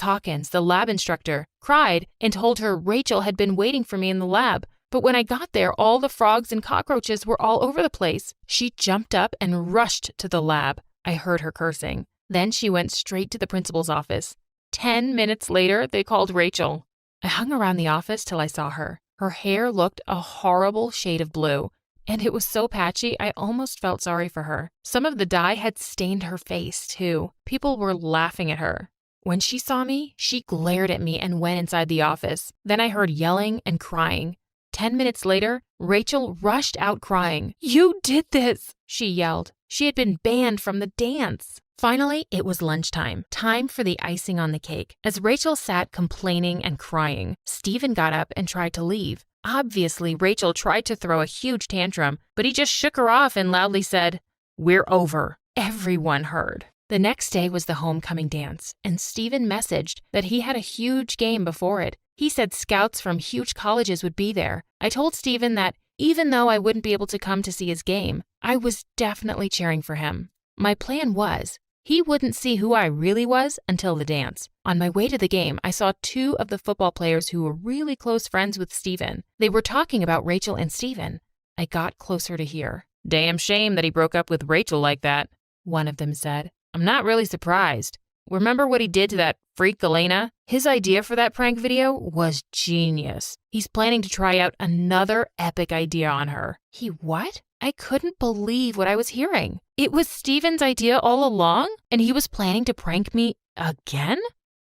Hawkins, the lab instructor, cried, and told her Rachel had been waiting for me in the lab. But when I got there, all the frogs and cockroaches were all over the place. She jumped up and rushed to the lab. I heard her cursing. Then she went straight to the principal's office. 10 minutes later, they called Rachel. I hung around the office till I saw her. Her hair looked a horrible shade of blue, and it was so patchy I almost felt sorry for her. Some of the dye had stained her face, too. People were laughing at her. When she saw me, she glared at me and went inside the office. Then I heard yelling and crying. 10 minutes later, Rachel rushed out crying. "You did this!" she yelled. She had been banned from the dance. Finally, it was lunchtime, time for the icing on the cake. As Rachel sat complaining and crying, Steven got up and tried to leave. Obviously, Rachel tried to throw a huge tantrum, but he just shook her off and loudly said, "We're over." Everyone heard. The next day was the homecoming dance, and Steven messaged that he had a huge game before it. He said scouts from huge colleges would be there. I told Steven that even though I wouldn't be able to come to see his game, I was definitely cheering for him. My plan was, he wouldn't see who I really was until the dance. On my way to the game, I saw 2 of the football players who were really close friends with Steven. They were talking about Rachel and Steven. I got closer to hear. "Damn shame that he broke up with Rachel like that," one of them said. "I'm not really surprised. Remember what he did to that freak Elena? His idea for that prank video was genius. He's planning to try out another epic idea on her." He what? I couldn't believe what I was hearing. It was Steven's idea all along, and he was planning to prank me again?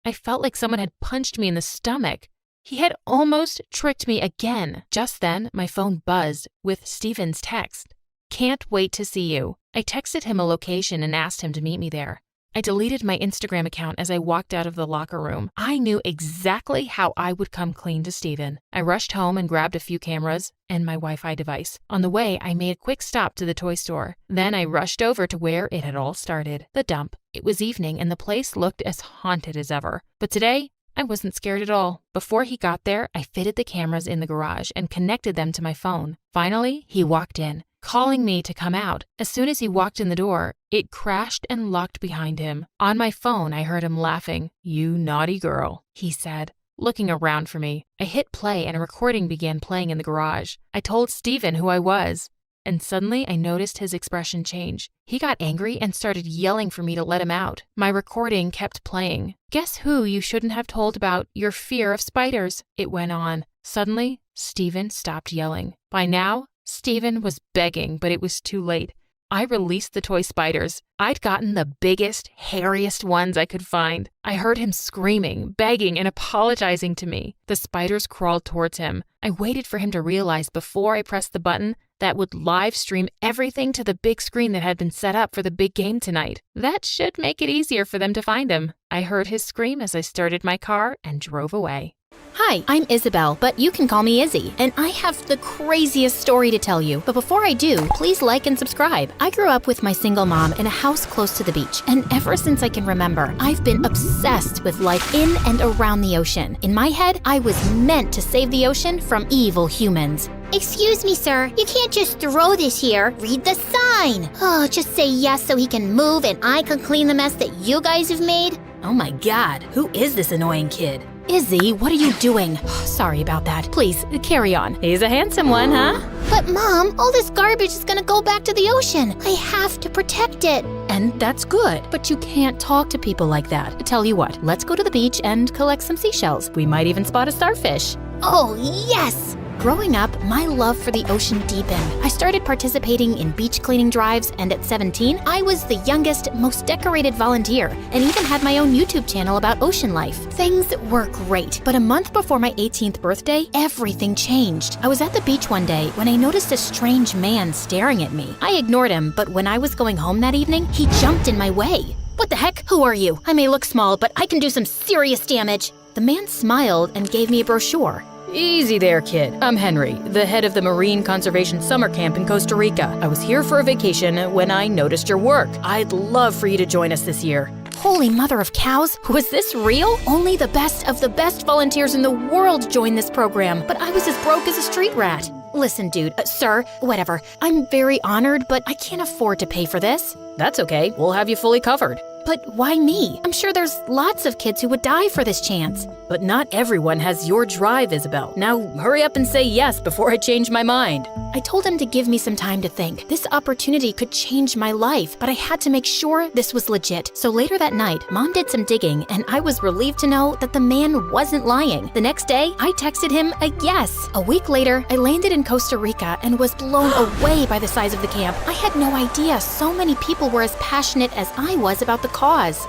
I felt like someone had punched me in the stomach. He had almost tricked me again. Just then, my phone buzzed with Steven's text. "Can't wait to see you." I texted him a location and asked him to meet me there. I deleted my Instagram account as I walked out of the locker room. I knew exactly how I would come clean to Steven. I rushed home and grabbed a few cameras and my Wi-Fi device. On the way, I made a quick stop to the toy store. Then I rushed over to where it had all started, the dump. It was evening and the place looked as haunted as ever. But today, I wasn't scared at all. Before he got there, I fitted the cameras in the garage and connected them to my phone. Finally, he walked in, calling me to come out. As soon as he walked in the door, it crashed and locked behind him. On my phone, I heard him laughing. "You naughty girl," he said, looking around for me. I hit play and a recording began playing in the garage. I told Steven who I was. And suddenly I noticed his expression change. He got angry and started yelling for me to let him out. My recording kept playing. "Guess who you shouldn't have told about your fear of spiders?" it went on. Suddenly, Steven stopped yelling. By now, Steven was begging, but it was too late. I released the toy spiders. I'd gotten the biggest, hairiest ones I could find. I heard him screaming, begging, and apologizing to me. The spiders crawled towards him. I waited for him to realize before I pressed the button that would live stream everything to the big screen that had been set up for the big game tonight. That should make it easier for them to find him. I heard his scream as I started my car and drove away. Hi, I'm Isabel, but you can call me Izzy, and I have the craziest story to tell you. But before I do, please like and subscribe. I grew up with my single mom in a house close to the beach, and ever since I can remember, I've been obsessed with life in and around the ocean. In my head, I was meant to save the ocean from evil humans. Excuse me, sir. You can't just throw this here. Read the sign. Oh, just say yes so he can move and I can clean the mess that you guys have made. Oh my God, who is this annoying kid? Izzy, what are you doing? Sorry about that. Please, carry on. He's a handsome one, huh? But Mom, all this garbage is gonna go back to the ocean. I have to protect it. And that's good, but you can't talk to people like that. Tell you what, let's go to the beach and collect some seashells. We might even spot a starfish. Oh, yes! Growing up, my love for the ocean deepened. I started participating in beach cleaning drives, and at 17, I was the youngest, most decorated volunteer, and even had my own YouTube channel about ocean life. Things were great, but a month before my 18th birthday, everything changed. I was at the beach one day when I noticed a strange man staring at me. I ignored him, but when I was going home that evening, he jumped in my way. What the heck? Who are you? I may look small, but I can do some serious damage. The man smiled and gave me a brochure. Easy there, kid. I'm Henry, the head of the Marine Conservation Summer Camp in Costa Rica. I was here for a vacation when I noticed your work. I'd love for you to join us this year. Holy mother of cows, was this real? Only the best of the best volunteers in the world joined this program, but I was as broke as a street rat. Listen, dude, sir, whatever. I'm very honored, but I can't afford to pay for this. That's okay. We'll have you fully covered. But why me? I'm sure there's lots of kids who would die for this chance. But not everyone has your drive, Isabel. Now hurry up and say yes before I change my mind. I told him to give me some time to think. This opportunity could change my life, but I had to make sure this was legit. So later that night, Mom did some digging, and I was relieved to know that the man wasn't lying. The next day, I texted him a yes. A week later, I landed in Costa Rica and was blown away by the size of the camp. I had no idea so many people were as passionate as I was about the cause.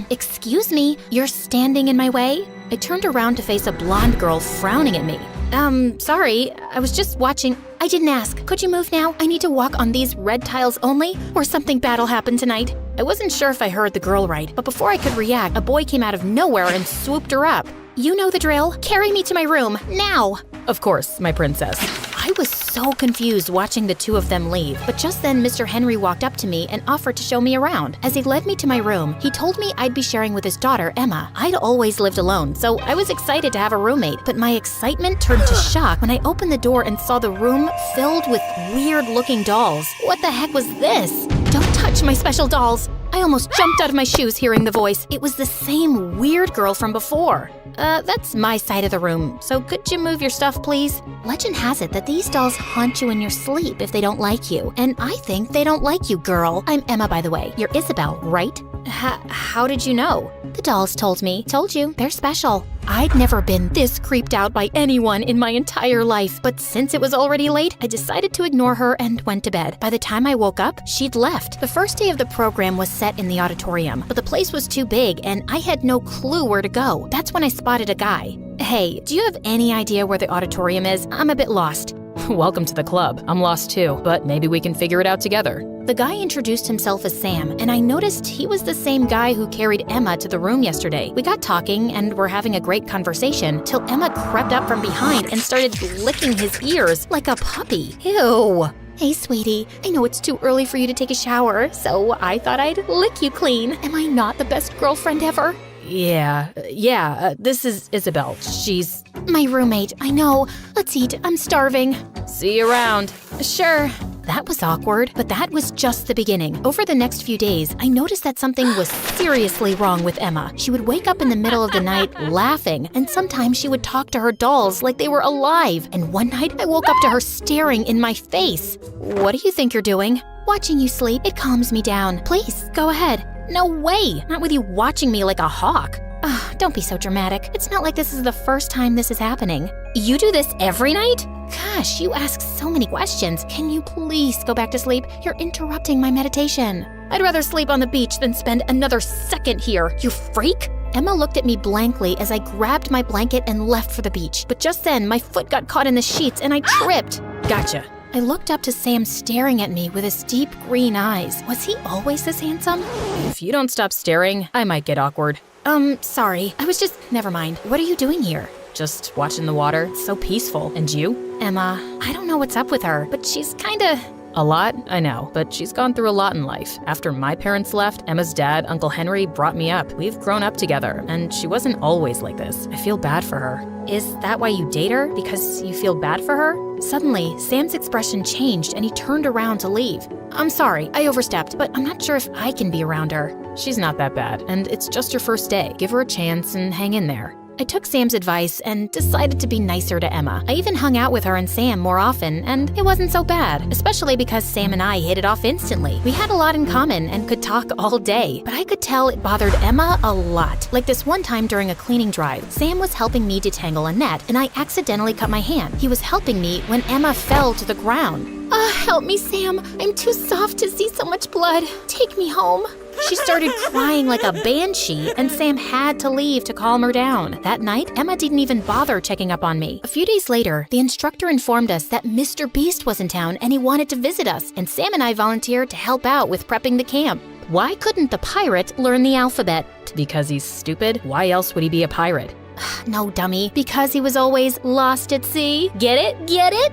Excuse me, you're standing in my way? I turned around to face a blonde girl frowning at me. Sorry, I was just watching. I didn't ask. Could you move now? I need to walk on these red tiles only, or something bad'll happen tonight. I wasn't sure if I heard the girl right, but before I could react, a boy came out of nowhere and swooped her up. You know the drill. Carry me to my room, now! Of course, my princess. I was so confused watching the two of them leave, but just then Mr. Henry walked up to me and offered to show me around. As he led me to my room, he told me I'd be sharing with his daughter, Emma. I'd always lived alone, so I was excited to have a roommate, but my excitement turned to shock when I opened the door and saw the room filled with weird-looking dolls. What the heck was this? Don't touch my special dolls! I almost jumped out of my shoes hearing the voice. It was the same weird girl from before. That's my side of the room, so could you move your stuff, please? Legend has it that these dolls haunt you in your sleep if they don't like you, and I think they don't like you, girl. I'm Emma, by the way. You're Isabel, right? How did you know? The dolls told me. Told you, they're special. I'd never been this creeped out by anyone in my entire life, but since it was already late, I decided to ignore her and went to bed. By the time I woke up, she'd left. The first day of the program was set in the auditorium, but the place was too big and I had no clue where to go. That's when I spotted a guy. Hey, do you have any idea where the auditorium is? I'm a bit lost. Welcome to the club. I'm lost too, but maybe we can figure it out together. The guy introduced himself as Sam, and I noticed he was the same guy who carried Emma to the room yesterday. We got talking and were having a great conversation till Emma crept up from behind and started licking his ears like a puppy. Ew. Hey, sweetie, I know it's too early for you to take a shower, so I thought I'd lick you clean. Am I not the best girlfriend ever? Yeah, this is Isabel. She's my roommate. I know. Let's eat. I'm starving. See you around. Sure. That was awkward, but that was just the beginning. Over the next few days, I noticed that something was seriously wrong with Emma. She would wake up in the middle of the night laughing, and sometimes she would talk to her dolls like they were alive. And one night, I woke up to her staring in my face. What do you think you're doing? Watching you sleep. It calms me down. Please, go ahead. No way! Not with you watching me like a hawk. Don't be so dramatic. It's not like this is the first time this is happening. You do this every night? Gosh, you ask so many questions. Can you please go back to sleep? You're interrupting my meditation. I'd rather sleep on the beach than spend another second here, you freak! Emma looked at me blankly as I grabbed my blanket and left for the beach. But just then, my foot got caught in the sheets and I tripped. Gotcha. I looked up to Sam staring at me with his deep green eyes. Was he always this handsome? If you don't stop staring, I might get awkward. Sorry. Never mind. What are you doing here? Just watching the water. It's so peaceful. And you? Emma, I don't know what's up with her, but she's kinda... A lot? I know, but she's gone through a lot in life. After my parents left, Emma's dad, Uncle Henry, brought me up. We've grown up together, and she wasn't always like this. I feel bad for her. Is that why you date her? Because you feel bad for her? Suddenly, Sam's expression changed and he turned around to leave. I'm sorry, I overstepped, but I'm not sure if I can be around her. She's not that bad, and it's just your first day. Give her a chance and hang in there. I took Sam's advice and decided to be nicer to Emma. I even hung out with her and Sam more often, and it wasn't so bad, especially because Sam and I hit it off instantly. We had a lot in common and could talk all day, but I could tell it bothered Emma a lot. Like this one time during a cleaning drive, Sam was helping me detangle a net, and I accidentally cut my hand. He was helping me when Emma fell to the ground. Help me, Sam. I'm too soft to see so much blood. Take me home. She started crying like a banshee, and Sam had to leave to calm her down. That night, Emma didn't even bother checking up on me. A few days later, the instructor informed us that Mr. Beast was in town and he wanted to visit us, and Sam and I volunteered to help out with prepping the camp. Why couldn't the pirate learn the alphabet? Because he's stupid? Why else would he be a pirate? No, dummy. Because he was always lost at sea. Get it? Get it?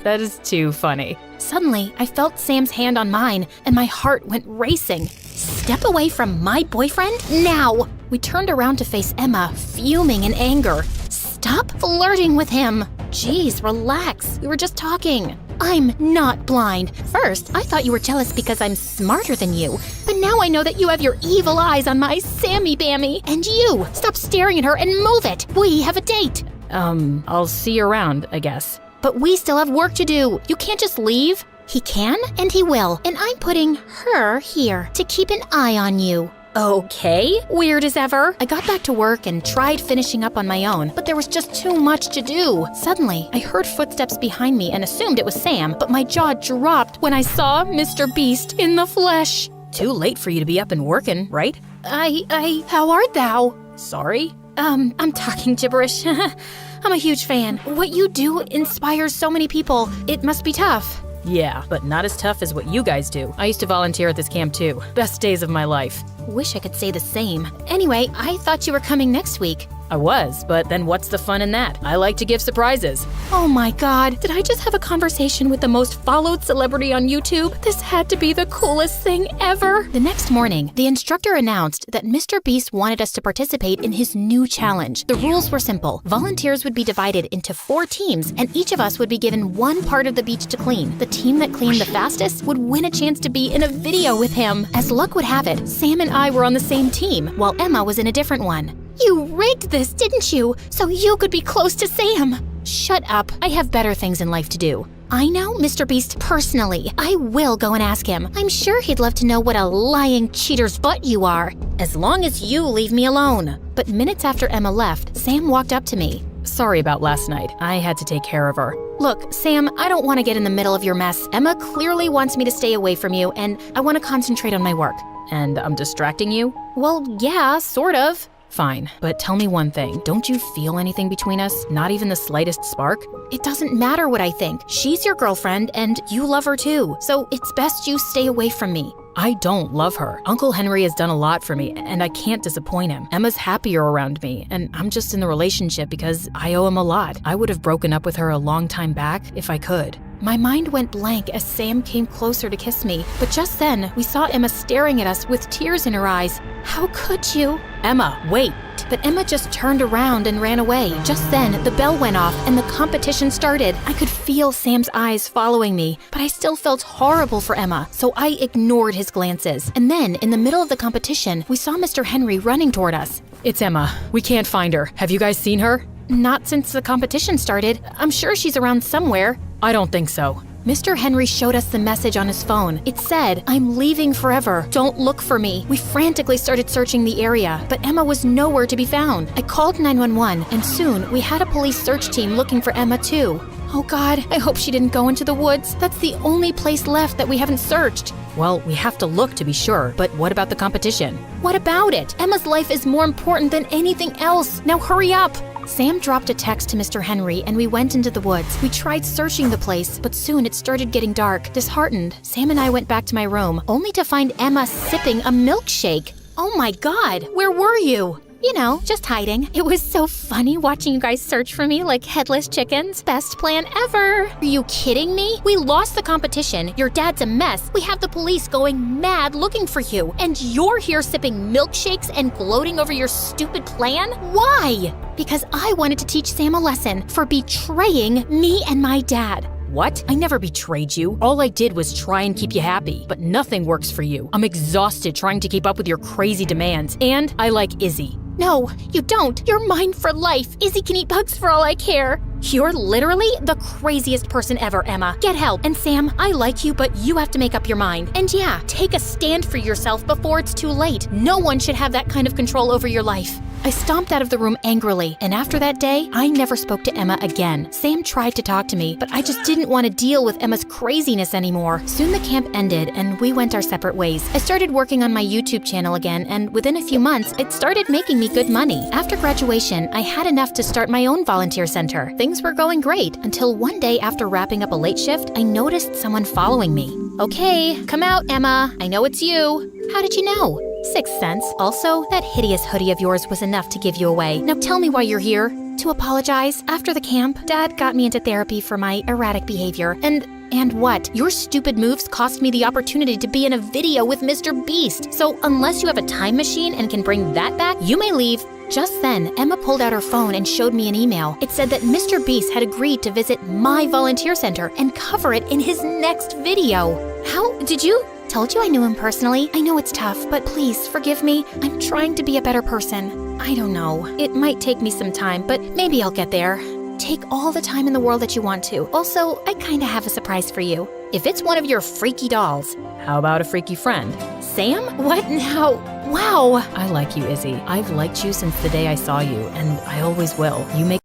That is too funny. Suddenly, I felt Sam's hand on mine, and my heart went racing. Step away from my boyfriend? Now! We turned around to face Emma, fuming in anger. Stop flirting with him! Jeez, relax. We were just talking. I'm not blind. First, I thought you were jealous because I'm smarter than you. But now I know that you have your evil eyes on my Sammy Bammy. And you! Stop staring at her and move it! We have a date! I'll see you around, I guess. But we still have work to do. You can't just leave. He can, and he will. And I'm putting her here to keep an eye on you. Okay, weird as ever. I got back to work and tried finishing up on my own, but there was just too much to do. Suddenly, I heard footsteps behind me and assumed it was Sam, but my jaw dropped when I saw Mr. Beast in the flesh. Too late for you to be up and working, right? How art thou? Sorry? I'm talking gibberish. I'm a huge fan. What you do inspires so many people. It must be tough. Yeah, but not as tough as what you guys do. I used to volunteer at this camp too. Best days of my life. Wish I could say the same. Anyway, I thought you were coming next week. I was, but then what's the fun in that? I like to give surprises. Oh my god, did I just have a conversation with the most followed celebrity on YouTube? This had to be the coolest thing ever. The next morning, the instructor announced that Mr. Beast wanted us to participate in his new challenge. The rules were simple. Volunteers would be divided into 4 teams, and each of us would be given one part of the beach to clean. The team that cleaned the fastest would win a chance to be in a video with him. As luck would have it, Sam and I were on the same team, while Emma was in a different one. You rigged this, didn't you? So you could be close to Sam. Shut up. I have better things in life to do. I know Mr. Beast personally. I will go and ask him. I'm sure he'd love to know what a lying cheater's butt you are. As long as you leave me alone. But minutes after Emma left, Sam walked up to me. Sorry about last night. I had to take care of her. Look, Sam, I don't want to get in the middle of your mess. Emma clearly wants me to stay away from you, and I want to concentrate on my work. And I'm distracting you? Well, yeah, sort of. Fine, but tell me one thing. Don't you feel anything between us? Not even the slightest spark? It doesn't matter what I think. She's your girlfriend, and you love her too. So it's best you stay away from me. I don't love her. Uncle Henry has done a lot for me, and I can't disappoint him. Emma's happier around me, and I'm just in the relationship because I owe him a lot. I would have broken up with her a long time back if I could. My mind went blank as Sam came closer to kiss me, but just then, we saw Emma staring at us with tears in her eyes. How could you? Emma, wait. But Emma just turned around and ran away. Just then, the bell went off and the competition started. I could feel Sam's eyes following me, but I still felt horrible for Emma, so I ignored his glances. And then, in the middle of the competition, we saw Mr. Henry running toward us. It's Emma. We can't find her. Have you guys seen her? Not since the competition started. I'm sure she's around somewhere. I don't think so. Mr. Henry showed us the message on his phone. It said, "I'm leaving forever. Don't look for me." We frantically started searching the area, but Emma was nowhere to be found. I called 911, and soon we had a police search team looking for Emma too. Oh God, I hope she didn't go into the woods. That's the only place left that we haven't searched. Well, we have to look to be sure, but what about the competition? What about it? Emma's life is more important than anything else. Now hurry up. Sam dropped a text to Mr. Henry and we went into the woods. We tried searching the place, but soon it started getting dark. Disheartened, Sam and I went back to my room, only to find Emma sipping a milkshake. Oh my God, where were you? You know, just hiding. It was so funny watching you guys search for me like headless chickens. Best plan ever. Are you kidding me? We lost the competition. Your dad's a mess. We have the police going mad looking for you. And you're here sipping milkshakes and gloating over your stupid plan? Why? Because I wanted to teach Sam a lesson for betraying me and my dad. What? I never betrayed you. All I did was try and keep you happy, but nothing works for you. I'm exhausted trying to keep up with your crazy demands, and I like Izzy. No, you don't. You're mine for life. Izzy can eat bugs for all I care. You're literally the craziest person ever, Emma. Get help. And Sam, I like you, but you have to make up your mind. And yeah, take a stand for yourself before it's too late. No one should have that kind of control over your life. I stomped out of the room angrily, and after that day, I never spoke to Emma again. Sam tried to talk to me, but I just didn't want to deal with Emma's craziness anymore. Soon the camp ended, and we went our separate ways. I started working on my YouTube channel again, and within a few months, it started making me good money. After graduation, I had enough to start my own volunteer center. Things were going great, until one day after wrapping up a late shift, I noticed someone following me. Okay, come out, Emma. I know it's you. How did you know? Sixth sense. Also, that hideous hoodie of yours was enough to give you away. Now tell me why you're here. To apologize. After the camp, Dad got me into therapy for my erratic behavior. And what? Your stupid moves cost me the opportunity to be in a video with Mr. Beast. So unless you have a time machine and can bring that back, you may leave. Just then, Emma pulled out her phone and showed me an email. It said that Mr. Beast had agreed to visit my volunteer center and cover it in his next video. How did you? Told you I knew him personally. I know it's tough, but please forgive me. I'm trying to be a better person. I don't know. It might take me some time, but maybe I'll get there. Take all the time in the world that you want to. Also, I kinda have a surprise for you. If it's one of your freaky dolls, how about a freaky friend? Sam? What now? Wow! I like you, Izzy. I've liked you since the day I saw you, and I always will. You make...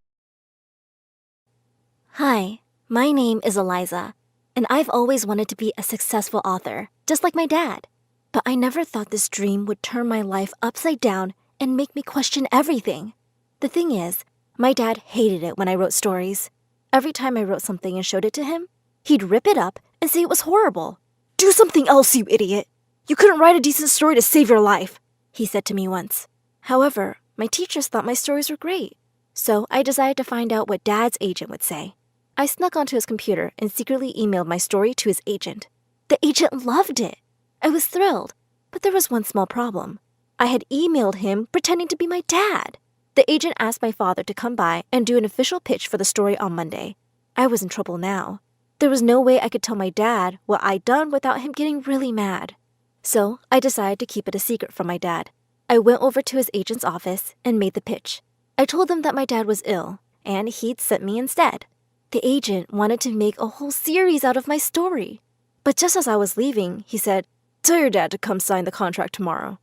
Hi, my name is Eliza, and I've always wanted to be a successful author, just like my dad. But I never thought this dream would turn my life upside down and make me question everything. The thing is, my dad hated it when I wrote stories. Every time I wrote something and showed it to him, he'd rip it up and say it was horrible. "Do something else, you idiot! You couldn't write a decent story to save your life," he said to me once. However, my teachers thought my stories were great, so I decided to find out what Dad's agent would say. I snuck onto his computer and secretly emailed my story to his agent. The agent loved it. I was thrilled, but there was one small problem. I had emailed him pretending to be my dad. The agent asked my father to come by and do an official pitch for the story on Monday. I was in trouble now. There was no way I could tell my dad what I'd done without him getting really mad. So I decided to keep it a secret from my dad. I went over to his agent's office and made the pitch. I told him that my dad was ill, and he'd sent me instead. The agent wanted to make a whole series out of my story. But just as I was leaving, he said, "Tell your dad to come sign the contract tomorrow."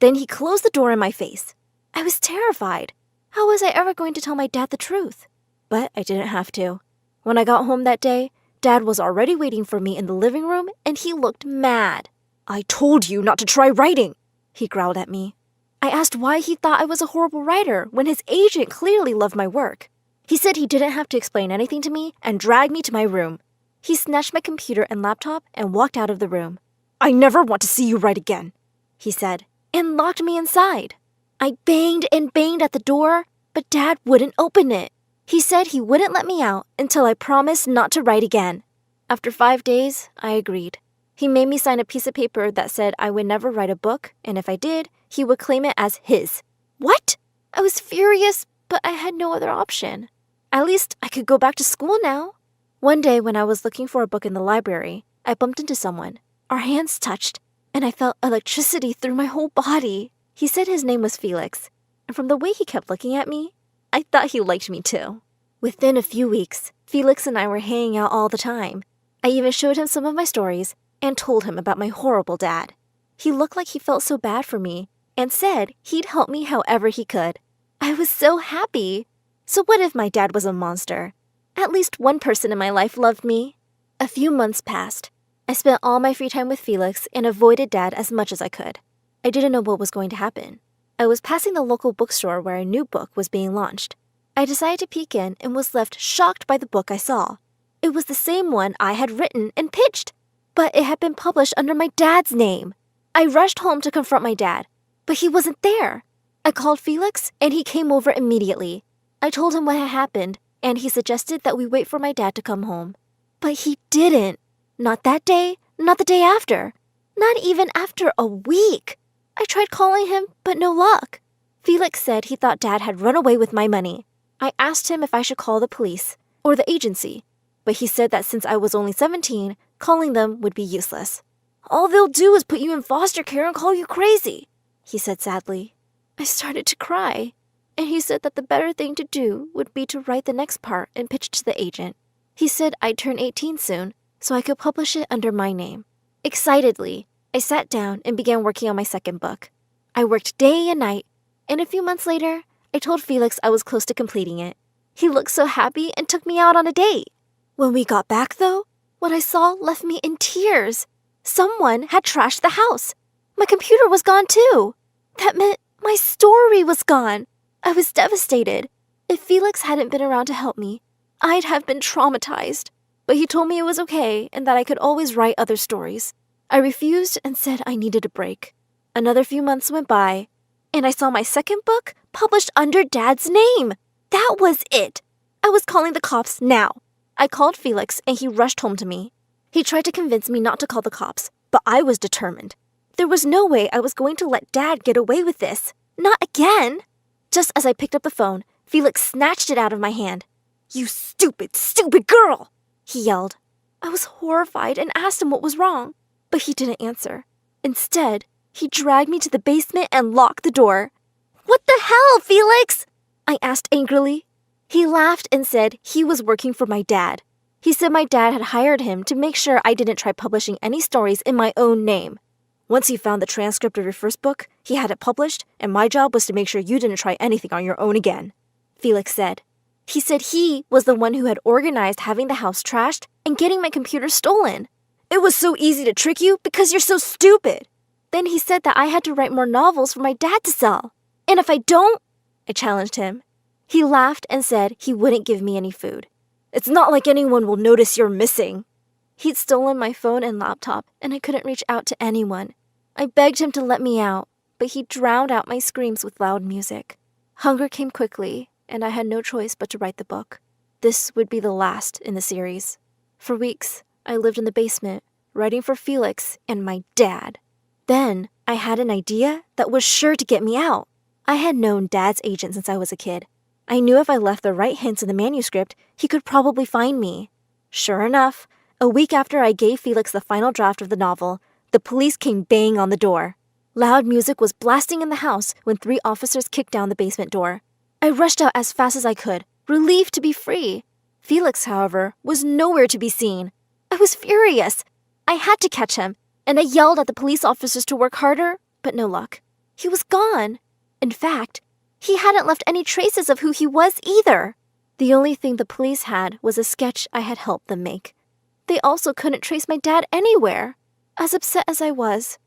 Then he closed the door in my face. I was terrified. How was I ever going to tell my dad the truth? But I didn't have to. When I got home that day, Dad was already waiting for me in the living room and he looked mad. "I told you not to try writing," he growled at me. I asked why he thought I was a horrible writer when his agent clearly loved my work. He said he didn't have to explain anything to me and dragged me to my room. He snatched my computer and laptop and walked out of the room. "I never want to see you write again," he said, and locked me inside. I banged and banged at the door, but Dad wouldn't open it. He said he wouldn't let me out until I promised not to write again. After 5 days, I agreed. He made me sign a piece of paper that said I would never write a book, and if I did, he would claim it as his. What? I was furious, but I had no other option. At least I could go back to school now. One day when I was looking for a book in the library, I bumped into someone. Our hands touched, and I felt electricity through my whole body. He said his name was Felix, and from the way he kept looking at me, I thought he liked me too. Within a few weeks, Felix and I were hanging out all the time. I even showed him some of my stories and told him about my horrible dad. He looked like he felt so bad for me and said he'd help me however he could. I was so happy. So what if my dad was a monster? At least one person in my life loved me. A few months passed. I spent all my free time with Felix and avoided Dad as much as I could. I didn't know what was going to happen. I was passing the local bookstore where a new book was being launched. I decided to peek in and was left shocked by the book I saw. It was the same one I had written and pitched, but it had been published under my dad's name. I rushed home to confront my dad, but he wasn't there. I called Felix and he came over immediately. I told him what had happened, and he suggested that we wait for my dad to come home. But he didn't. Not that day, not the day after. Not even after a week. I tried calling him, but no luck. Felix said he thought Dad had run away with my money. I asked him if I should call the police or the agency, but he said that since I was only 17, calling them would be useless. "All they'll do is put you in foster care and call you crazy," he said sadly. I started to cry, and he said that the better thing to do would be to write the next part and pitch it to the agent. He said I'd turn 18 soon, so I could publish it under my name. Excitedly, I sat down and began working on my second book. I worked day and night, and a few months later, I told Felix I was close to completing it. He looked so happy and took me out on a date. When we got back, though, what I saw left me in tears. Someone had trashed the house. My computer was gone too. That meant my story was gone. I was devastated. If Felix hadn't been around to help me, I'd have been traumatized. But he told me it was okay and that I could always write other stories. I refused and said I needed a break. Another few months went by, and I saw my second book published under Dad's name. That was it. I was calling the cops now. I called Felix and he rushed home to me. He tried to convince me not to call the cops, but I was determined. There was no way I was going to let Dad get away with this. Not again. Just as I picked up the phone, Felix snatched it out of my hand. "You stupid, stupid girl!" he yelled. I was horrified and asked him what was wrong, but he didn't answer. Instead, he dragged me to the basement and locked the door. "What the hell, Felix?" I asked angrily. He laughed and said he was working for my dad. He said my dad had hired him to make sure I didn't try publishing any stories in my own name. Once he found the transcript of your first book, he had it published, and my job was to make sure you didn't try anything on your own again, Felix said. He said he was the one who had organized having the house trashed and getting my computer stolen. "It was so easy to trick you because you're so stupid." Then he said that I had to write more novels for my dad to sell. And if I don't, I challenged him. He laughed and said he wouldn't give me any food. "It's not like anyone will notice you're missing." He'd stolen my phone and laptop, and I couldn't reach out to anyone. I begged him to let me out, but he drowned out my screams with loud music. Hunger came quickly, and I had no choice but to write the book. This would be the last in the series. For weeks, I lived in the basement, writing for Felix and my dad. Then, I had an idea that was sure to get me out. I had known Dad's agent since I was a kid. I knew if I left the right hints in the manuscript, he could probably find me. Sure enough, a week after I gave Felix the final draft of the novel, the police came banging on the door. Loud music was blasting in the house when 3 officers kicked down the basement door. I rushed out as fast as I could, relieved to be free. Felix, however, was nowhere to be seen. I was furious. I had to catch him, and I yelled at the police officers to work harder, but no luck. He was gone. In fact, He hadn't left any traces of who he was either. The only thing the police had was a sketch I had helped them make. They also couldn't trace my dad anywhere. As upset as I was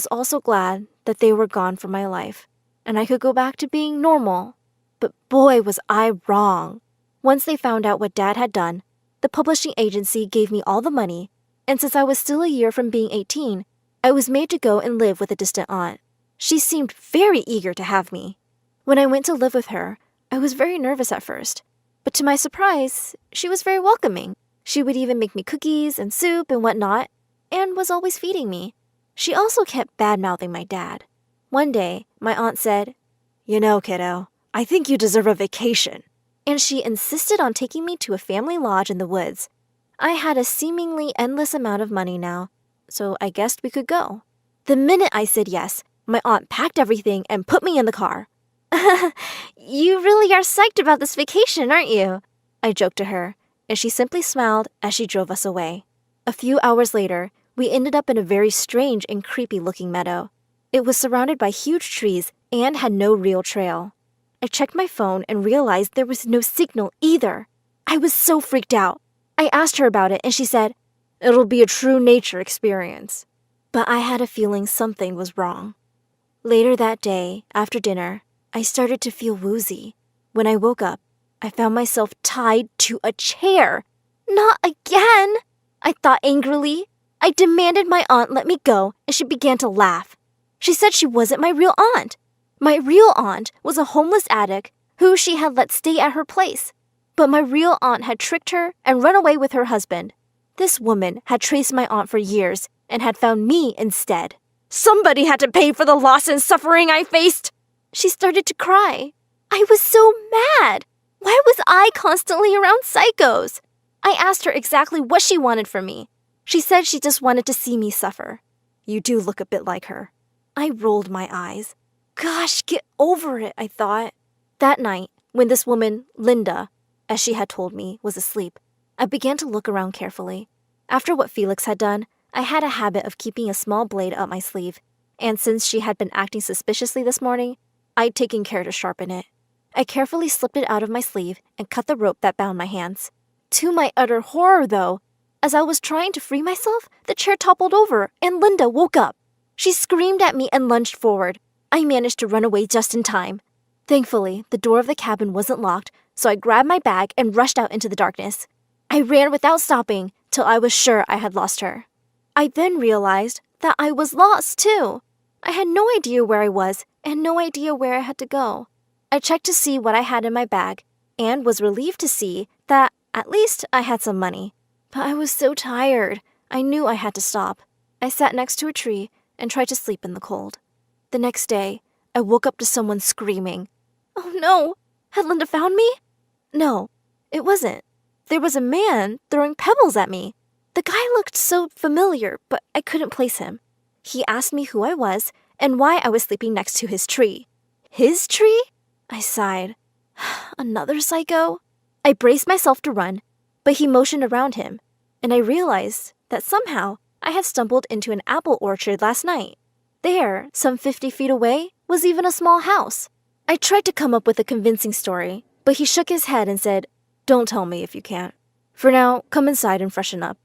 also glad that they were gone from my life, and I could go back to being normal. But boy, was I wrong. Once they found out what Dad had done, the publishing agency gave me all the money, and since I was still a year from being 18, I was made to go and live with a distant aunt. She seemed very eager to have me. When I went to live with her, I was very nervous at first, but to my surprise, she was very welcoming. She would even make me cookies and soup and whatnot, and was always feeding me. She also kept bad-mouthing my dad. One day, my aunt said, "You know, kiddo, I think you deserve a vacation." And she insisted on taking me to a family lodge in the woods. I had a seemingly endless amount of money now, so I guessed we could go. The minute I said yes, my aunt packed everything and put me in the car. "You really are psyched about this vacation, aren't you?" I joked to her, and she simply smiled as she drove us away. A few hours later, we ended up in a very strange and creepy-looking meadow. It was surrounded by huge trees and had no real trail. I checked my phone and realized there was no signal either. I was so freaked out. I asked her about it, and she said, "It'll be a true nature experience." But I had a feeling something was wrong. Later that day, after dinner, I started to feel woozy. When I woke up, I found myself tied to a chair. "Not again!" I thought angrily. I demanded my aunt let me go, and she began to laugh. She said she wasn't my real aunt. My real aunt was a homeless addict who she had let stay at her place. But my real aunt had tricked her and run away with her husband. This woman had traced my aunt for years and had found me instead. Somebody had to pay for the loss and suffering I faced. She started to cry. I was so mad. Why was I constantly around psychos? I asked her exactly what she wanted from me. She said she just wanted to see me suffer. You do look a bit like her. I rolled my eyes. Gosh, get over it, I thought. That night, when this woman, Linda, as she had told me, was asleep, I began to look around carefully. After what Felix had done, I had a habit of keeping a small blade up my sleeve, and since she had been acting suspiciously this morning, I'd taken care to sharpen it. I carefully slipped it out of my sleeve and cut the rope that bound my hands. To my utter horror, though, as I was trying to free myself, the chair toppled over and Linda woke up. She screamed at me and lunged forward. I managed to run away just in time. Thankfully, the door of the cabin wasn't locked, so I grabbed my bag and rushed out into the darkness. I ran without stopping till I was sure I had lost her. I then realized that I was lost, too. I had no idea where I was and no idea where I had to go. I checked to see what I had in my bag and was relieved to see that at least I had some money. But I was so tired, I knew I had to stop. I sat next to a tree and tried to sleep in the cold. The next day, I woke up to someone screaming. Oh no! Had Linda found me? No, it wasn't. There was a man throwing pebbles at me. The guy looked so familiar, but I couldn't place him. He asked me who I was and why I was sleeping next to his tree. His tree? I sighed. Another psycho? I braced myself to run, but he motioned around him, and I realized that somehow I had stumbled into an apple orchard last night. There, some 50 feet away, was even a small house. I tried to come up with a convincing story, but he shook his head and said, "Don't tell me if you can't. For now, come inside and freshen up.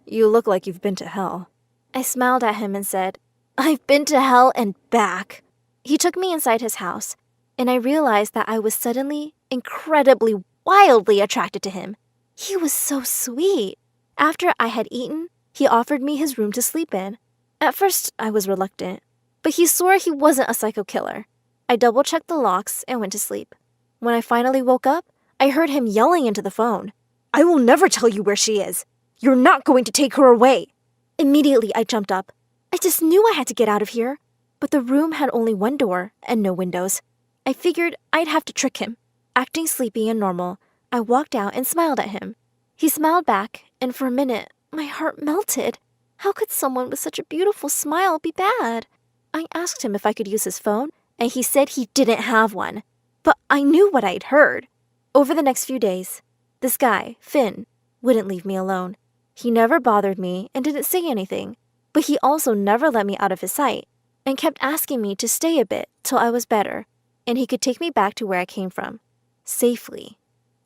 You look like you've been to hell." I smiled at him and said, "I've been to hell and back." He took me inside his house, and I realized that I was suddenly, incredibly, wildly attracted to him. He was so sweet. After I had eaten, he offered me his room to sleep in. At first, I was reluctant, but he swore he wasn't a psycho killer. I double-checked the locks and went to sleep. When I finally woke up, I heard him yelling into the phone. "I will never tell you where she is. You're not going to take her away." Immediately, I jumped up. I just knew I had to get out of here. But the room had only one door and no windows. I figured I'd have to trick him. Acting sleepy and normal, I walked out and smiled at him. He smiled back, and for a minute, my heart melted. How could someone with such a beautiful smile be bad? I asked him if I could use his phone, and he said he didn't have one. But I knew what I'd heard. Over the next few days, this guy, Finn, wouldn't leave me alone. He never bothered me and didn't say anything, but he also never let me out of his sight and kept asking me to stay a bit till I was better and he could take me back to where I came from. Safely.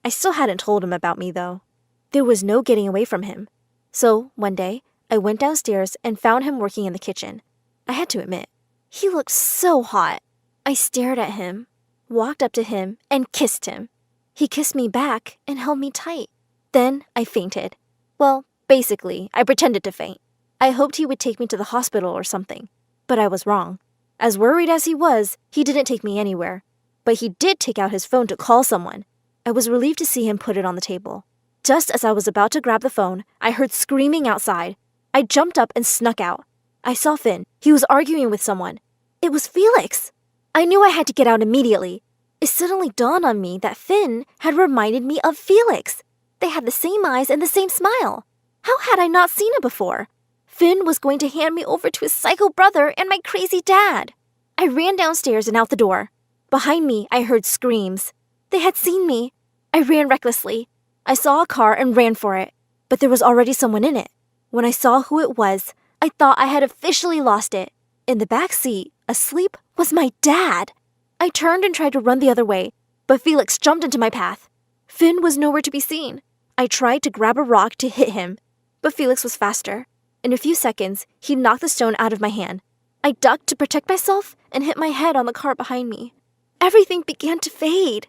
I still hadn't told him about me, though. There was no getting away from him. So, one day, I went downstairs and found him working in the kitchen. I had to admit, he looked so hot. I stared at him, walked up to him, and kissed him. He kissed me back and held me tight. Then I fainted. Well, basically, I pretended to faint. I hoped he would take me to the hospital or something, but I was wrong. As worried as he was, he didn't take me anywhere. But he did take out his phone to call someone. I was relieved to see him put it on the table. Just as I was about to grab the phone, I heard screaming outside. I jumped up and snuck out. I saw Finn. He was arguing with someone. It was Felix. I knew I had to get out immediately. It suddenly dawned on me that Finn had reminded me of Felix. They had the same eyes and the same smile. How had I not seen it before? Finn was going to hand me over to his psycho brother and my crazy dad. I ran downstairs and out the door. Behind me, I heard screams. They had seen me. I ran recklessly. I saw a car and ran for it, but there was already someone in it. When I saw who it was, I thought I had officially lost it. In the back seat, asleep, was my dad. I turned and tried to run the other way, but Felix jumped into my path. Finn was nowhere to be seen. I tried to grab a rock to hit him, but Felix was faster. In a few seconds, he knocked the stone out of my hand. I ducked to protect myself and hit my head on the car behind me. Everything began to fade.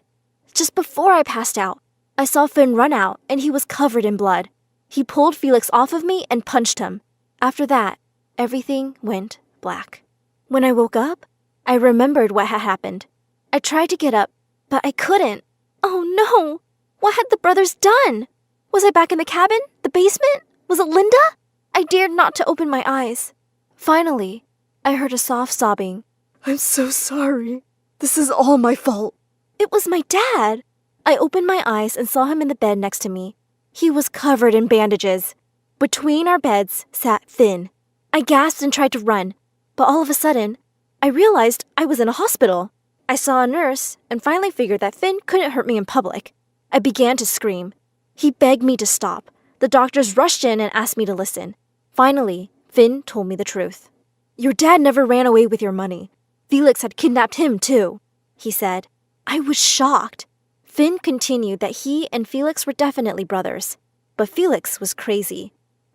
Just before I passed out, I saw Finn run out and he was covered in blood. He pulled Felix off of me and punched him. After that, everything went black. When I woke up, I remembered what had happened. I tried to get up, but I couldn't. Oh no! What had the brothers done? Was I back in the cabin? The basement? Was it Linda? I dared not to open my eyes. Finally, I heard a soft sobbing. I'm so sorry. This is all my fault. It was my dad. I opened my eyes and saw him in the bed next to me. He was covered in bandages. Between our beds sat Finn. I gasped and tried to run, but all of a sudden, I realized I was in a hospital. I saw a nurse and finally figured that Finn couldn't hurt me in public. I began to scream. He begged me to stop. The doctors rushed in and asked me to listen. Finally, Finn told me the truth. Your dad never ran away with your money. Felix had kidnapped him too, he said. I was shocked. Finn continued that he and Felix were definitely brothers, but Felix was crazy.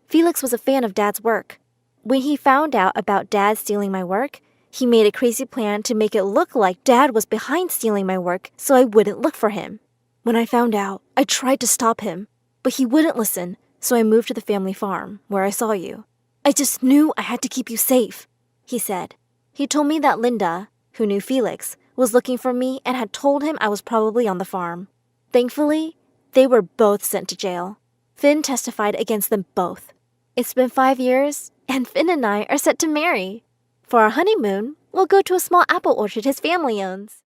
Felix was a fan of Dad's work. When he found out about Dad stealing my work, he made a crazy plan to make it look like Dad was behind stealing my work so I wouldn't look for him. When I found out, I tried to stop him, but he wouldn't listen, so I moved to the family farm, where I saw you. I just knew I had to keep you safe, he said. He told me that Linda, who knew Felix, was looking for me and had told him I was probably on the farm. Thankfully, they were both sent to jail. Finn testified against them both. It's been 5 years, and Finn and I are set to marry. For our honeymoon, we'll go to a small apple orchard his family owns.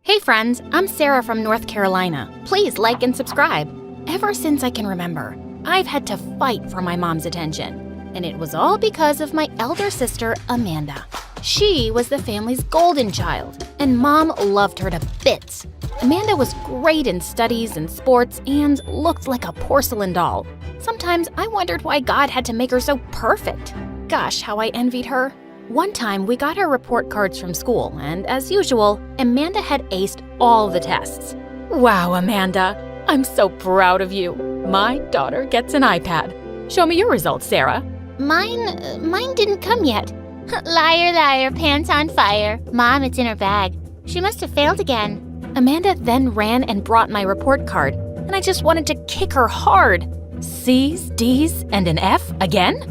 Hey friends, I'm Sarah from North Carolina. Please like and subscribe. Ever since I can remember, I've had to fight for my mom's attention. And it was all because of my elder sister, Amanda. She was the family's golden child, and Mom loved her to bits. Amanda was great in studies and sports and looked like a porcelain doll. Sometimes I wondered why God had to make her so perfect. Gosh, how I envied her. One time, we got her report cards from school, and as usual, Amanda had aced all the tests. Wow, Amanda, I'm so proud of you. My daughter gets an iPad. Show me your results, Sarah. Mine didn't come yet. Liar, liar, pants on fire. Mom, it's in her bag. She must have failed again. Amanda then ran and brought my report card, and I just wanted to kick her hard. C's, D's, and an F again?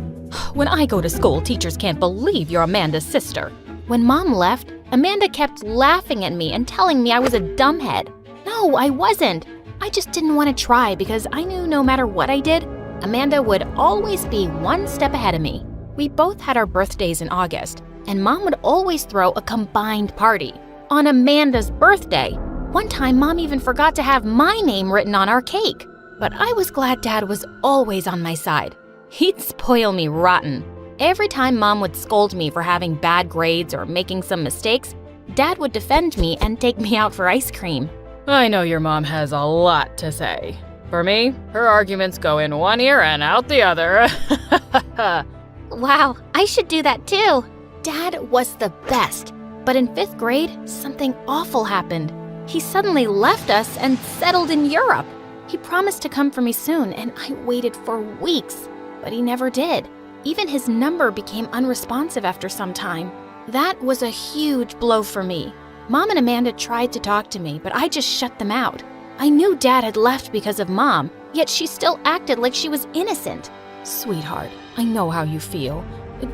When I go to school, teachers can't believe you're Amanda's sister. When Mom left, Amanda kept laughing at me and telling me I was a dumbhead. No, I wasn't. I just didn't want to try because I knew no matter what I did, Amanda would always be one step ahead of me. We both had our birthdays in August, and Mom would always throw a combined party. On Amanda's birthday, one time Mom even forgot to have my name written on our cake. But I was glad Dad was always on my side. He'd spoil me rotten. Every time Mom would scold me for having bad grades or making some mistakes, Dad would defend me and take me out for ice cream. I know your mom has a lot to say. For me, her arguments go in one ear and out the other. Wow, I should do that too. Dad was the best. But in 5th grade, something awful happened. He suddenly left us and settled in Europe. He promised to come for me soon, and I waited for weeks, but he never did. Even his number became unresponsive after some time. That was a huge blow for me. Mom and Amanda tried to talk to me, but I just shut them out. I knew Dad had left because of Mom, yet she still acted like she was innocent. Sweetheart, I know how you feel.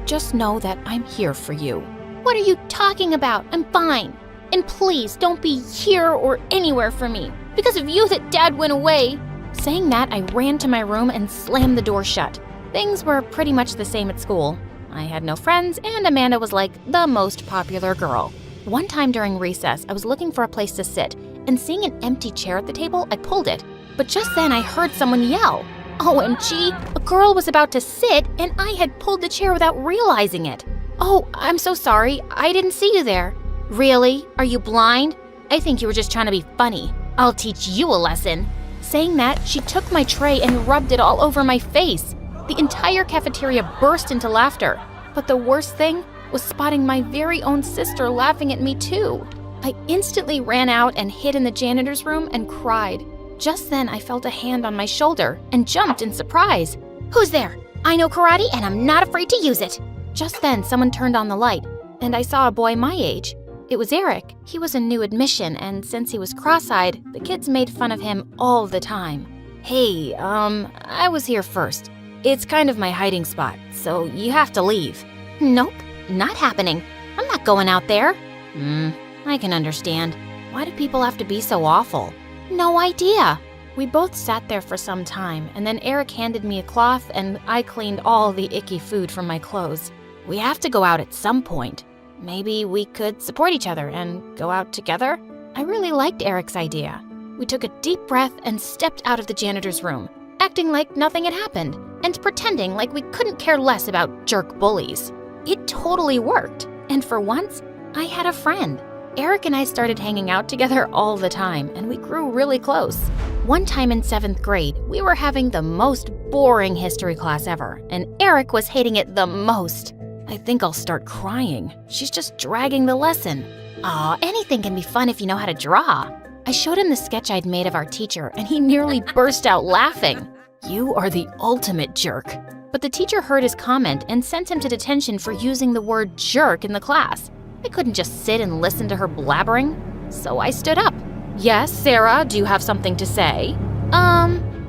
Just know that I'm here for you. What are you talking about? I'm fine. And please don't be here or anywhere for me. Because of you that Dad went away. Saying that, I ran to my room and slammed the door shut. Things were pretty much the same at school. I had no friends, and Amanda was like the most popular girl. One time during recess, I was looking for a place to sit, and seeing an empty chair at the table, I pulled it. But just then I heard someone yell. OMG, a girl was about to sit, and I had pulled the chair without realizing it. Oh, I'm so sorry, I didn't see you there. Really? Are you blind? I think you were just trying to be funny. I'll teach you a lesson. Saying that, she took my tray and rubbed it all over my face. The entire cafeteria burst into laughter. But the worst thing was spotting my very own sister laughing at me too. I instantly ran out and hid in the janitor's room and cried. Just then, I felt a hand on my shoulder and jumped in surprise. Who's there? I know karate and I'm not afraid to use it. Just then, someone turned on the light, and I saw a boy my age. It was Eric. He was a new admission, and since he was cross-eyed, the kids made fun of him all the time. Hey, I was here first. It's kind of my hiding spot, so you have to leave. Nope, not happening. I'm not going out there. I can understand. Why do people have to be so awful? No idea. We both sat there for some time, and then Eric handed me a cloth, and I cleaned all the icky food from my clothes. We have to go out at some point. Maybe we could support each other and go out together? I really liked Eric's idea. We took a deep breath and stepped out of the janitor's room, acting like nothing had happened, and pretending like we couldn't care less about jerk bullies. It totally worked, and for once, I had a friend. Eric and I started hanging out together all the time, and we grew really close. One time in 7th grade, we were having the most boring history class ever, and Eric was hating it the most. I think I'll start crying. She's just dragging the lesson. Aw, anything can be fun if you know how to draw. I showed him the sketch I'd made of our teacher, and he nearly burst out laughing. You are the ultimate jerk. But the teacher heard his comment and sent him to detention for using the word jerk in the class. I couldn't just sit and listen to her blabbering, so I stood up. Yes, Sarah, do you have something to say?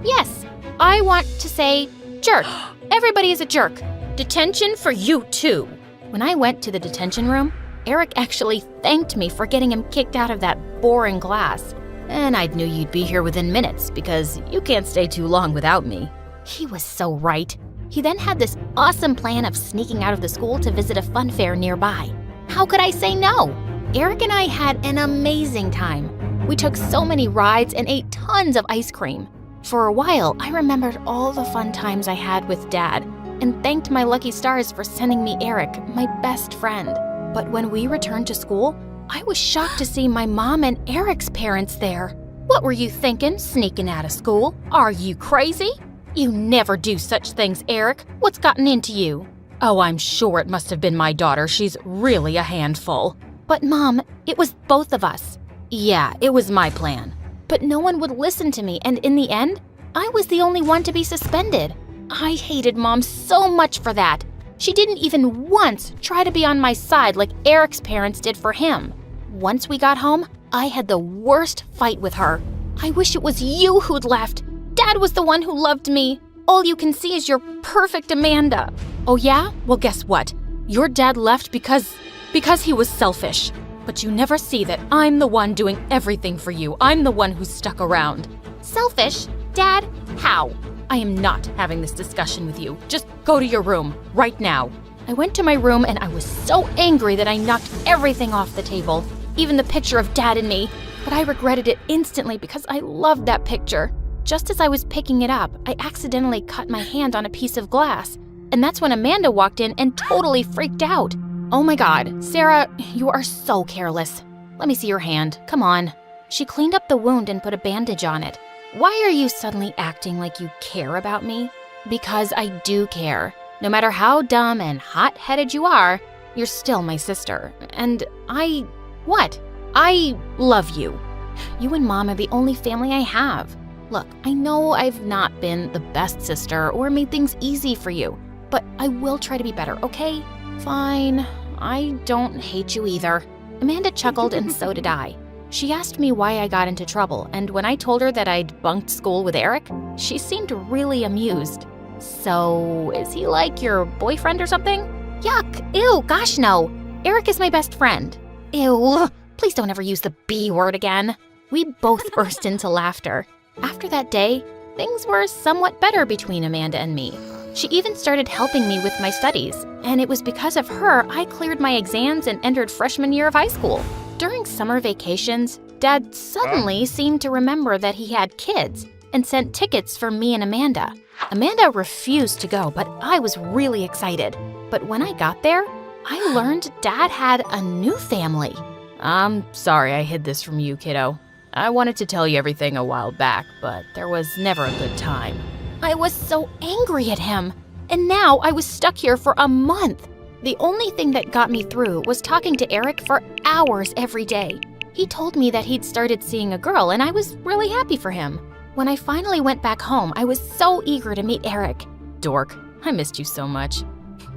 Yes. I want to say jerk. Everybody is a jerk. Detention for you too. When I went to the detention room, Eric actually thanked me for getting him kicked out of that boring class. And I knew you'd be here within minutes because you can't stay too long without me. He was so right. He then had this awesome plan of sneaking out of the school to visit a fun fair nearby. How could I say no? Eric and I had an amazing time. We took so many rides and ate tons of ice cream. For a while, I remembered all the fun times I had with Dad and thanked my lucky stars for sending me Eric, my best friend. But when we returned to school, I was shocked to see my mom and Eric's parents there. What were you thinking, sneaking out of school? Are you crazy? You never do such things, Eric. What's gotten into you? Oh, I'm sure it must have been my daughter. She's really a handful. But Mom, it was both of us. Yeah, it was my plan. But no one would listen to me, and in the end, I was the only one to be suspended. I hated Mom so much for that. She didn't even once try to be on my side like Eric's parents did for him. Once we got home, I had the worst fight with her. I wish it was you who'd left. Dad was the one who loved me. All you can see is your perfect Amanda. Oh yeah? Well, guess what? Your dad left because he was selfish. But you never see that I'm the one doing everything for you. I'm the one who stuck around. Selfish? Dad? How? I am not having this discussion with you. Just go to your room, right now. I went to my room and I was so angry that I knocked everything off the table, even the picture of Dad and me. But I regretted it instantly because I loved that picture. Just as I was picking it up, I accidentally cut my hand on a piece of glass. And that's when Amanda walked in and totally freaked out. Oh my God, Sarah, you are so careless. Let me see your hand, come on. She cleaned up the wound and put a bandage on it. Why are you suddenly acting like you care about me? Because I do care. No matter how dumb and hot-headed you are, you're still my sister. And I love you. You and Mom are the only family I have. Look, I know I've not been the best sister or made things easy for you, but I will try to be better, okay? Fine. I don't hate you either. Amanda chuckled, and so did I. She asked me why I got into trouble, and when I told her that I'd bunked school with Eric, she seemed really amused. So, is he like your boyfriend or something? Yuck! Ew! Gosh, no! Eric is my best friend. Ew! Please don't ever use the B word again. We both burst into laughter. After that day, things were somewhat better between Amanda and me. She even started helping me with my studies, and it was because of her I cleared my exams and entered freshman year of high school. During summer vacations, Dad suddenly seemed to remember that he had kids and sent tickets for me and Amanda. Amanda refused to go, but I was really excited. But when I got there, I learned Dad had a new family. I'm sorry I hid this from you, kiddo. I wanted to tell you everything a while back, but there was never a good time. I was so angry at him, and now I was stuck here for a month. The only thing that got me through was talking to Eric for hours every day. He told me that he'd started seeing a girl, and I was really happy for him. When I finally went back home, I was so eager to meet Eric. Dork, I missed you so much.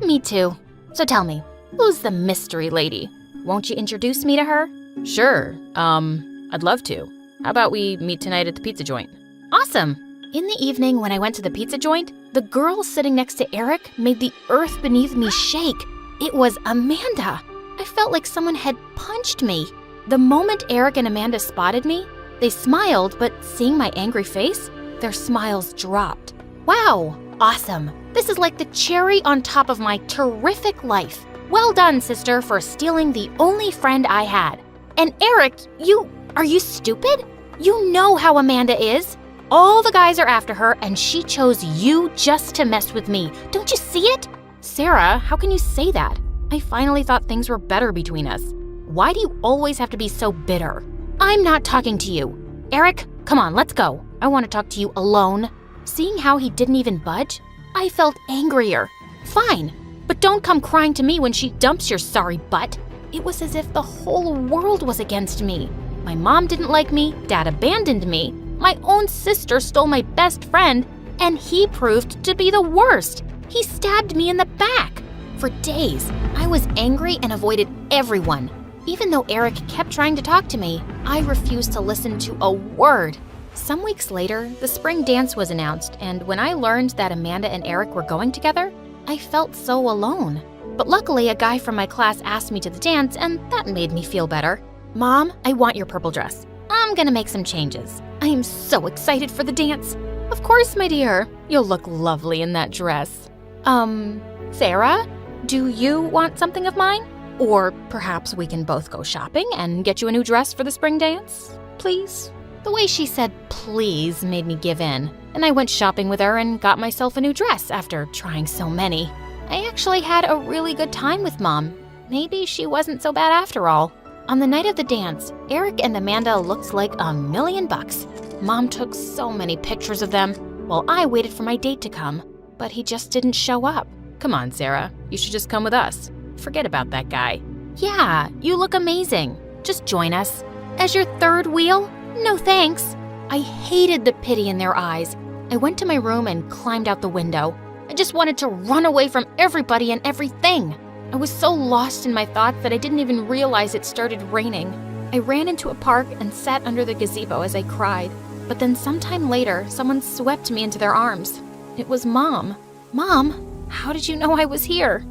Me too. So tell me, who's the mystery lady? Won't you introduce me to her? Sure, I'd love to. How about we meet tonight at the pizza joint? Awesome! In the evening, when I went to the pizza joint, the girl sitting next to Eric made the earth beneath me shake. It was Amanda. I felt like someone had punched me. The moment Eric and Amanda spotted me, they smiled, but seeing my angry face, their smiles dropped. Wow, awesome. This is like the cherry on top of my terrific life. Well done, sister, for stealing the only friend I had. And Eric, are you stupid? You know how Amanda is. All the guys are after her, and she chose you just to mess with me. Don't you see it? Sarah, how can you say that? I finally thought things were better between us. Why do you always have to be so bitter? I'm not talking to you. Eric, come on, let's go. I want to talk to you alone. Seeing how he didn't even budge, I felt angrier. Fine, but don't come crying to me when she dumps your sorry butt. It was as if the whole world was against me. My mom didn't like me, Dad abandoned me, my own sister stole my best friend, and he proved to be the worst. He stabbed me in the back. For days, I was angry and avoided everyone. Even though Eric kept trying to talk to me, I refused to listen to a word. Some weeks later, the spring dance was announced, and when I learned that Amanda and Eric were going together, I felt so alone. But luckily, a guy from my class asked me to the dance, and that made me feel better. Mom, I want your purple dress. I'm gonna make some changes. I am so excited for the dance. Of course, my dear. You'll look lovely in that dress. Sarah, do you want something of mine? Or perhaps we can both go shopping and get you a new dress for the spring dance, please? The way she said please made me give in, and I went shopping with her and got myself a new dress after trying so many. I actually had a really good time with Mom. Maybe she wasn't so bad after all. On the night of the dance, Eric and Amanda looked like $1,000,000. Mom took so many pictures of them while I waited for my date to come, but he just didn't show up. Come on, Sarah. You should just come with us. Forget about that guy. Yeah, you look amazing. Just join us. As your third wheel? No thanks. I hated the pity in their eyes. I went to my room and climbed out the window. I just wanted to run away from everybody and everything. I was so lost in my thoughts that I didn't even realize it started raining. I ran into a park and sat under the gazebo as I cried. But then sometime later, someone swept me into their arms. It was Mom. Mom, how did you know I was here?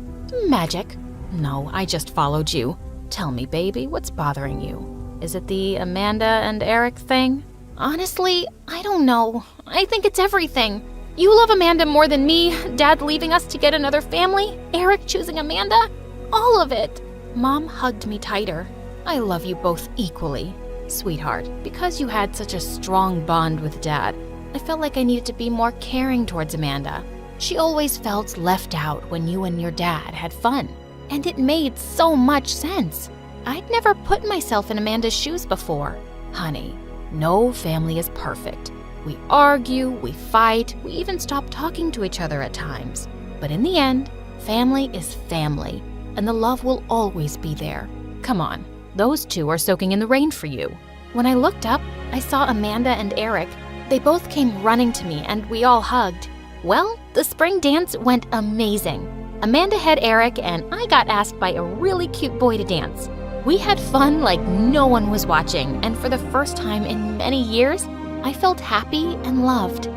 Magic. No, I just followed you. Tell me, baby, what's bothering you? Is it the Amanda and Eric thing? Honestly, I don't know. I think it's everything. You love Amanda more than me, Dad leaving us to get another family, Eric choosing Amanda. All of it. Mom hugged me tighter. I love you both equally, sweetheart. Because you had such a strong bond with Dad, I felt like I needed to be more caring towards Amanda. She always felt left out when you and your dad had fun. And it made so much sense. I'd never put myself in Amanda's shoes before. Honey, no family is perfect. We argue, we fight, we even stop talking to each other at times. But in the end, family is family. and the love will always be there. Come on, those two are soaking in the rain for you. When I looked up, I saw Amanda and Eric. They both came running to me and we all hugged. Well, the spring dance went amazing. Amanda had Eric and I got asked by a really cute boy to dance. We had fun like no one was watching, and for the first time in many years, I felt happy and loved.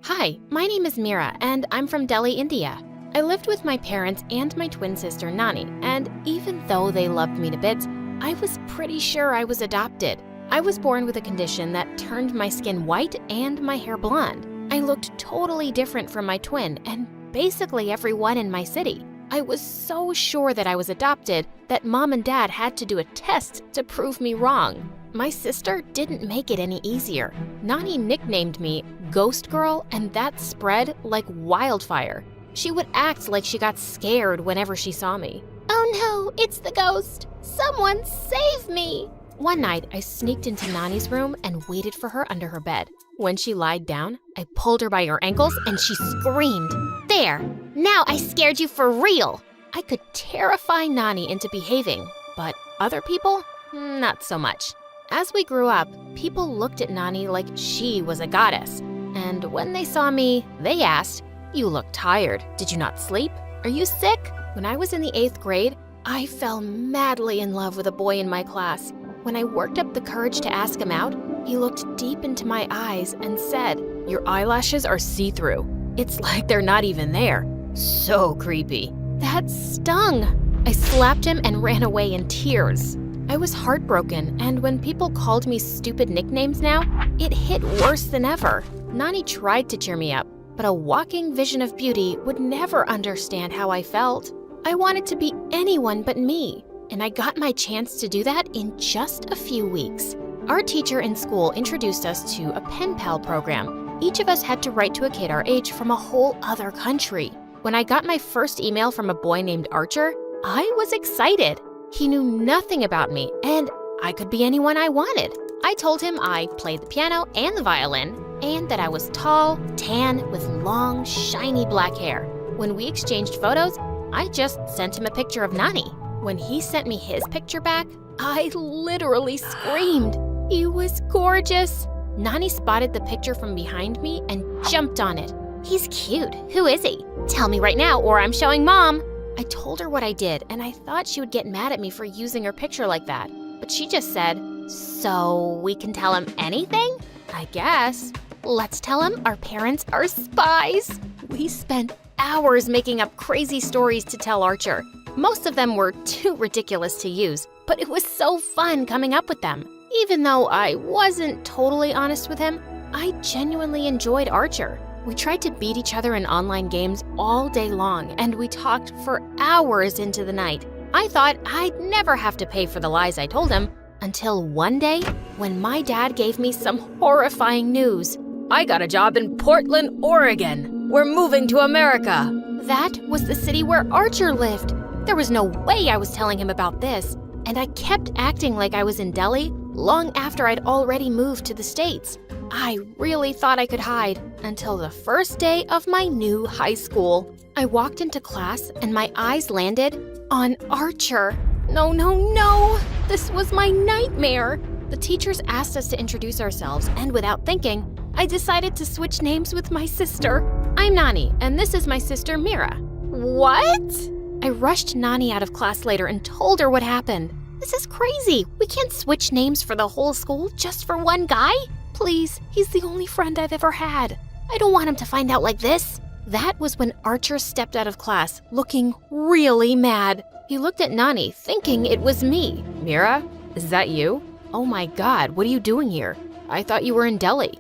Hi, my name is Mira, and I'm from Delhi, India. I lived with my parents and my twin sister Nani, and even though they loved me to bits, I was pretty sure I was adopted. I was born with a condition that turned my skin white and my hair blonde. I looked totally different from my twin and basically everyone in my city. I was so sure that I was adopted that Mom and Dad had to do a test to prove me wrong. My sister didn't make it any easier. Nani nicknamed me Ghost Girl, and that spread like wildfire. She would act like she got scared whenever she saw me. Oh no, it's the ghost! Someone save me! One night, I sneaked into Nani's room and waited for her under her bed. When she lied down, I pulled her by her ankles and she screamed. There! Now I scared you for real! I could terrify Nani into behaving, but other people, not so much. As we grew up, people looked at Nani like she was a goddess. And when they saw me, they asked, "You look tired. Did you not sleep? Are you sick?" When I was in the 8th grade, I fell madly in love with a boy in my class. When I worked up the courage to ask him out, he looked deep into my eyes and said, "Your eyelashes are see-through. It's like they're not even there." So creepy. That stung. I slapped him and ran away in tears. I was heartbroken, and when people called me stupid nicknames now, it hit worse than ever. Nani tried to cheer me up, but a walking vision of beauty would never understand how I felt. I wanted to be anyone but me, and I got my chance to do that in just a few weeks. Our teacher in school introduced us to a pen pal program. Each of us had to write to a kid our age from a whole other country. When I got my first email from a boy named Archer, I was excited. He knew nothing about me, and I could be anyone I wanted. I told him I played the piano and the violin, and that I was tall, tan, with long, shiny black hair. When we exchanged photos, I just sent him a picture of Nani. When he sent me his picture back, I literally screamed. He was gorgeous. Nani spotted the picture from behind me and jumped on it. He's cute. Who is he? Tell me right now or I'm showing Mom. I told her what I did, and I thought she would get mad at me for using her picture like that. But she just said, "So we can tell him anything?" "I guess. Let's tell him our parents are spies." We spent hours making up crazy stories to tell Archer. Most of them were too ridiculous to use, but it was so fun coming up with them. Even though I wasn't totally honest with him, I genuinely enjoyed Archer. We tried to beat each other in online games all day long, and we talked for hours into the night. I thought I'd never have to pay for the lies I told him, until one day when my dad gave me some horrifying news. "I got a job in Portland, Oregon. We're moving to America." That was the city where Archer lived. There was no way I was telling him about this, and I kept acting like I was in Delhi long after I'd already moved to the States. I really thought I could hide until the first day of my new high school. I walked into class and my eyes landed on Archer. No, no, no! This was my nightmare. The teachers asked us to introduce ourselves, and without thinking, I decided to switch names with my sister. I'm Nani, and this is my sister Mira. What? I rushed Nani out of class later and told her what happened. This is crazy. We can't switch names for the whole school just for one guy. Please, he's the only friend I've ever had. I don't want him to find out like this. That was when Archer stepped out of class, looking really mad. He looked at Nani, thinking it was me. "Mira, is that you? Oh my God, what are you doing here? I thought you were in Delhi."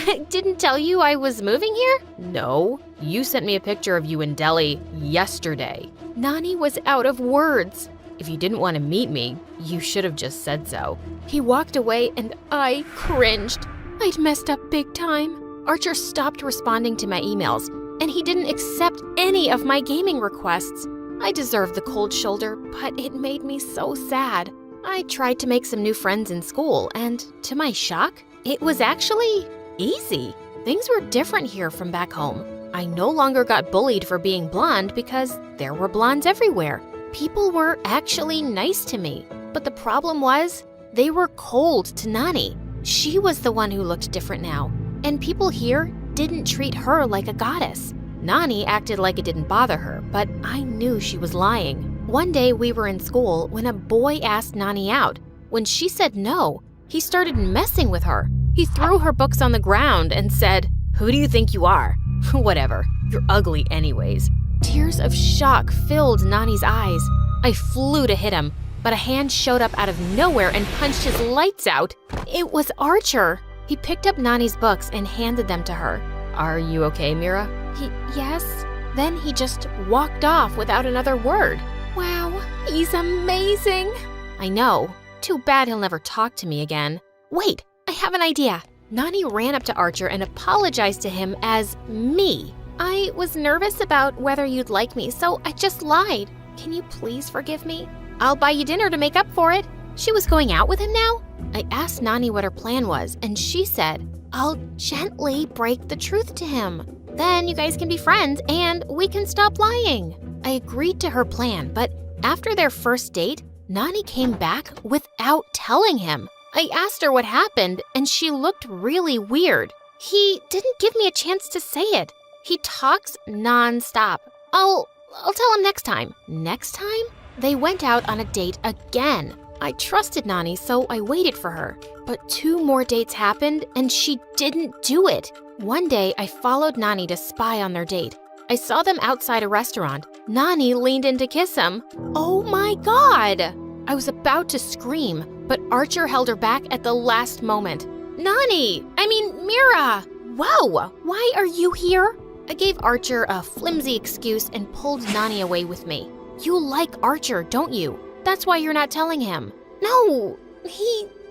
I didn't tell you I was moving here? No, you sent me a picture of you in Delhi yesterday. Nani was out of words. If you didn't want to meet me, you should have just said so. He walked away and I cringed. I'd messed up big time. Archer stopped responding to my emails, and he didn't accept any of my gaming requests. I deserved the cold shoulder, but it made me so sad. I tried to make some new friends in school, and to my shock, it was actually easy. Things were different here from back home. I no longer got bullied for being blonde because there were blondes everywhere. People were actually nice to me. But the problem was, they were cold to Nani. She was the one who looked different now. And people here didn't treat her like a goddess. Nani acted like it didn't bother her, but I knew she was lying. One day we were in school when a boy asked Nani out. When she said no, he started messing with her. He threw her books on the ground and said, "Who do you think you are?" "Whatever, you're ugly anyways." Tears of shock filled Nani's eyes. I flew to hit him, but a hand showed up out of nowhere and punched his lights out. It was Archer. He picked up Nani's books and handed them to her. "Are you okay, Mira?" Yes. Then he just walked off without another word. Wow, he's amazing. I know. Too bad he'll never talk to me again. Wait, I have an idea. Nani ran up to Archer and apologized to him as me. I was nervous about whether you'd like me, so I just lied. Can you please forgive me? I'll buy you dinner to make up for it. She was going out with him now? I asked Nani what her plan was, and she said, I'll gently break the truth to him. Then you guys can be friends and we can stop lying. I agreed to her plan, but after their first date, Nani came back without telling him. I asked her what happened, and she looked really weird. He didn't give me a chance to say it. He talks non-stop. I'll tell him next time. Next time? They went out on a date again. I trusted Nani, so I waited for her. But 2 more dates happened, and she didn't do it. One day, I followed Nani to spy on their date. I saw them outside a restaurant. Nani leaned in to kiss him. Oh my God! I was about to scream, but Archer held her back at the last moment. Mira! Whoa, why are you here? I gave Archer a flimsy excuse and pulled Nani away with me. You like Archer, don't you? That's why you're not telling him. No,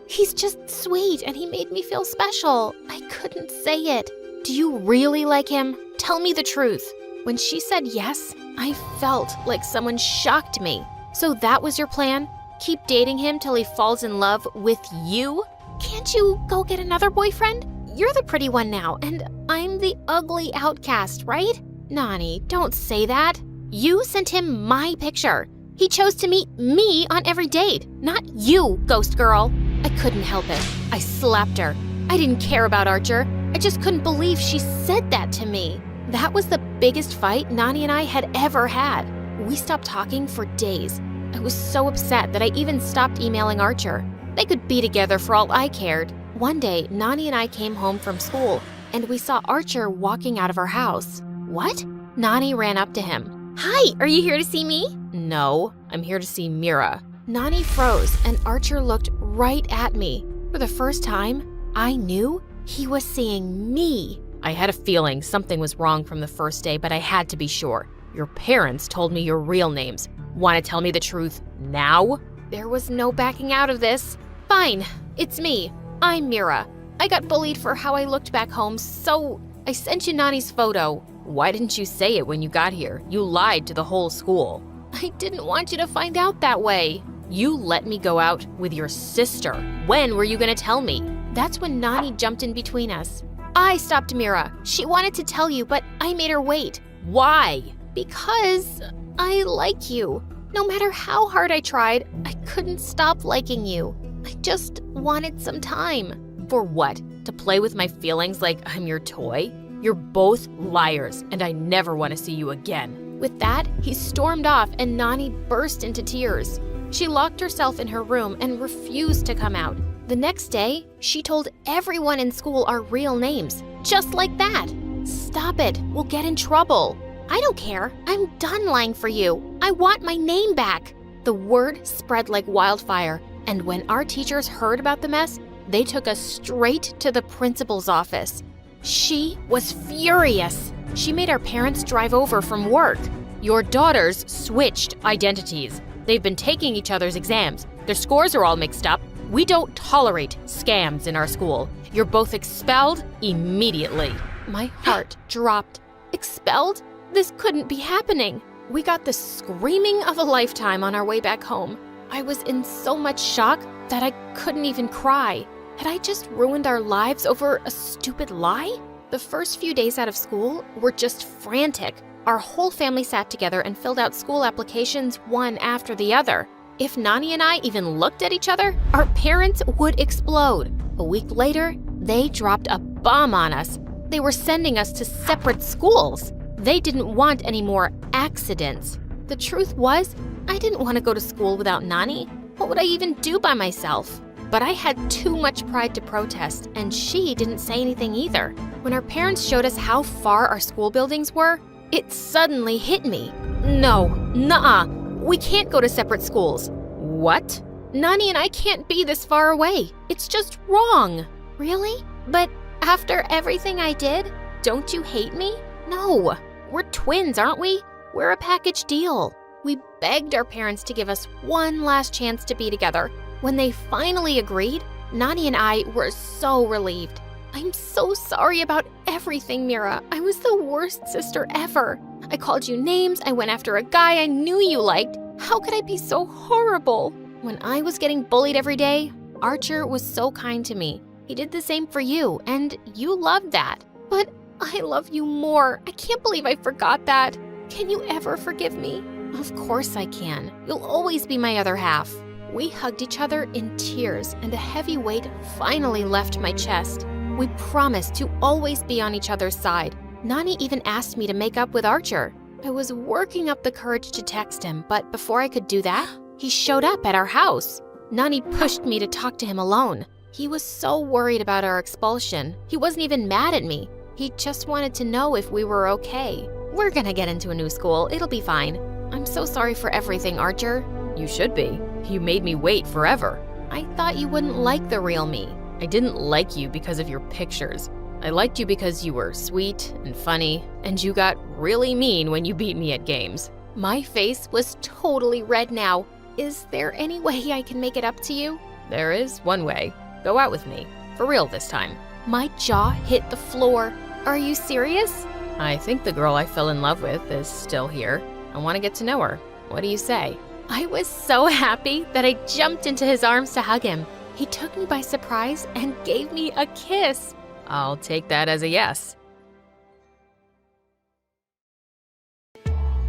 he's just sweet and he made me feel special. I couldn't say it. Do you really like him? Tell me the truth. When she said yes, I felt like someone shocked me. So that was your plan? Keep dating him till he falls in love with you? Can't you go get another boyfriend? You're the pretty one now, and I'm the ugly outcast, right? Nani, don't say that. You sent him my picture. He chose to meet me on every date, not you, ghost girl. I couldn't help it. I slapped her. I didn't care about Archer. I just couldn't believe she said that to me. That was the biggest fight Nani and I had ever had. We stopped talking for days. I was so upset that I even stopped emailing Archer. They could be together for all I cared. One day, Nani and I came home from school, and we saw Archer walking out of our house. What? Nani ran up to him. Hi, are you here to see me? No, I'm here to see Mira. Nani froze, and Archer looked right at me. For the first time, I knew he was seeing me. I had a feeling something was wrong from the first day, but I had to be sure. Your parents told me your real names. Want to tell me the truth now? There was no backing out of this. Fine, it's me. I'm Mira. I got bullied for how I looked back home, so I sent you Nani's photo. Why didn't you say it when you got here? You lied to the whole school. I didn't want you to find out that way. You let me go out with your sister. When were you gonna tell me? That's when Nani jumped in between us. I stopped Mira. She wanted to tell you, but I made her wait. Why? Because I like you. No matter how hard I tried, I couldn't stop liking you. I just wanted some time. For what? To play with my feelings like I'm your toy? You're both liars, and I never want to see you again. With that, he stormed off and Nani burst into tears. She locked herself in her room and refused to come out. The next day, she told everyone in school our real names, just like that. Stop it, we'll get in trouble. I don't care, I'm done lying for you. I want my name back. The word spread like wildfire, and when our teachers heard about the mess, they took us straight to the principal's office. She was furious. She made our parents drive over from work. Your daughters switched identities. They've been taking each other's exams. Their scores are all mixed up. We don't tolerate scams in our school. You're both expelled immediately. My heart dropped. Expelled? This couldn't be happening. We got the screaming of a lifetime on our way back home. I was in so much shock that I couldn't even cry. Had I just ruined our lives over a stupid lie? The first few days out of school were just frantic. Our whole family sat together and filled out school applications one after the other. If Nani and I even looked at each other, our parents would explode. A week later, they dropped a bomb on us. They were sending us to separate schools. They didn't want any more accidents. The truth was, I didn't want to go to school without Nani. What would I even do by myself? But I had too much pride to protest, and she didn't say anything either. When our parents showed us how far our school buildings were, it suddenly hit me. No, nuh-uh, we can't go to separate schools. What? Nani and I can't be this far away. It's just wrong. Really? But after everything I did, don't you hate me? No, we're twins, aren't we? We're a package deal. We begged our parents to give us one last chance to be together. When they finally agreed, Nani and I were so relieved. I'm so sorry about everything, Mira. I was the worst sister ever. I called you names, I went after a guy I knew you liked. How could I be so horrible? When I was getting bullied every day, Archer was so kind to me. He did the same for you, and you loved that. But I love you more. I can't believe I forgot that. Can you ever forgive me? Of course I can. You'll always be my other half. We hugged each other in tears, and a heavy weight finally left my chest. We promised to always be on each other's side. Nani even asked me to make up with Archer. I was working up the courage to text him, but before I could do that, he showed up at our house. Nani pushed me to talk to him alone. He was so worried about our expulsion. He wasn't even mad at me. He just wanted to know if we were okay. We're gonna get into a new school. It'll be fine. I'm so sorry for everything, Archer. You should be. You made me wait forever. I thought you wouldn't like the real me. I didn't like you because of your pictures. I liked you because you were sweet and funny, and you got really mean when you beat me at games. My face was totally red now. Is there any way I can make it up to you? There is one way. Go out with me. For real this time. My jaw hit the floor. Are you serious? I think the girl I fell in love with is still here. I want to get to know her. What do you say? I was so happy that I jumped into his arms to hug him. He took me by surprise and gave me a kiss. I'll take that as a yes.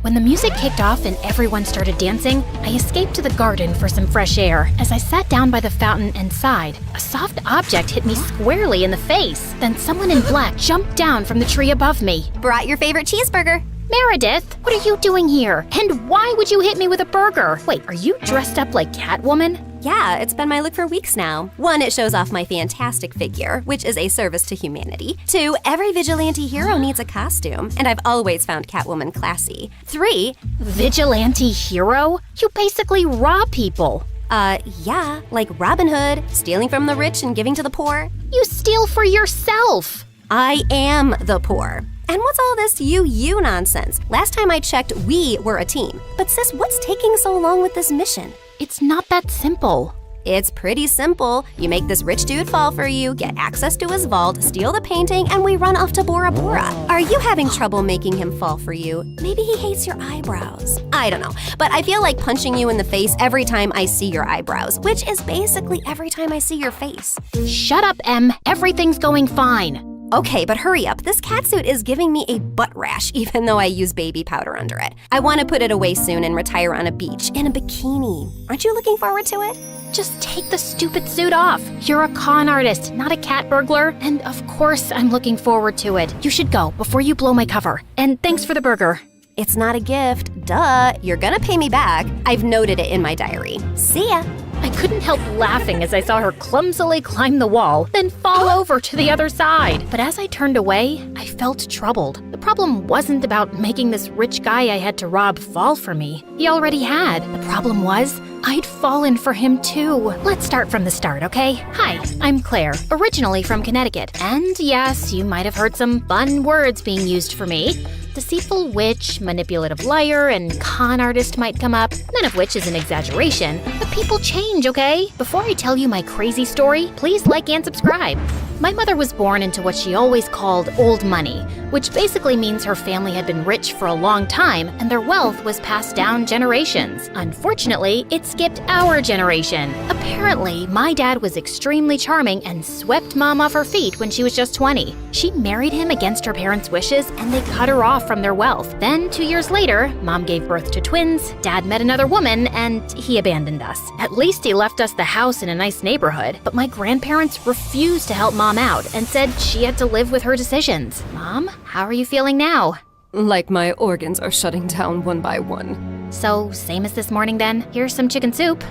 When the music kicked off and everyone started dancing, I escaped to the garden for some fresh air. As I sat down by the fountain and sighed, a soft object hit me squarely in the face. Then someone in black jumped down from the tree above me. Brought your favorite cheeseburger. Meredith, what are you doing here? And why would you hit me with a burger? Wait, are you dressed up like Catwoman? Yeah, it's been my look for weeks now. 1, it shows off my fantastic figure, which is a service to humanity. 2, every vigilante hero needs a costume, and I've always found Catwoman classy. 3, vigilante hero? You basically rob people. Yeah, like Robin Hood, stealing from the rich and giving to the poor. You steal for yourself. I am the poor. And what's all this you nonsense? Last time I checked, we were a team. But sis, what's taking so long with this mission? It's not that simple. It's pretty simple. You make this rich dude fall for you, get access to his vault, steal the painting, and we run off to Bora Bora. Are you having trouble making him fall for you? Maybe he hates your eyebrows. I don't know, but I feel like punching you in the face every time I see your eyebrows, which is basically every time I see your face. Shut up, Em. Everything's going fine. Okay, but hurry up. This catsuit is giving me a butt rash, even though I use baby powder under it. I want to put it away soon and retire on a beach in a bikini. Aren't you looking forward to it? Just take the stupid suit off. You're a con artist, not a cat burglar. And of course, I'm looking forward to it. You should go before you blow my cover. And thanks for the burger. It's not a gift. Duh. You're gonna pay me back. I've noted it in my diary. See ya. I couldn't help laughing as I saw her clumsily climb the wall, then fall over to the other side. But as I turned away, I felt troubled. The problem wasn't about making this rich guy I had to rob fall for me. He already had. The problem was, I'd fallen for him too. Let's start from the start, okay? Hi, I'm Claire, originally from Connecticut. And yes, you might have heard some fun words being used for me. Deceitful witch, manipulative liar, and con artist might come up, none of which is an exaggeration. But people change, okay? Before I tell you my crazy story, please like and subscribe. My mother was born into what she always called old money, which basically means her family had been rich for a long time and their wealth was passed down generations. Unfortunately, it skipped our generation. Apparently, my dad was extremely charming and swept Mom off her feet when she was just 20. She married him against her parents' wishes and they cut her off from their wealth. Then, 2 years later, Mom gave birth to twins, Dad met another woman, and he abandoned us. At least he left us the house in a nice neighborhood, but my grandparents refused to help Mom out and said she had to live with her decisions. Mom, how are you feeling now? Like my organs are shutting down one by one. So, same as this morning then? Here's some chicken soup.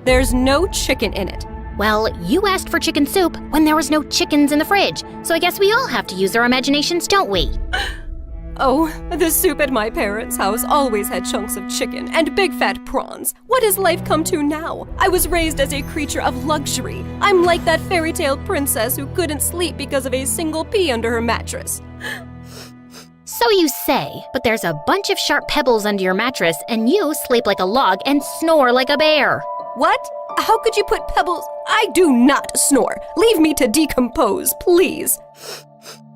There's no chicken in it. Well, you asked for chicken soup when there was no chickens in the fridge, so I guess we all have to use our imaginations, don't we? Oh, the soup at my parents' house always had chunks of chicken and big fat prawns. What has life come to now? I was raised as a creature of luxury. I'm like that fairy tale princess who couldn't sleep because of a single pea under her mattress. So you say, but there's a bunch of sharp pebbles under your mattress and you sleep like a log and snore like a bear. What? How could you put pebbles? I do not snore. Leave me to decompose, please.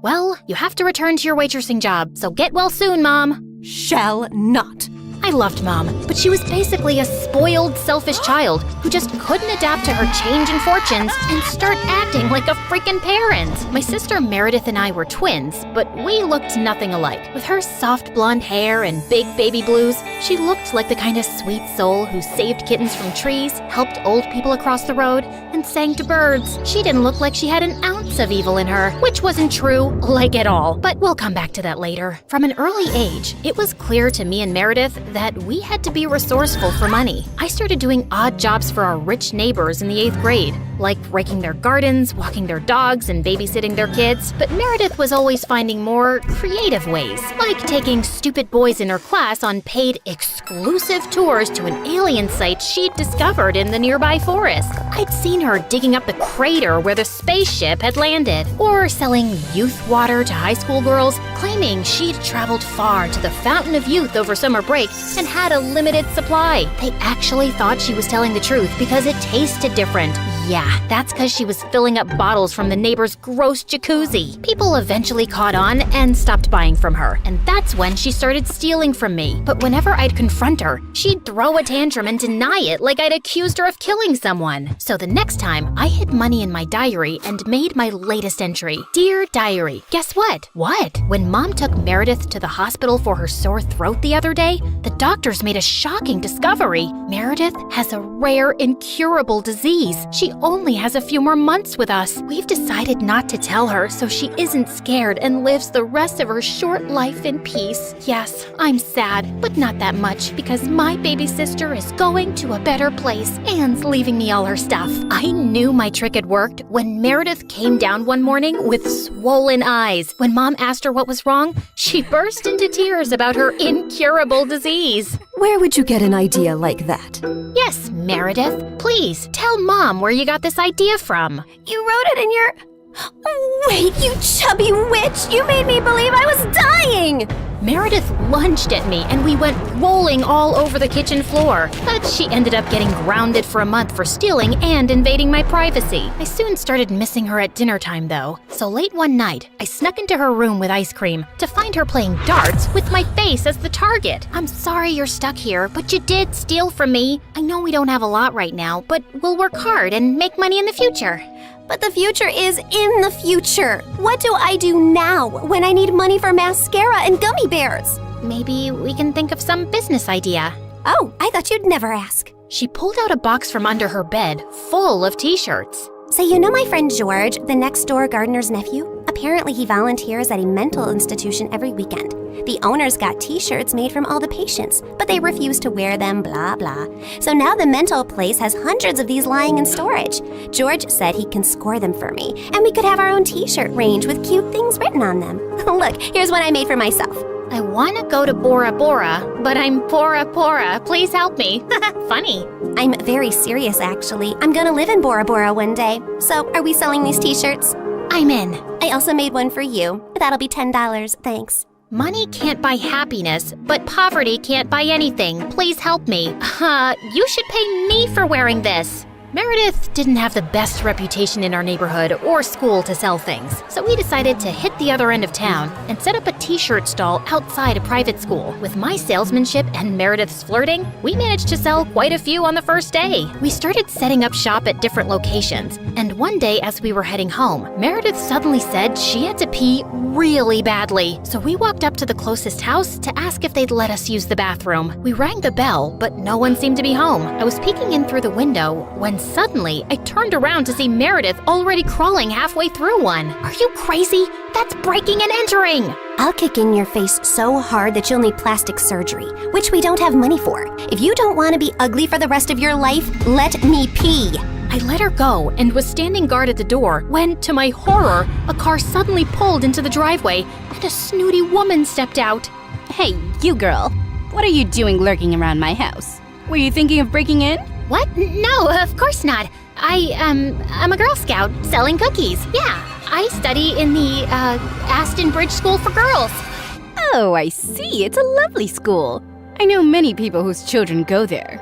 Well, you have to return to your waitressing job, so get well soon, Mom. Shall not. I loved Mom, but she was basically a spoiled, selfish child who just couldn't adapt to her change in fortunes and start acting like a freaking parent. My sister Meredith and I were twins, but we looked nothing alike. With her soft blonde hair and big baby blues, she looked like the kind of sweet soul who saved kittens from trees, helped old people across the road, and sang to birds. She didn't look like she had an ounce of evil in her, which wasn't true, like at all. But we'll come back to that later. From an early age, it was clear to me and Meredith that we had to be resourceful for money. I started doing odd jobs for our rich neighbors in the 8th grade, like raking their gardens, walking their dogs, and babysitting their kids. But Meredith was always finding more creative ways, like taking stupid boys in her class on paid exclusive tours to an alien site she'd discovered in the nearby forest. I'd seen her digging up the crater where the spaceship had landed, or selling youth water to high school girls, claiming she'd traveled far to the Fountain of Youth over summer break and had a limited supply. They actually thought she was telling the truth because it tasted different. Yeah, that's because she was filling up bottles from the neighbor's gross jacuzzi. People eventually caught on and stopped buying from her, and that's when she started stealing from me. But whenever I'd confront her, she'd throw a tantrum and deny it like I'd accused her of killing someone. So the next time, I hid money in my diary and made my latest entry. Dear Diary, guess what? What? When Mom took Meredith to the hospital for her sore throat the other day, the doctors made a shocking discovery. Meredith has a rare, incurable disease. She only has a few more months with us. We've decided not to tell her so she isn't scared and lives the rest of her short life in peace. Yes, I'm sad, but not that much because my baby sister is going to a better place and's leaving me all her stuff. I knew my trick had worked when Meredith came down one morning with swollen eyes. When Mom asked her what was wrong, she burst into tears about her incurable disease. Where would you get an idea like that? Yes, Meredith. Please, tell Mom where you got this idea from. You wrote it in your... Oh, wait, you chubby witch! You made me believe I was dying! Meredith lunged at me and we went rolling all over the kitchen floor. But she ended up getting grounded for a month for stealing and invading my privacy. I soon started missing her at dinner time though. So late one night, I snuck into her room with ice cream to find her playing darts with my face as the target. I'm sorry you're stuck here, but you did steal from me. I know we don't have a lot right now, but we'll work hard and make money in the future. But the future is in the future. What do I do now when I need money for mascara and gummy bears? Maybe we can think of some business idea. Oh, I thought you'd never ask. She pulled out a box from under her bed full of t-shirts. So you know my friend George, the next door gardener's nephew? Apparently he volunteers at a mental institution every weekend. The owners got t-shirts made from all the patients, but they refuse to wear them, blah, blah. So now the mental place has hundreds of these lying in storage. George said he can score them for me, and we could have our own t-shirt range with cute things written on them. Look, here's one I made for myself. I want to go to Bora Bora, but I'm Bora Bora. Please help me. Funny. I'm very serious, actually. I'm gonna live in Bora Bora one day. So, are we selling these t-shirts? I'm in. I also made one for you. That'll be $10, thanks. Money can't buy happiness, but poverty can't buy anything. Please help me. You should pay me for wearing this. Meredith didn't have the best reputation in our neighborhood or school to sell things, so we decided to hit the other end of town and set up a t-shirt stall outside a private school. With my salesmanship and Meredith's flirting, we managed to sell quite a few on the first day. We started setting up shop at different locations, and one day as we were heading home, Meredith suddenly said she had to pee really badly. So we walked up to the closest house to ask if they'd let us use the bathroom. We rang the bell, but no one seemed to be home. I was peeking in through the window when suddenly I turned around to see Meredith already crawling halfway through one. Are you crazy? That's breaking and entering! I'll kick in your face so hard that you'll need plastic surgery, which we don't have money for. If you don't want to be ugly for the rest of your life, let me pee. I let her go and was standing guard at the door when, to my horror, a car suddenly pulled into the driveway and a snooty woman stepped out. Hey, you girl. What are you doing lurking around my house? Were you thinking of breaking in? What? No, of course not. I'm a Girl Scout selling cookies. Yeah, I study in the, Aston Bridge School for Girls. Oh, I see. It's a lovely school. I know many people whose children go there.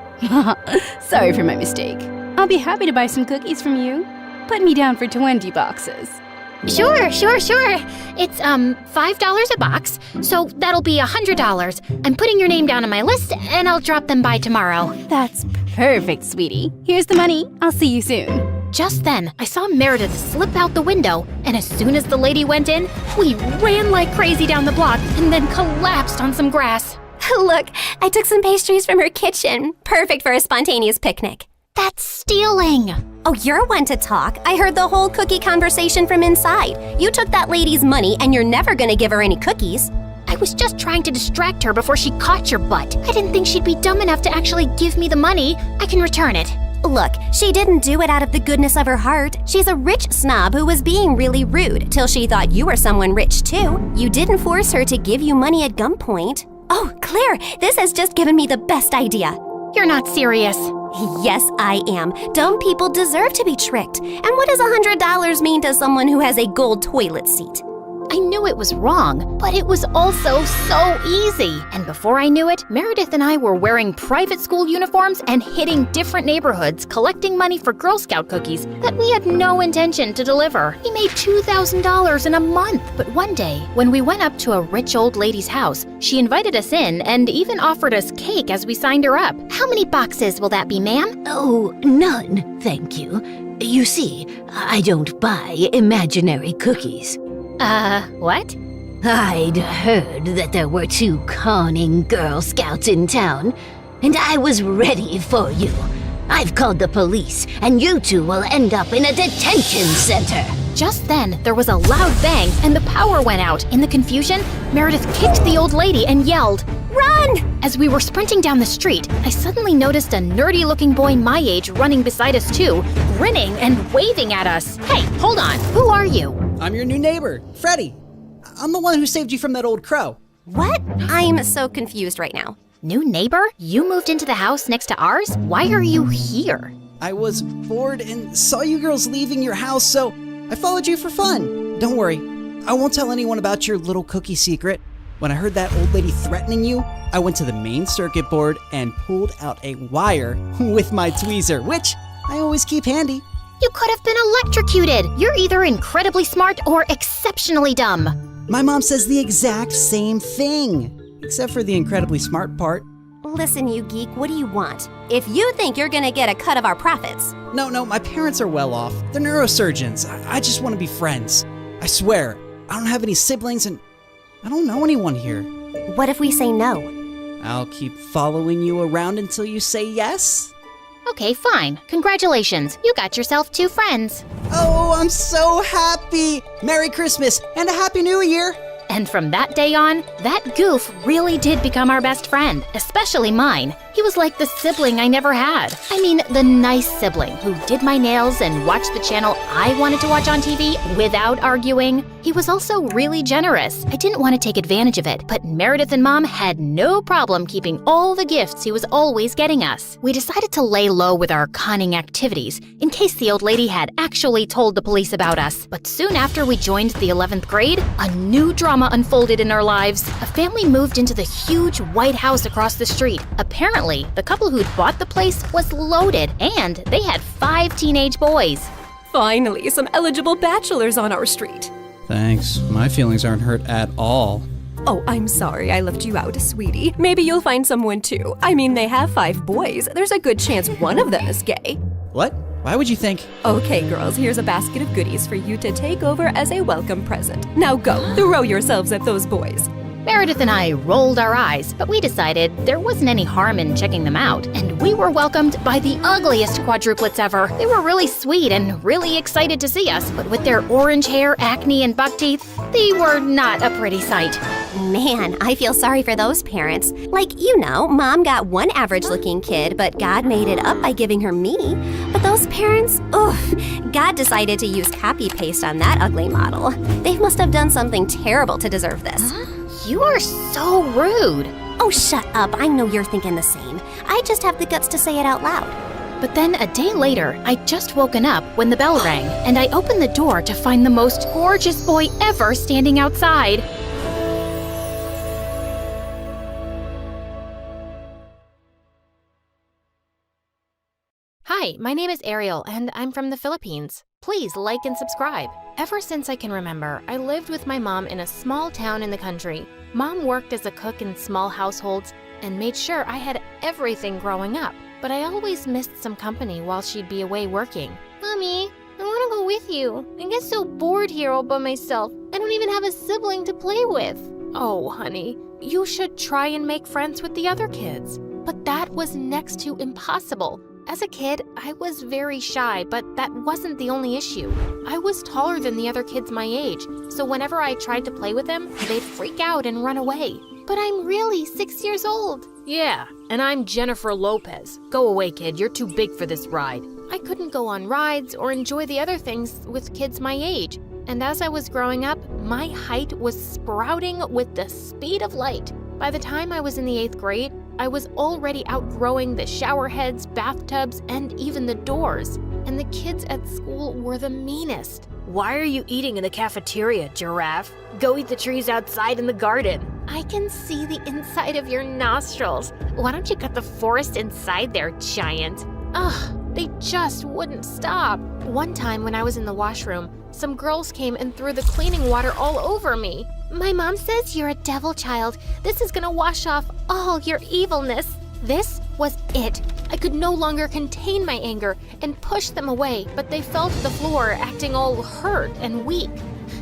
Sorry for my mistake. I'll be happy to buy some cookies from you. Put me down for 20 boxes. Sure. It's, $5 a box, so that'll be $100. I'm putting your name down on my list, and I'll drop them by tomorrow. That's perfect, sweetie. Here's the money. I'll see you soon. Just then, I saw Meredith slip out the window, and as soon as the lady went in, we ran like crazy down the block and then collapsed on some grass. Look, I took some pastries from her kitchen. Perfect for a spontaneous picnic. That's stealing! Oh, you're one to talk. I heard the whole cookie conversation from inside. You took that lady's money and you're never gonna give her any cookies. I was just trying to distract her before she caught your butt. I didn't think she'd be dumb enough to actually give me the money. I can return it. Look, she didn't do it out of the goodness of her heart. She's a rich snob who was being really rude till she thought you were someone rich too. You didn't force her to give you money at gunpoint. Oh, Claire, this has just given me the best idea. You're not serious. Yes, I am. Dumb people deserve to be tricked. And what does $100 mean to someone who has a gold toilet seat? I knew it was wrong, but it was also so easy. And before I knew it, Meredith and I were wearing private school uniforms and hitting different neighborhoods collecting money for Girl Scout cookies that we had no intention to deliver. We made $2,000 in a month. But one day, when we went up to a rich old lady's house, she invited us in and even offered us cake as we signed her up. How many boxes will that be, ma'am? Oh, none, thank you. You see, I don't buy imaginary cookies. What? I'd heard that there were 2 conning Girl Scouts in town, and I was ready for you. I've called the police, and you 2 will end up in a detention center. Just then, there was a loud bang, and the power went out. In the confusion, Meredith kicked the old lady and yelled, "Run!" As we were sprinting down the street, I suddenly noticed a nerdy-looking boy my age running beside us too, grinning and waving at us. Hey, hold on. Who are you? I'm your new neighbor, Freddy. I'm the one who saved you from that old crow. What? I'm so confused right now. New neighbor? You moved into the house next to ours? Why are you here? I was bored and saw you girls leaving your house, so I followed you for fun. Don't worry, I won't tell anyone about your little cookie secret. When I heard that old lady threatening you, I went to the main circuit board and pulled out a wire with my tweezer, which I always keep handy. You could have been electrocuted. You're either incredibly smart or exceptionally dumb. My mom says the exact same thing, except for the incredibly smart part. Listen, you geek, what do you want? If you think you're gonna get a cut of our profits. No, my parents are well off. They're neurosurgeons. I just want to be friends. I swear, I don't have any siblings and I don't know anyone here. What if we say no? I'll keep following you around until you say yes? Okay, fine. Congratulations. You got yourself 2 friends. Oh, I'm so happy! Merry Christmas and a Happy New Year! And from that day on, that goof really did become our best friend, especially mine. He was like the sibling I never had. I mean, the nice sibling who did my nails and watched the channel I wanted to watch on TV without arguing. He was also really generous. I didn't want to take advantage of it, but Meredith and Mom had no problem keeping all the gifts he was always getting us. We decided to lay low with our conning activities in case the old lady had actually told the police about us. But soon after we joined the 11th grade, a new drama unfolded in our lives. A family moved into the huge white house across the street. Apparently, Fortunately, the couple who'd bought the place was loaded, and they had 5 teenage boys. Finally, some eligible bachelors on our street. Thanks. My feelings aren't hurt at all. Oh, I'm sorry I left you out, sweetie. Maybe you'll find someone too. I mean, they have 5 boys. There's a good chance one of them is gay. What? Why would you think? Okay, girls, here's a basket of goodies for you to take over as a welcome present. Now go, throw yourselves at those boys. Meredith and I rolled our eyes, but we decided there wasn't any harm in checking them out, and we were welcomed by the ugliest quadruplets ever. They were really sweet and really excited to see us, but with their orange hair, acne, and buck teeth, they were not a pretty sight. Man, I feel sorry for those parents. Like, Mom got one average-looking kid, but God made it up by giving her me. But those parents, God decided to use copy-paste on that ugly model. They must have done something terrible to deserve this. You are so rude. Oh, shut up. I know you're thinking the same. I just have the guts to say it out loud. But then a day later, I'd just woken up when the bell rang, and I opened the door to find the most gorgeous boy ever standing outside. Hi, my name is Ariel, and I'm from the Philippines. Please like and subscribe. Ever since I can remember, I lived with my mom in a small town in the country. Mom worked as a cook in small households and made sure I had everything growing up, but I always missed some company while she'd be away working. Mommy, I want to go with you. I get so bored here all by myself. I don't even have a sibling to play with. Oh, honey, you should try and make friends with the other kids. But that was next to impossible. As a kid, I was very shy, but that wasn't the only issue. I was taller than the other kids my age, so whenever I tried to play with them, they'd freak out and run away. But I'm really 6 years old. Yeah, and I'm Jennifer Lopez. Go away, kid, you're too big for this ride. I couldn't go on rides or enjoy the other things with kids my age. And as I was growing up, my height was sprouting with the speed of light. By the time I was in the 8th grade, I was already outgrowing the shower heads, bathtubs, and even the doors. And the kids at school were the meanest. Why are you eating in the cafeteria, giraffe? Go eat the trees outside in the garden. I can see the inside of your nostrils. Why don't you cut the forest inside there, giant? Ugh, they just wouldn't stop. One time when I was in the washroom, some girls came and threw the cleaning water all over me. My mom says you're a devil child. This is gonna wash off all your evilness. This was it. I could no longer contain my anger and push them away, but they fell to the floor, acting all hurt and weak.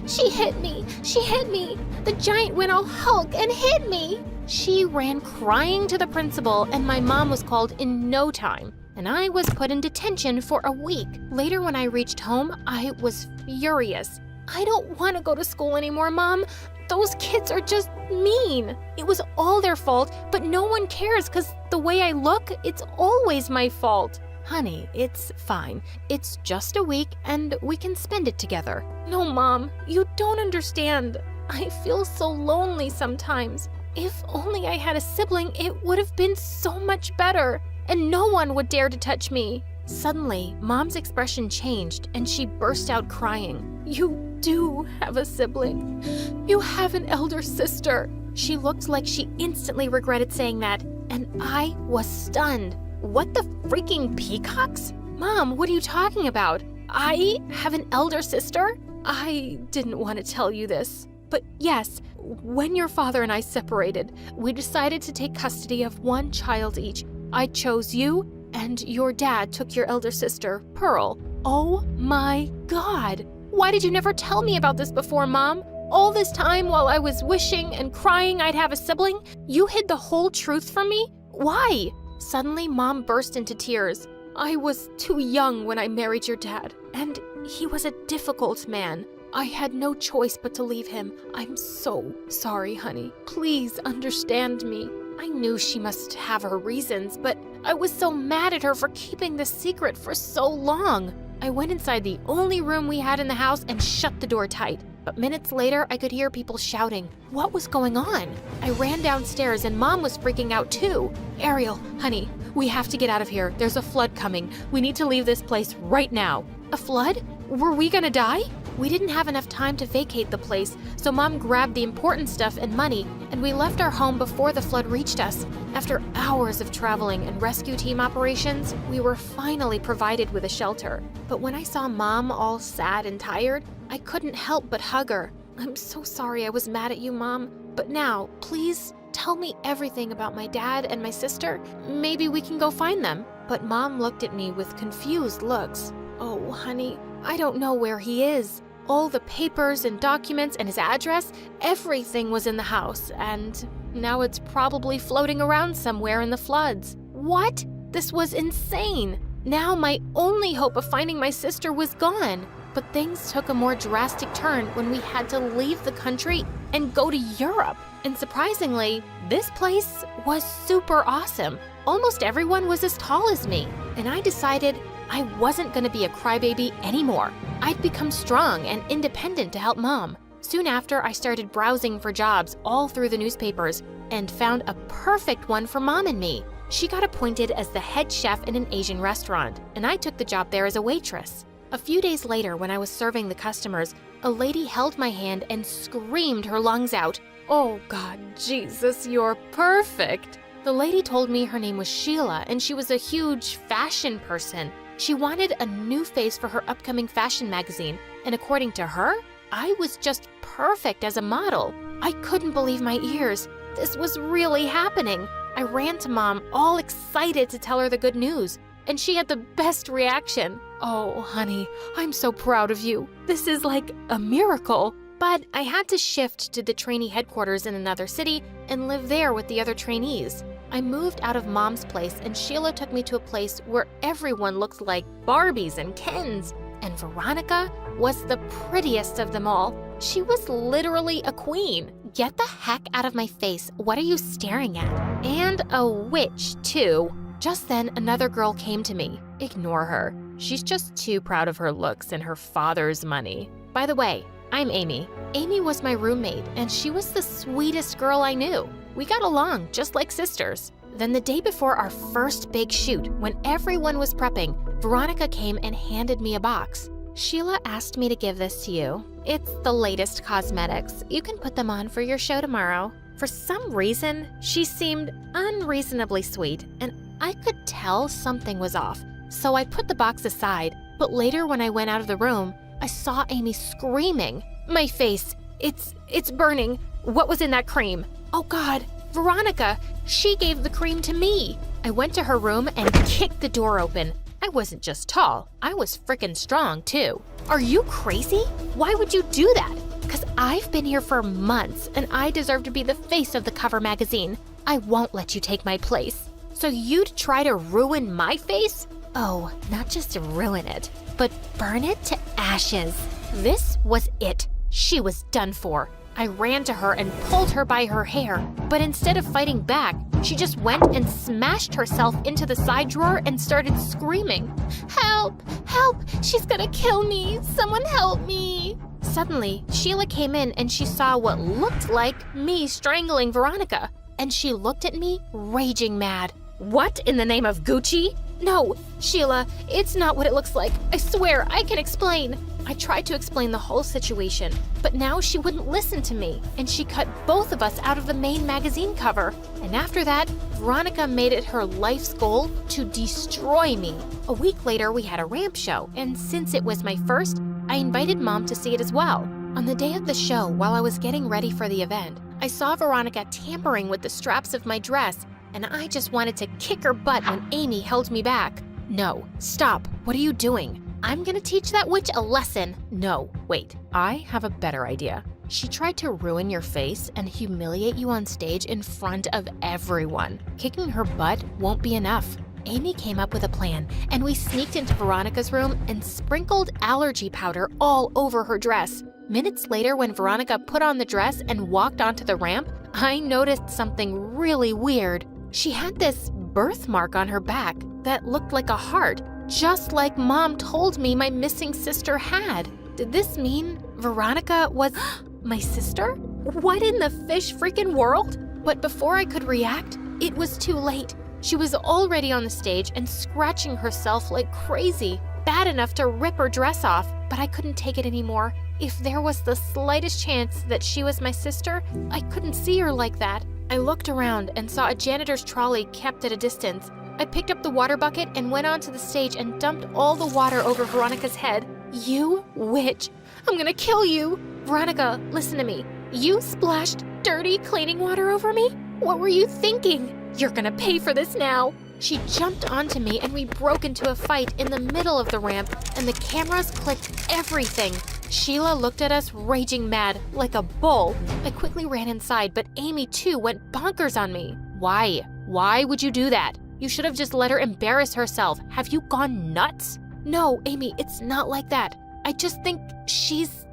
She hit me. She hit me. The giant went all Hulk and hit me. She ran crying to the principal, and my mom was called in no time. And I was put in detention for a week. Later, when I reached home, I was furious. I don't want to go to school anymore, Mom. Those kids are just mean. It was all their fault, but no one cares because the way I look, it's always my fault. Honey, it's fine. It's just a week and we can spend it together. No, Mom, you don't understand. I feel so lonely sometimes. If only I had a sibling, it would have been so much better. And no one would dare to touch me. Suddenly, Mom's expression changed and she burst out crying. You do have a sibling. You have an elder sister. She looked like she instantly regretted saying that, and I was stunned. What the freaking peacocks? Mom, what are you talking about? I have an elder sister? I didn't want to tell you this. But yes, when your father and I separated, we decided to take custody of one child each. I chose you, and your dad took your elder sister, Pearl. Oh my God! Why did you never tell me about this before, Mom? All this time while I was wishing and crying I'd have a sibling, you hid the whole truth from me? Why? Suddenly, Mom burst into tears. I was too young when I married your dad, and he was a difficult man. I had no choice but to leave him. I'm so sorry, honey. Please understand me. I knew she must have her reasons, but I was so mad at her for keeping this secret for so long. I went inside the only room we had in the house and shut the door tight. But minutes later, I could hear people shouting. What was going on? I ran downstairs and Mom was freaking out too. Ariel, honey, we have to get out of here. There's a flood coming. We need to leave this place right now. A flood? Were we gonna die? We didn't have enough time to vacate the place, so Mom grabbed the important stuff and money, and we left our home before the flood reached us. After hours of traveling and rescue team operations, we were finally provided with a shelter. But when I saw Mom all sad and tired, I couldn't help but hug her. I'm so sorry I was mad at you, Mom. But now, please tell me everything about my dad and my sister. Maybe we can go find them. But Mom looked at me with confused looks. Oh, honey, I don't know where he is. All the papers and documents and his address, everything was in the house, and now it's probably floating around somewhere in the floods. What? This was insane. Now my only hope of finding my sister was gone. But things took a more drastic turn when we had to leave the country and go to Europe. And surprisingly, this place was super awesome. Almost everyone was as tall as me, and I decided I wasn't going to be a crybaby anymore. I'd become strong and independent to help Mom. Soon after, I started browsing for jobs all through the newspapers and found a perfect one for Mom and me. She got appointed as the head chef in an Asian restaurant, and I took the job there as a waitress. A few days later, when I was serving the customers, a lady held my hand and screamed her lungs out, "Oh God, Jesus, you're perfect!" The lady told me her name was Sheila and she was a huge fashion person. She wanted a new face for her upcoming fashion magazine, and according to her, I was just perfect as a model. I couldn't believe my ears. This was really happening. I ran to Mom, all excited to tell her the good news, and she had the best reaction. "Oh, honey, I'm so proud of you. This is like a miracle." But I had to shift to the trainee headquarters in another city and live there with the other trainees. I moved out of Mom's place, and Sheila took me to a place where everyone looked like Barbies and Kens. And Veronica was the prettiest of them all. She was literally a queen. Get the heck out of my face. What are you staring at? And a witch, too. Just then, another girl came to me. Ignore her. She's just too proud of her looks and her father's money. By the way, I'm Amy. Amy was my roommate, and she was the sweetest girl I knew. We got along just like sisters. Then the day before our first big shoot, when everyone was prepping, Veronica came and handed me a box. "Sheila asked me to give this to you. It's the latest cosmetics. You can put them on for your show tomorrow." For some reason, she seemed unreasonably sweet, and I could tell something was off. So I put the box aside, but later when I went out of the room, I saw Amy screaming. "My face, it's burning. What was in that cream? Oh God, Veronica, she gave the cream to me." I went to her room and kicked the door open. I wasn't just tall, I was frickin' strong too. "Are you crazy? Why would you do that?" "'Cause I've been here for months and I deserve to be the face of the cover magazine. I won't let you take my place." "So you'd try to ruin my face?" "Oh, not just to ruin it, but burn it to ashes." This was it. She was done for. I ran to her and pulled her by her hair, but instead of fighting back, she just went and smashed herself into the side drawer and started screaming, "Help! Help! She's gonna kill me! Someone help me!" Suddenly, Sheila came in and she saw what looked like me strangling Veronica, and she looked at me raging mad. "What in the name of Gucci?" "No, Sheila, it's not what it looks like. I swear, I can explain." I tried to explain the whole situation, but now she wouldn't listen to me, and she cut both of us out of the main magazine cover. And after that, Veronica made it her life's goal to destroy me. A week later, we had a ramp show, and since it was my first, I invited Mom to see it as well. On the day of the show, while I was getting ready for the event, I saw Veronica tampering with the straps of my dress, and I just wanted to kick her butt when Amy held me back. "No, stop. What are you doing? I'm gonna teach that witch a lesson." "No, wait, I have a better idea. She tried to ruin your face and humiliate you on stage in front of everyone. Kicking her butt won't be enough." Amy came up with a plan, and we sneaked into Veronica's room and sprinkled allergy powder all over her dress. Minutes later, when Veronica put on the dress and walked onto the ramp, I noticed something really weird. She had this birthmark on her back that looked like a heart, just like Mom told me my missing sister had. Did this mean Veronica was my sister? What in the fish freaking world? But before I could react, it was too late. She was already on the stage and scratching herself like crazy, bad enough to rip her dress off, but I couldn't take it anymore. If there was the slightest chance that she was my sister, I couldn't see her like that. I looked around and saw a janitor's trolley kept at a distance. I picked up the water bucket and went onto the stage and dumped all the water over Veronica's head. You witch! I'm gonna kill you! Veronica, listen to me. You splashed dirty cleaning water over me? What were you thinking? You're gonna pay for this now! She jumped onto me and we broke into a fight in the middle of the ramp, and the cameras clipped everything. Sheila looked at us raging mad, like a bull. I quickly ran inside, but Amy too went bonkers on me. Why? Why would you do that? You should have just let her embarrass herself. Have you gone nuts? No, Amy, it's not like that. I just think she's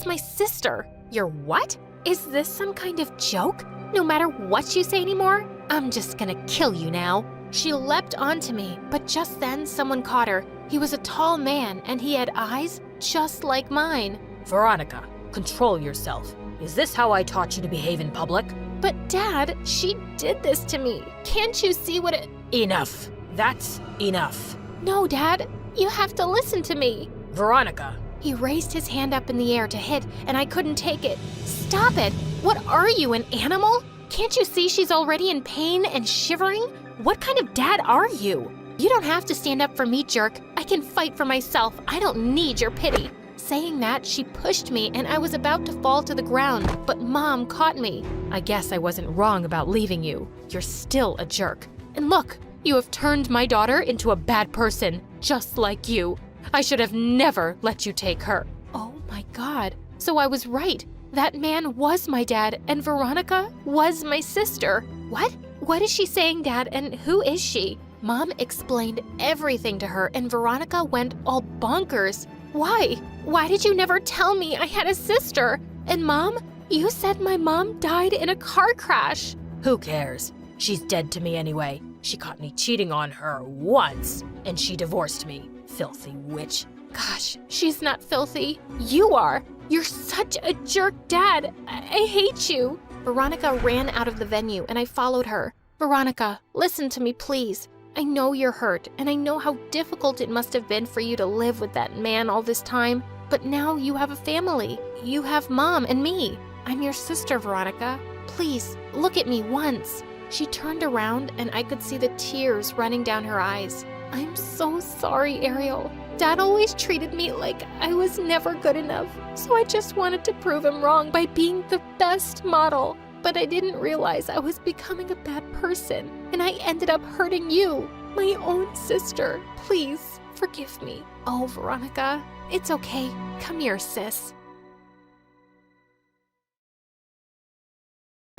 my sister. You're what? Is this some kind of joke? No matter what you say anymore, I'm just gonna kill you now. She leapt onto me, but just then someone caught her. He was a tall man, and he had eyes just like mine. Veronica, control yourself. Is this how I taught you to behave in public? But Dad, she did this to me. Can't you see what it— Enough. That's enough. No, Dad, you have to listen to me. Veronica. He raised his hand up in the air to hit, and I couldn't take it. Stop it! What are you, an animal? Can't you see she's already in pain and shivering? What kind of dad are you? You don't have to stand up for me, jerk. I can fight for myself. I don't need your pity. Saying that, she pushed me and I was about to fall to the ground, but Mom caught me. I guess I wasn't wrong about leaving you. You're still a jerk. And look, you have turned my daughter into a bad person, just like you. I should have never let you take her. Oh my God. So I was right. That man was my dad, and Veronica was my sister. What? What is she saying, Dad, and who is she? Mom explained everything to her, and Veronica went all bonkers. Why? Why did you never tell me I had a sister? And Mom, you said my mom died in a car crash. Who cares? She's dead to me anyway. She caught me cheating on her once, and she divorced me. Filthy witch. Gosh, she's not filthy. You are. You're such a jerk, Dad. I hate you. Veronica ran out of the venue, and I followed her. Veronica, listen to me, please. I know you're hurt, and I know how difficult it must have been for you to live with that man all this time. But now you have a family. You have Mom and me. I'm your sister, Veronica. Please, look at me once. She turned around, and I could see the tears running down her eyes. I'm so sorry, Ariel. Dad always treated me like I was never good enough, so I just wanted to prove him wrong by being the best model. But I didn't realize I was becoming a bad person, and I ended up hurting you, my own sister. Please, forgive me. Oh, Veronica, it's okay. Come here, sis.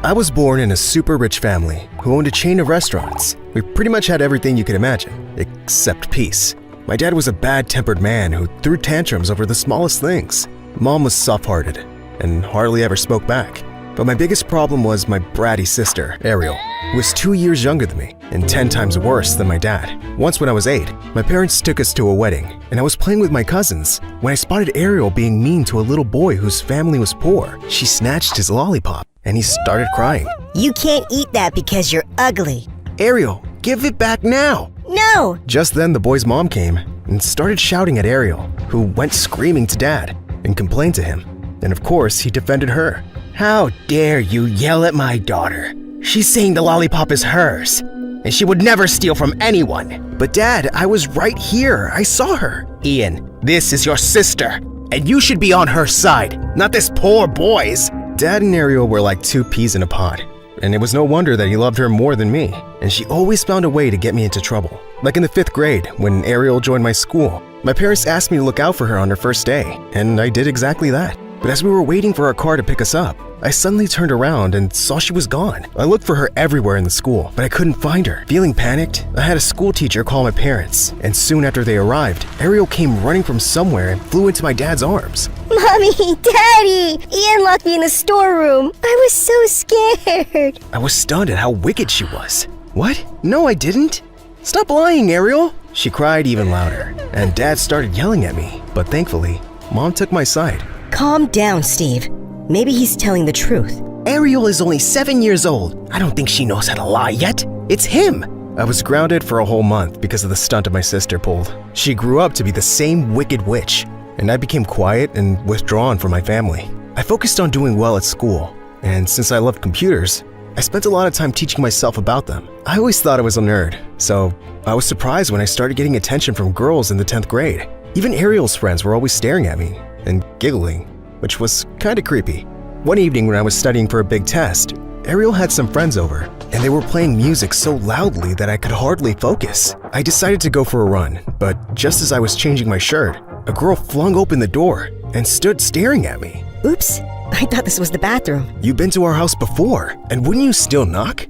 I was born in a super rich family who owned a chain of restaurants. We pretty much had everything you could imagine, except peace. My dad was a bad-tempered man who threw tantrums over the smallest things. Mom was soft-hearted and hardly ever spoke back. But my biggest problem was my bratty sister, Ariel, who was 2 years younger than me and 10 times worse than my dad. Once when I was 8, my parents took us to a wedding, and I was playing with my cousins when I spotted Ariel being mean to a little boy whose family was poor. She snatched his lollipop, and he started crying. You can't eat that because you're ugly. Ariel, give it back now! No! Just then, the boy's mom came and started shouting at Ariel, who went screaming to Dad and complained to him. And of course, he defended her. How dare you yell at my daughter? She's saying the lollipop is hers, and she would never steal from anyone. But Dad, I was right here. I saw her. Ian, this is your sister, and you should be on her side, not this poor boy's. Dad and Ariel were like two peas in a pod, and it was no wonder that he loved her more than me, and she always found a way to get me into trouble. Like in the 5th grade, when Ariel joined my school, my parents asked me to look out for her on her first day, and I did exactly that. But as we were waiting for our car to pick us up, I suddenly turned around and saw she was gone. I looked for her everywhere in the school, but I couldn't find her. Feeling panicked, I had a school teacher call my parents, and soon after they arrived, Ariel came running from somewhere and flew into my dad's arms. Mommy, Daddy! Ian locked me in the storeroom. I was so scared. I was stunned at how wicked she was. What? No, I didn't. Stop lying, Ariel! She cried even louder, and Dad started yelling at me, but thankfully, Mom took my side. Calm down, Steve. Maybe he's telling the truth. Ariel is only 7 years old. I don't think she knows how to lie yet. It's him! I was grounded for a whole month because of the stunt my sister pulled. She grew up to be the same wicked witch, and I became quiet and withdrawn from my family. I focused on doing well at school, and since I loved computers, I spent a lot of time teaching myself about them. I always thought I was a nerd, so I was surprised when I started getting attention from girls in the 10th grade. Even Ariel's friends were always staring at me and giggling, which was kinda creepy. One evening when I was studying for a big test, Ariel had some friends over, and they were playing music so loudly that I could hardly focus. I decided to go for a run, but just as I was changing my shirt, a girl flung open the door and stood staring at me. Oops, I thought this was the bathroom. You've been to our house before, and wouldn't you still knock?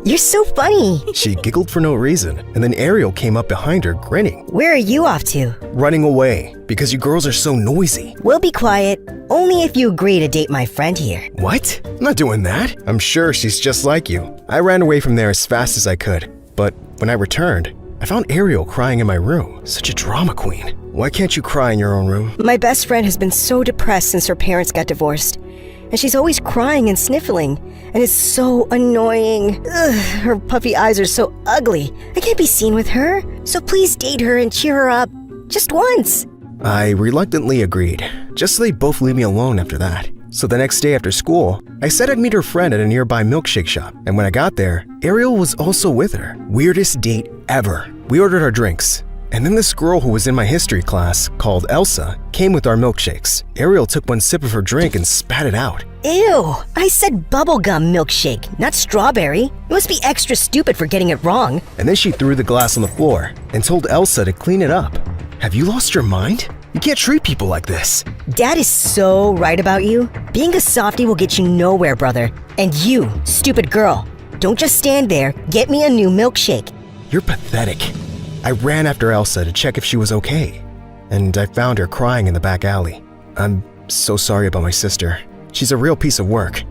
You're so funny. She giggled for no reason, and then Ariel came up behind her, grinning. Where are you off to? Running away, because you girls are so noisy. We'll be quiet, only if you agree to date my friend here. What? I'm not doing that. I'm sure she's just like you. I ran away from there as fast as I could, but when I returned, I found Ariel crying in my room. Such a drama queen. Why can't you cry in your own room? My best friend has been so depressed since her parents got divorced. And she's always crying and sniffling. And it's so annoying. Ugh, her puffy eyes are so ugly. I can't be seen with her. So please date her and cheer her up. Just once. I reluctantly agreed, just so they both leave me alone after that. So the next day after school, I said I'd meet her friend at a nearby milkshake shop. And when I got there, Ariel was also with her. Weirdest date ever. We ordered our drinks. And then this girl who was in my history class, called Elsa, came with our milkshakes. Ariel took one sip of her drink and spat it out. Ew, I said bubblegum milkshake, not strawberry. You must be extra stupid for getting it wrong. And then she threw the glass on the floor and told Elsa to clean it up. Have you lost your mind? You can't treat people like this. Dad is so right about you. Being a softie will get you nowhere, brother. And you, stupid girl, don't just stand there. Get me a new milkshake. You're pathetic. I ran after Elsa to check if she was okay, and I found her crying in the back alley. I'm so sorry about my sister. She's a real piece of work.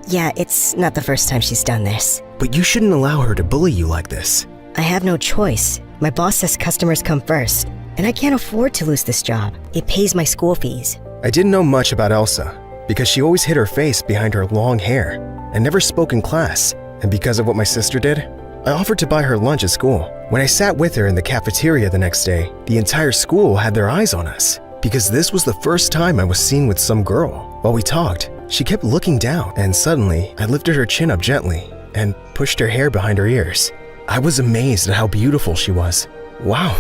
Yeah, it's not the first time she's done this. But you shouldn't allow her to bully you like this. I have no choice. My boss says customers come first, and I can't afford to lose this job. It pays my school fees. I didn't know much about Elsa, because she always hid her face behind her long hair and never spoke in class. And because of what my sister did, I offered to buy her lunch at school. When I sat with her in the cafeteria the next day, the entire school had their eyes on us, because this was the first time I was seen with some girl. While we talked, she kept looking down, and suddenly I lifted her chin up gently and pushed her hair behind her ears. I was amazed at how beautiful she was. Wow,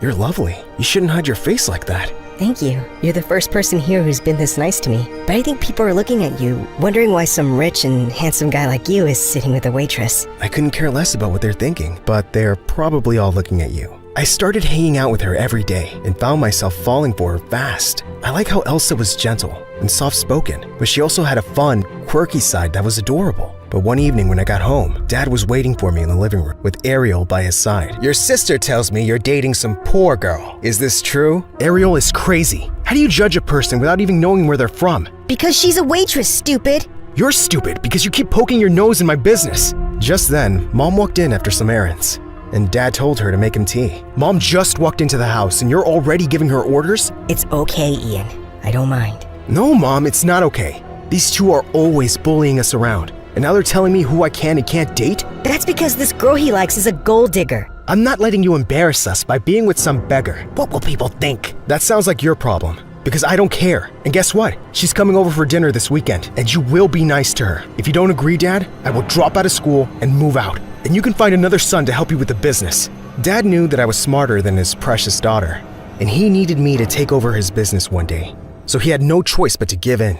you're lovely. You shouldn't hide your face like that. Thank you. You're the first person here who's been this nice to me. But I think people are looking at you, wondering why some rich and handsome guy like you is sitting with a waitress. I couldn't care less about what they're thinking, but they're probably all looking at you. I started hanging out with her every day and found myself falling for her fast. I like how Elsa was gentle and soft-spoken, but she also had a fun, quirky side that was adorable. But one evening when I got home, Dad was waiting for me in the living room with Ariel by his side. Your sister tells me you're dating some poor girl. Is this true? Ariel is crazy. How do you judge a person without even knowing where they're from? Because she's a waitress, stupid. You're stupid because you keep poking your nose in my business. Just then, Mom walked in after some errands, and Dad told her to make him tea. Mom just walked into the house and you're already giving her orders? It's okay, Ian. I don't mind. No, Mom, it's not okay. These two are always bullying us around. And now they're telling me who I can and can't date? That's because this girl he likes is a gold digger. I'm not letting you embarrass us by being with some beggar. What will people think? That sounds like your problem, because I don't care. And guess what? She's coming over for dinner this weekend, and you will be nice to her. If you don't agree, Dad, I will drop out of school and move out. And you can find another son to help you with the business. Dad knew that I was smarter than his precious daughter, and he needed me to take over his business one day. So he had no choice but to give in.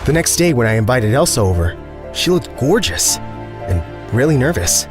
The next day when I invited Elsa over, she looked gorgeous and really nervous.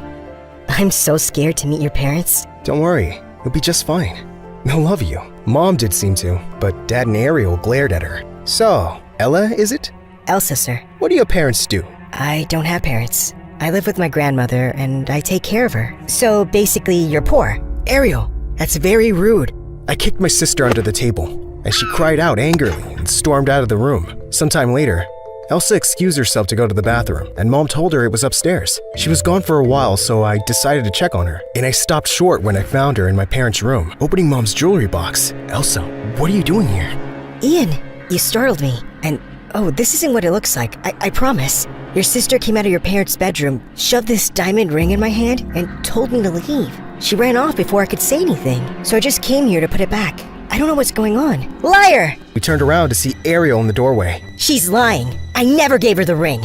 I'm so scared to meet your parents. Don't worry, you'll be just fine. They'll love you. Mom did seem to, but Dad and Ariel glared at her. So, Ella, is it? Elsa, sir. What do your parents do? I don't have parents. I live with my grandmother and I take care of her. So basically, you're poor. Ariel, that's very rude. I kicked my sister under the table, and she cried out angrily and stormed out of the room. Sometime later, Elsa excused herself to go to the bathroom, and Mom told her it was upstairs. She was gone for a while, so I decided to check on her, and I stopped short when I found her in my parents' room, opening Mom's jewelry box. Elsa, what are you doing here? Ian, you startled me. And, oh, this isn't what it looks like. I promise. Your sister came out of your parents' bedroom, shoved this diamond ring in my hand, and told me to leave. She ran off before I could say anything, so I just came here to put it back. I don't know what's going on. Liar! We turned around to see Ariel in the doorway. She's lying. I never gave her the ring.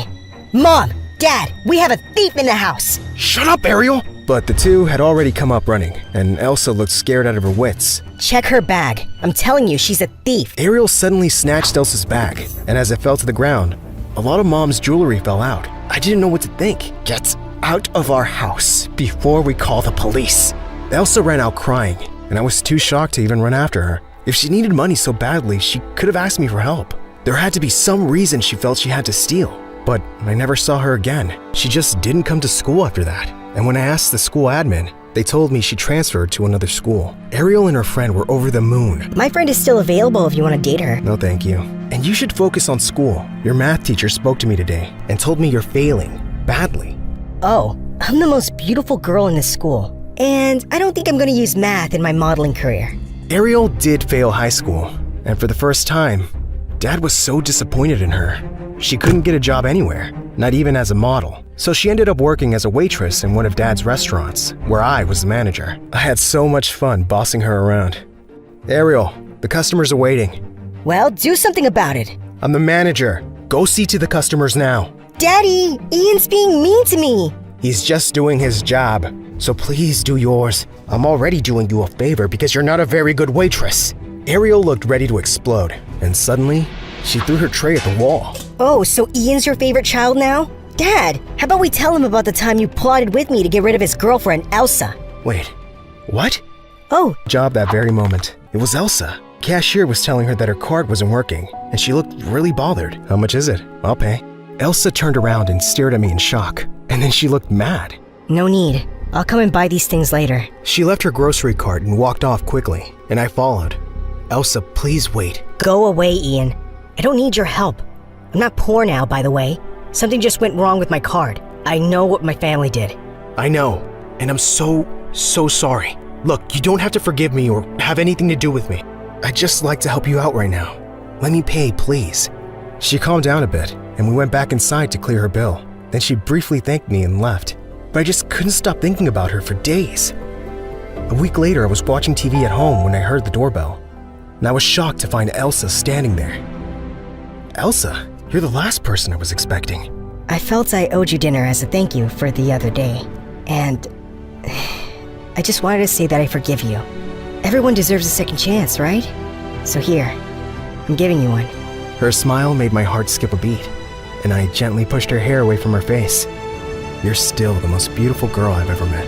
Mom! Dad! We have a thief in the house! Shut up, Ariel! But the two had already come up running, and Elsa looked scared out of her wits. Check her bag. I'm telling you, she's a thief. Ariel suddenly snatched Elsa's bag, and as it fell to the ground, a lot of Mom's jewelry fell out. I didn't know what to think. Get out of our house before we call the police. Elsa ran out crying, and I was too shocked to even run after her. If she needed money so badly, she could have asked me for help. There had to be some reason she felt she had to steal. But I never saw her again. She just didn't come to school after that. And when I asked the school admin, they told me she transferred to another school. Ariel and her friend were over the moon. My friend is still available if you want to date her. No, thank you. And you should focus on school. Your math teacher spoke to me today and told me you're failing badly. Oh, I'm the most beautiful girl in this school. And I don't think I'm going to use math in my modeling career. Ariel did fail high school. And for the first time, Dad was so disappointed in her. She couldn't get a job anywhere, not even as a model. So she ended up working as a waitress in one of Dad's restaurants, where I was the manager. I had so much fun bossing her around. Ariel, the customers are waiting. Well, do something about it. I'm the manager. Go see to the customers now. Daddy, Ian's being mean to me. He's just doing his job, so please do yours. I'm already doing you a favor because you're not a very good waitress. Ariel looked ready to explode, and suddenly, she threw her tray at the wall. Oh, so Ian's your favorite child now? Dad, how about we tell him about the time you plotted with me to get rid of his girlfriend, Elsa? Wait, what? Oh. Job that very moment. It was Elsa. Cashier was telling her that her card wasn't working, and she looked really bothered. How much is it? I'll pay. Elsa turned around and stared at me in shock, and then she looked mad. No need. I'll come and buy these things later. She left her grocery cart and walked off quickly, and I followed. Elsa, please wait. Go away, Ian. I don't need your help. I'm not poor now, by the way. Something just went wrong with my card. I know what my family did. I know, and I'm so sorry. Look, you don't have to forgive me or have anything to do with me. I'd just like to help you out right now. Let me pay, please. She calmed down a bit, and we went back inside to clear her bill. Then she briefly thanked me and left. But I just couldn't stop thinking about her for days. A week later, I was watching TV at home when I heard the doorbell, and I was shocked to find Elsa standing there. Elsa, you're the last person I was expecting. I felt I owed you dinner as a thank you for the other day, and I just wanted to say that I forgive you. Everyone deserves a second chance, right? So here, I'm giving you one. Her smile made my heart skip a beat, and I gently pushed her hair away from her face. You're still the most beautiful girl I've ever met.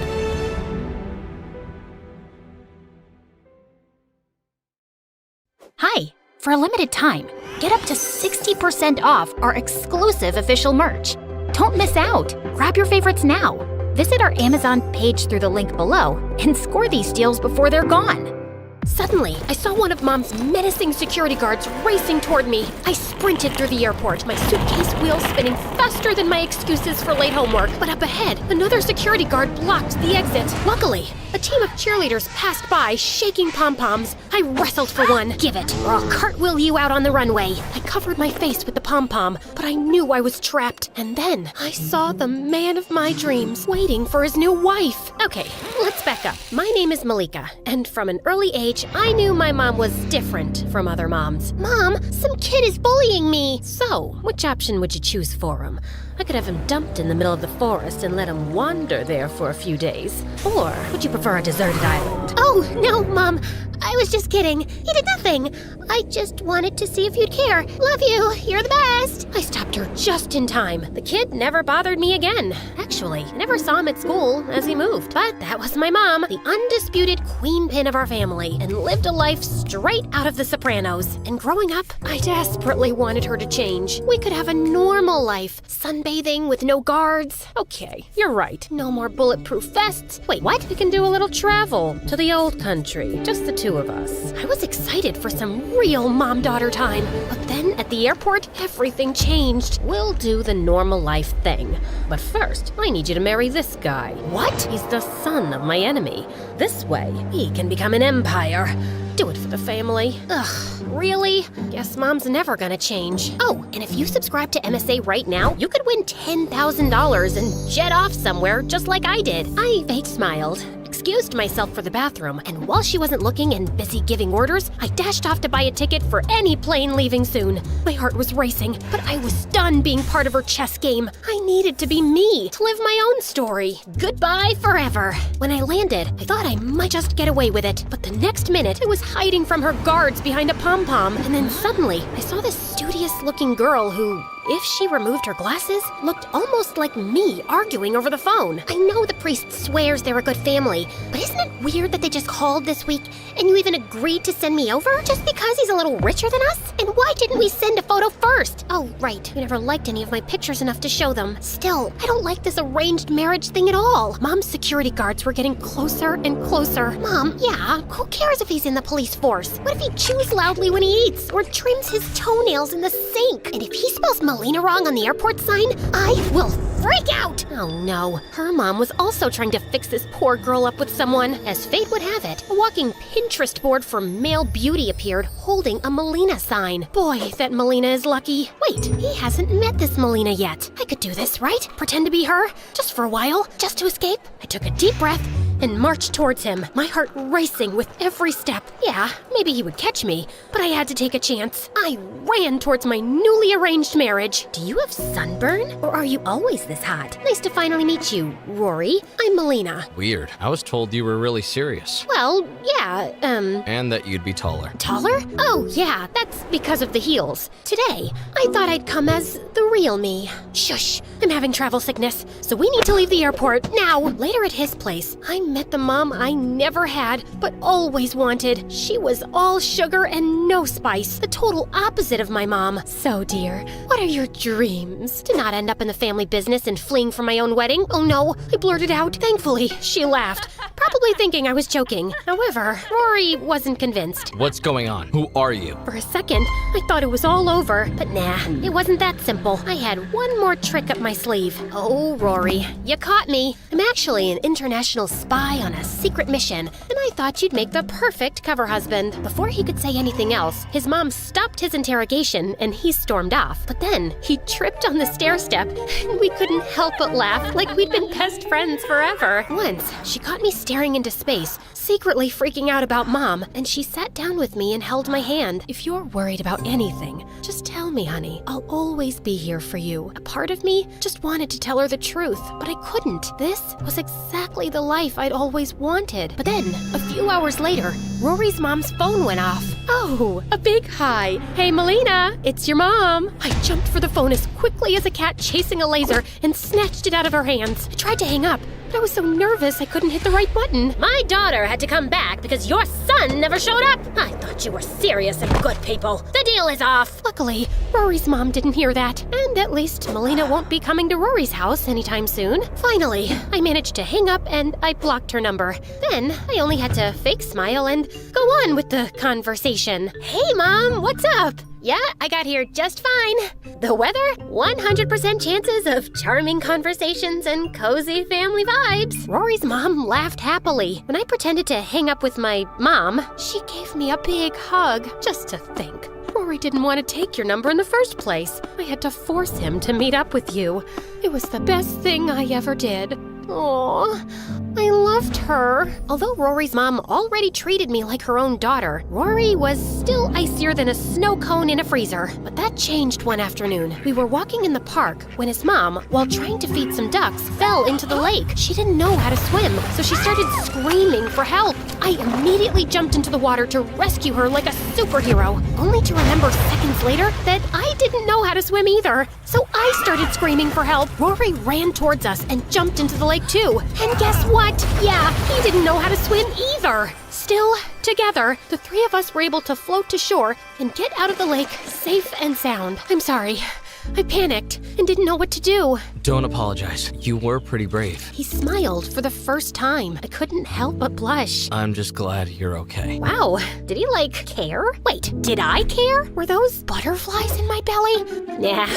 Hi! For a limited time, get up to 60% off our exclusive official merch. Don't miss out! Grab your favorites now. Visit our Amazon page through the link below and score these deals before they're gone. Suddenly, I saw one of Mom's menacing security guards racing toward me. I sprinted through the airport, my suitcase wheels spinning faster than my excuses for late homework. But up ahead, another security guard blocked the exit. Luckily, a team of cheerleaders passed by, shaking pom-poms. I wrestled for one. Give it, or I'll cartwheel you out on the runway. I covered my face with the pom-pom, but I knew I was trapped. And then I saw the man of my dreams waiting for his new wife. Okay, let's back up. My name is Malika, and from an early age, I knew my mom was different from other moms. Mom, some kid is bullying me. So, which option would you choose for him? I could have him dumped in the middle of the forest and let him wander there for a few days. Or would you prefer a deserted island? Oh, no, Mom. I was just kidding. He did nothing. I just wanted to see if you'd care. Love you. You're the best. I stopped her just in time. The kid never bothered me again. Actually, I never saw him at school as he moved. But that was my mom, the undisputed queen pin of our family, and lived a life straight out of The Sopranos. And growing up, I desperately wanted her to change. We could have a normal life, sunbathing with no guards. Okay, you're right. No more bulletproof vests. Wait, what? We can do a little travel to the old country, just the two of us. I was excited for some real mom-daughter time, but then at the airport, everything changed. We'll do the normal life thing. But first, I need you to marry this guy. What? He's the son of my enemy. This way, he can become an empire. Do it for the family. Ugh, really? Guess Mom's never gonna change. Oh, and if you subscribe to MSA right now, you could win $10,000 and jet off somewhere just like I did. I fake smiled. Excuse excused myself for the bathroom, and while she wasn't looking and busy giving orders, I dashed off to buy a ticket for any plane leaving soon. My heart was racing, but I was done being part of her chess game. I needed to be me, to live my own story. Goodbye forever. When I landed, I thought I might just get away with it, but the next minute, I was hiding from her guards behind a pom-pom, and then suddenly, I saw this studious-looking girl who, if she removed her glasses, looked almost like me arguing over the phone. I know the priest swears they're a good family, but isn't it weird that they just called this week and you even agreed to send me over just because he's a little richer than us? And why didn't we send a photo first? Oh, right, you never liked any of my pictures enough to show them. Still, I don't like this arranged marriage thing at all. Mom's security guards were getting closer and closer. Mom, yeah, who cares if he's in the police force? What if he chews loudly when he eats or trims his toenails in the sink? And if he spells Melina wrong on the airport sign, I will freak out! Oh no, her mom was also trying to fix this poor girl up with someone. As fate would have it, a walking Pinterest board for male beauty appeared holding a Melina sign. Boy, that Melina is lucky. Wait, he hasn't met this Melina yet. I could do this, right? Pretend to be her? Just for a while? Just to escape? I took a deep breath and marched towards him, my heart racing with every step. Yeah, maybe he would catch me, but I had to take a chance. I ran towards my newly arranged marriage. Do you have sunburn? Or are you always this hot? Nice to finally meet you, Rory. I'm Melina. Weird. I was told you were really serious. Well, yeah, And that you'd be taller. Taller? Oh, yeah, that's because of the heels. Today, I thought I'd come as the real me. Shush, I'm having travel sickness, so we need to leave the airport now. Later at his place, I met the mom I never had, but always wanted. She was all sugar and no spice, the total opposite of my mom. So, dear, what are your dreams? To not end up in the family business and fleeing from my own wedding? Oh no, I blurted out. Thankfully, she laughed, probably thinking I was joking. However, Rory wasn't convinced. What's going on? Who are you? For a second, I thought it was all over, but nah, it wasn't that simple. I had one more trick up my sleeve. Oh, Rory, you caught me. I'm actually an international spy on a secret mission, and I thought you'd make the perfect cover husband. Before he could say anything else, his mom stopped his interrogation and he stormed off. But then he tripped on the stair step, and we couldn't help but laugh like we'd been best friends forever. Once, she caught me staring into space, secretly freaking out about Mom, and she sat down with me and held my hand. If you're worried about anything, just tell me, honey. I'll always be here for you. A part of me just wanted to tell her the truth, but I couldn't. This was exactly the life I'd always wanted. But then, a few hours later, Rory's mom's phone went off. Oh, a big hi. Hey, Melina, it's your mom. I jumped for the phone as quickly as a cat chasing a laser and snatched it out of her hands. I tried to hang up, but I was so nervous I couldn't hit the right button. My daughter had to come back because your son never showed up. I thought you were serious and good people. The deal is off. Luckily, Rory's mom didn't hear that. And at least Melina won't be coming to Rory's house anytime soon. Finally, I managed to hang up and I blocked her number. Then I only had to fake smile and go on with the conversation. Hey, Mom, what's up? Yeah, I got here just fine. The weather? 100% chances of charming conversations and cozy family vibes. Rory's mom laughed happily. When I pretended to hang up with my mom, she gave me a big hug. Just to think, Rory didn't want to take your number in the first place. I had to force him to meet up with you. It was the best thing I ever did. Aww, I loved her. Although Rory's mom already treated me like her own daughter, Rory was still icier than a snow cone in a freezer. But that changed one afternoon. We were walking in the park when his mom, while trying to feed some ducks, fell into the lake. She didn't know how to swim, so she started screaming for help. I immediately jumped into the water to rescue her like a superhero, only to remember seconds later that I didn't know how to swim either. So I started screaming for help. Rory ran towards us and jumped into the lake too. And guess what? Yeah, he didn't know how to swim either. Still, together, the three of us were able to float to shore and get out of the lake safe and sound. I'm sorry. I panicked and didn't know what to do. Don't apologize. You were pretty brave. He smiled for the first time. I couldn't help but blush. I'm just glad you're okay. Wow, did he, care? Wait, did I care? Were those butterflies in my belly? Nah.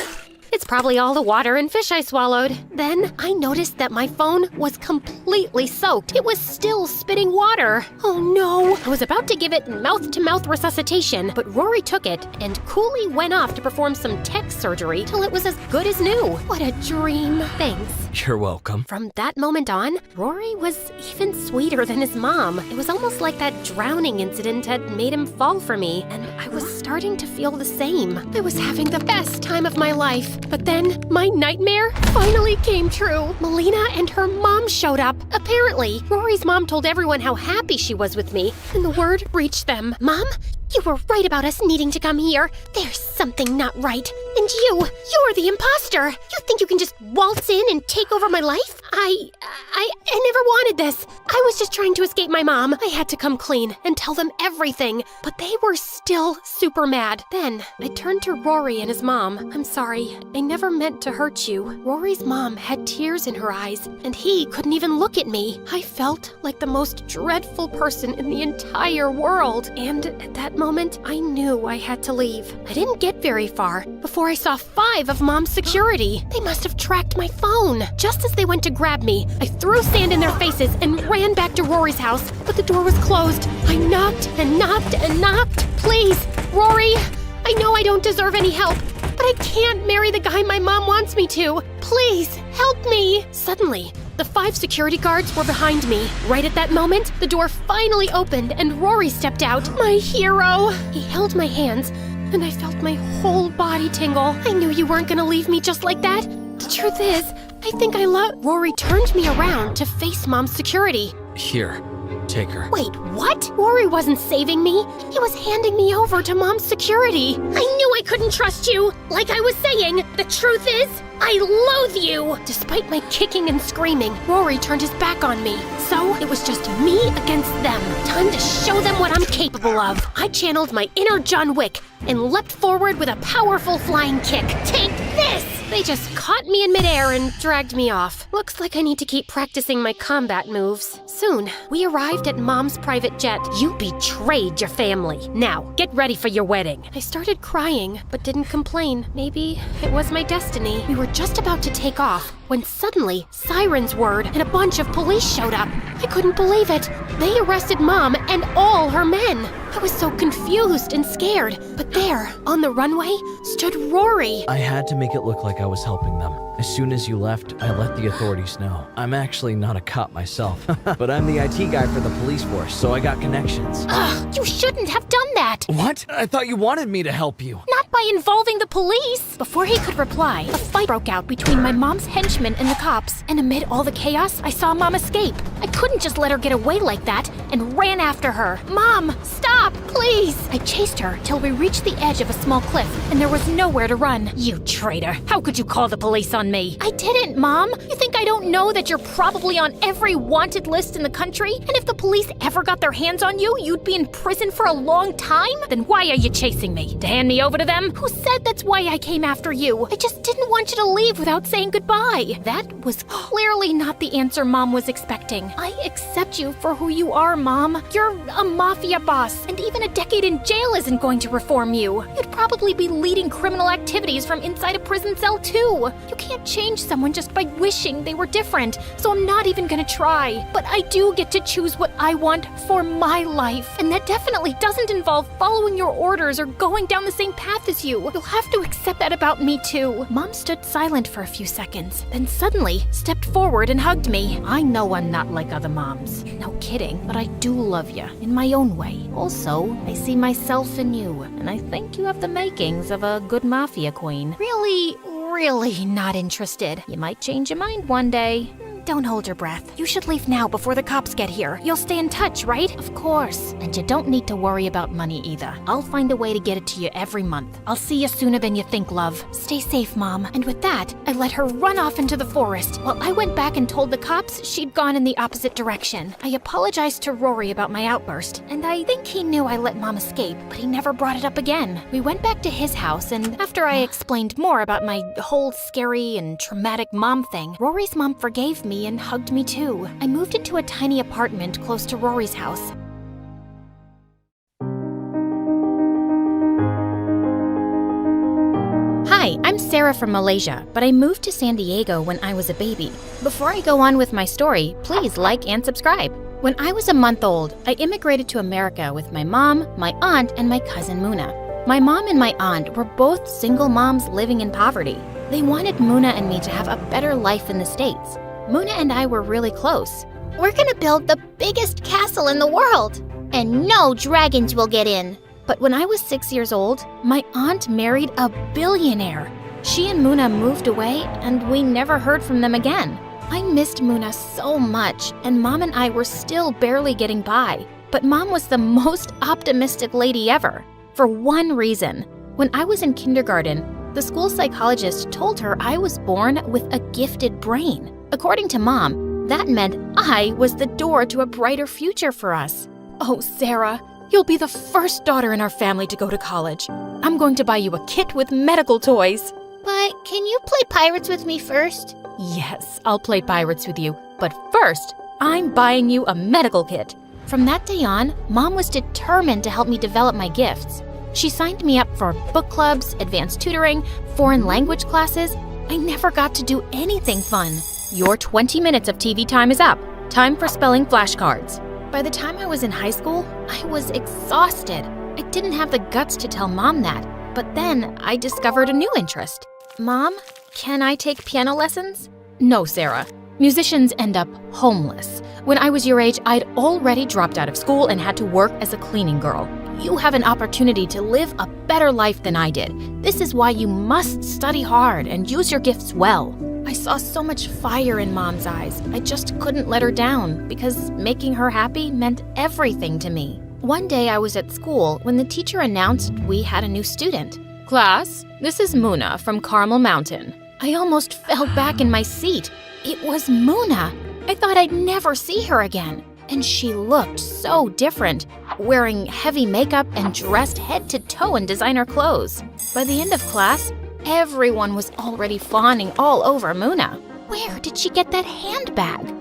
It's probably all the water and fish I swallowed. Then I noticed that my phone was completely soaked. It was still spitting water. Oh no. I was about to give it mouth-to-mouth resuscitation, but Rory took it and coolly went off to perform some tech surgery till it was as good as new. What a dream. Thanks. You're welcome. From that moment on, Rory was even sweeter than his mom. It was almost like that drowning incident had made him fall for me, and I was starting to feel the same. I was having the best time of my life. But then, my nightmare finally came true. Melina and her mom showed up. Apparently, Rory's mom told everyone how happy she was with me, and the word reached them. Mom, you were right about us needing to come here. There's something not right. And you're the imposter. You think you can just waltz in and take over my life? I never wanted this. I was just trying to escape my mom. I had to come clean and tell them everything, but they were still super mad. Then I turned to Rory and his mom. I'm sorry. I never meant to hurt you. Rory's mom had tears in her eyes, and he couldn't even look at me. I felt like the most dreadful person in the entire world, and at that moment, I knew I had to leave. I didn't get very far before I saw 5 of Mom's security. They must have tracked my phone. Just as they went to grab me, I threw sand in their faces and ran back to Rory's house, but the door was closed. I knocked and knocked and knocked. Please, Rory, I know I don't deserve any help, but I can't marry the guy my mom wants me to. Please, help me. Suddenly, the 5 security guards were behind me. Right at that moment, the door finally opened and Rory stepped out. My hero! He held my hands, and I felt my whole body tingle. I knew you weren't gonna leave me just like that. The truth is, I think I love... Rory turned me around to face Mom's security. Here, take her. Wait, what? Rory wasn't saving me. He was handing me over to Mom's security. I knew I couldn't trust you. Like I was saying, the truth is, I loathe you! Despite my kicking and screaming, Rory turned his back on me. So it was just me against them. Time to show them what I'm capable of. I channeled my inner John Wick and leapt forward with a powerful flying kick. Take this! They just caught me in midair and dragged me off. Looks like I need to keep practicing my combat moves. Soon, we arrived at Mom's private jet. You betrayed your family. Now, get ready for your wedding. I started crying, but didn't complain. Maybe it was my destiny. We were just about to take off when suddenly sirens whirred and a bunch of police showed up. I couldn't believe it. They arrested Mom and all her men. I was so confused and scared, but there, on the runway, stood Rory. I had to make it look like I was helping them. As soon as you left, I let the authorities know. I'm actually not a cop myself, but I'm the IT guy for the police force, so I got connections. Ugh, you shouldn't have done that. What? I thought you wanted me to help you. Not by involving the police. Before he could reply, a fight broke out between my mom's henchmen and the cops, and amid all the chaos, I saw Mom escape. I couldn't just let her get away like that and ran after her. Mom, stop, please. I chased her till we reached the edge of a small cliff, and there was nowhere to run. You traitor. How could you call the police on me? I didn't, Mom. You think I don't know that you're probably on every wanted list in the country? And if the police ever got their hands on you, you'd be in prison for a long time? Then why are you chasing me? To hand me over to them? Who said that's why I came after you? I just didn't want you to leave without saying goodbye. That was clearly not the answer Mom was expecting. I accept you for who you are, Mom. You're a mafia boss, and even a decade in jail isn't going to reform you. You'd probably be leading criminal activities from inside a prison cell too. You can't change someone just by wishing they were different, so I'm not even gonna try. But I do get to choose what I want for my life, and that definitely doesn't involve following your orders or going down the same path as you. You'll have to accept that about me too. Mom stood silent for a few seconds, then suddenly stepped forward and hugged me. I know I'm not like other moms. No kidding, but I do love you in my own way. Also, I see myself in you, and I think you have the makings of a good mafia queen. Really not interested. You might change your mind one day. Don't hold your breath. You should leave now before the cops get here. You'll stay in touch, right? Of course. And you don't need to worry about money either. I'll find a way to get it to you every month. I'll see you sooner than you think, love. Stay safe, Mom. And with that, I let her run off into the forest while I went back and told the cops she'd gone in the opposite direction. I apologized to Rory about my outburst, and I think he knew I let Mom escape, but he never brought it up again. We went back to his house, and after I explained more about my whole scary and traumatic mom thing, Rory's mom forgave me and hugged me too. I moved into a tiny apartment close to Rory's house. Hi, I'm Sarah from Malaysia, but I moved to San Diego when I was a baby. Before I go on with my story, please like and subscribe. When I was a month old, I immigrated to America with my mom, my aunt, and my cousin Muna. My mom and my aunt were both single moms living in poverty. They wanted Muna and me to have a better life in the States. Muna and I were really close. We're gonna build the biggest castle in the world, and no dragons will get in. But when I was 6 years old, my aunt married a billionaire. She and Muna moved away, and we never heard from them again. I missed Muna so much, and Mom and I were still barely getting by. But Mom was the most optimistic lady ever, for one reason. When I was in kindergarten, the school psychologist told her I was born with a gifted brain. According to Mom, that meant I was the door to a brighter future for us. Oh, Sarah, you'll be the first daughter in our family to go to college. I'm going to buy you a kit with medical toys. But can you play pirates with me first? Yes, I'll play pirates with you. But first, I'm buying you a medical kit. From that day on, Mom was determined to help me develop my gifts. She signed me up for book clubs, advanced tutoring, foreign language classes. I never got to do anything fun. Your 20 minutes of TV time is up. Time for spelling flashcards. By the time I was in high school, I was exhausted. I didn't have the guts to tell Mom that. But then I discovered a new interest. Mom, can I take piano lessons? No, Sarah. Musicians end up homeless. When I was your age, I'd already dropped out of school and had to work as a cleaning girl. You have an opportunity to live a better life than I did. This is why you must study hard and use your gifts well. I saw so much fire in Mom's eyes. I just couldn't let her down because making her happy meant everything to me. One day I was at school when the teacher announced we had a new student. Class, this is Muna from Carmel Mountain. I almost fell back in my seat. It was Muna. I thought I'd never see her again. And she looked so different, wearing heavy makeup and dressed head to toe in designer clothes. By the end of class, everyone was already fawning all over Muna. Where did she get that handbag?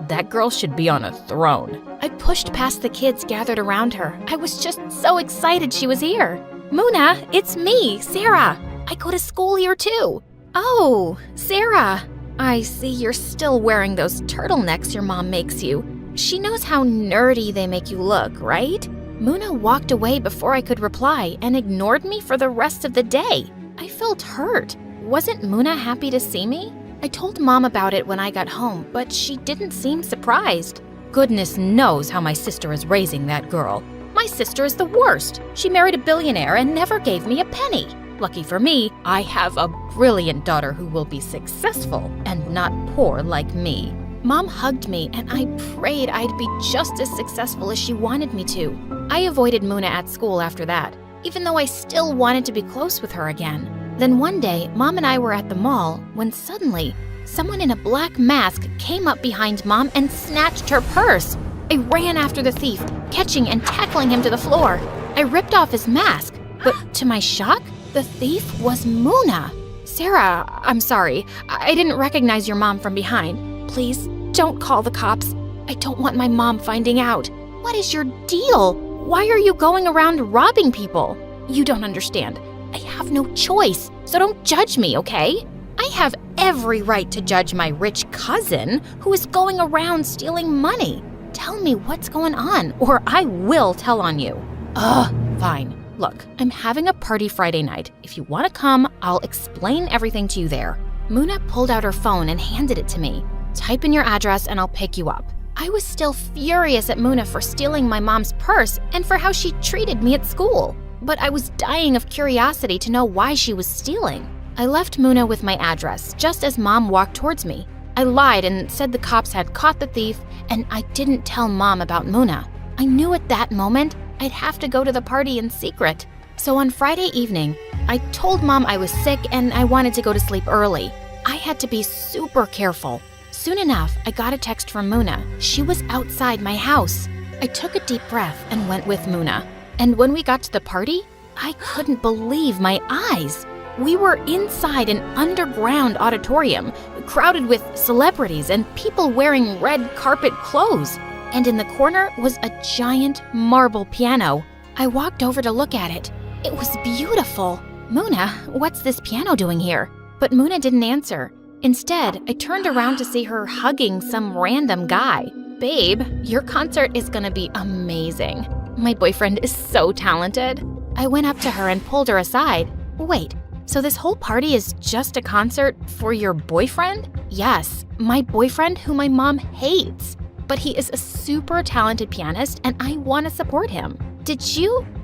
That girl should be on a throne. I pushed past the kids gathered around her. I was just so excited she was here. Muna, it's me, Sarah. I go to school here too. Oh, Sarah. I see you're still wearing those turtlenecks your mom makes you. She knows how nerdy they make you look, right? Muna walked away before I could reply and ignored me for the rest of the day. I felt hurt. Wasn't Muna happy to see me? I told Mom about it when I got home, but she didn't seem surprised. Goodness knows how my sister is raising that girl. My sister is the worst. She married a billionaire and never gave me a penny. Lucky for me, I have a brilliant daughter who will be successful and not poor like me. Mom hugged me and I prayed I'd be just as successful as she wanted me to. I avoided Muna at school after that, even though I still wanted to be close with her again. Then one day, Mom and I were at the mall when suddenly, someone in a black mask came up behind Mom and snatched her purse. I ran after the thief, catching and tackling him to the floor. I ripped off his mask, but to my shock, the thief was Muna. Sarah, I'm sorry. I didn't recognize your mom from behind. Please, don't call the cops. I don't want my mom finding out. What is your deal? Why are you going around robbing people? You don't understand. I have no choice, so don't judge me, okay? I have every right to judge my rich cousin who is going around stealing money. Tell me what's going on, or I will tell on you. Fine. Look, I'm having a party Friday night. If you want to come, I'll explain everything to you there. Muna pulled out her phone and handed it to me. Type in your address and I'll pick you up. I was still furious at Muna for stealing my mom's purse and for how she treated me at school. But I was dying of curiosity to know why she was stealing. I left Muna with my address just as Mom walked towards me. I lied and said the cops had caught the thief, and I didn't tell Mom about Muna. I knew at that moment I'd have to go to the party in secret. So on Friday evening, I told Mom I was sick and I wanted to go to sleep early. I had to be super careful. Soon enough, I got a text from Muna. She was outside my house. I took a deep breath and went with Muna. And when we got to the party, I couldn't believe my eyes. We were inside an underground auditorium, crowded with celebrities and people wearing red carpet clothes. And in the corner was a giant marble piano. I walked over to look at it. It was beautiful. Muna, what's this piano doing here? But Muna didn't answer. Instead, I turned around to see her hugging some random guy. Babe, your concert is gonna be amazing. My boyfriend is so talented. I went up to her and pulled her aside. Wait, so this whole party is just a concert for your boyfriend? Yes, my boyfriend who my mom hates. But he is a super talented pianist and I want to support him.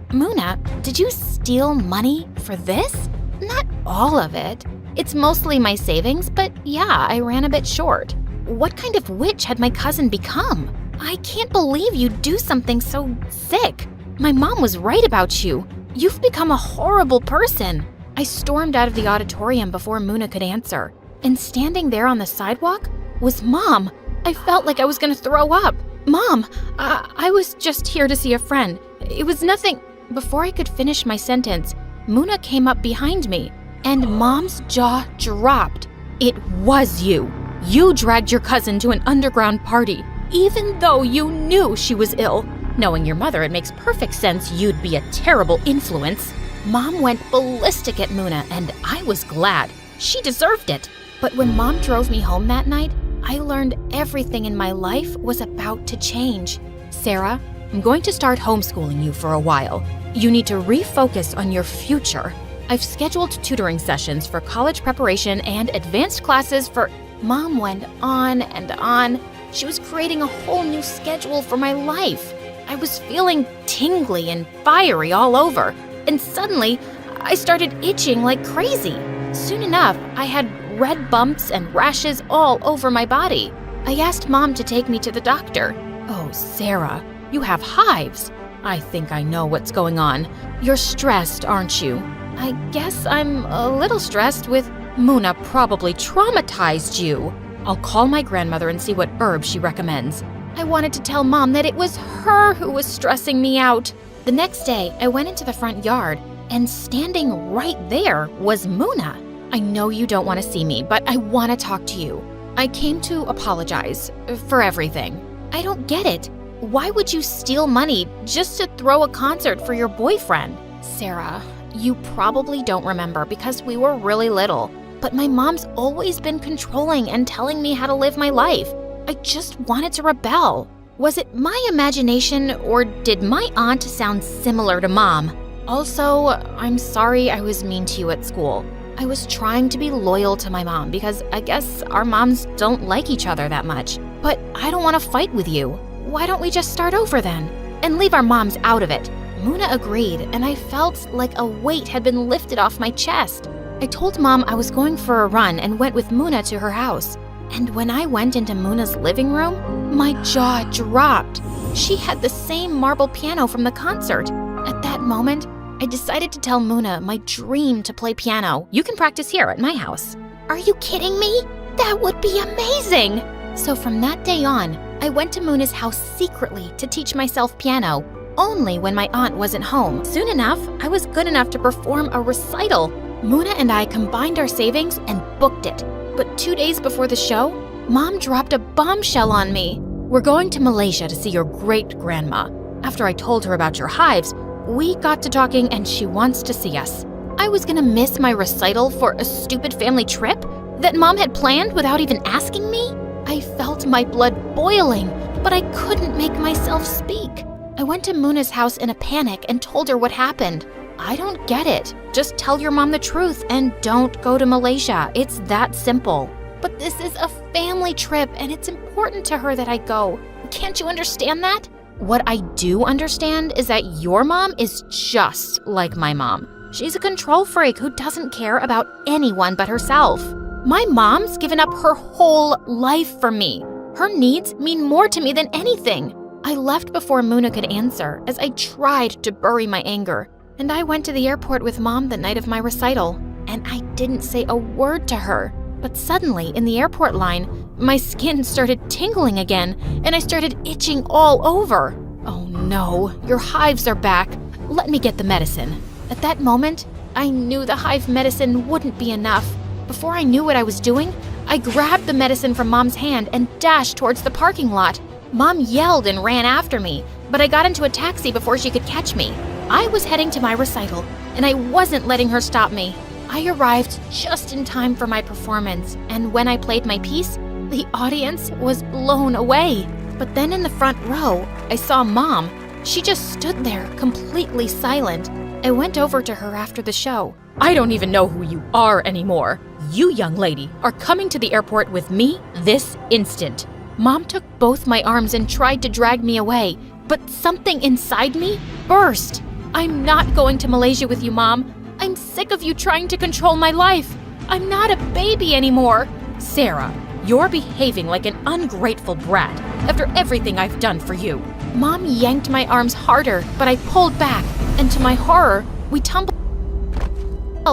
Muna, did you steal money for this? Not all of it. It's mostly my savings, but yeah, I ran a bit short. What kind of witch had my cousin become? I can't believe you'd do something so sick. My mom was right about you. You've become a horrible person. I stormed out of the auditorium before Muna could answer. And standing there on the sidewalk was Mom. I felt like I was gonna throw up. Mom, I was just here to see a friend. It was nothing. Before I could finish my sentence, Muna came up behind me, and Mom's jaw dropped. It was you. You dragged your cousin to an underground party, even though you knew she was ill. Knowing your mother, it makes perfect sense you'd be a terrible influence. Mom went ballistic at Muna, and I was glad. She deserved it. But when Mom drove me home that night, I learned everything in my life was about to change. Sarah, I'm going to start homeschooling you for a while. You need to refocus on your future. I've scheduled tutoring sessions for college preparation and advanced classes for... Mom went on and on. She was creating a whole new schedule for my life. I was feeling tingly and fiery all over. And suddenly, I started itching like crazy. Soon enough, I had red bumps and rashes all over my body. I asked Mom to take me to the doctor. Oh, Sarah, you have hives. I think I know what's going on. You're stressed, aren't you? I guess I'm a little stressed with Muna probably traumatized you. I'll call my grandmother and see what herbs she recommends. I wanted to tell Mom that it was her who was stressing me out. The next day, I went into the front yard, and standing right there was Muna. I know you don't want to see me, but I want to talk to you. I came to apologize for everything. I don't get it. Why would you steal money just to throw a concert for your boyfriend? Sarah, you probably don't remember because we were really little, but my mom's always been controlling and telling me how to live my life. I just wanted to rebel. Was it my imagination or did my aunt sound similar to Mom? Also, I'm sorry I was mean to you at school. I was trying to be loyal to my mom because I guess our moms don't like each other that much. But I don't want to fight with you. Why don't we just start over then? And leave our moms out of it. Muna agreed, and I felt like a weight had been lifted off my chest. I told Mom I was going for a run and went with Muna to her house. And when I went into Muna's living room, my jaw dropped. She had the same marble piano from the concert. At that moment, I decided to tell Muna my dream to play piano. You can practice here at my house. Are you kidding me? That would be amazing! So from that day on, I went to Muna's house secretly to teach myself piano, only when my aunt wasn't home. Soon enough, I was good enough to perform a recital. Muna and I combined our savings and booked it. But 2 days before the show, Mom dropped a bombshell on me. We're going to Malaysia to see your great-grandma. After I told her about your hives, we got to talking and she wants to see us. I was gonna miss my recital for a stupid family trip that Mom had planned without even asking me? I felt my blood boiling, but I couldn't make myself speak. I went to Muna's house in a panic and told her what happened. I don't get it. Just tell your mom the truth and don't go to Malaysia. It's that simple. But this is a family trip and it's important to her that I go. Can't you understand that? What I do understand is that your mom is just like my mom. She's a control freak who doesn't care about anyone but herself. My mom's given up her whole life for me. Her needs mean more to me than anything. I left before Muna could answer as I tried to bury my anger. And I went to the airport with Mom the night of my recital. And I didn't say a word to her. But suddenly, in the airport line, my skin started tingling again, and I started itching all over. Oh no, your hives are back. Let me get the medicine. At that moment, I knew the hive medicine wouldn't be enough. Before I knew what I was doing, I grabbed the medicine from Mom's hand and dashed towards the parking lot. Mom yelled and ran after me, but I got into a taxi before she could catch me. I was heading to my recital, and I wasn't letting her stop me. I arrived just in time for my performance, and when I played my piece, the audience was blown away. But then in the front row, I saw Mom. She just stood there, completely silent. I went over to her after the show. I don't even know who you are anymore. You, young lady, are coming to the airport with me this instant. Mom took both my arms and tried to drag me away, but something inside me burst. I'm not going to Malaysia with you, Mom. I'm sick of you trying to control my life. I'm not a baby anymore. Sarah, you're behaving like an ungrateful brat after everything I've done for you. Mom yanked my arms harder, but I pulled back, and to my horror, we tumbled,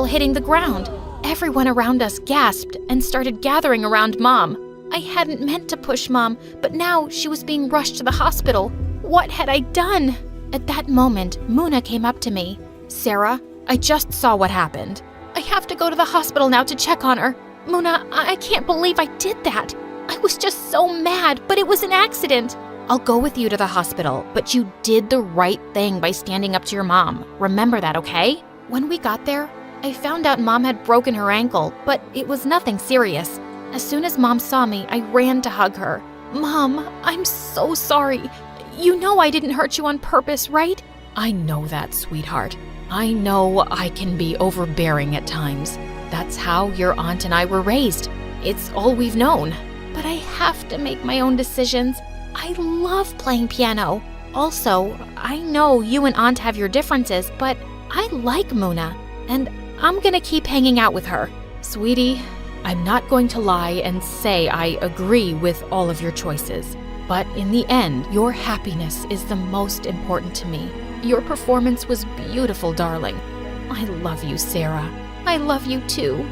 hitting the ground. Everyone around us gasped and started gathering around Mom. I hadn't meant to push Mom, but now she was being rushed to the hospital. What had I done? At that moment, Muna came up to me. Sarah, I just saw what happened. I have to go to the hospital now to check on her. Muna, I can't believe I did that. I was just so mad, but it was an accident. I'll go with you to the hospital, but you did the right thing by standing up to your mom. Remember that, okay? When we got there, I found out Mom had broken her ankle, but it was nothing serious. As soon as Mom saw me, I ran to hug her. Mom, I'm so sorry. You know I didn't hurt you on purpose, right? I know that, sweetheart. I know I can be overbearing at times. That's how your aunt and I were raised. It's all we've known. But I have to make my own decisions. I love playing piano. Also, I know you and Aunt have your differences, but I like Muna, and I'm gonna keep hanging out with her. Sweetie, I'm not going to lie and say I agree with all of your choices. But in the end, your happiness is the most important to me. Your performance was beautiful, darling. I love you, Sarah. I love you too.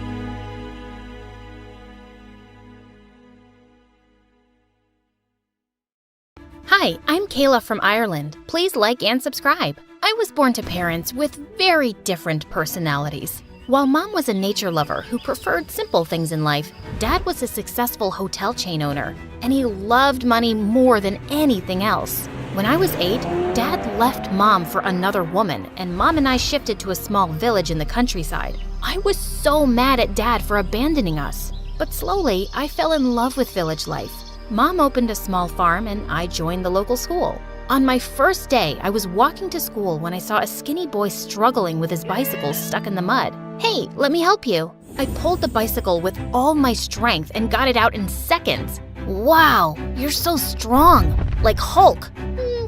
Hi, I'm Kayla from Ireland. Please like and subscribe. I was born to parents with very different personalities. While Mom was a nature lover who preferred simple things in life, Dad was a successful hotel chain owner, and he loved money more than anything else. When I was 8, Dad left Mom for another woman, and Mom and I shifted to a small village in the countryside. I was so mad at Dad for abandoning us. But slowly, I fell in love with village life. Mom opened a small farm, and I joined the local school. On my first day, I was walking to school when I saw a skinny boy struggling with his bicycle stuck in the mud. Hey, let me help you. I pulled the bicycle with all my strength and got it out in seconds. Wow, you're so strong. Like Hulk.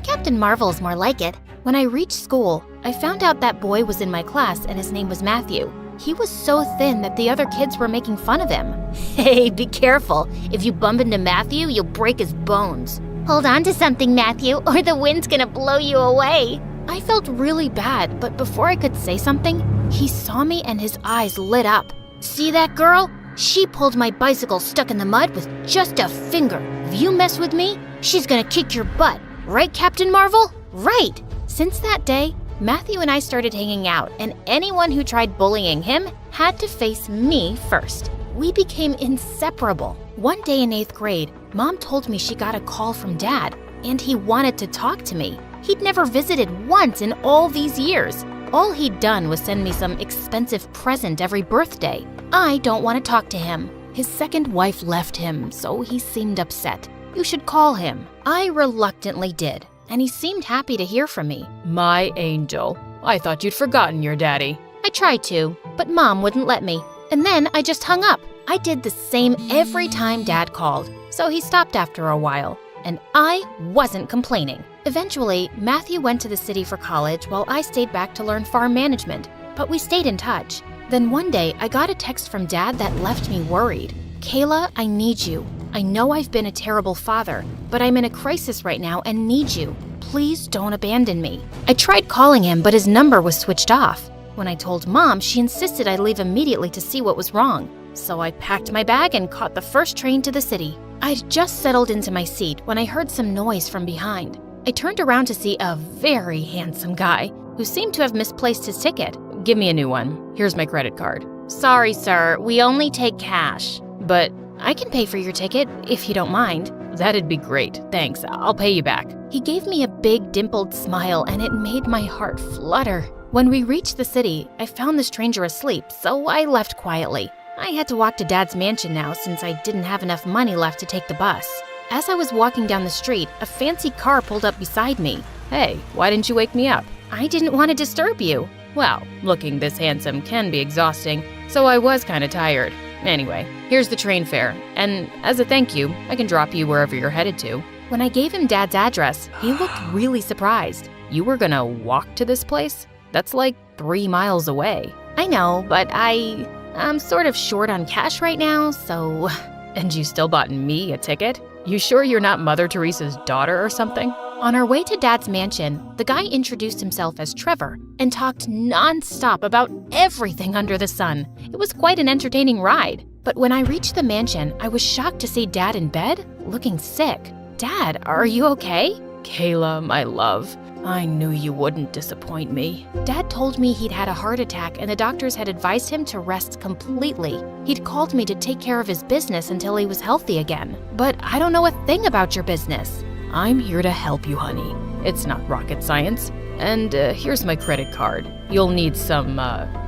Captain Marvel's more like it. When I reached school, I found out that boy was in my class and his name was Matthew. He was so thin that the other kids were making fun of him. Hey, be careful. If you bump into Matthew, you'll break his bones. Hold on to something, Matthew, or the wind's gonna blow you away. I felt really bad, but before I could say something, he saw me and his eyes lit up. See that girl? She pulled my bicycle stuck in the mud with just a finger. If you mess with me, she's gonna kick your butt. Right, Captain Marvel? Right. Since that day, Matthew and I started hanging out, and anyone who tried bullying him had to face me first. We became inseparable. One day in 8th grade, Mom told me she got a call from Dad, and he wanted to talk to me. He'd never visited once in all these years. All he'd done was send me some expensive present every birthday. I don't want to talk to him. His second wife left him, so he seemed upset. You should call him. I reluctantly did, and he seemed happy to hear from me. My angel, I thought you'd forgotten your daddy. I tried to, but Mom wouldn't let me. And then I just hung up. I did the same every time Dad called, so he stopped after a while. And I wasn't complaining. Eventually, Matthew went to the city for college while I stayed back to learn farm management, but we stayed in touch. Then one day, I got a text from Dad that left me worried. Kayla, I need you. I know I've been a terrible father, but I'm in a crisis right now and need you. Please don't abandon me. I tried calling him, but his number was switched off. When I told Mom, she insisted I leave immediately to see what was wrong. So I packed my bag and caught the first train to the city. I'd just settled into my seat when I heard some noise from behind. I turned around to see a very handsome guy who seemed to have misplaced his ticket. Give me a new one. Here's my credit card. Sorry, sir. We only take cash. But I can pay for your ticket if you don't mind. that'd be great. Thanks, I'll pay you back. He gave me a big dimpled smile and it made my heart flutter. When we reached the city, I found the stranger asleep, so I left quietly. I had to walk to Dad's mansion now since I didn't have enough money left to take the bus. As I was walking down the street, a fancy car pulled up beside me. Hey, why didn't you wake me up? I didn't want to disturb you. Well, looking this handsome can be exhausting, so I was kind of tired. Anyway, here's the train fare, and as a thank you, I can drop you wherever you're headed to. When I gave him Dad's address, he looked really surprised. You were gonna walk to this place? That's like 3 miles away. I know, but I'm sort of short on cash right now, so... And you still bought me a ticket? You sure you're not Mother Teresa's daughter or something? On our way to Dad's mansion, the guy introduced himself as Trevor and talked non-stop about everything under the sun. It was quite an entertaining ride. But when I reached the mansion, I was shocked to see Dad in bed, looking sick. Dad, are you okay? Kayla, my love, I knew you wouldn't disappoint me. Dad told me he'd had a heart attack and the doctors had advised him to rest completely. He'd called me to take care of his business until he was healthy again. But I don't know a thing about your business. I'm here to help you, honey. It's not rocket science. And here's my credit card. You'll need some,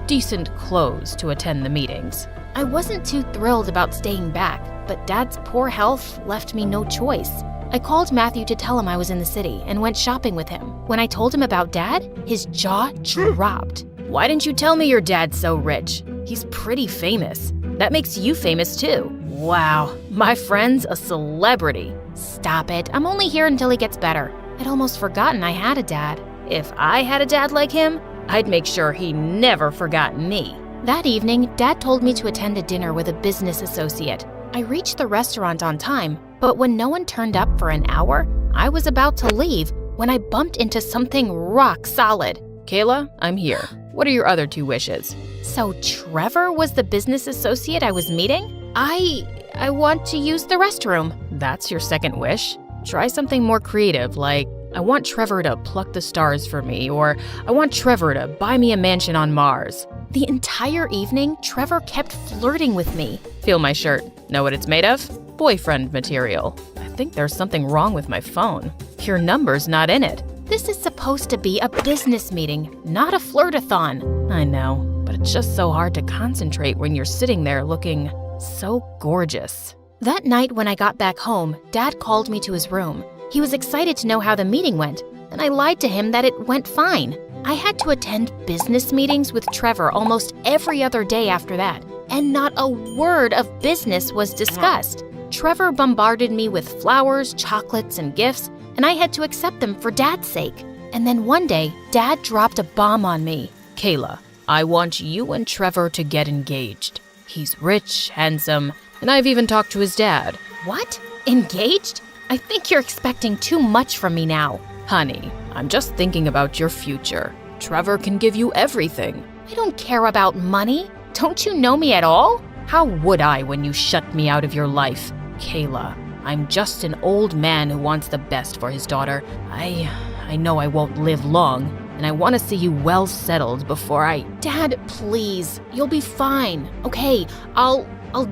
decent clothes to attend the meetings. I wasn't too thrilled about staying back, but Dad's poor health left me no choice. I called Matthew to tell him I was in the city and went shopping with him. When I told him about Dad, his jaw dropped. Why didn't you tell me your dad's so rich? He's pretty famous. That makes you famous too. Wow, my friend's a celebrity. Stop it, I'm only here until he gets better. I'd almost forgotten I had a dad. If I had a dad like him, I'd make sure he never forgot me. That evening, Dad told me to attend a dinner with a business associate. I reached the restaurant on time, but when no one turned up for an hour, I was about to leave when I bumped into something rock solid. Kayla, I'm here. What are your other 2 wishes? So Trevor was the business associate I was meeting? I want to use the restroom. That's your second wish? Try something more creative, like, I want Trevor to pluck the stars for me, or I want Trevor to buy me a mansion on Mars. The entire evening, Trevor kept flirting with me. Feel my shirt. Know what it's made of? Boyfriend material. I think there's something wrong with my phone. Your number's not in it. This is supposed to be a business meeting, not a flirtathon. I know, but it's just so hard to concentrate when you're sitting there looking so gorgeous. That night when I got back home, Dad called me to his room. He was excited to know how the meeting went, and I lied to him that it went fine. I had to attend business meetings with Trevor almost every other day after that, and not a word of business was discussed. Trevor bombarded me with flowers, chocolates, and gifts, and I had to accept them for Dad's sake. And then one day, Dad dropped a bomb on me. Kayla, I want you and Trevor to get engaged. He's rich, handsome, and I've even talked to his dad. What? Engaged? I think you're expecting too much from me now. Honey, I'm just thinking about your future. Trevor can give you everything. I don't care about money. Don't you know me at all? How would I when you shut me out of your life? Kayla, I'm just an old man who wants the best for his daughter. I know I won't live long, and I want to see you well settled before I... Dad, please. You'll be fine. Okay, I'll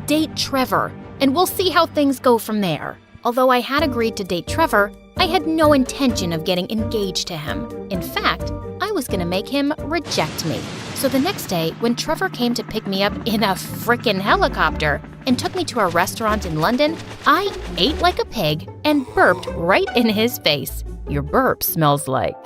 date Trevor, and we'll see how things go from there. Although I had agreed to date Trevor, I had no intention of getting engaged to him. In fact, I was gonna make him reject me. So the next day, when Trevor came to pick me up in a frickin' helicopter and took me to a restaurant in London, I ate like a pig and burped right in his face. Your burp smells like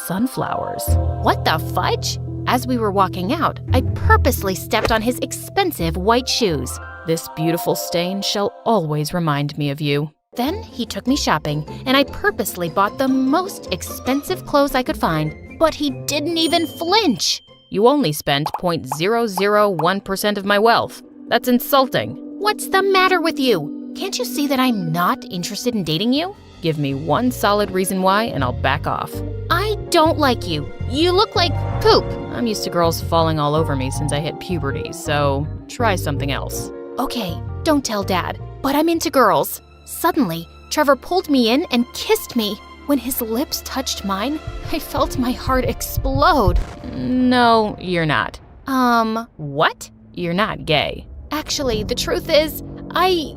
sunflowers. What the fudge? As we were walking out, I purposely stepped on his expensive white shoes. This beautiful stain shall always remind me of you. Then he took me shopping, and I purposely bought the most expensive clothes I could find, but he didn't even flinch. You only spent 0.001% of my wealth. That's insulting. What's the matter with you? Can't you see that I'm not interested in dating you? Give me one solid reason why, and I'll back off. I don't like you. You look like poop. I'm used to girls falling all over me since I hit puberty, so try something else. Okay, don't tell Dad, but I'm into girls. Suddenly, Trevor pulled me in and kissed me. When his lips touched mine, I felt my heart explode. No, you're not. What? You're not gay. Actually, the truth is, I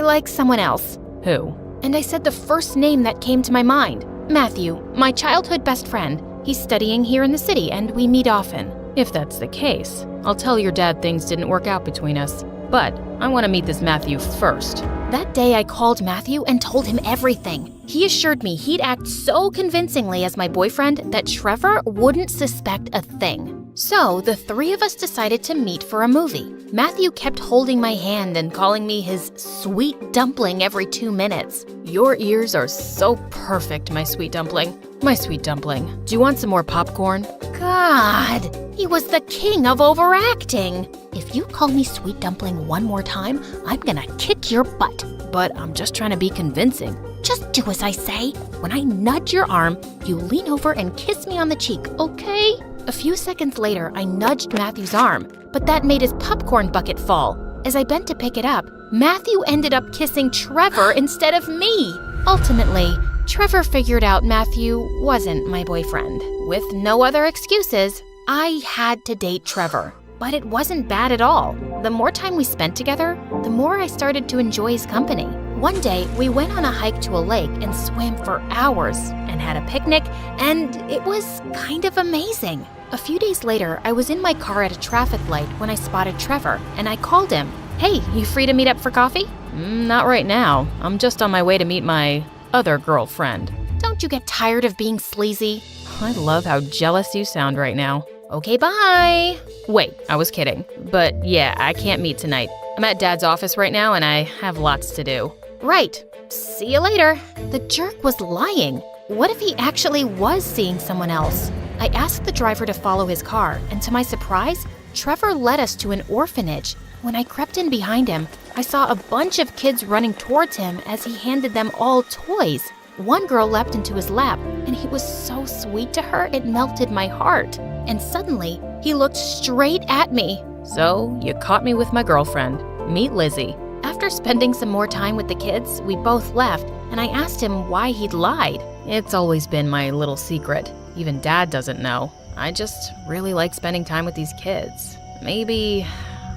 like someone else. Who? and I said the first name that came to my mind. Matthew, my childhood best friend. He's studying here in the city, and we meet often. If that's the case, I'll tell your dad things didn't work out between us. But I want to meet this Matthew first. That day I called Matthew and told him everything. He assured me he'd act so convincingly as my boyfriend that Trevor wouldn't suspect a thing. So the three of us decided to meet for a movie. Matthew kept holding my hand and calling me his sweet dumpling every 2 minutes. Your ears are so perfect, my sweet dumpling. My sweet dumpling. Do you want some more popcorn? God, he was the king of overacting. If you call me sweet dumpling one more time, I'm gonna kick your butt. But I'm just trying to be convincing. Just do as I say. When I nudge your arm, you lean over and kiss me on the cheek, okay? A few seconds later, I nudged Matthew's arm, but that made his popcorn bucket fall. As I bent to pick it up, Matthew ended up kissing Trevor instead of me. Ultimately, Trevor figured out Matthew wasn't my boyfriend. With no other excuses, I had to date Trevor. But it wasn't bad at all. The more time we spent together, the more I started to enjoy his company. One day, we went on a hike to a lake and swam for hours and had a picnic, and it was kind of amazing. A few days later, I was in my car at a traffic light when I spotted Trevor, and I called him. Hey, you free to meet up for coffee? Not right now. I'm just on my way to meet my other girlfriend. Don't you get tired of being sleazy? I love how jealous you sound right now. Okay, bye. Wait, I was kidding. But yeah, I can't meet tonight. I'm at Dad's office right now and I have lots to do. Right. See you later. The jerk was lying. What if he actually was seeing someone else? I asked the driver to follow his car, and to my surprise, Trevor led us to an orphanage. When I crept in behind him, I saw a bunch of kids running towards him as he handed them all toys. One girl leapt into his lap, and he was so sweet to her it melted my heart. And suddenly, he looked straight at me. So, you caught me with my girlfriend. Meet Lizzie. After spending some more time with the kids, we both left, and I asked him why he'd lied. It's always been my little secret. Even Dad doesn't know. I just really like spending time with these kids. Maybe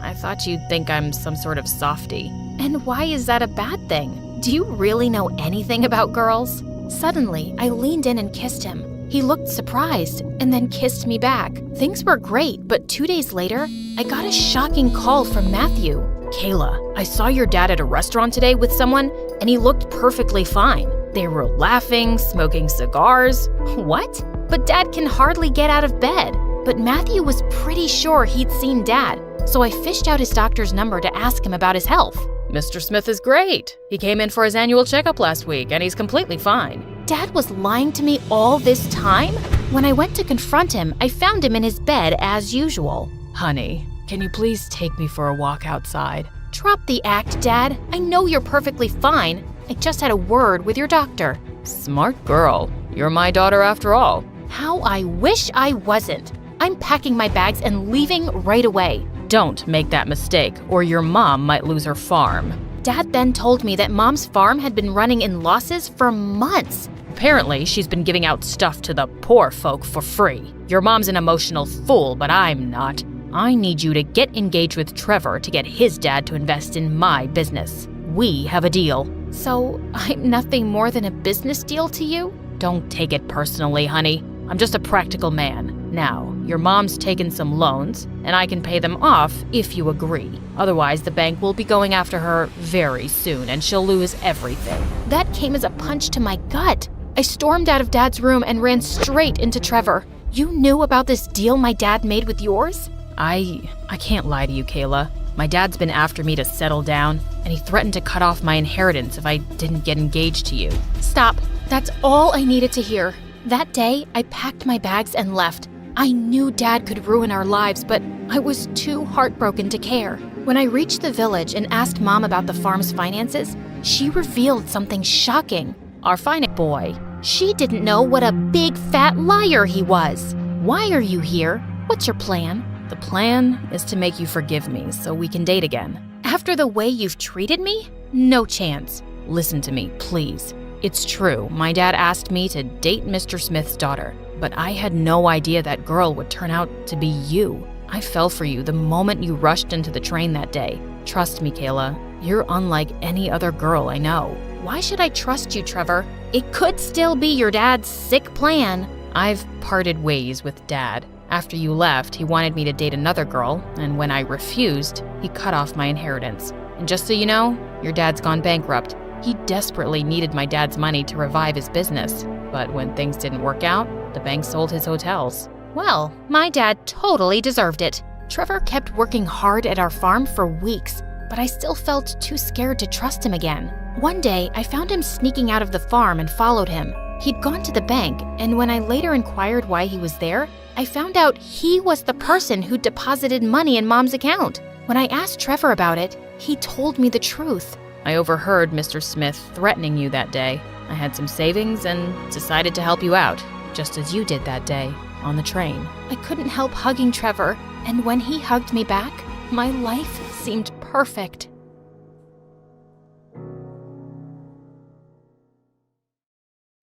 I thought you'd think I'm some sort of softie. And why is that a bad thing? Do you really know anything about girls? Suddenly, I leaned in and kissed him. He looked surprised and then kissed me back. Things were great, but 2 days later, I got a shocking call from Matthew. Kayla, I saw your dad at a restaurant today with someone, and he looked perfectly fine. They were laughing, smoking cigars. What? But Dad can hardly get out of bed. But Matthew was pretty sure he'd seen Dad, so I fished out his doctor's number to ask him about his health. Mr. Smith is great. He came in for his annual checkup last week, and he's completely fine. Dad was lying to me all this time? When I went to confront him, I found him in his bed as usual. Honey, can you please take me for a walk outside? Drop the act, Dad. I know you're perfectly fine. I just had a word with your doctor. Smart girl. You're my daughter after all. How I wish I wasn't. I'm packing my bags and leaving right away. Don't make that mistake, or your mom might lose her farm. Dad then told me that Mom's farm had been running in losses for months. Apparently, she's been giving out stuff to the poor folk for free. Your mom's an emotional fool, but I'm not. I need you to get engaged with Trevor to get his dad to invest in my business. We have a deal. So, I'm nothing more than a business deal to you? Don't take it personally, honey. I'm just a practical man. Now, your mom's taken some loans, and I can pay them off if you agree. Otherwise, the bank will be going after her very soon, and she'll lose everything. That came as a punch to my gut. I stormed out of Dad's room and ran straight into Trevor. You knew about this deal my dad made with yours? I can't lie to you, Kayla. My dad's been after me to settle down, and he threatened to cut off my inheritance if I didn't get engaged to you. Stop. That's all I needed to hear. That day, I packed my bags and left. I knew Dad could ruin our lives, but I was too heartbroken to care. When I reached the village and asked Mom about the farm's finances, she revealed something shocking. Our finance boy. She didn't know what a big fat liar he was. Why are you here? What's your plan? The plan is to make you forgive me so we can date again. After the way you've treated me? No chance. Listen to me, please. It's true, my dad asked me to date Mr. Smith's daughter, but I had no idea that girl would turn out to be you. I fell for you the moment you rushed into the train that day. Trust me, Kayla, you're unlike any other girl I know. Why should I trust you, Trevor? It could still be your dad's sick plan. I've parted ways with Dad. After you left, he wanted me to date another girl, and when I refused, he cut off my inheritance. And just so you know, your dad's gone bankrupt. He desperately needed my dad's money to revive his business, but when things didn't work out, the bank sold his hotels. Well, my dad totally deserved it. Trevor kept working hard at our farm for weeks, but I still felt too scared to trust him again. One day, I found him sneaking out of the farm and followed him. He'd gone to the bank, and when I later inquired why he was there, I found out he was the person who deposited money in Mom's account. When I asked Trevor about it, he told me the truth. I overheard Mr. Smith threatening you that day. I had some savings and decided to help you out, just as you did that day on the train. I couldn't help hugging Trevor, and when he hugged me back, my life seemed perfect.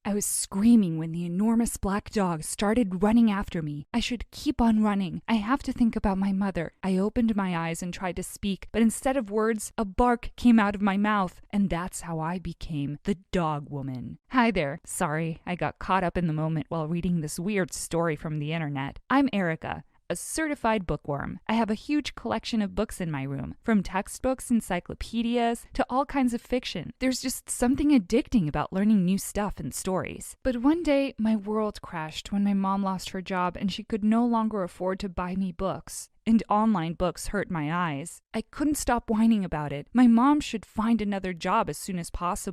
I was screaming when the enormous black dog started running after me. I should keep on running. I have to think about my mother. I opened my eyes and tried to speak, but instead of words, a bark came out of my mouth, and that's how I became the dog woman. Hi there. Sorry, I got caught up in the moment while reading this weird story from the internet. I'm Erica, a certified bookworm. I have a huge collection of books in my room, from textbooks, encyclopedias, to all kinds of fiction. There's just something addicting about learning new stuff and stories. But one day, my world crashed when my mom lost her job and she could no longer afford to buy me books. And online books hurt my eyes. I couldn't stop whining about it. My mom should find another job as soon as possible.